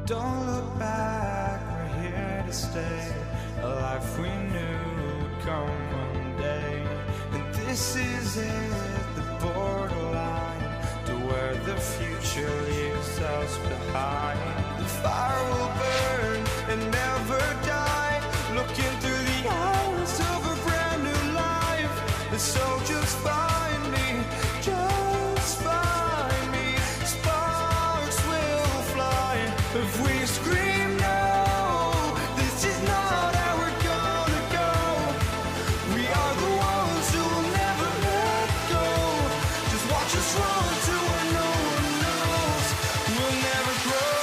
Don't look back, we're here to stay. A life we knew would come one day. And this is it, the borderline to where the future leaves us behind. The fire will burn and never die. Looking through the eyes of a brand new life. And so just find me, just find me. Sparks will fly. If we scream no, this is not how we're gonna go. We are the ones who will never let go. Just watch us run to where no one knows. We'll never grow.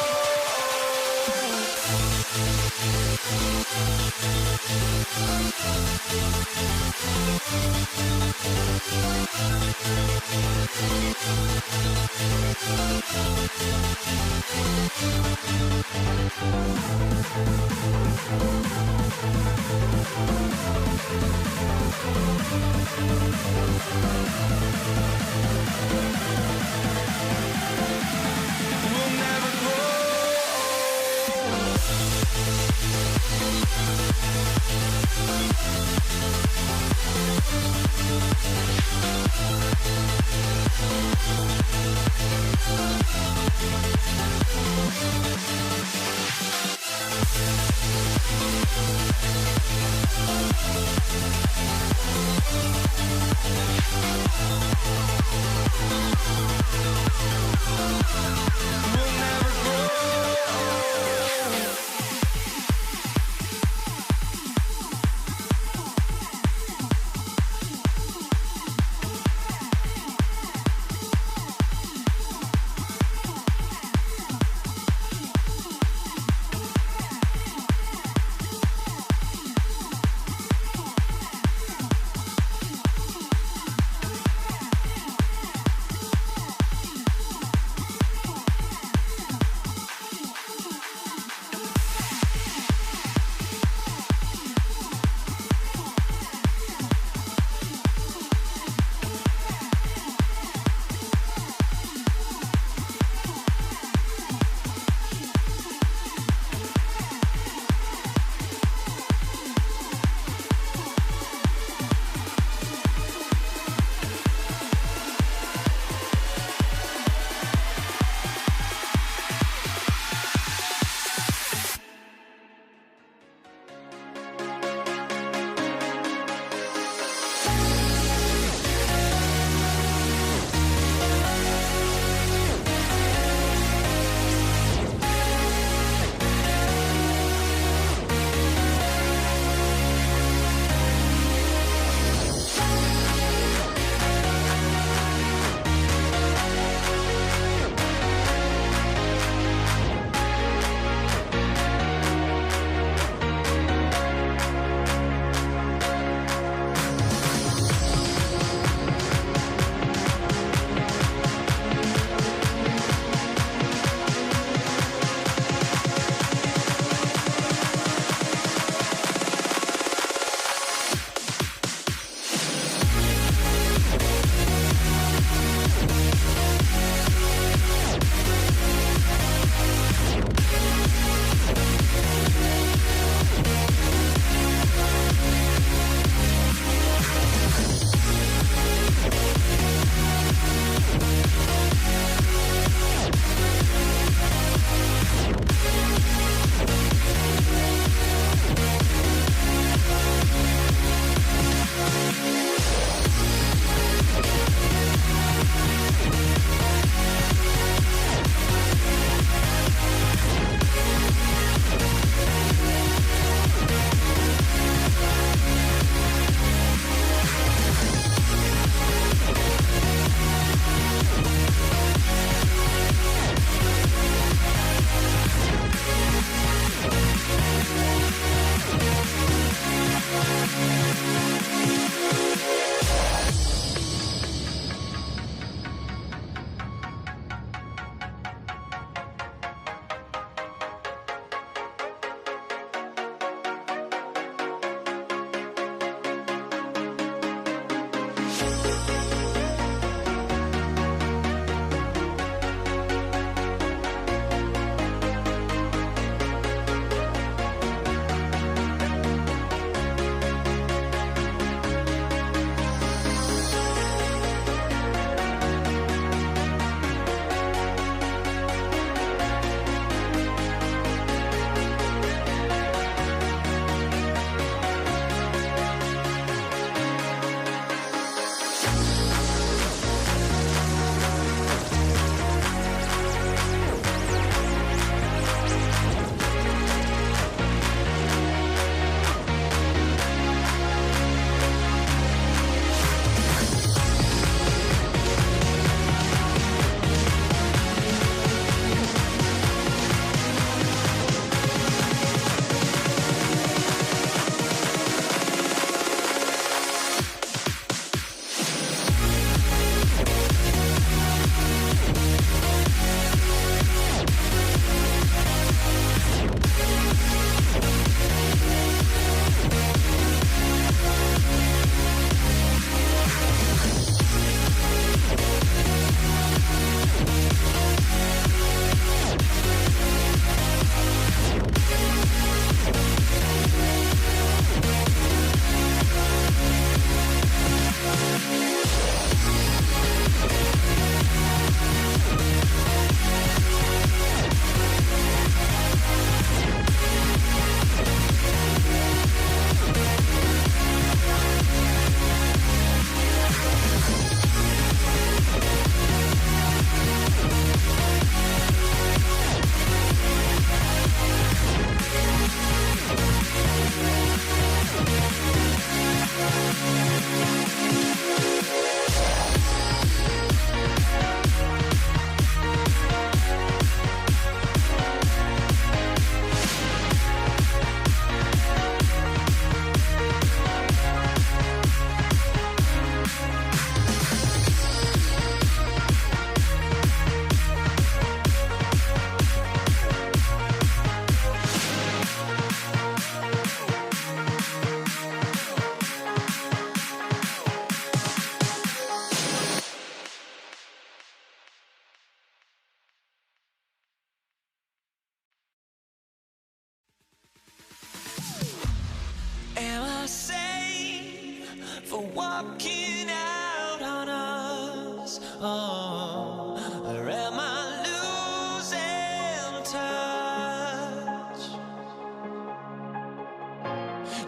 walking out on us. Oh, or am I losing touch?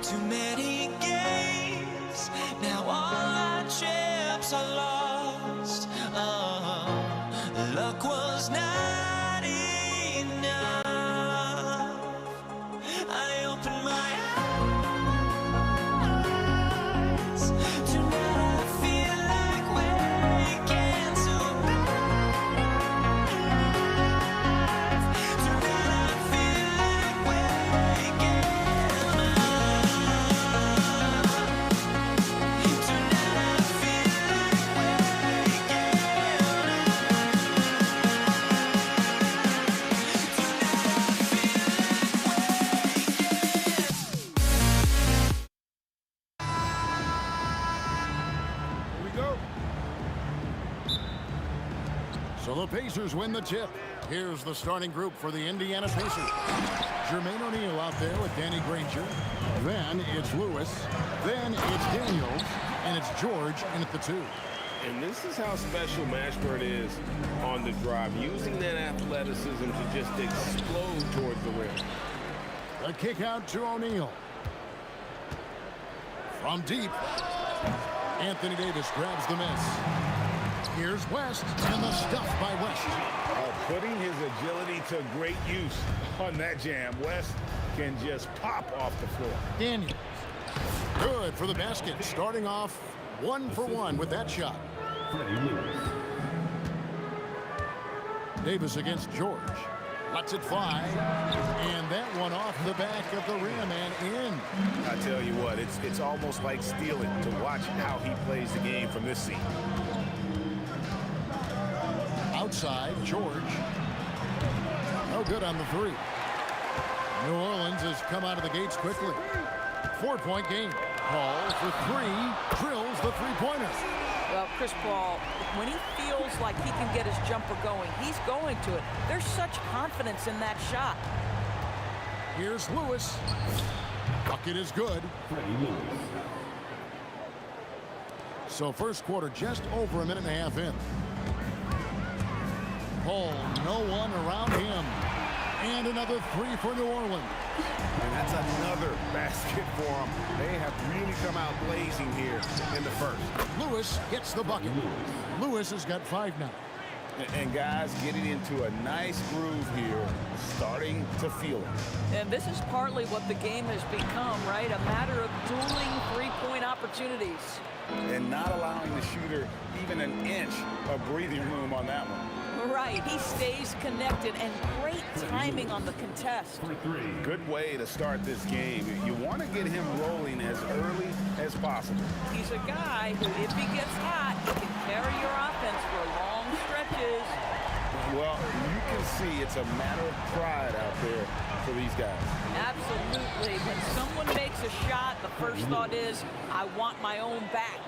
Too many games, now all our chips are lost. Oh, luck was not enough. I opened my eyes. Tonight I feel like waking to life. Tonight I feel like waking up. Tonight I feel like So the Pacers win the tip. Here's the starting group for the Indiana Pacers. Jermaine O'Neal out there with Danny Granger. Then it's Lewis. Then it's Daniels. And it's George in at the 2. And this is how special Mashburn is on the drive, using that athleticism to just explode towards the rim. The kick out to O'Neal. From deep, Anthony Davis grabs the miss. Here's West, and the stuff by West. Putting his agility to great use on that jam. West can just pop off the floor. Daniels. Good for the basket. Starting off 1 for 1 with that shot. Davis against George. Lets it fly. And that one off the back of the rim and in. I tell you what, it's almost like stealing to watch how he plays the game from this seat. Outside, George. No good on the 3. New Orleans has come out of the gates quickly. 4-point game. Paul for 3. Drills the three-pointer. Well, Chris Paul, when he feels like he can get his jumper going, he's going to it. There's such confidence in that shot. Here's Lewis. Bucket is good. So first quarter just over a minute and a half in. Paul, no one around him. And another 3 for New Orleans. And that's another basket for them. They have really come out blazing here in the first. Lewis gets the bucket. Lewis has got 5 now. And guys getting into a nice groove here, starting to feel it. And this is partly what the game has become, right? A matter of dueling three-point opportunities. And not allowing the shooter even an inch of breathing room on that one. Right, he stays connected, and great timing on the contest. Good way to start this game. You want to get him rolling as early as possible. He's a guy who, if he gets hot, he can carry your offense for long stretches. Well, you can see it's a matter of pride out there for these guys. Absolutely. When someone makes a shot, the first thought is, I want my own back.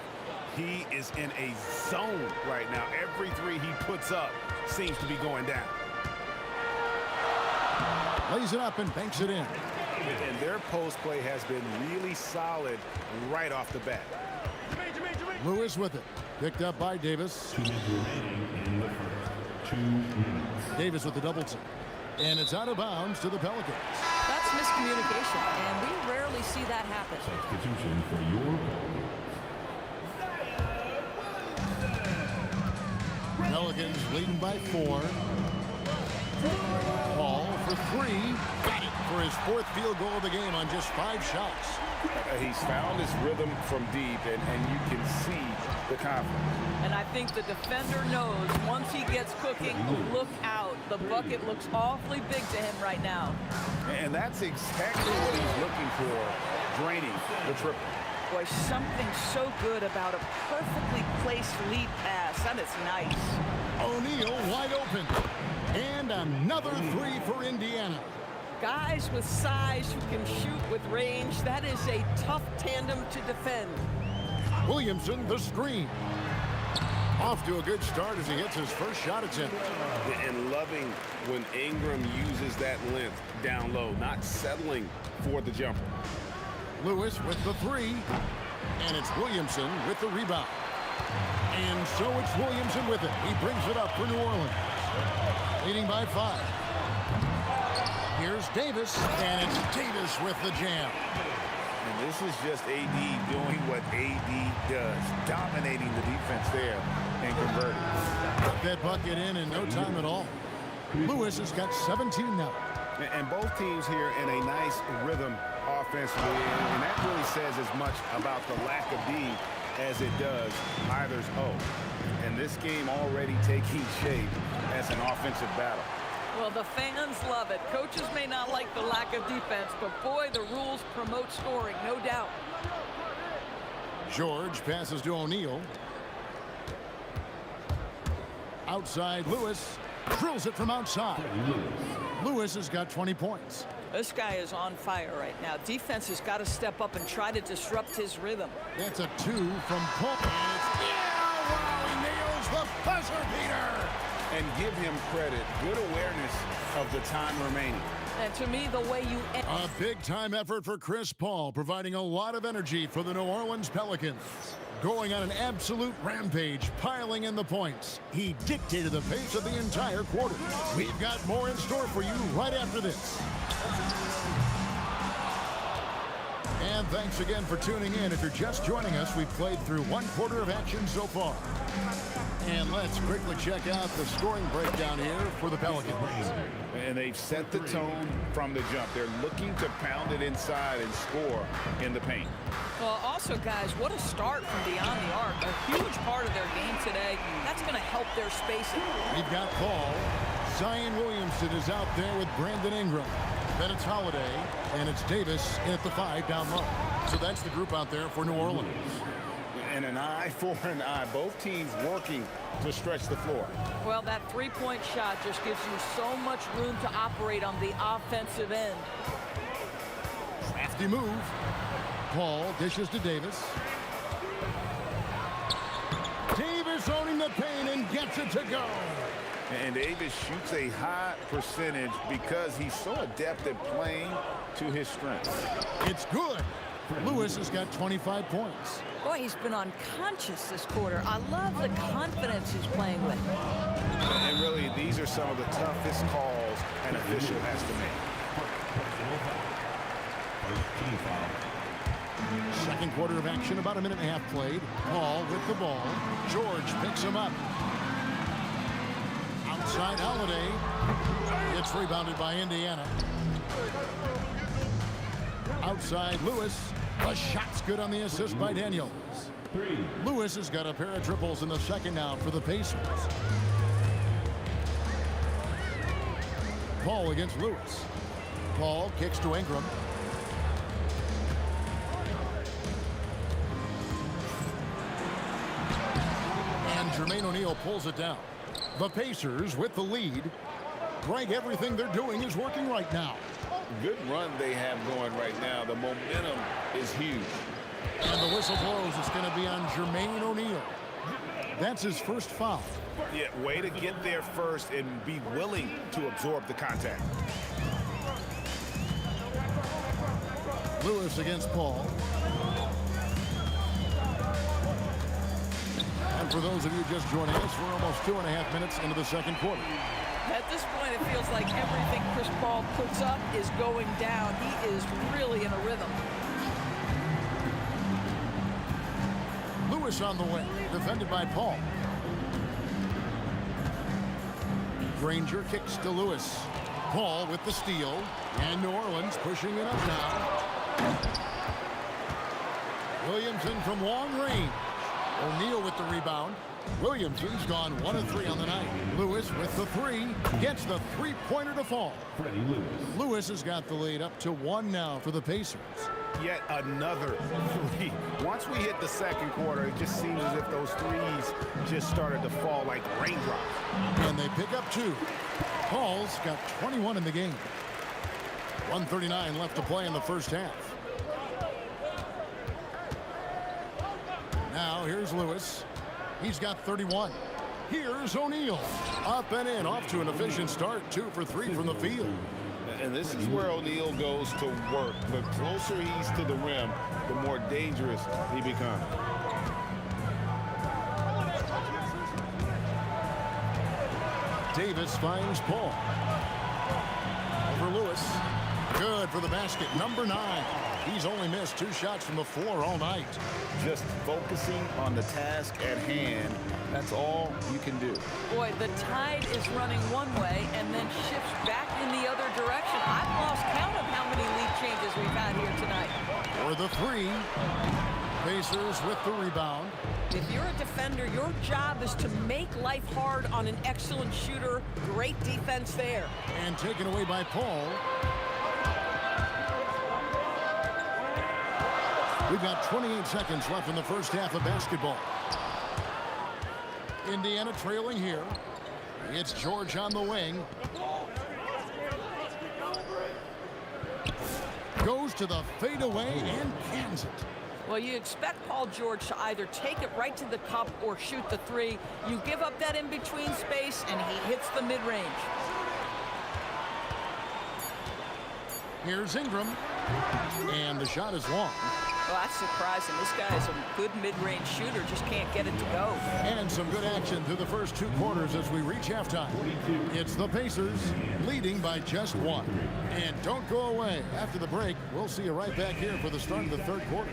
He is in a zone right now. Every 3 he puts up seems to be going down. Lays it up and banks it in. And their post play has been really solid right off the bat. Lewis with it. Picked up by Davis. 2 minutes remaining in the first. 2 minutes. Davis with the double team. And it's out of bounds to the Pelicans. That's miscommunication, and we rarely see that happen. Substitution for your Pelicans leading by 4. Paul for 3. Got it for his 4th field goal of the game on just 5 shots. He's found his rhythm from deep, and you can see the confidence. And I think the defender knows once he gets cooking, look out. The bucket looks awfully big to him right now. And that's exactly what he's looking for, draining the triple. Boy, something so good about a perfectly placed lead pass. That is nice. O'Neal wide open. And another 3 for Indiana. Guys with size who can shoot with range, that is a tough tandem to defend. Williamson, the screen. Off to a good start as he hits his first shot attempt. And loving when Ingram uses that length down low, not settling for the jumper. Lewis with the 3. And it's Williamson with the rebound. And so it's Williamson with it. He brings it up for New Orleans. Leading by 5. Here's Davis, and it's Davis with the jam. And this is just AD doing what AD does, dominating the defense there and converting. Put that bucket in no time at all. Lewis has got 17 now. And both teams here in a nice rhythm offensively, and that really says as much about the lack of D as it does either's O. And this game already taking shape as an offensive battle. Well, the fans love it. Coaches may not like the lack of defense, but boy, the rules promote scoring, no doubt. George passes to O'Neal. Outside, Lewis drills it from outside. Lewis has got 20 points. This guy is on fire right now. Defense has got to step up and try to disrupt his rhythm. That's a 2 from Paul. Wow, he nails the buzzer beater. And give him credit. Good awareness of the time remaining. And to me, the way you... A big-time effort for Chris Paul, providing a lot of energy for the New Orleans Pelicans. Going on an absolute rampage, piling in the points. He dictated the pace of the entire quarter. We've got more in store for you right after this. And thanks again for tuning in. If you're just joining us, we've played through 1 quarter of action so far. And let's quickly check out the scoring breakdown here for the Pelicans. And they've set the tone from the jump. They're looking to pound it inside and score in the paint. Well, also, guys, what a start from beyond the arc. A huge part of their game today. That's going to help their spacing. We've got Paul. Zion Williamson is out there with Brandon Ingram. Then it's Holiday, and it's Davis at the 5 down low. So that's the group out there for New Orleans. And an eye for an eye. Both teams working to stretch the floor. Well, that three-point shot just gives you so much room to operate on the offensive end. Crafty move. Paul dishes to Davis. Davis owning the paint and gets it to go. And Davis shoots a high percentage because he's so adept at playing to his strengths. It's good. Lewis has got 25 points. Boy, he's been unconscious this quarter. I love the confidence he's playing with. And really, these are some of the toughest calls an official has to make. Second quarter of action, about a minute and a half played. Paul with the ball. George picks him up. Outside Holiday. It's rebounded by Indiana. Outside Lewis. The shot's good on the assist by Daniels. Lewis has got a pair of triples in the second now for the Pacers. Paul against Lewis. Paul kicks to Ingram. And Jermaine O'Neal pulls it down. The Pacers with the lead. Greg, everything they're doing is working right now. Good run they have going right now. The momentum is huge. And the whistle blows. It's going to be on Jermaine O'Neal. That's his first foul. Yeah, way to get there first and be willing to absorb the contact. Lewis against Paul. And for those of you just joining us, we're almost 2.5 minutes into the second quarter. At this point, it feels like everything Chris Paul puts up is going down. He is really in a rhythm. Lewis on the way, defended by Paul. Granger kicks to Lewis. Paul with the steal, and New Orleans pushing it up now. Williamson from long range. O'Neal with the rebound. Williamson's gone 1 of 3 on the night. Lewis with the 3, gets the three-pointer to fall. Lewis has got the lead up to 1 now for the Pacers. Yet another 3. Once we hit the second quarter, it just seems as if those threes just started to fall like raindrops. And they pick up 2. Paul's got 21 in the game. 1:39 left to play in the first half. Now here's Lewis. He's got 31. Here's O'Neal. Up and in, off to an efficient start. 2 for 3 from the field. And this is where O'Neal goes to work. The closer he's to the rim, the more dangerous he becomes. Davis finds Paul. Over Lewis. Good for the basket. Number 9. He's only missed 2 shots from the floor all night. Just focusing on the task at hand. That's all you can do. Boy, the tide is running one way and then shifts back in the other direction. I've lost count of how many lead changes we've had here tonight. For the 3. Pacers with the rebound. If you're a defender, your job is to make life hard on an excellent shooter. Great defense there. And taken away by Paul. We've got 28 seconds left in the first half of basketball. Indiana trailing here. It's George on the wing. Goes to the fadeaway and cans it. Well, you expect Paul George to either take it right to the cup or shoot the 3. You give up that in-between space, and he hits the mid-range. Here's Ingram. And the shot is long. Well, that's surprising. This guy is a good mid-range shooter, just can't get it to go. And some good action through the first 2 quarters as we reach halftime. It's the Pacers leading by just 1. And don't go away. After the break, we'll see you right back here for the start of the 3rd quarter.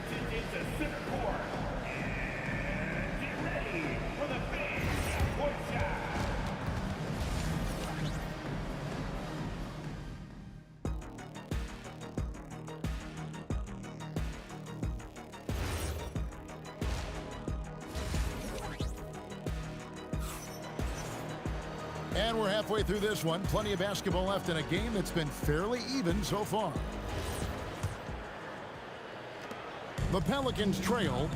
And we're halfway through this one. Plenty of basketball left in a game that's been fairly even so far. The Pelicans trail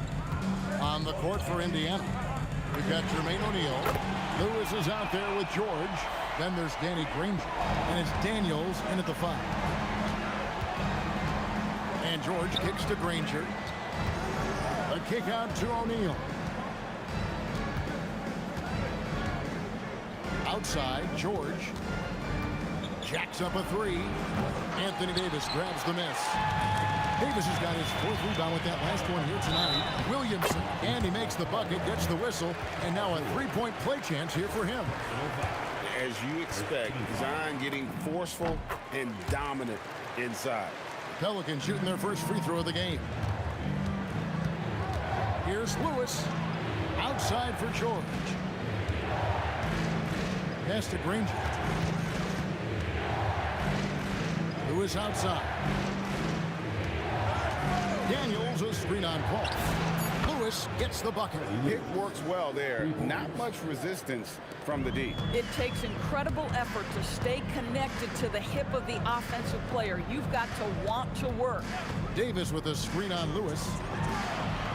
on the court for Indiana. We've got Jermaine O'Neal. Lewis is out there with George. Then there's Danny Granger. And it's Daniels in at the 5. And George kicks to Granger. A kick out to O'Neal. Outside, George jacks up a 3. Anthony Davis grabs the miss. Davis has got his 4th rebound with that last one here tonight. Williamson, and he makes the bucket, gets the whistle, and now a 3-point play chance here for him. As you expect, Zion getting forceful and dominant inside. Pelicans shooting their first free throw of the game. Here's Lewis. Outside for George. Pass to Granger. Lewis outside. Daniels a screen on Paul. Lewis gets the bucket. It works well there. Not much resistance from the D. It takes incredible effort to stay connected to the hip of the offensive player. You've got to want to work. Davis with a screen on Lewis.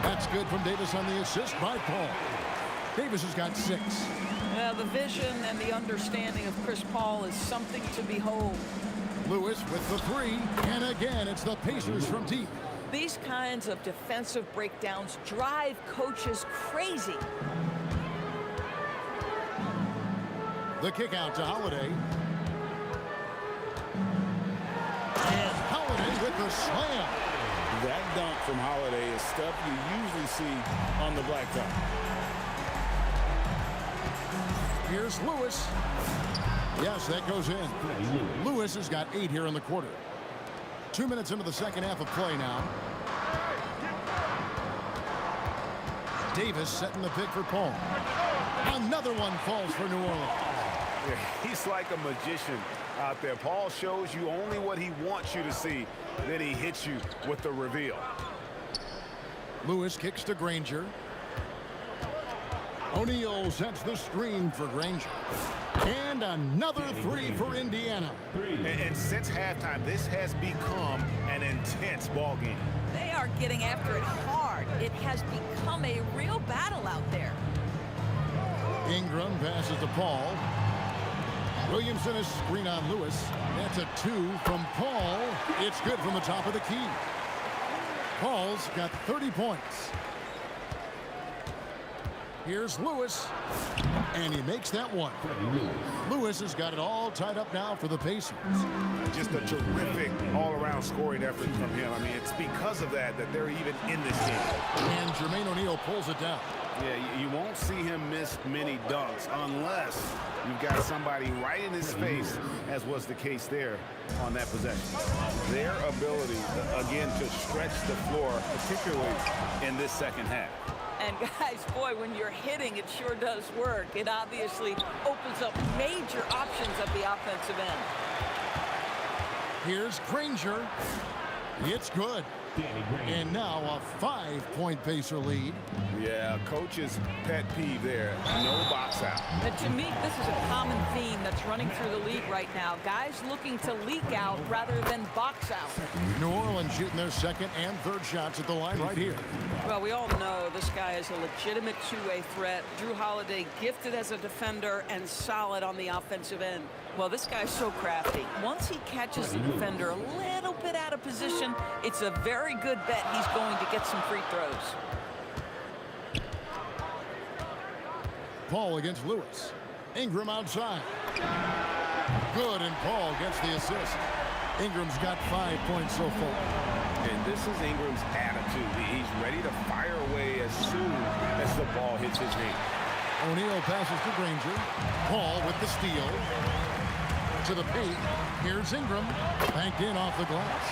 That's good from Davis on the assist by Paul. Davis has got 6. The vision and the understanding of Chris Paul is something to behold. Lewis with the 3, and again it's the Pacers from deep. These kinds of defensive breakdowns drive coaches crazy. The kick out to Holiday. And Holiday with the slam. That dunk from Holiday is stuff you usually see on the blacktop. Here's Lewis. Yes, that goes in. Lewis has got 8 here in the quarter. 2 minutes into the second half of play now. Davis setting the pick for Paul. Another one falls for New Orleans. Yeah, he's like a magician out there. Paul shows you only what he wants you to see. Then he hits you with the reveal. Lewis kicks to Granger. O'Neal sets the screen for Granger. And another 3 for Indiana. And since halftime, this has become an intense ball game. They are getting after it hard. It has become a real battle out there. Ingram passes to Paul. Williamson is screen on Lewis. That's a 2 from Paul. It's good from the top of the key. Paul's got 30 points. Here's Lewis, and he makes that one. Lewis has got it all tied up now for the Pacers. Just a terrific all-around scoring effort from him. I mean, it's because of that they're even in this game. And Jermaine O'Neal pulls it down. Yeah, you won't see him miss many dunks unless you've got somebody right in his face, as was the case there on that possession. Their ability, again, to stretch the floor, particularly in this second half. And guys, boy, when you're hitting, it sure does work. It obviously opens up major options at the offensive end. Here's Granger. It's good. And now a 5-point Pacer lead. Yeah, coach's pet peeve there. No box out. And to me, this is a common theme that's running through the league right now. Guys looking to leak out rather than box out. New Orleans shooting their second and third shots at the line right here. Well, we all know this guy is a legitimate two-way threat. Drew Holiday gifted as a defender and solid on the offensive end. Well, this guy's so crafty. Once he catches the defender a little bit out of position, it's a very good bet he's going to get some free throws. Paul against Lewis. Ingram outside. Good, and Paul gets the assist. Ingram's got 5 points so far. And this is Ingram's attitude. He's ready to fire away as soon as the ball hits his hand. O'Neal passes to Granger. Paul with the steal. To the paint. Here's Ingram. Banked in off the glass.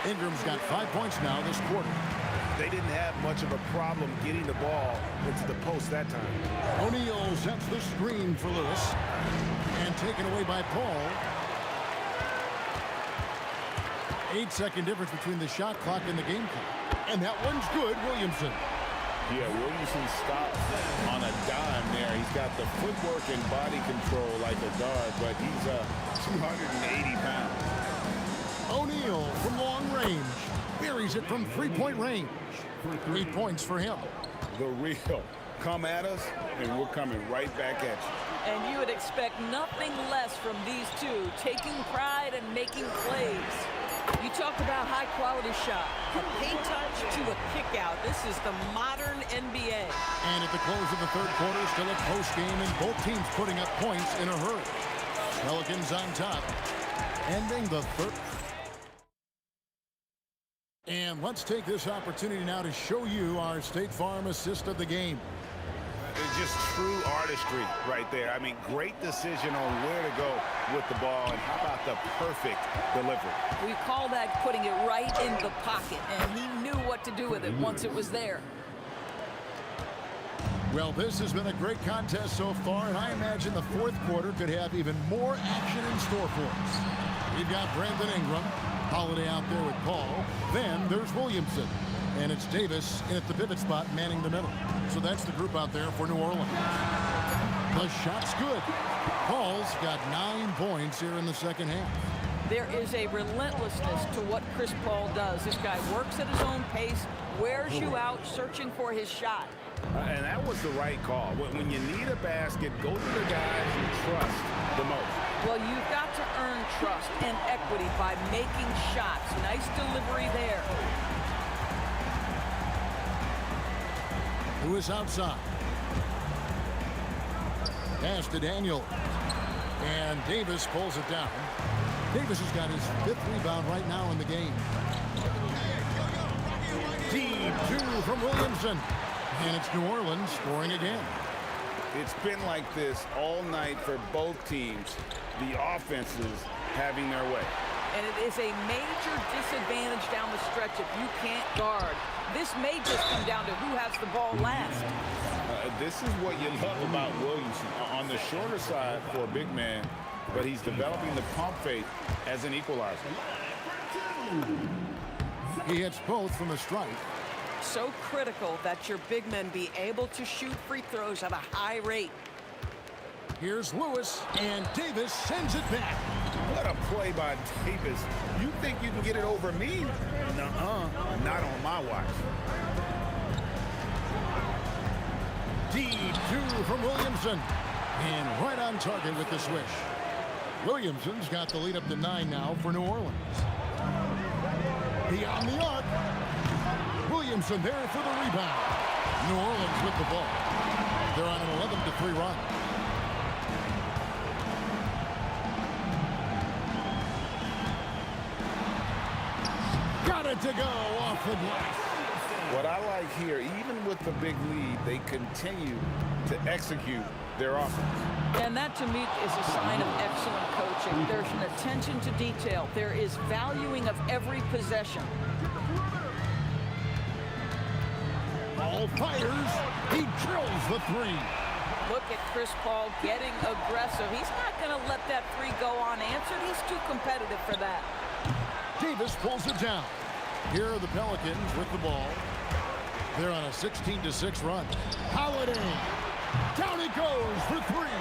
Ingram's got 5 points now this quarter. They didn't have much of a problem getting the ball into the post that time. O'Neal sets the screen for Lewis. And taken away by Paul. 8-second difference between the shot clock and the game clock. And that one's good, Williamson. Yeah, Williamson stops on a dime there. He's got the footwork and body control like a guard, but he's 280 pounds. O'Neal from long range. Buries it from three-point range. 3 points for him. The real. Come at us, and we're coming right back at you. And you would expect nothing less from these two, taking pride and making plays. You talk about high-quality shot. A paint touch to a kick-out. This is the modern NBA. And at the close of the third quarter, still a close game, and both teams putting up points in a hurry. Pelicans on top, ending the third. And let's take this opportunity now to show you our State Farm assist of the game. It's just true artistry right there. I mean, great decision on where to go with the ball, and how about the perfect delivery? We call that putting it right in the pocket, and he knew what to do with it once it was there. Well, this has been a great contest so far, and I imagine the fourth quarter could have even more action in store for us. We've got Brandon Ingram, Holiday out there with Paul. Then there's Williamson. And it's Davis in at the pivot spot, manning the middle. So that's the group out there for New Orleans. The shot's good. Paul's got 9 points here in the second half. There is a relentlessness to what Chris Paul does. This guy works at his own pace, wears you out, searching for his shot. And that was the right call. When you need a basket, go to the guys you trust the most. Well, you've got to earn trust and equity by making shots. Nice delivery there. Lewis outside. Pass to Daniel. And Davis pulls it down. Davis has got his 5th rebound right now in the game. Deep 2 from Williamson. And it's New Orleans scoring again. It's been like this all night for both teams. The offenses having their way. And it is a major disadvantage down the stretch if you can't guard. This may just come down to who has the ball last. This is what you love about Williamson. On the shorter side for a big man, but he's developing the pump fake as an equalizer. He hits both from the stripe. So critical that your big men be able to shoot free throws at a high rate. Here's Lewis, and Davis sends it back. What a play by Davis. You think you can get it over me? Nuh-uh, not on my watch. Deep 2 from Williamson. And right on target with the swish. Williamson's got the lead up to 9 now for New Orleans. Beyond the arc. Williamson there for the rebound. New Orleans with the ball. They're on an 11-3 run. Got it to go off the glass. What I like here, even with the big lead, they continue to execute their offense. And that, to me, is a sign of excellent coaching. There's an attention to detail. There is valuing of every possession. Paul fires. He drills the three. Look at Chris Paul getting aggressive. He's not going to let that three go unanswered. He's too competitive for that. Davis pulls it down. Here are the Pelicans with the ball. They're on a 16-6 run. Holiday. Down he goes for three.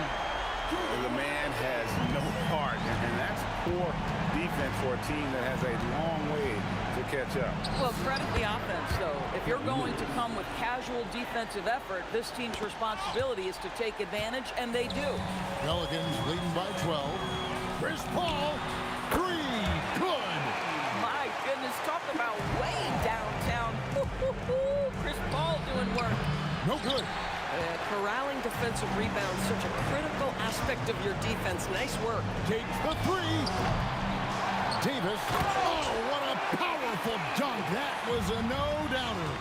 The man has no heart, and that's poor defense for a team that has a long way to catch up. Well, credit the offense, though. If you're going to come with casual defensive effort, this team's responsibility is to take advantage, and they do. Pelicans leading by 12. Chris Paul, three, good. My goodness, talk about way downtown. Chris Paul doing work. No good. Corralling defensive rebounds, such a critical aspect of your defense. Nice work. Takes the three. Davis. Oh, what a powerful dunk. That was a no-doubter.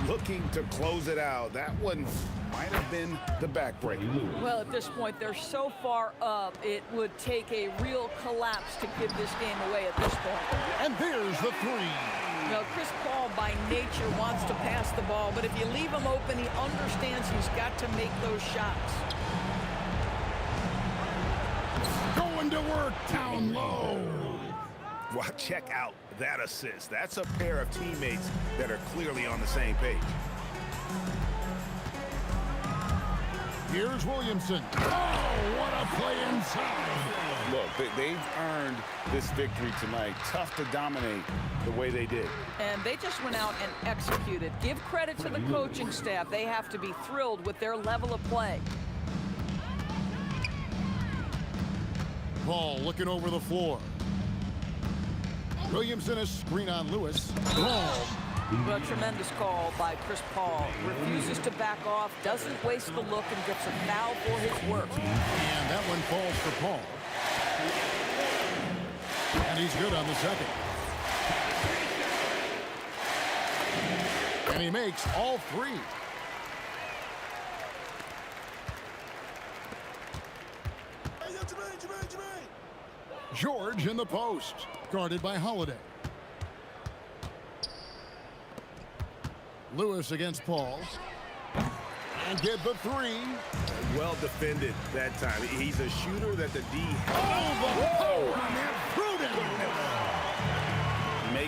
Looking to close it out. That one might have been the backbreak. Well, at this point, they're so far up, it would take a real collapse to give this game away at this point. And there's the three. Now, Chris Paul, by nature, wants to pass the ball, but if you leave him open, he understands he's got to make those shots. Going to work down low. Well, check out that assist. That's a pair of teammates that are clearly on the same page. Here's Williamson. Oh, what a play inside. Look, they've earned this victory tonight. Tough to dominate the way they did. And they just went out and executed. Give credit to the coaching staff. They have to be thrilled with their level of play. Paul looking over the floor. Williamson a screen on Lewis. Ball. Well, tremendous call by Chris Paul. Refuses to back off, doesn't waste the look, and gets a foul for his work. And that one falls for Paul. And he's good on the second. And he makes all three. George in the post, guarded by Holiday. Lewis against Paul. And get the three. Well defended that time. He's a shooter that the D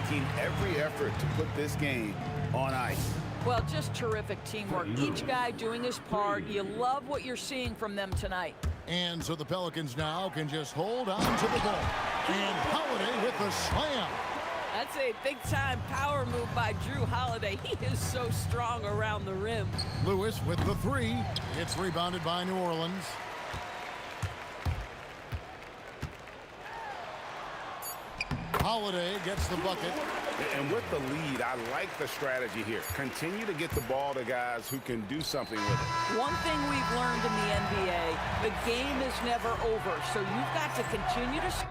making every effort to put this game on ice. Well, just terrific teamwork. Each guy doing his part. You love what you're seeing from them tonight. And so the Pelicans now can just hold on to the ball. And Holiday with the slam. That's a big-time power move by Drew Holiday. He is so strong around the rim. Lewis with the three. It's rebounded by New Orleans. Holiday gets the bucket. And with the lead, I like the strategy here. Continue to get the ball to guys who can do something with it. One thing we've learned in the NBA, the game is never over, so you've got to continue to...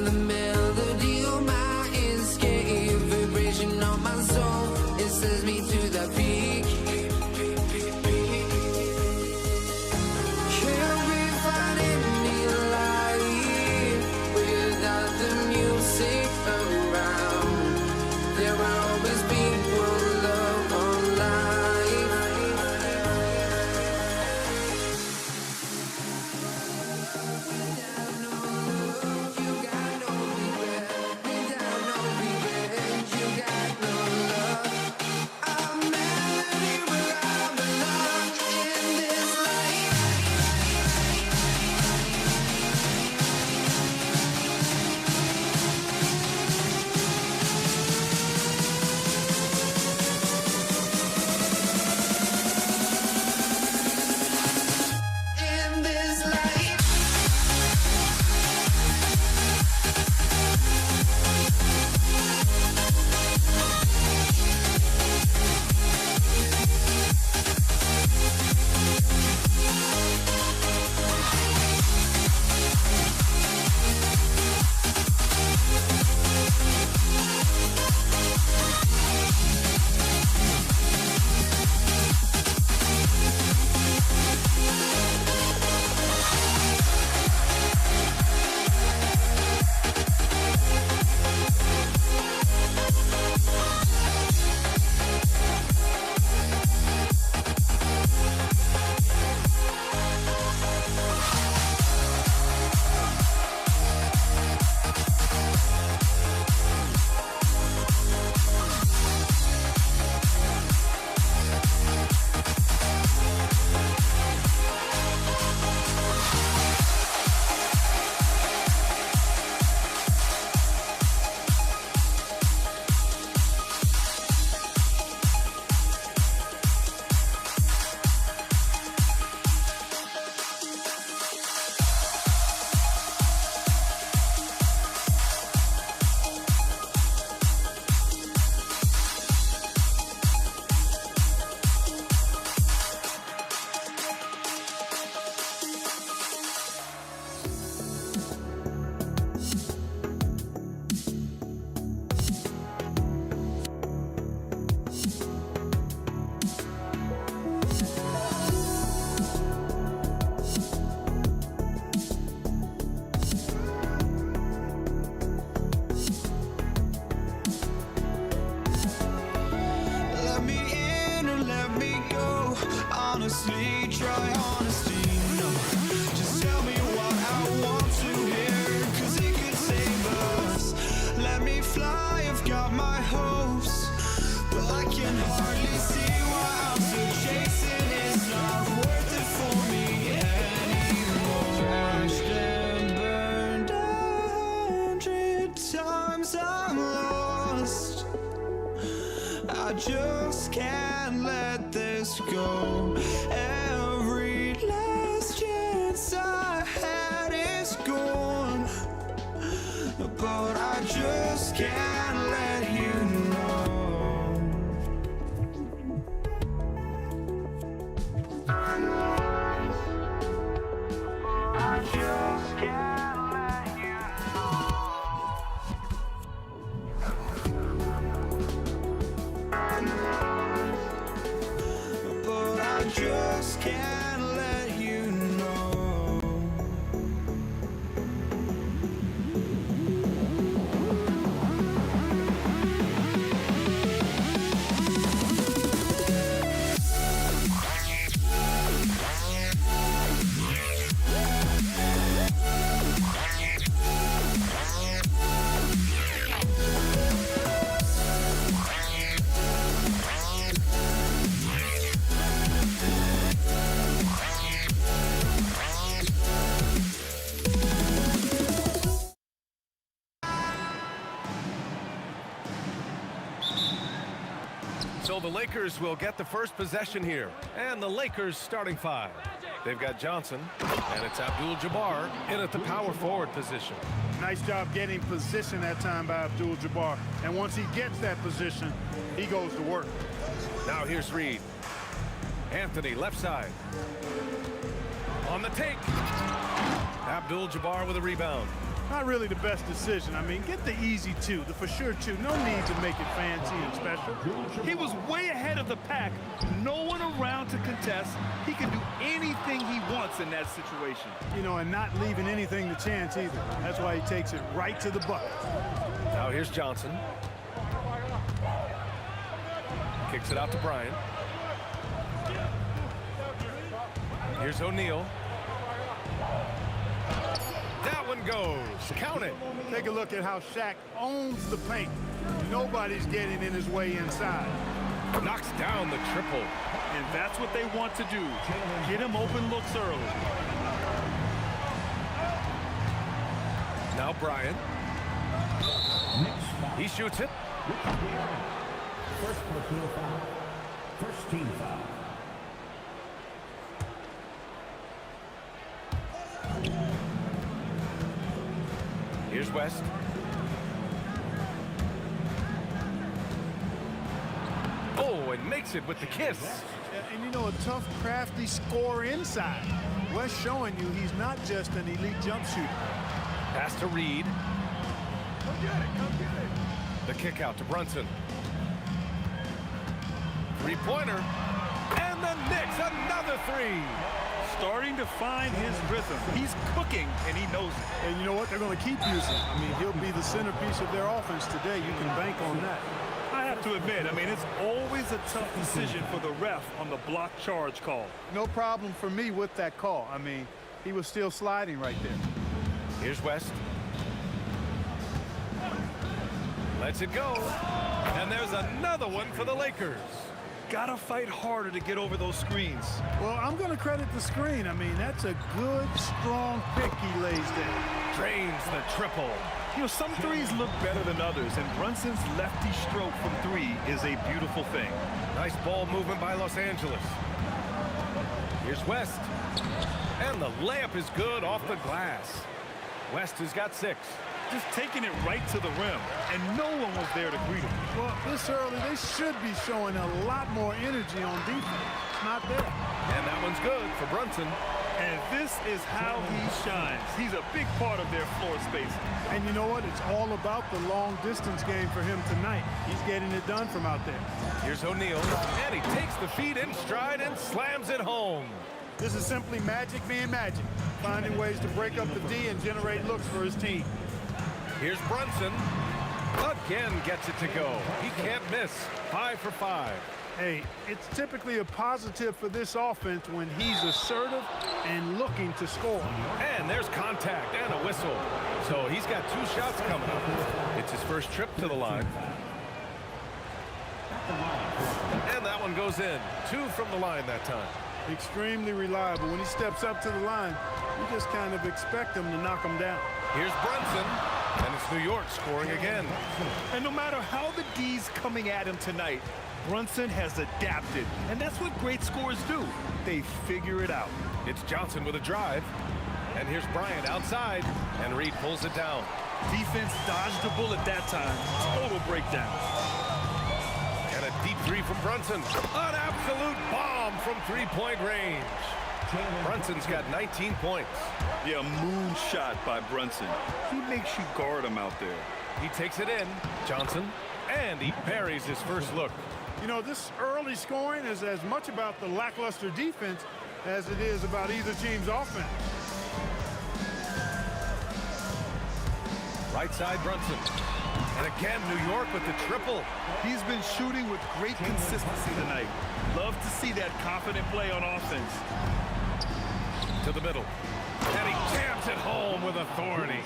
the melody of my escape, vibration on my soul, it sends me to the peak. Can't we find any light without the music around? There will always be one love on life. You got no regret, without no regret, you got no love. I'm melody where I belong in this life. In this life. Let me in or let me go. Honestly, try honesty. No, just tell me what I want to hear, 'cause it could save us. Let me fly, I've got my hopes, but I can hardly see why I'm still chasing. It's not worth it for me anymore. Crashed and burned 100 times, I'm lost. I just can't let this go. Every last chance I had is gone, but I just can't let you know. I just can't let you but I just can't let you know. So the Lakers will get the first possession here. And the Lakers starting five. They've got Johnson, and it's Abdul-Jabbar in at the power forward position. Nice job getting position that time by Abdul-Jabbar. And once he gets that position, he goes to work. Now here's Reed. Anthony, left side. On the take. Abdul-Jabbar with a rebound. Not really the best decision. I mean, get the easy two, the for sure two. No need to make it fancy and special. He was way ahead of the pack. No one around to contest. He can do anything he wants in that situation. You know, and not leaving anything to chance either. That's why he takes it right to the bucket. Now here's Johnson. Kicks it out to Bryant. Here's O'Neal. That one goes. Count it. Take a look at how Shaq owns the paint. Nobody's getting in his way inside. Knocks down the triple. And that's what they want to do. Get him open looks early. Now Bryant. He shoots it. First personal foul. First team foul. Here's West. Oh, and makes it with the kiss. And you know, a tough, crafty scorer inside. West showing you he's not just an elite jump shooter. Pass to Reed. Come get it, come get it. The kick out to Brunson. Three-pointer. And the Knicks, another three. Starting to find his rhythm. He's cooking, and he knows it. And you know what? They're going to keep using. I mean, he'll be the centerpiece of their offense today. You can bank on that. I have to admit, I mean, it's always a tough decision for the ref on the block charge call. No problem for me with that call. I mean, he was still sliding right there. Here's West. Lets it go. And there's another one for the Lakers. Gotta fight harder to get over those screens. Well, I'm going to credit the screen. I mean, that's a good, strong pick he lays there. Drains the triple. You know, some threes look better than others, and Brunson's lefty stroke from three is a beautiful thing. Nice ball movement by Los Angeles. Here's West. And the layup is good off the glass. West has got 6. Just taking it right to the rim, and no one was there to greet him. Well, this early, they should be showing a lot more energy on defense. It's not there. And that one's good for Brunson. And this is how he shines. He's a big part of their floor space. And you know what? It's all about the long-distance game for him tonight. He's getting it done from out there. Here's O'Neal, and he takes the feed in stride and slams it home. This is simply magic being magic, finding ways to break up the D and generate looks for his team. Here's Brunson. Again gets it to go. He can't miss. 5 for 5. Hey, it's typically a positive for this offense when he's assertive and looking to score. And there's contact and a whistle. So he's got 2 shots coming up. It's his first trip to the line. And that one goes in. 2 from the line that time. Extremely reliable. When he steps up to the line, you just kind of expect him to knock him down. Here's Brunson. And it's New York scoring again. And no matter how the D's coming at him tonight, Brunson has adapted. And that's what great scorers do. They figure it out. It's Johnson with a drive. And here's Bryant outside. And Reed pulls it down. Defense dodged a bullet that time. Total breakdown. And a deep 3 from Brunson. An absolute bomb from 3-point range. Brunson's got 19 points. Yeah, moonshot by Brunson. He makes you guard him out there. He takes it in, Johnson, and he buries his first look. You know, this early scoring is as much about the lackluster defense as it is about either team's offense. Right side, Brunson. And again, New York with the triple. He's been shooting with great consistency tonight. Love to see that confident play on offense. To the middle. And he jams it home with authority.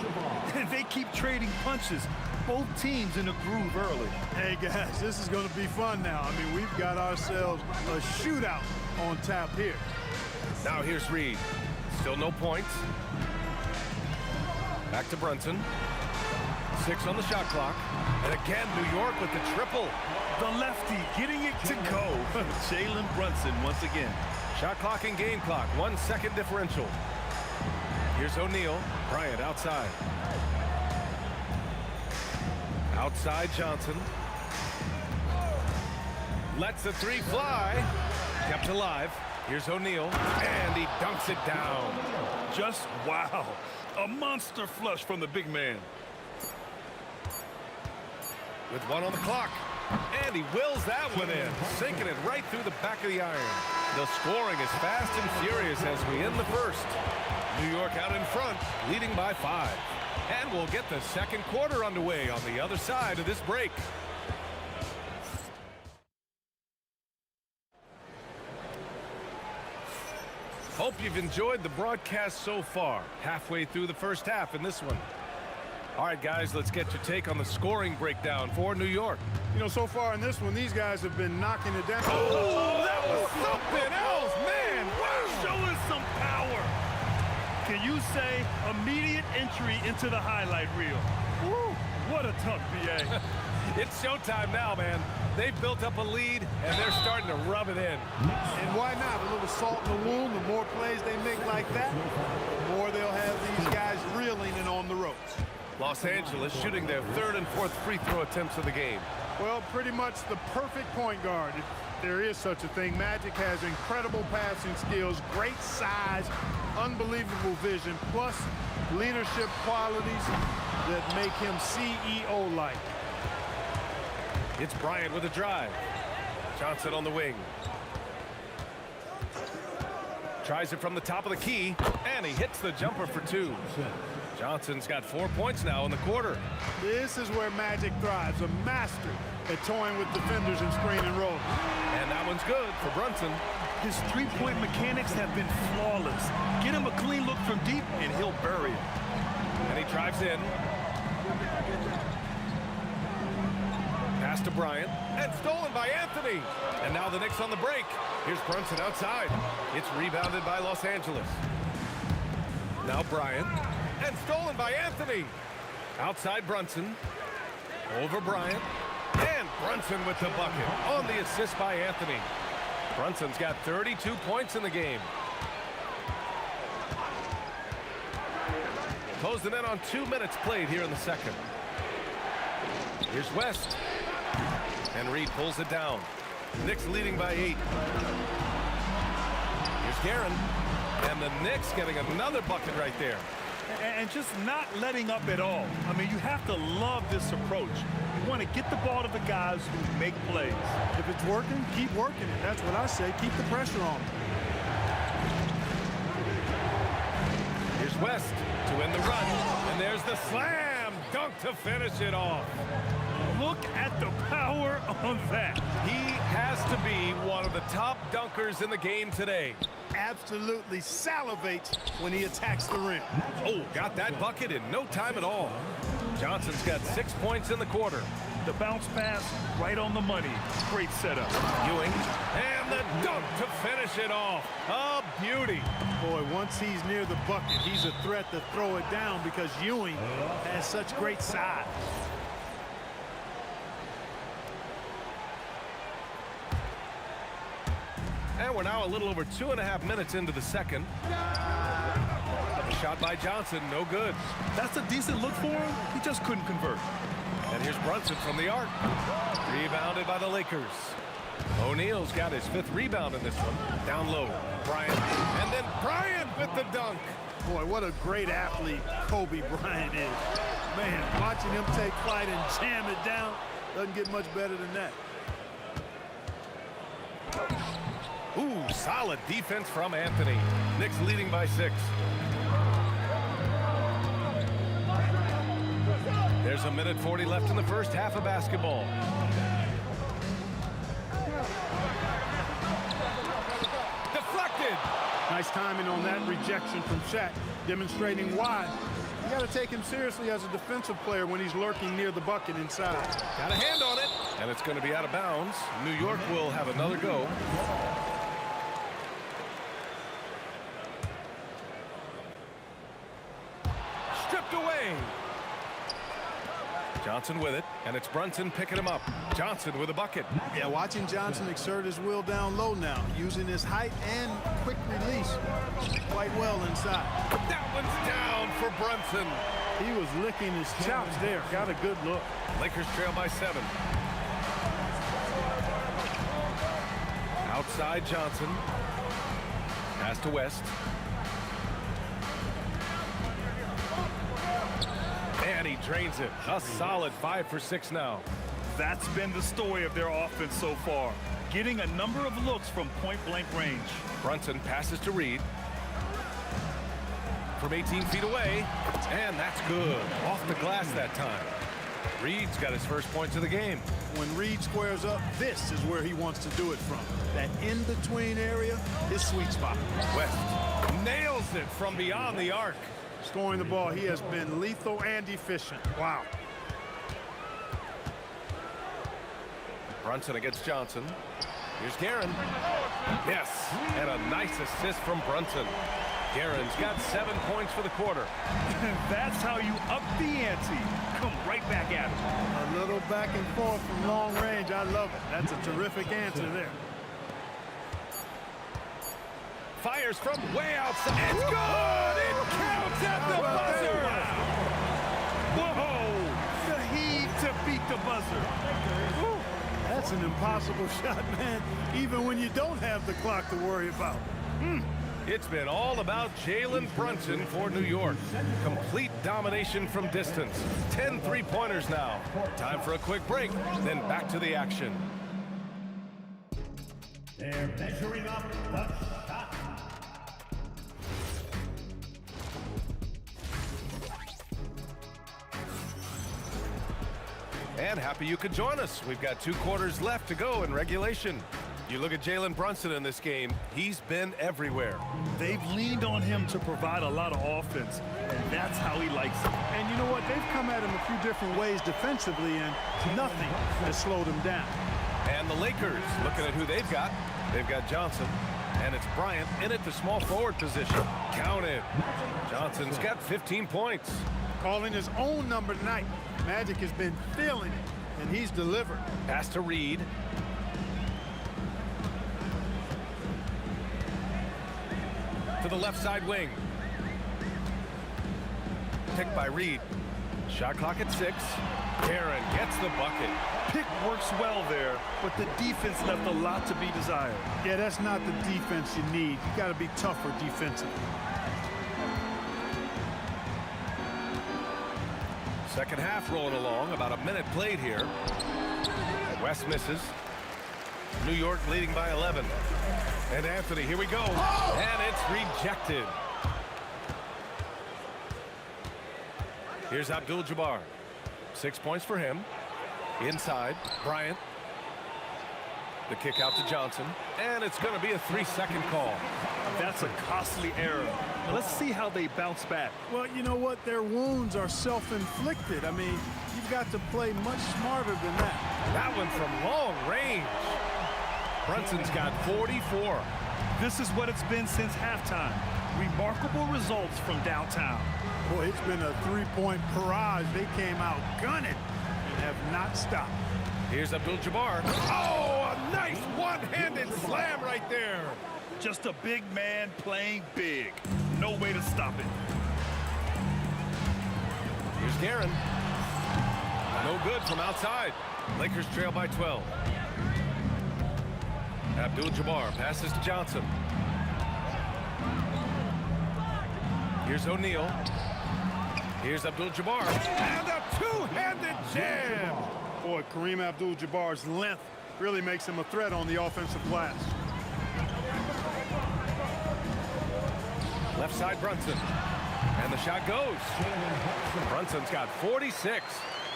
And they keep trading punches. Both teams in a groove early. Hey, guys, this is going to be fun now. I mean, we've got ourselves a shootout on tap here. Now here's Reed. Still no points. Back to Brunson. 6 on the shot clock. And again, New York with the triple. The lefty getting it to go. Jalen Brunson once again. Shot clock and game clock. 1 second differential. Here's O'Neal. Bryant outside. Outside Johnson. Lets the 3 fly. Kept alive. Here's O'Neal, and he dunks it down. Just wow. A monster flush from the big man. With 1 on the clock. And he wills that one in, sinking it right through the back of the iron. The scoring is fast and furious as we end the first. New York out in front, leading by 5. And we'll get the second quarter underway on the other side of this break. Hope you've enjoyed the broadcast so far. Halfway through the first half in this one. All right, guys, let's get your take on the scoring breakdown for New York. You know, so far in this one, these guys have been knocking it down. Oh, that was something else, man. Wow, showing some power. Can you say immediate entry into the highlight reel? Woo, what a tough BA. It's showtime now, man. They've built up a lead, and they're starting to rub it in. And why not? A little salt in the wound. The more plays they make like that, the more they'll have these guys reeling and on the ropes. Los Angeles shooting their 3rd and 4th free throw attempts of the game. Well, pretty much the perfect point guard, if there is such a thing. Magic has incredible passing skills, great size, unbelievable vision, plus leadership qualities that make him CEO-like. It's Bryant with a drive. Johnson on the wing. Tries it from the top of the key, and he hits the jumper for 2. Johnson's got 4 points now in the quarter. This is where Magic thrives, a master at toying with defenders and screen and roll. And that one's good for Brunson. His three-point mechanics have been flawless. Get him a clean look from deep, and he'll bury it. And he drives in. Pass to Bryant, and stolen by Anthony. And now the Knicks on the break. Here's Brunson outside. It's rebounded by Los Angeles. Now Bryant, and stolen by Anthony. Outside Brunson. Over Bryant. And Brunson with the bucket on the assist by Anthony. Brunson's got 32 points in the game. Closing in on 2 minutes played here in the second. Here's West. And Reed pulls it down. Knicks leading by 8. Here's Guerin. And the Knicks getting another bucket right there. And just not letting up at all. I mean, you have to love this approach. You want to get the ball to the guys who make plays. If it's working, keep working it. That's what I say. Keep the pressure on. Here's West to end the run. And there's the slam dunk to finish it off. Look at the power on that. He has to be one of the top dunkers in the game today. Absolutely salivates when he attacks the rim. Oh, got that bucket in no time at all. Johnson's got 6 points in the quarter. The bounce pass right on the money. Great setup. Ewing, and the dunk to finish it off. A beauty. Boy, once he's near the bucket, he's a threat to throw it down because Ewing has such great size. And we're now a little over 2.5 minutes into the second. The shot by Johnson, no good. That's a decent look for him. He just couldn't convert. And here's Brunson from the arc. Rebounded by the Lakers. O'Neal's got his 5th rebound in this one. Down low, Bryant. And then Bryant with the dunk. Boy, what a great athlete Kobe Bryant is. Man, watching him take flight and jam it down doesn't get much better than that. Ooh, solid defense from Anthony. Knicks leading by 6. There's 1:40 left in the first half of basketball. Deflected. Nice timing on that rejection from Shaq, demonstrating why you got to take him seriously as a defensive player when he's lurking near the bucket inside. Got a hand on it, and it's going to be out of bounds. New York will have another go. Stripped away. Johnson with it, and it's Brunson picking him up. Johnson with a bucket. Yeah, watching Johnson exert his will down low now, using his height and quick release quite well inside. That one's down for Brunson. He was licking his chops there. Got a good look. Lakers trail by 7. Outside Johnson. Pass to West. And he drains it. A solid 5 for 6 now. That's been the story of their offense so far. Getting a number of looks from point-blank range. Brunson passes to Reed. From 18 feet away. And that's good. Off the glass that time. Reed's got his first points of the game. When Reed squares up, this is where he wants to do it from. That in-between area, his sweet spot. West nails it from beyond the arc. Scoring the ball, he has been lethal and efficient. Wow. Brunson against Johnson. Here's Guerin. Yes, and a nice assist from Brunson. Guerin's got 7 points for the quarter. That's how you up the ante. Come right back at him. A little back and forth from long range. I love it. That's a terrific answer there. Fires from way outside. It's good! It counts at the buzzer! Whoa! The heave to beat the buzzer. Woo. That's an impossible shot, man, even when you don't have the clock to worry about. It's been all about Jalen Brunson for New York. Complete domination from distance. 10 three-pointers now. Time for a quick break, then back to the action. They're measuring up the shot. And happy you could join us. We've got 2 quarters left to go in regulation. You look at Jalen Brunson in this game, he's been everywhere. They've leaned on him to provide a lot of offense, and that's how he likes it. And you know what? They've come at him a few different ways defensively, and nothing has slowed him down. And the Lakers, looking at who they've got Johnson, and it's Bryant in at the small forward position. Count it. Johnson's got 15 points. Calling his own number tonight. Magic has been feeling it, and he's delivered. Pass to Reed. To the left side wing. Picked by Reed. Shot clock at 6. Guerin gets the bucket. Pick works well there, but the defense left a lot to be desired. Yeah, that's not the defense you need. You got to be tougher defensively. Second half rolling along. About a minute played here. West misses. New York leading by 11. And Anthony, here we go. And it's rejected. Here's Abdul-Jabbar. 6 points for him. Inside, Bryant. The kick out to Johnson. And it's going to be a 3-second call. That's a costly error. Now let's see how they bounce back. Well, you know what? Their wounds are self-inflicted. I mean, you've got to play much smarter than that. That one from long range. Brunson's got 44. This is what it's been since halftime. Remarkable results from downtown. Boy, it's been a three-point barrage. They came out gunning and have not stopped. Here's Abdul-Jabbar. Oh, a nice one-handed slam right there. Just a big man playing big. No way to stop it. Here's Guerin. No good from outside. Lakers trail by 12. Abdul-Jabbar passes to Johnson. Here's O'Neal. Here's Abdul-Jabbar. And a two-handed jam. Boy, Kareem Abdul-Jabbar's length really makes him a threat on the offensive glass. Left side Brunson. And the shot goes. Brunson's got 46.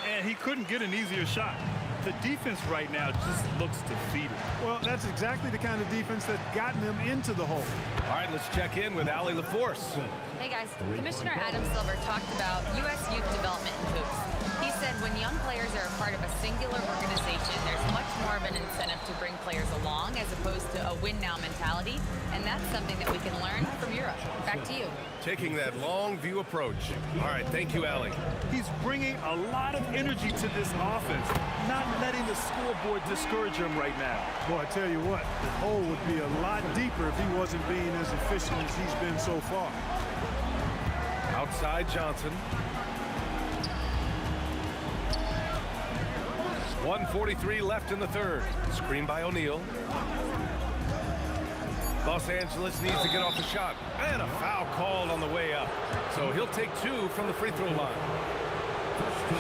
And he couldn't get an easier shot. The defense right now just looks defeated. Well, that's exactly the kind of defense that's gotten them into the hole. All right, let's check in with Allie LaForce. Hey guys, Commissioner Adam Silver talked about U.S. youth development in hoops. He said when young players are a part of a singular organization, there's much more of an incentive to bring players along as opposed to a win-now mentality, and that's something that we can learn from Europe. Back to you. Taking that long view approach. All right, thank you, Allie. He's bringing a lot of energy to this offense, not letting the scoreboard discourage him right now. Boy, I tell you what, the hole would be a lot deeper if he wasn't being as efficient as he's been so far. Outside Johnson. 1:43 left in the third. Screen by O'Neal. Los Angeles needs to get off the shot. And a foul called on the way up. So he'll take 2 from the free throw line.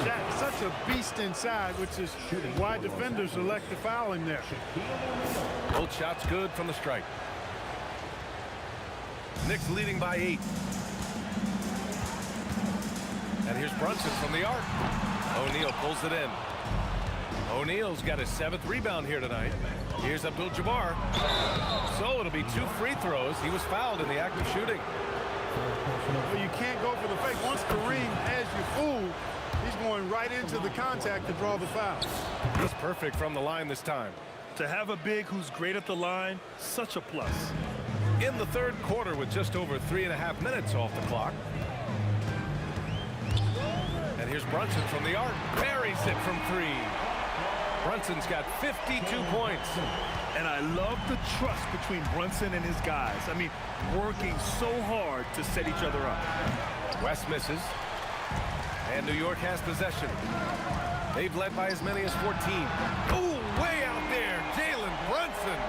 Shaq's such a beast inside, which is why defenders elect to foul him there. Both shots good from the strike. Knicks leading by 8. And here's Brunson from the arc. O'Neal pulls it in. O'Neal's got his 7th rebound here tonight. Here's Abdul-Jabbar. So it'll be 2 free throws. He was fouled in the act of shooting. Well, you can't go for the fake. Once Kareem has you fooled, he's going right into the contact to draw the foul. He's perfect from the line this time. To have a big who's great at the line, such a plus. In the 3rd quarter with just over 3.5 minutes off the clock. And here's Brunson from the arc. Buries it from 3. Brunson's got 52 points. And I love the trust between Brunson and his guys. I mean, working so hard to set each other up. West misses. And New York has possession. They've led by as many as 14. Oh, way out there, Jalen Brunson.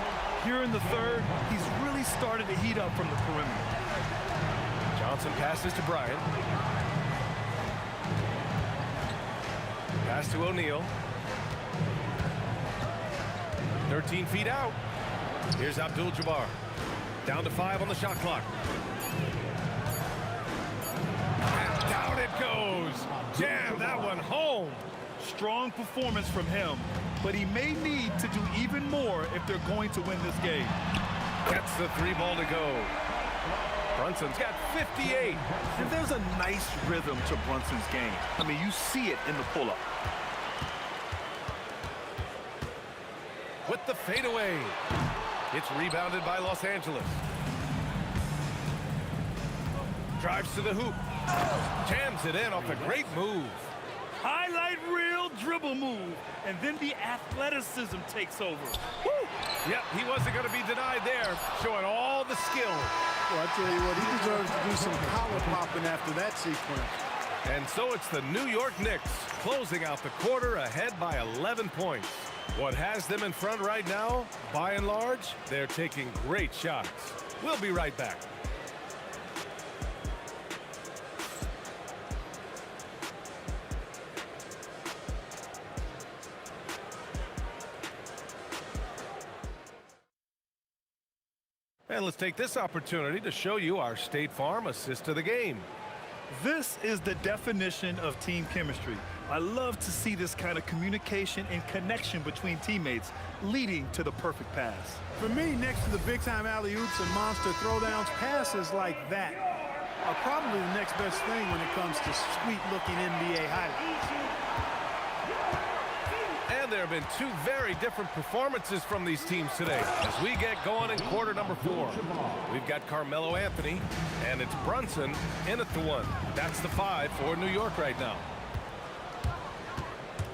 Here in the 3rd, he's really started to heat up from the perimeter. Johnson passes to Bryant. Pass to O'Neal. 13 feet out. Here's Abdul-Jabbar. Down to 5 on the shot clock. And down it goes. Jam that one home. Strong performance from him, but he may need to do even more if they're going to win this game. Gets the 3 ball to go. Brunson's got 58. And there's a nice rhythm to Brunson's game. I mean, you see it in the pull-up. With the fadeaway. It's rebounded by Los Angeles. Drives to the hoop. Jams it in off a great move. Highlight reel dribble move. And then the athleticism takes over. Woo! Yep, he wasn't going to be denied there. Showing all the skill. Well, I tell you what, he deserves to do some collar popping after that sequence. And so it's the New York Knicks closing out the quarter ahead by 11 points. What has them in front right now, by and large, they're taking great shots. We'll be right back. And let's take this opportunity to show you our State Farm assist to the game. This is the definition of team chemistry. I love to see this kind of communication and connection between teammates leading to the perfect pass. For me, next to the big-time alley-oops and monster throwdowns, passes like that are probably the next best thing when it comes to sweet-looking NBA highlights. And there have been 2 very different performances from these teams today as we get going in quarter number 4. We've got Carmelo Anthony, and it's Brunson in at the 1. That's the 5 for New York right now.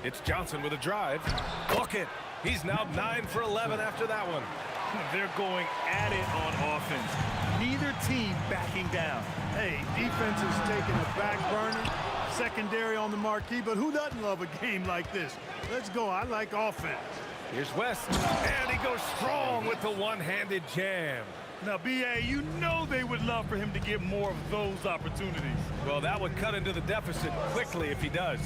It's Johnson with a drive. Bucket. He's now 9 for 11 after that one. They're going at it on offense. Neither team backing down. Hey, defense is taking a back burner, secondary on the marquee, but who doesn't love a game like this? Let's go. I like offense. Here's West, and he goes strong with the one-handed jam. Now, B.A., you know they would love for him to get more of those opportunities. Well, that would cut into the deficit quickly if he does.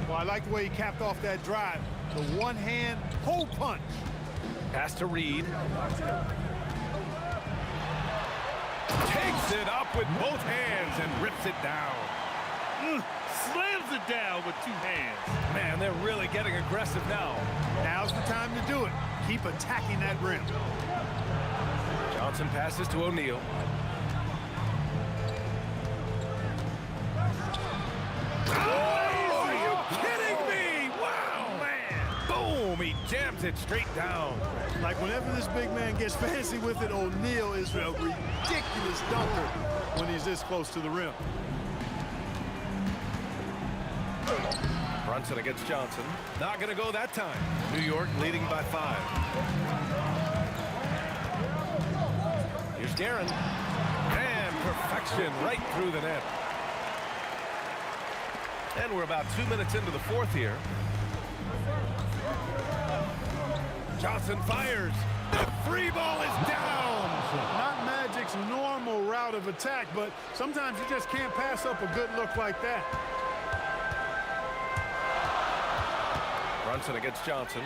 Well, I like the way he capped off that drive. The one-hand hole punch. Pass to Reed. Takes it up with both hands and rips it down. Slams it down with 2 hands. Man, they're really getting aggressive now. Now's the time to do it. Keep attacking that rim. Johnson passes to O'Neal. Oh, are you kidding me? Wow, man. Boom, he jams it straight down. Like whenever this big man gets fancy with it, O'Neal is a ridiculous dunker when he's this close to the rim. Brunson against Johnson. Not going to go that time. New York leading by 5. Here's Guerin. And perfection right through the net. And we're about 2 minutes into the 4th here. Johnson fires. The 3 ball is down. Not Magic's normal route of attack, but sometimes you just can't pass up a good look like that. Brunson against Johnson.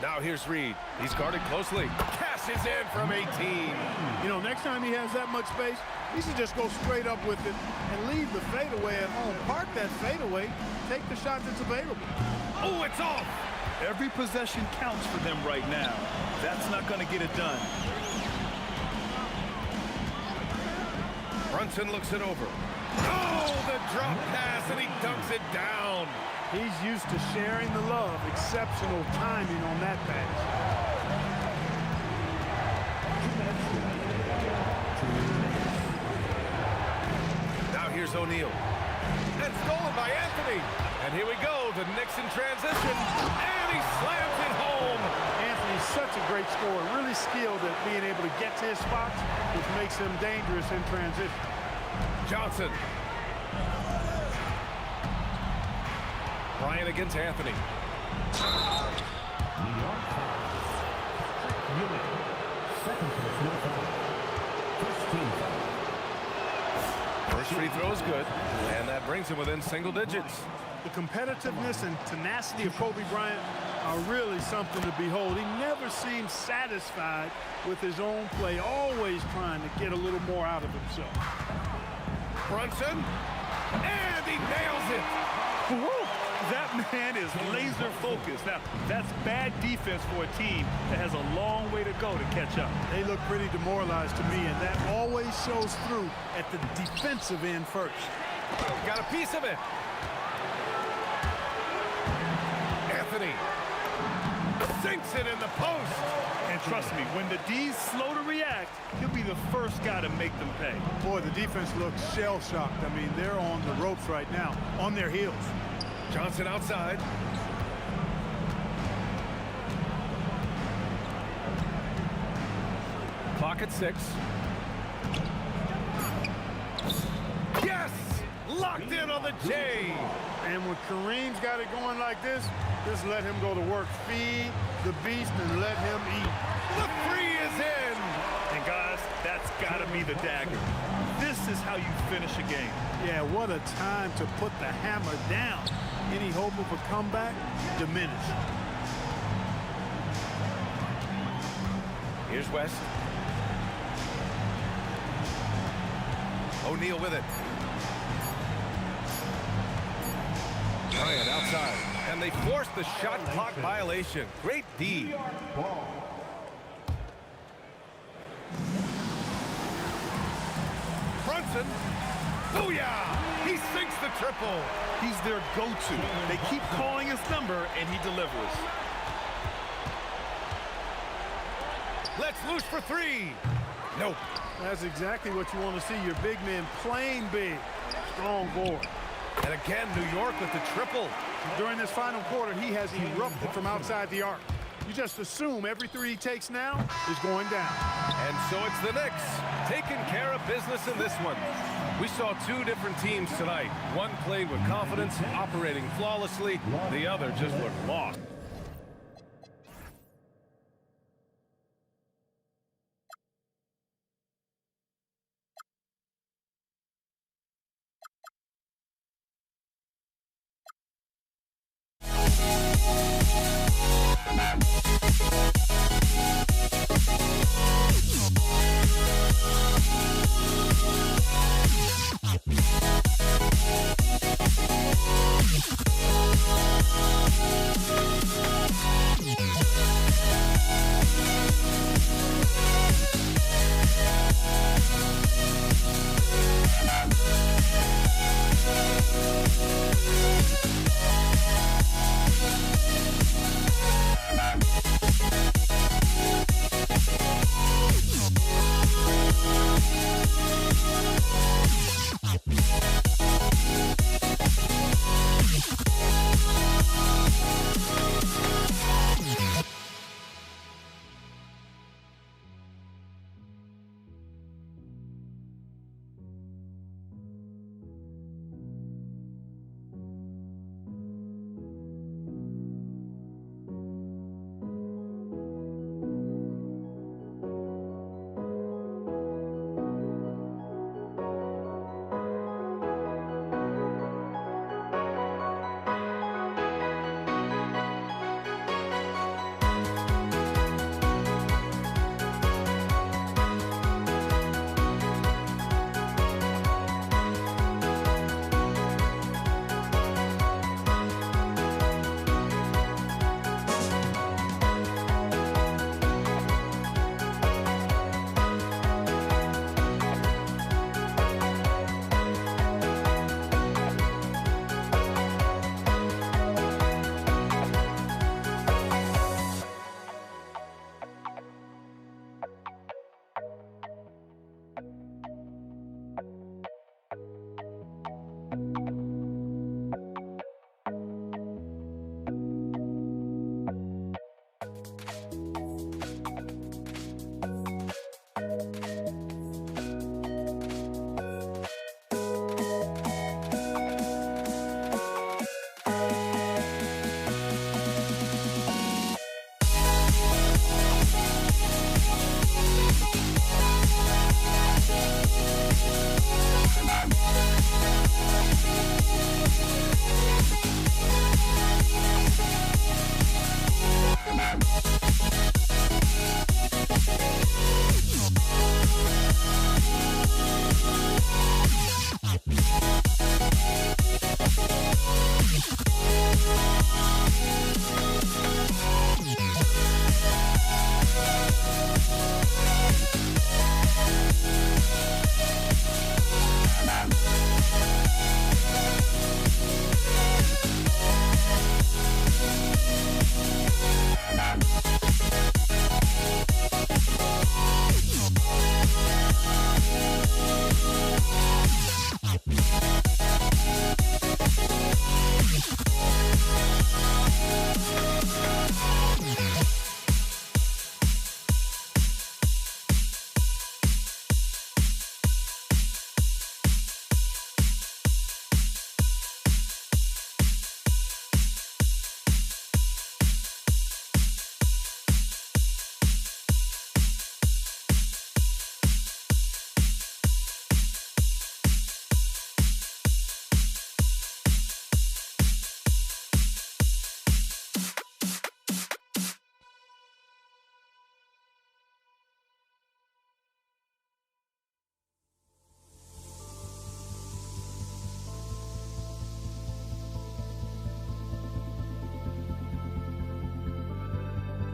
Now here's Reed. He's guarded closely. Cashes in from 18. You know, next time he has that much space, he should just go straight up with it and leave the fadeaway at home. Park that fadeaway, take the shot that's available. Oh, it's off! Every possession counts for them right now. That's not going to get it done. Brunson looks it over. Oh, the drop pass, and he dunks it down. He's used to sharing the love. Exceptional timing on that pass. Now here's O'Neal. And stolen by Anthony. And here we go, the Knicks in transition. And he slams it home. Anthony's such a great scorer. Really skilled at being able to get to his spots, which makes him dangerous in transition. Johnson. Bryant against Anthony. First free throw is good, and that brings him within single digits. The competitiveness and tenacity of Kobe Bryant are really something to behold. He never seems satisfied with his own play, always trying to get a little more out of himself. Brunson, and he nails it. Woo! That man is laser focused. Now, that's bad defense for a team that has a long way to go to catch up. They look pretty demoralized to me, and that always shows through at the defensive end first. Got a piece of it. Anthony sinks it in the post. And trust me, when the D's slow to react, he'll be the first guy to make them pay. Boy, the defense looks shell-shocked. I mean, they're on the ropes right now, on their heels. Johnson outside. Clock at 6. Yes! Locked in on the J. And when Kareem's got it going like this, just let him go to work. Feed the beast and let him eat. The three is in. And guys, that's got to be the dagger. This is how you finish a game. Yeah, what a time to put the hammer down. Any hope of a comeback diminished. Here's West. O'Neal with it. Bryant outside. And they force the shot clock violation. Great D. Brunson. Booyah! He sinks the triple. He's their go-to. They keep calling his number, and he delivers. Let's loose for 3. Nope. That's exactly what you want to see. Your big men playing big. Strong board. And again, New York with the triple. During this final quarter, he has erupted from outside the arc. You just assume every 3 he takes now is going down. And so it's the Knicks taking care of business in this one. We saw 2 different teams tonight. One played with confidence, operating flawlessly. The other just looked lost.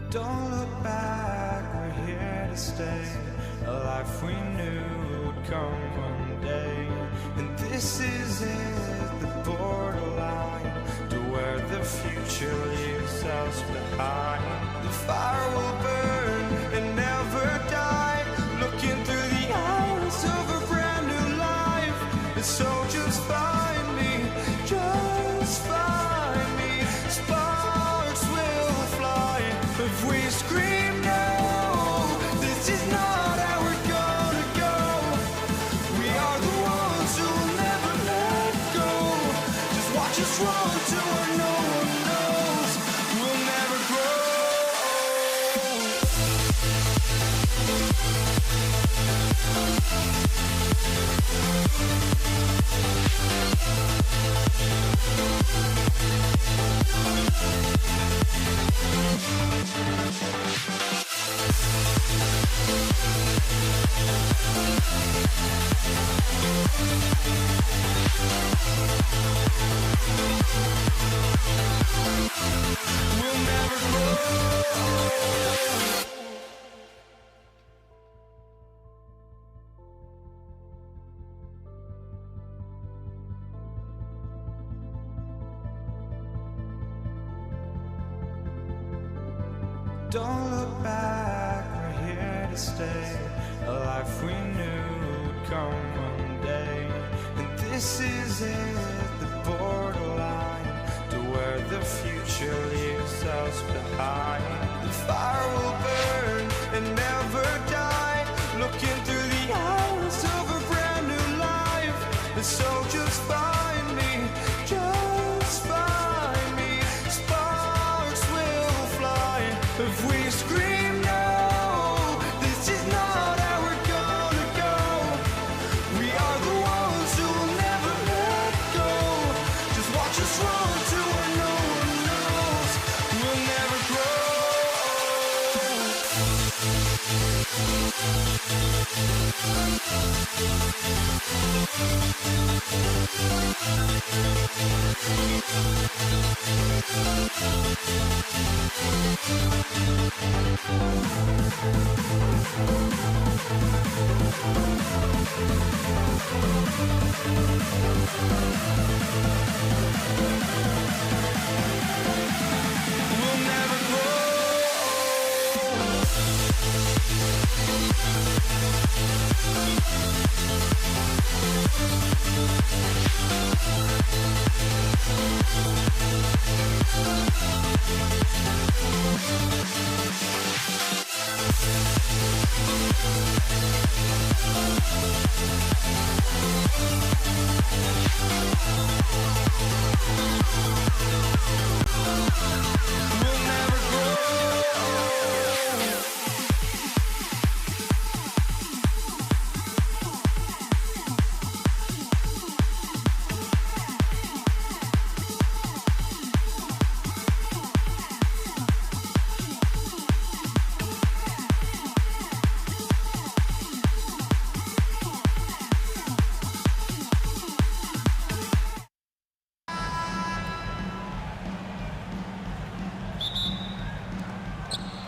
Don't look back, we're here to stay. A life we knew would come one day. And this is it, the borderline to where the future leaves us behind. The fire will burn and never die, looking through the eyes of a brand new life. And so just find me, just find me. Sparks will fly if we scream no. This is not how we're gonna go. We are the ones who will never let go. Just watch us run to where no one knows. We'll never grow. We'll never grow. Don't look back, we're here to stay. A life we knew would come one day. And this is it, the borderline to where the future leaves us behind. The fire will burn and never die, looking through the eyes of a brand new life. And so just find me, just find me. Sparks will fly if we scream no. This is not how we're gonna go. We are the ones who will never let go. Just watch us run to where no one knows. We'll never grow. We'll never grow. We'll never grow.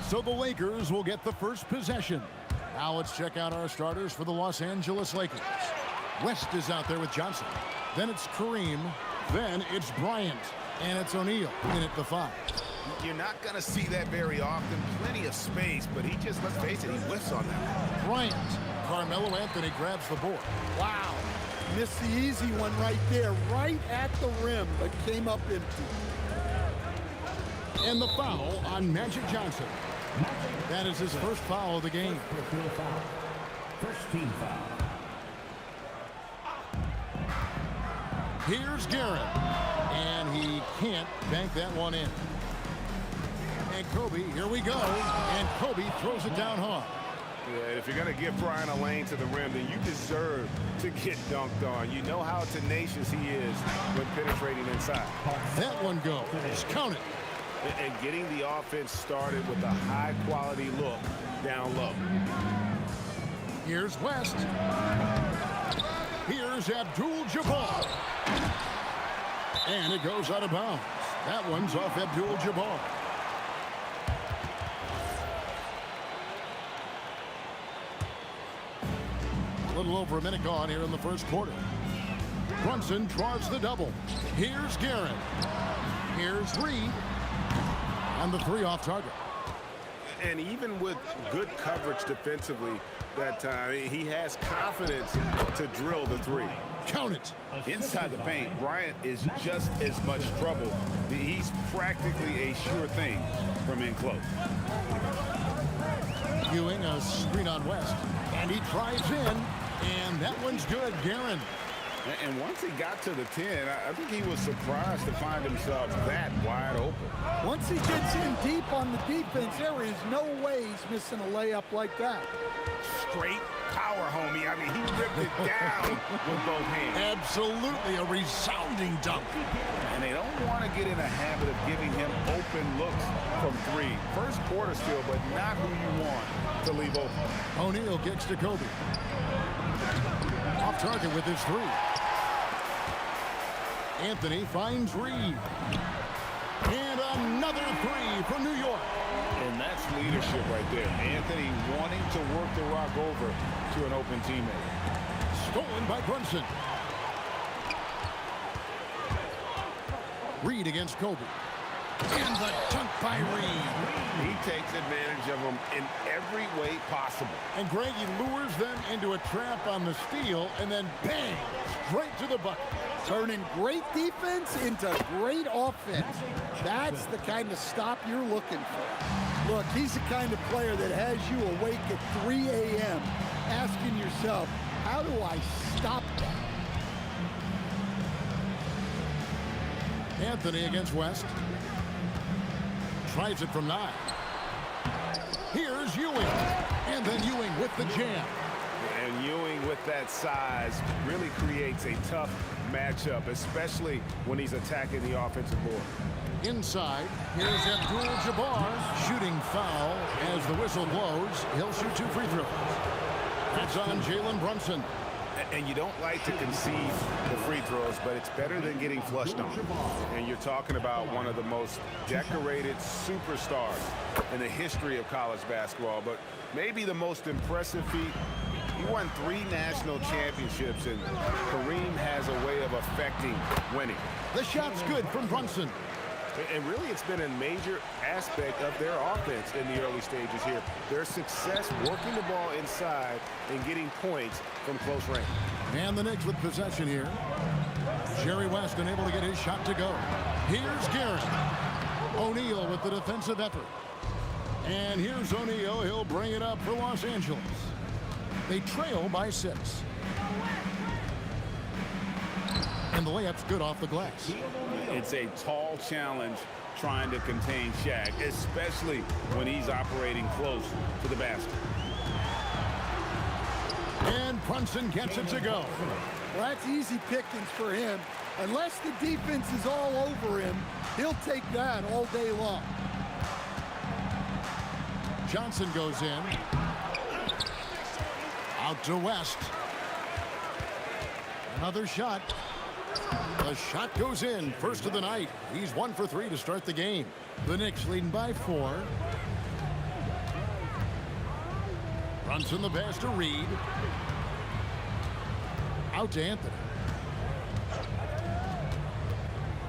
So the Lakers will get the first possession. Now let's check out our starters for the Los Angeles Lakers. West is out there with Johnson. Then it's Kareem. Then it's Bryant. And it's O'Neal in at the 5. You're not going to see that very often. Plenty of space, but he just, let's face it, he whiffs on that. Bryant. Carmelo Anthony grabs the board. Wow. Missed the easy one right there, right at the rim, but came up empty. And the foul on Magic Johnson. That is his first foul of the game. First team foul. Here's Garrett. And he can't bank that one in. And Kobe, here we go. And Kobe throws it down hard. Yeah, if you're going to give Brian a lane to the rim, then you deserve to get dunked on. You know how tenacious he is when penetrating inside. That one goes. Count it. And getting the offense started with a high-quality look down low. Here's West. Here's Abdul-Jabbar. And it goes out of bounds. That one's off Abdul-Jabbar. little over a minute gone here in the first quarter. Brunson draws the double. Here's Garrett. Here's Reed. And the three off target. And even with good coverage defensively that time, he has confidence to drill the three. Count it. Inside the paint, Bryant is just as much trouble. He's practically a sure thing from in close. Ewing a screen on West. And he drives in. And that one's good. Guerin. And once he got to the 10, I think he was surprised to find himself that wide open. Once he gets in deep on the defense, there is no way he's missing a layup like that. Straight power, homie. I mean, he ripped it down with both hands. Absolutely a resounding dunk. And they don't want to get in a habit of giving him open looks from three. First quarter still, but not who you want to leave open. O'Neal kicks to Kobe. Off target with his three. Anthony finds Reed. And another three from New York. And that's leadership right there. Anthony wanting to work the rock over to an open teammate. Stolen by Brunson. Reed against Kobe. And the dunk by Reed. He takes advantage of them in every way possible. And Greg, he lures them into a trap on the steal, and then bang, straight to the bucket. Turning great defense into great offense. That's the kind of stop you're looking for. Look, he's the kind of player that has you awake at 3 a.m. asking yourself, how do I stop that? Anthony against West. Tries it from 9. Here's Ewing. And then Ewing with the jam. And Ewing with that size really creates a tough matchup, especially when he's attacking the offensive board. Inside, here's Abdul-Jabbar. Shooting foul as the whistle blows. He'll shoot 2 free throws. That's on Jalen Brunson. And you don't like to concede the free throws, but it's better than getting flushed on. And you're talking about one of the most decorated superstars in the history of college basketball, but maybe the most impressive feat. He won 3 national championships, and Kareem has a way of affecting winning. The shot's good from Brunson. And really, it's been a major aspect of their offense in the early stages here. Their success working the ball inside and getting points from close range. And the Knicks with possession here. Jerry West unable to get his shot to go. Here's Garrett. O'Neal with the defensive effort. And here's O'Neal. He'll bring it up for Los Angeles. They trail by 6. And the layup's good off the glass. It's a tall challenge trying to contain Shaq, especially when he's operating close to the basket. And Brunson gets it to go. Well, that's easy pickings for him. Unless the defense is all over him, he'll take that all day long. Johnson goes in. Out to West. Another shot. The shot goes in. First of the night. He's 1 for 3 to start the game. The Knicks leading by 4. Brunson the pass to Reed. Out to Anthony.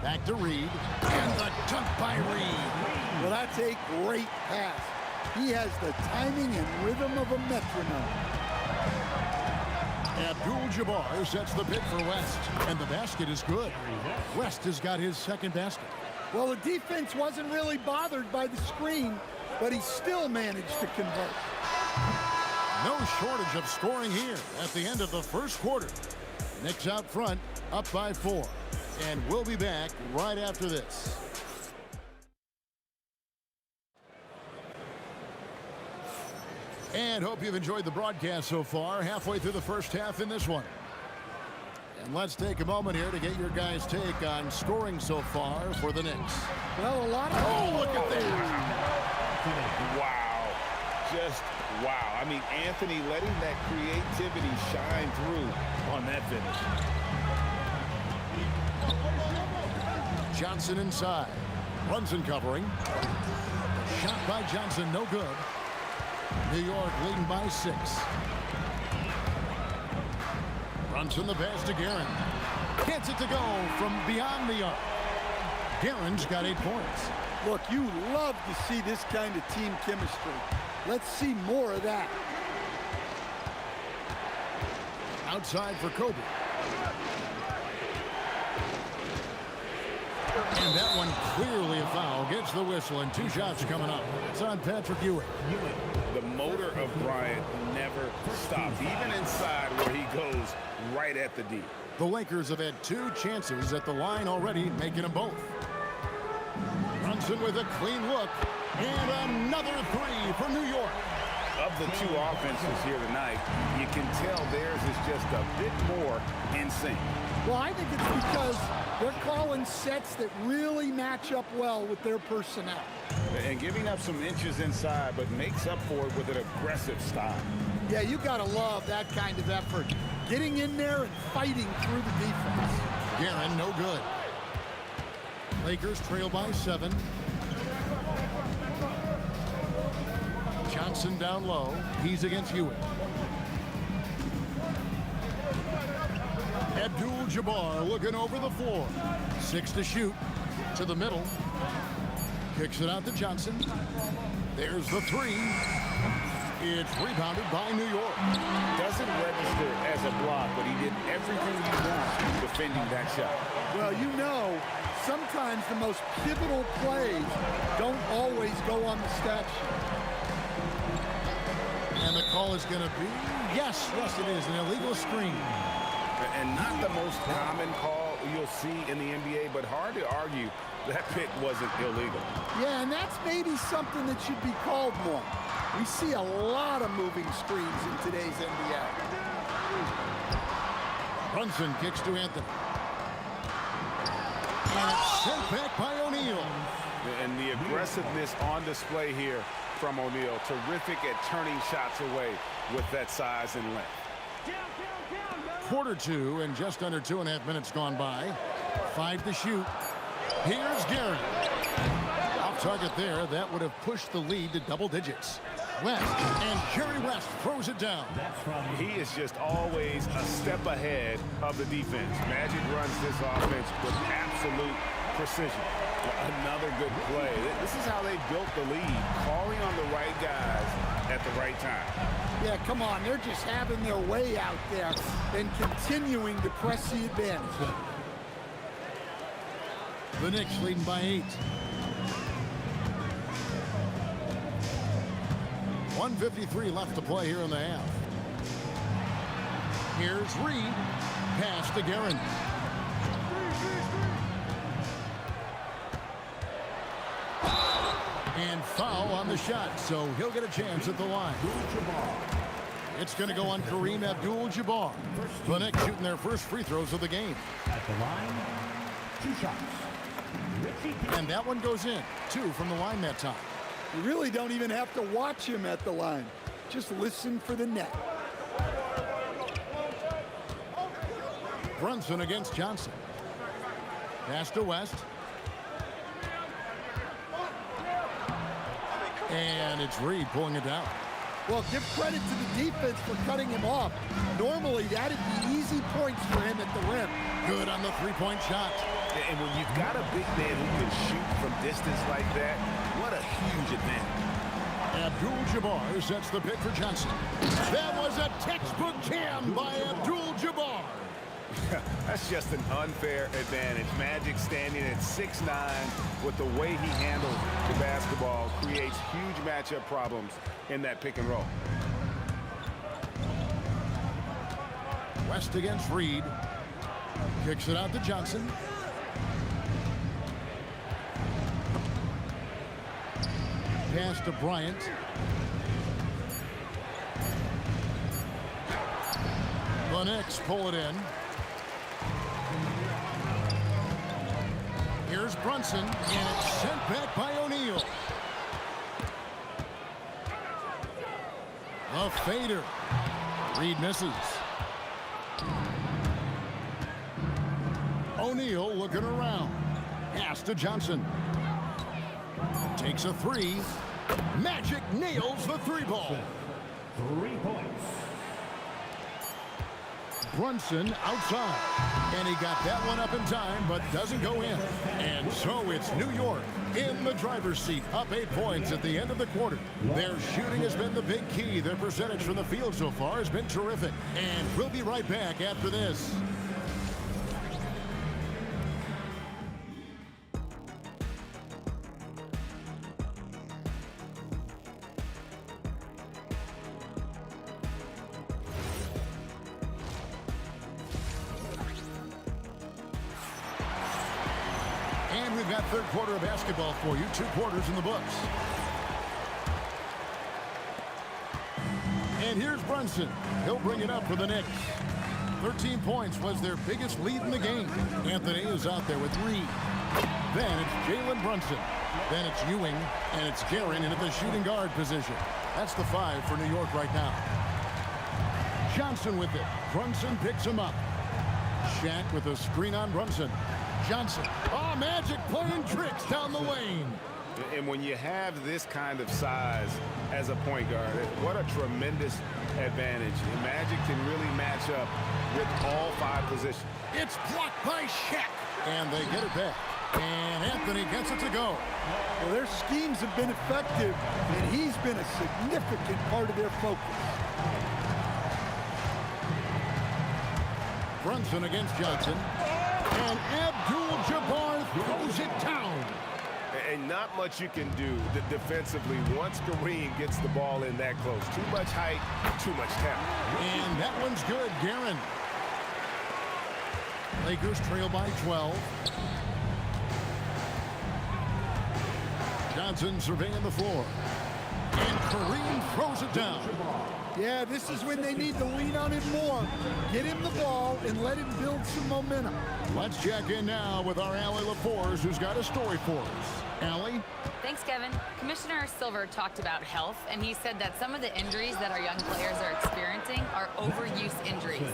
Back to Reed. And the dunk by Reed. Well, that's a great pass. He has the timing and rhythm of a metronome. Abdul-Jabbar sets the pick for West, and the basket is good. West has got his second basket. Well, the defense wasn't really bothered by the screen, but he still managed to convert. No shortage of scoring here at the end of the first quarter. Knicks out front, up by 4. And we'll be back right after this. And hope you've enjoyed the broadcast so far. Halfway through the first half in this one. And let's take a moment here to get your guys' take on scoring so far for the Knicks. Well, a lot of... Oh, look at that! Wow. Just wow. I mean, Anthony letting that creativity shine through on that finish. Johnson inside. Brunson covering. Shot by Johnson, no good. New York leading by 6. Brunson the pass to Guerin. Gets it to go from beyond the arc. Guerin's got 8 points. Look, you love to see this kind of team chemistry. Let's see more of that. Outside for Kobe. And that one clearly a foul. Gets the whistle, and 2 shots coming up. It's on Patrick Ewing. The motor of Bryant never stops, even inside where he goes right at the D. The Lakers have had 2 chances at the line already, making them both. Brunson with a clean look, and another 3 for New York. Of the 2 offenses here tonight, you can tell theirs is just a bit more in sync. Well, I think it's because they're calling sets that really match up well with their personnel. And giving up some inches inside, but makes up for it with an aggressive style. Yeah, you got to love that kind of effort. Getting in there and fighting through the defense. Guerin, no good. Lakers trail by 7. Johnson down low. He's against Ewing. Abdul-Jabbar looking over the floor. 6 to shoot. To the middle. Kicks it out to Johnson. There's the 3. It's rebounded by New York. Doesn't register as a block, but he did everything he wants defending that shot. Well, you know, sometimes the most pivotal plays don't always go on the stat sheet. And the call is going to be, yes, it is, an illegal screen. And not the most common call you'll see in the NBA, but hard to argue that pick wasn't illegal. Yeah, and that's maybe something that should be called more. We see a lot of moving screens in today's NBA. Brunson kicks to Anthony. And it's sent back by O'Neal. And the aggressiveness on display here from O'Neal. Terrific at turning shots away with that size and length. Quarter 2 and just under 2.5 minutes gone by. 5 to shoot. Here's Guerin. Off target there. That would have pushed the lead to double digits. West, and Jerry West throws it down. He is just always a step ahead of the defense. Magic runs this offense with absolute precision. Another good play. This is how they built the lead, calling on the right guys at the right time. Yeah, come on. They're just having their way out there and continuing to press the advantage. The Knicks leading by 8. 1:53 left to play here in the half. Here's Reed. Pass to Guerin. And foul on the shot, so he'll get a chance at the line. It's going to go on Kareem Abdul-Jabbar. The Knicks shooting their first free throws of the game. At the line, 2 shots. And that one goes in. 2 from the line that time. You really don't even have to watch him at the line. Just listen for the net. Brunson against Johnson. Pass to West. And it's Reed pulling it down. Well, give credit to the defense for cutting him off. Normally, that'd be easy points for him at the rim. Good on the 3-point shot. And when you've got a big man who can shoot from distance like that, what a huge advantage. Abdul-Jabbar sets the pick for Johnson. That was a textbook jam by Abdul-Jabbar. That's just an unfair advantage. Magic standing at 6'9", with the way he handles the basketball, creates huge matchup problems in that pick and roll. West against Reed. Kicks it out to Johnson. Pass to Bryant. The Knicks pull it in. Here's Brunson, and it's sent back by O'Neal. A fader. Reed misses. O'Neal looking around. Pass to Johnson. Takes a 3. Magic nails the 3 ball. 3 points. Brunson outside. And he got that one up in time, but doesn't go in. And so it's New York in the driver's seat, up 8 points at the end of the quarter. Their shooting has been the big key. Their percentage from the field so far has been terrific. And we'll be right back after this. And we've got third quarter of basketball for you. 2 quarters in the books. And here's Brunson. He'll bring it up for the Knicks. 13 points was their biggest lead in the game. Anthony is out there with Reed. Then it's Jalen Brunson. Then it's Ewing. And it's Guerin in at the shooting guard position. That's the 5 for New York right now. Johnson with it. Brunson picks him up. Shaq with a screen on Brunson. Johnson. Oh, Magic playing tricks down the lane. And when you have this kind of size as a point guard, what a tremendous advantage. And Magic can really match up with all 5 positions. It's blocked by Shaq. And they get it back. And Anthony gets it to go. Well, their schemes have been effective, and he's been a significant part of their focus. Brunson against Johnson. And Abdul-Jabbar throws it down. And not much you can do defensively once Kareem gets the ball in that close. Too much height, too much talent. And that one's good, Guerin. Lakers trail by 12. Johnson surveying the floor. And Kareem throws it down. Yeah, this is when they need to lean on him more. Get him the ball and let him build some momentum. Let's check in now with our Allie LaForce, who's got a story for us. Allie? Thanks, Kevin. Commissioner Silver talked about health, and he said that some of the injuries that our young players are experiencing are overuse injuries.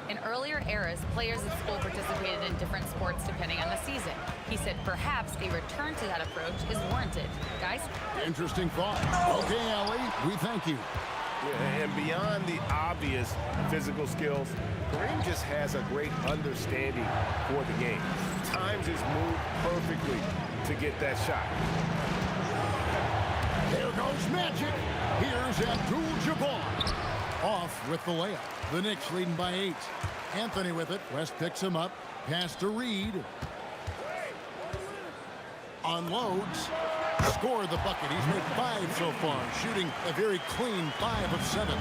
In earlier eras, players at school participated in different sports depending on the season. He said perhaps a return to that approach is warranted. Guys? Interesting thought. Okay, Allie, we thank you. Yeah, and beyond the obvious physical skills, Kareem just has a great understanding for the game. Times his move perfectly to get that shot. There goes Magic. Here's Abdul-Jabbar. Off with the layup. The Knicks leading by 8. Anthony with it. West picks him up. Pass to Reed. Unloads. Score the bucket. He's made 5 so far. Shooting a very clean 5 of 7.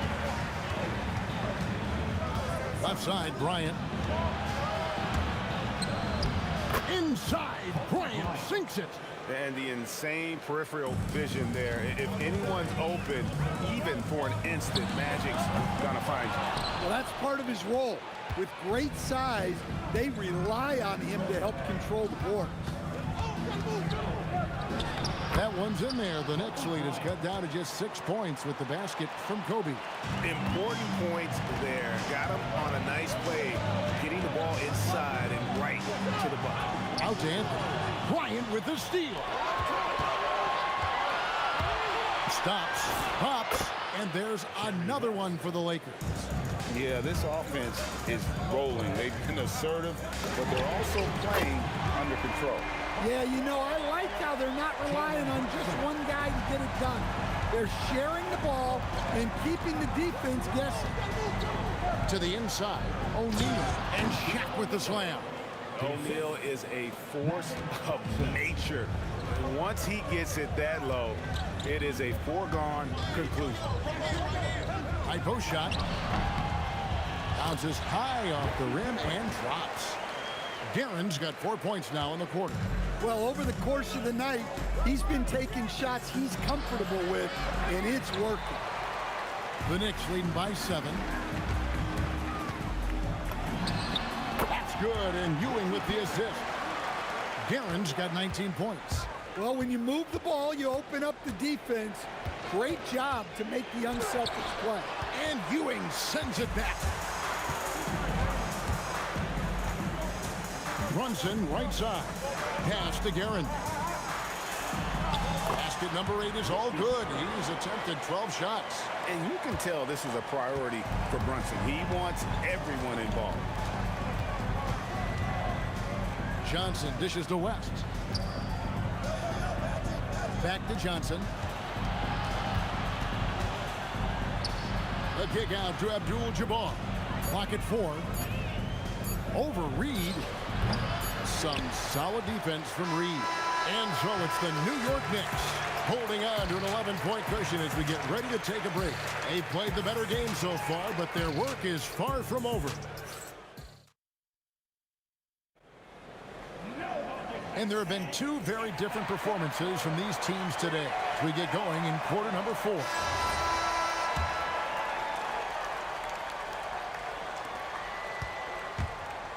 Left side, Bryant. Inside, Bryant sinks it. And the insane peripheral vision there. If anyone's open, even for an instant, Magic's gonna find you. Well, that's part of his role. With great size, they rely on him to help control the boards. That one's in there. The Knicks lead is cut down to just 6 points with the basket from Kobe. Important points there. Got him on a nice play, getting the ball inside and right to the bucket. Out to Anthony. Bryant with the steal. Stops, pops, and there's another one for the Lakers. Yeah, this offense is rolling. They've been assertive, but they're also playing under control. Yeah, you know, I like how they're not relying on just one guy to get it done. They're sharing the ball and keeping the defense guessing. To the inside, O'Neal and Shaq with the slam. O'Neal is a force of nature. Once he gets it that low, it is a foregone conclusion. High post shot. Bounces high off the rim and drops. Guerin's got 4 points now in the quarter. Well, over the course of the night, he's been taking shots he's comfortable with, and it's working. The Knicks leading by 7. That's good, and Ewing with the assist. Guerin's got 19 points. Well, when you move the ball, you open up the defense. Great job to make the unselfish play. And Ewing sends it back. Brunson right side. Pass to Guerin. Basket number 8 is all good. He's attempted 12 shots. And you can tell this is a priority for Brunson. He wants everyone involved. Johnson dishes to West. Back to Johnson. The kick out to Abdul-Jabbar. Clock at 4. Over Reed. Some solid defense from Reed. And so it's the New York Knicks holding on to an 11-point cushion as we get ready to take a break. They've played the better game so far, but their work is far from over. And there have been 2 very different performances from these teams today as we get going in quarter number 4.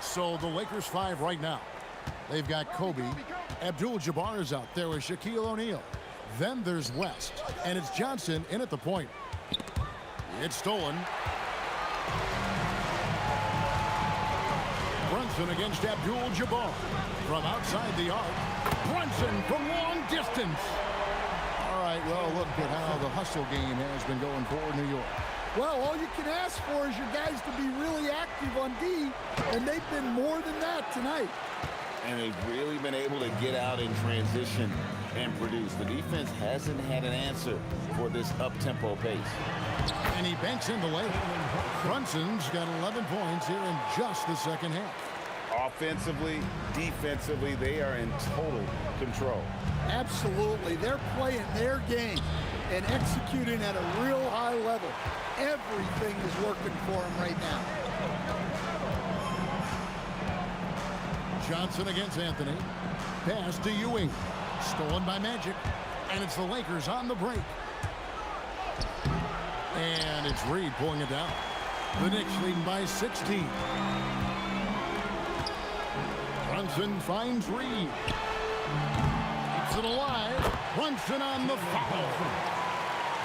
So the Lakers 5 right now. They've got Kobe. Abdul-Jabbar is out there with Shaquille O'Neal. Then there's West. And it's Johnson in at the point. It's stolen. Brunson against Abdul-Jabbar. From outside the arc. Brunson from long distance. All right, well, look at how the hustle game has been going for New York. Well, all you can ask for is your guys to be really active on D, and they've been more than that tonight. And they've really been able to get out in transition and produce. The defense hasn't had an answer for this up-tempo pace. And he banks in the lane. Brunson's got 11 points here in just the second half. Offensively, defensively, they are in total control. Absolutely. They're playing their game and executing at a real high level. Everything is working for them right now. Johnson against Anthony. Pass to Ewing. Stolen by Magic. And it's the Lakers on the break. And it's Reed pulling it down. The Knicks leading by 16. Brunson finds Reed. Keeps it alive. Brunson on the foul.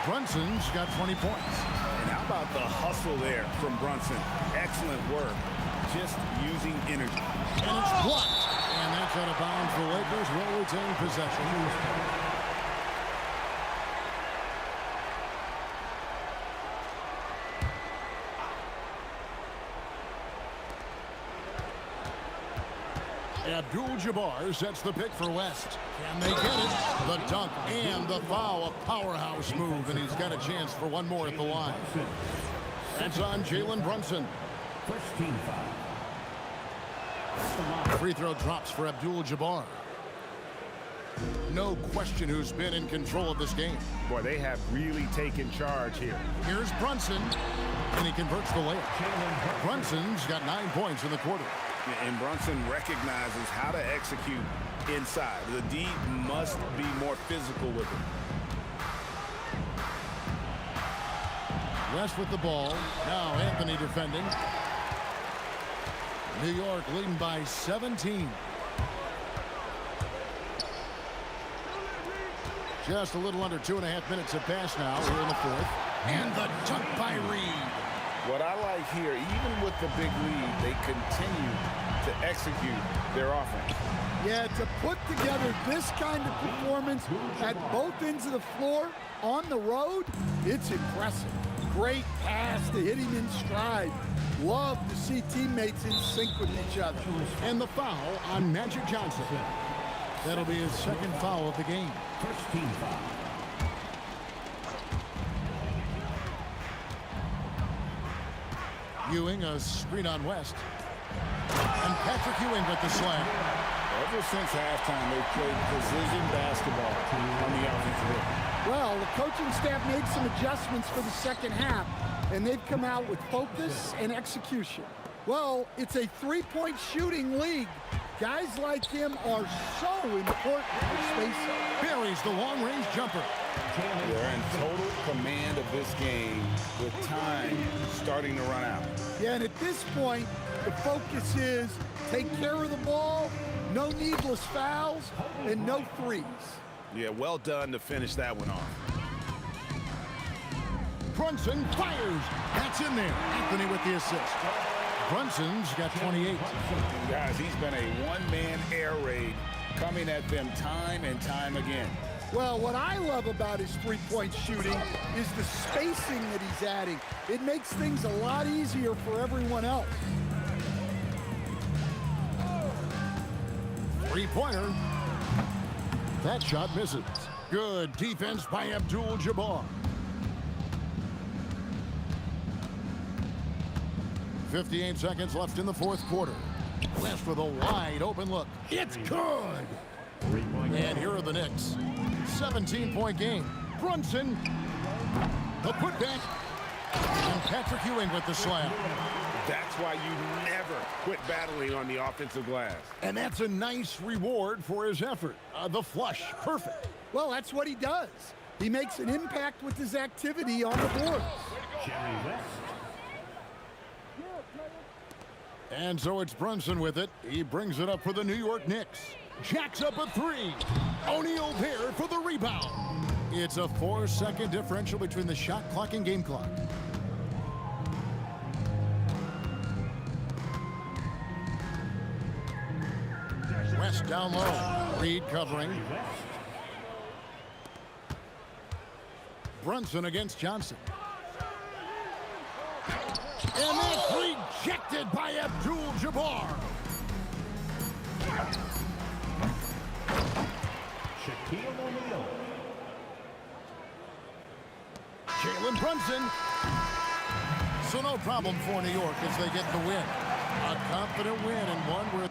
Brunson's got 20 points. And how about the hustle there from Brunson? Excellent work. Just using energy. And it's blocked. And that's out of bounds. The Lakers will retain possession. Abdul-Jabbar sets the pick for West. Can they get it? The dunk and the foul. A powerhouse move, and he's got a chance for one more at the line. That's on Jalen Brunson. Free throw drops for Abdul-Jabbar. No question who's been in control of this game. Boy, they have really taken charge here. Here's Brunson, and he converts the layup. Brunson's got 9 points in the quarter. And Brunson recognizes how to execute inside. The D must be more physical with it. West with the ball. Now Anthony defending. New York leading by 17. Just a little under 2.5 minutes have passed now here in the fourth. And the dunk by Reed. What I like here, even with the big lead, they continue to execute their offense. Yeah, to put together this kind of performance at both ends of the floor on the road, it's impressive. Great pass to hit him in stride. Love to see teammates in sync with each other. And the foul on Magic Johnson. That'll be his second foul of the game. First team foul. Ewing, a screen on West. And Patrick Ewing with the slam. Ever since halftime, they've played precision basketball on the offensive end. Well, the coaching staff made some adjustments for the second half, and they've come out with focus and execution. Well, it's a three-point shooting league. Guys like him are so important for spacing. Buries the long-range jumper. They're in total command of this game with time starting to run out. Yeah, and at this point, the focus is take care of the ball, no needless fouls, and no threes. Yeah, well done to finish that one off. Brunson fires. That's in there. Anthony with the assist. Brunson's got 28. Guys, he's been a one-man air raid coming at them time and time again. Well, what I love about his three-point shooting is the spacing that he's adding. It makes things a lot easier for everyone else. Three-pointer. That shot misses. Good defense by Abdul-Jabbar. 58 seconds left in the fourth quarter. West with a wide open look. It's good. And here are the Knicks. 17-point game. Brunson, the putback, and Patrick Ewing with the slam. That's why you never quit battling on the offensive glass. And that's a nice reward for his effort. The flush, perfect. Well, that's what he does. He makes an impact with his activity on the boards. And so it's Brunson with it. He brings it up for the New York Knicks. Jacks up a three. O'Neal there for the rebound. It's a 4-second differential between the shot clock and game clock. West down low. Reed covering. Brunson against Johnson. And that's rejected by Abdul-Jabbar. Shaquille O'Neal. Jalen Brunson. So no problem for New York as they get the win. A confident win and one where...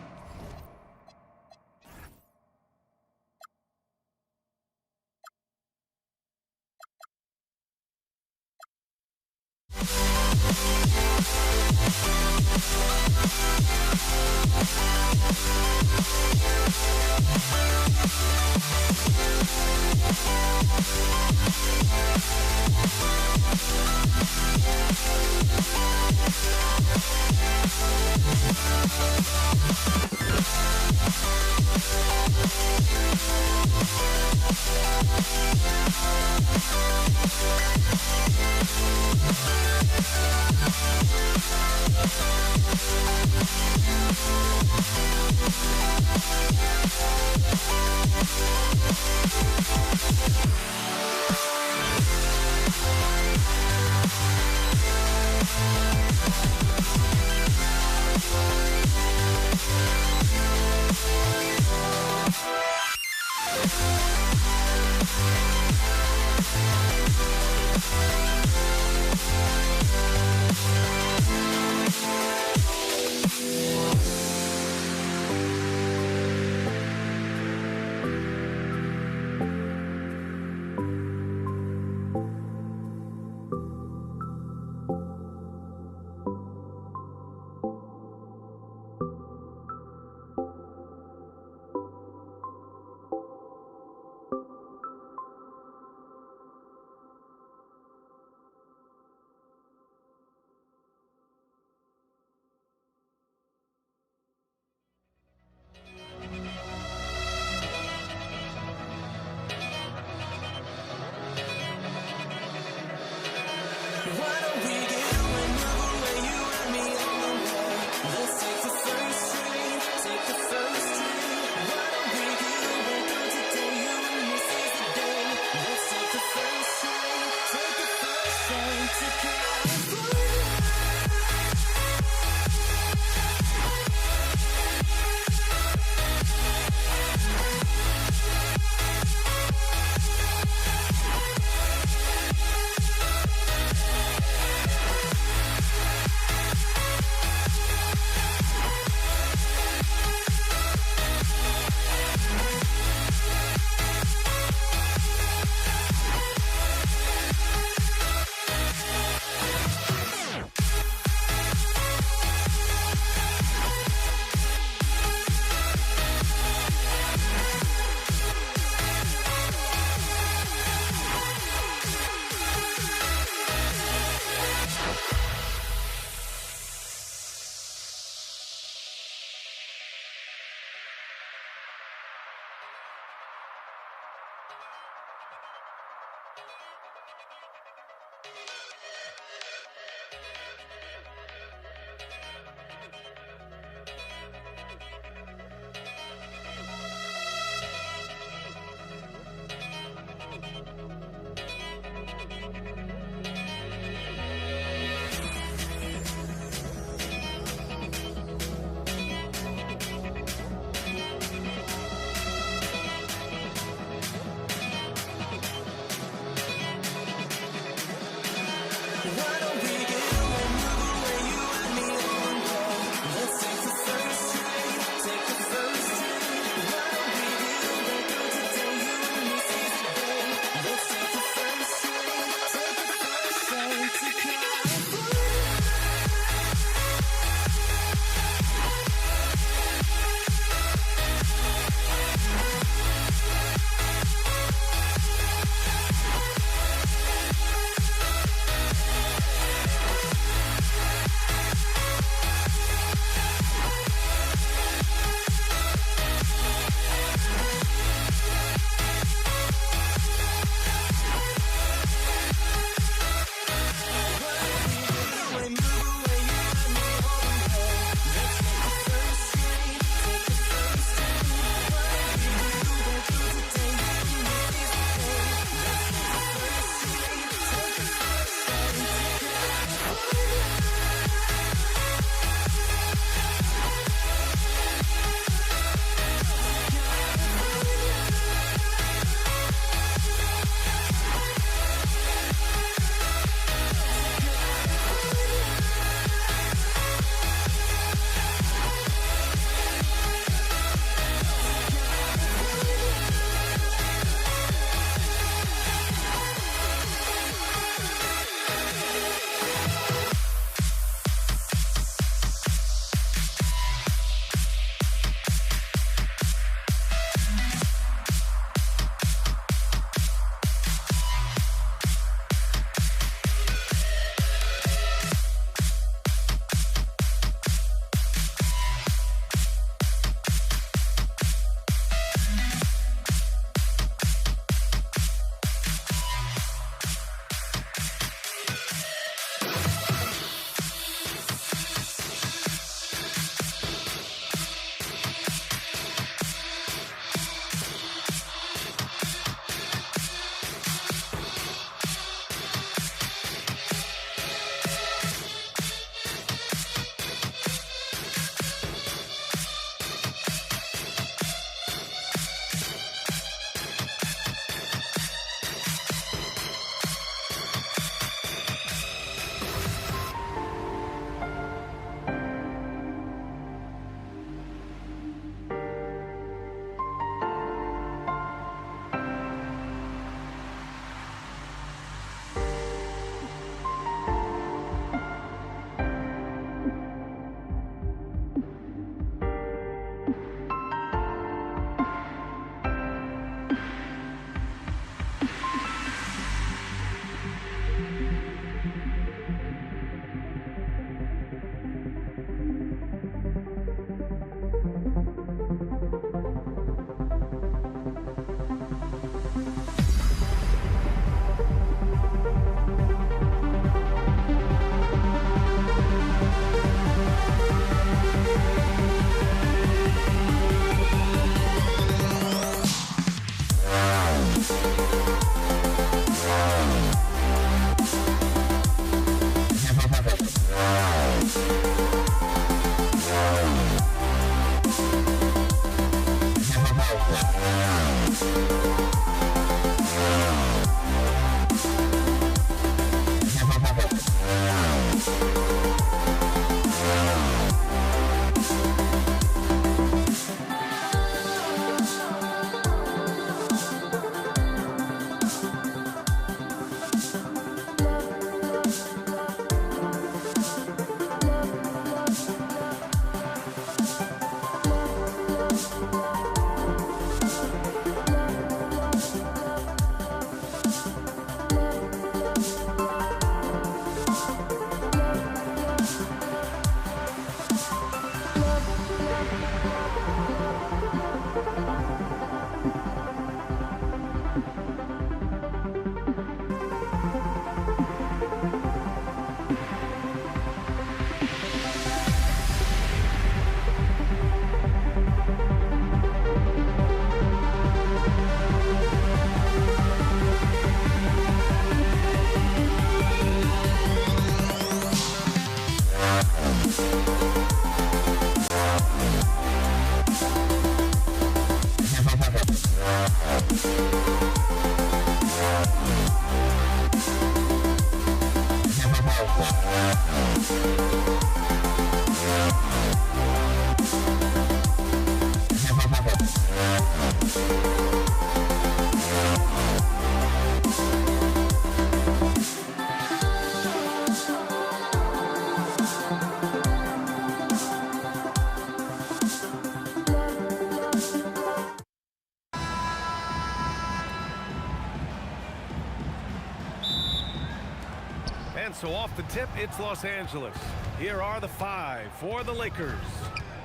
And so off the tip, it's Los Angeles. Here are the 5 for the Lakers.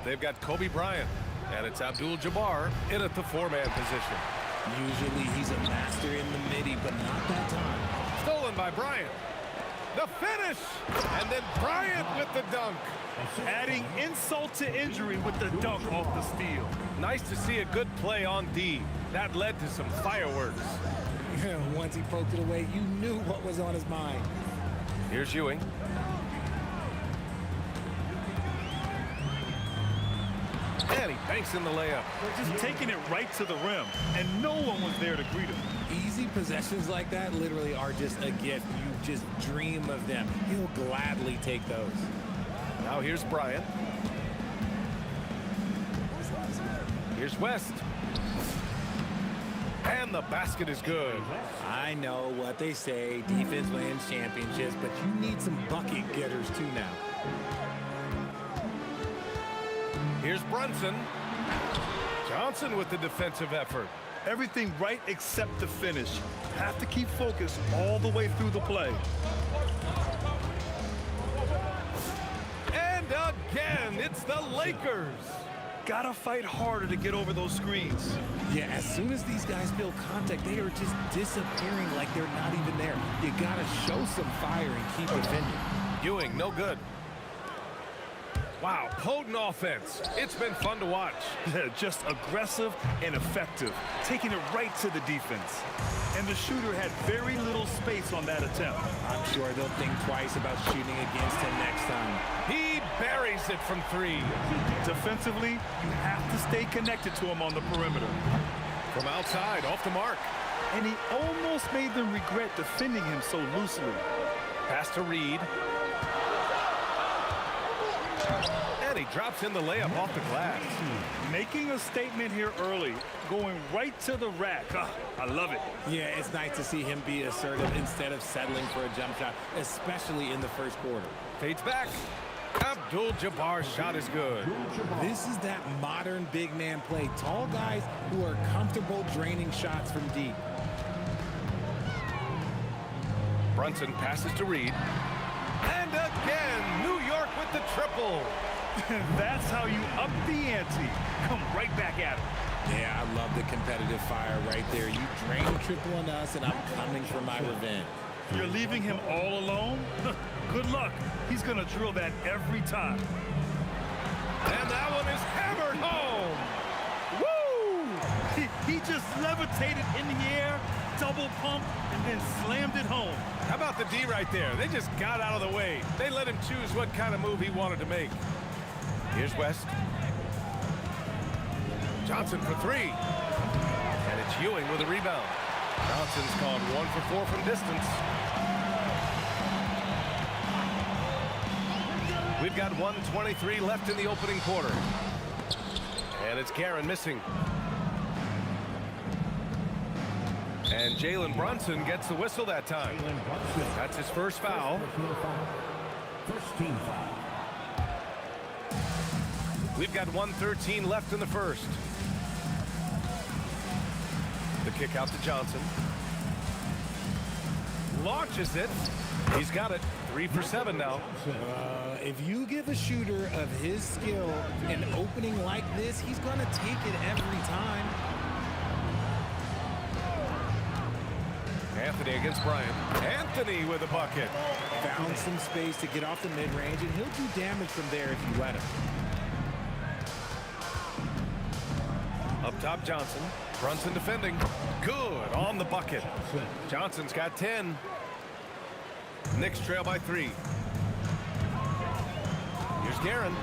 They've got Kobe Bryant, and it's Abdul-Jabbar in at the 4-man position. Usually he's a master in the midi, but not that time. Stolen by Bryant. The finish! And then Bryant with the dunk. Adding insult to injury with the dunk off the steal. Nice to see a good play on D. That led to some fireworks. Once he poked it away, you knew what was on his mind. Here's Ewing. And he banks in the layup. They're just taking it right to the rim, and no one was there to greet him. Easy possessions like that literally are just a gift. You just dream of them. He'll gladly take those. Now here's Bryant. Here's West. And the basket is good. I know what they say, defense wins championships, but you need some bucket getters too now. Here's Brunson. Johnson with the defensive effort. Everything right except the finish. Have to keep focused all the way through the play. And again, it's the Lakers. Gotta fight harder to get over those screens. Yeah, as soon as these guys feel contact, they are just disappearing like they're not even there. You gotta show some fire and keep defending. Ewing, no good. Wow, potent offense. It's been fun to watch. Just aggressive and effective, taking it right to the defense. And the shooter had very little space on that attempt. I'm sure they'll think twice about shooting against him next time. He buries it from 3. Defensively, you have to stay connected to him on the perimeter. From outside, off the mark. And he almost made them regret defending him so loosely. Pass to Reed. And he drops in the layup off the glass. Making a statement here early, going right to the rack. I love it. Yeah, it's nice to see him be assertive instead of settling for a jump shot, especially in the first quarter. Fades back. Abdul-Jabbar's shot is good. This is that modern big man play. Tall guys who are comfortable draining shots from deep. Brunson passes to Reed. And again, New York with the triple. That's how you up the ante. Come right back at him. Yeah, I love the competitive fire right there. You drain triple on us, and I'm coming for my revenge. You're leaving him all alone? Good luck. He's going to drill that every time. And that one is hammered home. Woo! He just levitated in the air, double pump, and then slammed it home. How about the D right there? They just got out of the way. They let him choose what kind of move he wanted to make. Here's West. Johnson for 3. And it's Ewing with a rebound. Johnson's gone 1 for 4 from distance. We've got 1:23 left in the opening quarter. And it's Guerin missing. And Jalen Brunson gets the whistle that time. That's his first foul. First team foul. We've got 1:13 left in the first. The kick out to Johnson. Launches it. He's got it. 3 for 7 now. If you give a shooter of his skill an opening like this, he's going to take it every time. Anthony against Bryant. Anthony with a bucket. Found some space to get off the mid-range, and he'll do damage from there if you let him. Up top, Johnson. Brunson defending. Good on the bucket. Johnson's got 10. Knicks trail by 3. Here's Guerin.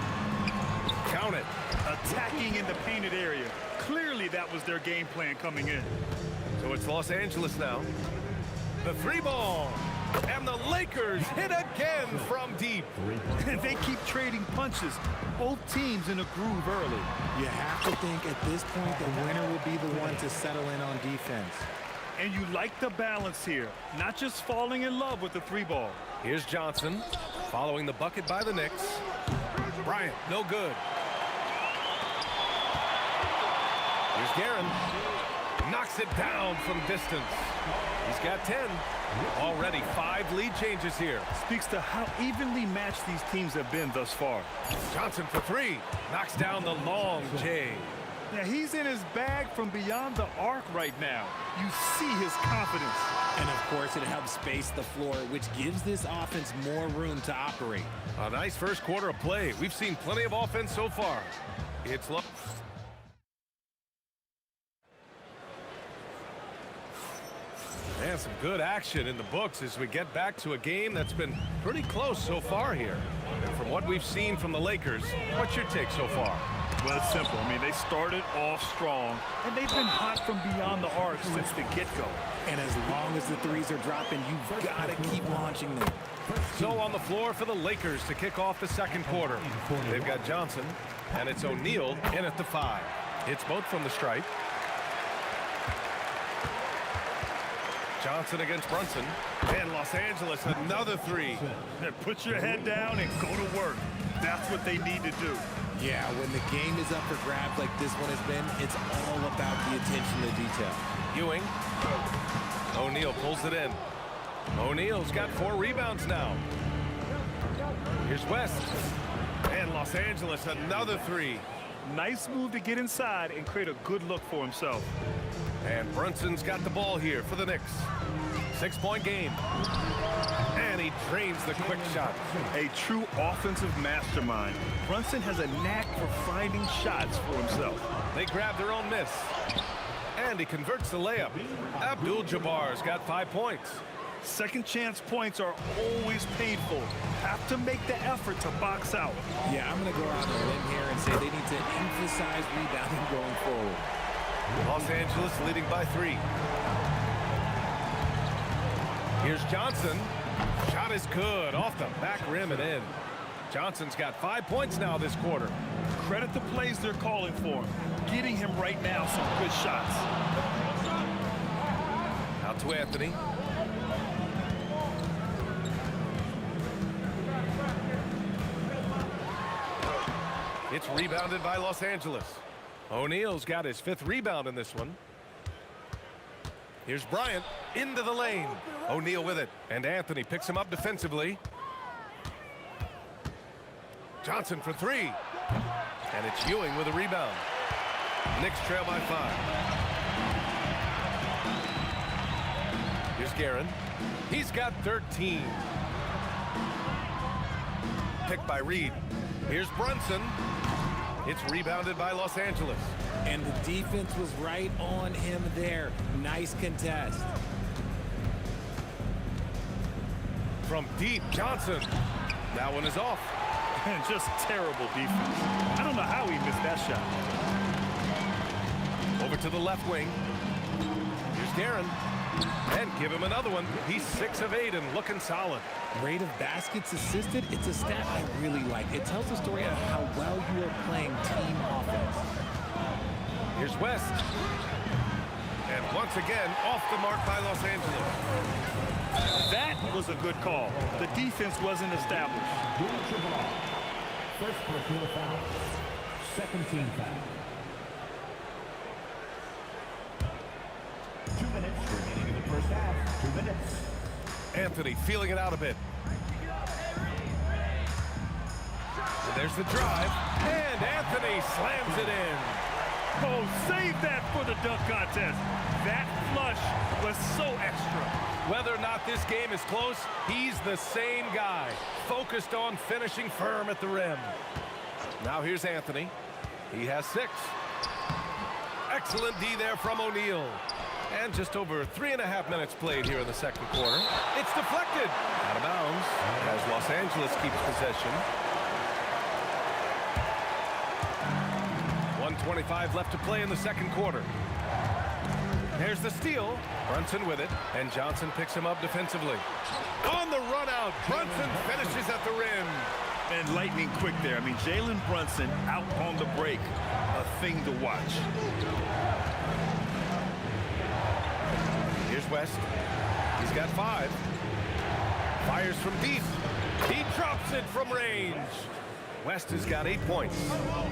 Count it. Attacking in the painted area. Clearly, that was their game plan coming in. So it's Los Angeles now. The three ball. And the Lakers hit again from deep. And they keep trading punches. Both teams in a groove early. You have to think at this point the winner will be the one to settle in on defense. And you like the balance here. Not just falling in love with the three ball. Here's Johnson following the bucket by the Knicks. Bryant, no good. Here's Guerin. Knocks it down from distance. He's got 10. Already 5 lead changes here. Speaks to how evenly matched these teams have been thus far. Johnson for 3. Knocks down the long J. Yeah, he's in his bag from beyond the arc right now. You see his confidence. And of course, it helps space the floor, which gives this offense more room to operate. A nice first quarter of play. We've seen plenty of offense so far. It's low. And some good action in the books as we get back to a game that's been pretty close so far here. And from what we've seen from the Lakers, what's your take so far? Well, it's simple. I mean, they started off strong, and they've been hot from beyond the arc since the get-go. And as long as the threes are dropping, you've got to keep launching them. So on the floor for the Lakers to kick off the second quarter. They've got Johnson, and it's O'Neal in at the 5. It's both from the stripe. Johnson against Brunson. And Los Angeles, another 3. Put your head down and go to work. That's what they need to do. Yeah, when the game is up for grabs like this one has been, it's all about the attention to detail. Ewing. O'Neal pulls it in. O'Neal's got 4 rebounds now. Here's West. And Los Angeles, another 3. Nice move to get inside and create a good look for himself. And Brunson's got the ball here for the Knicks. 6-point game. And he drains the quick shot. A true offensive mastermind. Brunson has a knack for finding shots for himself. They grab their own miss. And he converts the layup. Abdul-Jabbar's got 5 points. Second chance points are always painful. Have to make the effort to box out. Yeah, I'm going to go out on a limb here and say they need to emphasize rebounding going forward. Los Angeles leading by 3. Here's Johnson. Shot is good. Off the back rim and in. Johnson's got 5 points now this quarter. Credit the plays they're calling for him. Getting him right now some good shots. Out to Anthony. It's rebounded by Los Angeles. O'Neal's got his 5th rebound in this one. Here's Bryant into the lane. O'Neal with it. And Anthony picks him up defensively. Johnson for 3. And it's Ewing with a rebound. Knicks trail by 5. Here's Guerin. He's got 13. Picked by Reed. Here's Brunson. It's rebounded by Los Angeles. And the defense was right on him there. Nice contest. From deep, Johnson. That one is off. And just terrible defense. I don't know how he missed that shot. Over to the left wing. Here's Guerin. And give him another one. He's 6 of 8 and looking solid. Rate of baskets assisted, it's a stat I really like. It tells the story of how well you are playing team offense. Here's West. And once again, off the mark by Los Angeles. That was a good call. The defense wasn't established. First personal foul. Second team foul. 2 minutes remaining in the first half. 2 minutes. Anthony feeling it out a bit. And there's the drive. And Anthony slams it in. Oh, save that for the dunk contest. That flush was so extra. Whether or not this game is close, he's the same guy. Focused on finishing firm at the rim. Now here's Anthony. He has 6. Excellent D there from O'Neal. And just over 3.5 minutes played here in the second quarter. It's deflected. Out of bounds as Los Angeles keeps possession. 2:25 left to play in the second quarter. There's the steal. Brunson with it, and Johnson picks him up defensively. On the run out, Brunson finishes at the rim. And lightning quick there. I mean, Jalen Brunson out on the break. A thing to watch. Here's West. He's got 5. Fires from deep. He drops it from range. West has got 8 points.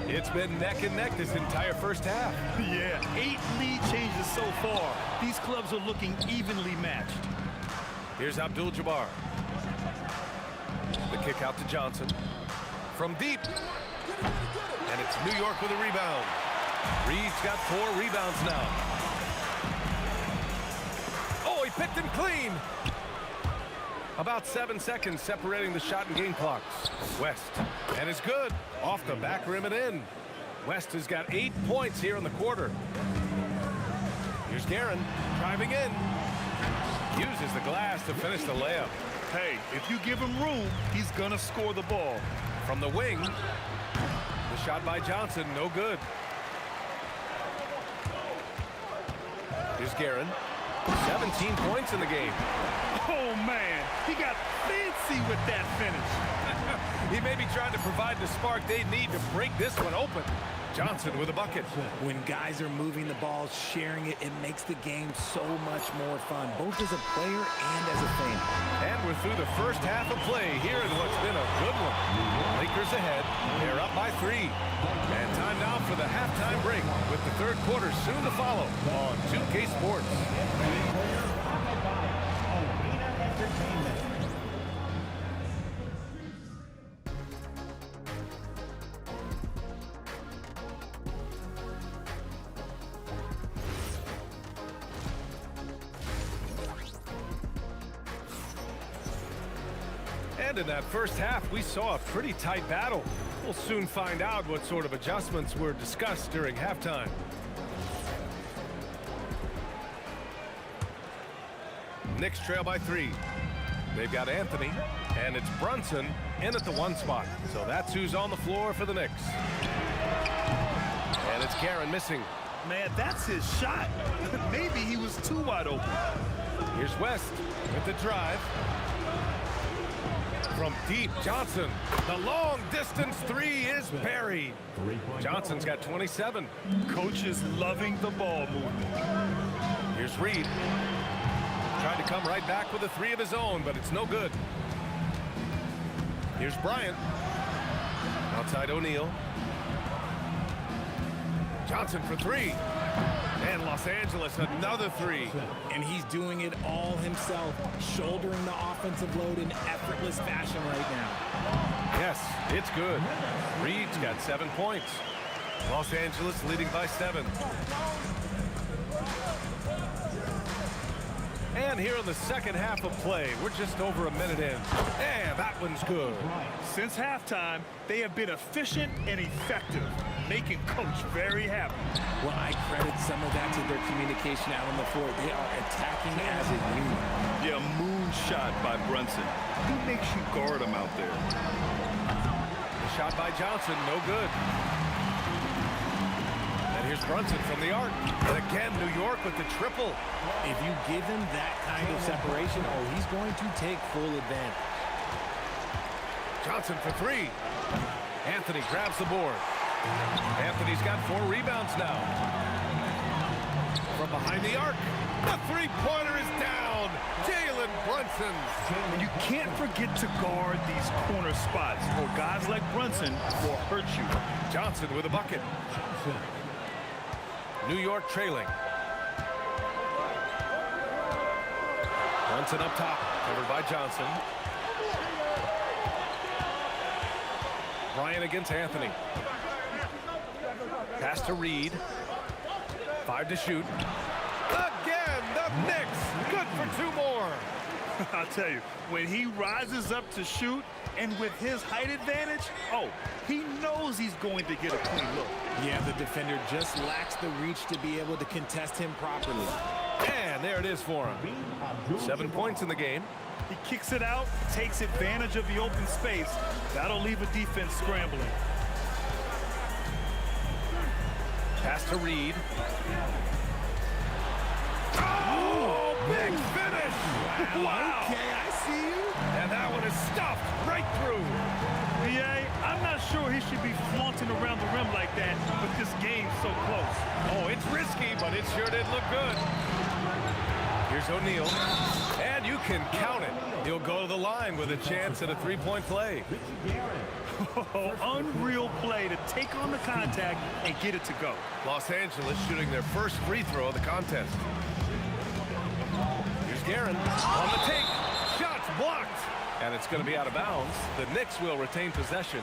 It's been neck and neck this entire first half. Yeah, 8 lead changes so far. These clubs are looking evenly matched. Here's Abdul-Jabbar. The kick out to Johnson. From deep. And it's New York with a rebound. Reed's got 4 rebounds now. Oh, he picked him clean. About 7 seconds separating the shot and game clocks. West, and it's good. Off the back rim and in. West has got 8 points here in the quarter. Here's Guerin, driving in. Uses the glass to finish the layup. Hey, if you give him room, he's gonna score the ball. From the wing, the shot by Johnson, no good. Here's Guerin, 17 points in the game. Oh, man, he got fancy with that finish. He may be trying to provide the spark they need to break this one open. Johnson with a bucket. When guys are moving the ball, sharing it, it makes the game so much more fun, both as a player and as a fan. And we're through the first half of play here in what's been a good one. Lakers ahead. They're up by 3. And time now for the halftime break with the third quarter soon to follow on 2K Sports. And in that first half, we saw a pretty tight battle. We'll soon find out what sort of adjustments were discussed during halftime. Knicks trail by 3. They've got Anthony, and it's Brunson in at the 1 spot. So that's who's on the floor for the Knicks. And it's Guerin missing. Man, that's his shot. Maybe he was too wide open. Here's West with the drive. From deep, Johnson. The long distance 3 is buried. Johnson's got 27. Coach is loving the ball movement. Here's Reed. Tried to come right back with a 3 of his own, but it's no good. Here's Bryant. Outside O'Neal. Johnson for 3. And Los Angeles, another 3. And he's doing it all himself, shouldering the offensive load in effortless fashion right now. Yes, it's good. Reed's got 7 points. Los Angeles leading by 7. And here in the second half of play, we're just over a minute in. And that one's good. Since halftime, they have been efficient and effective, making Coach very happy. Well, I credit some of that to their communication out on the floor. They are attacking as a unit. Yeah, moonshot by Brunson. He makes you guard him out there. The shot by Johnson, no good. And here's Brunson from the arc. And again, New York with the triple. If you give him that kind of separation, he's going to take full advantage. Johnson for 3. Anthony grabs the board. Anthony's got 4 rebounds now. From behind the arc, the 3-pointer is down. Jalen Brunson. And you can't forget to guard these corner spots, or guys like Brunson will hurt you. Johnson with a bucket. New York trailing. Brunson up top, covered by Johnson. Bryant against Anthony. Pass to Reed. 5 to shoot. Again, the Knicks. Good for 2 more. I'll tell you, when he rises up to shoot, and with his height advantage, he knows he's going to get a clean look. Yeah, the defender just lacks the reach to be able to contest him properly. And there it is for him. 7 points in the game. He kicks it out, takes advantage of the open space. That'll leave a defense scrambling. Pass to Reed. Oh, big finish! Wow! Okay, I see you. And that one is stuffed right through. BA, I'm not sure he should be flaunting around the rim like that, but this game's so close. Oh, it's risky, but it sure did look good. Here's O'Neal, and you can count it. He'll go to the line with a chance at a three-point play. Oh, unreal play to take on the contact and get it to go. Los Angeles shooting their first free throw of the contest. Here's Guerin on the take. Shots blocked. And it's going to be out of bounds. The Knicks will retain possession.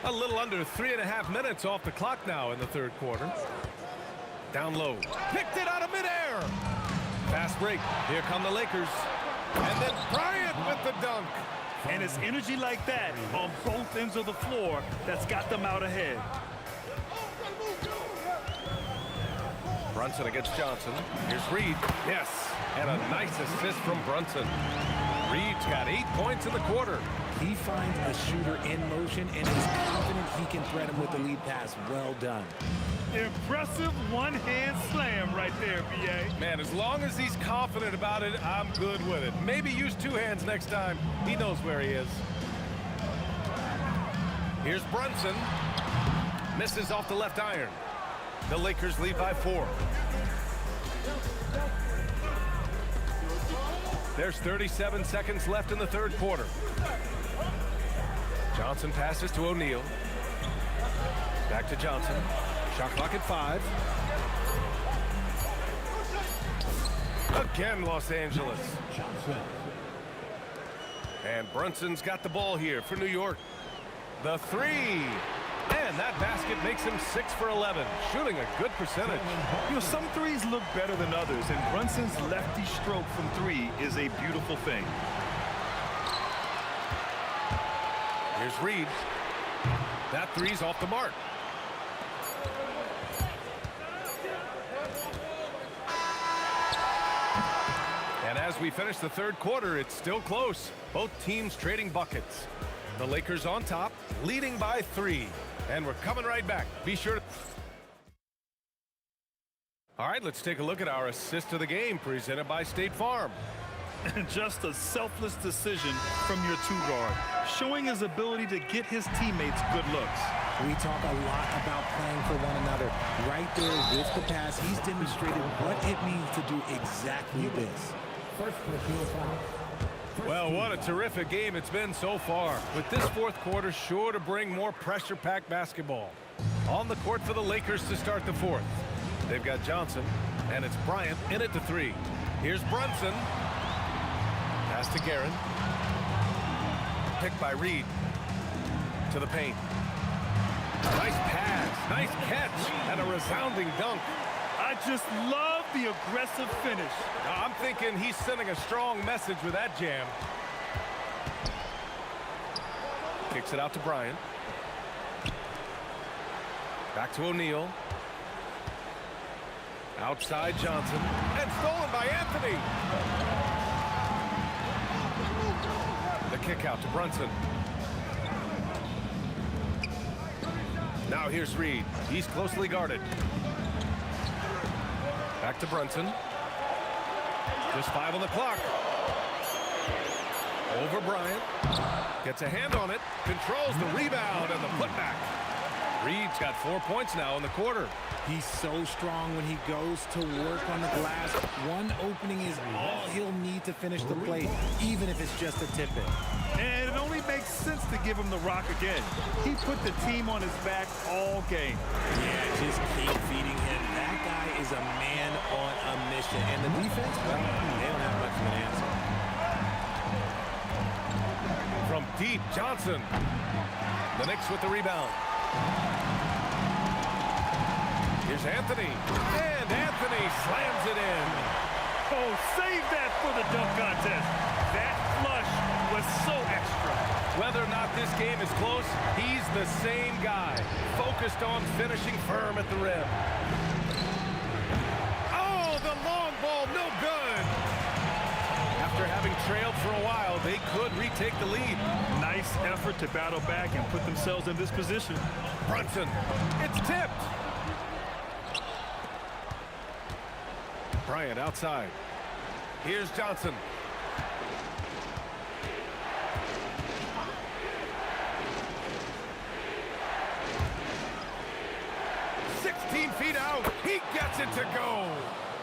A little under 3.5 minutes off the clock now in the third quarter. Down low. Picked it out of midair. Fast break. Here come the Lakers. And then Bryant with the dunk. And it's energy like that on both ends of the floor that's got them out ahead. Brunson against Johnson. Here's Reed. Yes. And a nice assist from Brunson. Reed's got 8 points in the quarter. He finds a shooter in motion and is confident he can thread him with the lead pass. Well done. Impressive one-hand slam right there, BA. Man, as long as he's confident about it, I'm good with it. Maybe use two hands next time. He knows where he is. Here's Brunson. Misses off the left iron. The Lakers lead by 4. There's 37 seconds left in the third quarter. Johnson passes to O'Neal. Back to Johnson. Shot clock at 5. Again, Los Angeles. And Brunson's got the ball here for New York. The 3. And that basket makes him 6 for 11, shooting a good percentage. You know, some threes look better than others, and Brunson's lefty stroke from 3 is a beautiful thing. Here's Reed. That 3's off the mark. And as we finish the third quarter, it's still close. Both teams trading buckets. The Lakers on top, leading by 3. And we're coming right back. Be sure to... All right, let's take a look at our assist of the game presented by State Farm. Just a selfless decision from your 2-guard, showing his ability to get his teammates good looks. We talk a lot about playing for one another. Right there with the pass, he's demonstrated what it means to do exactly this. Well, what a terrific game it's been so far. With this fourth quarter sure to bring more pressure-packed basketball. On the court for the Lakers to start the fourth. They've got Johnson, and it's Bryant in at the 3. Here's Brunson. Pass to Guerin. Picked by Reed. To the paint. Nice pass, nice catch, and a resounding dunk. I just love the aggressive finish. I'm thinking he's sending a strong message with that jam. Kicks it out to Bryant. Back to O'Neal. Outside Johnson. And stolen by Anthony. The kick out to Brunson. Now here's Reed. He's closely guarded. Back to Brunson. Just 5 on the clock. Over Bryant. Gets a hand on it. Controls the rebound and the putback. Reed's got 4 points now in the quarter. He's so strong when he goes to work on the glass. One opening is all he'll need to finish the play, even if it's just a tip-in. And it only makes sense to give him the rock again. He put the team on his back all game. Yeah, just keep feeding him. That guy is a man on a mission. And the defense, well, they don't have much of an answer. From deep, Johnson. The Knicks with the rebound. Here's Anthony. And Anthony slams it in. Oh, save that for the dunk contest. That flush was so extra. Whether or not this game is close, he's the same guy, focused on finishing firm at the rim. Oh, the long ball, no good. After having trailed for a while. They could retake the lead. Nice effort to battle back and put themselves in this position. Brunson, it's tipped. Bryant outside. Here's Johnson. Feet out. He gets it to go.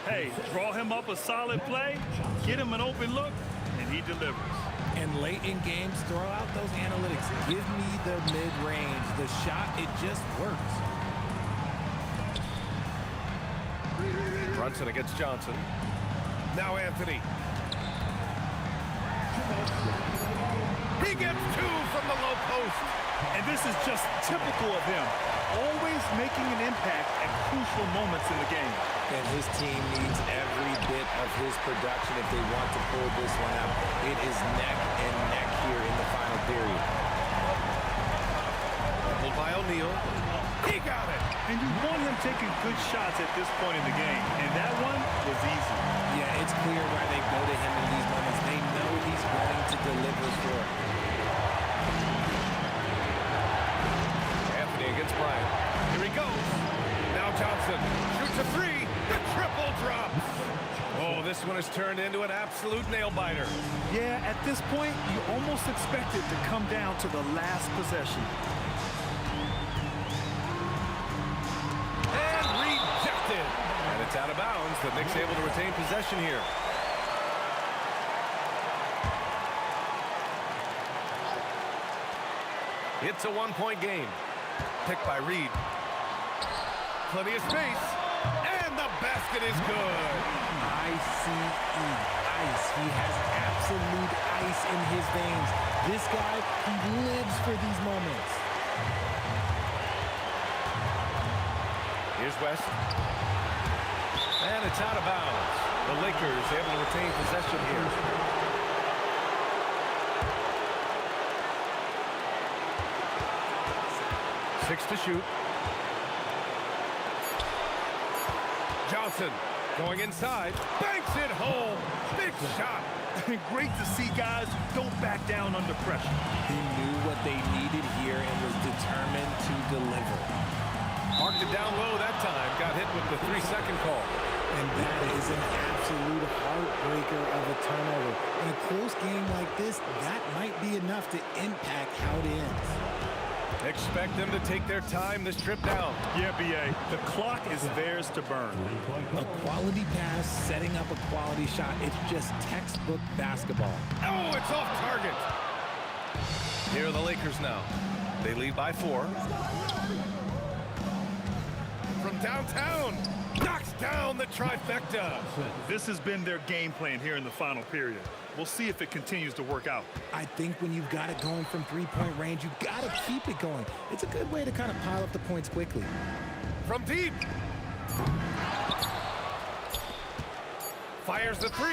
Hey, draw him up a solid play, get him an open look, and he delivers. And late in games, throw out those analytics. Give me the mid-range. The shot, it just works. Brunson against Johnson. Now Anthony. He gets two from the low post. And this is just typical of him. Always making an impact at crucial moments in the game. And his team needs every bit of his production if they want to pull this one out. It is neck and neck here in the final period. Pulled by O'Neal. He got it. And you want him taking good shots at this point in the game. And that one was easy. Yeah, it's clear why they go to him in these moments. They know he's going to deliver for it. Against Bryant. Here he goes. Now Johnson shoots a three. The triple drops. Oh, this one has turned into an absolute nail-biter. Yeah, at this point, you almost expect it to come down to the last possession. And rejected. And it's out of bounds. The Knicks able to retain possession here. It's a one-point game. Picked by Reed. Plenty of space. And the basket is good. ICE. Ice. He has absolute ice in his veins. This guy, he lives for these moments. Here's West. And it's out of bounds. The Lakers able to retain possession here. Six to shoot. Johnson going inside. Banks it home. Big shot. Great to see guys who don't back down under pressure. He knew what they needed here and was determined to deliver. Marked it down low that time. Got hit with the 3-second call. And that is an absolute heartbreaker of a turnover. In a close game like this, that might be enough to impact how it ends. Expect them to take their time this trip down. Yeah, B.A. The clock is theirs to burn. A quality pass, setting up a quality shot. It's just textbook basketball. Oh, it's off target. Here are the Lakers now. They lead by 4. From downtown, knocks down the trifecta. This has been their game plan here in the final period. We'll see if it continues to work out. I think when you've got it going from three-point range, you've got to keep it going. It's a good way to kind of pile up the points quickly. From deep. Fires the 3.